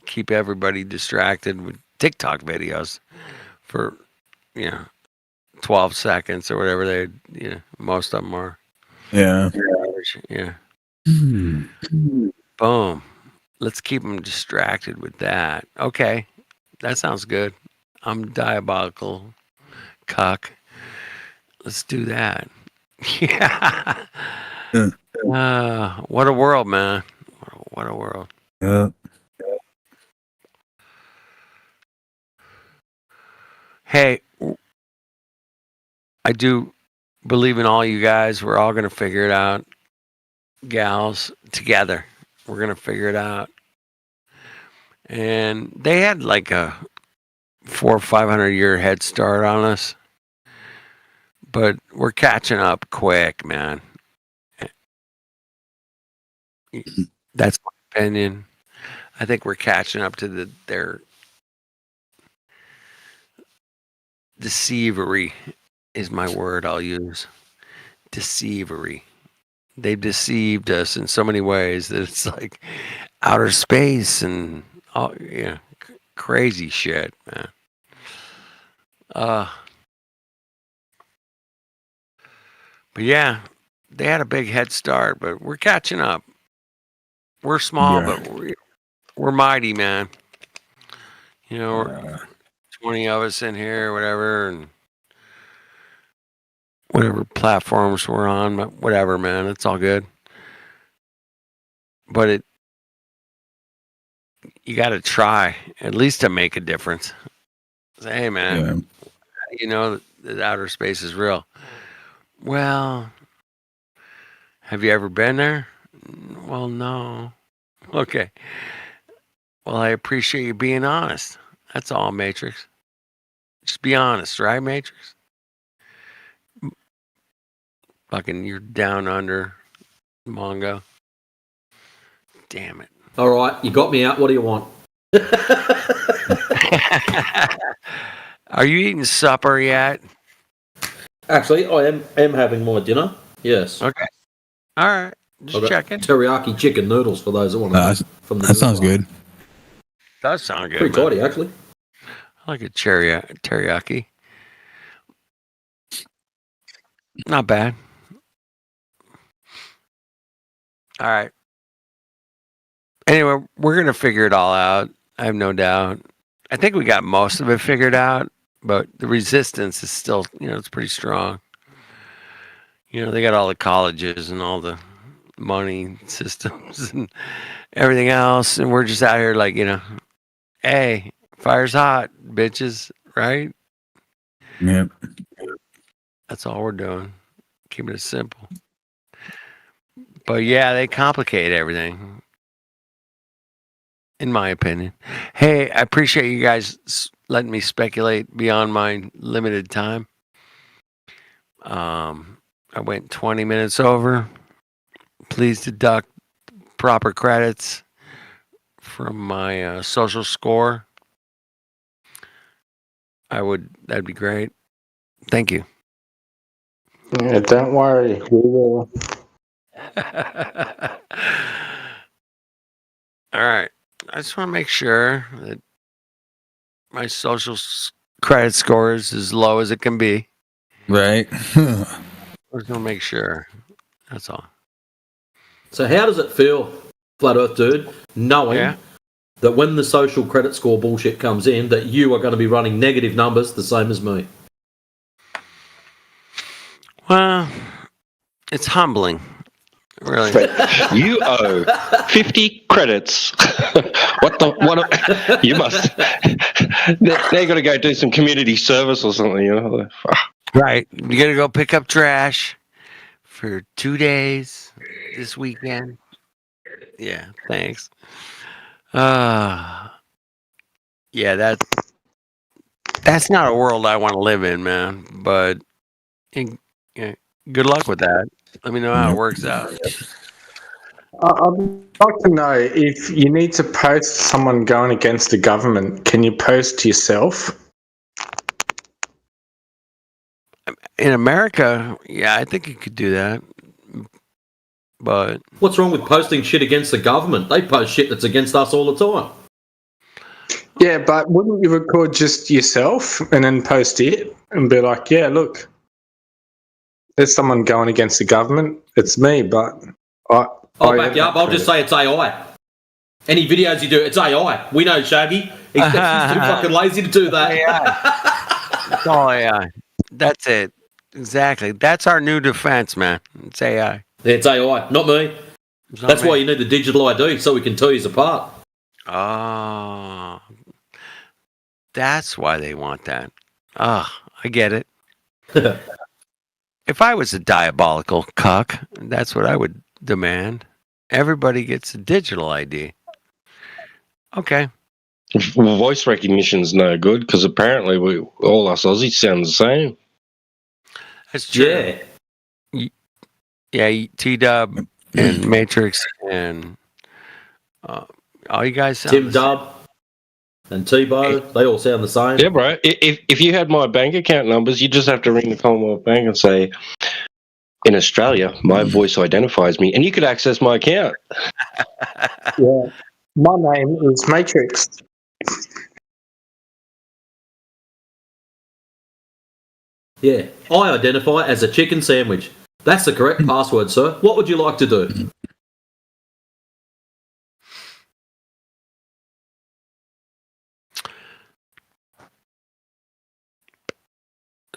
Keep everybody distracted with TikTok videos for 12 seconds or whatever most of them are. Yeah. Yeah. Boom. Let's keep them distracted with that. Okay. That sounds good. I'm diabolical cuck. Let's do that. Yeah. What a world, man. What a world. Yeah. Hey, I do believe in all you guys. We're all going to figure it out. Gals, together. We're going to figure it out. And they had like a 400 or 500 year head start on us. But we're catching up quick, man. That's my opinion. I think we're catching up to their deceivery is my word I'll use. Deceivery. They've deceived us in so many ways that it's like outer space and crazy shit, man. But yeah, they had a big head start, but we're catching up. We're small, but we're mighty, man. We're 20 of us in here, whatever, and whatever platforms we're on, but whatever, man, it's all good. But you got to try at least to make a difference. Say, hey, man, that outer space is real. Well, have you ever been there? Well, no. Okay. Well, I appreciate you being honest. That's all, Matrix. Just be honest, right, Matrix? Fucking, you're down under, Mongo. Damn it. All right, you got me out. What do you want? Are you eating supper yet? Actually, I am having my dinner. Yes. Okay. All right. Just checking. Teriyaki chicken noodles for those that want to. That sounds good. Does sound good. Pretty tidy, actually. I like a teriyaki. Not bad. All right. Anyway, we're going to figure it all out. I have no doubt. I think we got most of it figured out, but the resistance is still, it's pretty strong. They got all the colleges and all the money systems and everything else. And we're just out here like, hey, fire's hot, bitches, right? Yep. That's all we're doing. Keeping it simple. But yeah, they complicate everything. In my opinion. Hey, I appreciate you guys letting me speculate beyond my limited time. I went 20 minutes over. Please deduct proper credits from my social score. That'd be great. Thank you. Yeah, don't worry. We will. All right. I just want to make sure that my credit score is as low as it can be. Right. I just want to make sure. That's all. So how does it feel, Flat Earth Dude, knowing that when the social credit score bullshit comes in, that you are going to be running negative numbers the same as me? Well, it's humbling. Really. You owe 50 credits. You must. They're going to go do some community service or something, you know. Right. You got to go pick up trash for 2 days this weekend. Yeah, thanks. Yeah, that's not a world I want to live in, man. But good luck with that. Let me know how it works out. I'd like to know if you need to post someone going against the government, can you post yourself? In America, yeah, I think you could do that. But what's wrong with posting shit against the government? They post shit that's against us all the time. Yeah, but wouldn't you record just yourself and then post it and be like, yeah, look, there's someone going against the government. It's me, but I'll back you up. I'll just say it's AI. Any videos you do, it's AI. We know Shaggy. He's too fucking lazy to do that. It's all AI. That's it. Exactly. That's our new defense, man. It's AI. Yeah, it's AI, not me. That's why you need the digital ID, so we can tell you apart. Oh. That's why they want that. Oh, I get it. If I was a diabolical cuck, that's what I would demand. Everybody gets a digital ID. Okay. Well, voice recognition's no good because apparently all us Aussies sound the same. That's true. Yeah, T-Dub and Matrix and all you guys sound Tim Dub and T-Bo, they all sound the same. Yeah, bro. If you had my bank account numbers, you just have to ring the Commonwealth Bank and say, in Australia, my voice identifies me, and you could access my account. Yeah. My name is Matrix. Yeah, I identify as a chicken sandwich. That's the correct password, sir. What would you like to do?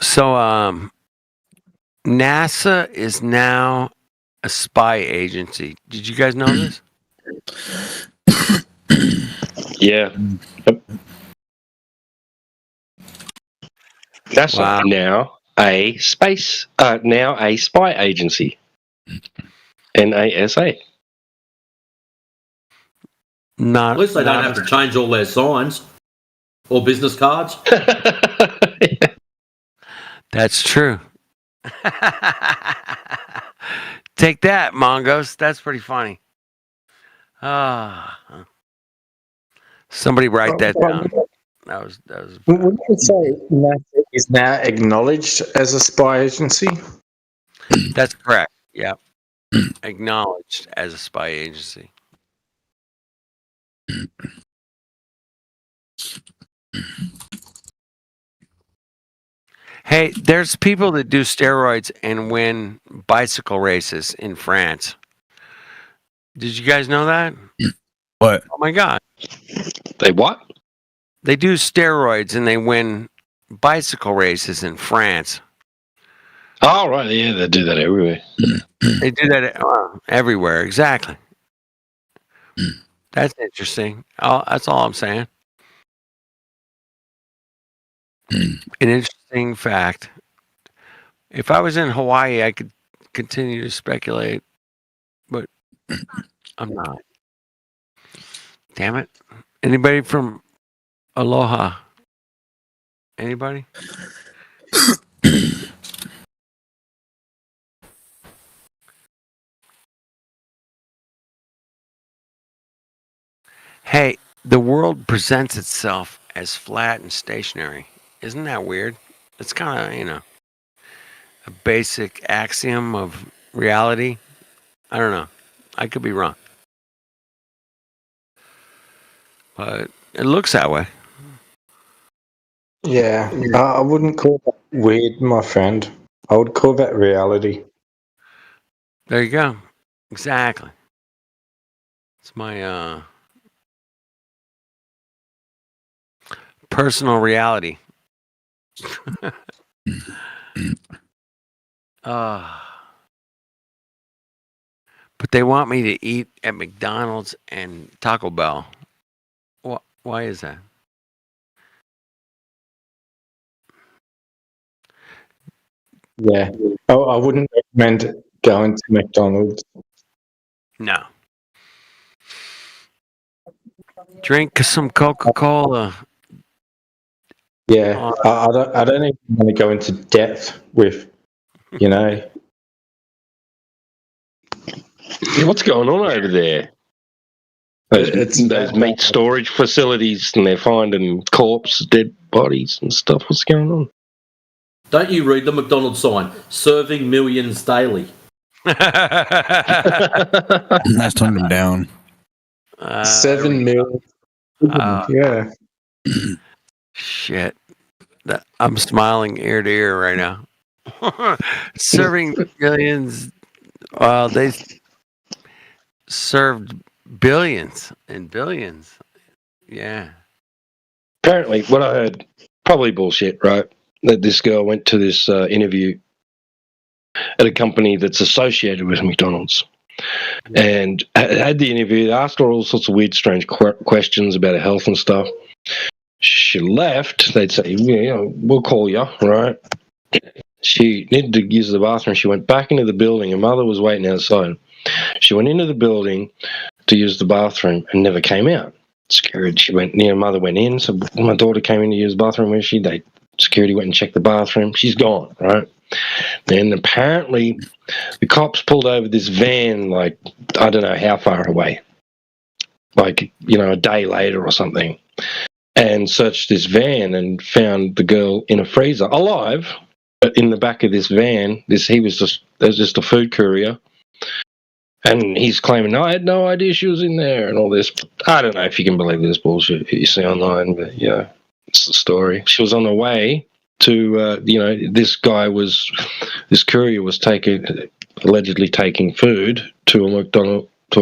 So, NASA is now a spy agency. Did you guys know this? Yeah. NASA now a spy agency. NASA. At least they don't have to change all their signs or business cards. That's true. Take that, Mongos. That's pretty funny. Somebody write that down. That was. Wouldn't you say NASA is now acknowledged as a spy agency? That's correct. Yeah. Acknowledged as a spy agency. Hey, there's people that do steroids and win bicycle races in France. Did you guys know that? What? Oh my God. They what? They do steroids and they win bicycle races in France. Oh, right. Yeah, they do that everywhere. They do that everywhere. Exactly. That's interesting. That's all I'm saying. An interesting fact. If I was in Hawaii, I could continue to speculate, but I'm not. Damn it. Anybody from Aloha? Anybody? Hey, the world presents itself as flat and stationary. Isn't that weird? It's kind of, a basic axiom of reality. I don't know. I could be wrong. But it looks that way. Yeah, I wouldn't call that weird, my friend. I would call that reality. There you go. Exactly. It's my personal reality. But they want me to eat at McDonald's and Taco Bell. Why is that? Yeah. I wouldn't recommend going to McDonald's. No. Drink some Coca-Cola. Yeah, I don't even want to go into depth with, Yeah, what's going on over there? Those meat storage facilities, and they're finding dead bodies and stuff. What's going on? Don't you read the McDonald's sign? Serving millions daily. That's toned him down. 7 million. Yeah. Shit. I'm smiling ear to ear right now. Serving millions. Well, they served billions and billions. Yeah. Apparently, what I heard, probably bullshit, right? That this girl went to this interview at a company that's associated with McDonald's, and had the interview. They asked her all sorts of weird, strange questions about her health and stuff. She left. They'd say, we'll call you, right? She needed to use the bathroom. She went back into the building. Her mother was waiting outside. She went into the building to use the bathroom and never came out. Scared. Her mother went in. So my daughter came in to use the bathroom. Where's she? Security went and checked the bathroom. She's gone, right? Then apparently the cops pulled over this van, I don't know how far away, a day later or something, and searched this van and found the girl in a freezer, alive, but in the back of this van, there was just a food courier, and he's claiming, no, I had no idea she was in there and all this. I don't know if you can believe this bullshit you see online, but yeah, it's the story. She was on her way to, this courier was allegedly taking food to a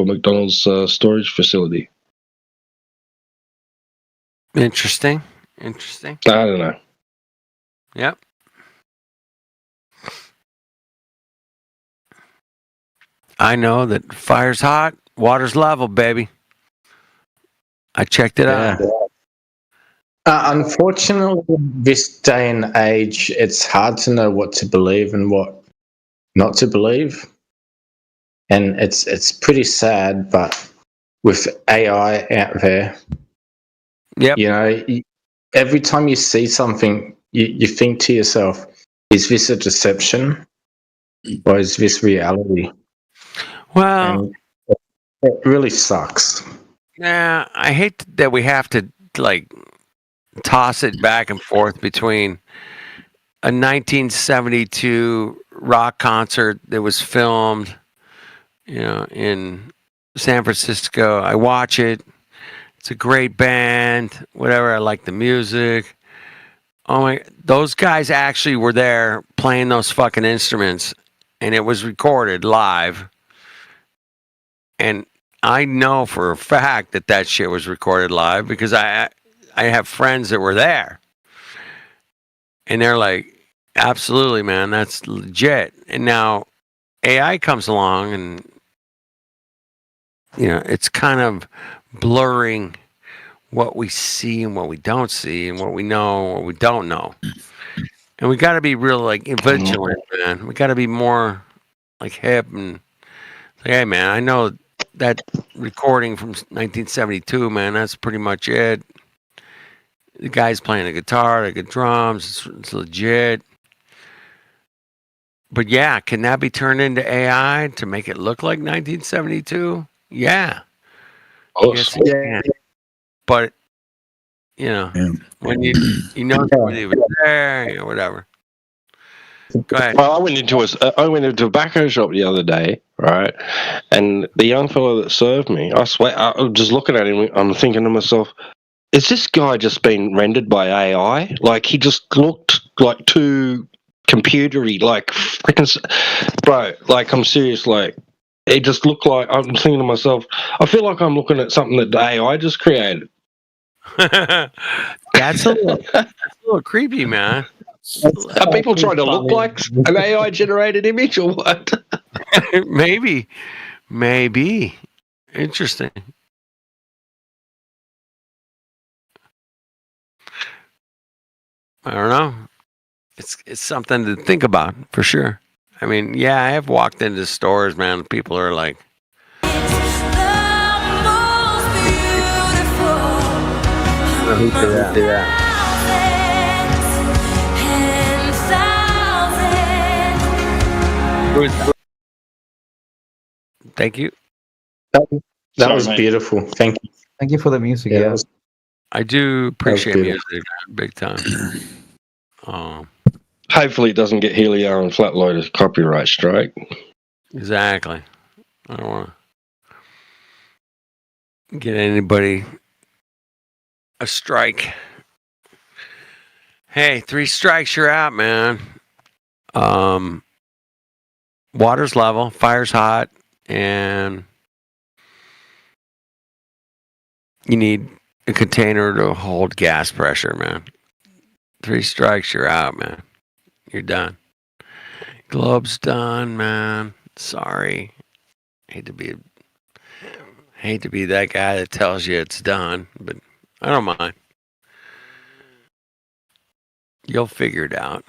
McDonald's storage facility. Interesting. I don't know. Yep. I know that fire's hot, water's level, baby. I checked it out. Unfortunately, this day and age, it's hard to know what to believe and what not to believe, and it's pretty sad. But with AI out there, every time you see something, you think to yourself, "Is this a deception, or is this reality?" Well, and it really sucks. Yeah, I hate that we have to toss it back and forth between a 1972 rock concert that was filmed, in San Francisco. I watch it. It's a great band, whatever. I like the music. Oh my, those guys actually were there playing those fucking instruments, and it was recorded live. And I know for a fact that shit was recorded live because I have friends that were there. And they're like, absolutely, man, that's legit. And now AI comes along and, it's kind of blurring what we see and what we don't see and what we know and what we don't know. And we got to be real, vigilant, man. We got to be more, hip and hey, man, I know that recording from 1972, man, that's pretty much it. The guy's playing the guitar, the drums, it's legit. But yeah, can that be turned into AI to make it look like 1972? Yeah. Yes, yeah. but you know, when you know somebody was there, you know, whatever. Go ahead. Well, I went into a tobacco shop the other day, right? And the young fellow that served me, I swear, I was just looking at him. I'm thinking to myself, is this guy just been rendered by AI? Like he just looked like too computery, like freaking, bro. Like I'm serious. Like it just looked like I'm thinking to myself, I feel like I'm looking at something that the AI just created. That's a little creepy, man. Are people trying to look like an AI generated image or what? Maybe. Interesting. I don't know. It's something to think about for sure. I mean, yeah, I have walked into stores, man. People are like, who did that? Thank you. That was beautiful. Thank you. Thank you for the music. Yeah, Yeah. that was- I do appreciate beautiful. music big time. Hopefully, it doesn't get Helio and Flatloader's copyright strike. Exactly. I don't want to get anybody a strike. Hey, 3 strikes, you're out, man. Water's level, fire's hot, and you need a container to hold gas pressure, man. 3 strikes, you're out, man. You're done. Globe's done, man. Sorry. Hate to be that guy that tells you it's done, but I don't mind. You'll figure it out.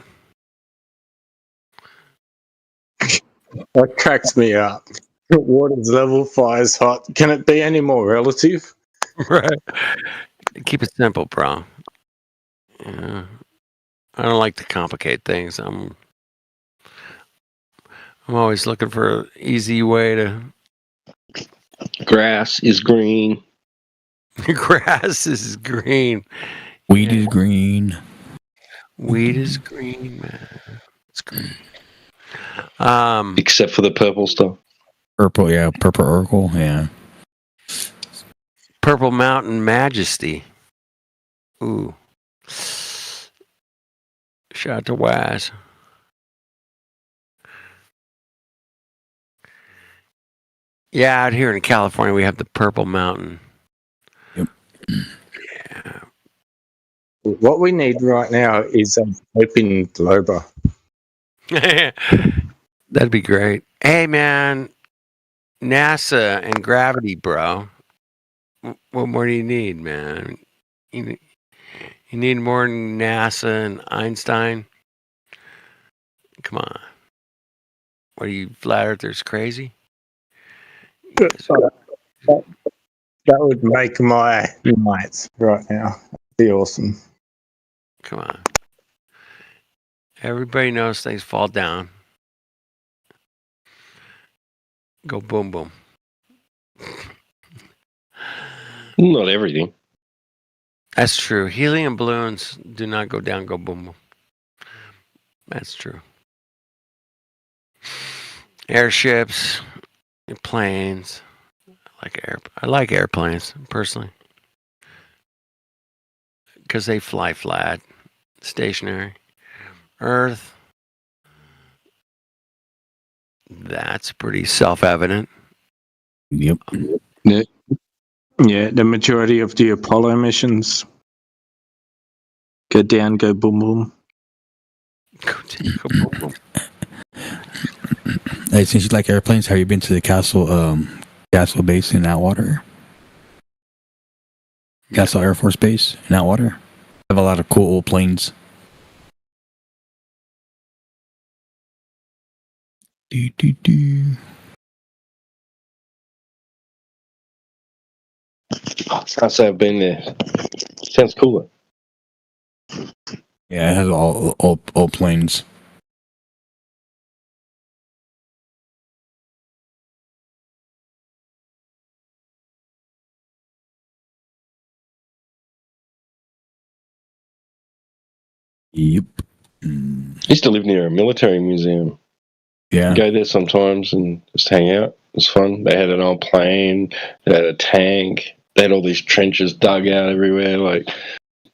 That cracks me up. Water's level, fire's hot. Can it be any more relative? Right. Keep it simple, bro. Yeah. I don't like to complicate things. I'm always looking for an easy way to. Grass is green. Grass is green. Weed is green. Weed is green, man. It's green. Except for the purple stuff. Purple, yeah. Purple Urkel, yeah. Purple Mountain Majesty. Ooh. Shout out to Waz. Yeah, out here in California, we have the Purple Mountain. Yep. Yeah. What we need right now is an open Glober. That'd be great. Hey, man. NASA and gravity, bro. What more do you need, man? You need more than NASA and Einstein? Come on. What are you, flat earthers crazy? That would make my night right now. Be awesome. Come on. Everybody knows things fall down. Go boom boom. Not everything. That's true. Helium balloons do not go down, go boom boom. That's true. Airships, planes. I like airplanes personally because they fly flat, stationary. Earth, that's pretty self-evident. Yep. Yeah, the majority of the Apollo missions go down, go boom boom. Go down, go boom boom. Hey, since you like airplanes, have you been to the Castle base in Atwater? Castle Air Force Base in Atwater. Have a lot of cool old planes. Do, do, do. Can't say I've been there. Sounds cooler. Yeah, it has all old planes. Yep. I used to live near a military museum. Yeah. Go there sometimes and just hang out. It was fun. They had an old plane. They had a tank. They had all these trenches dug out everywhere, like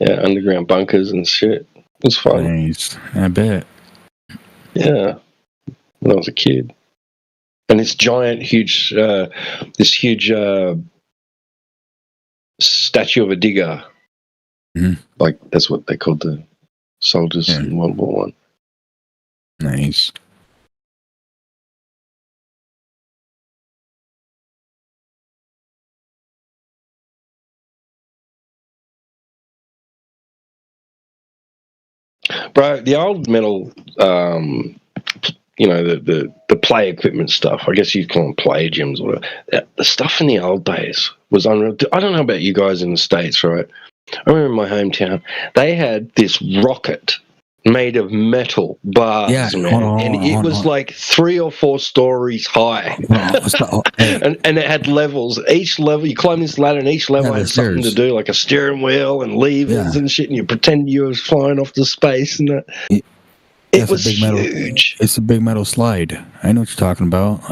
underground bunkers and shit. It was fun. Nice. I bet. Yeah, when I was a kid. And this giant, huge, statue of a digger. Mhm. Like that's what they called the soldiers in World War One. Nice. Bro, the old metal, the play equipment stuff, I guess you'd call them play gyms or whatever. The stuff in the old days was unreal. I don't know about you guys in the States, right? I remember in my hometown, they had this rocket made of metal bars, Yeah, man. hold on, and hold on, it hold was on. like 3 or 4 stories high. and it had levels. Each level, you climb this ladder, and each level Yeah, had the something to stairs. do, like a steering wheel and levers Yeah. and shit, and you pretend you was flying off to space and that. It was a big metal. huge. It's a big metal slide. I know what you're talking about.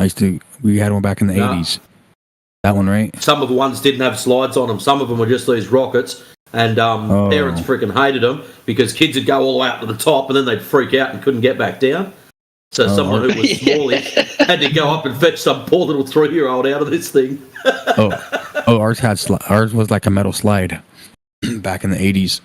We had one back in the Yeah. 80s. That one, right? Some of the ones didn't have slides on them. Some of them were just these rockets. And parents freaking hated them because kids would go all the way up to the top and then they'd freak out and couldn't get back down. So someone who was smallish had to go up and fetch some poor little 3-year-old out of this thing. Ours had ours was like a metal slide back in the 80s.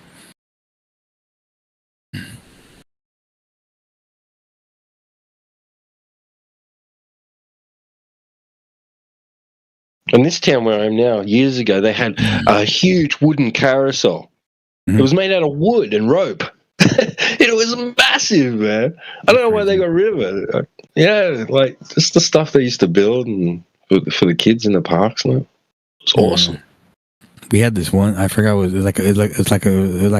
In this town where I am now, years ago, they had a huge wooden carousel. It was made out of wood and rope. It was massive, man. I don't know why they got rid of it. Yeah, like just the stuff they used to build and for the kids in the parks. And it's awesome. We had this one. I forgot what it was. It's like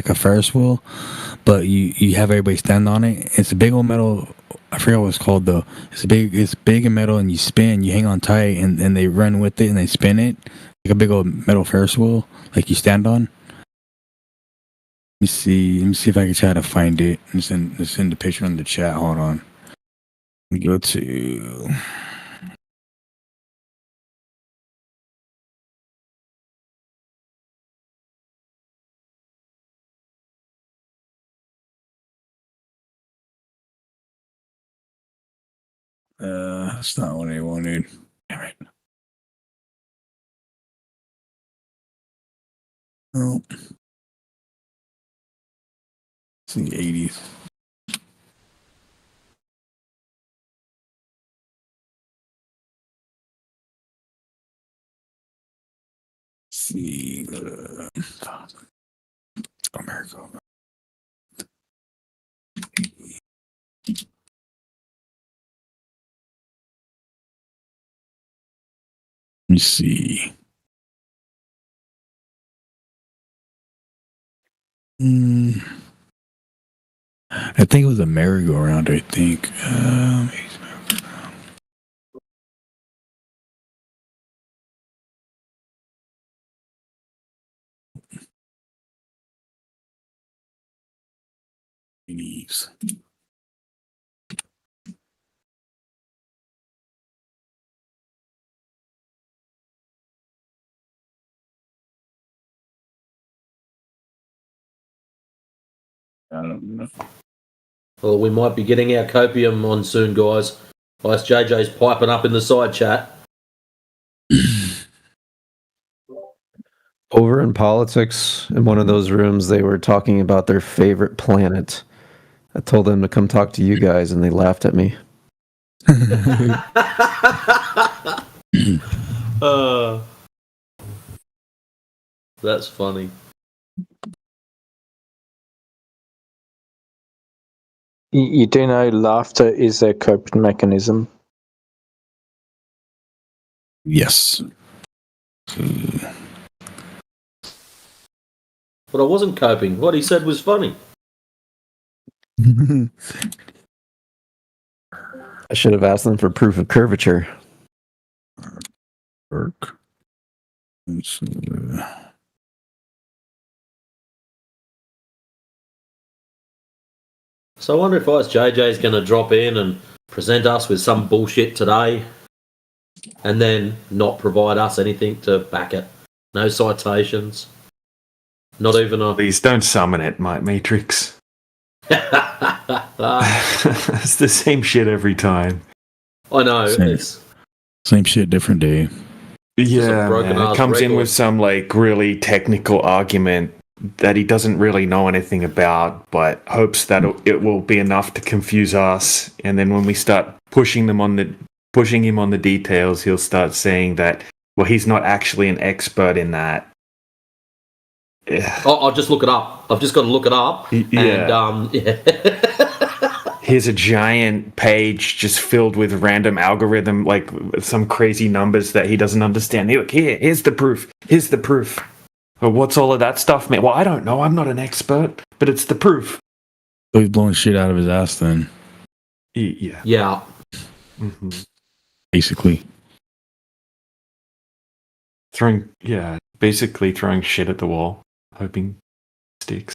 a Ferris wheel, but you have everybody stand on it. It's a big old metal. I forgot what it's called though. It's big and metal, and you spin. You hang on tight, and they run with it and they spin it like a big old metal Ferris wheel, like you stand on. Let me see if I can try to find it. Let's send the picture in the chat. Hold on. We go to. That's not what I wanted. Damn it. Oh. It's in the 80s. See. America. Let me see. I think it was a merry-go-round, I think. I don't know. Well, we might be getting our copium on soon, guys. Ice JJ's piping up in the side chat. Over in politics, in one of those rooms, they were talking about their favorite planet. I told them to come talk to you guys, and they laughed at me. That's funny. You do know laughter is a coping mechanism. Yes. But I wasn't coping. What he said was funny. I should have asked them for proof of curvature. Work. So I wonder if IceJJ is going to drop in and present us with some bullshit today and then not provide us anything to back it. No citations. Not even a... Please don't summon it, my Matrix. It's the same shit every time. I know. Same shit, different day. Yeah, man. It comes in with some like really technical argument that he doesn't really know anything about, but hopes that it will be enough to confuse us. And then when we start pushing him on the details, he'll start saying that, well, he's not actually an expert in that. I'll just look it up. I've just got to look it up. And Here's a giant page just filled with random algorithm, like some crazy numbers that he doesn't understand. Look, here's the proof. Here's the proof. Well, what's all of that stuff, man? Well, I don't know. I'm not an expert, but it's the proof. So he's blowing shit out of his ass then. Yeah. Yeah. Mm-hmm. Basically. Basically throwing shit at the wall, hoping it sticks.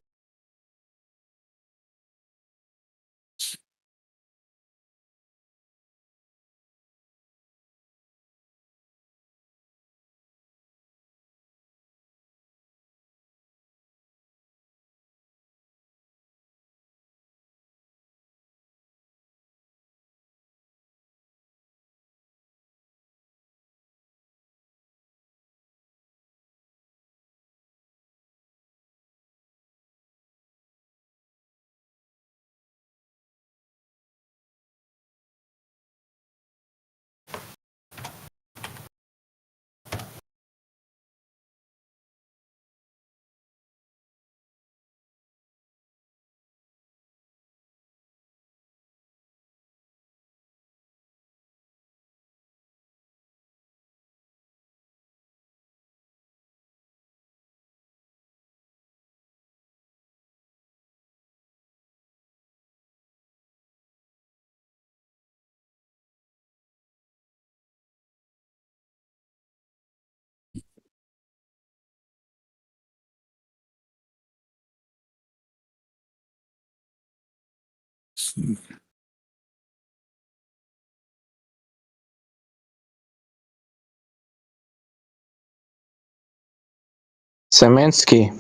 Samansky,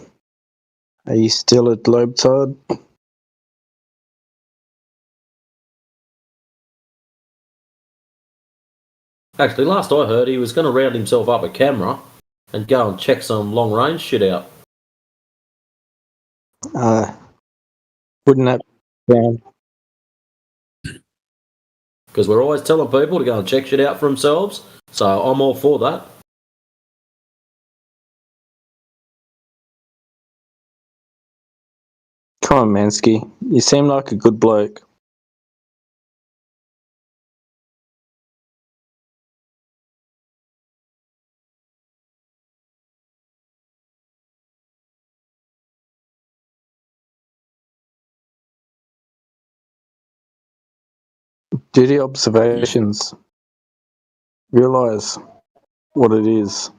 are you still at Lobetide? Actually, last I heard, he was going to round himself up a camera and go and check some long-range shit out. Wouldn't that sound? Because we're always telling people to go and check shit out for themselves, so I'm all for that. Come on, Mansky. You seem like a good bloke. Do the observations. Realise what it is.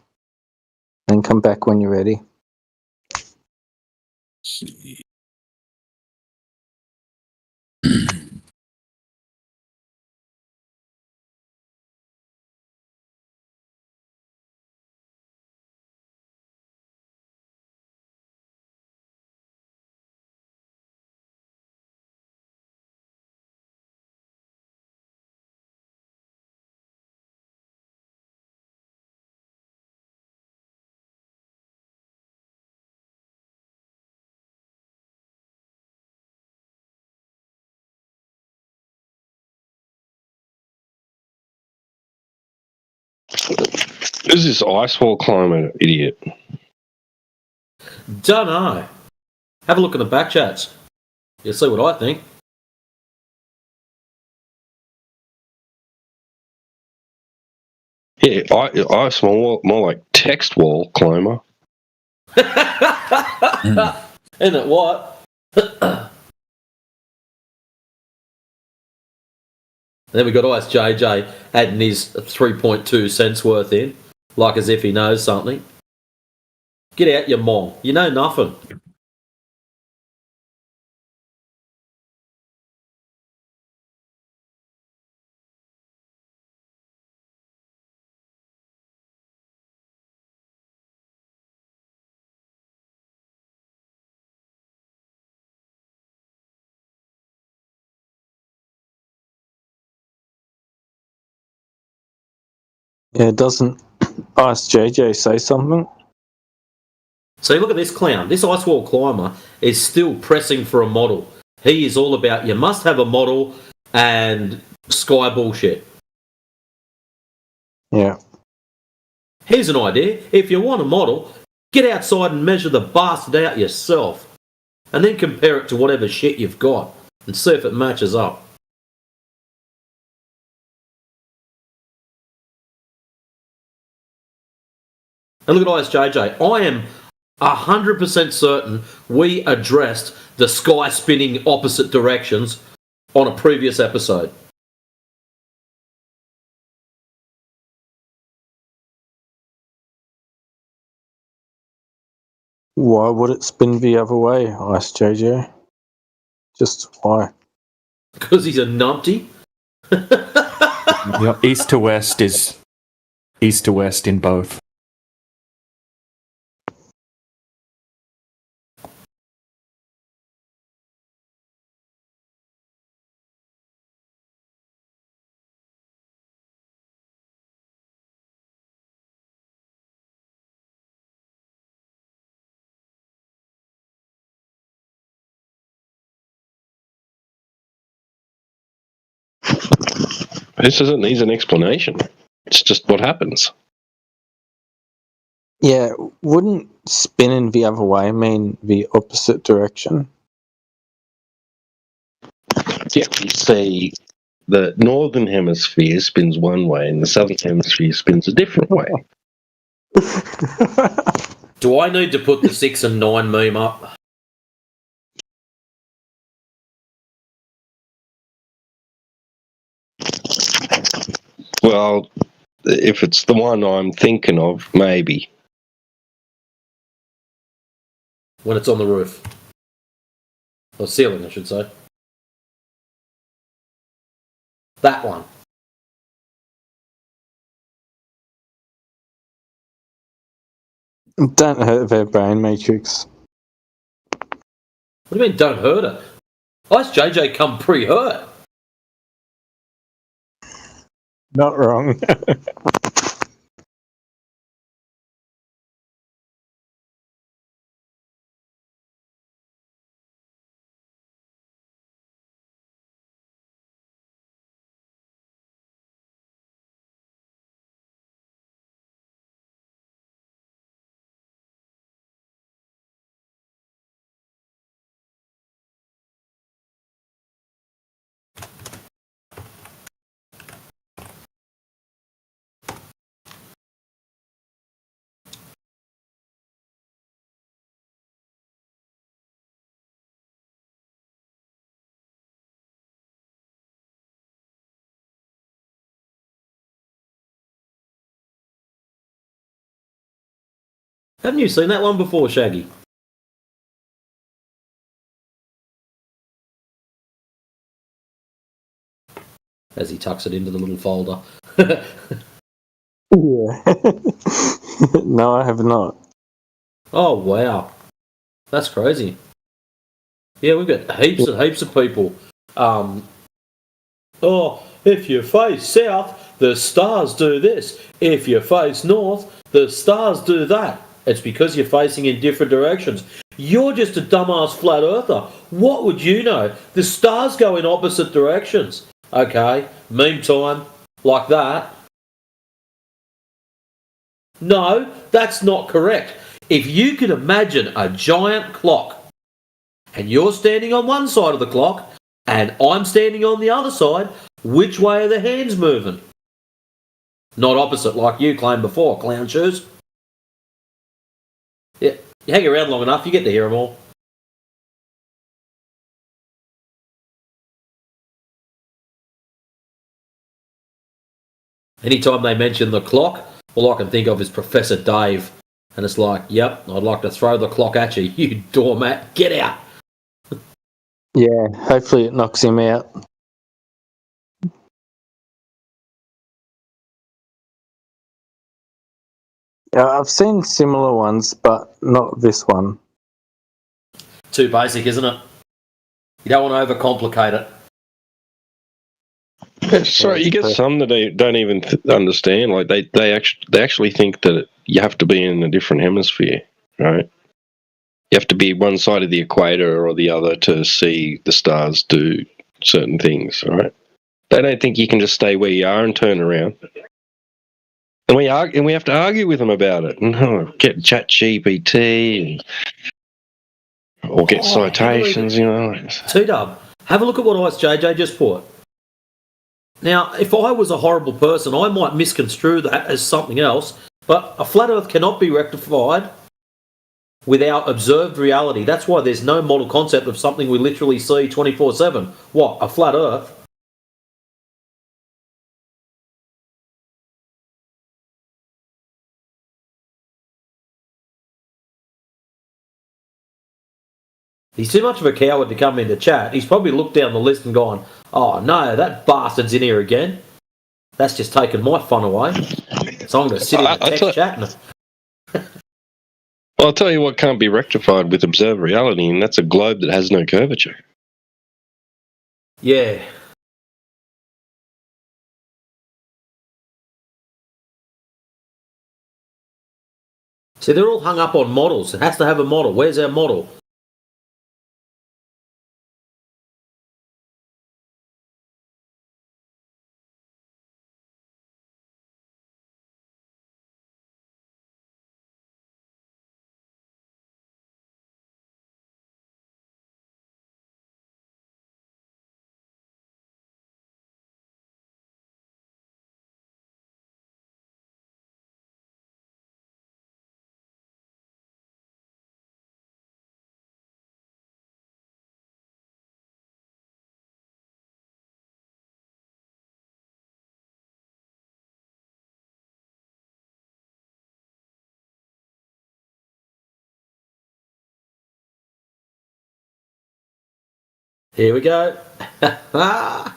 And come back when you're ready. Who's this ice wall climber idiot? Don't know. Have a look at the back chats. You'll see what I think. Yeah, ice wall, more like text wall climber. Isn't it what? Then we got Ice JJ adding his 3.2 cents worth in, like as if he knows something. Get out, you mong. You know nothing. Yeah, doesn't Ice JJ say something? See, look at this clown. This ice wall climber is still pressing for a model. He is all about you must have a model and sky bullshit. Yeah. Here's an idea. If you want a model, get outside and measure the bastard out yourself. And then compare it to whatever shit you've got and see if it matches up. And look at ISJJ. I am 100% certain we addressed the sky spinning opposite directions on a previous episode. Why would it spin the other way, Ice JJ? Just why? Because he's a numpty. Yep. East to west is east to west in both. This needs an explanation. It's just what happens. Yeah, wouldn't spinning the other way mean the opposite direction? Yeah, you say the northern hemisphere spins one way and the southern hemisphere spins a different way. Do I need to put the 6 and 9 meme up? Well, if it's the one I'm thinking of, maybe. When it's on the roof. Or ceiling, I should say. That one. Don't hurt their brain matrix. What do you mean, don't hurt it? Ice JJ come pre-hurt. Not wrong. Haven't you seen that one before, Shaggy? As he tucks it into the little folder. Yeah. No, I have not. Oh, wow. That's crazy. Yeah, we've got heaps and heaps of people. If you face south, the stars do this. If you face north, the stars do that. It's because you're facing in different directions. You're just a dumbass flat earther. What would you know? The stars go in opposite directions. Okay, meme time, like that. No, that's not correct. If you could imagine a giant clock, and you're standing on one side of the clock, and I'm standing on the other side, which way are the hands moving? Not opposite like you claimed before, clown shoes. Yeah, you hang around long enough, you get to hear them all. Anytime they mention the clock, all I can think of is Professor Dave. And it's like, yep, I'd like to throw the clock at you, you doormat, get out. Yeah, hopefully it knocks him out. Yeah, I've seen similar ones, but not this one. Too basic, isn't it? You don't want to overcomplicate it. Sorry, you get some that they don't even understand. Like they actually think that you have to be in a different hemisphere, right? You have to be one side of the equator or the other to see the stars do certain things, right? They don't think you can just stay where you are and turn around. And we have to argue with them about it. And get ChatGPT or get citations, you know. T-Dub, have a look at what IceJJ just put. Now, if I was a horrible person, I might misconstrue that as something else, but a flat Earth cannot be rectified without observed reality. That's why there's no model concept of something we literally see 24/7. What, a flat Earth? He's too much of a coward to come into chat. He's probably looked down the list and gone, oh no, that bastard's in here again. That's just taken my fun away. So I'm going to sit in the text chat and... I'll tell you what can't be rectified with observed reality, and that's a globe that has no curvature. Yeah. See, they're all hung up on models. It has to have a model. Where's our model? Here we go. Nice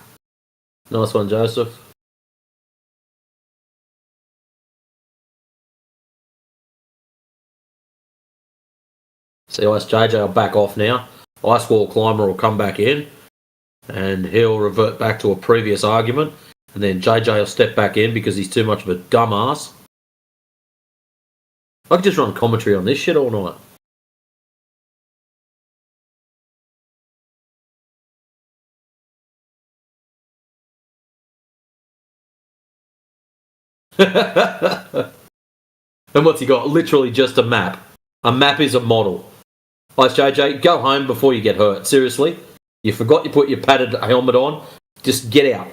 one, Joseph. See, IceJJ will back off now. Ice Wall Climber will come back in, and he'll revert back to a previous argument, and then JJ will step back in because he's too much of a dumbass. I could just run commentary on this shit all night. And what's he got? Literally just a map. A map is a model. IceJJ, go home before you get hurt. Seriously. You forgot you put your padded helmet on. Just get out.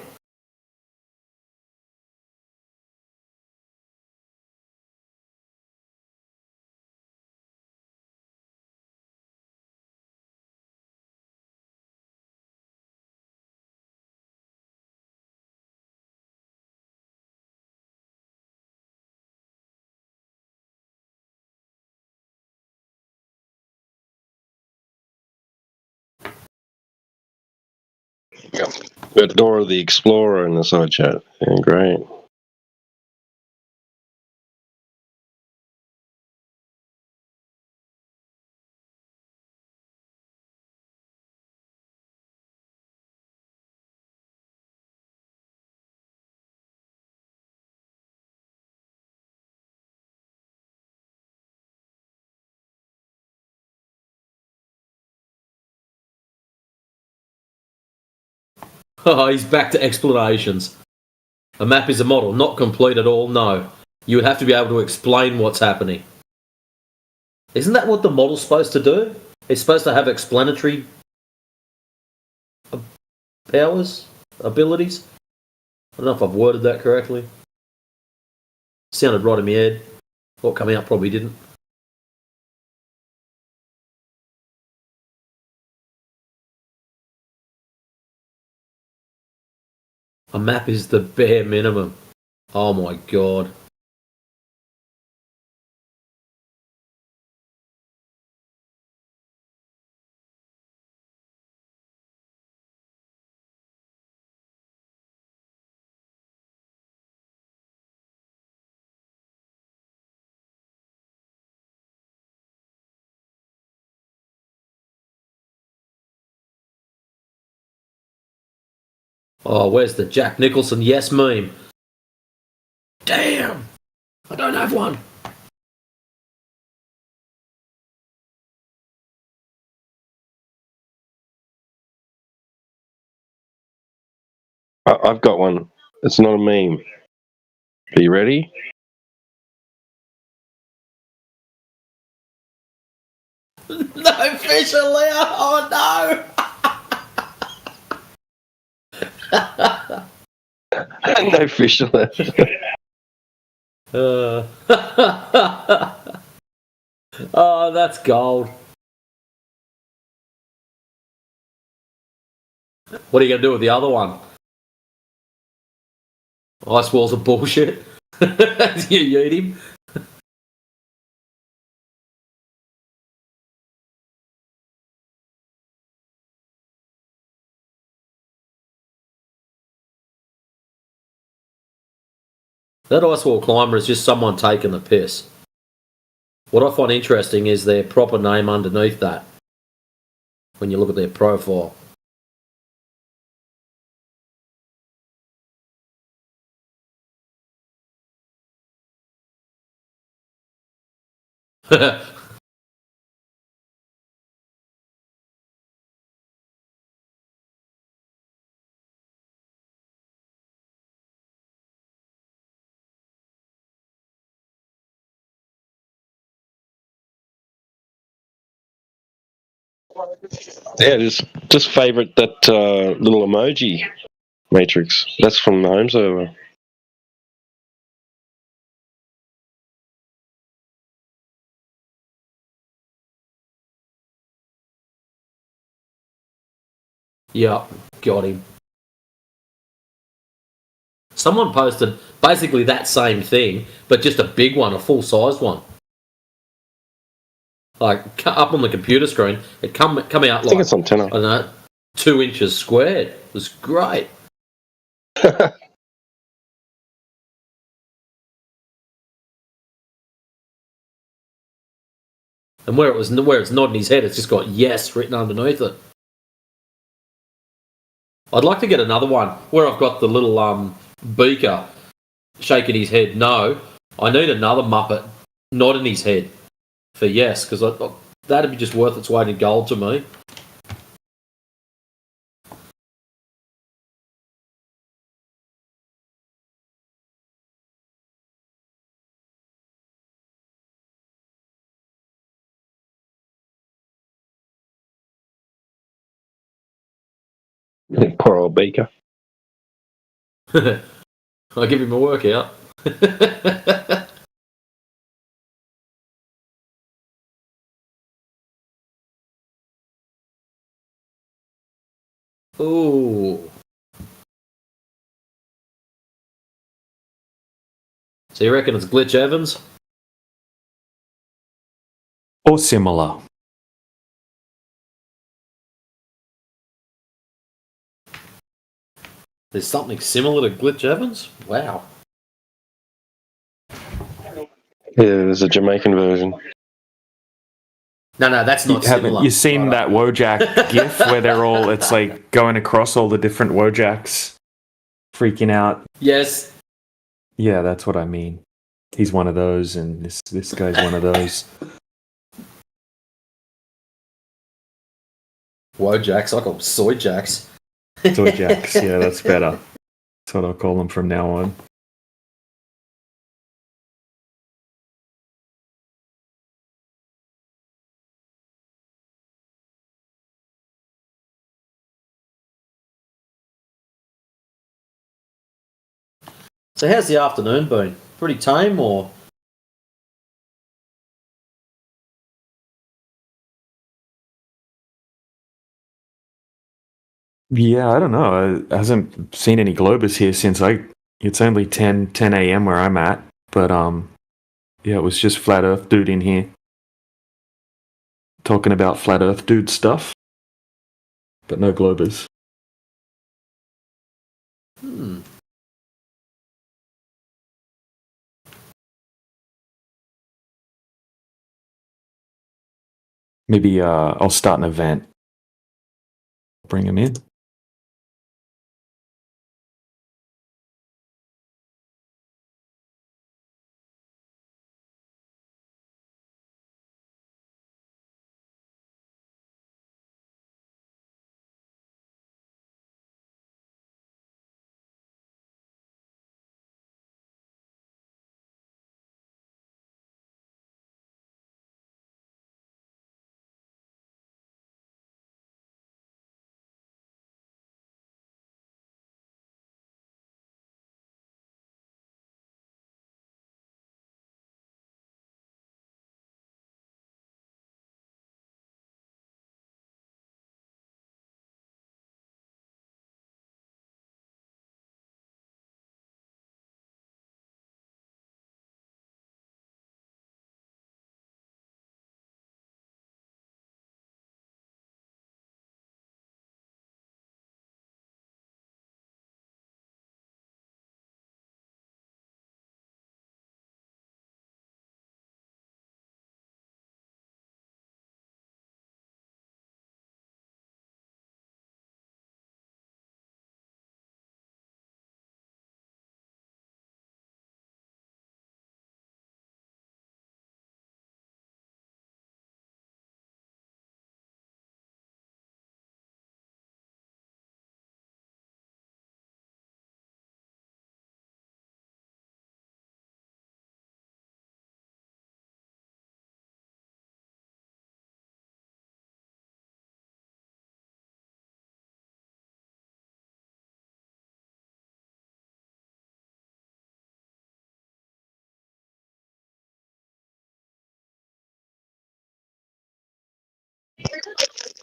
Got Dora the Explorer in the side chat. Yeah, great. Oh, he's back to explanations. A map is a model, not complete at all, no. You would have to be able to explain what's happening. Isn't that what the model's supposed to do? It's supposed to have explanatory powers, abilities? I don't know if I've worded that correctly. Sounded right in my head. What come out probably didn't. A map is the bare minimum. Oh my god. Oh, where's the Jack Nicholson yes meme? Damn! I don't have one. I've got one. It's not a meme. Are you ready? No fish allowed! Oh no! No fish allowed. Oh, that's gold. What are you going to do with the other one? Ice walls are bullshit. You eat him? That ice wall climber is just someone taking the piss. What I find interesting is their proper name underneath that. When you look at their profile. Yeah, just favourite that little emoji matrix. That's from the home server. Yeah, got him. Someone posted basically that same thing, but just a big one, a full-sized one. Like up on the computer screen, it come out like, I think it's on Tenor. I don't know, 2 inches squared. It was great. And where it's nodding his head, it's just got yes written underneath it. I'd like to get another one where I've got the little beaker shaking his head no. I need another Muppet nodding his head for yes, because that'd be just worth its weight in gold to me. Poor old Beaker. I'll give him a workout. Ooh. So you reckon it's Glitch Evans? Or similar. There's something similar to Glitch Evans? Wow. Yeah, there's a Jamaican version. No, that's not Haven't similar. you seen that Wojak gif where they're all, it's like going across all the different Wojaks, freaking out? Yes. Yeah, that's what I mean. He's one of those, and this guy's one of those. Wojaks, I call them Soy Jacks. Soy Jacks, yeah, that's better. That's what I'll call them from now on. So how's the afternoon been? Pretty tame or? Yeah, I don't know. I hasn't seen any Globus here since it's only 10 a.m. where I'm at. But yeah, it was just Flat Earth Dude in here. Talking about Flat Earth Dude stuff. But no Globus. Maybe I'll start an event. Bring him in.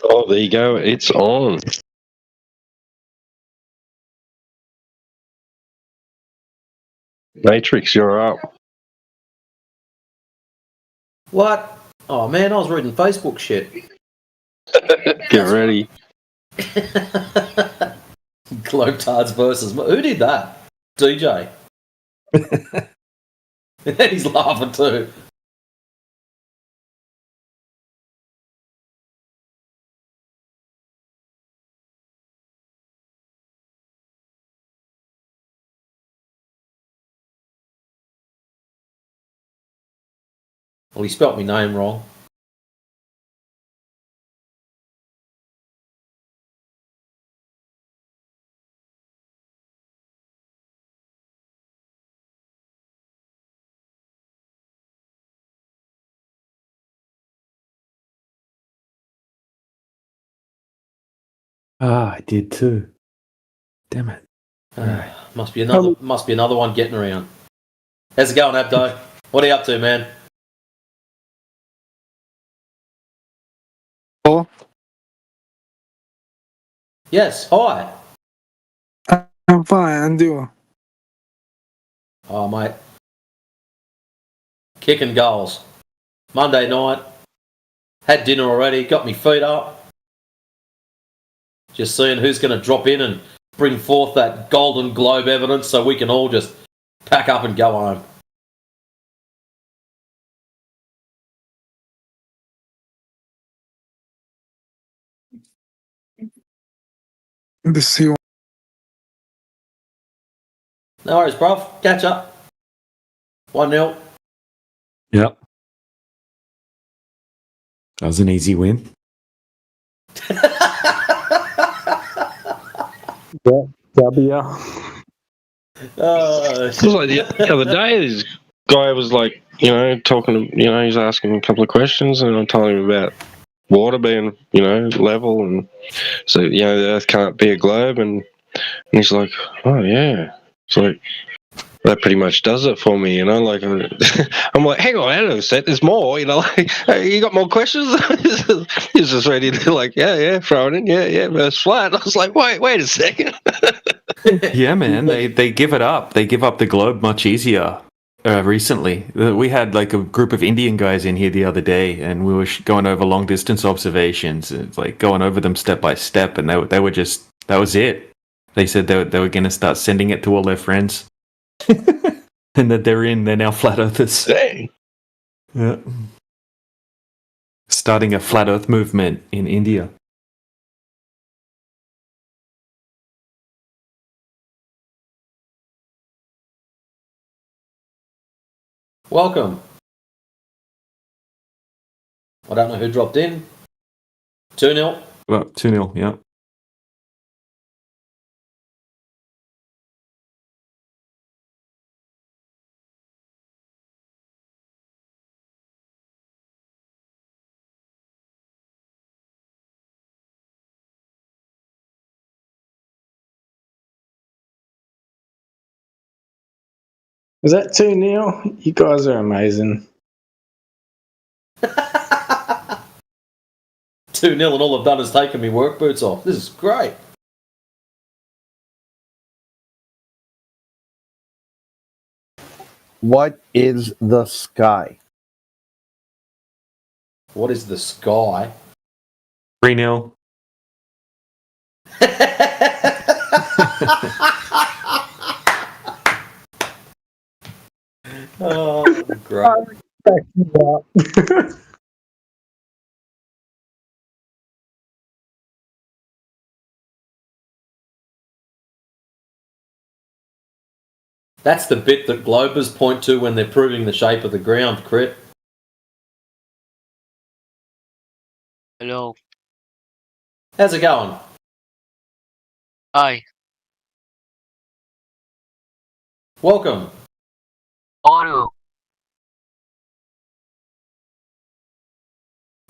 Oh, there you go. It's on. Matrix, you're up. What? Oh man, I was reading Facebook shit. Get ready. Globetards versus who did that? DJ. He's laughing too. Well, he spelt my name wrong. Ah, I did too. Damn it. Must be another one getting around. How's it going, Abdo? What are you up to, man? Hello? Yes, hi. I'm fine, and you? Oh, mate. Kicking goals. Monday night. Had dinner already. Got me feet up. Just seeing who's going to drop in and bring forth that Golden Globe evidence so we can all just pack up and go home. The C1. No worries, bruv. Catch up. 1-0. Yep. That was an easy win. Yeah, W. It was like the other day, this guy was like, talking, he's asking a couple of questions, and I'm telling him about water being, level, and so, the Earth can't be a globe, and he's like, oh yeah. It's like, that pretty much does it for me, like, I'm like, hang on, Adam said there's more, like, hey, you got more questions? He's just ready to, like, yeah, throw it in, yeah, but it's flat. I was like, wait a second. Yeah, man, they give it up. They give up the globe much easier. Recently, we had like a group of Indian guys in here the other day, and we were going over long distance observations. It's like going over them step by step, and they were just, that was it. They said they were going to start sending it to all their friends, and that they're now flat earthers. Dang. Yeah, starting a flat Earth movement in India. Welcome. I don't know who dropped in. 2-0. Well, 2-0, yeah. Was that 2-0? You guys are amazing. 2-0 and all I've done is taken me work boots off. This is great. What is the sky? What is the sky? 3-0. Oh, great. That's the bit that Globers point to when they're proving the shape of the ground, Crit. Hello. How's it going? Hi. Welcome. How are you?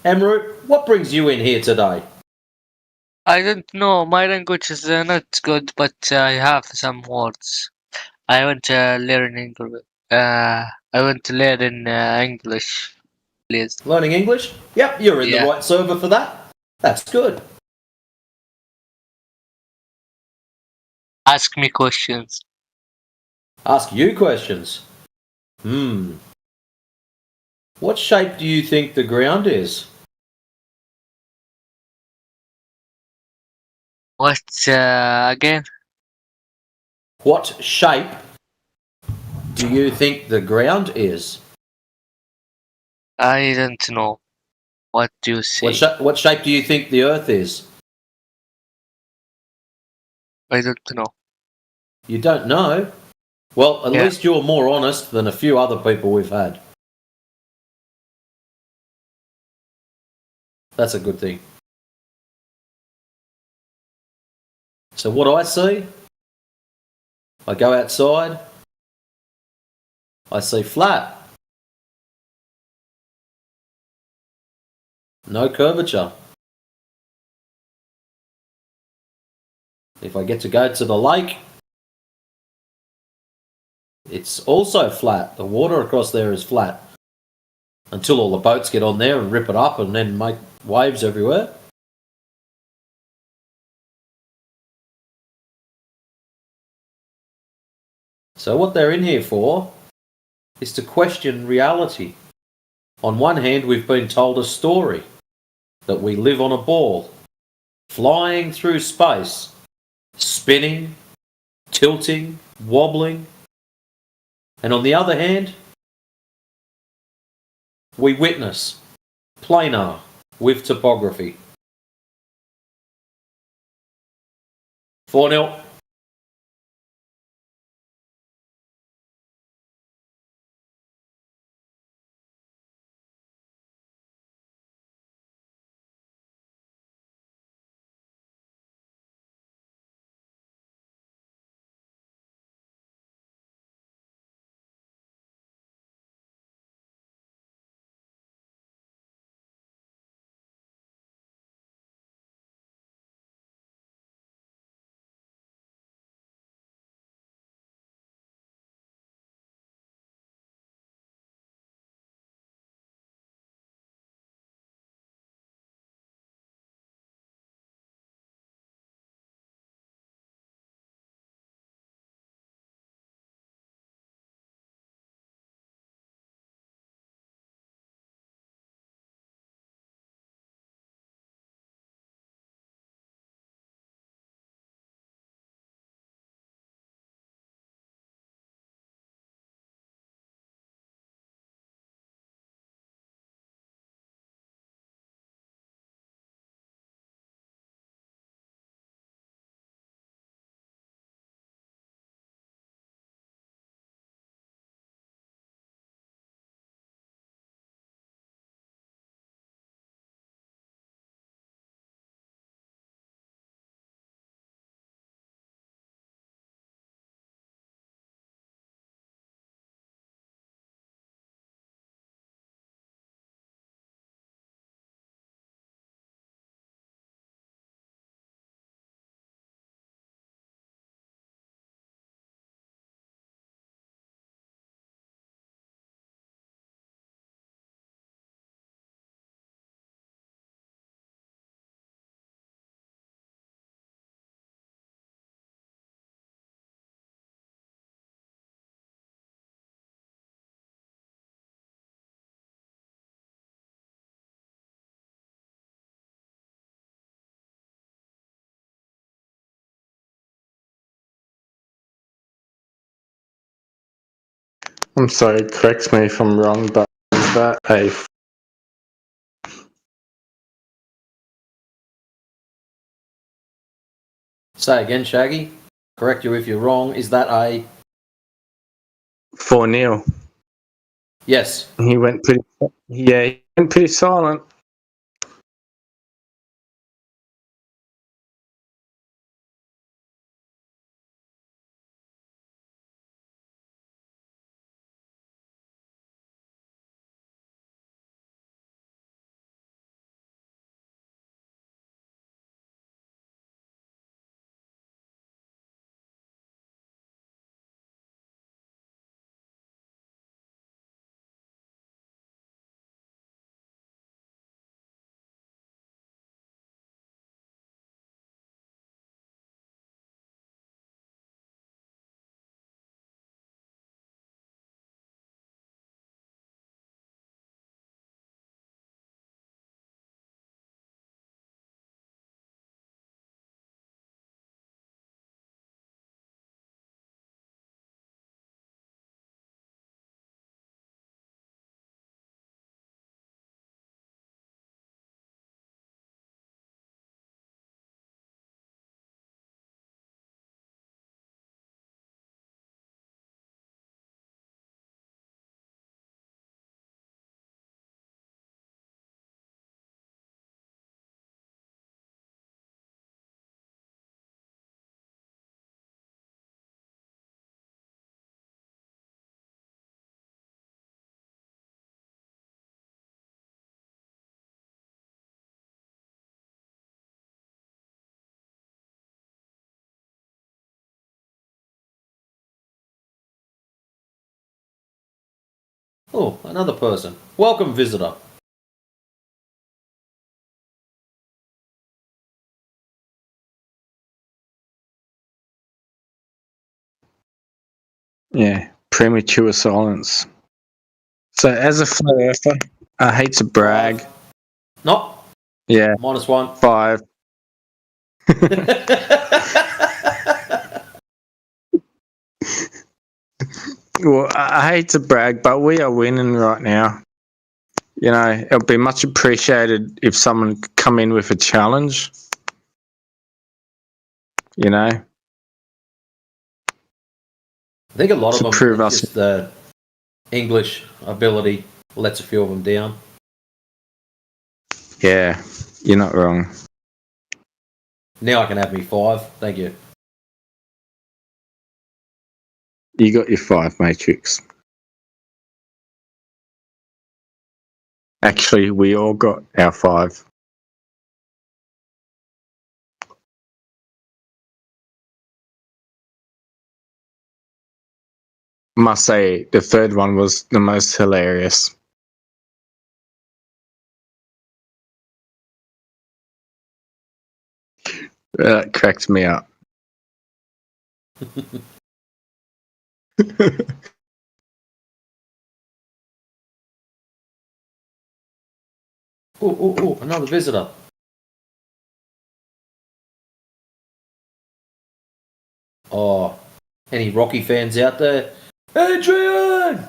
Emroot, what brings you in here today? I don't know. My language is not good, but I have some words. I want to learn English. I want to learn English, please. Learning English? Yep, you're in the right server for that. That's good. Ask me questions. Ask you questions. What shape do you think the ground is? What again? What shape do you think the ground is? I don't know. What do you say? What shape do you think the Earth is? I don't know. You don't know? Well, at Yeah. least you're more honest than a few other people we've had. That's a good thing. So what do I see? I go outside. I see flat. No curvature. If I get to go to the lake, it's also flat. The water across there is flat. Until all the boats get on there and rip it up and then make waves everywhere. So what they're in here for is to question reality. On one hand, we've been told a story that we live on a ball, flying through space, spinning, tilting, wobbling. And on the other hand, we witness planar with topography. 4-0. I'm sorry, correct me if I'm wrong, but is that a Say again, Shaggy. Correct you if you're wrong. Is that a... 4-0? Yes. He went pretty. Yeah, he went pretty silent. Oh, another person. Welcome, visitor. Yeah, premature silence. So, as a flat earther, I hate to brag. No. Yeah. -1. 5. Well, I hate to brag, but we are winning right now. You know, it'll be much appreciated if someone could come in with a challenge. You know, I think a lot of to them, prove it's us. just the English ability lets a few of them down. Yeah, you're not wrong. Now I can have me 5. Thank you. You got your 5, Matrix. Actually, we all got our 5. Must say, the third one was the most hilarious. That cracked me up. Oh, another visitor. Oh, any Rocky fans out there? Adrian!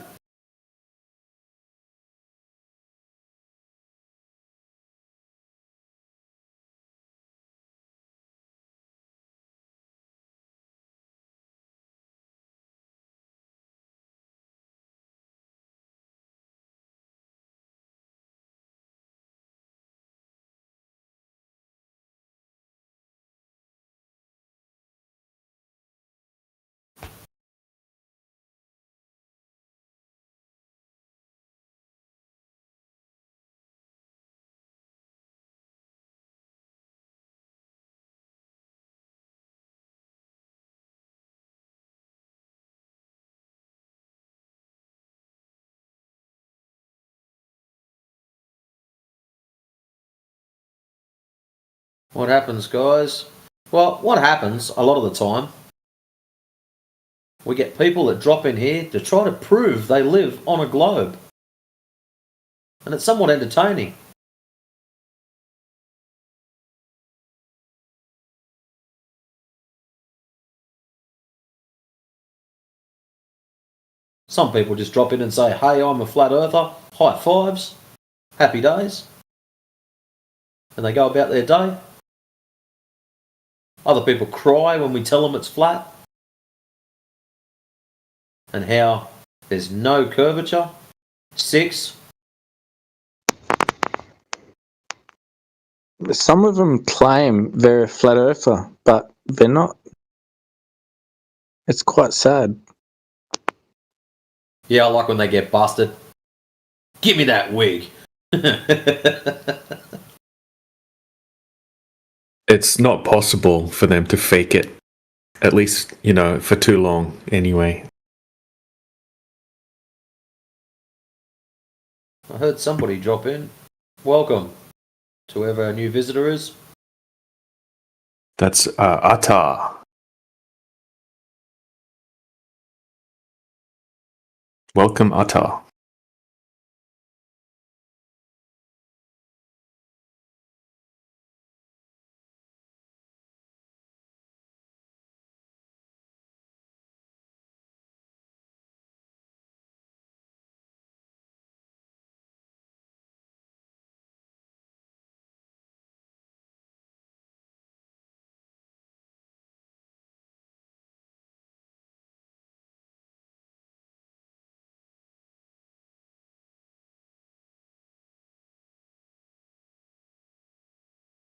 What happens, guys? Well, what happens a lot of the time, we get people that drop in here to try to prove they live on a globe. And it's somewhat entertaining. Some people just drop in and say, hey, I'm a flat earther, high fives, happy days. And they go about their day. Other people cry when we tell them it's flat. And how there's no curvature. 6. Some of them claim they're a flat earther, but they're not. It's quite sad. Yeah, I like when they get busted. Give me that wig. It's not possible for them to fake it, at least, for too long anyway. I heard somebody drop in. Welcome to whoever our new visitor is. That's Atta. Welcome, Atta.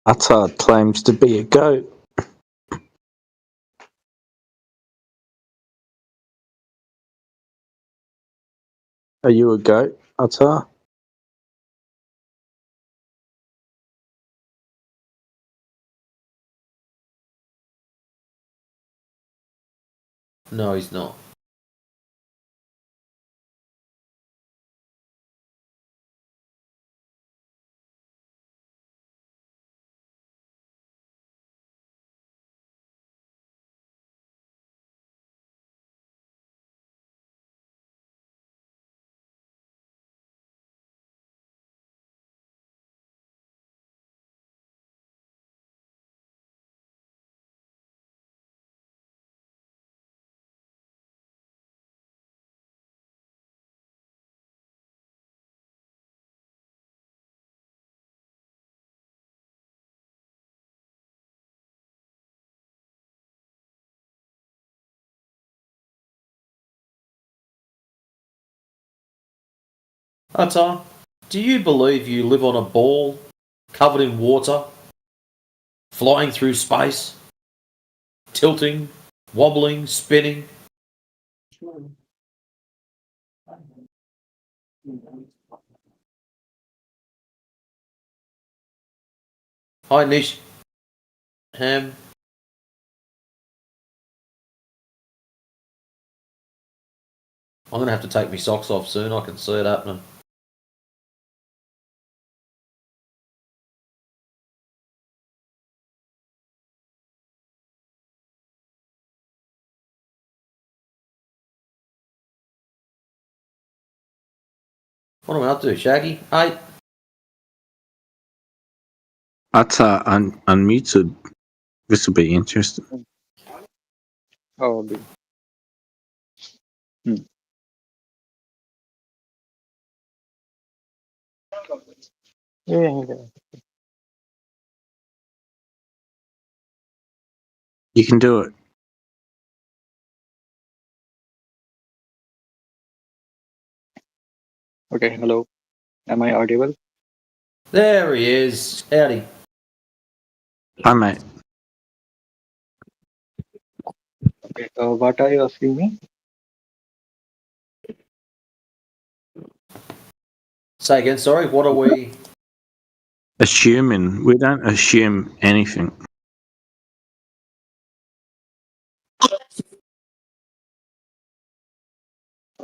Attard claims to be a goat. Are you a goat, Attard? No, he's not. Atar, do you believe you live on a ball covered in water, flying through space, tilting, wobbling, spinning? Hi, Nish. Ham. I'm going to have to take my socks off soon. I can see it happening. What am I up to, Shaggy? Hey. Atar unmuted. This will be interesting. Oh, yeah. You can do it. Okay, hello. Am I audible? There he is. Howdy. Hi, mate. Okay, what are you asking me? Say again, sorry. What are we? Assuming. We don't assume anything.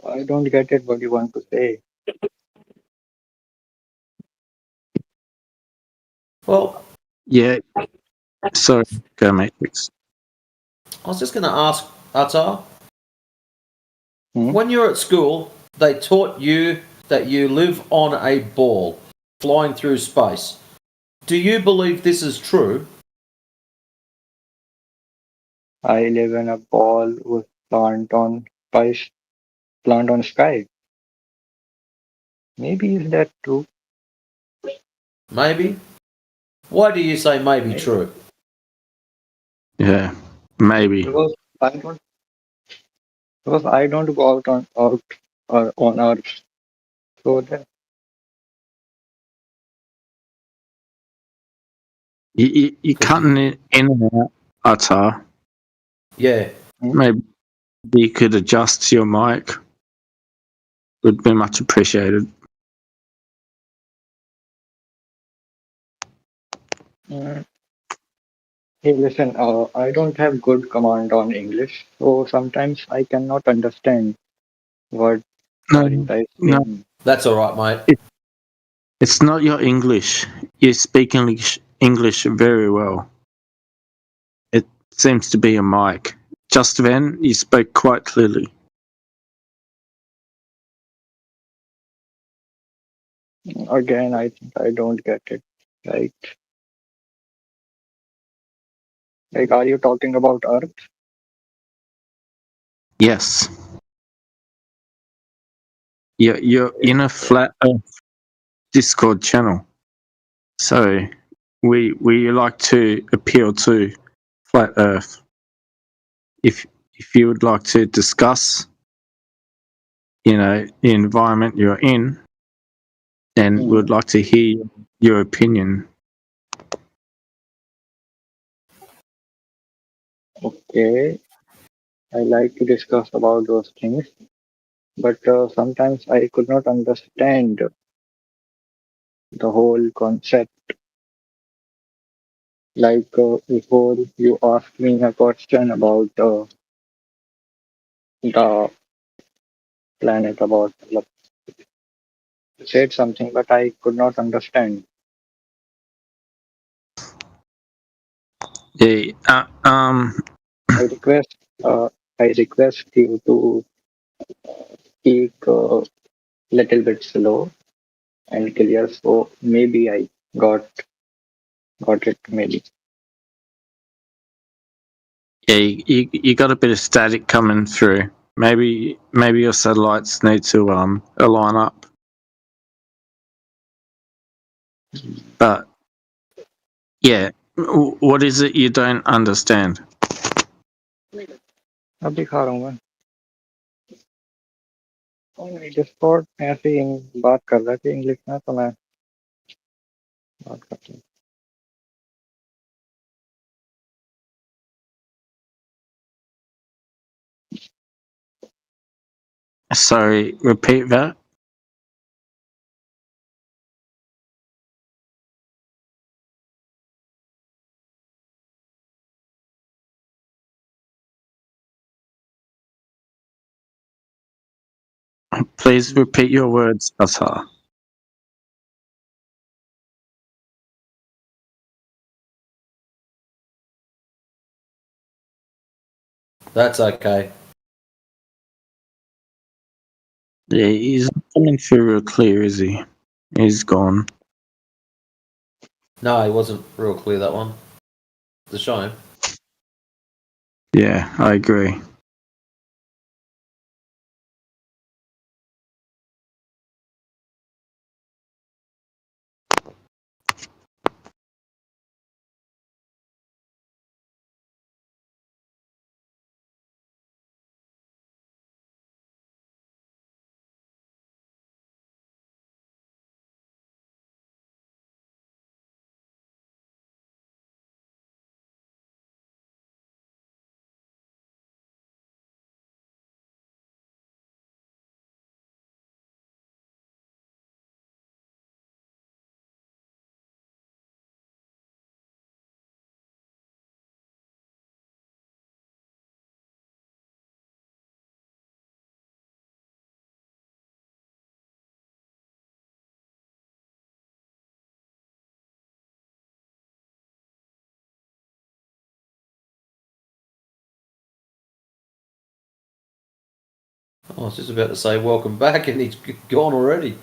I don't get it what you want to say. Well, Yeah. Sorry, go Matrix. I was just going to ask, Atar, Hmm? when you're at school, they taught you that you live on a ball flying through space. Do you believe this is true? I live in a ball with plant on spice, plant on sky. Maybe is that true? Maybe. Why do you say maybe true? Yeah, maybe. Because I don't go out on Earth. So that You cutting it in and out, Atar. Yeah. Maybe you could adjust your mic. Would be much appreciated. Mm. Hey, listen, I don't have good command on English, so sometimes I cannot understand what No, are you guys no. saying. That's all right, mate. It's not your English. You speak English very well. It seems to be a mic. Just then, you spoke quite clearly. Again, I think I don't get it. Right? Like, are you talking about Earth? Yes. You're in a flat Earth Discord channel. So we like to appeal to flat Earth. If you would like to discuss, the environment you're in, then we would like to hear your opinion. Okay, I like to discuss about those things, but sometimes I could not understand the whole concept. Like before you asked me a question about the planet, about you said something, but I could not understand. Yeah. I request uh, I request you to speak a little bit slow and clear, so maybe I got it. Maybe. Yeah, you got a bit of static coming through. Maybe your satellites need to align up. But yeah, what is it you don't understand? अब दिखा रहा हूँ मैं. और नहीं Discord ऐसे ही बात कर रहा थी इंग्लिश में तो मैं बात करता हूँ। Sorry, repeat that. Please repeat your words, Atar. That's okay. Yeah, he's not coming through real clear, is he? He's gone. No, he wasn't real clear, that one. It's a shame. Yeah, I agree. I was just about to say welcome back, and he's gone already.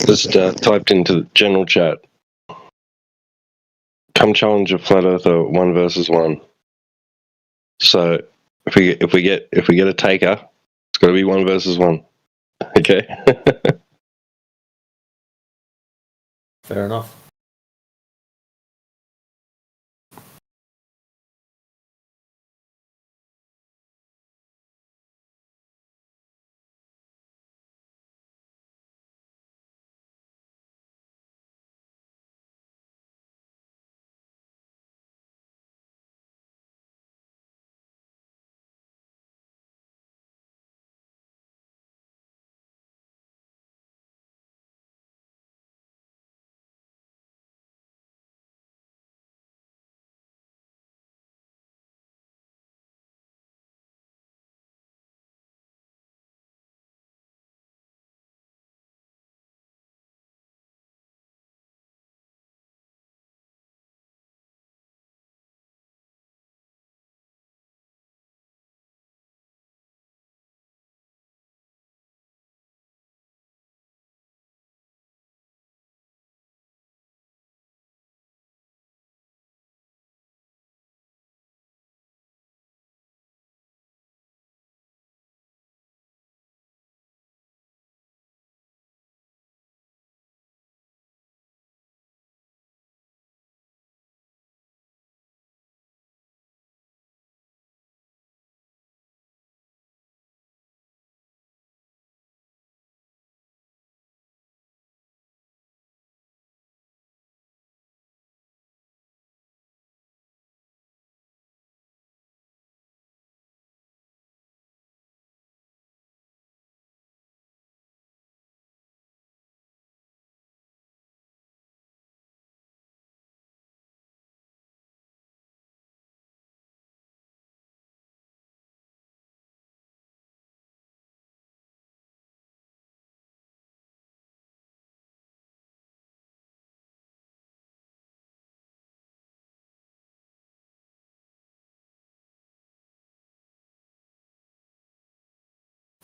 Just typed into the general chat. Come challenge a flat earther 1 versus 1. So if we get a taker, it's got to be 1 versus 1. Okay. Fair enough.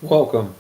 Welcome.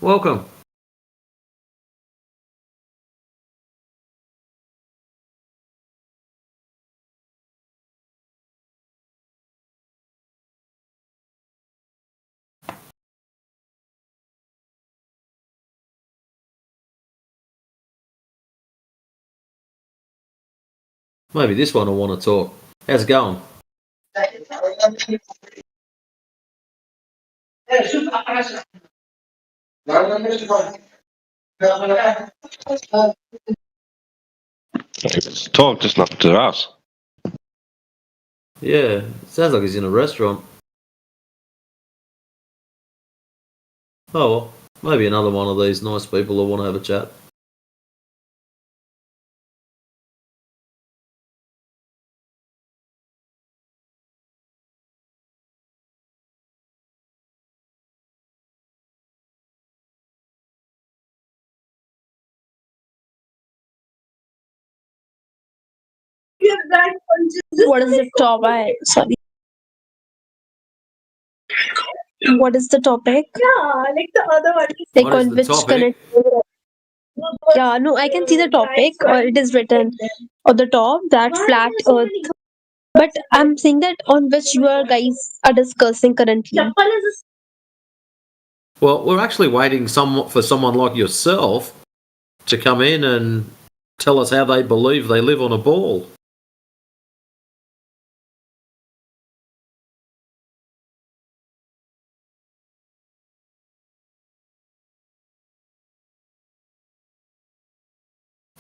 Welcome. Maybe this one will want to talk. How's it going? It's talk, just not to us. Yeah, sounds like he's in a restaurant. Oh well, maybe another one of these nice people will want to have a chat. What is the topic? Sorry. What is the topic? Yeah, like the other one. Like What is on the which topic? Yeah, no, I can see the topic, or it is written on the top that flat Earth. But I'm saying that on which you are guys are discussing currently. Well, we're actually waiting for someone like yourself to come in and tell us how they believe they live on a ball.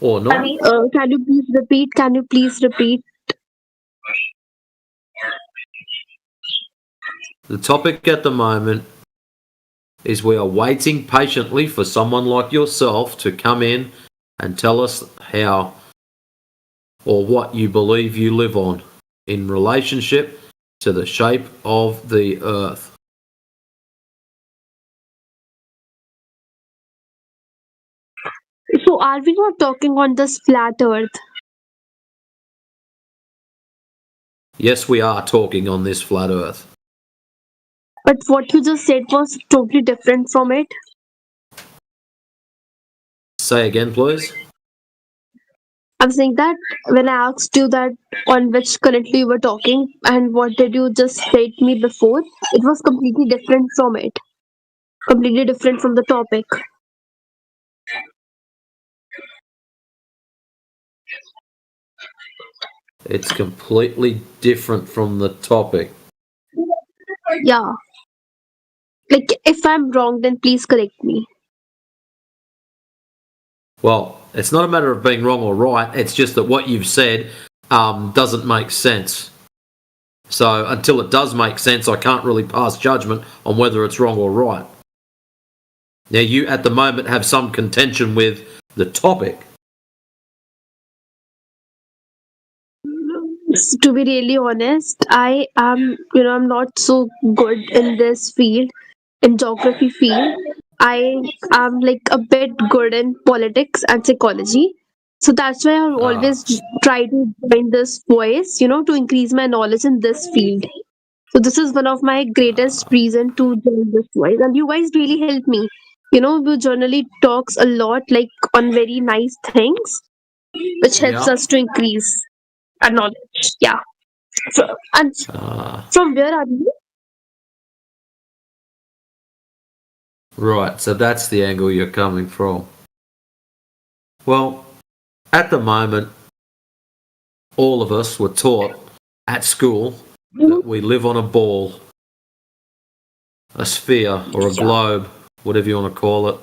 Or not. Can you please repeat? Can you please repeat? The topic at the moment is we are waiting patiently for someone like yourself to come in and tell us how or what you believe you live on in relationship to the shape of the earth. So are we not talking on this flat Earth? Yes, we are talking on this flat earth. But what you just said was totally different from it. Say again, please. I'm saying that when I asked you that on which currently you were talking and what did you just say to me before, it was completely different from it. Completely different from the topic. It's completely different from the topic. Yeah. Like if I'm wrong, then please correct me. Well, it's not a matter of being wrong or right. It's just that what you've said doesn't make sense. So until it does make sense, I can't really pass judgment on whether it's wrong or right. Now, you at the moment have some contention with the topic. To be really honest, I am, I'm not so good in this field, in geography field. I am like a bit good in politics and psychology. So that's why I've always tried to join this voice, to increase my knowledge in this field. So this is one of my greatest reason to join this voice. And you guys really helped me who generally talks a lot, like on very nice things, which helps Yeah. us to increase our knowledge. Yeah. And from where are you? Right, so that's the angle you're coming from. Well, at the moment, all of us were taught at school that we live on a ball, a sphere, or a globe, whatever you want to call it.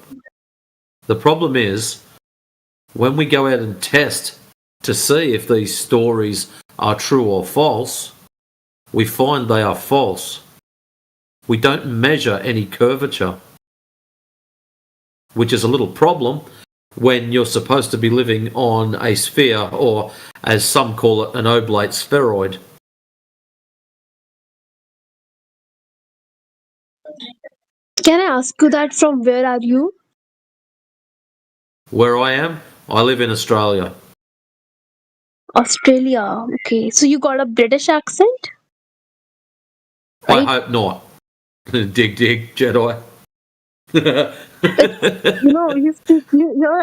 The problem is, when we go out and test to see if these stories are true or false, we find they are false. We don't measure any curvature, which is a little problem when you're supposed to be living on a sphere, or as some call it, an oblate spheroid. Can I ask you that from where are you? Where I am, I live in Australia. Australia. Okay, so you got a British accent? I hope not. Dig, dig, Jedi. Your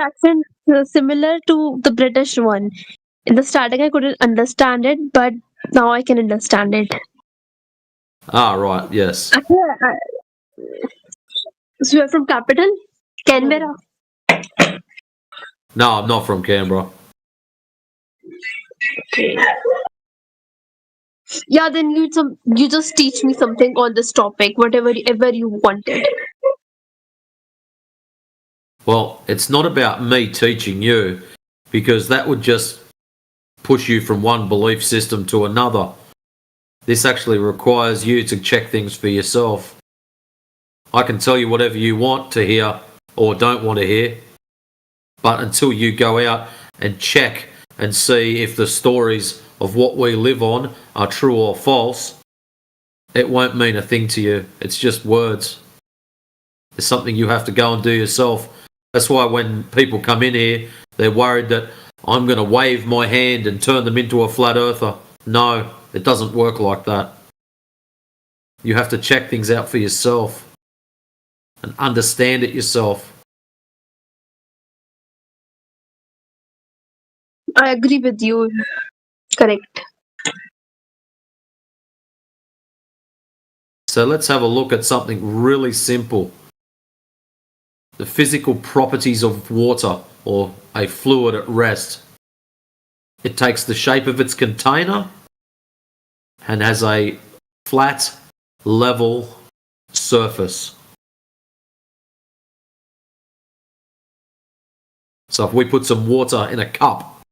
accent is similar to the British one. In the starting, I couldn't understand it, but now I can understand it. Ah, right, yes. So you're from capital, Canberra. No, I'm not from Canberra. Okay. Yeah, then you just teach me something on this topic, whatever ever you wanted. Well, it's not about me teaching you, because that would just push you from one belief system to another. This actually requires you to check things for yourself. I can tell you whatever you want to hear or don't want to hear, but until you go out and check and see if the stories of what we live on are true or false, it won't mean a thing to you. It's just words. It's something you have to go and do yourself. That's why when people come in here, they're worried that I'm going to wave my hand and turn them into a flat earther. No, it doesn't work like that. You have to check things out for yourself and understand it yourself. I agree with you. Correct. So let's have a look at something really simple. The physical properties of water, or a fluid at rest. It takes the shape of its container and has a flat, level surface. So if we put some water in a cup,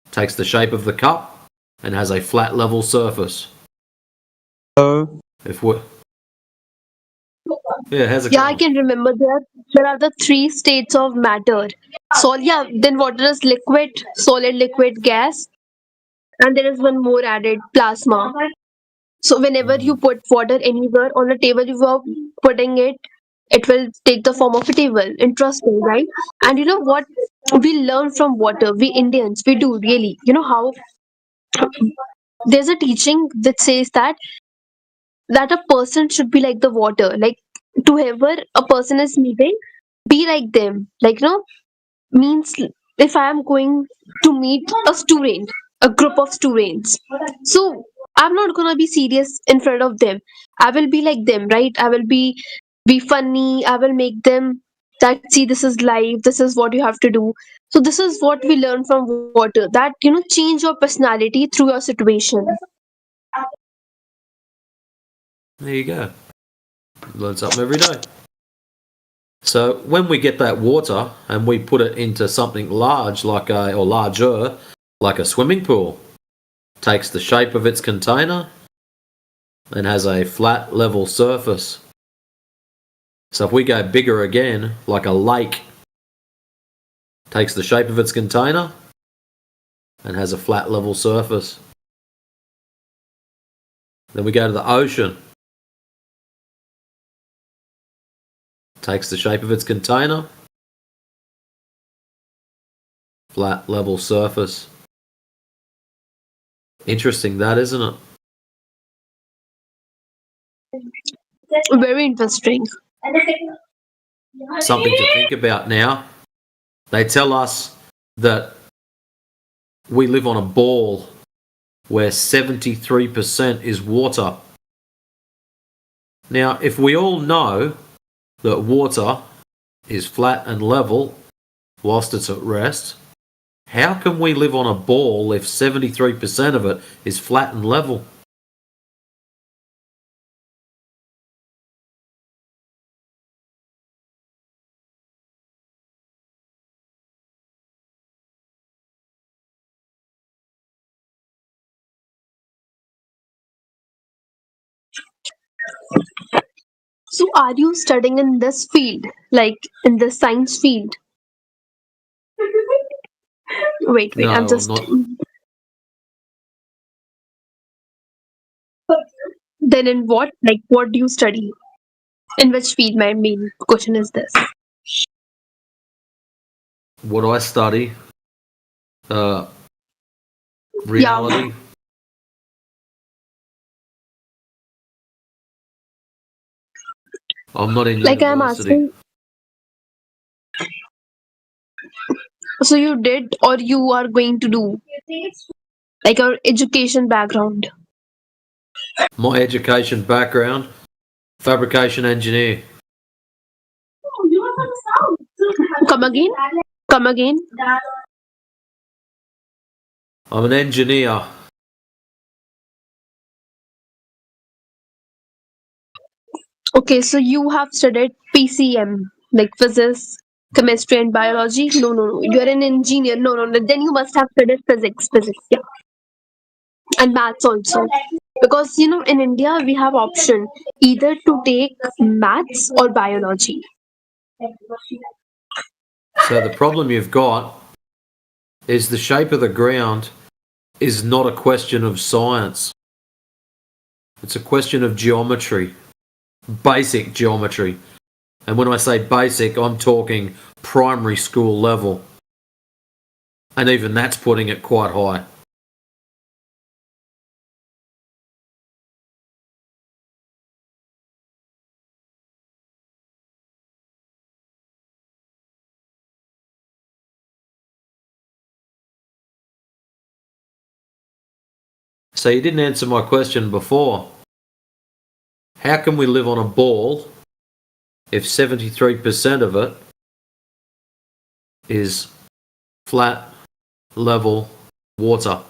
it takes the shape of the cup and has a flat, level surface. If we how's it Yeah, I going? can remember there are the three states of matter. Then water is liquid, solid, liquid, gas, and there is one more added, plasma. So whenever you put water anywhere on a table, you are putting it will take the form of a table. Interesting, right? And you know what we learn from water, we Indians, we do really. You know how there's a teaching that says that a person should be like the water, like to whoever a person is meeting, be like them. Like, means if I am going to meet a student, a group of students, so I'm not gonna be serious in front of them. I will be like them, right? I will be funny. I will make them that, see, this is life. This is what you have to do. So this is what we learn from water. That change your personality through your situation. There you go. Learn something every day. So when we get that water and we put it into something large, or larger, like a swimming pool, takes the shape of its container and has a flat, level surface. So if we go bigger again, like a lake, takes the shape of its container and has a flat, level surface. Then we go to the ocean. Takes the shape of its container, flat, level surface. Interesting, that, isn't it? Very interesting. something to think about now. They tell us that we live on a ball where 73% is water. Now, if we all know that water is flat and level whilst it's at rest, how can we live on a ball if 73% of it is flat and level? So, are you studying in this field, like in the science field? Wait, No, I'm I'm just. not. Then, in what? Like, what do you study? In which field? My main question is this. What do I study? Yeah, Reality. I'm not in like I'm university. asking. So, you did or you are going to do? Like, your education background. My education background, fabrication engineer. Come again? Come again? I'm an engineer. Okay, so you have studied PCM, like physics, chemistry, and biology. No. You're an engineer. No. Then you must have studied physics, yeah, and maths also. Because in India we have option either to take maths or biology. So the problem you've got is the shape of the ground is not a question of science. It's a question of geometry, basic geometry. And when I say basic, I'm talking primary school level. And even that's putting it quite high. So you didn't answer my question before. How can we live on a ball if 73% of it is flat, level water?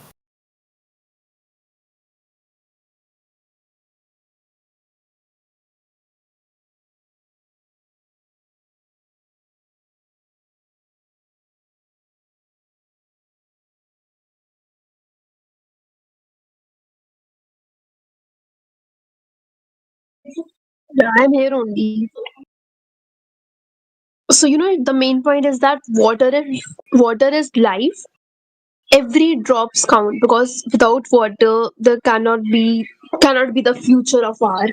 Yeah, I'm here only. So the main point is that water is life. Every drops count because without water there cannot be the future of our.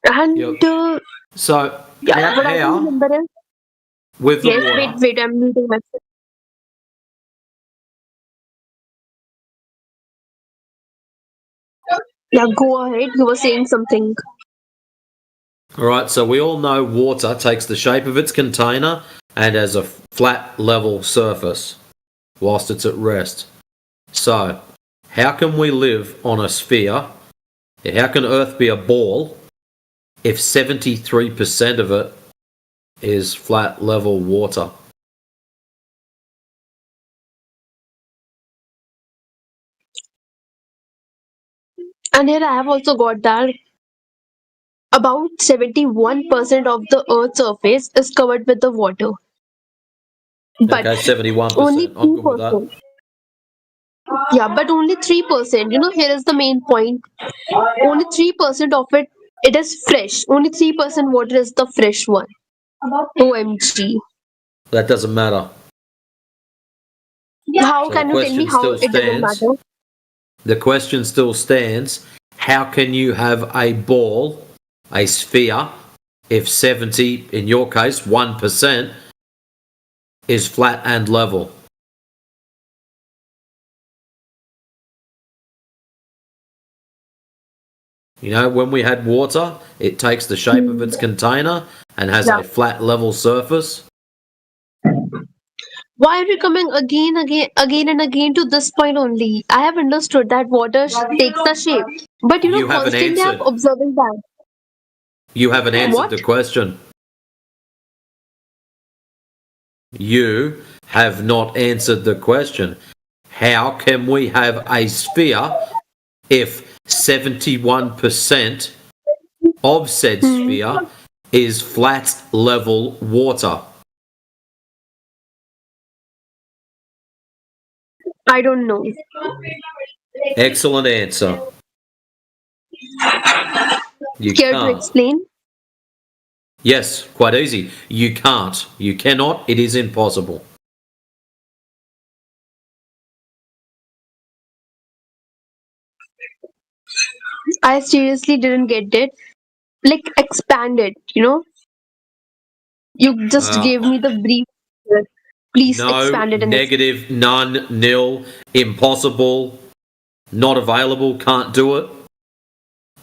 And Yep. So yeah, what I can how remember is with the yes. water? Wait. I'm muting myself. Yeah, go ahead. You were saying something. All right, so we all know water takes the shape of its container and has a flat, level surface whilst it's at rest. So, how can we live on a sphere? How can Earth be a ball if 73% of it is flat, level water? And here I have also got that about 71% of the Earth's surface is covered with the water. But Okay, 71%. only I'm good with that. 3%. Yeah, but only 3%. Here is the main point. Only 3% of it is fresh. Only 3% water is the fresh one. OMG. That doesn't matter. How So the can you tell me question how still it doesn't stands. matter? The question still stands. How can you have a ball, a sphere, if 70, in your case, 1% is flat and level? You know, when we had water, it takes the shape of its container and has Yeah. a flat level surface. Why are we coming again and again to this point only? I have understood that water takes the shape, but You haven't constantly I'm answered. observing that. You haven't answered What? the question. You have not answered the question. How can we have a sphere if 71% of said sphere is flat level water? I don't know. Excellent answer. You Care to can't. explain? Yes, quite easy. You can't. You cannot. It is impossible. I seriously didn't get it. Like expand it, You just gave me the brief. Please No, expand it and negative, none, nil, impossible, not available, can't do it.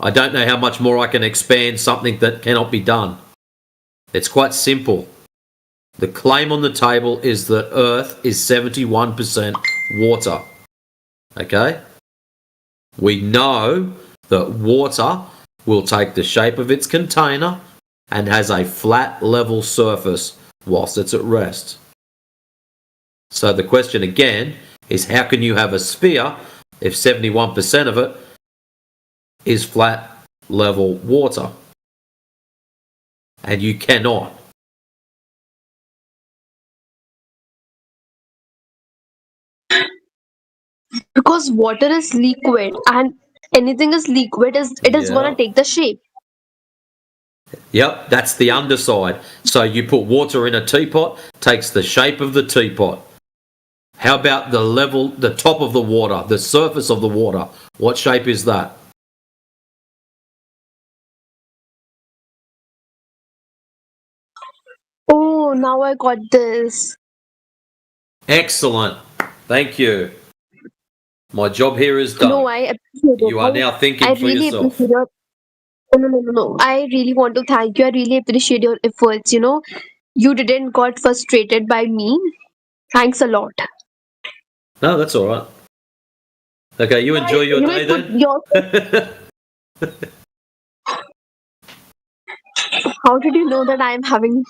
I don't know how much more I can expand something that cannot be done. It's quite simple. The claim on the table is that Earth is 71% water. Okay? We know that water will take the shape of its container and has a flat level surface whilst it's at rest. So the question again is, how can you have a sphere if 71% of it is flat level water? And you cannot. because water is liquid and anything is liquid it is Yeah. gonna take the shape. Yep, that's the underside. So you put water in a teapot, takes the shape of the teapot. How about the top of the water, the surface of the water? What shape is that? Oh, now I got this. Excellent. Thank you. My job here is done. No, I appreciate it. You are now thinking I for really yourself. appreciate your. No. I really want to thank you. I really appreciate your efforts. You didn't got frustrated by me. Thanks a lot. No, that's all right. Okay, you enjoy your day put then. your. How did you know that I am having?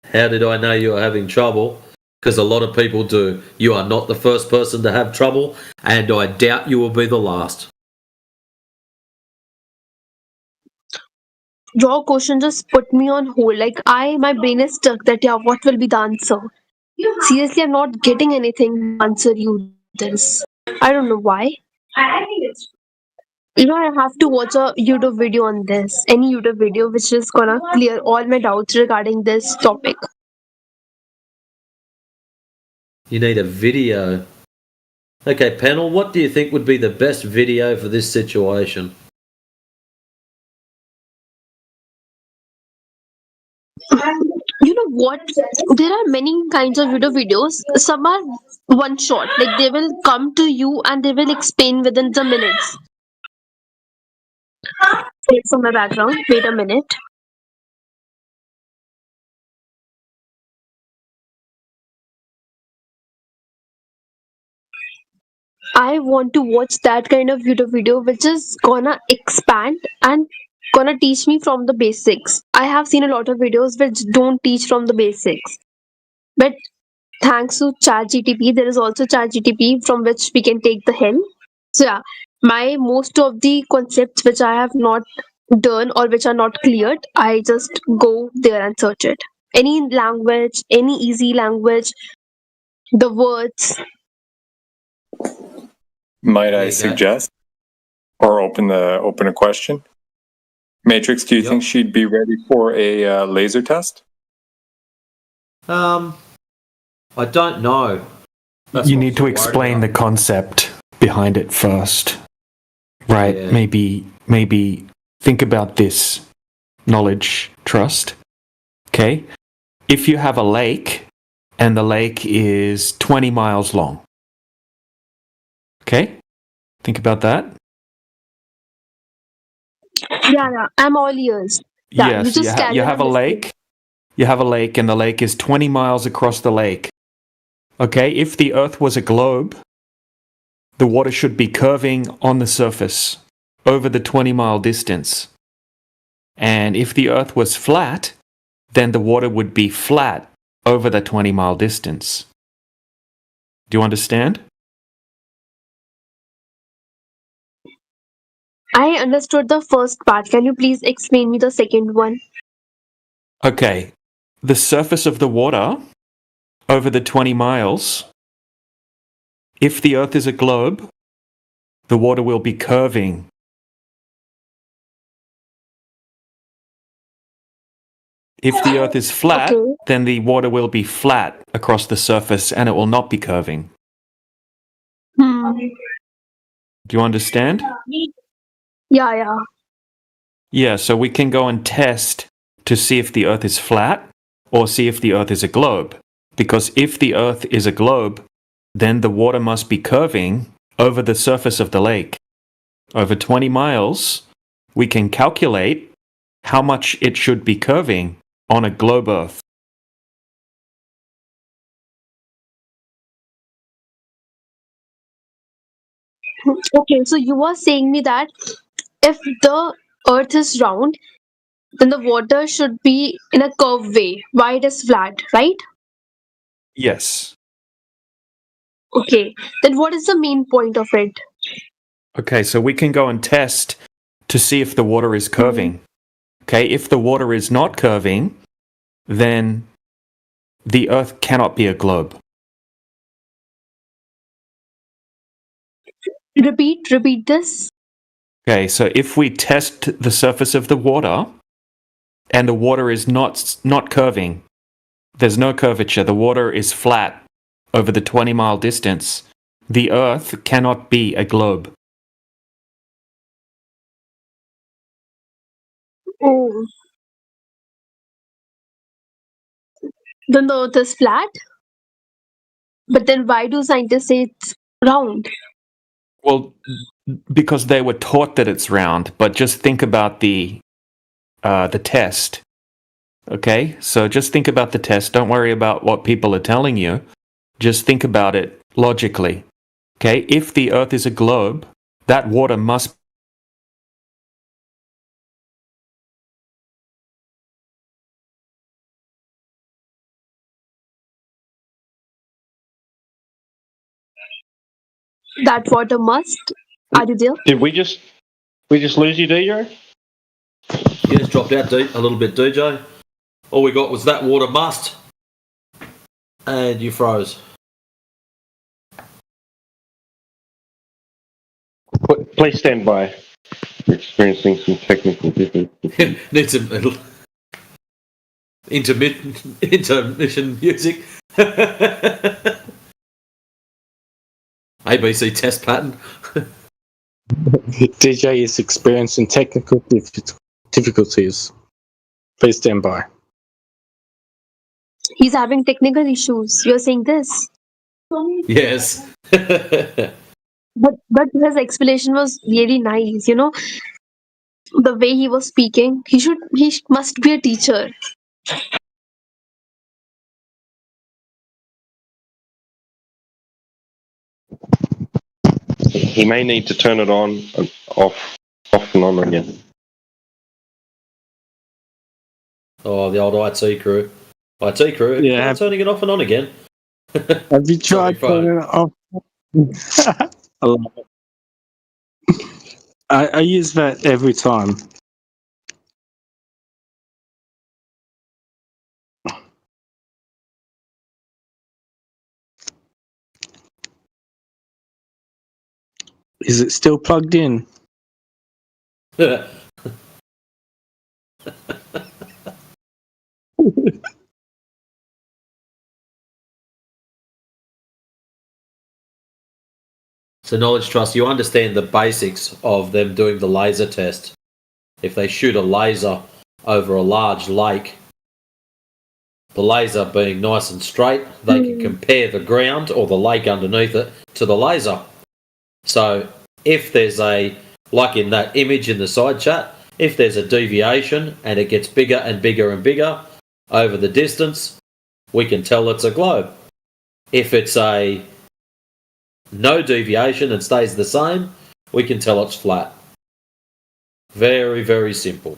How did I know you are having trouble? Because a lot of people do. You are not the first person to have trouble, and I doubt you will be the last. Your question just put me on hold. Like my brain is stuck. That what will be the answer? Seriously, I'm not getting anything to answer you this. I don't know why. I have to watch a YouTube video on this. Any YouTube video which is gonna clear all my doubts regarding this topic. You need a video. Okay, panel, what do you think would be the best video for this situation? You know what? There are many kinds of YouTube videos. Some are one shot. Like they will come to you and they will explain within the minutes. Wait for my background. Wait a minute. I want to watch that kind of YouTube video which is gonna expand and gonna teach me from the basics. I have seen a lot of videos which don't teach from the basics. But thanks to ChatGTP, there is also ChatGTP from which we can take the help. So yeah, my most of the concepts which I have not done or which are not cleared, I just go there and search it. Any language, any easy language, the words. Might I suggest or open a question? Matrix, do you think she'd be ready for a laser test? I don't know. You need to explain the concept behind it first. Right. Yeah. Maybe think about this knowledge trust. Okay? If you have a lake and the lake is 20 miles long, Okay? Think about that. Yeah. I'm all ears. Yeah, Yeah, you so just carry you on. have a I'm listening. lake. You have a lake, and the lake is 20 miles across the lake. Okay, if the Earth was a globe, the water should be curving on the surface over the 20-mile distance. And if the Earth was flat, then the water would be flat over the 20-mile distance. Do you understand? I understood the first part. Can you please explain me the second one? Okay, the surface of the water over the 20 miles, if the Earth is a globe, the water will be curving. If the Earth is flat, Okay. then the water will be flat across the surface and it will not be curving. Hmm. Do you understand? Yeah. Yeah, so we can go and test to see if the Earth is flat or see if the Earth is a globe. Because if the Earth is a globe, then the water must be curving over the surface of the lake. Over 20 miles, we can calculate how much it should be curving on a globe Earth. Okay, so you were saying me that if the earth is round, then the water should be in a curved way. Why it is flat, right? Yes. Okay. Then what is the main point of it? Okay, so we can go and test to see if the water is curving. Okay, if the water is not curving, then the Earth cannot be a globe. Repeat this. Okay, so if we test the surface of the water and the water is not curving, there's no curvature, the water is flat over the 20-mile distance, the Earth cannot be a globe. Oh. Then the earth is flat? But then why do scientists say it's round? Well, because they were taught that it's round, but just think about the test. Okay, so just think about the test. Don't worry about what people are telling you. Just think about it logically. Okay, if the Earth is a globe, that water must. That water must. Are you there? Did we just lose you, DJ? You just dropped out a little bit, DJ. All we got was that water must. And you froze. Please stand by. We're experiencing some technical difficulties. Need some intermission music. ABC test pattern. DJ is experiencing technical difficulties. Please stand by. He's having technical issues. You're saying this? Yes. But his explanation was really nice, you know. The way he was speaking, he must be a teacher. He may need to turn it on and off and on again. Oh, the old IT crew. IT crew? Yeah. Turning it off and on again. Have you tried turning it off? I love it. I use that every time. Is it still plugged in? So, Knowledge Trust, you understand the basics of them doing the laser test. If they shoot a laser over a large lake, the laser being nice and straight, they can compare the ground or the lake underneath it to the laser. So if there's like in that image in the side chat, if there's a deviation and it gets bigger and bigger and bigger over the distance, we can tell it's a globe. If it's a no deviation and stays the same, we can tell it's flat. Very, very simple.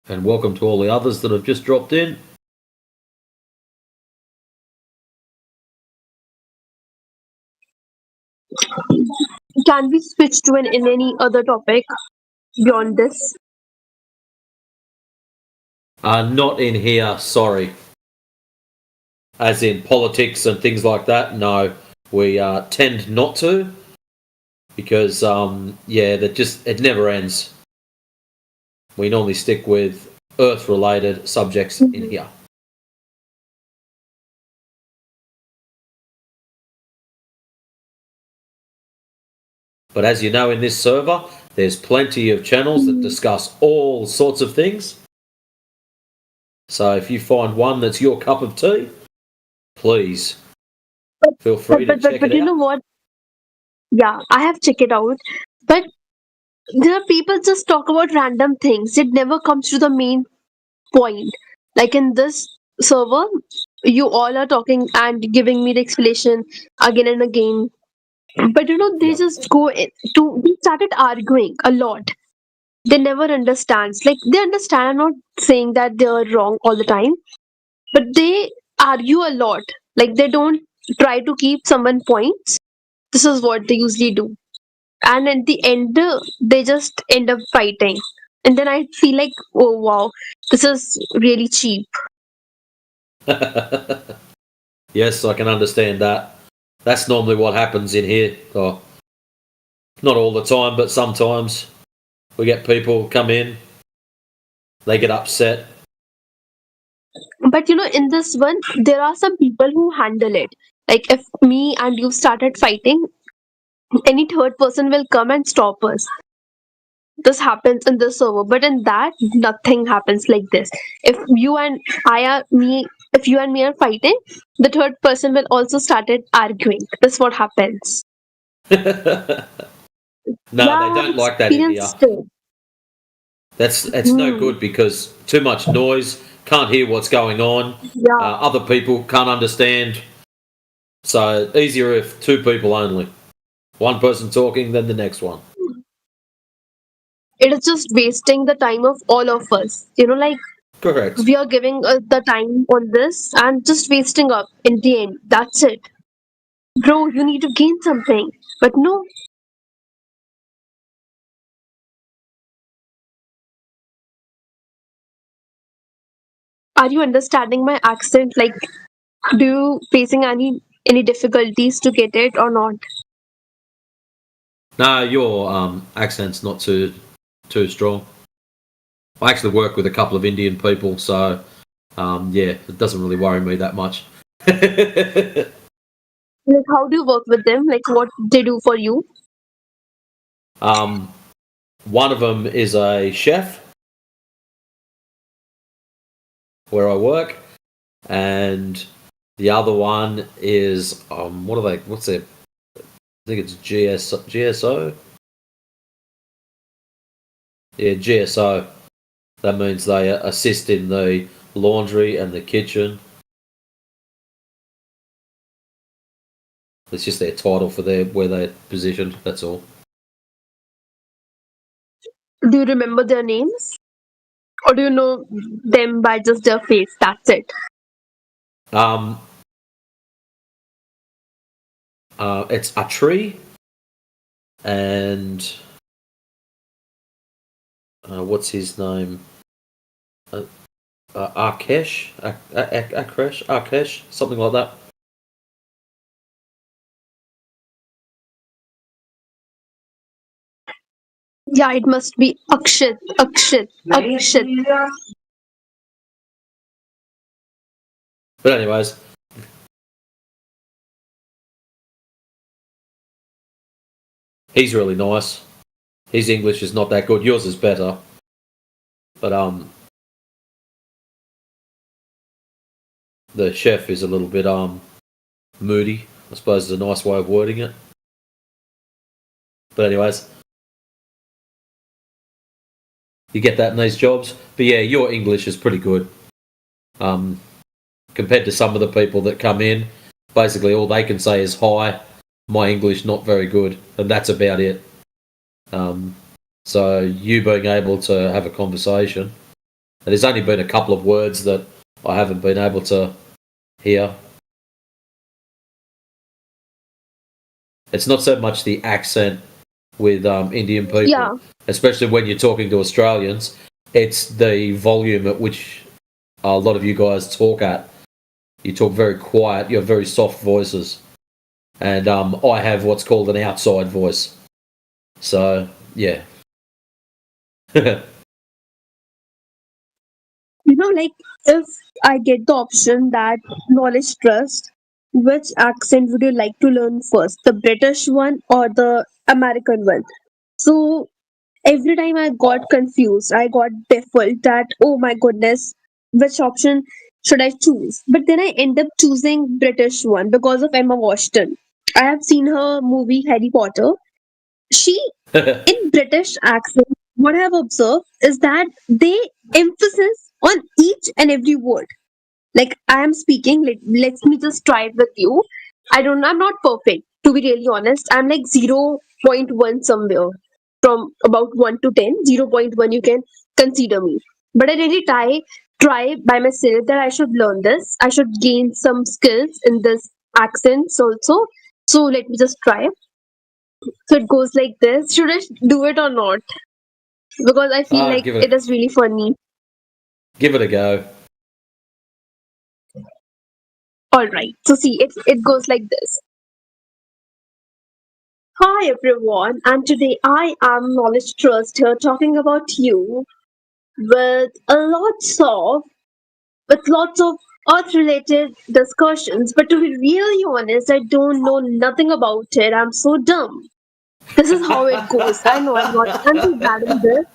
And welcome to all the others that have just dropped in. Can we switch to in any other topic beyond this? Not in here, sorry. As in politics and things like that, no. We tend not to. Because, it never ends. We normally stick with Earth-related subjects in here. But as you know, in this server, there's plenty of channels that discuss all sorts of things. So if you find one that's your cup of tea, please feel free to check But it you out. know what? Yeah, I have checked it out. But there are people just talk about random things. It never comes to the main point. Like in this server, you all are talking and giving me the explanation again and again. But they just they started arguing a lot. They never understands. Like they understand. I'm not saying that they're wrong all the time, but they argue a lot. Like they don't try to keep someone points. This is what they usually do. And at the end, they just end up fighting. And then I feel like, oh wow, this is really cheap. Yes, I can understand that. That's normally what happens in here. Oh, not all the time, but sometimes we get people come in, they get upset. But in this one, there are some people who handle it. Like if me and you started fighting, any third person will come and stop us. This happens in this server, but in that, nothing happens like this. If you and me are fighting, the third person will also started arguing. That's what happens. No, they don't like that in here. Experienced it. It's no good because too much noise, can't hear what's going on. Yeah. Other people can't understand. So easier if two people only. One person talking, then the next one. It is just wasting the time of all of us. Like Correct. we are giving the time on this and just wasting up in the end. That's it. Bro, you need to gain something. But no. Are you understanding my accent? Like, do you facing any difficulties to get it or not? No, your accent's not too strong. I actually work with a couple of Indian people, so it doesn't really worry me that much. Like, how do you work with them? Like, what they do for you? One of them is a chef where I work, and the other one is what are they? What's their? I think it's GSO. Yeah, GSO. That means they assist in the laundry and the kitchen. It's just their title for where they're positioned. That's all. Do you remember their names? Or do you know them by just their face? That's it. It's a tree, and what's his name? Arkesh, something like that. Yeah, it must be Akshit. But anyways, he's really nice. His English is not that good. Yours is better. But the chef is a little bit moody, I suppose is a nice way of wording it. But anyways, you get that in these jobs. But yeah, your English is pretty good. Compared to some of the people that come in, basically all they can say is hi. My English not very good, and that's about it. So you being able to have a conversation, and there's only been a couple of words that I haven't been able to hear. It's not so much the accent with Indian people, Yeah. especially when you're talking to Australians. It's the volume at which a lot of you guys talk at. You talk very quiet. You have very soft voices, and I have what's called an outside voice. So yeah. Like if I get the option that knowledge trust, which accent would you like to learn first, the British one or the American one? So every time I got confused, I got baffled that, oh my goodness, which option should I choose? But then I end up choosing British one because of Emma Watson. I have seen her movie Harry Potter. She, in British accent, what I have observed is that they emphasis on each and every word. Like I am speaking, let me just try it with you. I don't know, I'm not perfect, to be really honest. I'm like 0.1 somewhere. From about 1 to 10, 0.1 you can consider me. But I really try by myself that I should learn this. I should gain some skills in this accents also. So let me just try. So it goes like this. Should I do it or not? Because I feel like it is really funny. Give it a go. Alright, so see, it goes like this. Hi everyone, and today I am Knowledge Trust here talking about you with lots of earth related discussions. But to be really honest, I don't know nothing about it. I'm so dumb. This is how it goes. I know I'm too bad in this.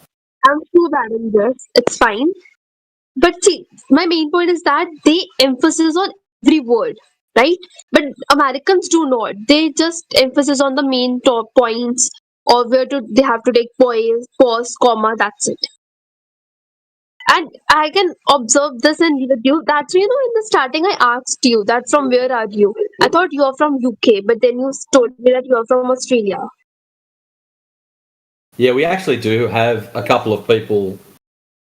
I'm too bad in this. It's fine. But see, my main point is that they emphasis on every word, right? But Americans do not. They just emphasis on the main top points or where to they have to take pause, comma. That's it. And I can observe this in you. That's in the starting I asked you that from where are you? I thought you are from UK, but then you told me that you are from Australia. Yeah, we actually do have a couple of people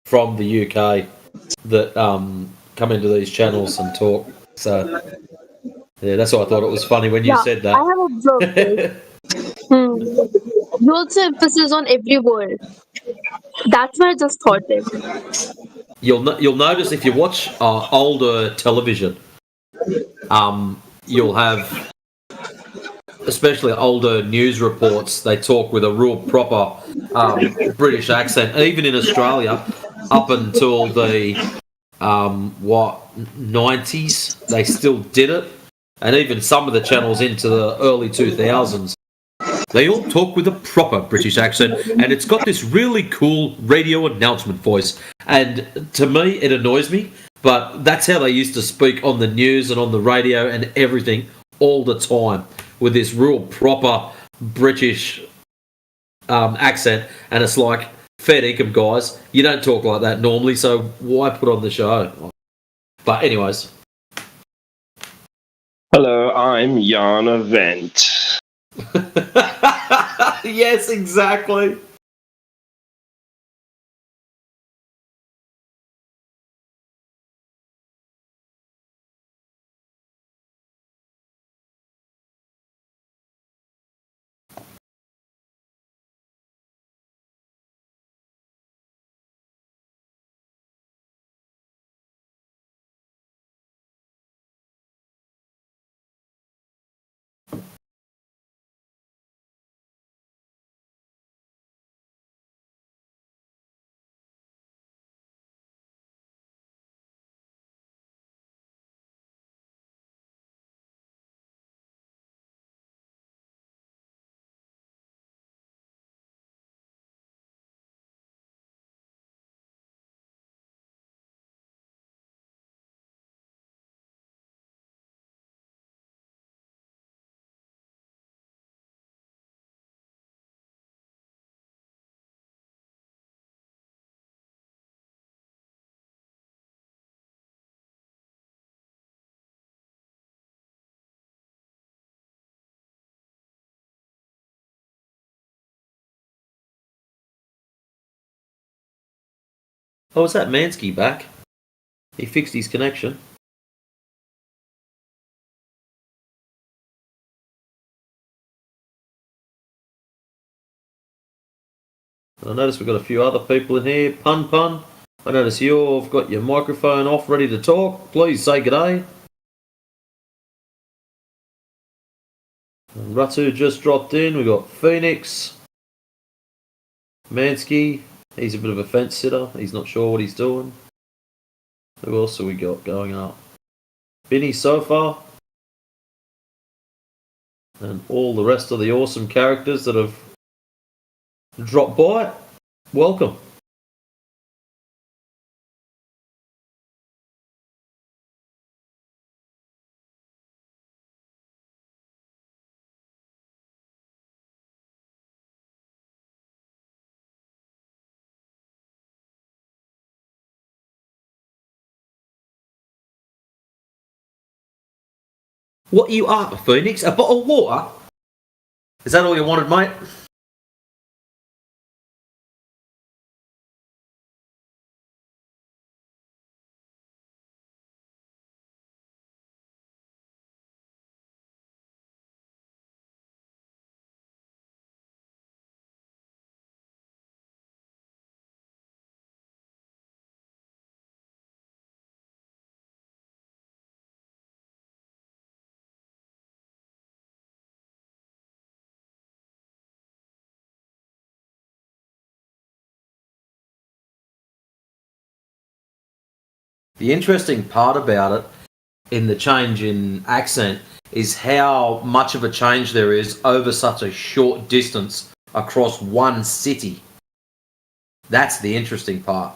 from the UK that come into these channels and talk. So yeah, that's why I thought it was funny when you said that. I have observed this. You also emphasis on every word. That's why I just thought it. You'll notice if you watch older television, you'll have, especially older news reports, they talk with a real proper British accent. Even in Australia, up until the 90s, they still did it, and even some of the channels into the early 2000s. They all talk with a proper British accent, and it's got this really cool radio announcement voice. And to me, it annoys me, but that's how they used to speak on the news and on the radio and everything all the time, with this real proper British accent. And it's like, fair income, guys, you don't talk like that normally, so why put on the show? But anyways. Hello, I'm Jan Event. Yes, exactly. Oh, is that Mansky back? He fixed his connection. I notice we've got a few other people in here. Pun. I notice you've got your microphone off, ready to talk. Please say g'day. And Ratu just dropped in. We've got Phoenix. Mansky. He's a bit of a fence sitter. He's not sure what he's doing. Who else have we got going up? Binny Sofa. And all the rest of the awesome characters that have dropped by. Welcome. What are you after, Phoenix? A bottle of water? Is that all you wanted, mate? The interesting part about it in the change in accent is how much of a change there is over such a short distance across one city. That's the interesting part.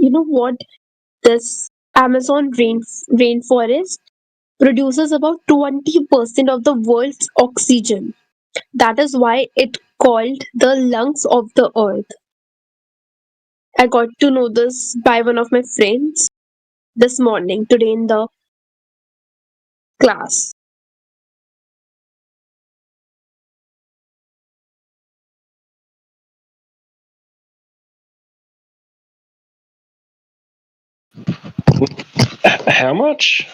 You know what? This Amazon rainforest produces about 20% of the world's oxygen. That is why it called the lungs of the earth. I got to know this by one of my friends this morning, today in the class. How much?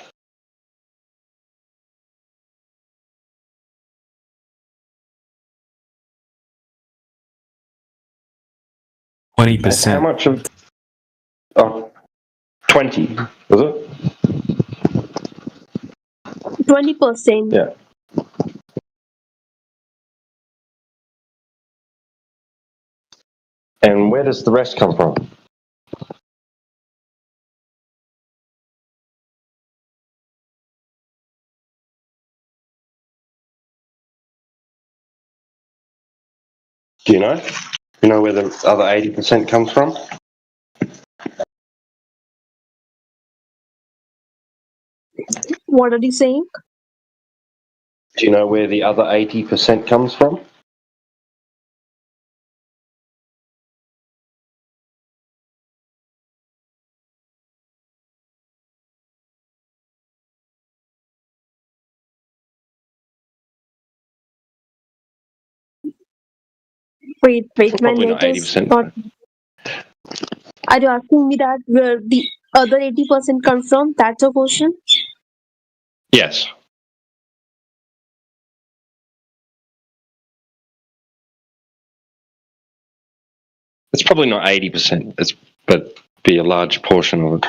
How 20%. much of? Oh, 20, was it? 20%. Yeah. And where does the rest come from? Do you know? You know where the other 80% comes from? What are you saying? Do you know where the other 80% comes from? Wait, my Probably not net is 80%. not. Are you asking me that where the other 80% comes from? That's your question? Yes. It's probably not 80%, but be a large portion of it.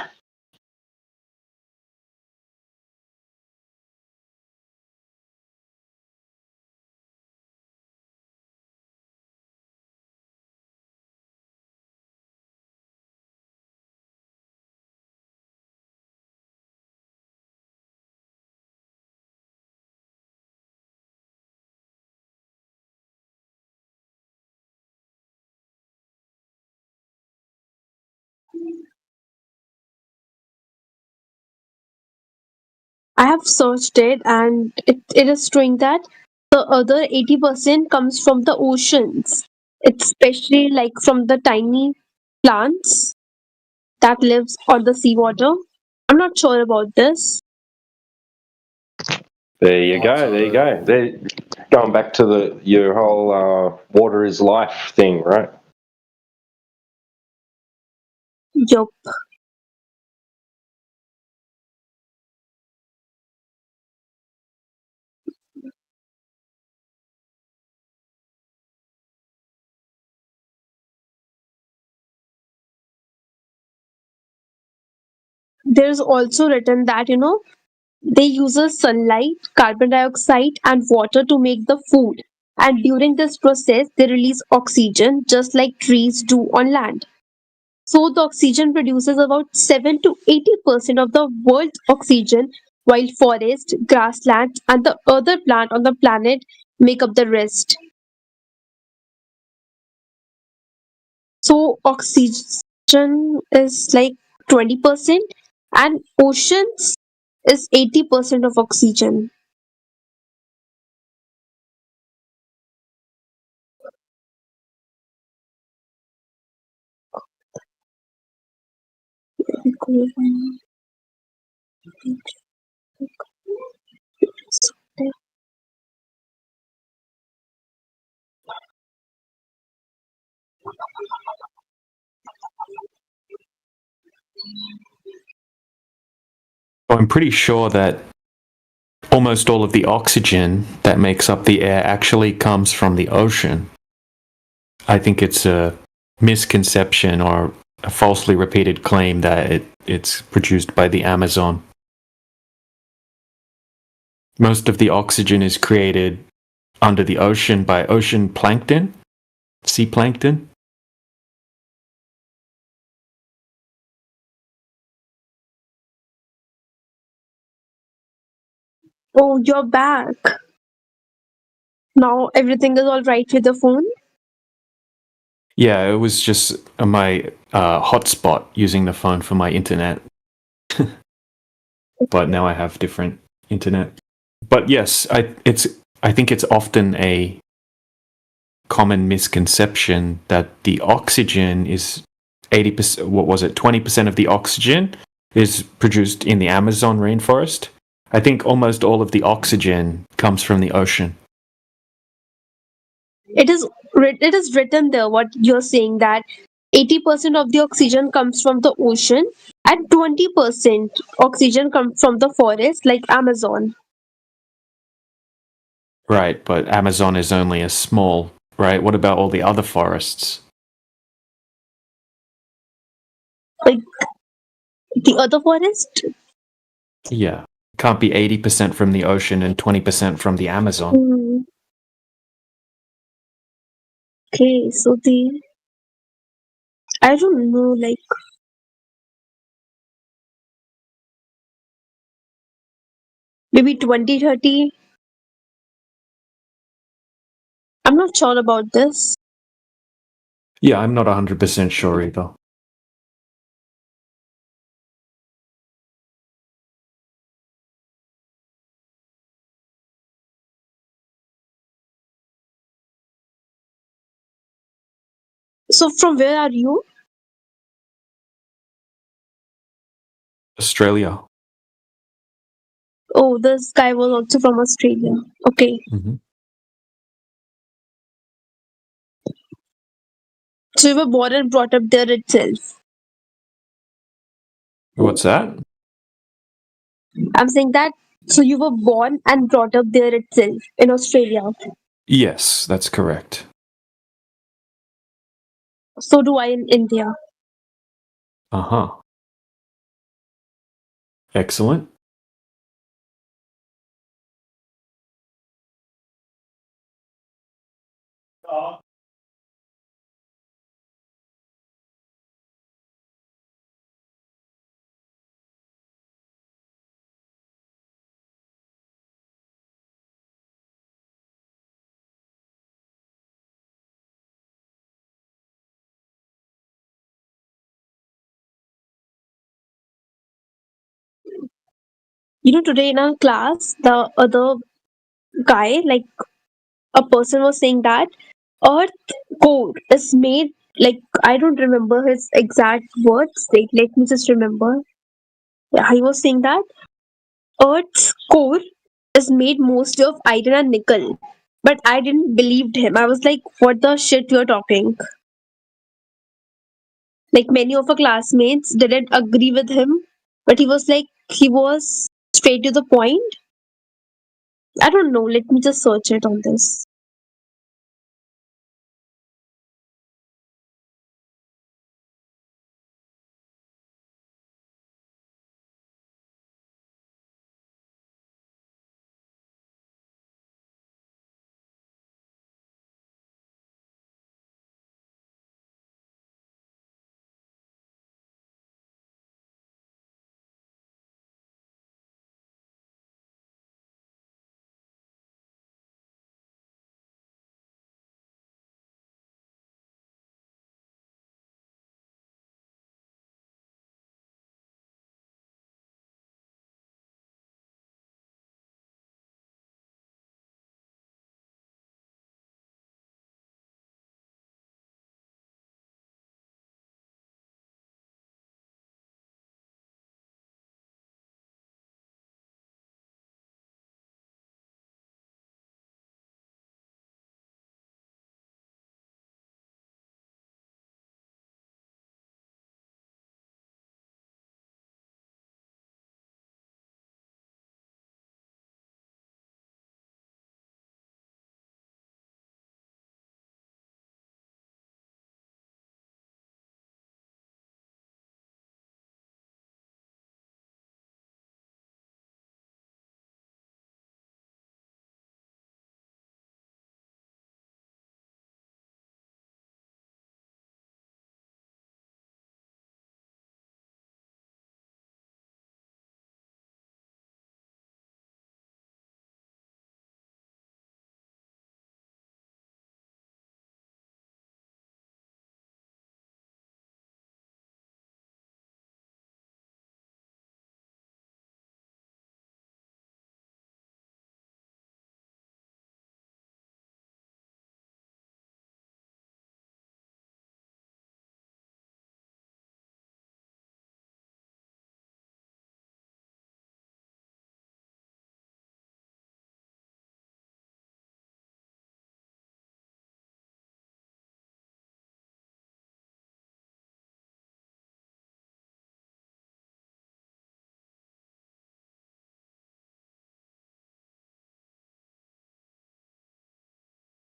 I have searched it and it is showing that the other 80% comes from the oceans. It's especially like from the tiny plants that lives on the seawater. I'm not sure about this. There you go. There you go. Going back to your whole water is life thing, right? Yup. There's also written that, they use sunlight, carbon dioxide, and water to make the food. And during this process, they release oxygen just like trees do on land. So the oxygen produces about 7 to 80% of the world's oxygen, while forest, grasslands, and the other plant on the planet make up the rest. So oxygen is like 20%, and oceans is 80% of oxygen. I'm pretty sure that almost all of the oxygen that makes up the air actually comes from the ocean. I think it's a misconception or a falsely repeated claim that it's produced by the Amazon. Most of the oxygen is created under the ocean by ocean plankton, sea plankton. Oh, you're back. Now everything is all right with the phone? Yeah, it was just my hotspot using the phone for my internet. But now I have different internet. But yes, I think it's often a common misconception that the oxygen is 80%, what was it, 20% of the oxygen is produced in the Amazon rainforest. I think almost all of the oxygen comes from the ocean. It is written there what you're saying, that 80% of the oxygen comes from the ocean and 20% oxygen comes from the forest like Amazon. Right, but Amazon is only a small, right? What about all the other forests? Like the other forest? Yeah. Can't be 80% from the ocean and 20% from the Amazon. Hmm. Okay, so I don't know, like maybe 2030. I'm not sure about this. Yeah, I'm not 100% sure either. So from where are you? Australia. Oh, this guy was also from Australia. Okay. Mhm. So you were born and brought up there itself. What's that? I'm saying that, so you were born and brought up there itself in Australia. Yes, that's correct. So do I in India. Uh-huh. Excellent. Today in our class, the other guy, like a person was saying that Earth core is made, like, I don't remember his exact words. Like, let me just remember. Yeah, he was saying that Earth's core is made mostly of iron and nickel. But I didn't believe him. I was like, what the shit you're talking? Like, many of our classmates didn't agree with him, but he was straight to the point. I don't know. Let me just search it on this.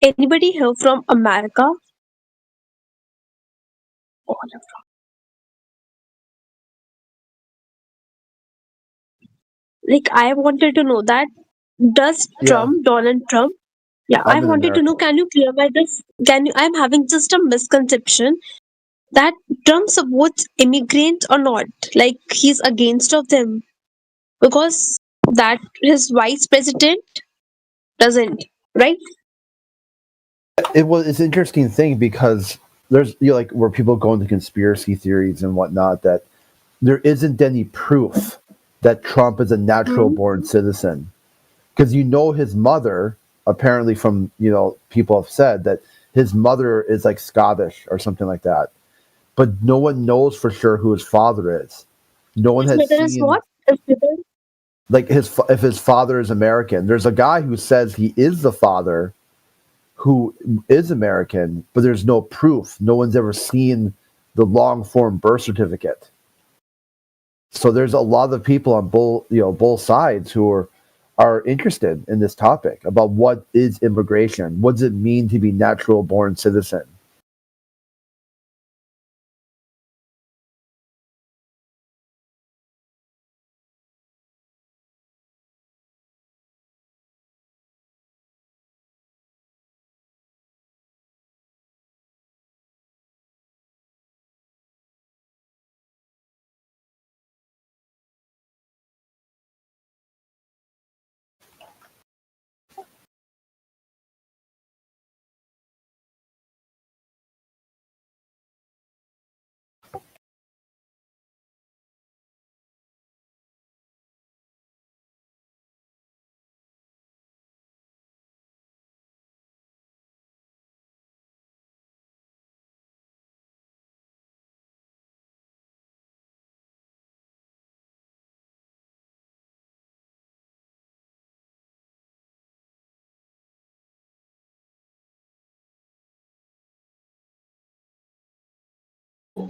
Anybody here from America? Like, I wanted to know that does Yeah, Donald Trump, yeah, I I'm in wanted to America. know, can you clarify this? I'm having just a misconception that Trump supports immigrants or not? Like, he's against of them because that his vice president doesn't, right? It's an interesting thing because there's like where people go into conspiracy theories and whatnot that there isn't any proof that Trump is a natural born citizen because his mother apparently from people have said that his mother is like Scottish or something like that, but no one knows for sure who his father is. No one His has mother is seen what? His mother? like if his father is American. There's a guy who says he is the father who is American, but there's no proof. No one's ever seen the long form birth certificate. So there's a lot of people on both sides who are interested in this topic about what is immigration, what does it mean to be natural born citizen.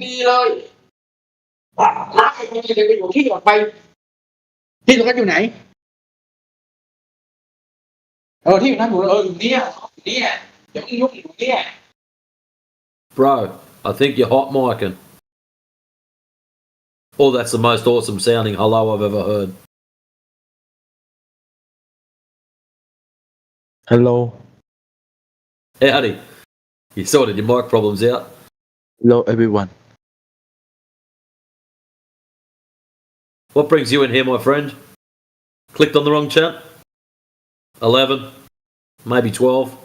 ดีเลยน้ำมันจะไปอยู่ที่หยดไปที่ตรงนั้นอยู่ไหนที่นั้นอยู่อยู่เนี่ยเดี๋ยวมึงยุ่งอยู่เนี่ย Bro, I think you're hot micing. Oh, that's the most awesome sounding hello I've ever heard. Hello. Howdy. You sorted your mic problems out. Hello, everyone. What brings you in here, my friend? Clicked on the wrong chat? 11, maybe 12.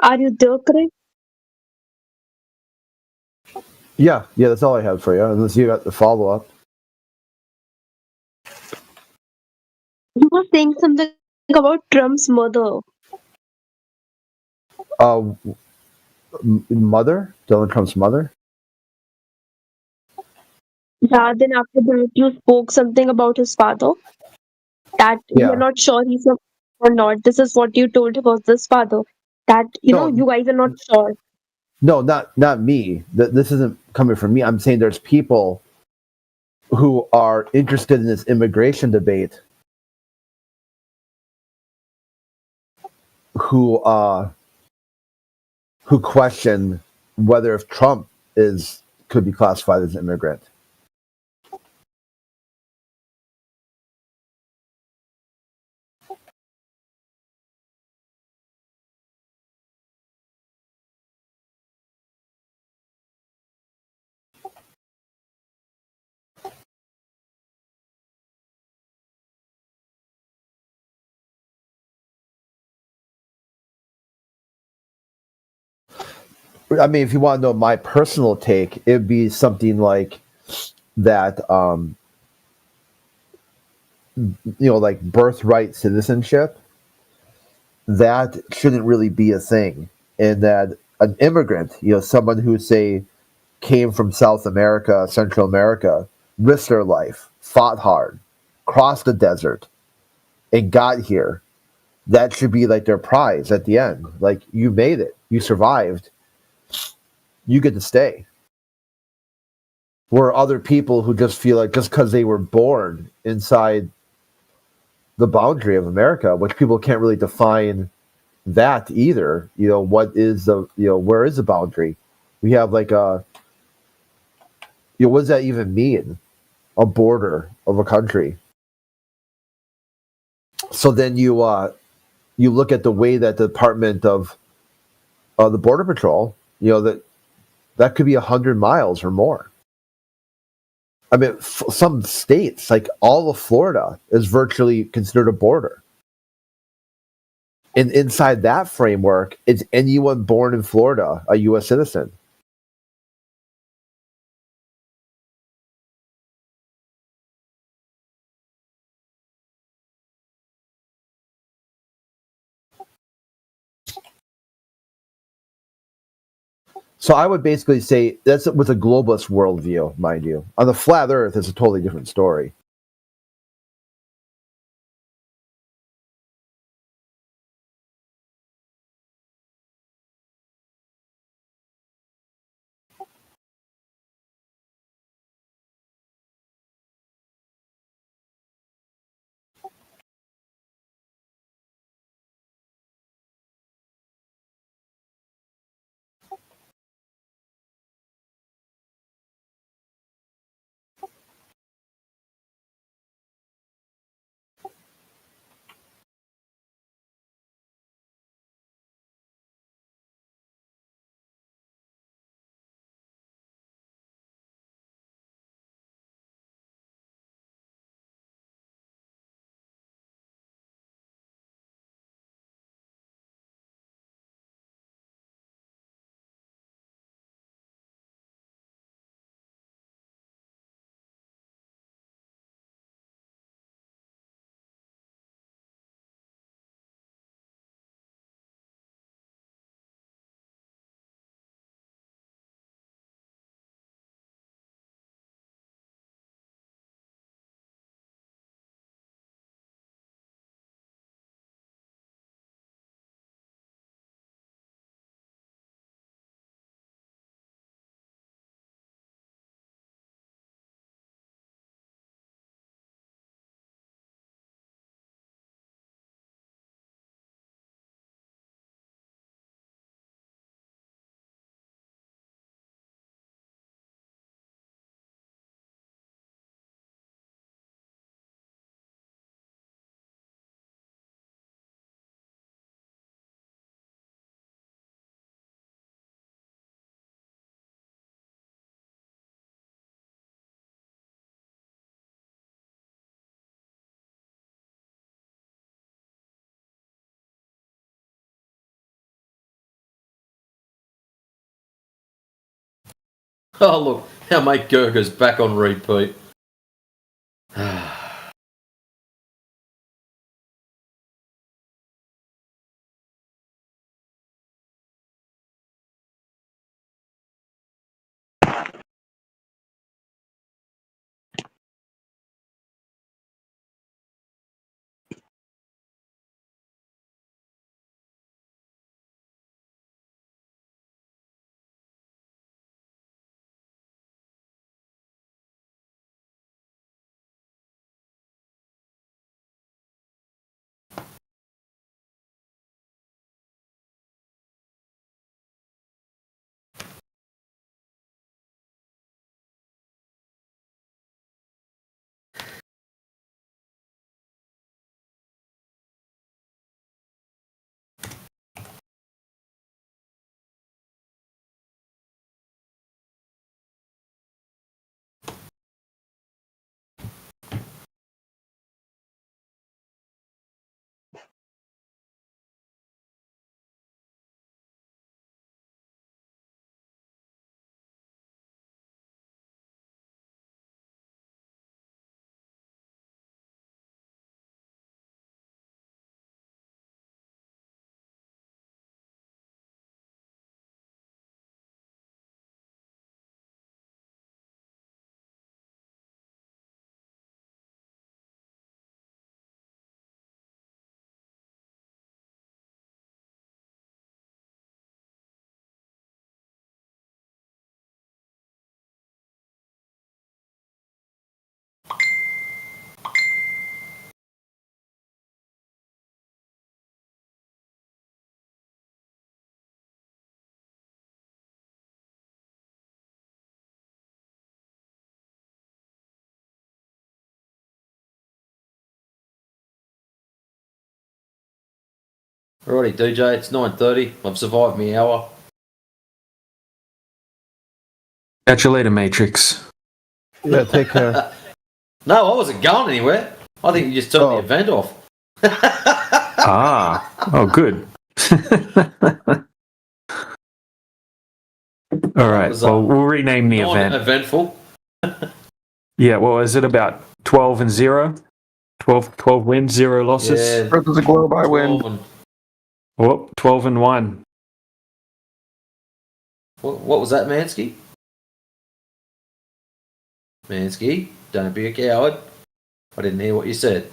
Are you there, Craig? Yeah, that's all I have for you. Unless you got the follow up. You were saying something about Trump's mother. Mother, Donald Trump's mother. Yeah, then after that you spoke something about his father. That you're not sure he's a or not. This is what you told about this father. That you guys are not sure. No, not me. This isn't coming from me. I'm saying there's people who are interested in this immigration debate who question whether if Trump could be classified as an immigrant. I mean, if you want to know my personal take, it'd be something like that. Like birthright citizenship. That shouldn't really be a thing, and that an immigrant, someone who say came from South America, Central America, risked their life, fought hard, crossed the desert, and got here. That should be like their prize at the end. Like, you made it, you survived, you get to stay. Where other people who just feel like just because they were born inside the boundary of America, which people can't really define that either. What is where is the boundary? We have like what does that even mean? A border of a country. So then you look at the way that the Department of the Border Patrol, that could be 100 miles or more. I mean, some states, like all of Florida, is virtually considered a border. And inside that framework, it's anyone born in Florida, a U.S. citizen. So I would basically say that's with a globalist worldview, mind you. On the flat Earth, it's a totally different story. Oh, look, our mate Gurga's back on repeat. Alrighty, DJ, it's 9:30. I've survived my hour. Catch you later, Matrix. Yeah, take care. No, I wasn't going anywhere. I think you just turned the event off. Oh, good. All right. Well, we'll rename the event. Eventful. Yeah. What was it about? 12-0. 12 wins, 0 losses. Yeah. Brothers of Globe, I win. 12-1. What was that, Mansky? Mansky, don't be a coward. I didn't hear what you said.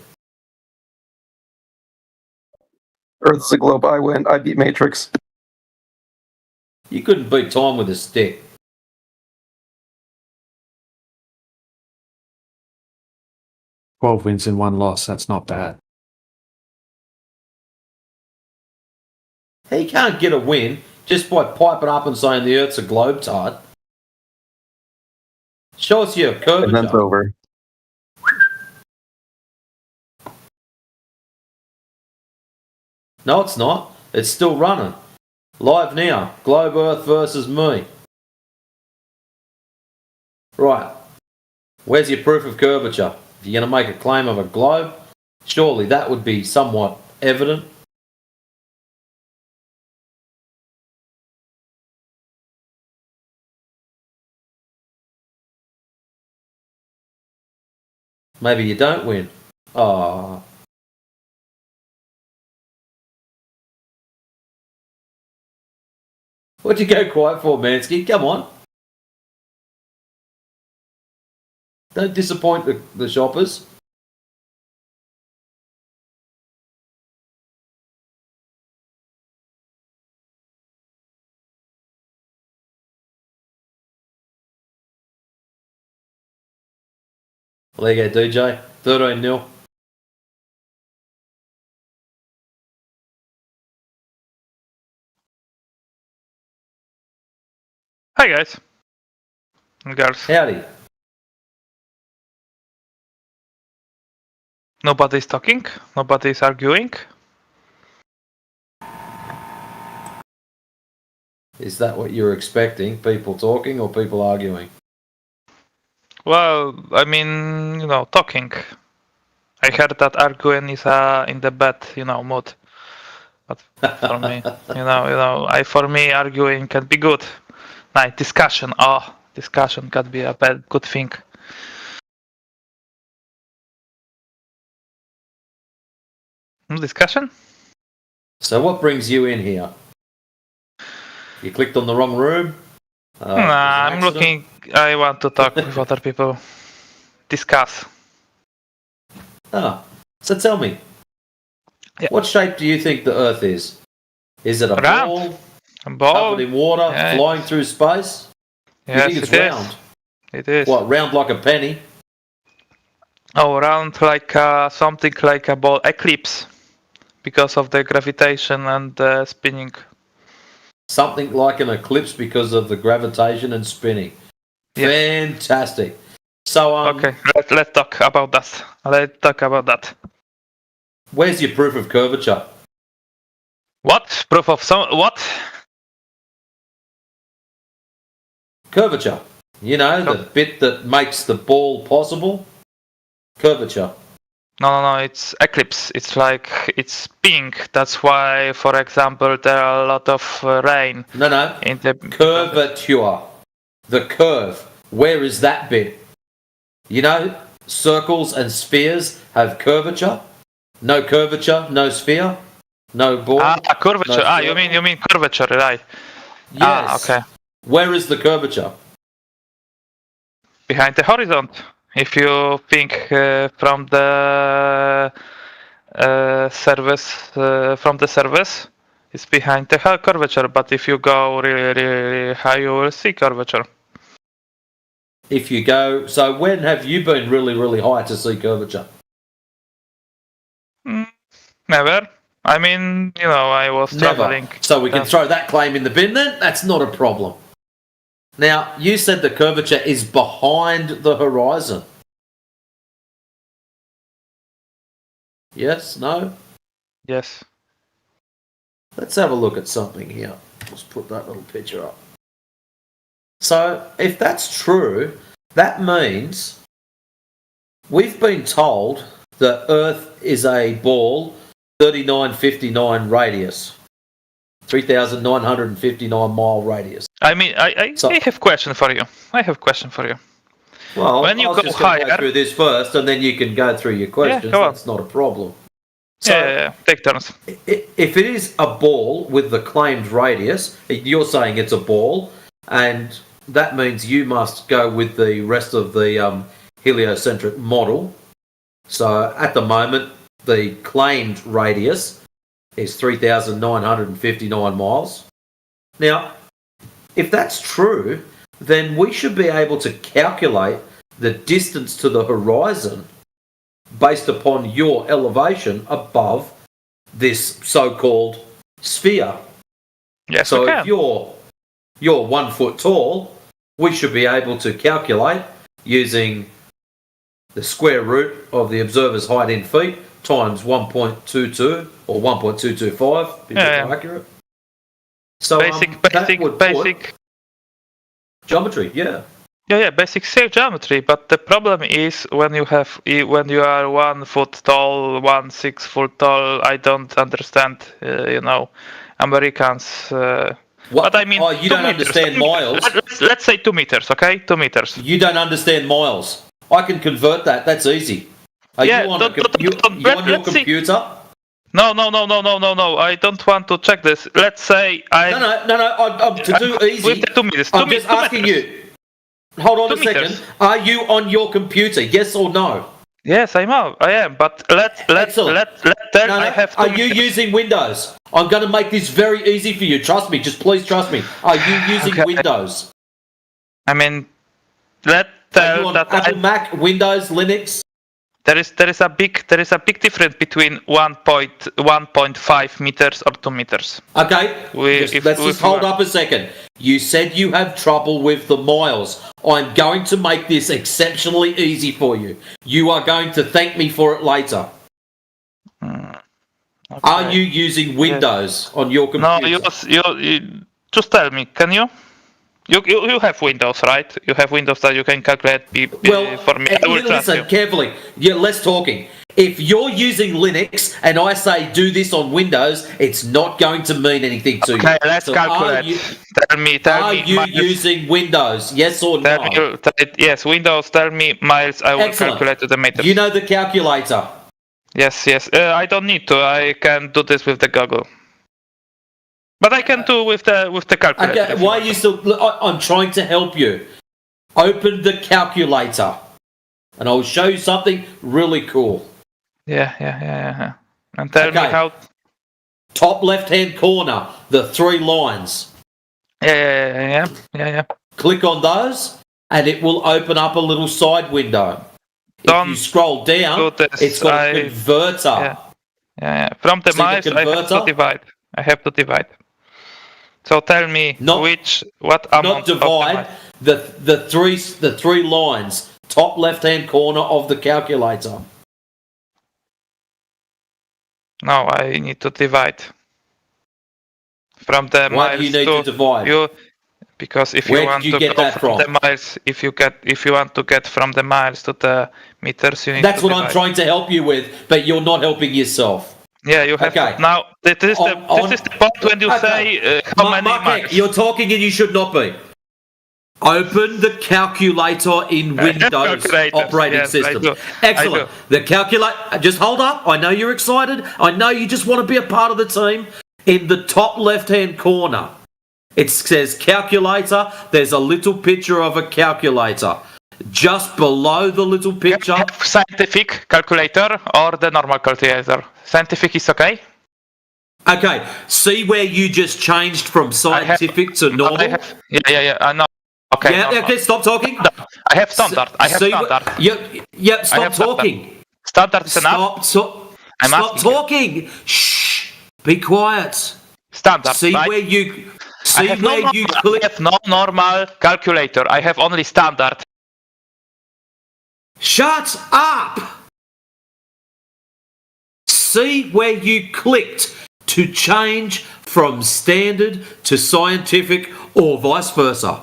Earth's a globe. I win. I beat Matrix. You couldn't beat time with a stick. "12 wins and 1 loss. That's not bad." He can't get a win just by piping up and saying the Earth's a globe tart. Show us your curvature. Event's over. No, it's not. It's still running. Live now. Globe Earth versus me. Right. Where's your proof of curvature? If you're going to make a claim of a globe, surely that would be somewhat evident. Maybe you don't win. Oh. What'd you go quiet for, Mansky? Come on. Don't disappoint the shoppers. Well, there you go, DJ. 13-0. Hi guys. And girls. Howdy. Nobody's talking. Nobody's arguing. Is that what you're expecting? People talking or people arguing? Well, I mean, talking. I heard that arguing is in the bad, mood. But for me, for me, arguing can be good. Like discussion. Oh, discussion can be a good thing. Discussion? So what brings you in here? You clicked on the wrong room? I'm looking. I want to talk with other people. Discuss. Ah, so tell me. Yeah. What shape do you think the Earth is? Is it a ball? A ball? Covered in water, yes. Flying through space? Yes, you think it's round? Is. It is. What, round like a penny? Oh, round like something like a ball eclipse. Because of the gravitation and spinning. Something like an eclipse because of the gravitation and spinning. Yes. Fantastic. So okay, let's talk about that. Where's your proof of curvature? What? Proof of what? Curvature. The bit that makes the ball possible. Curvature. No, it's eclipse. It's like it's pink. That's why, for example, there are a lot of rain. No. In the curvature. The curve. Where is that bit? Circles and spheres have curvature. No curvature, no sphere, no ball. Curvature. No you mean curvature, right? Yes. Okay. Where is the curvature? Behind the horizon. If you think from the surface, it's behind the curvature. But if you go really high, you will see curvature. If you go, so when have you been really, really high to see curvature? Never. I mean, I was traveling. So we can throw that claim in the bin then? That's not a problem. Now, you said the curvature is behind the horizon. Yes? No? Yes. Let's have a look at something here. Let's put that little picture up. So, if that's true, that means we've been told that Earth is a ball 3959 radius. 3,959 mile radius. I mean, I have a question for you. Well, when you I was go just going to higher, go through this first, and then you can go through your questions. That's not a problem. So, take turns. If it is a ball with the claimed radius, you're saying it's a ball. and that means you must go with the rest of the heliocentric model. So at the moment, the claimed radius is 3,959 miles. Now, if that's true, then we should be able to calculate the distance to the horizon based upon your elevation above this so-called sphere. Yes, so we can. if you're 1 foot tall, we should be able to calculate using the square root of the observer's height in feet times 1.22 or 1.225, be more accurate. So basic geometry, yeah. Yeah, basic safe geometry. But the problem is when you are 1 foot tall, 6 foot tall. I don't understand, Americans. But I mean, you don't understand miles. Let's say 2 meters, okay? 2 meters. You don't understand miles. I can convert that. That's easy. Are you on your computer? No. I don't want to check this. Let's say No. To do easy. With the 2 meters. I'm just asking you. Hold on a second. Are you on your computer? Yes or no? Yes, I am. But let's I have 2 Are you using Windows? I'm going to make this very easy for you. Trust me. Just please trust me. Are you using Windows? I mean, Are you on Apple, Mac, Windows, Linux? There is a big difference between 1.5 meters or 2 meters. Okay, let's just hold up a second. You said you have trouble with the miles. I'm going to make this exceptionally easy for you. You are going to thank me for it later. Okay. Are you using Windows on your computer? No, you just tell me. Can you? You have Windows, right? You have Windows that you can calculate for me. Listen carefully. You're less talking. If you're using Linux and I say do this on Windows, it's not going to mean anything to you. Okay, let's calculate. Are you using Windows? Yes or no? Yes, Windows. Tell me miles. I will Excellent. calculate to the meters. You know the calculator. Yes. I don't need to. I can do this with the Google. But I can do with the calculator. Okay, why are you still? Look, I'm trying to help you. Open the calculator, and I'll show you something really cool. Yeah. And tell me how. Top left-hand corner, the 3 lines. Yeah. Click on those, and it will open up a little side window. If you scroll down, it's got a converter. Yeah. From the miles, I have to divide. So tell me what amount. Not divide. The three lines, top left-hand corner of the calculator. No, I need to divide. From the miles. Why do you need to divide? Because if Where you want did you to get go that from from? the miles, if you want to get from the miles to the meters, you need That's to what I'm trying to help you with, but you're not helping yourself. Yeah, you have to. Now, this is the point when you say how many miles. You're talking and you should not be. Open the calculator in Windows operating system. Excellent. The calculator. Just hold up. I know you're excited. I know you just want to be a part of the team. In the top left-hand corner, it says calculator. There's a little picture of a calculator. Just below the little picture. Scientific calculator or the normal calculator? Scientific is okay? Okay. See where you just changed from scientific to normal? Yeah. I know. Okay. Yeah, okay, stop talking. I have standard. Yep, stop talking. Standard is enough. Stop talking. Shh. Be quiet. Standard. See right? where you click. I have no normal calculator. I have only standard. Shut up! See where you clicked to change from standard to scientific or vice versa.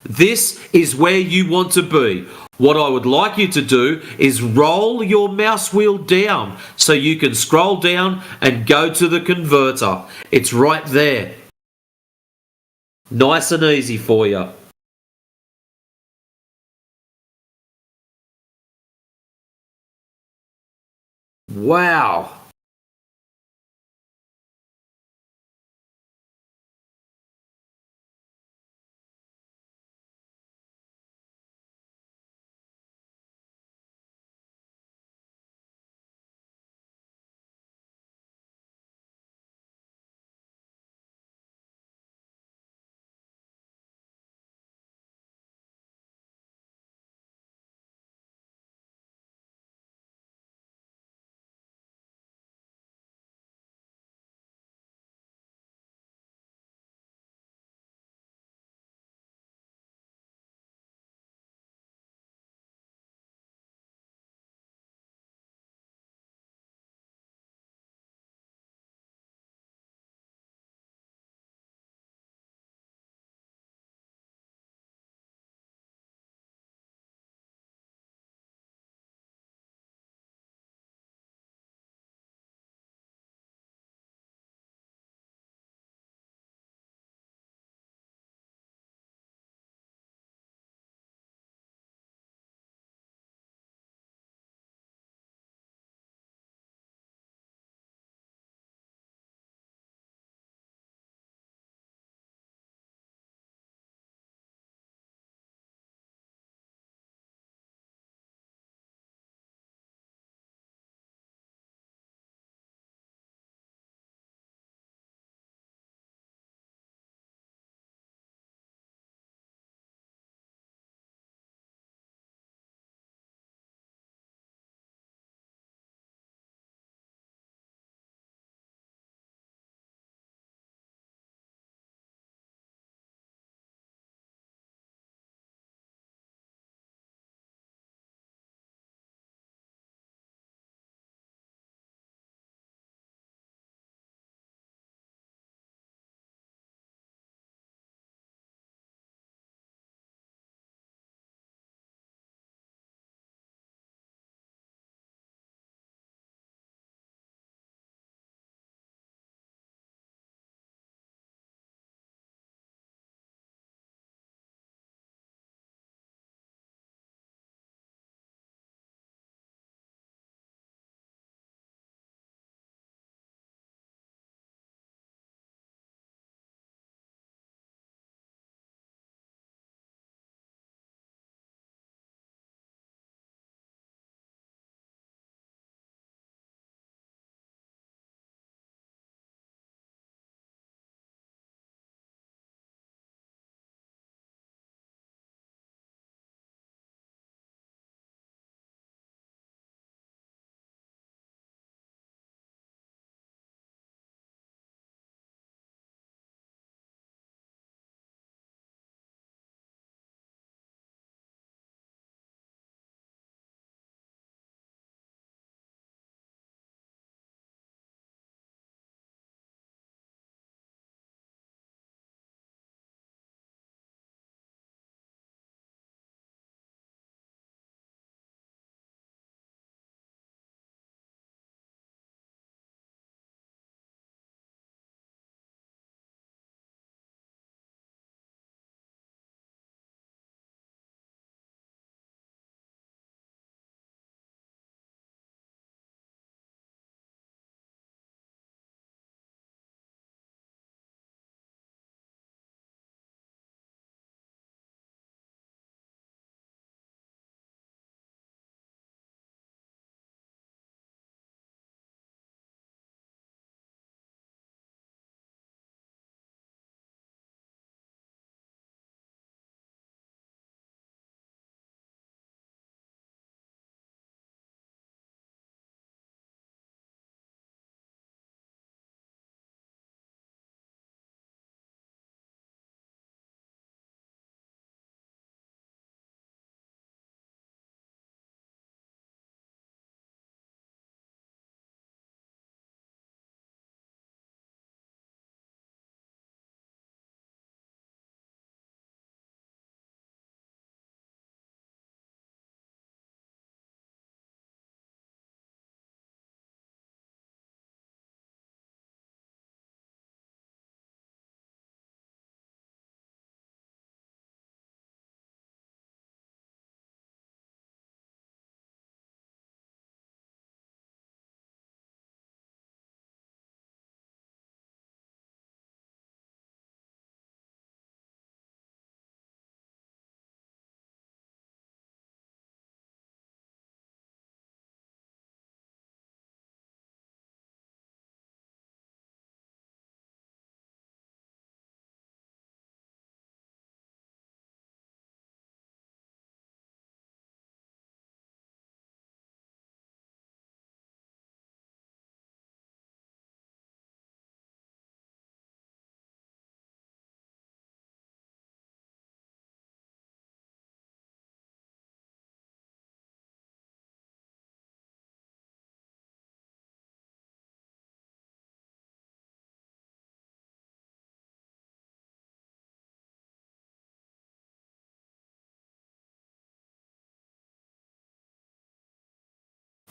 This is where you want to be. What I would like you to do is roll your mouse wheel down so you can scroll down and go to the converter. It's right there. Nice and easy for you. Wow.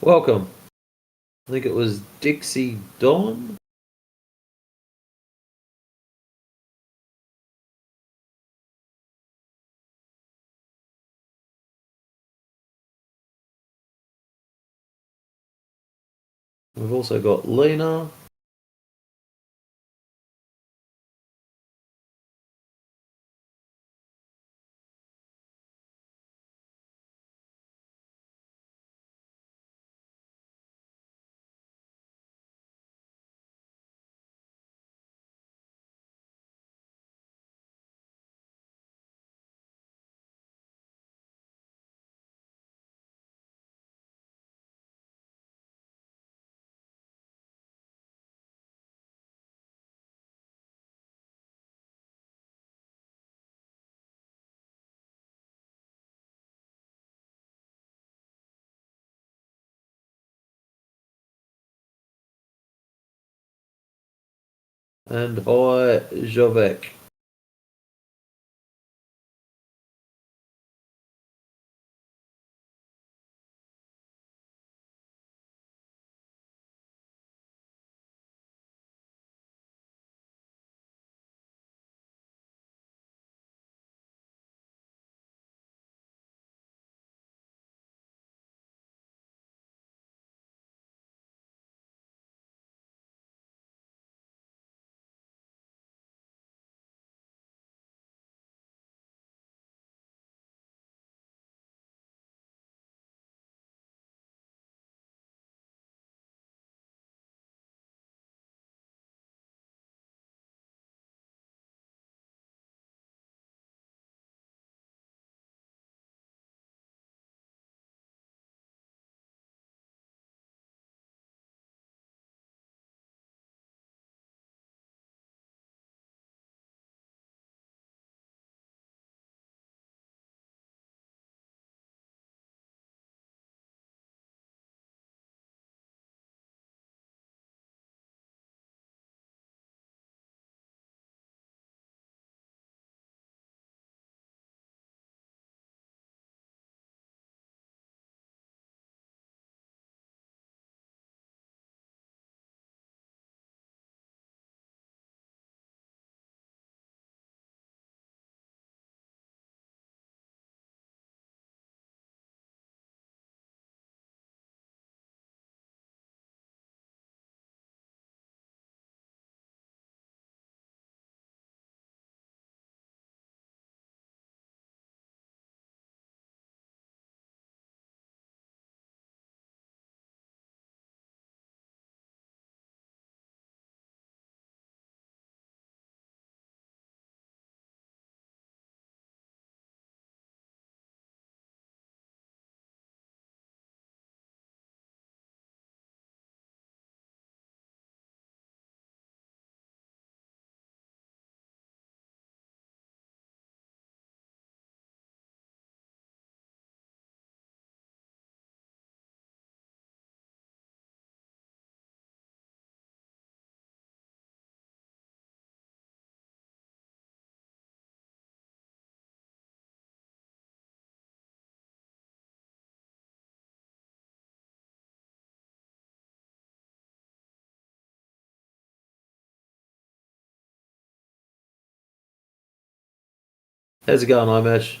Welcome. I think it was Dixie Dawn. We've also got Lena. And hi, Jovek. How's it going, Imesh?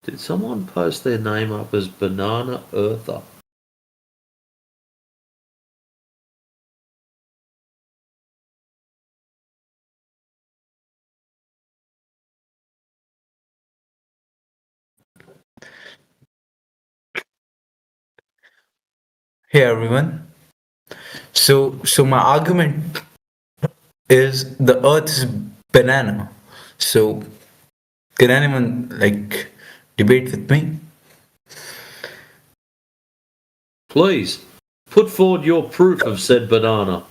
Did someone post their name up as Banana Earther? Hey everyone. So my argument is the Earth is banana. So can anyone like debate with me? Please, put forward your proof of said banana.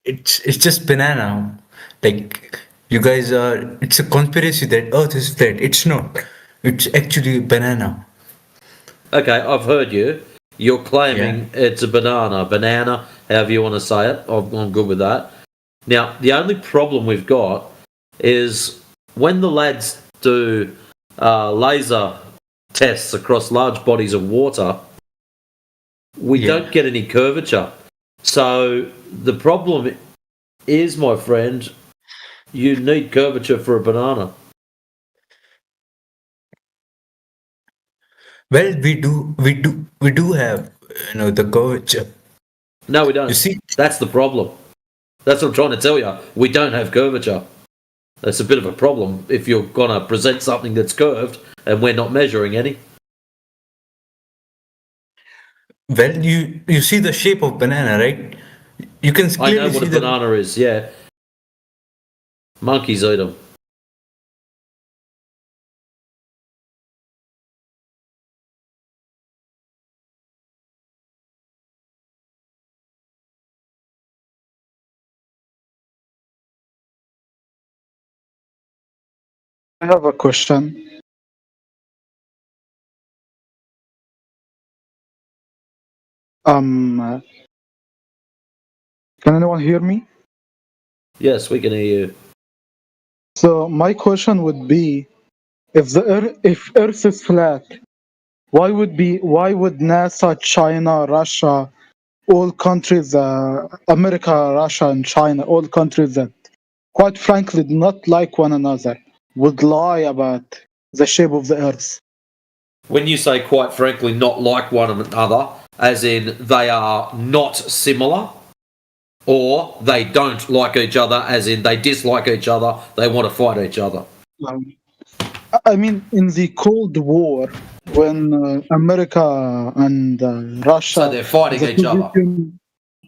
It's just banana. Like you guys are. It's a conspiracy that Earth is flat. It's not. It's actually banana. Okay, I've heard you. You're claiming it's a banana, however you want to say it. I'm good with that. Now, the only problem we've got is when the lads do laser tests across large bodies of water, we don't get any curvature. So the problem is, my friend, you need curvature for a banana. Well, we do have the curvature. No, we don't. You see, that's the problem. That's what I'm trying to tell you. We don't have curvature. That's a bit of a problem if you're gonna present something that's curved and we're not measuring any. Well, you see the shape of banana, right? You can I clearly know what see a the banana is. Yeah, monkeys eat them. I have a question. Can anyone hear me? Yes, we can hear you. So my question would be, if Earth is flat, Why would NASA, China, Russia, all countries, America, Russia, and China, all countries that, quite frankly, do not like one another, would lie about the shape of the Earth? When you say, quite frankly, not like one another, as in they are not similar, or they don't like each other, as in they dislike each other, they want to fight each other. I mean, in the Cold War, when America and Russia, So they're fighting the each other. Soviet Union-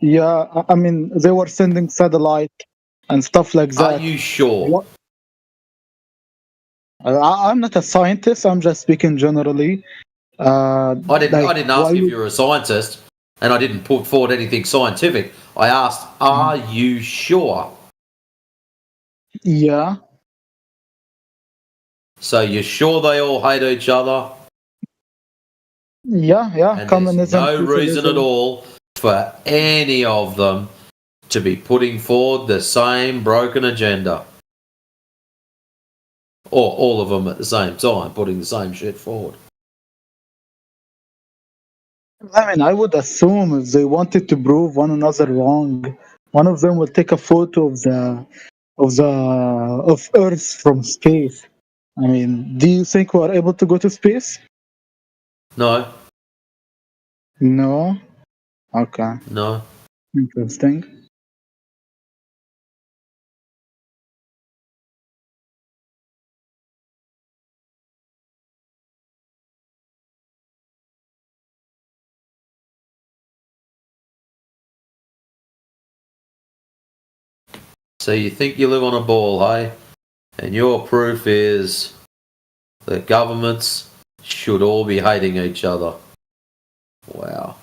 yeah, I mean, they were sending satellite and stuff like that. Are you sure? What? I'm not a scientist. I'm just speaking generally. I didn't ask why if would- you're a scientist, and I didn't put forward anything scientific. I asked, are you sure? Yeah. So you're sure they all hate each other? Yeah. And there's Communism. no reason at socialism. all for any of them to be putting forward the same broken agenda. Or all of them at the same time, putting the same shit forward. I mean, I would assume if they wanted to prove one another wrong, one of them will take a photo of Earth from space. I mean, do you think we are able to go to space? No, No. Okay. no. Interesting. So you think you live on a ball, hey? And your proof is that governments should all be hating each other. Wow.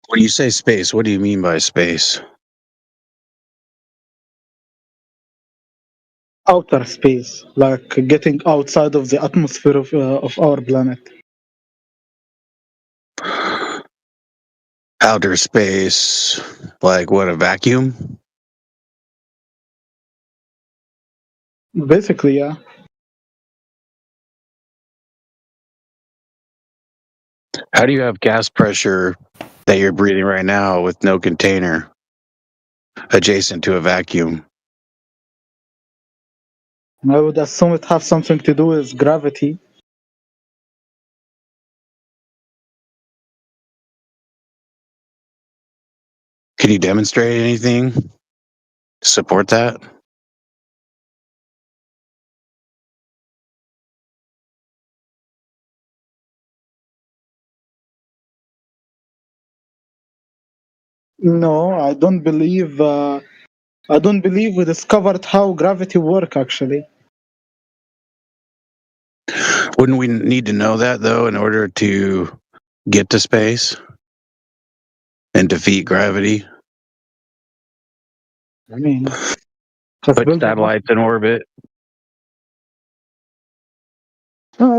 When you say space, what do you mean by space? Outer space, like getting outside of the atmosphere of our planet. Outer space, like what, a vacuum? Basically, yeah. How do you have gas pressure that you're breathing right now with no container adjacent to a vacuum? I would assume it has something to do with gravity. Can you demonstrate anything to support that? No, I don't believe. I don't believe we discovered how gravity works. Actually, Wouldn't we need to know that though in order to get to space and defeat gravity? I mean, put satellites in orbit.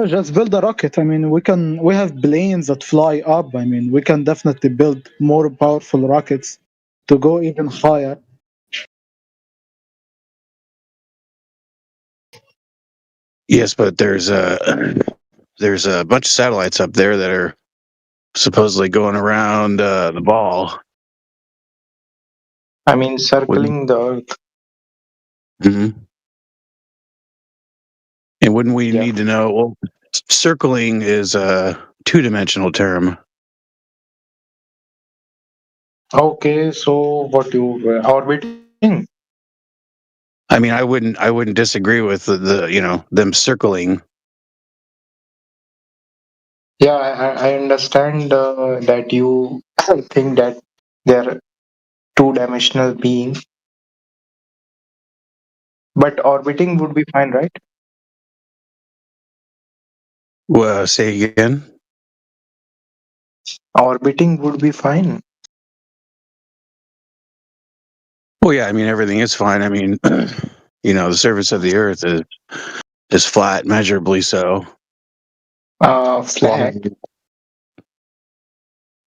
Just build a rocket. I mean, we have planes that fly up. I mean, we can definitely build more powerful rockets to go even higher. Yes, but there's a bunch of satellites up there that are supposedly going around the ball. I mean, circling the Earth. hmm And wouldn't we need to know? Well, circling is a two-dimensional term. Okay, so what you orbiting? I mean, I wouldn't disagree with the them circling. Yeah, I understand that you think that they're two-dimensional being, but orbiting would be fine, right? Well, say again. Orbiting would be fine. Well, yeah, I mean everything is fine. I mean, the surface of the Earth is flat, measurably so. Flat.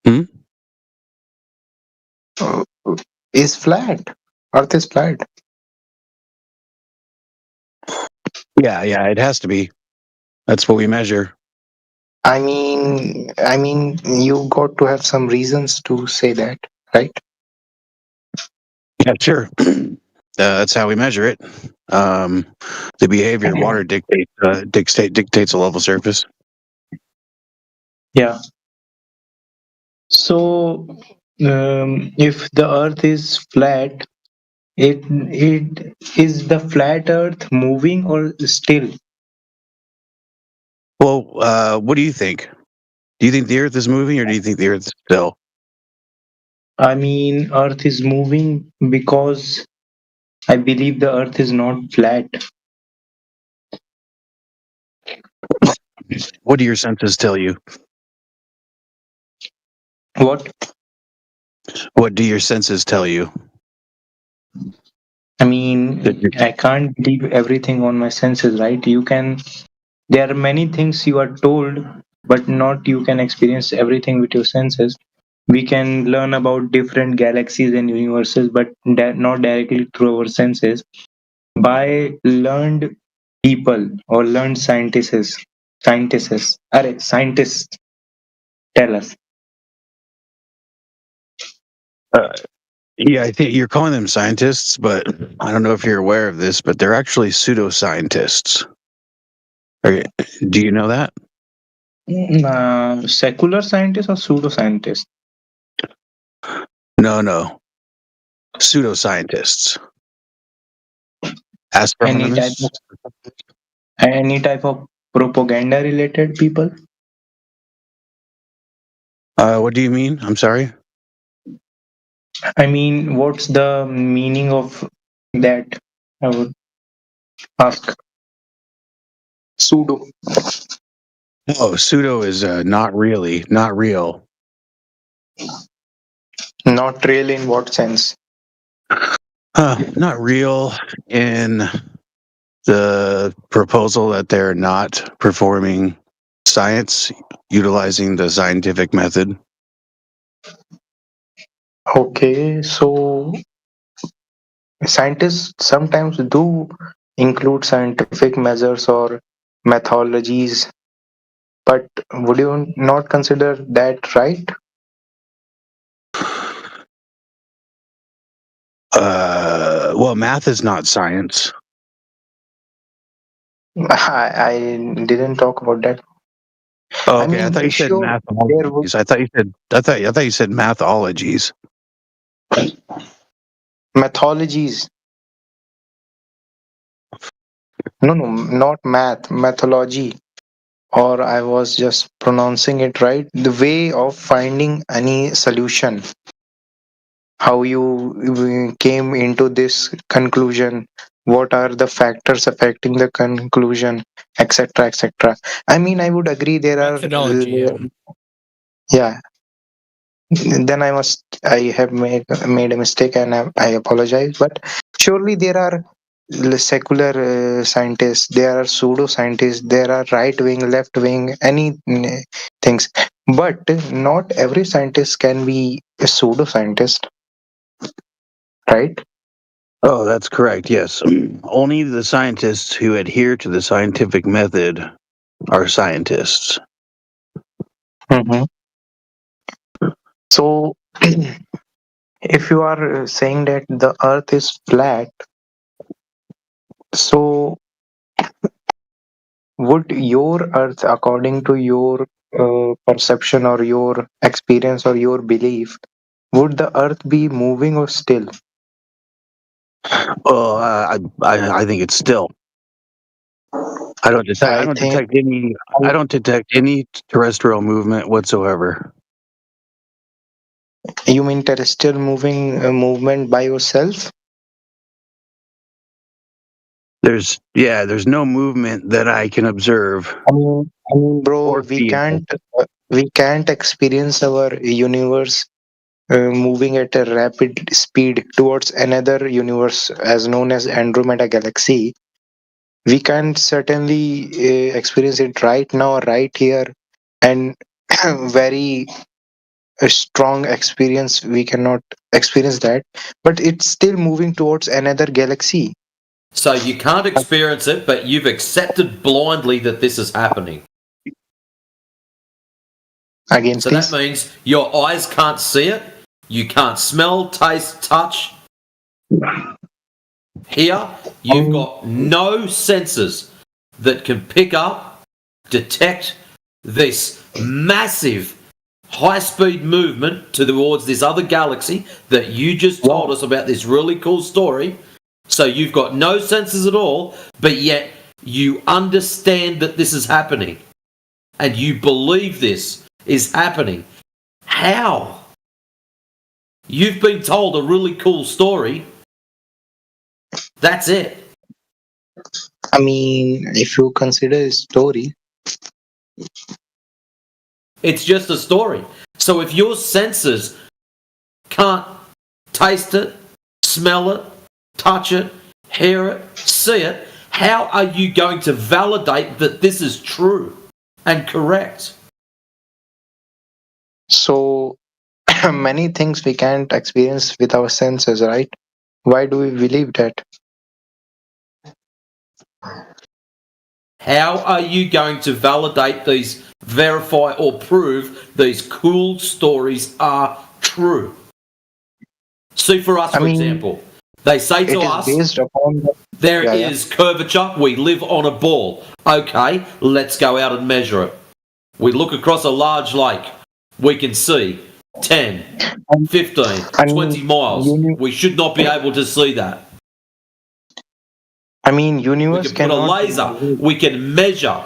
Hmm? Is flat. Earth is flat. Yeah, it has to be. That's what we measure. I mean, you got to have some reasons to say that, right? Yeah, sure. That's how we measure it. The behavior of water dictates the level surface. Yeah. So, if the Earth is flat, it is the flat Earth moving or still? Well, what do you think? Do you think the Earth is moving, or do you think the Earth is still? I mean, Earth is moving because I believe the Earth is not flat. What do your senses tell you? What? What do your senses tell you? I mean, I can't believe everything on my senses, right? There are many things you are told, but not you can experience everything with your senses. We can learn about different galaxies and universes, but not directly through our senses. By learned people or learned scientists tell us. Yeah, I think you're calling them scientists, but I don't know if you're aware of this, but they're actually pseudoscientists. Do you know that? Secular scientists or pseudoscientists? No. Pseudoscientists. Any type Astronomers? of any type of propaganda related people? What do you mean? I'm sorry. I mean, what's the meaning of that? I would ask. Pseudo. Oh, pseudo is not really, not real. Not real in what sense? Not real in the proposal that they're not performing science utilizing the scientific method. Okay, so scientists sometimes do include scientific measures or methodologies, but would you not consider that right? Well, math is not science. I didn't talk about that. Oh, I okay. I thought mean, you said sure, there would mathologies. I thought you said mathologies. methodologies. No, not math, methodology. Or I was just pronouncing it right. The way of finding any solution. How you came into this conclusion. What are the factors affecting the conclusion, etc., etc. I mean, I would agree there are. Yeah. Then I have made a mistake and I apologize. But surely there are secular scientists, there are pseudo scientists, there are right wing, left wing, any things. But not every scientist can be a pseudo scientist, right? Oh, that's correct. Yes. Only the scientists who adhere to the scientific method are scientists. Mm-hmm. So, if you are saying that the earth is flat, so would your earth, according to your perception or your experience or your belief, would the earth be moving or still? Well, I think it's still. I don't detect any terrestrial movement whatsoever. You mean terrestrial movement by yourself? There's no movement that I can observe. Bro, we can't experience our universe moving at a rapid speed towards another universe as known as Andromeda Galaxy we can certainly experience it right now, right here, and very strong experience. We cannot experience that, but it's still moving towards another galaxy. So you can't experience it, but you've accepted blindly that this is happening. Again, so please. that means your eyes can't see it, you can't smell, taste, touch. Here, you've got no senses that can pick up, detect this massive high-speed movement towards this other galaxy that you just told us about, this really cool story. So you've got no senses at all, but yet you understand that this is happening. And you believe this is happening. How? You've been told a really cool story. That's it. I mean, if you consider a story, it's just a story. So if your senses can't taste it, smell it, touch it, hear it, see it, how are you going to validate that this is true and correct? so many things we can't experience with our senses, right? Why do we believe that? How are you going to validate these, verify or prove these cool stories are true? See, for us, for example, they say to us, there is curvature, we live on a ball. Okay, let's go out and measure it. We look across a large lake, we can see 10, 15, 20 miles. We should not be able to see that. I mean, universe we can put a laser, we can measure.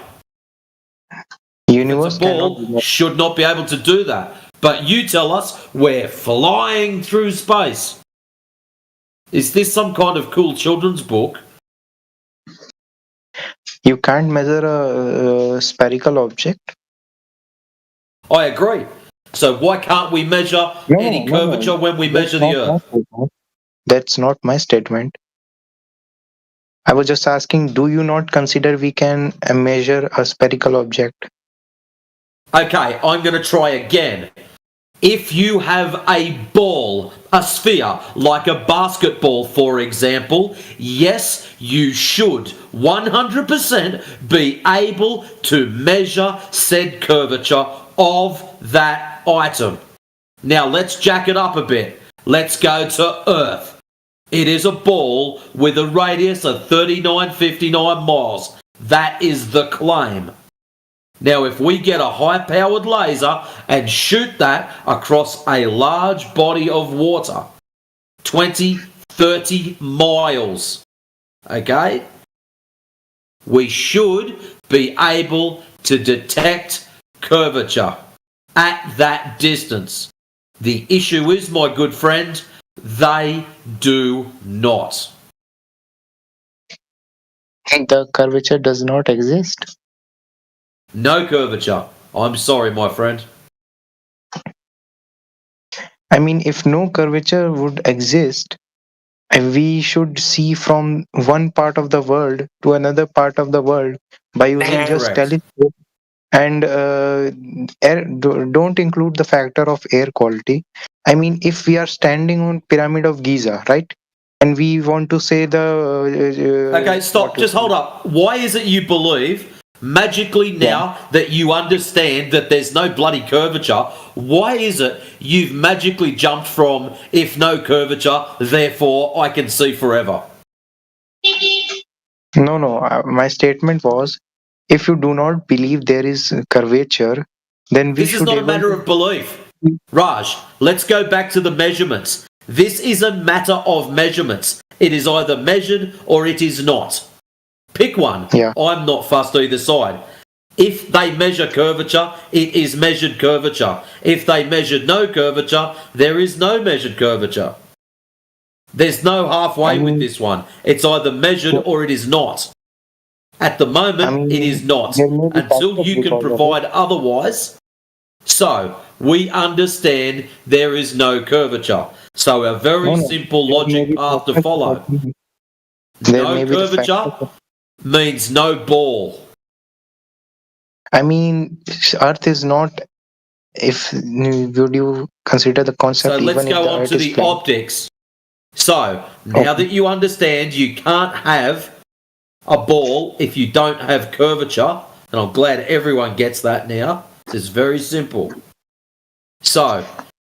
Universe a ball should not be able to do that. But you tell us we're flying through space. Is this some kind of cool children's book? You can't measure a spherical object. I agree. So why can't we measure any curvature when we measure the Earth? That's not my statement. I was just asking, do you not consider we can measure a spherical object? Okay, I'm going to try again. If you have a ball, a sphere, like a basketball, for example, yes, you should 100% be able to measure said curvature of that item. Now let's jack it up a bit. Let's go to Earth. It is a ball with a radius of 3959 miles. That is the claim. Now, if we get a high-powered laser and shoot that across a large body of water, 20, 30 miles, okay, we should be able to detect curvature at that distance. The issue is, my good friend, they do not. The curvature does not exist. No curvature. I'm sorry, my friend. I mean, if no curvature would exist, we should see from one part of the world to another part of the world by using just telescope. And don't include the factor of air quality. I mean, if we are standing on Pyramid of Giza, right? And we want to say the... okay, stop. Just hold up. Why is it you believe magically now that you understand that there's no bloody curvature, why is it you've magically jumped from if no curvature, therefore I can see forever? No. My statement was, if you do not believe there is curvature, then we This is not a matter of belief. Raj, let's go back to the measurements. This is a matter of measurements. It is either measured or it is not. Pick one. I'm not fussed either side. If they measure curvature, it is measured curvature. If they measured no curvature, there is no measured curvature. There's no halfway with this one. It's either measured or it is not. At the moment, it is not. Until you can provide otherwise. So, we understand there is no curvature. So, a very simple logic path to follow. No curvature, means no ball. I mean, Earth is not. If would you consider the concept? So let's even if go the on Earth to is the flat? optics. So now that you understand you can't have a ball if you don't have curvature, and I'm glad everyone gets that now. It's very simple. So,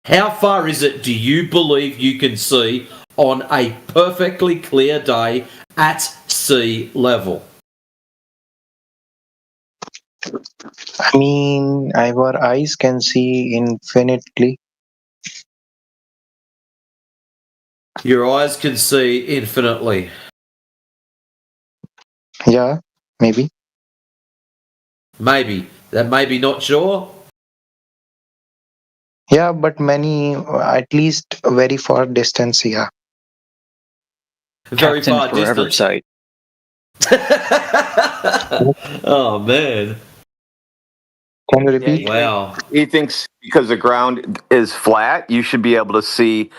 how far is it do you believe you can see on a perfectly clear day at sea level? I mean, our eyes can see infinitely. Your eyes can see infinitely. Yeah, maybe. Maybe. That maybe not sure? Yeah, but many, at least very far distance. Yeah. Very Captain far Forever distance. Sight. Oh, man. Can you Yeah, repeat? Wow. He thinks because the ground is flat, you should be able to see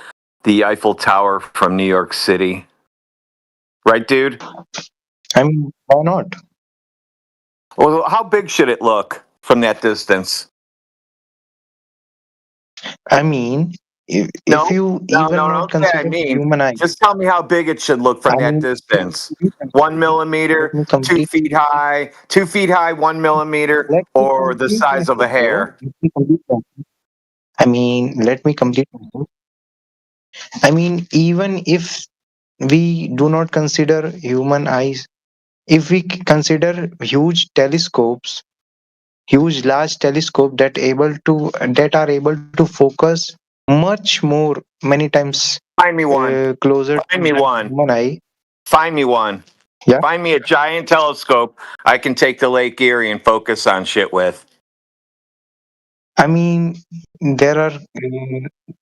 the Eiffel Tower from New York City. Right, dude? I mean, why not? Well, how big should it look from that distance? I mean, if you even not Okay, I consider mean, human eye. just tell me how big it should look from I that mean, distance. 1 millimeter, 2 feet high, 2 feet high, 1 millimeter, or the size of a hair. I mean, let me complete. I mean, even if we do not consider human eyes, if we consider huge telescopes, huge large telescope that are able to focus much more, many times Find me one. closer Find to me one. human eye. Find me one. Yeah. Find me a giant telescope I can take to Lake Erie and focus on shit with. I mean, there are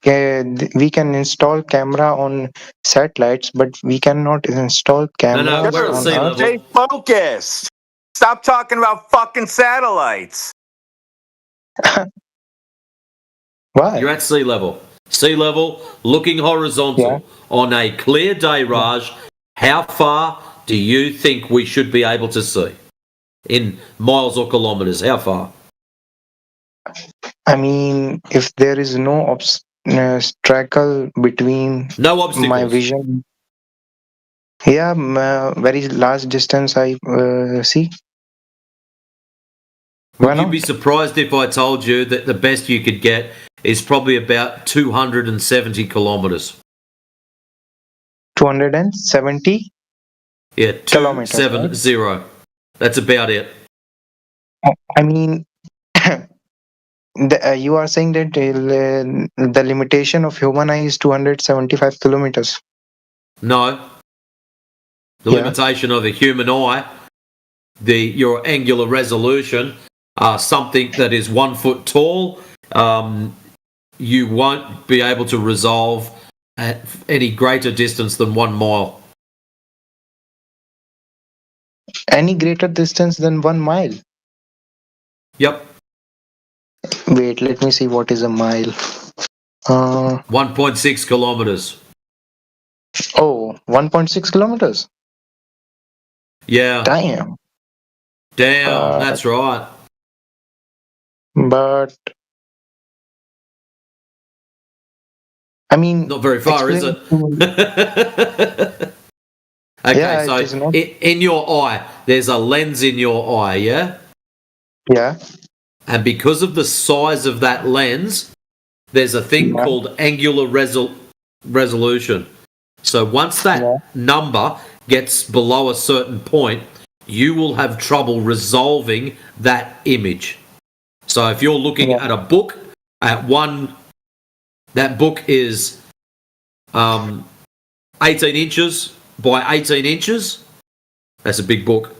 we can install camera on satellites, but we cannot install cameras we're at on sea Earth. level. Stay focused. Stop talking about fucking satellites. Why? You're at sea level. Sea level, looking horizontal. On a clear day, Raj, how far do you think we should be able to see? In miles or kilometres, how far? I mean, if there is no obstacle between no obstacles. my vision, yeah, very large distance I see. Would you be surprised if I told you that the best you could get is probably about 270 kilometres? 270 Yeah, kilometers, 270. That's about it. I mean, you are saying that the limitation of human eye is 275 kilometers. No. The limitation of a human eye, your angular resolution, something that is 1 foot tall, you won't be able to resolve at any greater distance than 1 mile. Any greater distance than 1 mile? Yep. Wait, let me see what is a mile. 1.6 kilometers. Oh, 1.6 kilometers. Yeah. Damn. That's right. But I mean, not very far, is it? Okay, Yeah, so it is not. in your eye, there's a lens in your eye, yeah? Yeah. And because of the size of that lens, there's a thing called angular resolution. So once that number gets below a certain point, you will have trouble resolving that image. So if you're looking at a book, that book is 18 inches by 18 inches. That's a big book.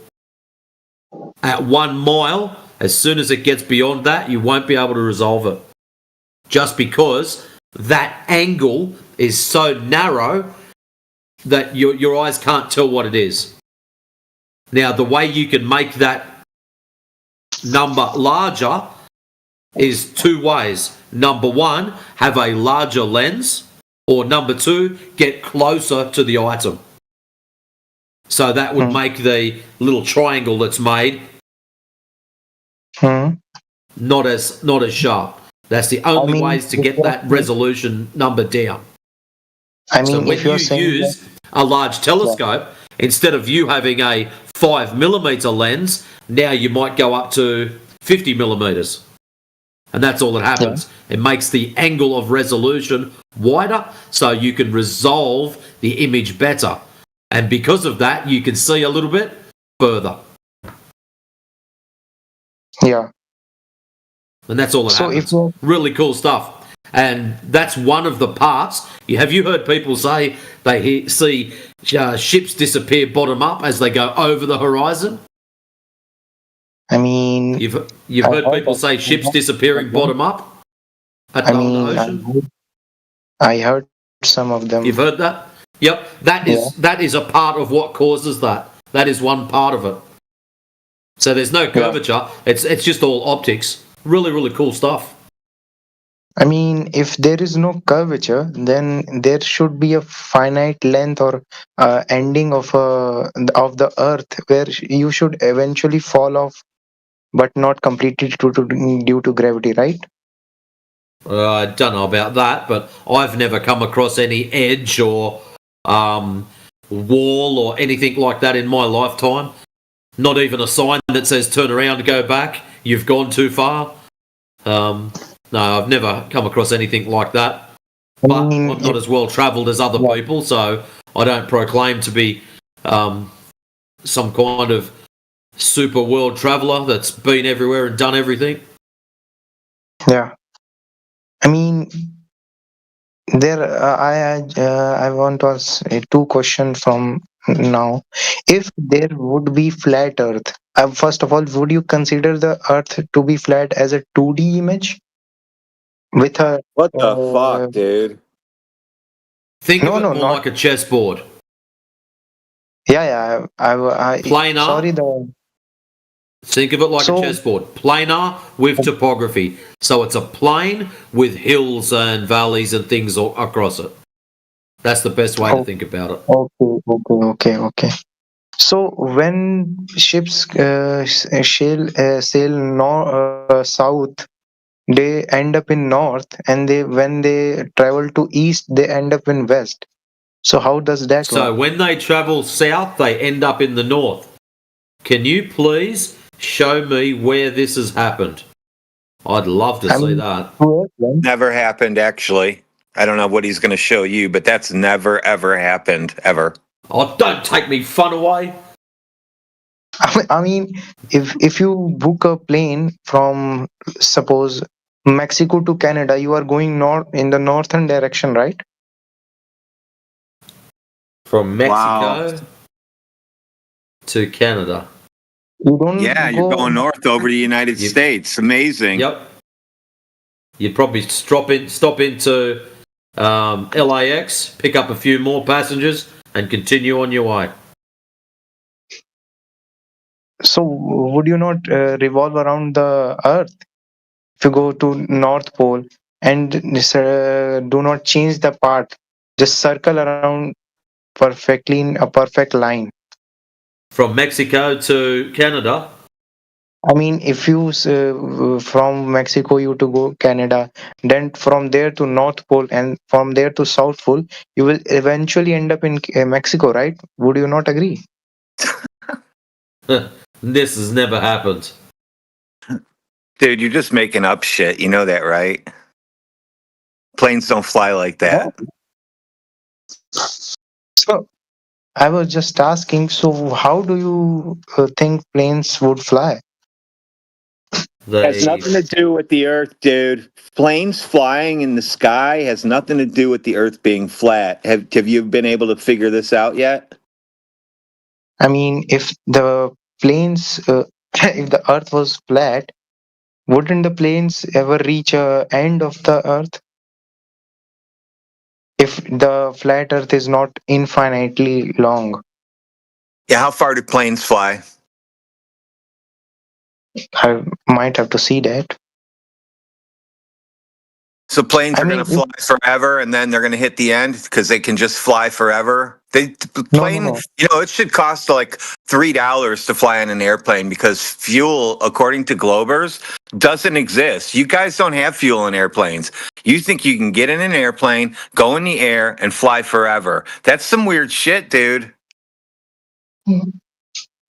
At 1 mile, as soon as it gets beyond that, you won't be able to resolve it. Just because that angle is so narrow that your eyes can't tell what it is. Now, the way you can make that number larger is 2 ways. Number 1, have a larger lens, or number 2, get closer to the item. So that would make the little triangle that's made not as sharp. That's the only ways to get that resolution number down. I mean, so when if you're you saying use a large telescope, instead of you having a 5mm lens, now you might go up to 50mm. And that's all that happens. It makes the angle of resolution wider so you can resolve the image better. And because of that, you can see a little bit further. Yeah. And that's all that So happens. if Really cool stuff. And that's one of the parts. Have you heard people say they see ships disappear bottom up as they go over the horizon? I mean, You've heard people say ships disappearing bottom up at the ocean? I heard some of them. You've heard that? Yep. That is a part of what causes that. That is one part of it. So there's no curvature. It's just all optics. Really, really cool stuff. I mean, if there is no curvature, then there should be a finite length or ending of the Earth where you should eventually fall off, but not completely due to gravity, right? I don't know about that, but I've never come across any edge or wall or anything like that in my lifetime. Not even a sign that says turn around, go back, you've gone too far. No, I've never come across anything like that. But I'm not as well travelled as other people, so I don't proclaim to be some kind of super world traveller that's been everywhere and done everything. Yeah. I mean, there. I want to ask two questions from now. If there would be flat Earth, first of all, would you consider the Earth to be flat as a 2D image? With a what the fuck, dude? Think of it more like a chessboard. Yeah. I Planar. Sorry, Think of it like a chessboard. Planar with topography. So it's a plane with hills and valleys and things across it. That's the best way to think about it. Okay. So when ships sail south, they end up in north, and when they travel to east, they end up in west. So how does that So work? when they travel south, they end up in the north. Can you please show me where this has happened? I'd love to see that. Never happened, actually. I don't know what he's going to show you, but that's never, ever happened, ever. Oh, don't take me fun away. I mean, if you book a plane from, suppose, Mexico to Canada, you are going north in the northern direction, right? From Mexico to Canada. You don't. Yeah, you're going north over the United States. Amazing. Yep. You'd probably stop into LAX, pick up a few more passengers, and continue on your way. So would you not revolve around the Earth if you go to North Pole and do not change the path, just circle around perfectly in a perfect line? From Mexico to Canada? I mean, if you from Mexico you to go Canada, then from there to North Pole and from there to South Pole, you will eventually end up in Mexico, right? Would you not agree? This has never happened. Dude, you're just making up shit. You know that, right? Planes don't fly like that. So I was just asking, so how do you think planes would fly? Has nothing to do with the Earth, dude. Planes flying in the sky has nothing to do with the Earth being flat. Have you been able to figure this out yet? I mean, if the planes, if the Earth was flat, wouldn't the planes ever reach a end of the Earth? If the flat Earth is not infinitely long. Yeah, how far do planes fly? I might have to see that. So planes are going to fly forever, and then they're going to hit the end because they can just fly forever. The plane, it should cost like $3 to fly on an airplane because fuel, according to Globers, doesn't exist. You guys don't have fuel in airplanes. You think you can get in an airplane, go in the air, and fly forever. That's some weird shit, dude.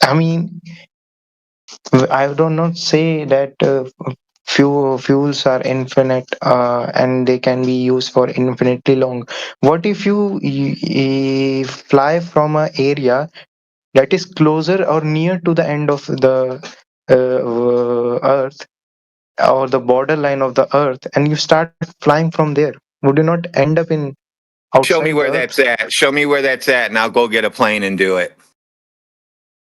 I mean, I do not say that fuels are infinite and they can be used for infinitely long. What if you fly from an area that is closer or near to the end of the earth or the borderline of the earth, and you start flying from there? Would you not end up in Show me outside where the earth? that's at. Show me where that's at, and I'll go get a plane and do it.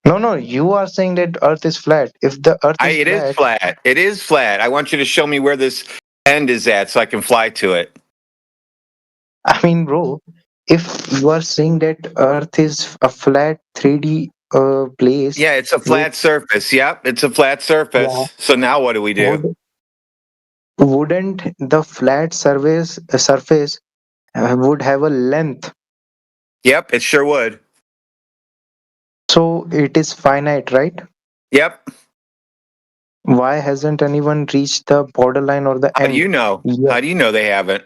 No, you are saying that earth is flat. If the earth is It is flat, flat. It is flat. I want you to show me where this end is at so I can fly to it. I mean, bro, if you are saying that earth is a flat 3D place, Yeah, it's a flat surface. Yep, it's a flat surface. Yeah. So now what do we do? Wouldn't the flat surface would have a length? Yep, it sure would. So it is finite, right? Yep. Why hasn't anyone reached the borderline or the How end? do you know? Yeah. How do you know they haven't?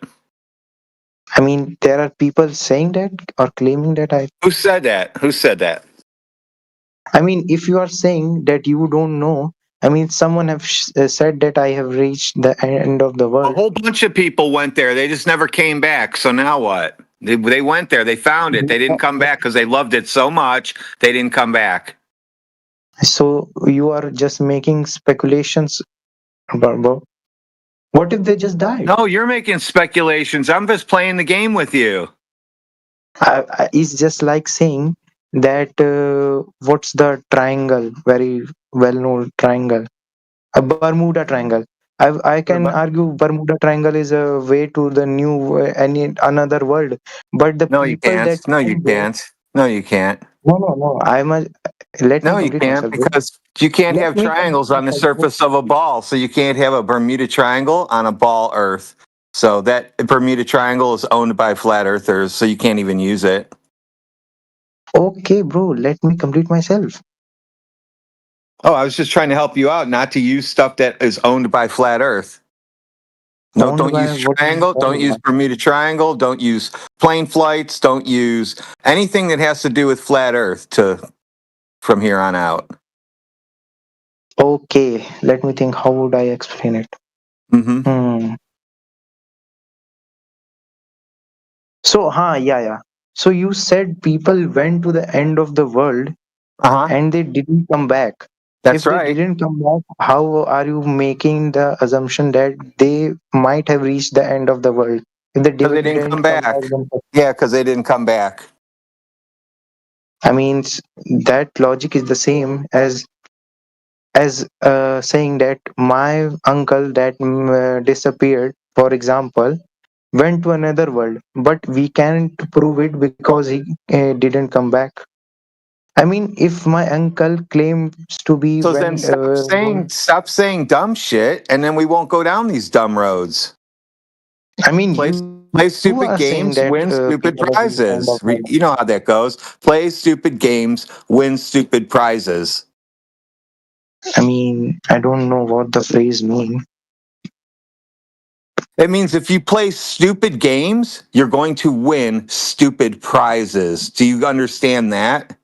I mean, there are people saying that or claiming that. Who said that? Who said that? I mean, if you are saying that you don't know, I mean, someone have said that I have reached the end of the A world. whole bunch of people went there. They just never came back. So now what? They went there. They found it. They didn't come back because they loved it so much. They didn't come back. So you are just making speculations, bro. What if they just died? No, you're making speculations. I'm just playing the game with you. It's just like saying that what's the triangle, very well-known triangle, a Bermuda Triangle. I can argue Bermuda Triangle is a way to the new any another world, but the No, you people can't. that No, you can't. No, you can't. no. I must let No, me you complete can't myself, bro. because you can't Let have me triangles complete on the myself, bro. surface of a ball. So you can't have a Bermuda Triangle on a ball Earth. So that Bermuda Triangle is owned by flat earthers, so you can't even use it. Okay, bro. Let me complete myself. Oh, I was just trying to help you out not to use stuff that is owned by flat Earth. No, Owned don't by use what? triangle. Don't use Bermuda Triangle. Don't use plane flights. Don't use anything that has to do with flat Earth from here on out. Okay, let me think. How would I explain it? Mm-hmm. So, yeah. So you said people went to the end of the world and they didn't come back. That's If they right. didn't come back, how are you making the assumption that they might have reached the end of the world? If they Because they didn't come back. then Yeah, because they didn't come back. I mean, that logic is the same as saying that my uncle that disappeared, for example, went to another world, but we can't prove it because he didn't come back. I mean, if my uncle claims to be So then stop saying dumb shit, and then we won't go down these dumb roads. I mean, play stupid are saying games, that, win stupid people have been kind prizes. of- You know how that goes. Play stupid games, win stupid prizes. I mean, I don't know what the phrase means. It means if you play stupid games, you're going to win stupid prizes. Do you understand that?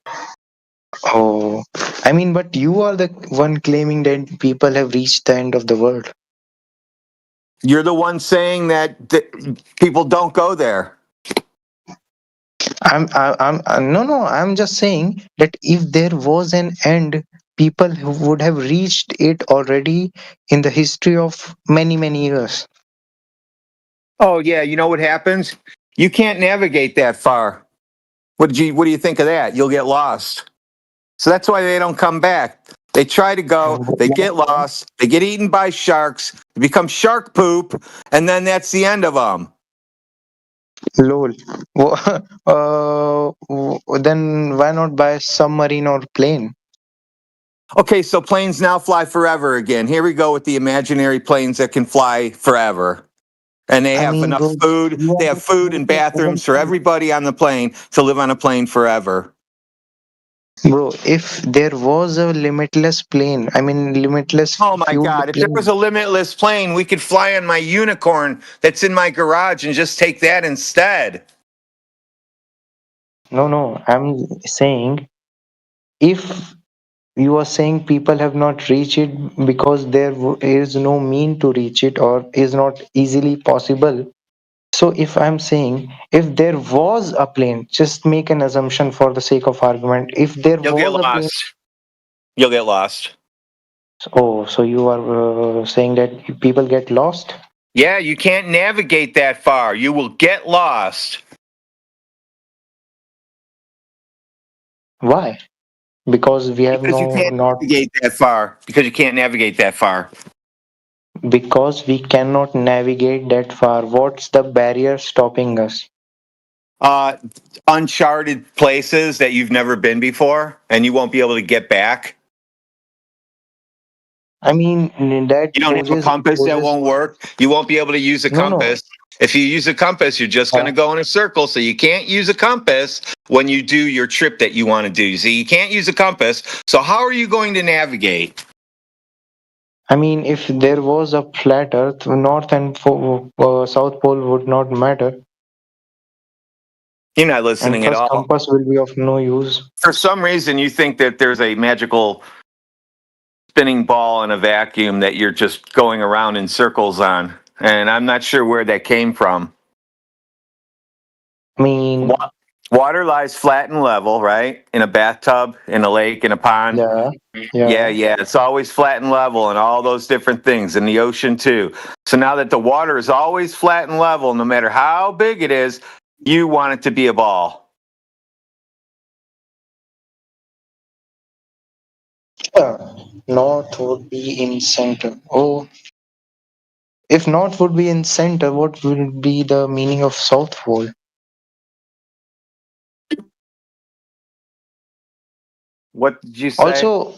Oh, I mean, but you are the one claiming that people have reached the end of the world. You're the one saying that people don't go there. I'm just saying that if there was an end, people who would have reached it already in the history of many years. Oh yeah, you know what happens? You can't navigate that far. What do you think of that? You'll get lost. So that's why they don't come back. They try to go, they get lost, they get eaten by sharks, they become shark poop, and then that's the end of them. Lol. Then why not buy submarine or plane? Okay, so planes now fly forever again. Here we go with the imaginary planes that can fly forever. And they I have mean, enough bro, food. you They are have food and bathrooms for everybody on the plane to live on a plane forever. bro. If there was a limitless plane, I mean, limitless Oh my fueled God. If there was plane. a limitless plane, we could fly on my unicorn that's in my garage and just take that instead. No, I'm saying if you are saying people have not reached it because there is no mean to reach it or is not easily possible. So if I'm saying if there was a plane, just make an assumption for the sake of argument. If there You'll get was a plane, lost. You'll get lost. oh, so you are saying that people get lost? Yeah, you can't navigate that far. You will get lost. Why? Because we have Because you no can't not navigate that far. Because you can't navigate that far. because we cannot navigate that far. What's the barrier stopping us? Uncharted places that you've never been before, and you won't be able to get back. I mean, that You don't have a compass that won't work. You won't be able to use a no, no. compass. If you use a compass, you're just going to go in a circle. So you can't use a compass when you do your trip that you want to do. See, you can't use a compass. So how are you going to navigate? I mean, if there was a flat Earth, North and South Pole would not matter, You're not and listening at first all. compass will be of no use. For some reason, you think that there's a magical spinning ball in a vacuum that you're just going around in circles on. And I'm not sure where that came from. I mean, Water lies flat and level, right? In a bathtub, in a lake, in a pond. yeah. It's always flat and level and all those different things. In the ocean, too. So now that the water is always flat and level, no matter how big it is, you want it to be a ball. North would be in center. Oh, if North would be in center, what would be the meaning of South Pole? What did you say? Also,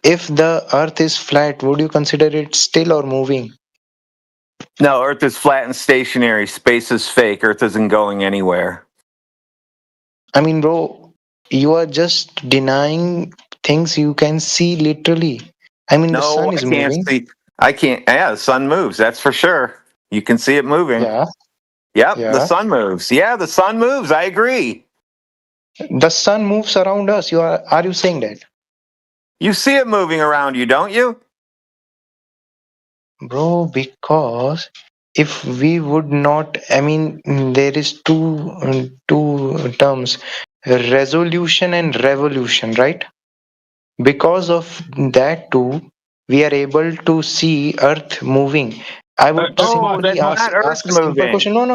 if the Earth is flat, would you consider it still or moving? No, Earth is flat and stationary. Space is fake. Earth isn't going anywhere. I mean, bro, you are just denying things you can see literally. I mean, the No, sun I is can't moving. see. I can't. Yeah, the sun moves. That's for sure. You can see it moving. Yeah. Yep, the Yeah. sun moves. Yeah, the sun moves. I agree. The sun moves around us. Are you saying that? You see it moving around you, don't you? Bro, because if we would not, I mean, there is two terms, resolution and revolution, right? Because of that too, we are able to see Earth moving. I would Oh, simply that's not Earth ask a simple moving. question. No.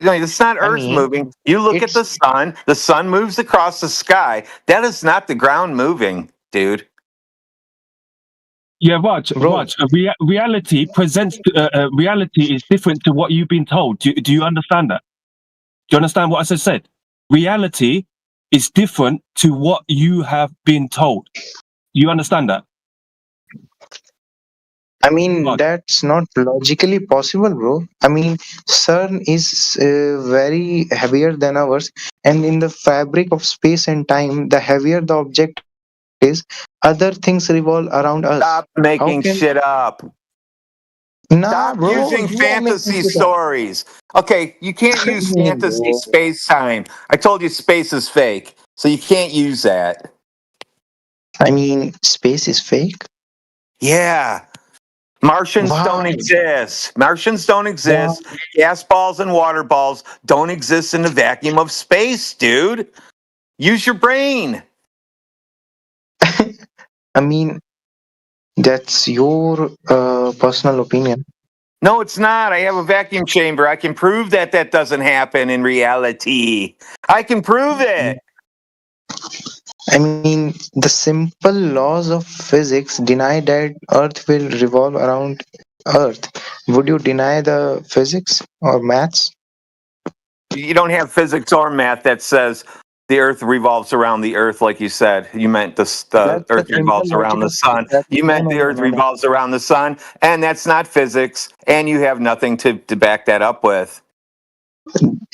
No, it's not I Earth mean, moving. You look at the sun. The sun moves across the sky. That is not the ground moving, dude. Yeah, Raj. Reality presents. Reality is different to what you've been told. Do you understand that? Do you understand what I just said? Reality is different to what you have been told. You understand that? I mean, that's not logically possible, bro. I mean, sun is very heavier than ours, and in the fabric of space and time, the heavier the object is, other things revolve around us. Stop making shit up. Nah, Stop bro, using you are making fantasy shit up. stories. Okay, you can't use No, fantasy bro. space time. I told you space is fake, so you can't use that. I mean, space is fake. Yeah. Martians don't Why? exist. Martians don't exist. Gas balls and water balls don't exist in the vacuum of space, dude. Use your brain. I mean, that's your personal opinion. No, it's not. I have a vacuum chamber. I can prove that that doesn't happen in reality. I can prove it. I mean, the simple laws of physics deny that Earth will revolve around Earth. Would you deny the physics or maths? You don't have physics or math that says The Earth revolves around the Earth, like you said. You meant the That's a Earth revolves simple around the logical. sun. That, You no, meant no, the no, Earth no, no. revolves around the sun, and that's not physics, and you have nothing to back that up with.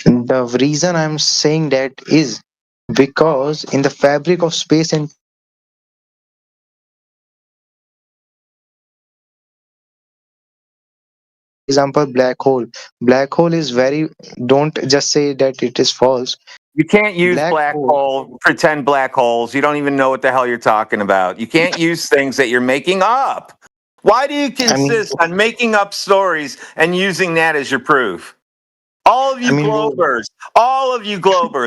The reason I'm saying that is because in the fabric of space and example black hole is very, don't just say that it is false. You can't use Black black hole, hole, pretend black holes. You don't even know what the hell you're talking about. You can't use things that you're making up. Why do you I mean, insist on making up stories and using that as your proof? All of you Globers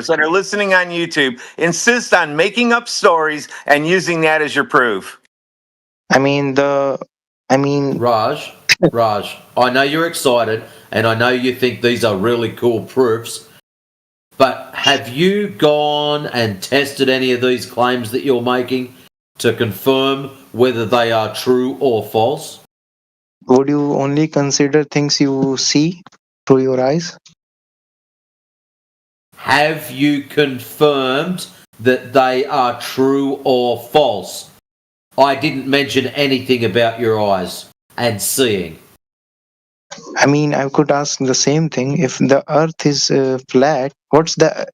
that are listening on YouTube, insist on making up stories and using that as your proof. Raj, I know you're excited and I know you think these are really cool proofs, but have you gone and tested any of these claims that you're making to confirm whether they are true or false? would you only consider things you see through your eyes? Have you confirmed that they are true or false? I didn't mention anything about your eyes and seeing. I mean, I could ask the same thing. If the earth is flat, what's the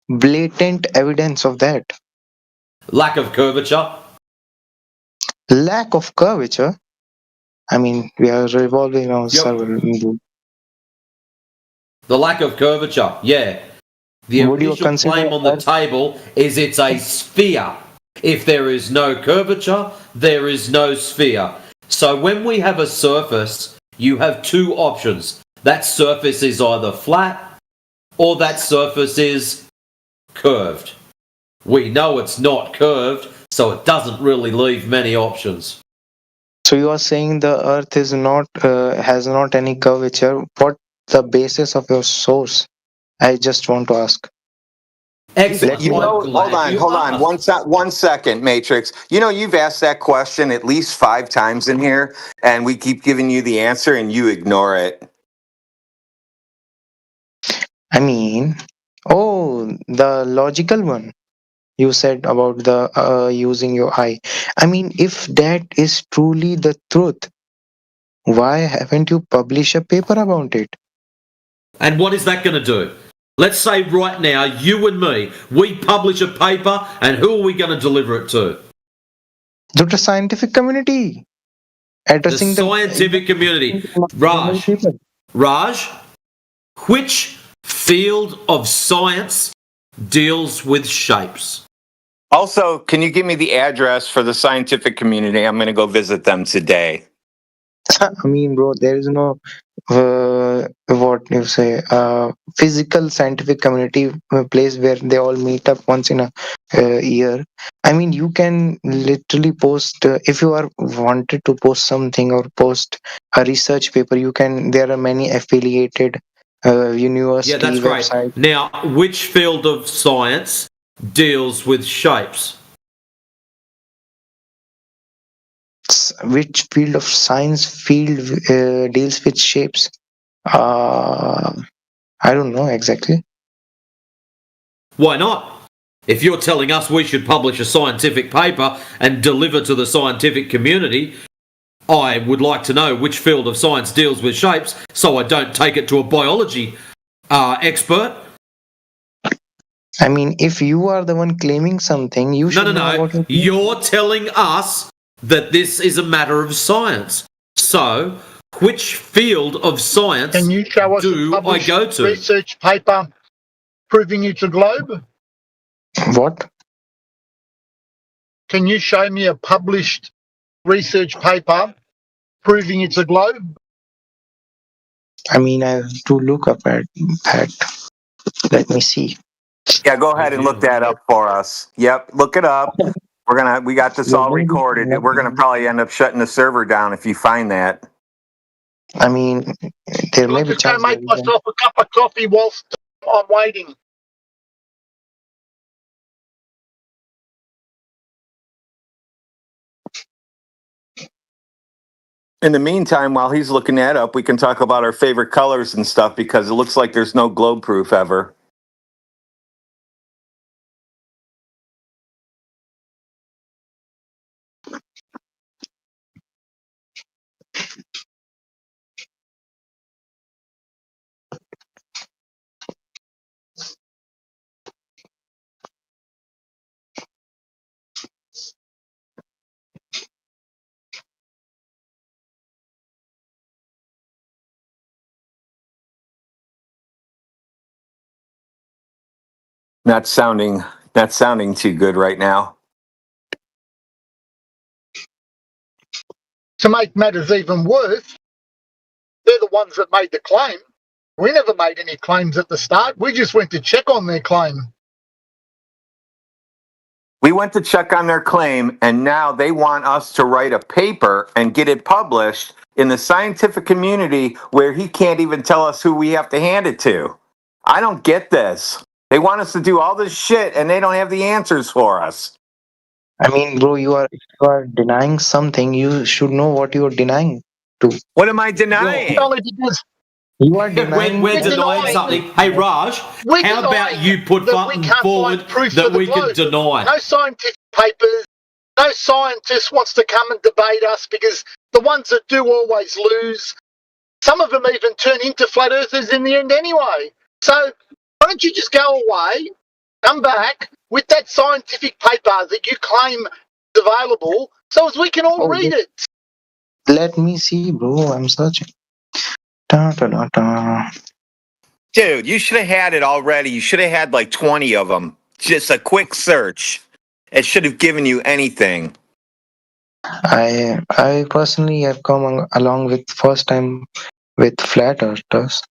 blatant evidence of that? Lack of curvature. Lack of curvature? I mean, we are revolving around several. The lack of curvature, yeah. The Would you initial consider claim on the table is it's a sphere. If there is no curvature, there is no sphere. So when we have a surface, you have two options. That surface is either flat or that surface is curved. We know it's not curved, so it doesn't really leave many options. So you are saying the earth is not has not any curvature. What the basis of your source? I just want to ask. Excellent. You know, hold on. 1 second, Matrix. You know, you've asked that question at least 5 times in here, and we keep giving you the answer, and you ignore it. I mean, oh, the logical one you said about the using your eye. I mean, if that is truly the truth, why haven't you published a paper about it? And what is that going to do? Let's say right now, you and me, we publish a paper, and who are we going to deliver it to? To the scientific community. Addressing the scientific community. Raj, which field of science deals with shapes? Also, can you give me the address for the scientific community? I'm going to go visit them today. I mean, bro, there is no what you say physical scientific community place where they all meet up once in a year. I mean, you can literally post if you are wanted to post something or post a research paper. You can. There are many affiliated university Yeah, that's websites. great. Now, which field of science deals with shapes? Which field of science deals with shapes? I don't know exactly. Why not? If you're telling us we should publish a scientific paper and deliver to the scientific community, I would like to know which field of science deals with shapes so I don't take it to a biology expert. I mean, if you are the one claiming something, you should know what it means. You're telling us that this is a matter of science. So, which field of science Can you show us do a I published go to? research paper proving it's a globe? What? Can you show me a published research paper proving it's a globe? I mean, I have to look up at that. Let me see. Yeah, go ahead and look that up for us. Yep, look it up. We got this all recorded. We're gonna probably end up shutting the server down if you find that. I mean, there may I'll be just go chance. make myself a cup of coffee whilst I'm waiting. In the meantime, while he's looking that up, we can talk about our favorite colors and stuff because it looks like there's no globe proof ever. Not sounding too good right now. To make matters even worse, they're the ones that made the claim. We never made any claims at the start. We just went to check on their claim. We went to check on their claim, and now they want us to write a paper and get it published in the scientific community where he can't even tell us who we have to hand it to. I don't get this. They want us to do all this shit, and they don't have the answers for us. I mean, bro, you are denying something. You should know what you are denying to. What am I denying? Only because You are denying. We're denying something. Hey, Raj, how about you put something forward that we can deny? No scientific papers. No scientist wants to come and debate us because the ones that do always lose. Some of them even turn into flat earthers in the end anyway. So why don't you just go away, come back with that scientific paper that you claim is available so as we can all read it? Let me see, bro. I'm searching. Da, da, da, da. Dude, you should have had it already. You should have had like 20 of them. Just a quick search. It should have given you anything. I personally have come along with first time with flat earthers.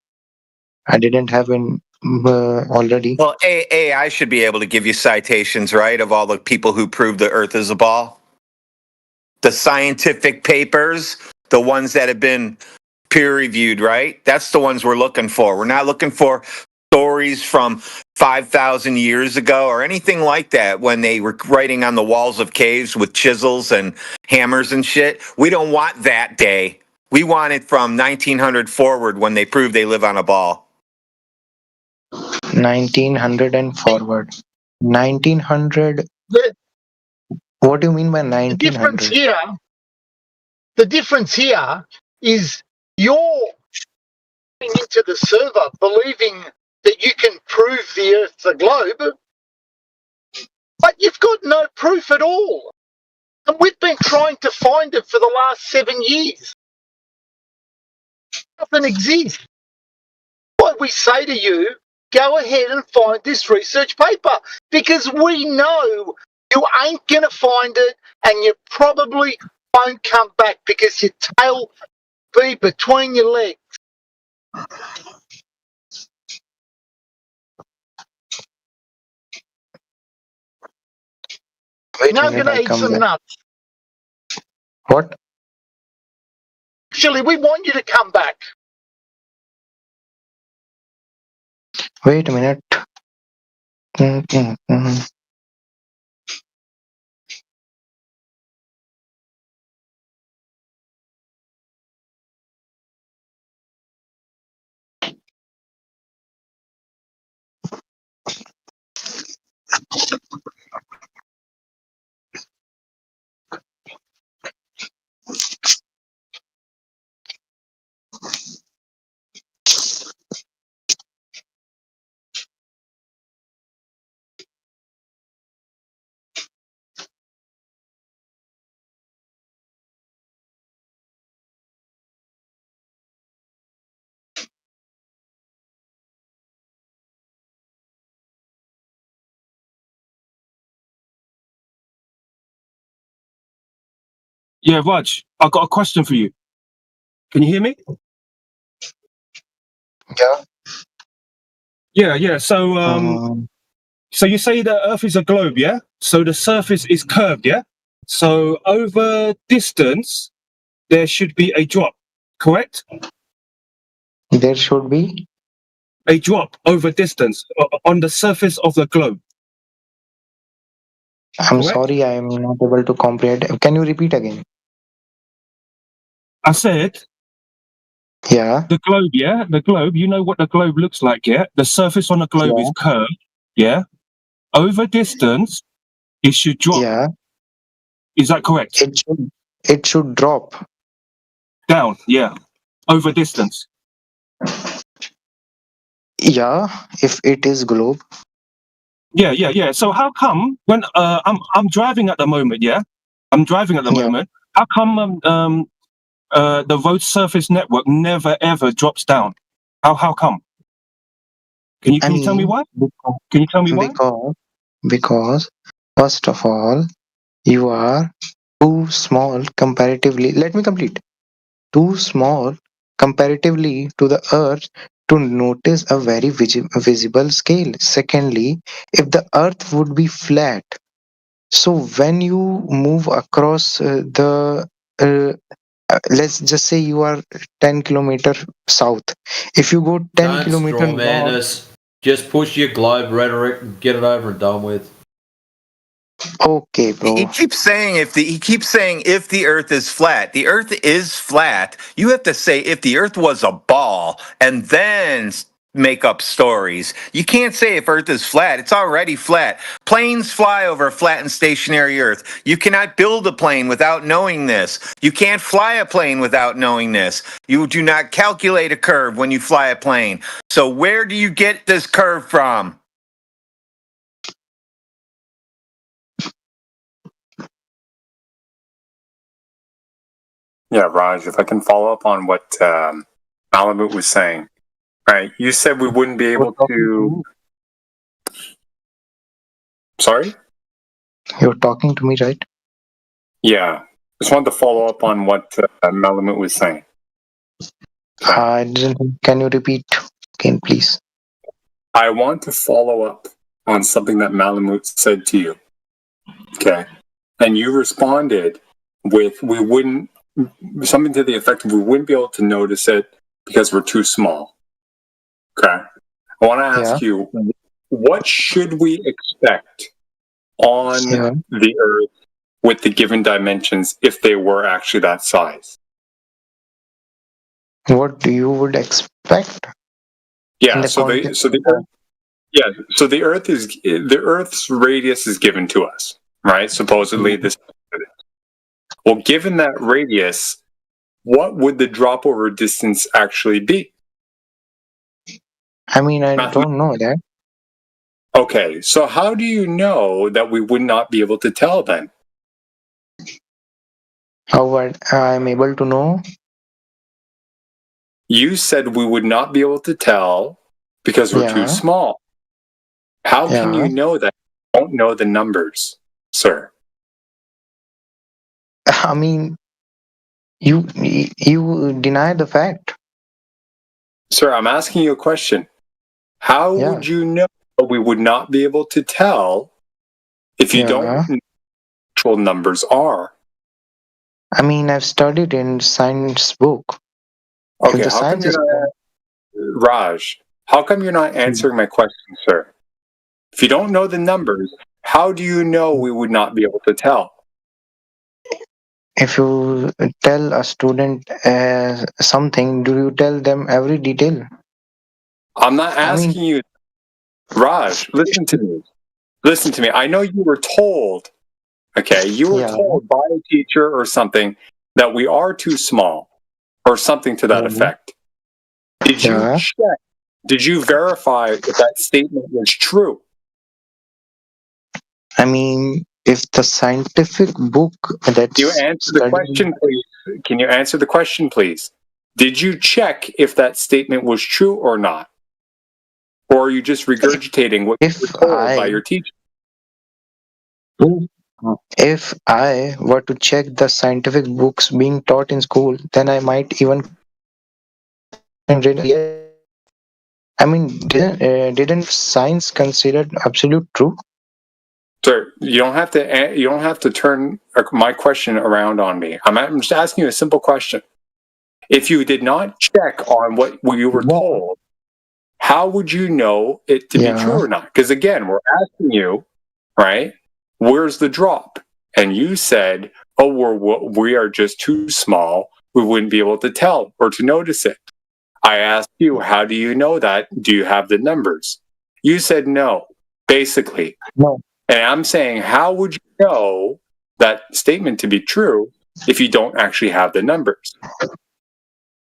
I didn't have an already. Well, AI should be able to give you citations, right, of all the people who proved the Earth is a ball. The scientific papers, the ones that have been peer-reviewed, right? That's the ones we're looking for. We're not looking for stories from 5,000 years ago or anything like that when they were writing on the walls of caves with chisels and hammers and shit. We don't want that day. We want it from 1900 forward when they prove they live on a ball. 1900 and forward. 1900. What do you mean by 1900? The difference here is you're going into the server believing that you can prove the Earth's a globe, but you've got no proof at all. And we've been trying to find it for the last 7 years. Nothing exists. What we say to you, go ahead and find this research paper, because we know you ain't going to find it and you probably won't come back because your tail be between your legs. Now I'm going to eat some nuts. What? Actually, we want you to come back. Wait a minute. Yeah, Raj, I've got a question for you. Can you hear me? Yeah. Yeah. So you say the Earth is a globe, yeah? So the surface is curved, yeah? So over distance, there should be a drop, correct? There should be a drop over distance on the surface of the globe. I'm sorry, I am not able to comprehend. Can you repeat again? I said, yeah, the globe, yeah, the globe. You know what the globe looks like, yeah? The surface on the globe is curved, yeah. Over distance, it should drop. Yeah. Is that correct? It should drop down, yeah. Over distance. Yeah, if it is globe. Yeah. So how come when I'm driving at the moment, yeah? I'm driving at the moment. How come the road surface network never ever drops down? How come? Can you tell me why? Can you tell me why? Because first of all, you are too small comparatively. Let me complete. Too small comparatively to the Earth to notice a very visible scale. Secondly, if the Earth would be flat, so when you move across let's just say you are 10 kilometer south. If you go 10 Don't kilometer straw man north, us. Just push your globe rhetoric and get it over and done with. okay, bro. He keeps saying if the Earth is flat. The Earth is flat. You have to say if the Earth was a ball, and then make up stories. You can't say if Earth is flat. It's already flat. Planes fly over a flat and stationary Earth. You cannot build a plane without knowing this. You can't fly a plane without knowing this. You do not calculate a curve when you fly a plane. So where do you get this curve from? Yeah, Raj, if I can follow up on what Malamut was saying. Right, you said we wouldn't be able to... Sorry? You're talking to me, right? Yeah, just wanted to follow up on what Malamut was saying. I didn't. Can you repeat again, please? I want to follow up on something that Malamut said to you. Okay. And you responded with, we wouldn't, something to the effect of, we wouldn't be able to notice it because we're too small. Okay. I want to ask you, what should we expect on the Earth with the given dimensions if they were actually that size? What do you would expect? Yeah, so the Earth's radius is given to us, right? Supposedly this. Well, given that radius, what would the drop over distance actually be? I mean, I don't know that. Okay, so how do you know that we would not be able to tell then? How I'm able to know? You said we would not be able to tell because we're too small. How can you know that? You don't know the numbers, sir. I mean, you deny the fact. Sir, I'm asking you a question. How would you know we would not be able to tell if you don't know what actual numbers are? I mean, I've studied in science book. Okay, Raj, how come you're not answering my question, sir? If you don't know the numbers, how do you know we would not be able to tell? If you tell a student something, do you tell them every detail? I'm not asking you, Raj, listen to me. Listen to me. I know you were told, okay, you were told by a teacher or something that we are too small or something to that effect. Did you check? Did you verify if that statement was true? I mean, if the scientific book that's... Can you answer the question, please? Can you answer the question, please? Did you check if that statement was true or not? Or are you just regurgitating what you were told by your teacher? If I were to check the scientific books being taught in school, then I might even read. I mean, didn't science considered absolute true? Sir, you don't have to turn my question around on me. I'm just asking you a simple question. If you did not check on what you were told, how would you know it to be true or not? Because again, we're asking you, right? Where's the drop? And you said, "Oh, we are just too small. We wouldn't be able to tell or to notice it." I asked you, "How do you know that? Do you have the numbers?" You said no. Basically, no. And I'm saying, how would you know that statement to be true if you don't actually have the numbers?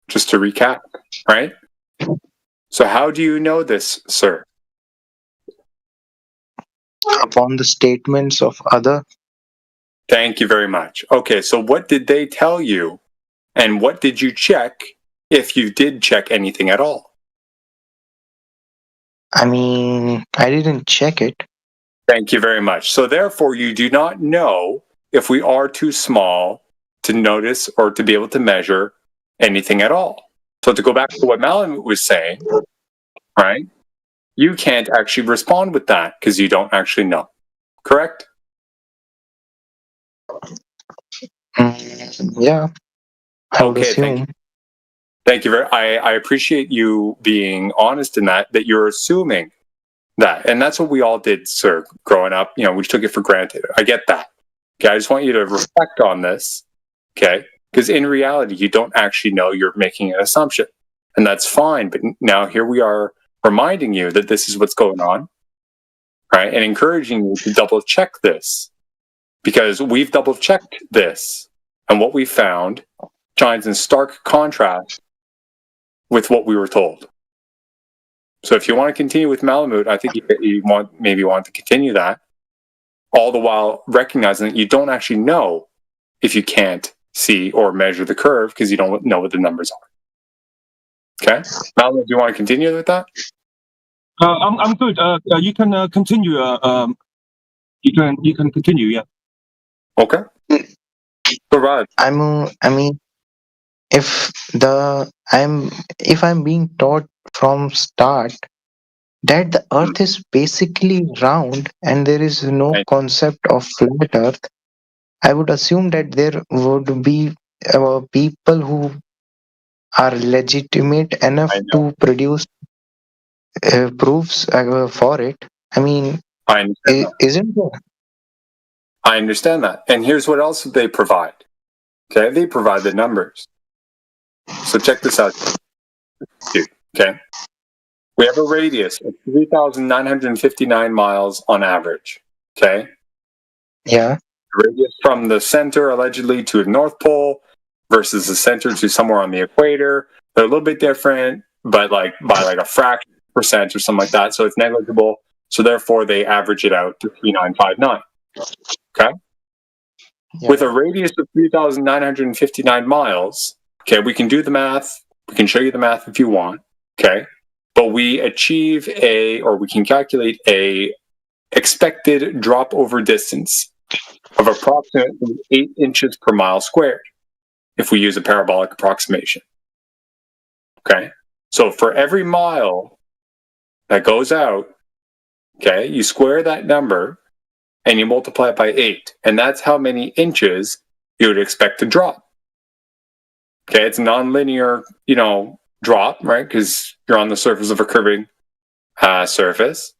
Just to recap, right? So how do you know this, sir? Upon the statements of other. Thank you very much. Okay, so what did they tell you? And what did you check, if you did check anything at all? I mean, I didn't check it. Thank you very much. So therefore, you do not know if we are too small to notice or to be able to measure anything at all. So to go back to what Malamute was saying, right? You can't actually respond with that because you don't actually know. Correct? Yeah, I would Okay, assume. Thank you very. I appreciate you being honest in that you're assuming that, and that's what we all did, sir. Growing up, we took it for granted. I get that. Okay, I just want you to reflect on this. Okay, because in reality, you don't actually know. You're making an assumption, and that's fine. But now here we are reminding you that this is what's going on, right, and encouraging you to double check this because we've double checked this, and what we found shines in stark contrast with what we were told. So if you want to continue with Malamute, I think you want to continue that, all the while recognizing that you don't actually know if you can't see or measure the curve because you don't know what the numbers are. Okay, Malamute, do you want to continue with that? I'm good. You can continue. You can continue. Yeah. Okay. Provide. I mean, if I'm being taught from start that the earth is basically round and there is no concept of flat earth, I would assume that there would be people who are legitimate enough to produce proofs for it. I mean, I understand that. isn't there? I understand that. And here's what else they provide. Okay, they provide the numbers. So check this out. Okay. We have a radius of 3,959 miles on average. Okay. Yeah. Radius from the center allegedly to the North Pole versus the center to somewhere on the equator. They're a little bit different, but by a fraction percent or something like that. So it's negligible. So therefore they average it out to 3,959. Okay. Yeah. With a radius of 3,959 miles, okay, we can do the math. We can show you the math if you want. Okay. But we achieve we can calculate a expected drop over distance of approximately 8 inches per mile squared if we use a parabolic approximation. Okay. So for every mile that goes out, okay, you square that number and you multiply it by 8. And that's how many inches you would expect to drop. Okay, it's a nonlinear, drop, right? Because you're on the surface of a curving surface.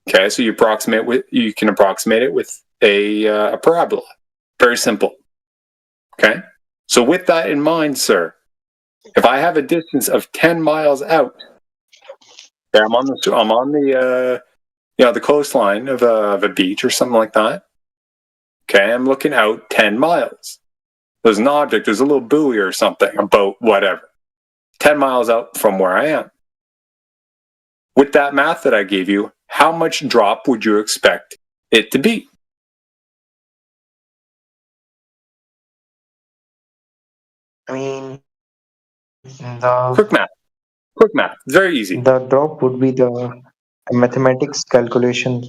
Okay, so you can approximate it with a parabola. Very simple. Okay, so with that in mind, sir, if I have a distance of 10 miles out, okay, I'm on the the coastline of a beach or something like that. Okay, I'm looking out 10 miles. There's an object, there's a little buoy or something, a boat, whatever. 10 miles out from where I am. With that math that I gave you, how much drop would you expect it to be? I mean, Quick math. It's very easy. The drop would be the mathematics calculation.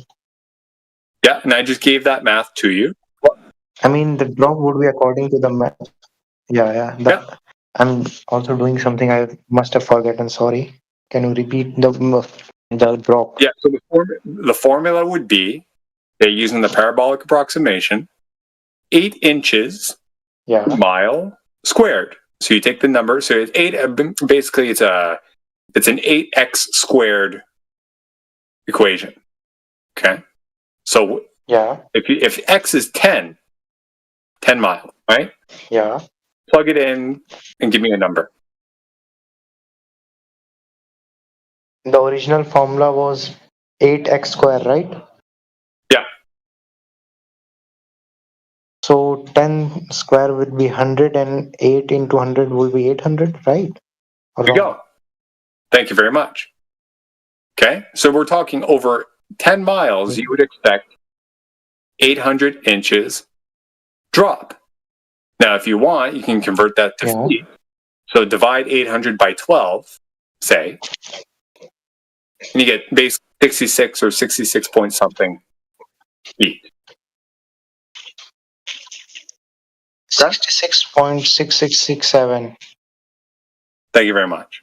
Yeah, and I just gave that math to you. I mean, the drop would be according to the math. Yeah. I'm also doing something I must have forgotten. Sorry. Can you repeat the drop? Yeah. So the formula would be, using the parabolic approximation, 8 inches per mile squared. So you take the number. So it's 8. Basically, it's an 8x squared equation. Okay. So if x is 10 miles, right? Yeah. Plug it in and give me a number. The original formula was 8x square, right? Yeah. So 10 square would be 100 and 8 into 100 will be 800, right? There you go. Thank you very much. Okay. So we're talking over 10 miles, you would expect 800 inches drop. Now, if you want, you can convert that to feet. So divide 800 by 12, say. And and you get basically 66 or 66 point something feet. 66.6667. Thank you very much.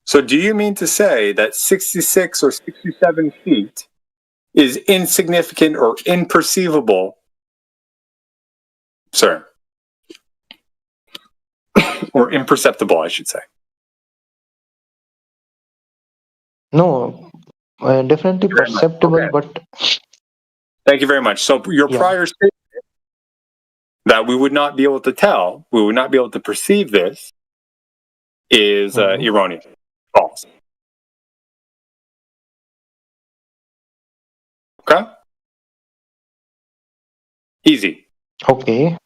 So do you mean to say that 66 or 67 feet is insignificant or imperceivable, sir? Or imperceptible, I should say. No, definitely perceptible, Okay. but Thank you very much. So your prior statement that we would not be able to tell, we would not be able to perceive this, is erroneous. False. Okay? Easy. okay.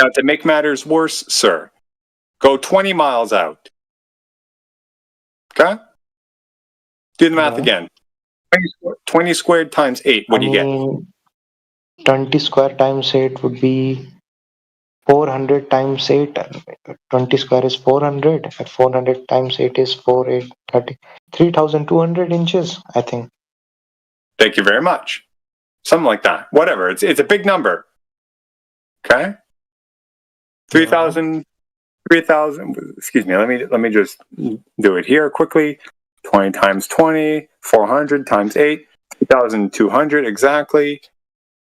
Now, to make matters worse, sir, go 20 miles out. Okay? Do the math again. 20 squared times 8, what do you get? 20 square times 8 would be 400 times 8. 20 square is 400. 400 times 8 is 4, 8, 30. 3,200 inches, I think. Thank you very much. Something like that. Whatever. It's a big number. Okay? 3,000, excuse me, let me just do it here quickly. 20 times 20, 400 times 8, 2,200 exactly.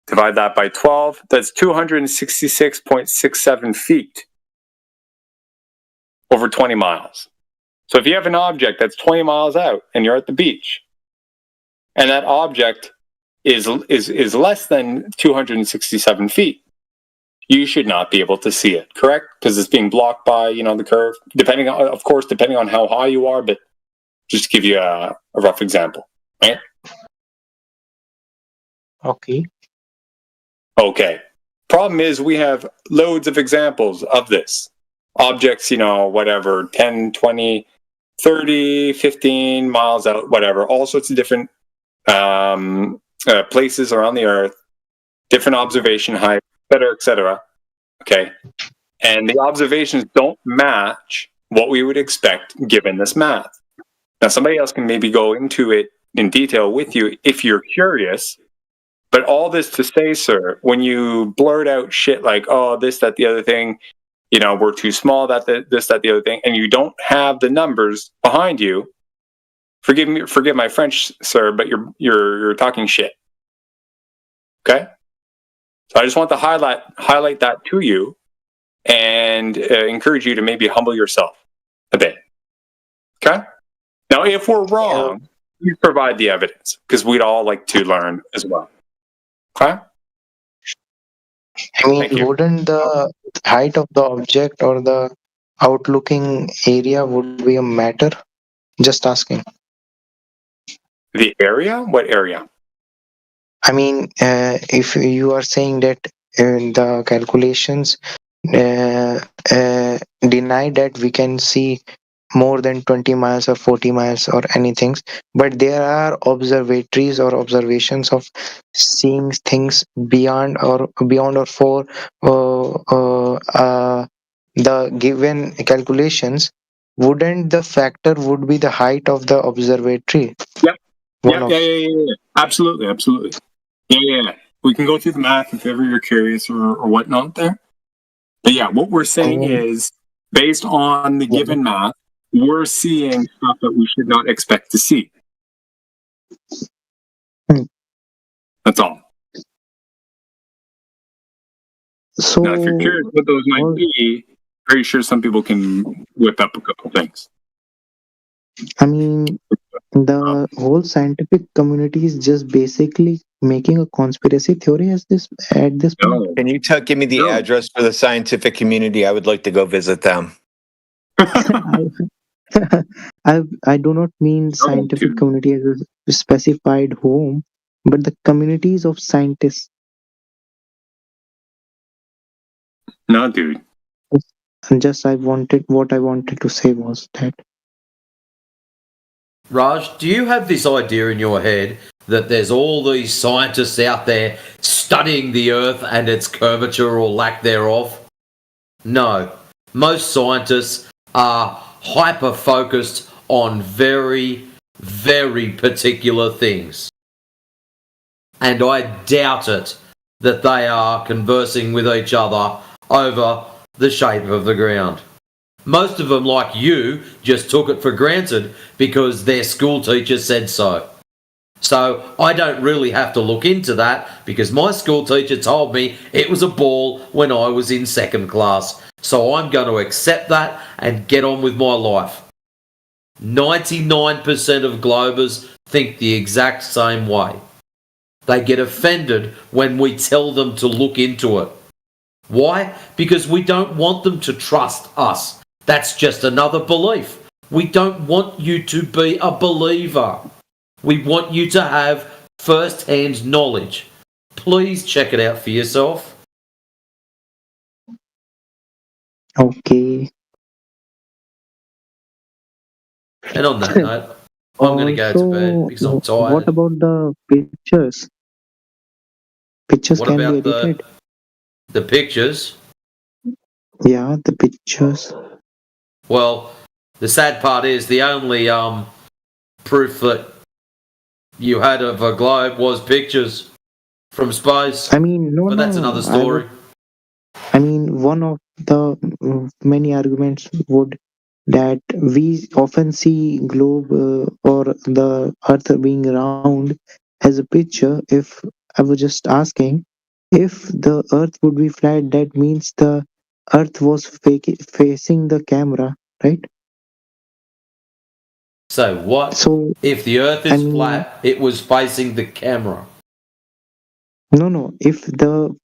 Divide that by 12. That's 266.67 feet over 20 miles. So if you have an object that's 20 miles out and you're at the beach, and that object is less than 267 feet, you should not be able to see it, correct? Because it's being blocked by, the curve. Depending on how high you are, but just to give you a rough example, right? Okay. Okay. Problem is we have loads of examples of this. Objects, whatever, 10, 20, 30, 15 miles out, whatever, all sorts of different places around the Earth, different observation height, et cetera. Okay. And the observations don't match what we would expect given this math. Now, somebody else can maybe go into it in detail with you if you're curious. But all this to say, sir, when you blurt out shit like, oh, this, that, the other thing, we're too small, this, that, the other thing, and you don't have the numbers behind you, forgive my French, sir, but you're talking shit. Okay? So I just want to highlight that to you and encourage you to maybe humble yourself a bit. Okay? Now, if we're wrong, please provide the evidence, because we'd all like to learn as well. Okay? I mean, wouldn't the height of the object or the outlooking area would be a matter? Just asking. The area? What area? I mean, if you are saying that the calculations deny that we can see more than 20 miles or 40 miles or anything, but there are observatories or observations of seeing things beyond or for the given calculations. Wouldn't the factor would be the height of the observatory? Yeah. Yeah. Absolutely. Yeah. We can go through the math if ever you're curious or whatnot there. But yeah, what we're saying is, based on the given math, we're seeing stuff that we should not expect to see. That's all. So, now, if you're curious what those might be, very sure some people can whip up a couple things. I mean, the whole scientific community is just basically making a conspiracy theory at this point. Can you give me the address for the scientific community? I would like to go visit them. I do not mean scientific community as a specified home, but the communities of scientists. No, dude. Just what I wanted to say was that. Raj, do you have this idea in your head that there's all these scientists out there studying the Earth and its curvature or lack thereof? No. Most scientists are hyper-focused on very very particular things. And I doubt it that they are conversing with each other over the shape of the ground. Most of them, like you, just took it for granted because their school teacher said so. So I don't really have to look into that because my school teacher told me it was a ball when I was in second class. So I'm going to accept that and get on with my life. 99% of Globers think the exact same way. They get offended when we tell them to look into it. Why? Because we don't want them to trust us. That's just another belief. We don't want you to be a believer. We want you to have first-hand knowledge. Please check it out for yourself. Okay. And on that note, I'm going to go to bed because I'm tired. What about the pictures? Pictures What can be about edited. the pictures? Yeah, the pictures. Well, the sad part is the only proof that you had of a globe was pictures from space. I mean, no, but that's another story. I mean, one of the many arguments would that we often see globe or the earth being round as a picture. If I was just asking, if the earth would be flat, that means the earth was facing the camera, right? So what? So if the earth is flat, it was facing the camera. no. If the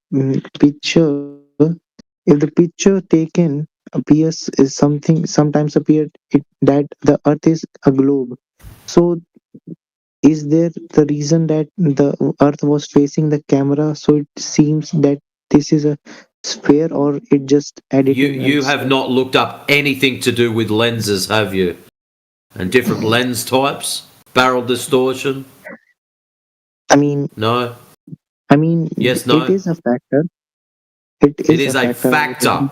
picture taken appears is something sometimes appeared that the earth is a globe, so is there the reason that the earth was facing the camera, so it seems that this is a sphere, or it just editing You us? have not looked up anything to do with lenses, have you? And different lens types, barrel distortion. I mean, No. Yes, no. it is a factor. It is a factor.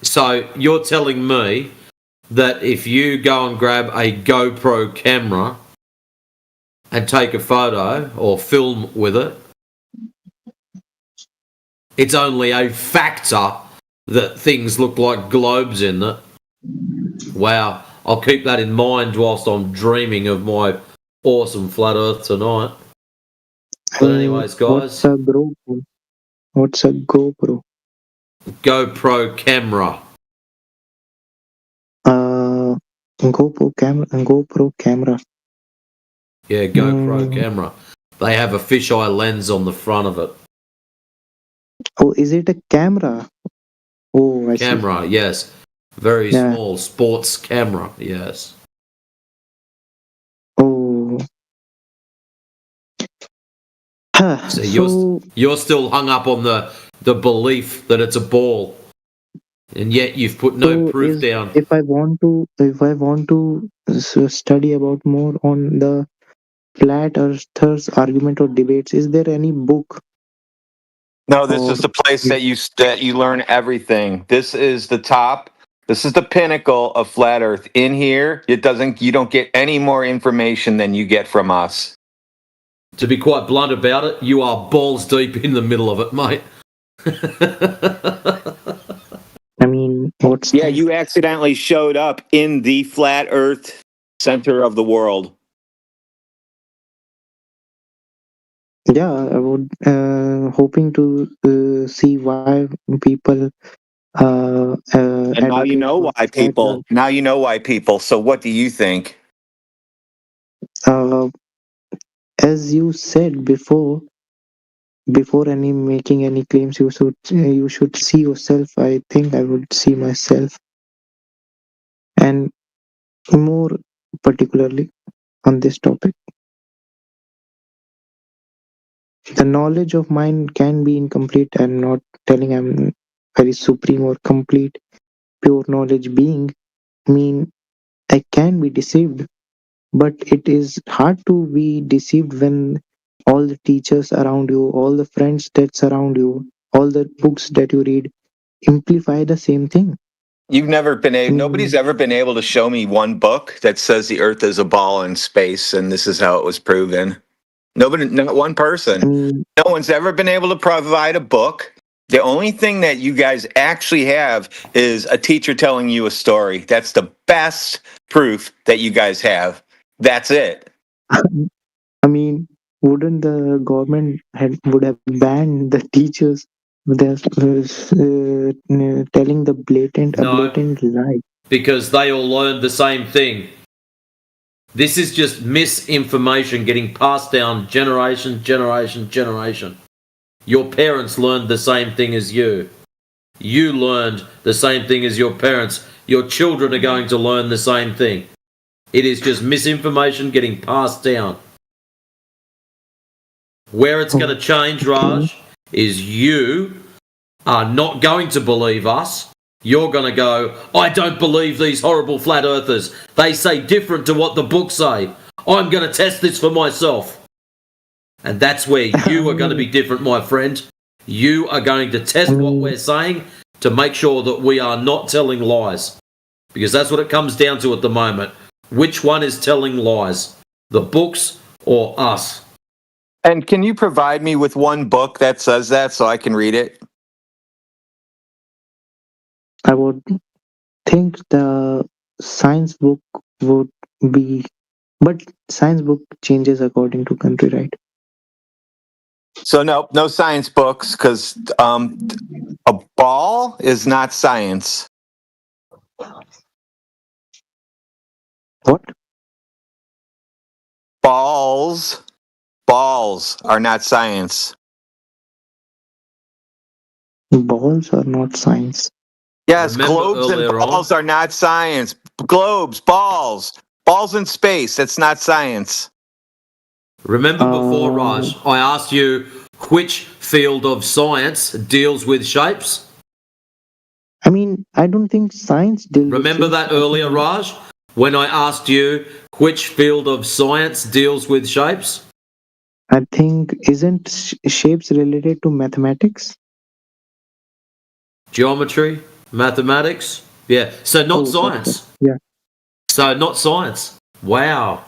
So you're telling me that if you go and grab a GoPro camera and take a photo or film with it, it's only a factor that things look like globes in it. Wow. I'll keep that in mind whilst I'm dreaming of my awesome flat earth tonight. But anyways, guys. What's a GoPro? GoPro camera. GoPro camera. Yeah, GoPro camera. They have a fisheye lens on the front of it. Oh, is it a camera? Oh, I see. Camera, yes. Very Yeah. small sports camera, yes. Oh. So you're still hung up on the belief that it's a ball, and yet you've put no proof down. If I want to study about more on the flat earthers argument or debates, is there any book? No, this is the place that you learn everything. This is the top. This is the pinnacle of flat Earth. In here, you don't get any more information than you get from us. To be quite blunt about it, you are balls deep in the middle of it, mate. I mean, you accidentally showed up in the flat Earth center of the world. Yeah, I would hoping to see why people. And now you know why people. Now you know why people. So what do you think? As you said before making any claims, you should see yourself. I think I would see myself, and more particularly on this topic, the knowledge of mine can be incomplete. I'm not telling I'm very supreme or complete pure knowledge being. Mean I can be deceived, but it is hard to be deceived when all the teachers around you, all the friends that surround you, all the books that you read amplify the same thing. You've never been able, nobody's ever been able to show me one book that says the Earth is a ball in space and this is how it was proven. Nobody, not one person. No one's ever been able to provide a book. The only thing that you guys actually have is a teacher telling you a story. That's the best proof that you guys have. That's it. I mean, wouldn't the government would have banned the teachers that telling the blatant lie? Because they all learned the same thing. This is just misinformation getting passed down generation. Your parents learned the same thing as you. You learned the same thing as your parents. Your children are going to learn the same thing. It is just misinformation getting passed down. Where it's going to change, Raj, is you are not going to believe us. You're going to go, I don't believe these horrible flat earthers. They say different to what the books say. I'm going to test this for myself. And that's where you are going to be different, my friend. You are going to test what we're saying to make sure that we are not telling lies. Because that's what it comes down to at the moment. Which one is telling lies? The books or us? And can you provide me with one book that says that so I can read it? I would think the science book would be, but science book changes according to country, right? So no science books because a ball is not science. What? Balls are not science. Balls are not science. Yes, Remember globes and earlier balls are not science. Globes, balls in space. That's not science. Remember before, Raj, I asked you which field of science deals with shapes? I mean, I don't think science deals. Remember that earlier, Raj, when I asked you which field of science deals with shapes? I think isn't shapes related to mathematics? Geometry, mathematics? Yeah, so not science. Yeah. So not science. Wow.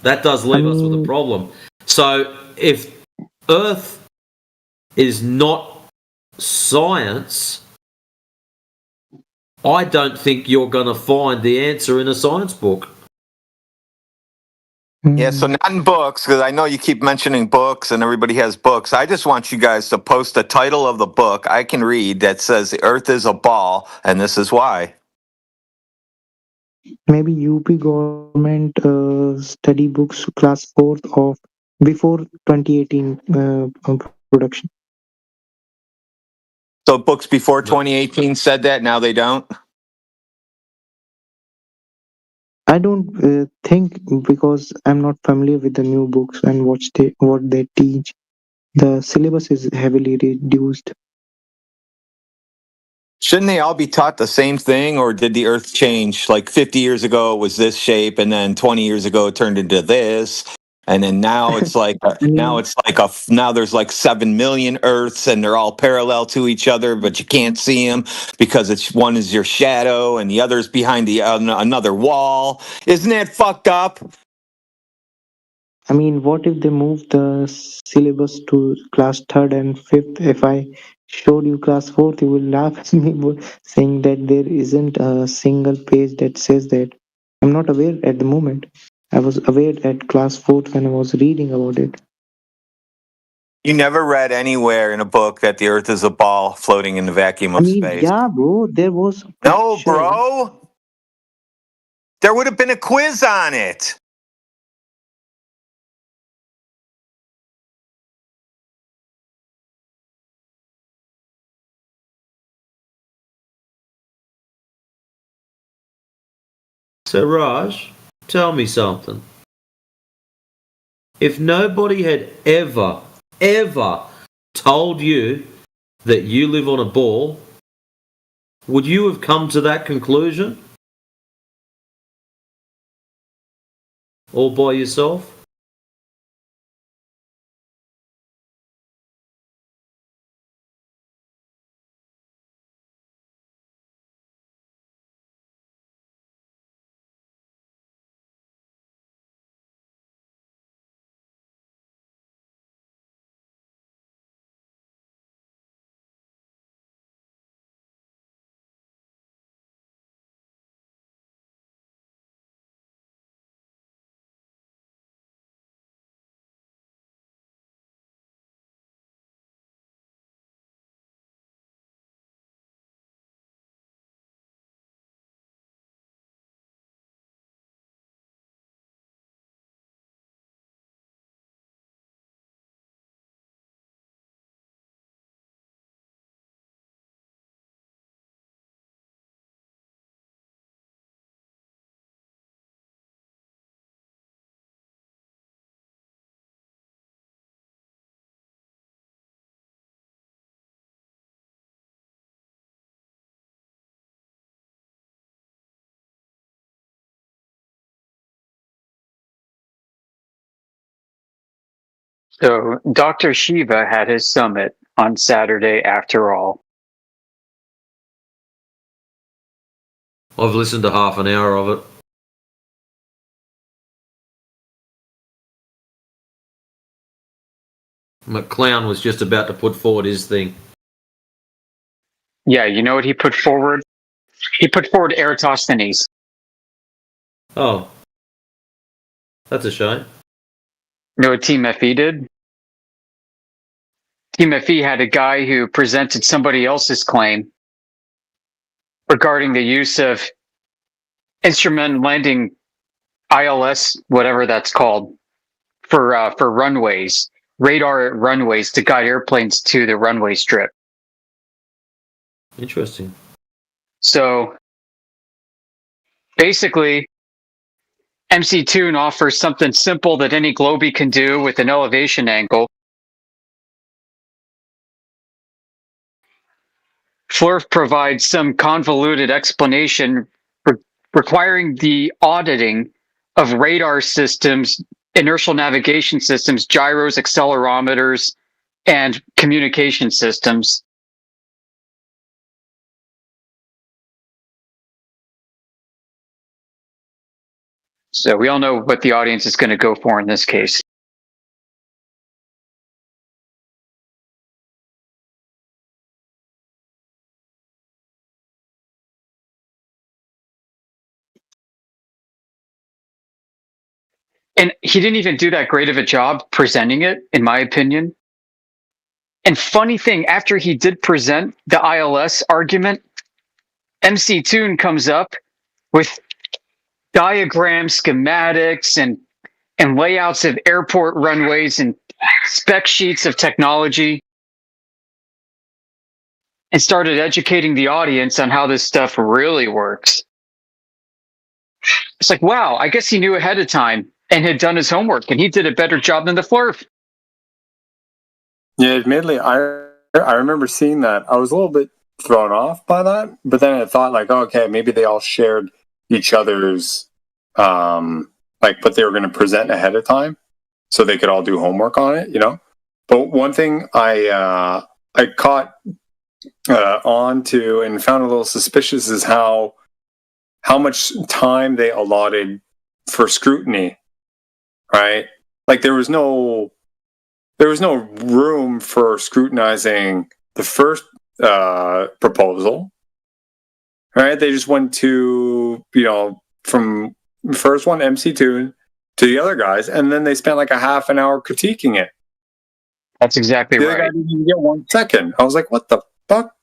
That does leave us with a problem. So if Earth is not science, I don't think you're going to find the answer in a science book. Yeah, so not in books, because I know you keep mentioning books and everybody has books. I just want you guys to post the title of the book I can read that says the Earth is a ball, and this is why. Maybe UP government study books class 4th of before 2018 production. So books before 2018 said that, now they don't? I don't think, because I'm not familiar with the new books and what they teach. The syllabus is heavily reduced. Shouldn't they all be taught the same thing, or did the Earth change? Like 50 years ago, it was this shape, and then 20 years ago, it turned into this, and then now it's like now there's like 7 million Earths, and they're all parallel to each other, but you can't see them because one is your shadow, and the other is behind another wall. Isn't that fucked up? I mean, what if they move the syllabus to class 3rd and 5th? If I showed you class 4th, you will laugh at me saying that there isn't a single page that says that. I'm not aware at the moment. I was aware at class 4th when I was reading about it. You never read anywhere in a book that the Earth is a ball floating in the vacuum of space. Yeah, bro, there was. No, bro. There would have been a quiz on it. So Raj, tell me something. If nobody had ever told you that you live on a ball, would you have come to that conclusion? All by yourself? So Dr. Shiva had his summit on Saturday after all. I've listened to half an hour of it. McClown was just about to put forward his thing. Yeah, you know what he put forward? He put forward Eratosthenes. Oh. That's a shame. You know what Team FE did? Team FE had a guy who presented somebody else's claim regarding the use of instrument landing ILS, whatever that's called, for runways, radar at runways to guide airplanes to the runway strip. Interesting. So basically, MC Tune offers something simple that any Globie can do with an elevation angle. Flurf provides some convoluted explanation requiring the auditing of radar systems, inertial navigation systems, gyros, accelerometers, and communication systems. So we all know what the audience is going to go for in this case. And he didn't even do that great of a job presenting it, in my opinion. And funny thing, after he did present the ILS argument, MC Tune comes up with diagrams, schematics, and layouts of airport runways and spec sheets of technology, and started educating the audience on how this stuff really works. It's like, wow, I guess he knew ahead of time and had done his homework, and he did a better job than the Flurf. Yeah, admittedly, I remember seeing that. I was a little bit thrown off by that, but then I thought, like, oh, okay, maybe they all shared each other's, like, what they were going to present ahead of time, so they could all do homework on it, you know. But one thing I caught on to and found a little suspicious is how much time they allotted for scrutiny, right? Like there was no room for scrutinizing the first proposal, right? They just went to, you know, from the first one, MC Tune, to the other guys, and then they spent like a half an hour critiquing it. That's exactly the other guy didn't even get 1 second. I was like, what the fuck?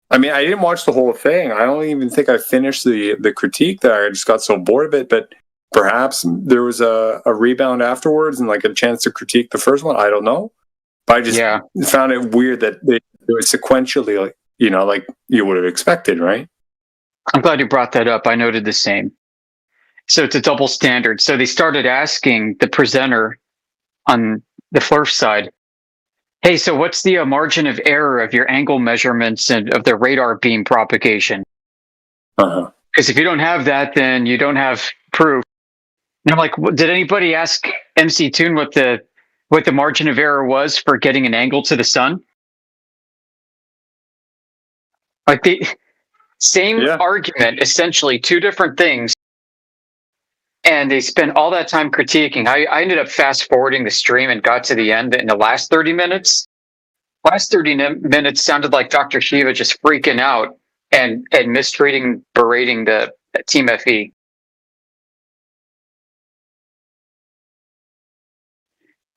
I mean, I didn't watch the whole thing. I don't even think I finished the critique there. I just got so bored of it. But perhaps there was a rebound afterwards and like a chance to critique the first one. I don't know. But I just found it weird that it was sequentially, like, you know, like you would have expected, right? I'm glad you brought that up. I noted the same. So it's a double standard. So they started asking the presenter on the Flurf side, hey, so what's the margin of error of your angle measurements and of the radar beam propagation? Because if you don't have that, then you don't have proof. And I'm like, did anybody ask MC Tune what the margin of error was for getting an angle to the sun? Like the same argument, essentially two different things. And they spent all that time critiquing. I ended up fast forwarding the stream and got to the end in the last 30 minutes. Last 30 minutes sounded like Dr. Shiva just freaking out and mistreating, berating the Team FE.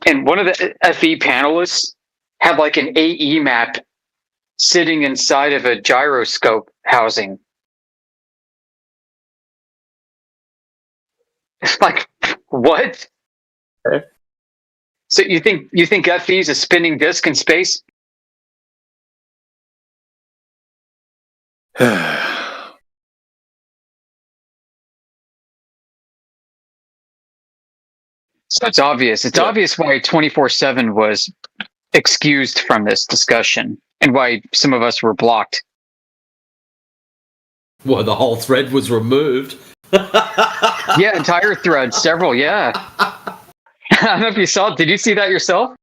And one of the FE panelists had like an AE map sitting inside of a gyroscope housing. Like, what? Okay. So you think FE is a spinning disc in space? So it's obvious. It's obvious why 24/7 was excused from this discussion and why some of us were blocked. Well, the whole thread was removed. Yeah, entire thread, several, yeah. don't know if you saw it. Did you see that yourself?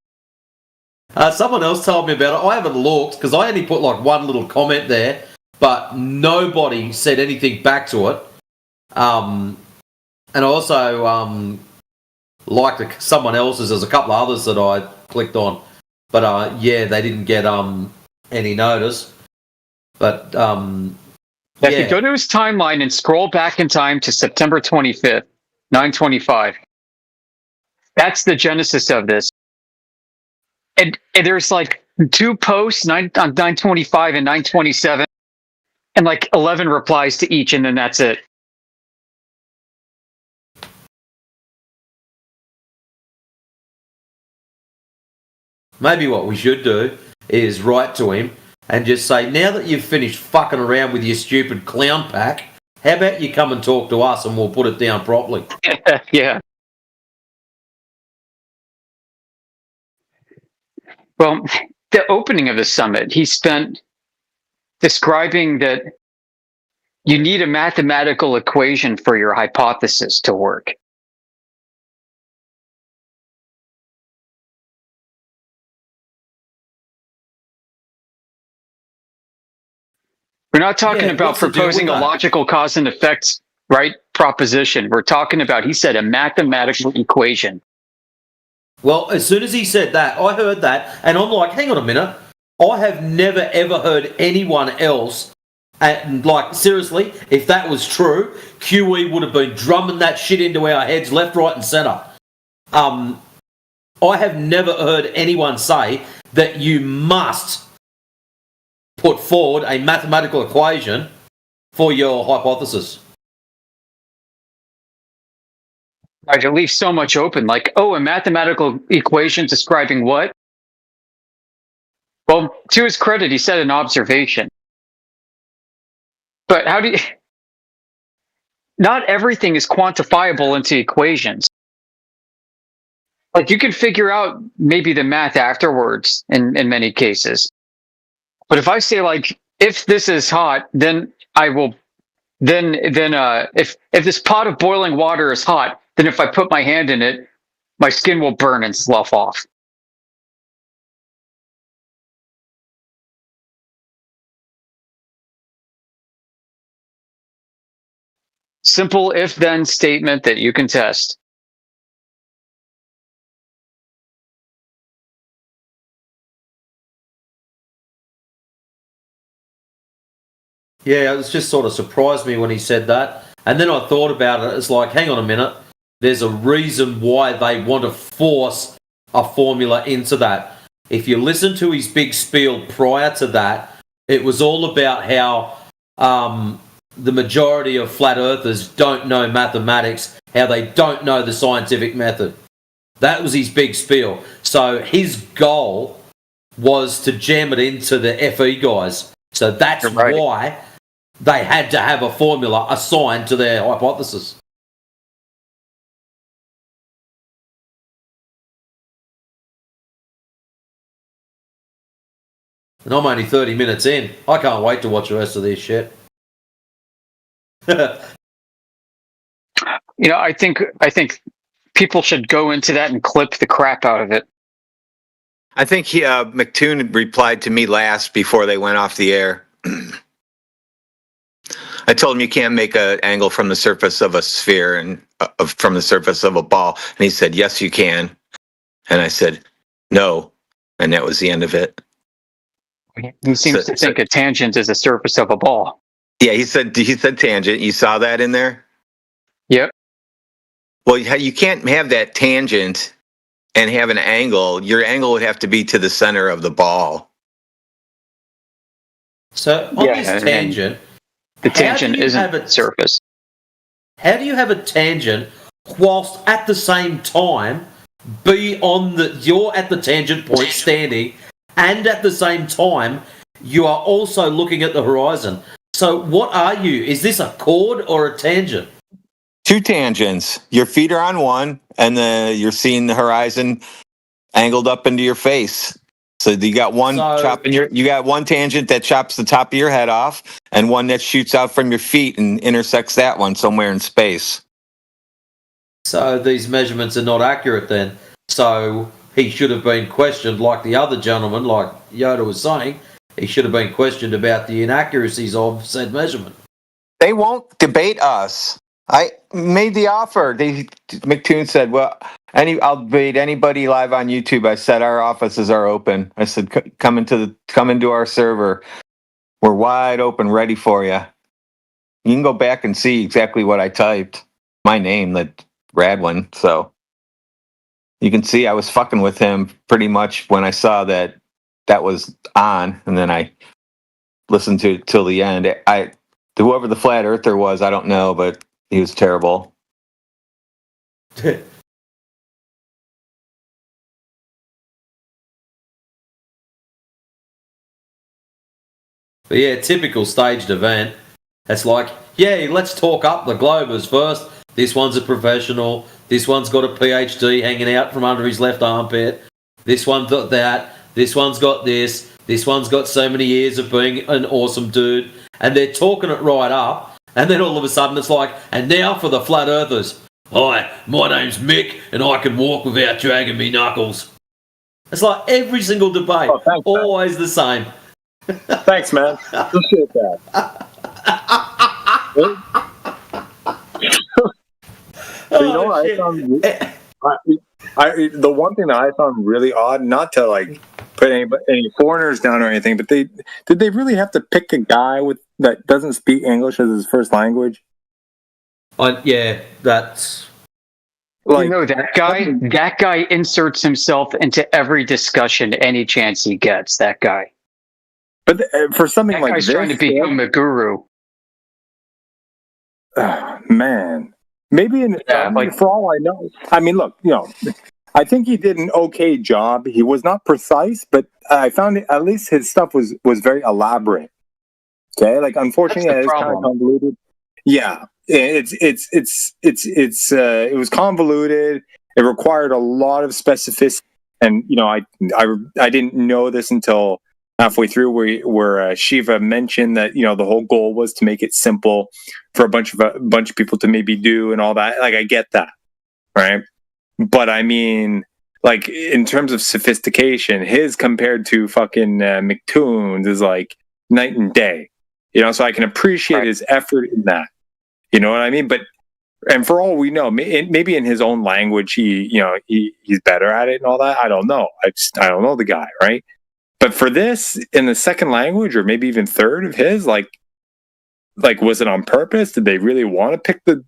Someone else told me about it. I haven't looked because I only put like one little comment there, but nobody said anything back to it. And I also liked someone else's. There's a couple of others that I clicked on, but yeah, they didn't get any notice. But If you go to his timeline and scroll back in time to September 25th, 9:25, that's the genesis of this. And there's like 2 posts, on 9:25 and 9:27, and like 11 replies to each, and then that's it. Maybe what we should do is write to him and just say, now that you've finished fucking around with your stupid clown pack, how about you come and talk to us and we'll put it down properly? Yeah. Well, the opening of the summit, he spent describing that you need a mathematical equation for your hypothesis to work. We're not talking about proposing a logical cause and effects, right, proposition. We're talking about, he said, a mathematical equation. Well, as soon as he said that, I heard that, and I'm like, hang on a minute. I have never, ever heard anyone else, and like, seriously, if that was true, QE would have been drumming that shit into our heads left, right, and centre. I have never heard anyone say that you must put forward a mathematical equation for your hypothesis. Right, it leaves so much open, like, oh, a mathematical equation describing what? Well, to his credit, he said an observation. But how do you... Not everything is quantifiable into equations. Like, you can figure out maybe the math afterwards in many cases. But if I say, like, if this is hot, then I will... if this pot of boiling water is hot, then if I put my hand in it, my skin will burn and slough off. Simple if-then statement that you can test. Yeah, it was just sort of surprised me when he said that. And then I thought about it. It's like, hang on a minute. There's a reason why they want to force a formula into that. If you listen to his big spiel prior to that, it was all about how the majority of flat earthers don't know mathematics, how they don't know the scientific method. That was his big spiel. So his goal was to jam it into the FE guys. So that's why they had to have a formula assigned to their hypothesis. And I'm only 30 minutes in. I can't wait to watch the rest of this shit. You know, I think people should go into that and clip the crap out of it. I think McToon replied to me last before they went off the air. I told him you can't make an angle from the surface of a sphere and from the surface of a ball. And he said, yes, you can. And I said, no. And that was the end of it. He seems to think a tangent is the surface of a ball. Yeah, he said tangent. You saw that in there? Yep. Well, you can't have that tangent and have an angle. Your angle would have to be to the center of the ball. So on this tangent, the tangent isn't a surface. How do you have a tangent whilst at the same time you're at the tangent point standing, and at the same time you are also looking at the horizon? So what are you? Is this a chord or a tangent? Two tangents. Your feet are on one, and you're seeing the horizon angled up into your face. So you got one you got one tangent that chops the top of your head off, and one that shoots out from your feet and intersects that one somewhere in space. So these measurements are not accurate then. So he should have been questioned like the other gentleman, like Yoda was saying. He should have been questioned about the inaccuracies of said measurement. They won't debate us. I made the offer. McToon said, "Well, I'll debate anybody live on YouTube." I said, "Our offices are open." I said, "Come into our server. We're wide open, ready for you." You can go back and see exactly what I typed. My name, that Radwin. So you can see I was fucking with him pretty much when I saw that was on, and then I listened to it till the end. Whoever the flat earther was, I don't know, but he was terrible. But yeah, typical staged event. It's like, yeah, let's talk up the Globers first. This one's a professional. This one's got a PhD hanging out from under his left armpit. This one's got that. This one's got this. This one's got so many years of being an awesome dude. And they're talking it right up. And then all of a sudden it's like, and now for the flat earthers. Hi, my name's Mick, and I can walk without dragging me knuckles. It's like every single debate, always the same. Thanks, man. Appreciate that. You know what I found? The one thing that I found really odd, not to like put any foreigners down or anything, but did they really have to pick a guy that doesn't speak English as his first language? Yeah, that's like, that guy inserts himself into every discussion any chance he gets. That guy. But for something that like guy's this, trying to become a guru. Man, maybe for all I know. I mean, look, I think he did an okay job. He was not precise, but I found at least his stuff was very elaborate. Okay, like unfortunately, it's kind of convoluted. Yeah, it was convoluted. It required a lot of specificity, and I didn't know this until halfway through, where Shiva mentioned that the whole goal was to make it simple for a bunch of people to maybe do and all that. Like I get that, right? But I mean, like in terms of sophistication, his compared to fucking McToon's is like night and day. So I can appreciate his effort in that. You know what I mean? But and for all we know, maybe in his own language, he's better at it and all that. I don't know. I don't know the guy, right? But for this, in the second language, or maybe even third of his, like was it on purpose? Did they really want to pick the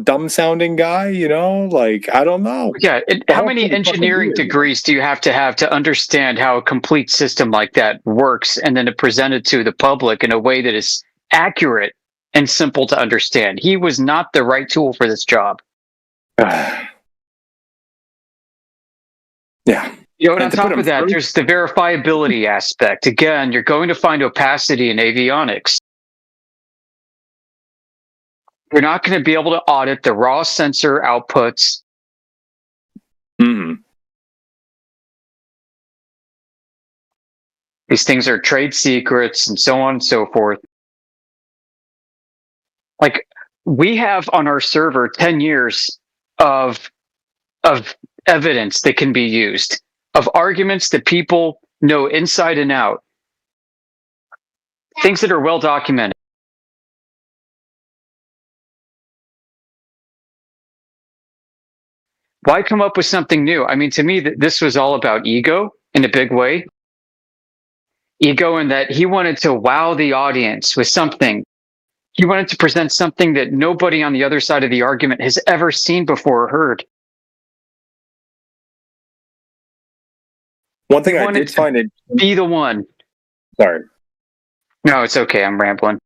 dumb sounding guy? Like I don't know. Yeah, how many engineering degrees do you have to understand how a complete system like that works, and then to present it to the public in a way that is accurate and simple to understand? He was not the right tool for this job. Yeah. And on top of that, there's the verifiability aspect. Again, you're going to find opacity in avionics. You're not going to be able to audit the raw sensor outputs. Mm-hmm. These things are trade secrets and so on and so forth. Like, we have on our server 10 years of evidence that can be used, of arguments that people know inside and out, things that are well documented. Why come up with something new? I mean, to me, this was all about ego in a big way. Ego in that he wanted to wow the audience with something. He wanted to present something that nobody on the other side of the argument has ever seen before or heard. One thing I did find it be the one. Sorry. No, it's okay. I'm rambling.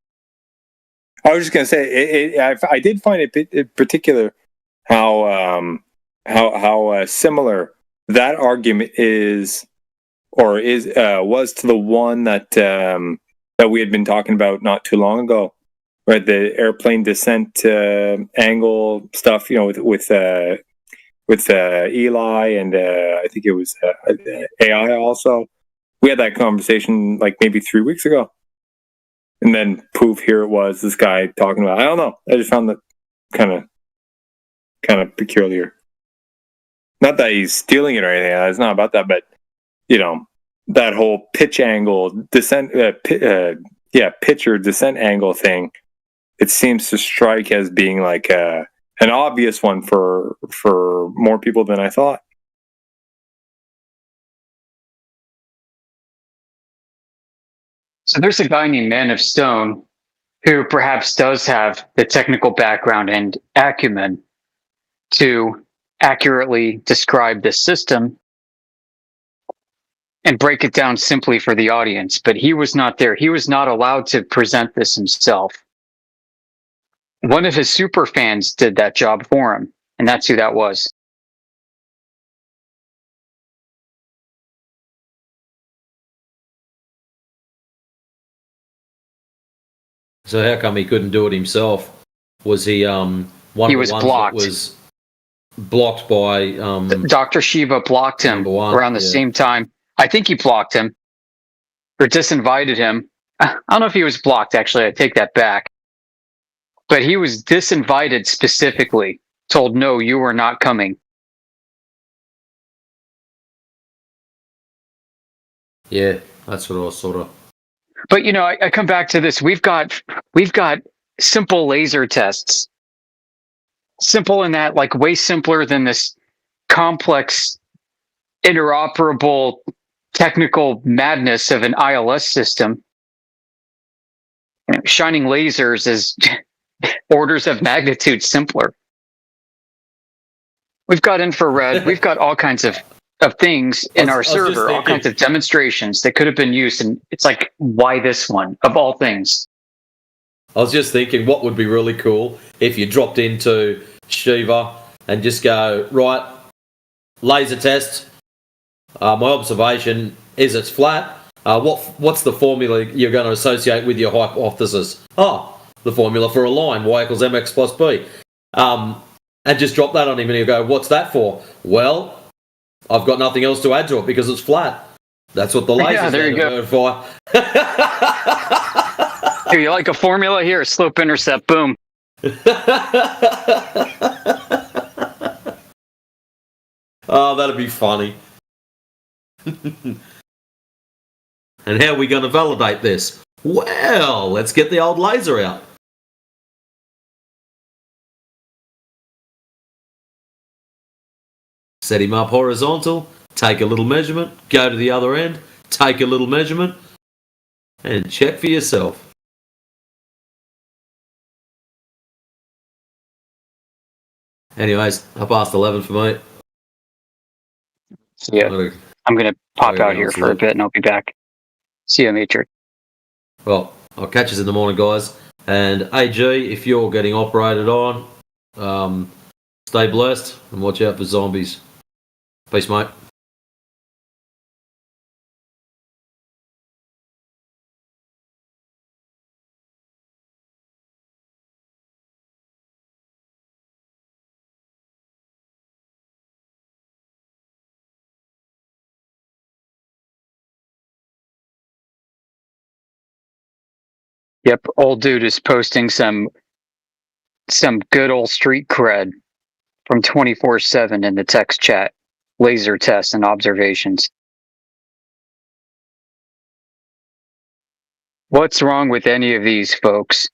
I was just gonna say I did find it in particular how similar that argument was to the one that we had been talking about not too long ago, right? The airplane descent angle stuff, with Eli and I think it was AI also. We had that conversation like maybe 3 weeks ago, and then poof, here it was. This guy talking about. I don't know. I just found that kind of peculiar. not that he's stealing it or anything. It's not about that, but that whole pitch angle descent, pitch or descent angle thing. It seems to strike as being like an obvious one for more people than I thought. So there's a guy named Man of Stone who perhaps does have the technical background and acumen to accurately describe this system and break it down simply for the audience. But he was not there. He was not allowed to present this himself. One of his super fans did that job for him, and that's who that was. So how come he couldn't do it himself? Was he one He of was the ones blocked. that was blocked by Dr. Shiva blocked him around the same time. I think he blocked him or disinvited him. I don't know if he was blocked, actually. I take that back. But he was disinvited specifically, told, no, you are not coming. Yeah, that's what I was sort of. But I come back to this. We've got simple laser tests. Simple in that, like, way simpler than this complex, interoperable, technical madness of an ILS system. Shining lasers is orders of magnitude simpler. We've got infrared. We've got all kinds of things in our server, all kinds of demonstrations that could have been used. And it's like, why this one of all things? I was just thinking what would be really cool if you dropped into Shiva and just go, right, laser test. My observation is it's flat. What's the formula you're going to associate with your hypothesis? Oh, the formula for a line, y equals mx plus b. And just drop that on him and he'll go, what's that for? Well, I've got nothing else to add to it because it's flat. That's what the laser's there you go. for. Here, you like a formula? Here, slope intercept, boom. Oh, that'd be funny. And how are we going to validate this? Well, let's get the old laser out. Set him up horizontal, take a little measurement, go to the other end, take a little measurement, and check for yourself. Anyways, I passed 11 for me. Yeah, I'm going to pop out here for a bit and I'll be back. See you, Matrix. Well, I'll catch us in the morning, guys. And AG, if you're getting operated on, stay blessed and watch out for zombies. Peace, mate. Yep, old dude is posting some good old street cred from 24/7 in the text chat. Laser tests and observations. What's wrong with any of these folks?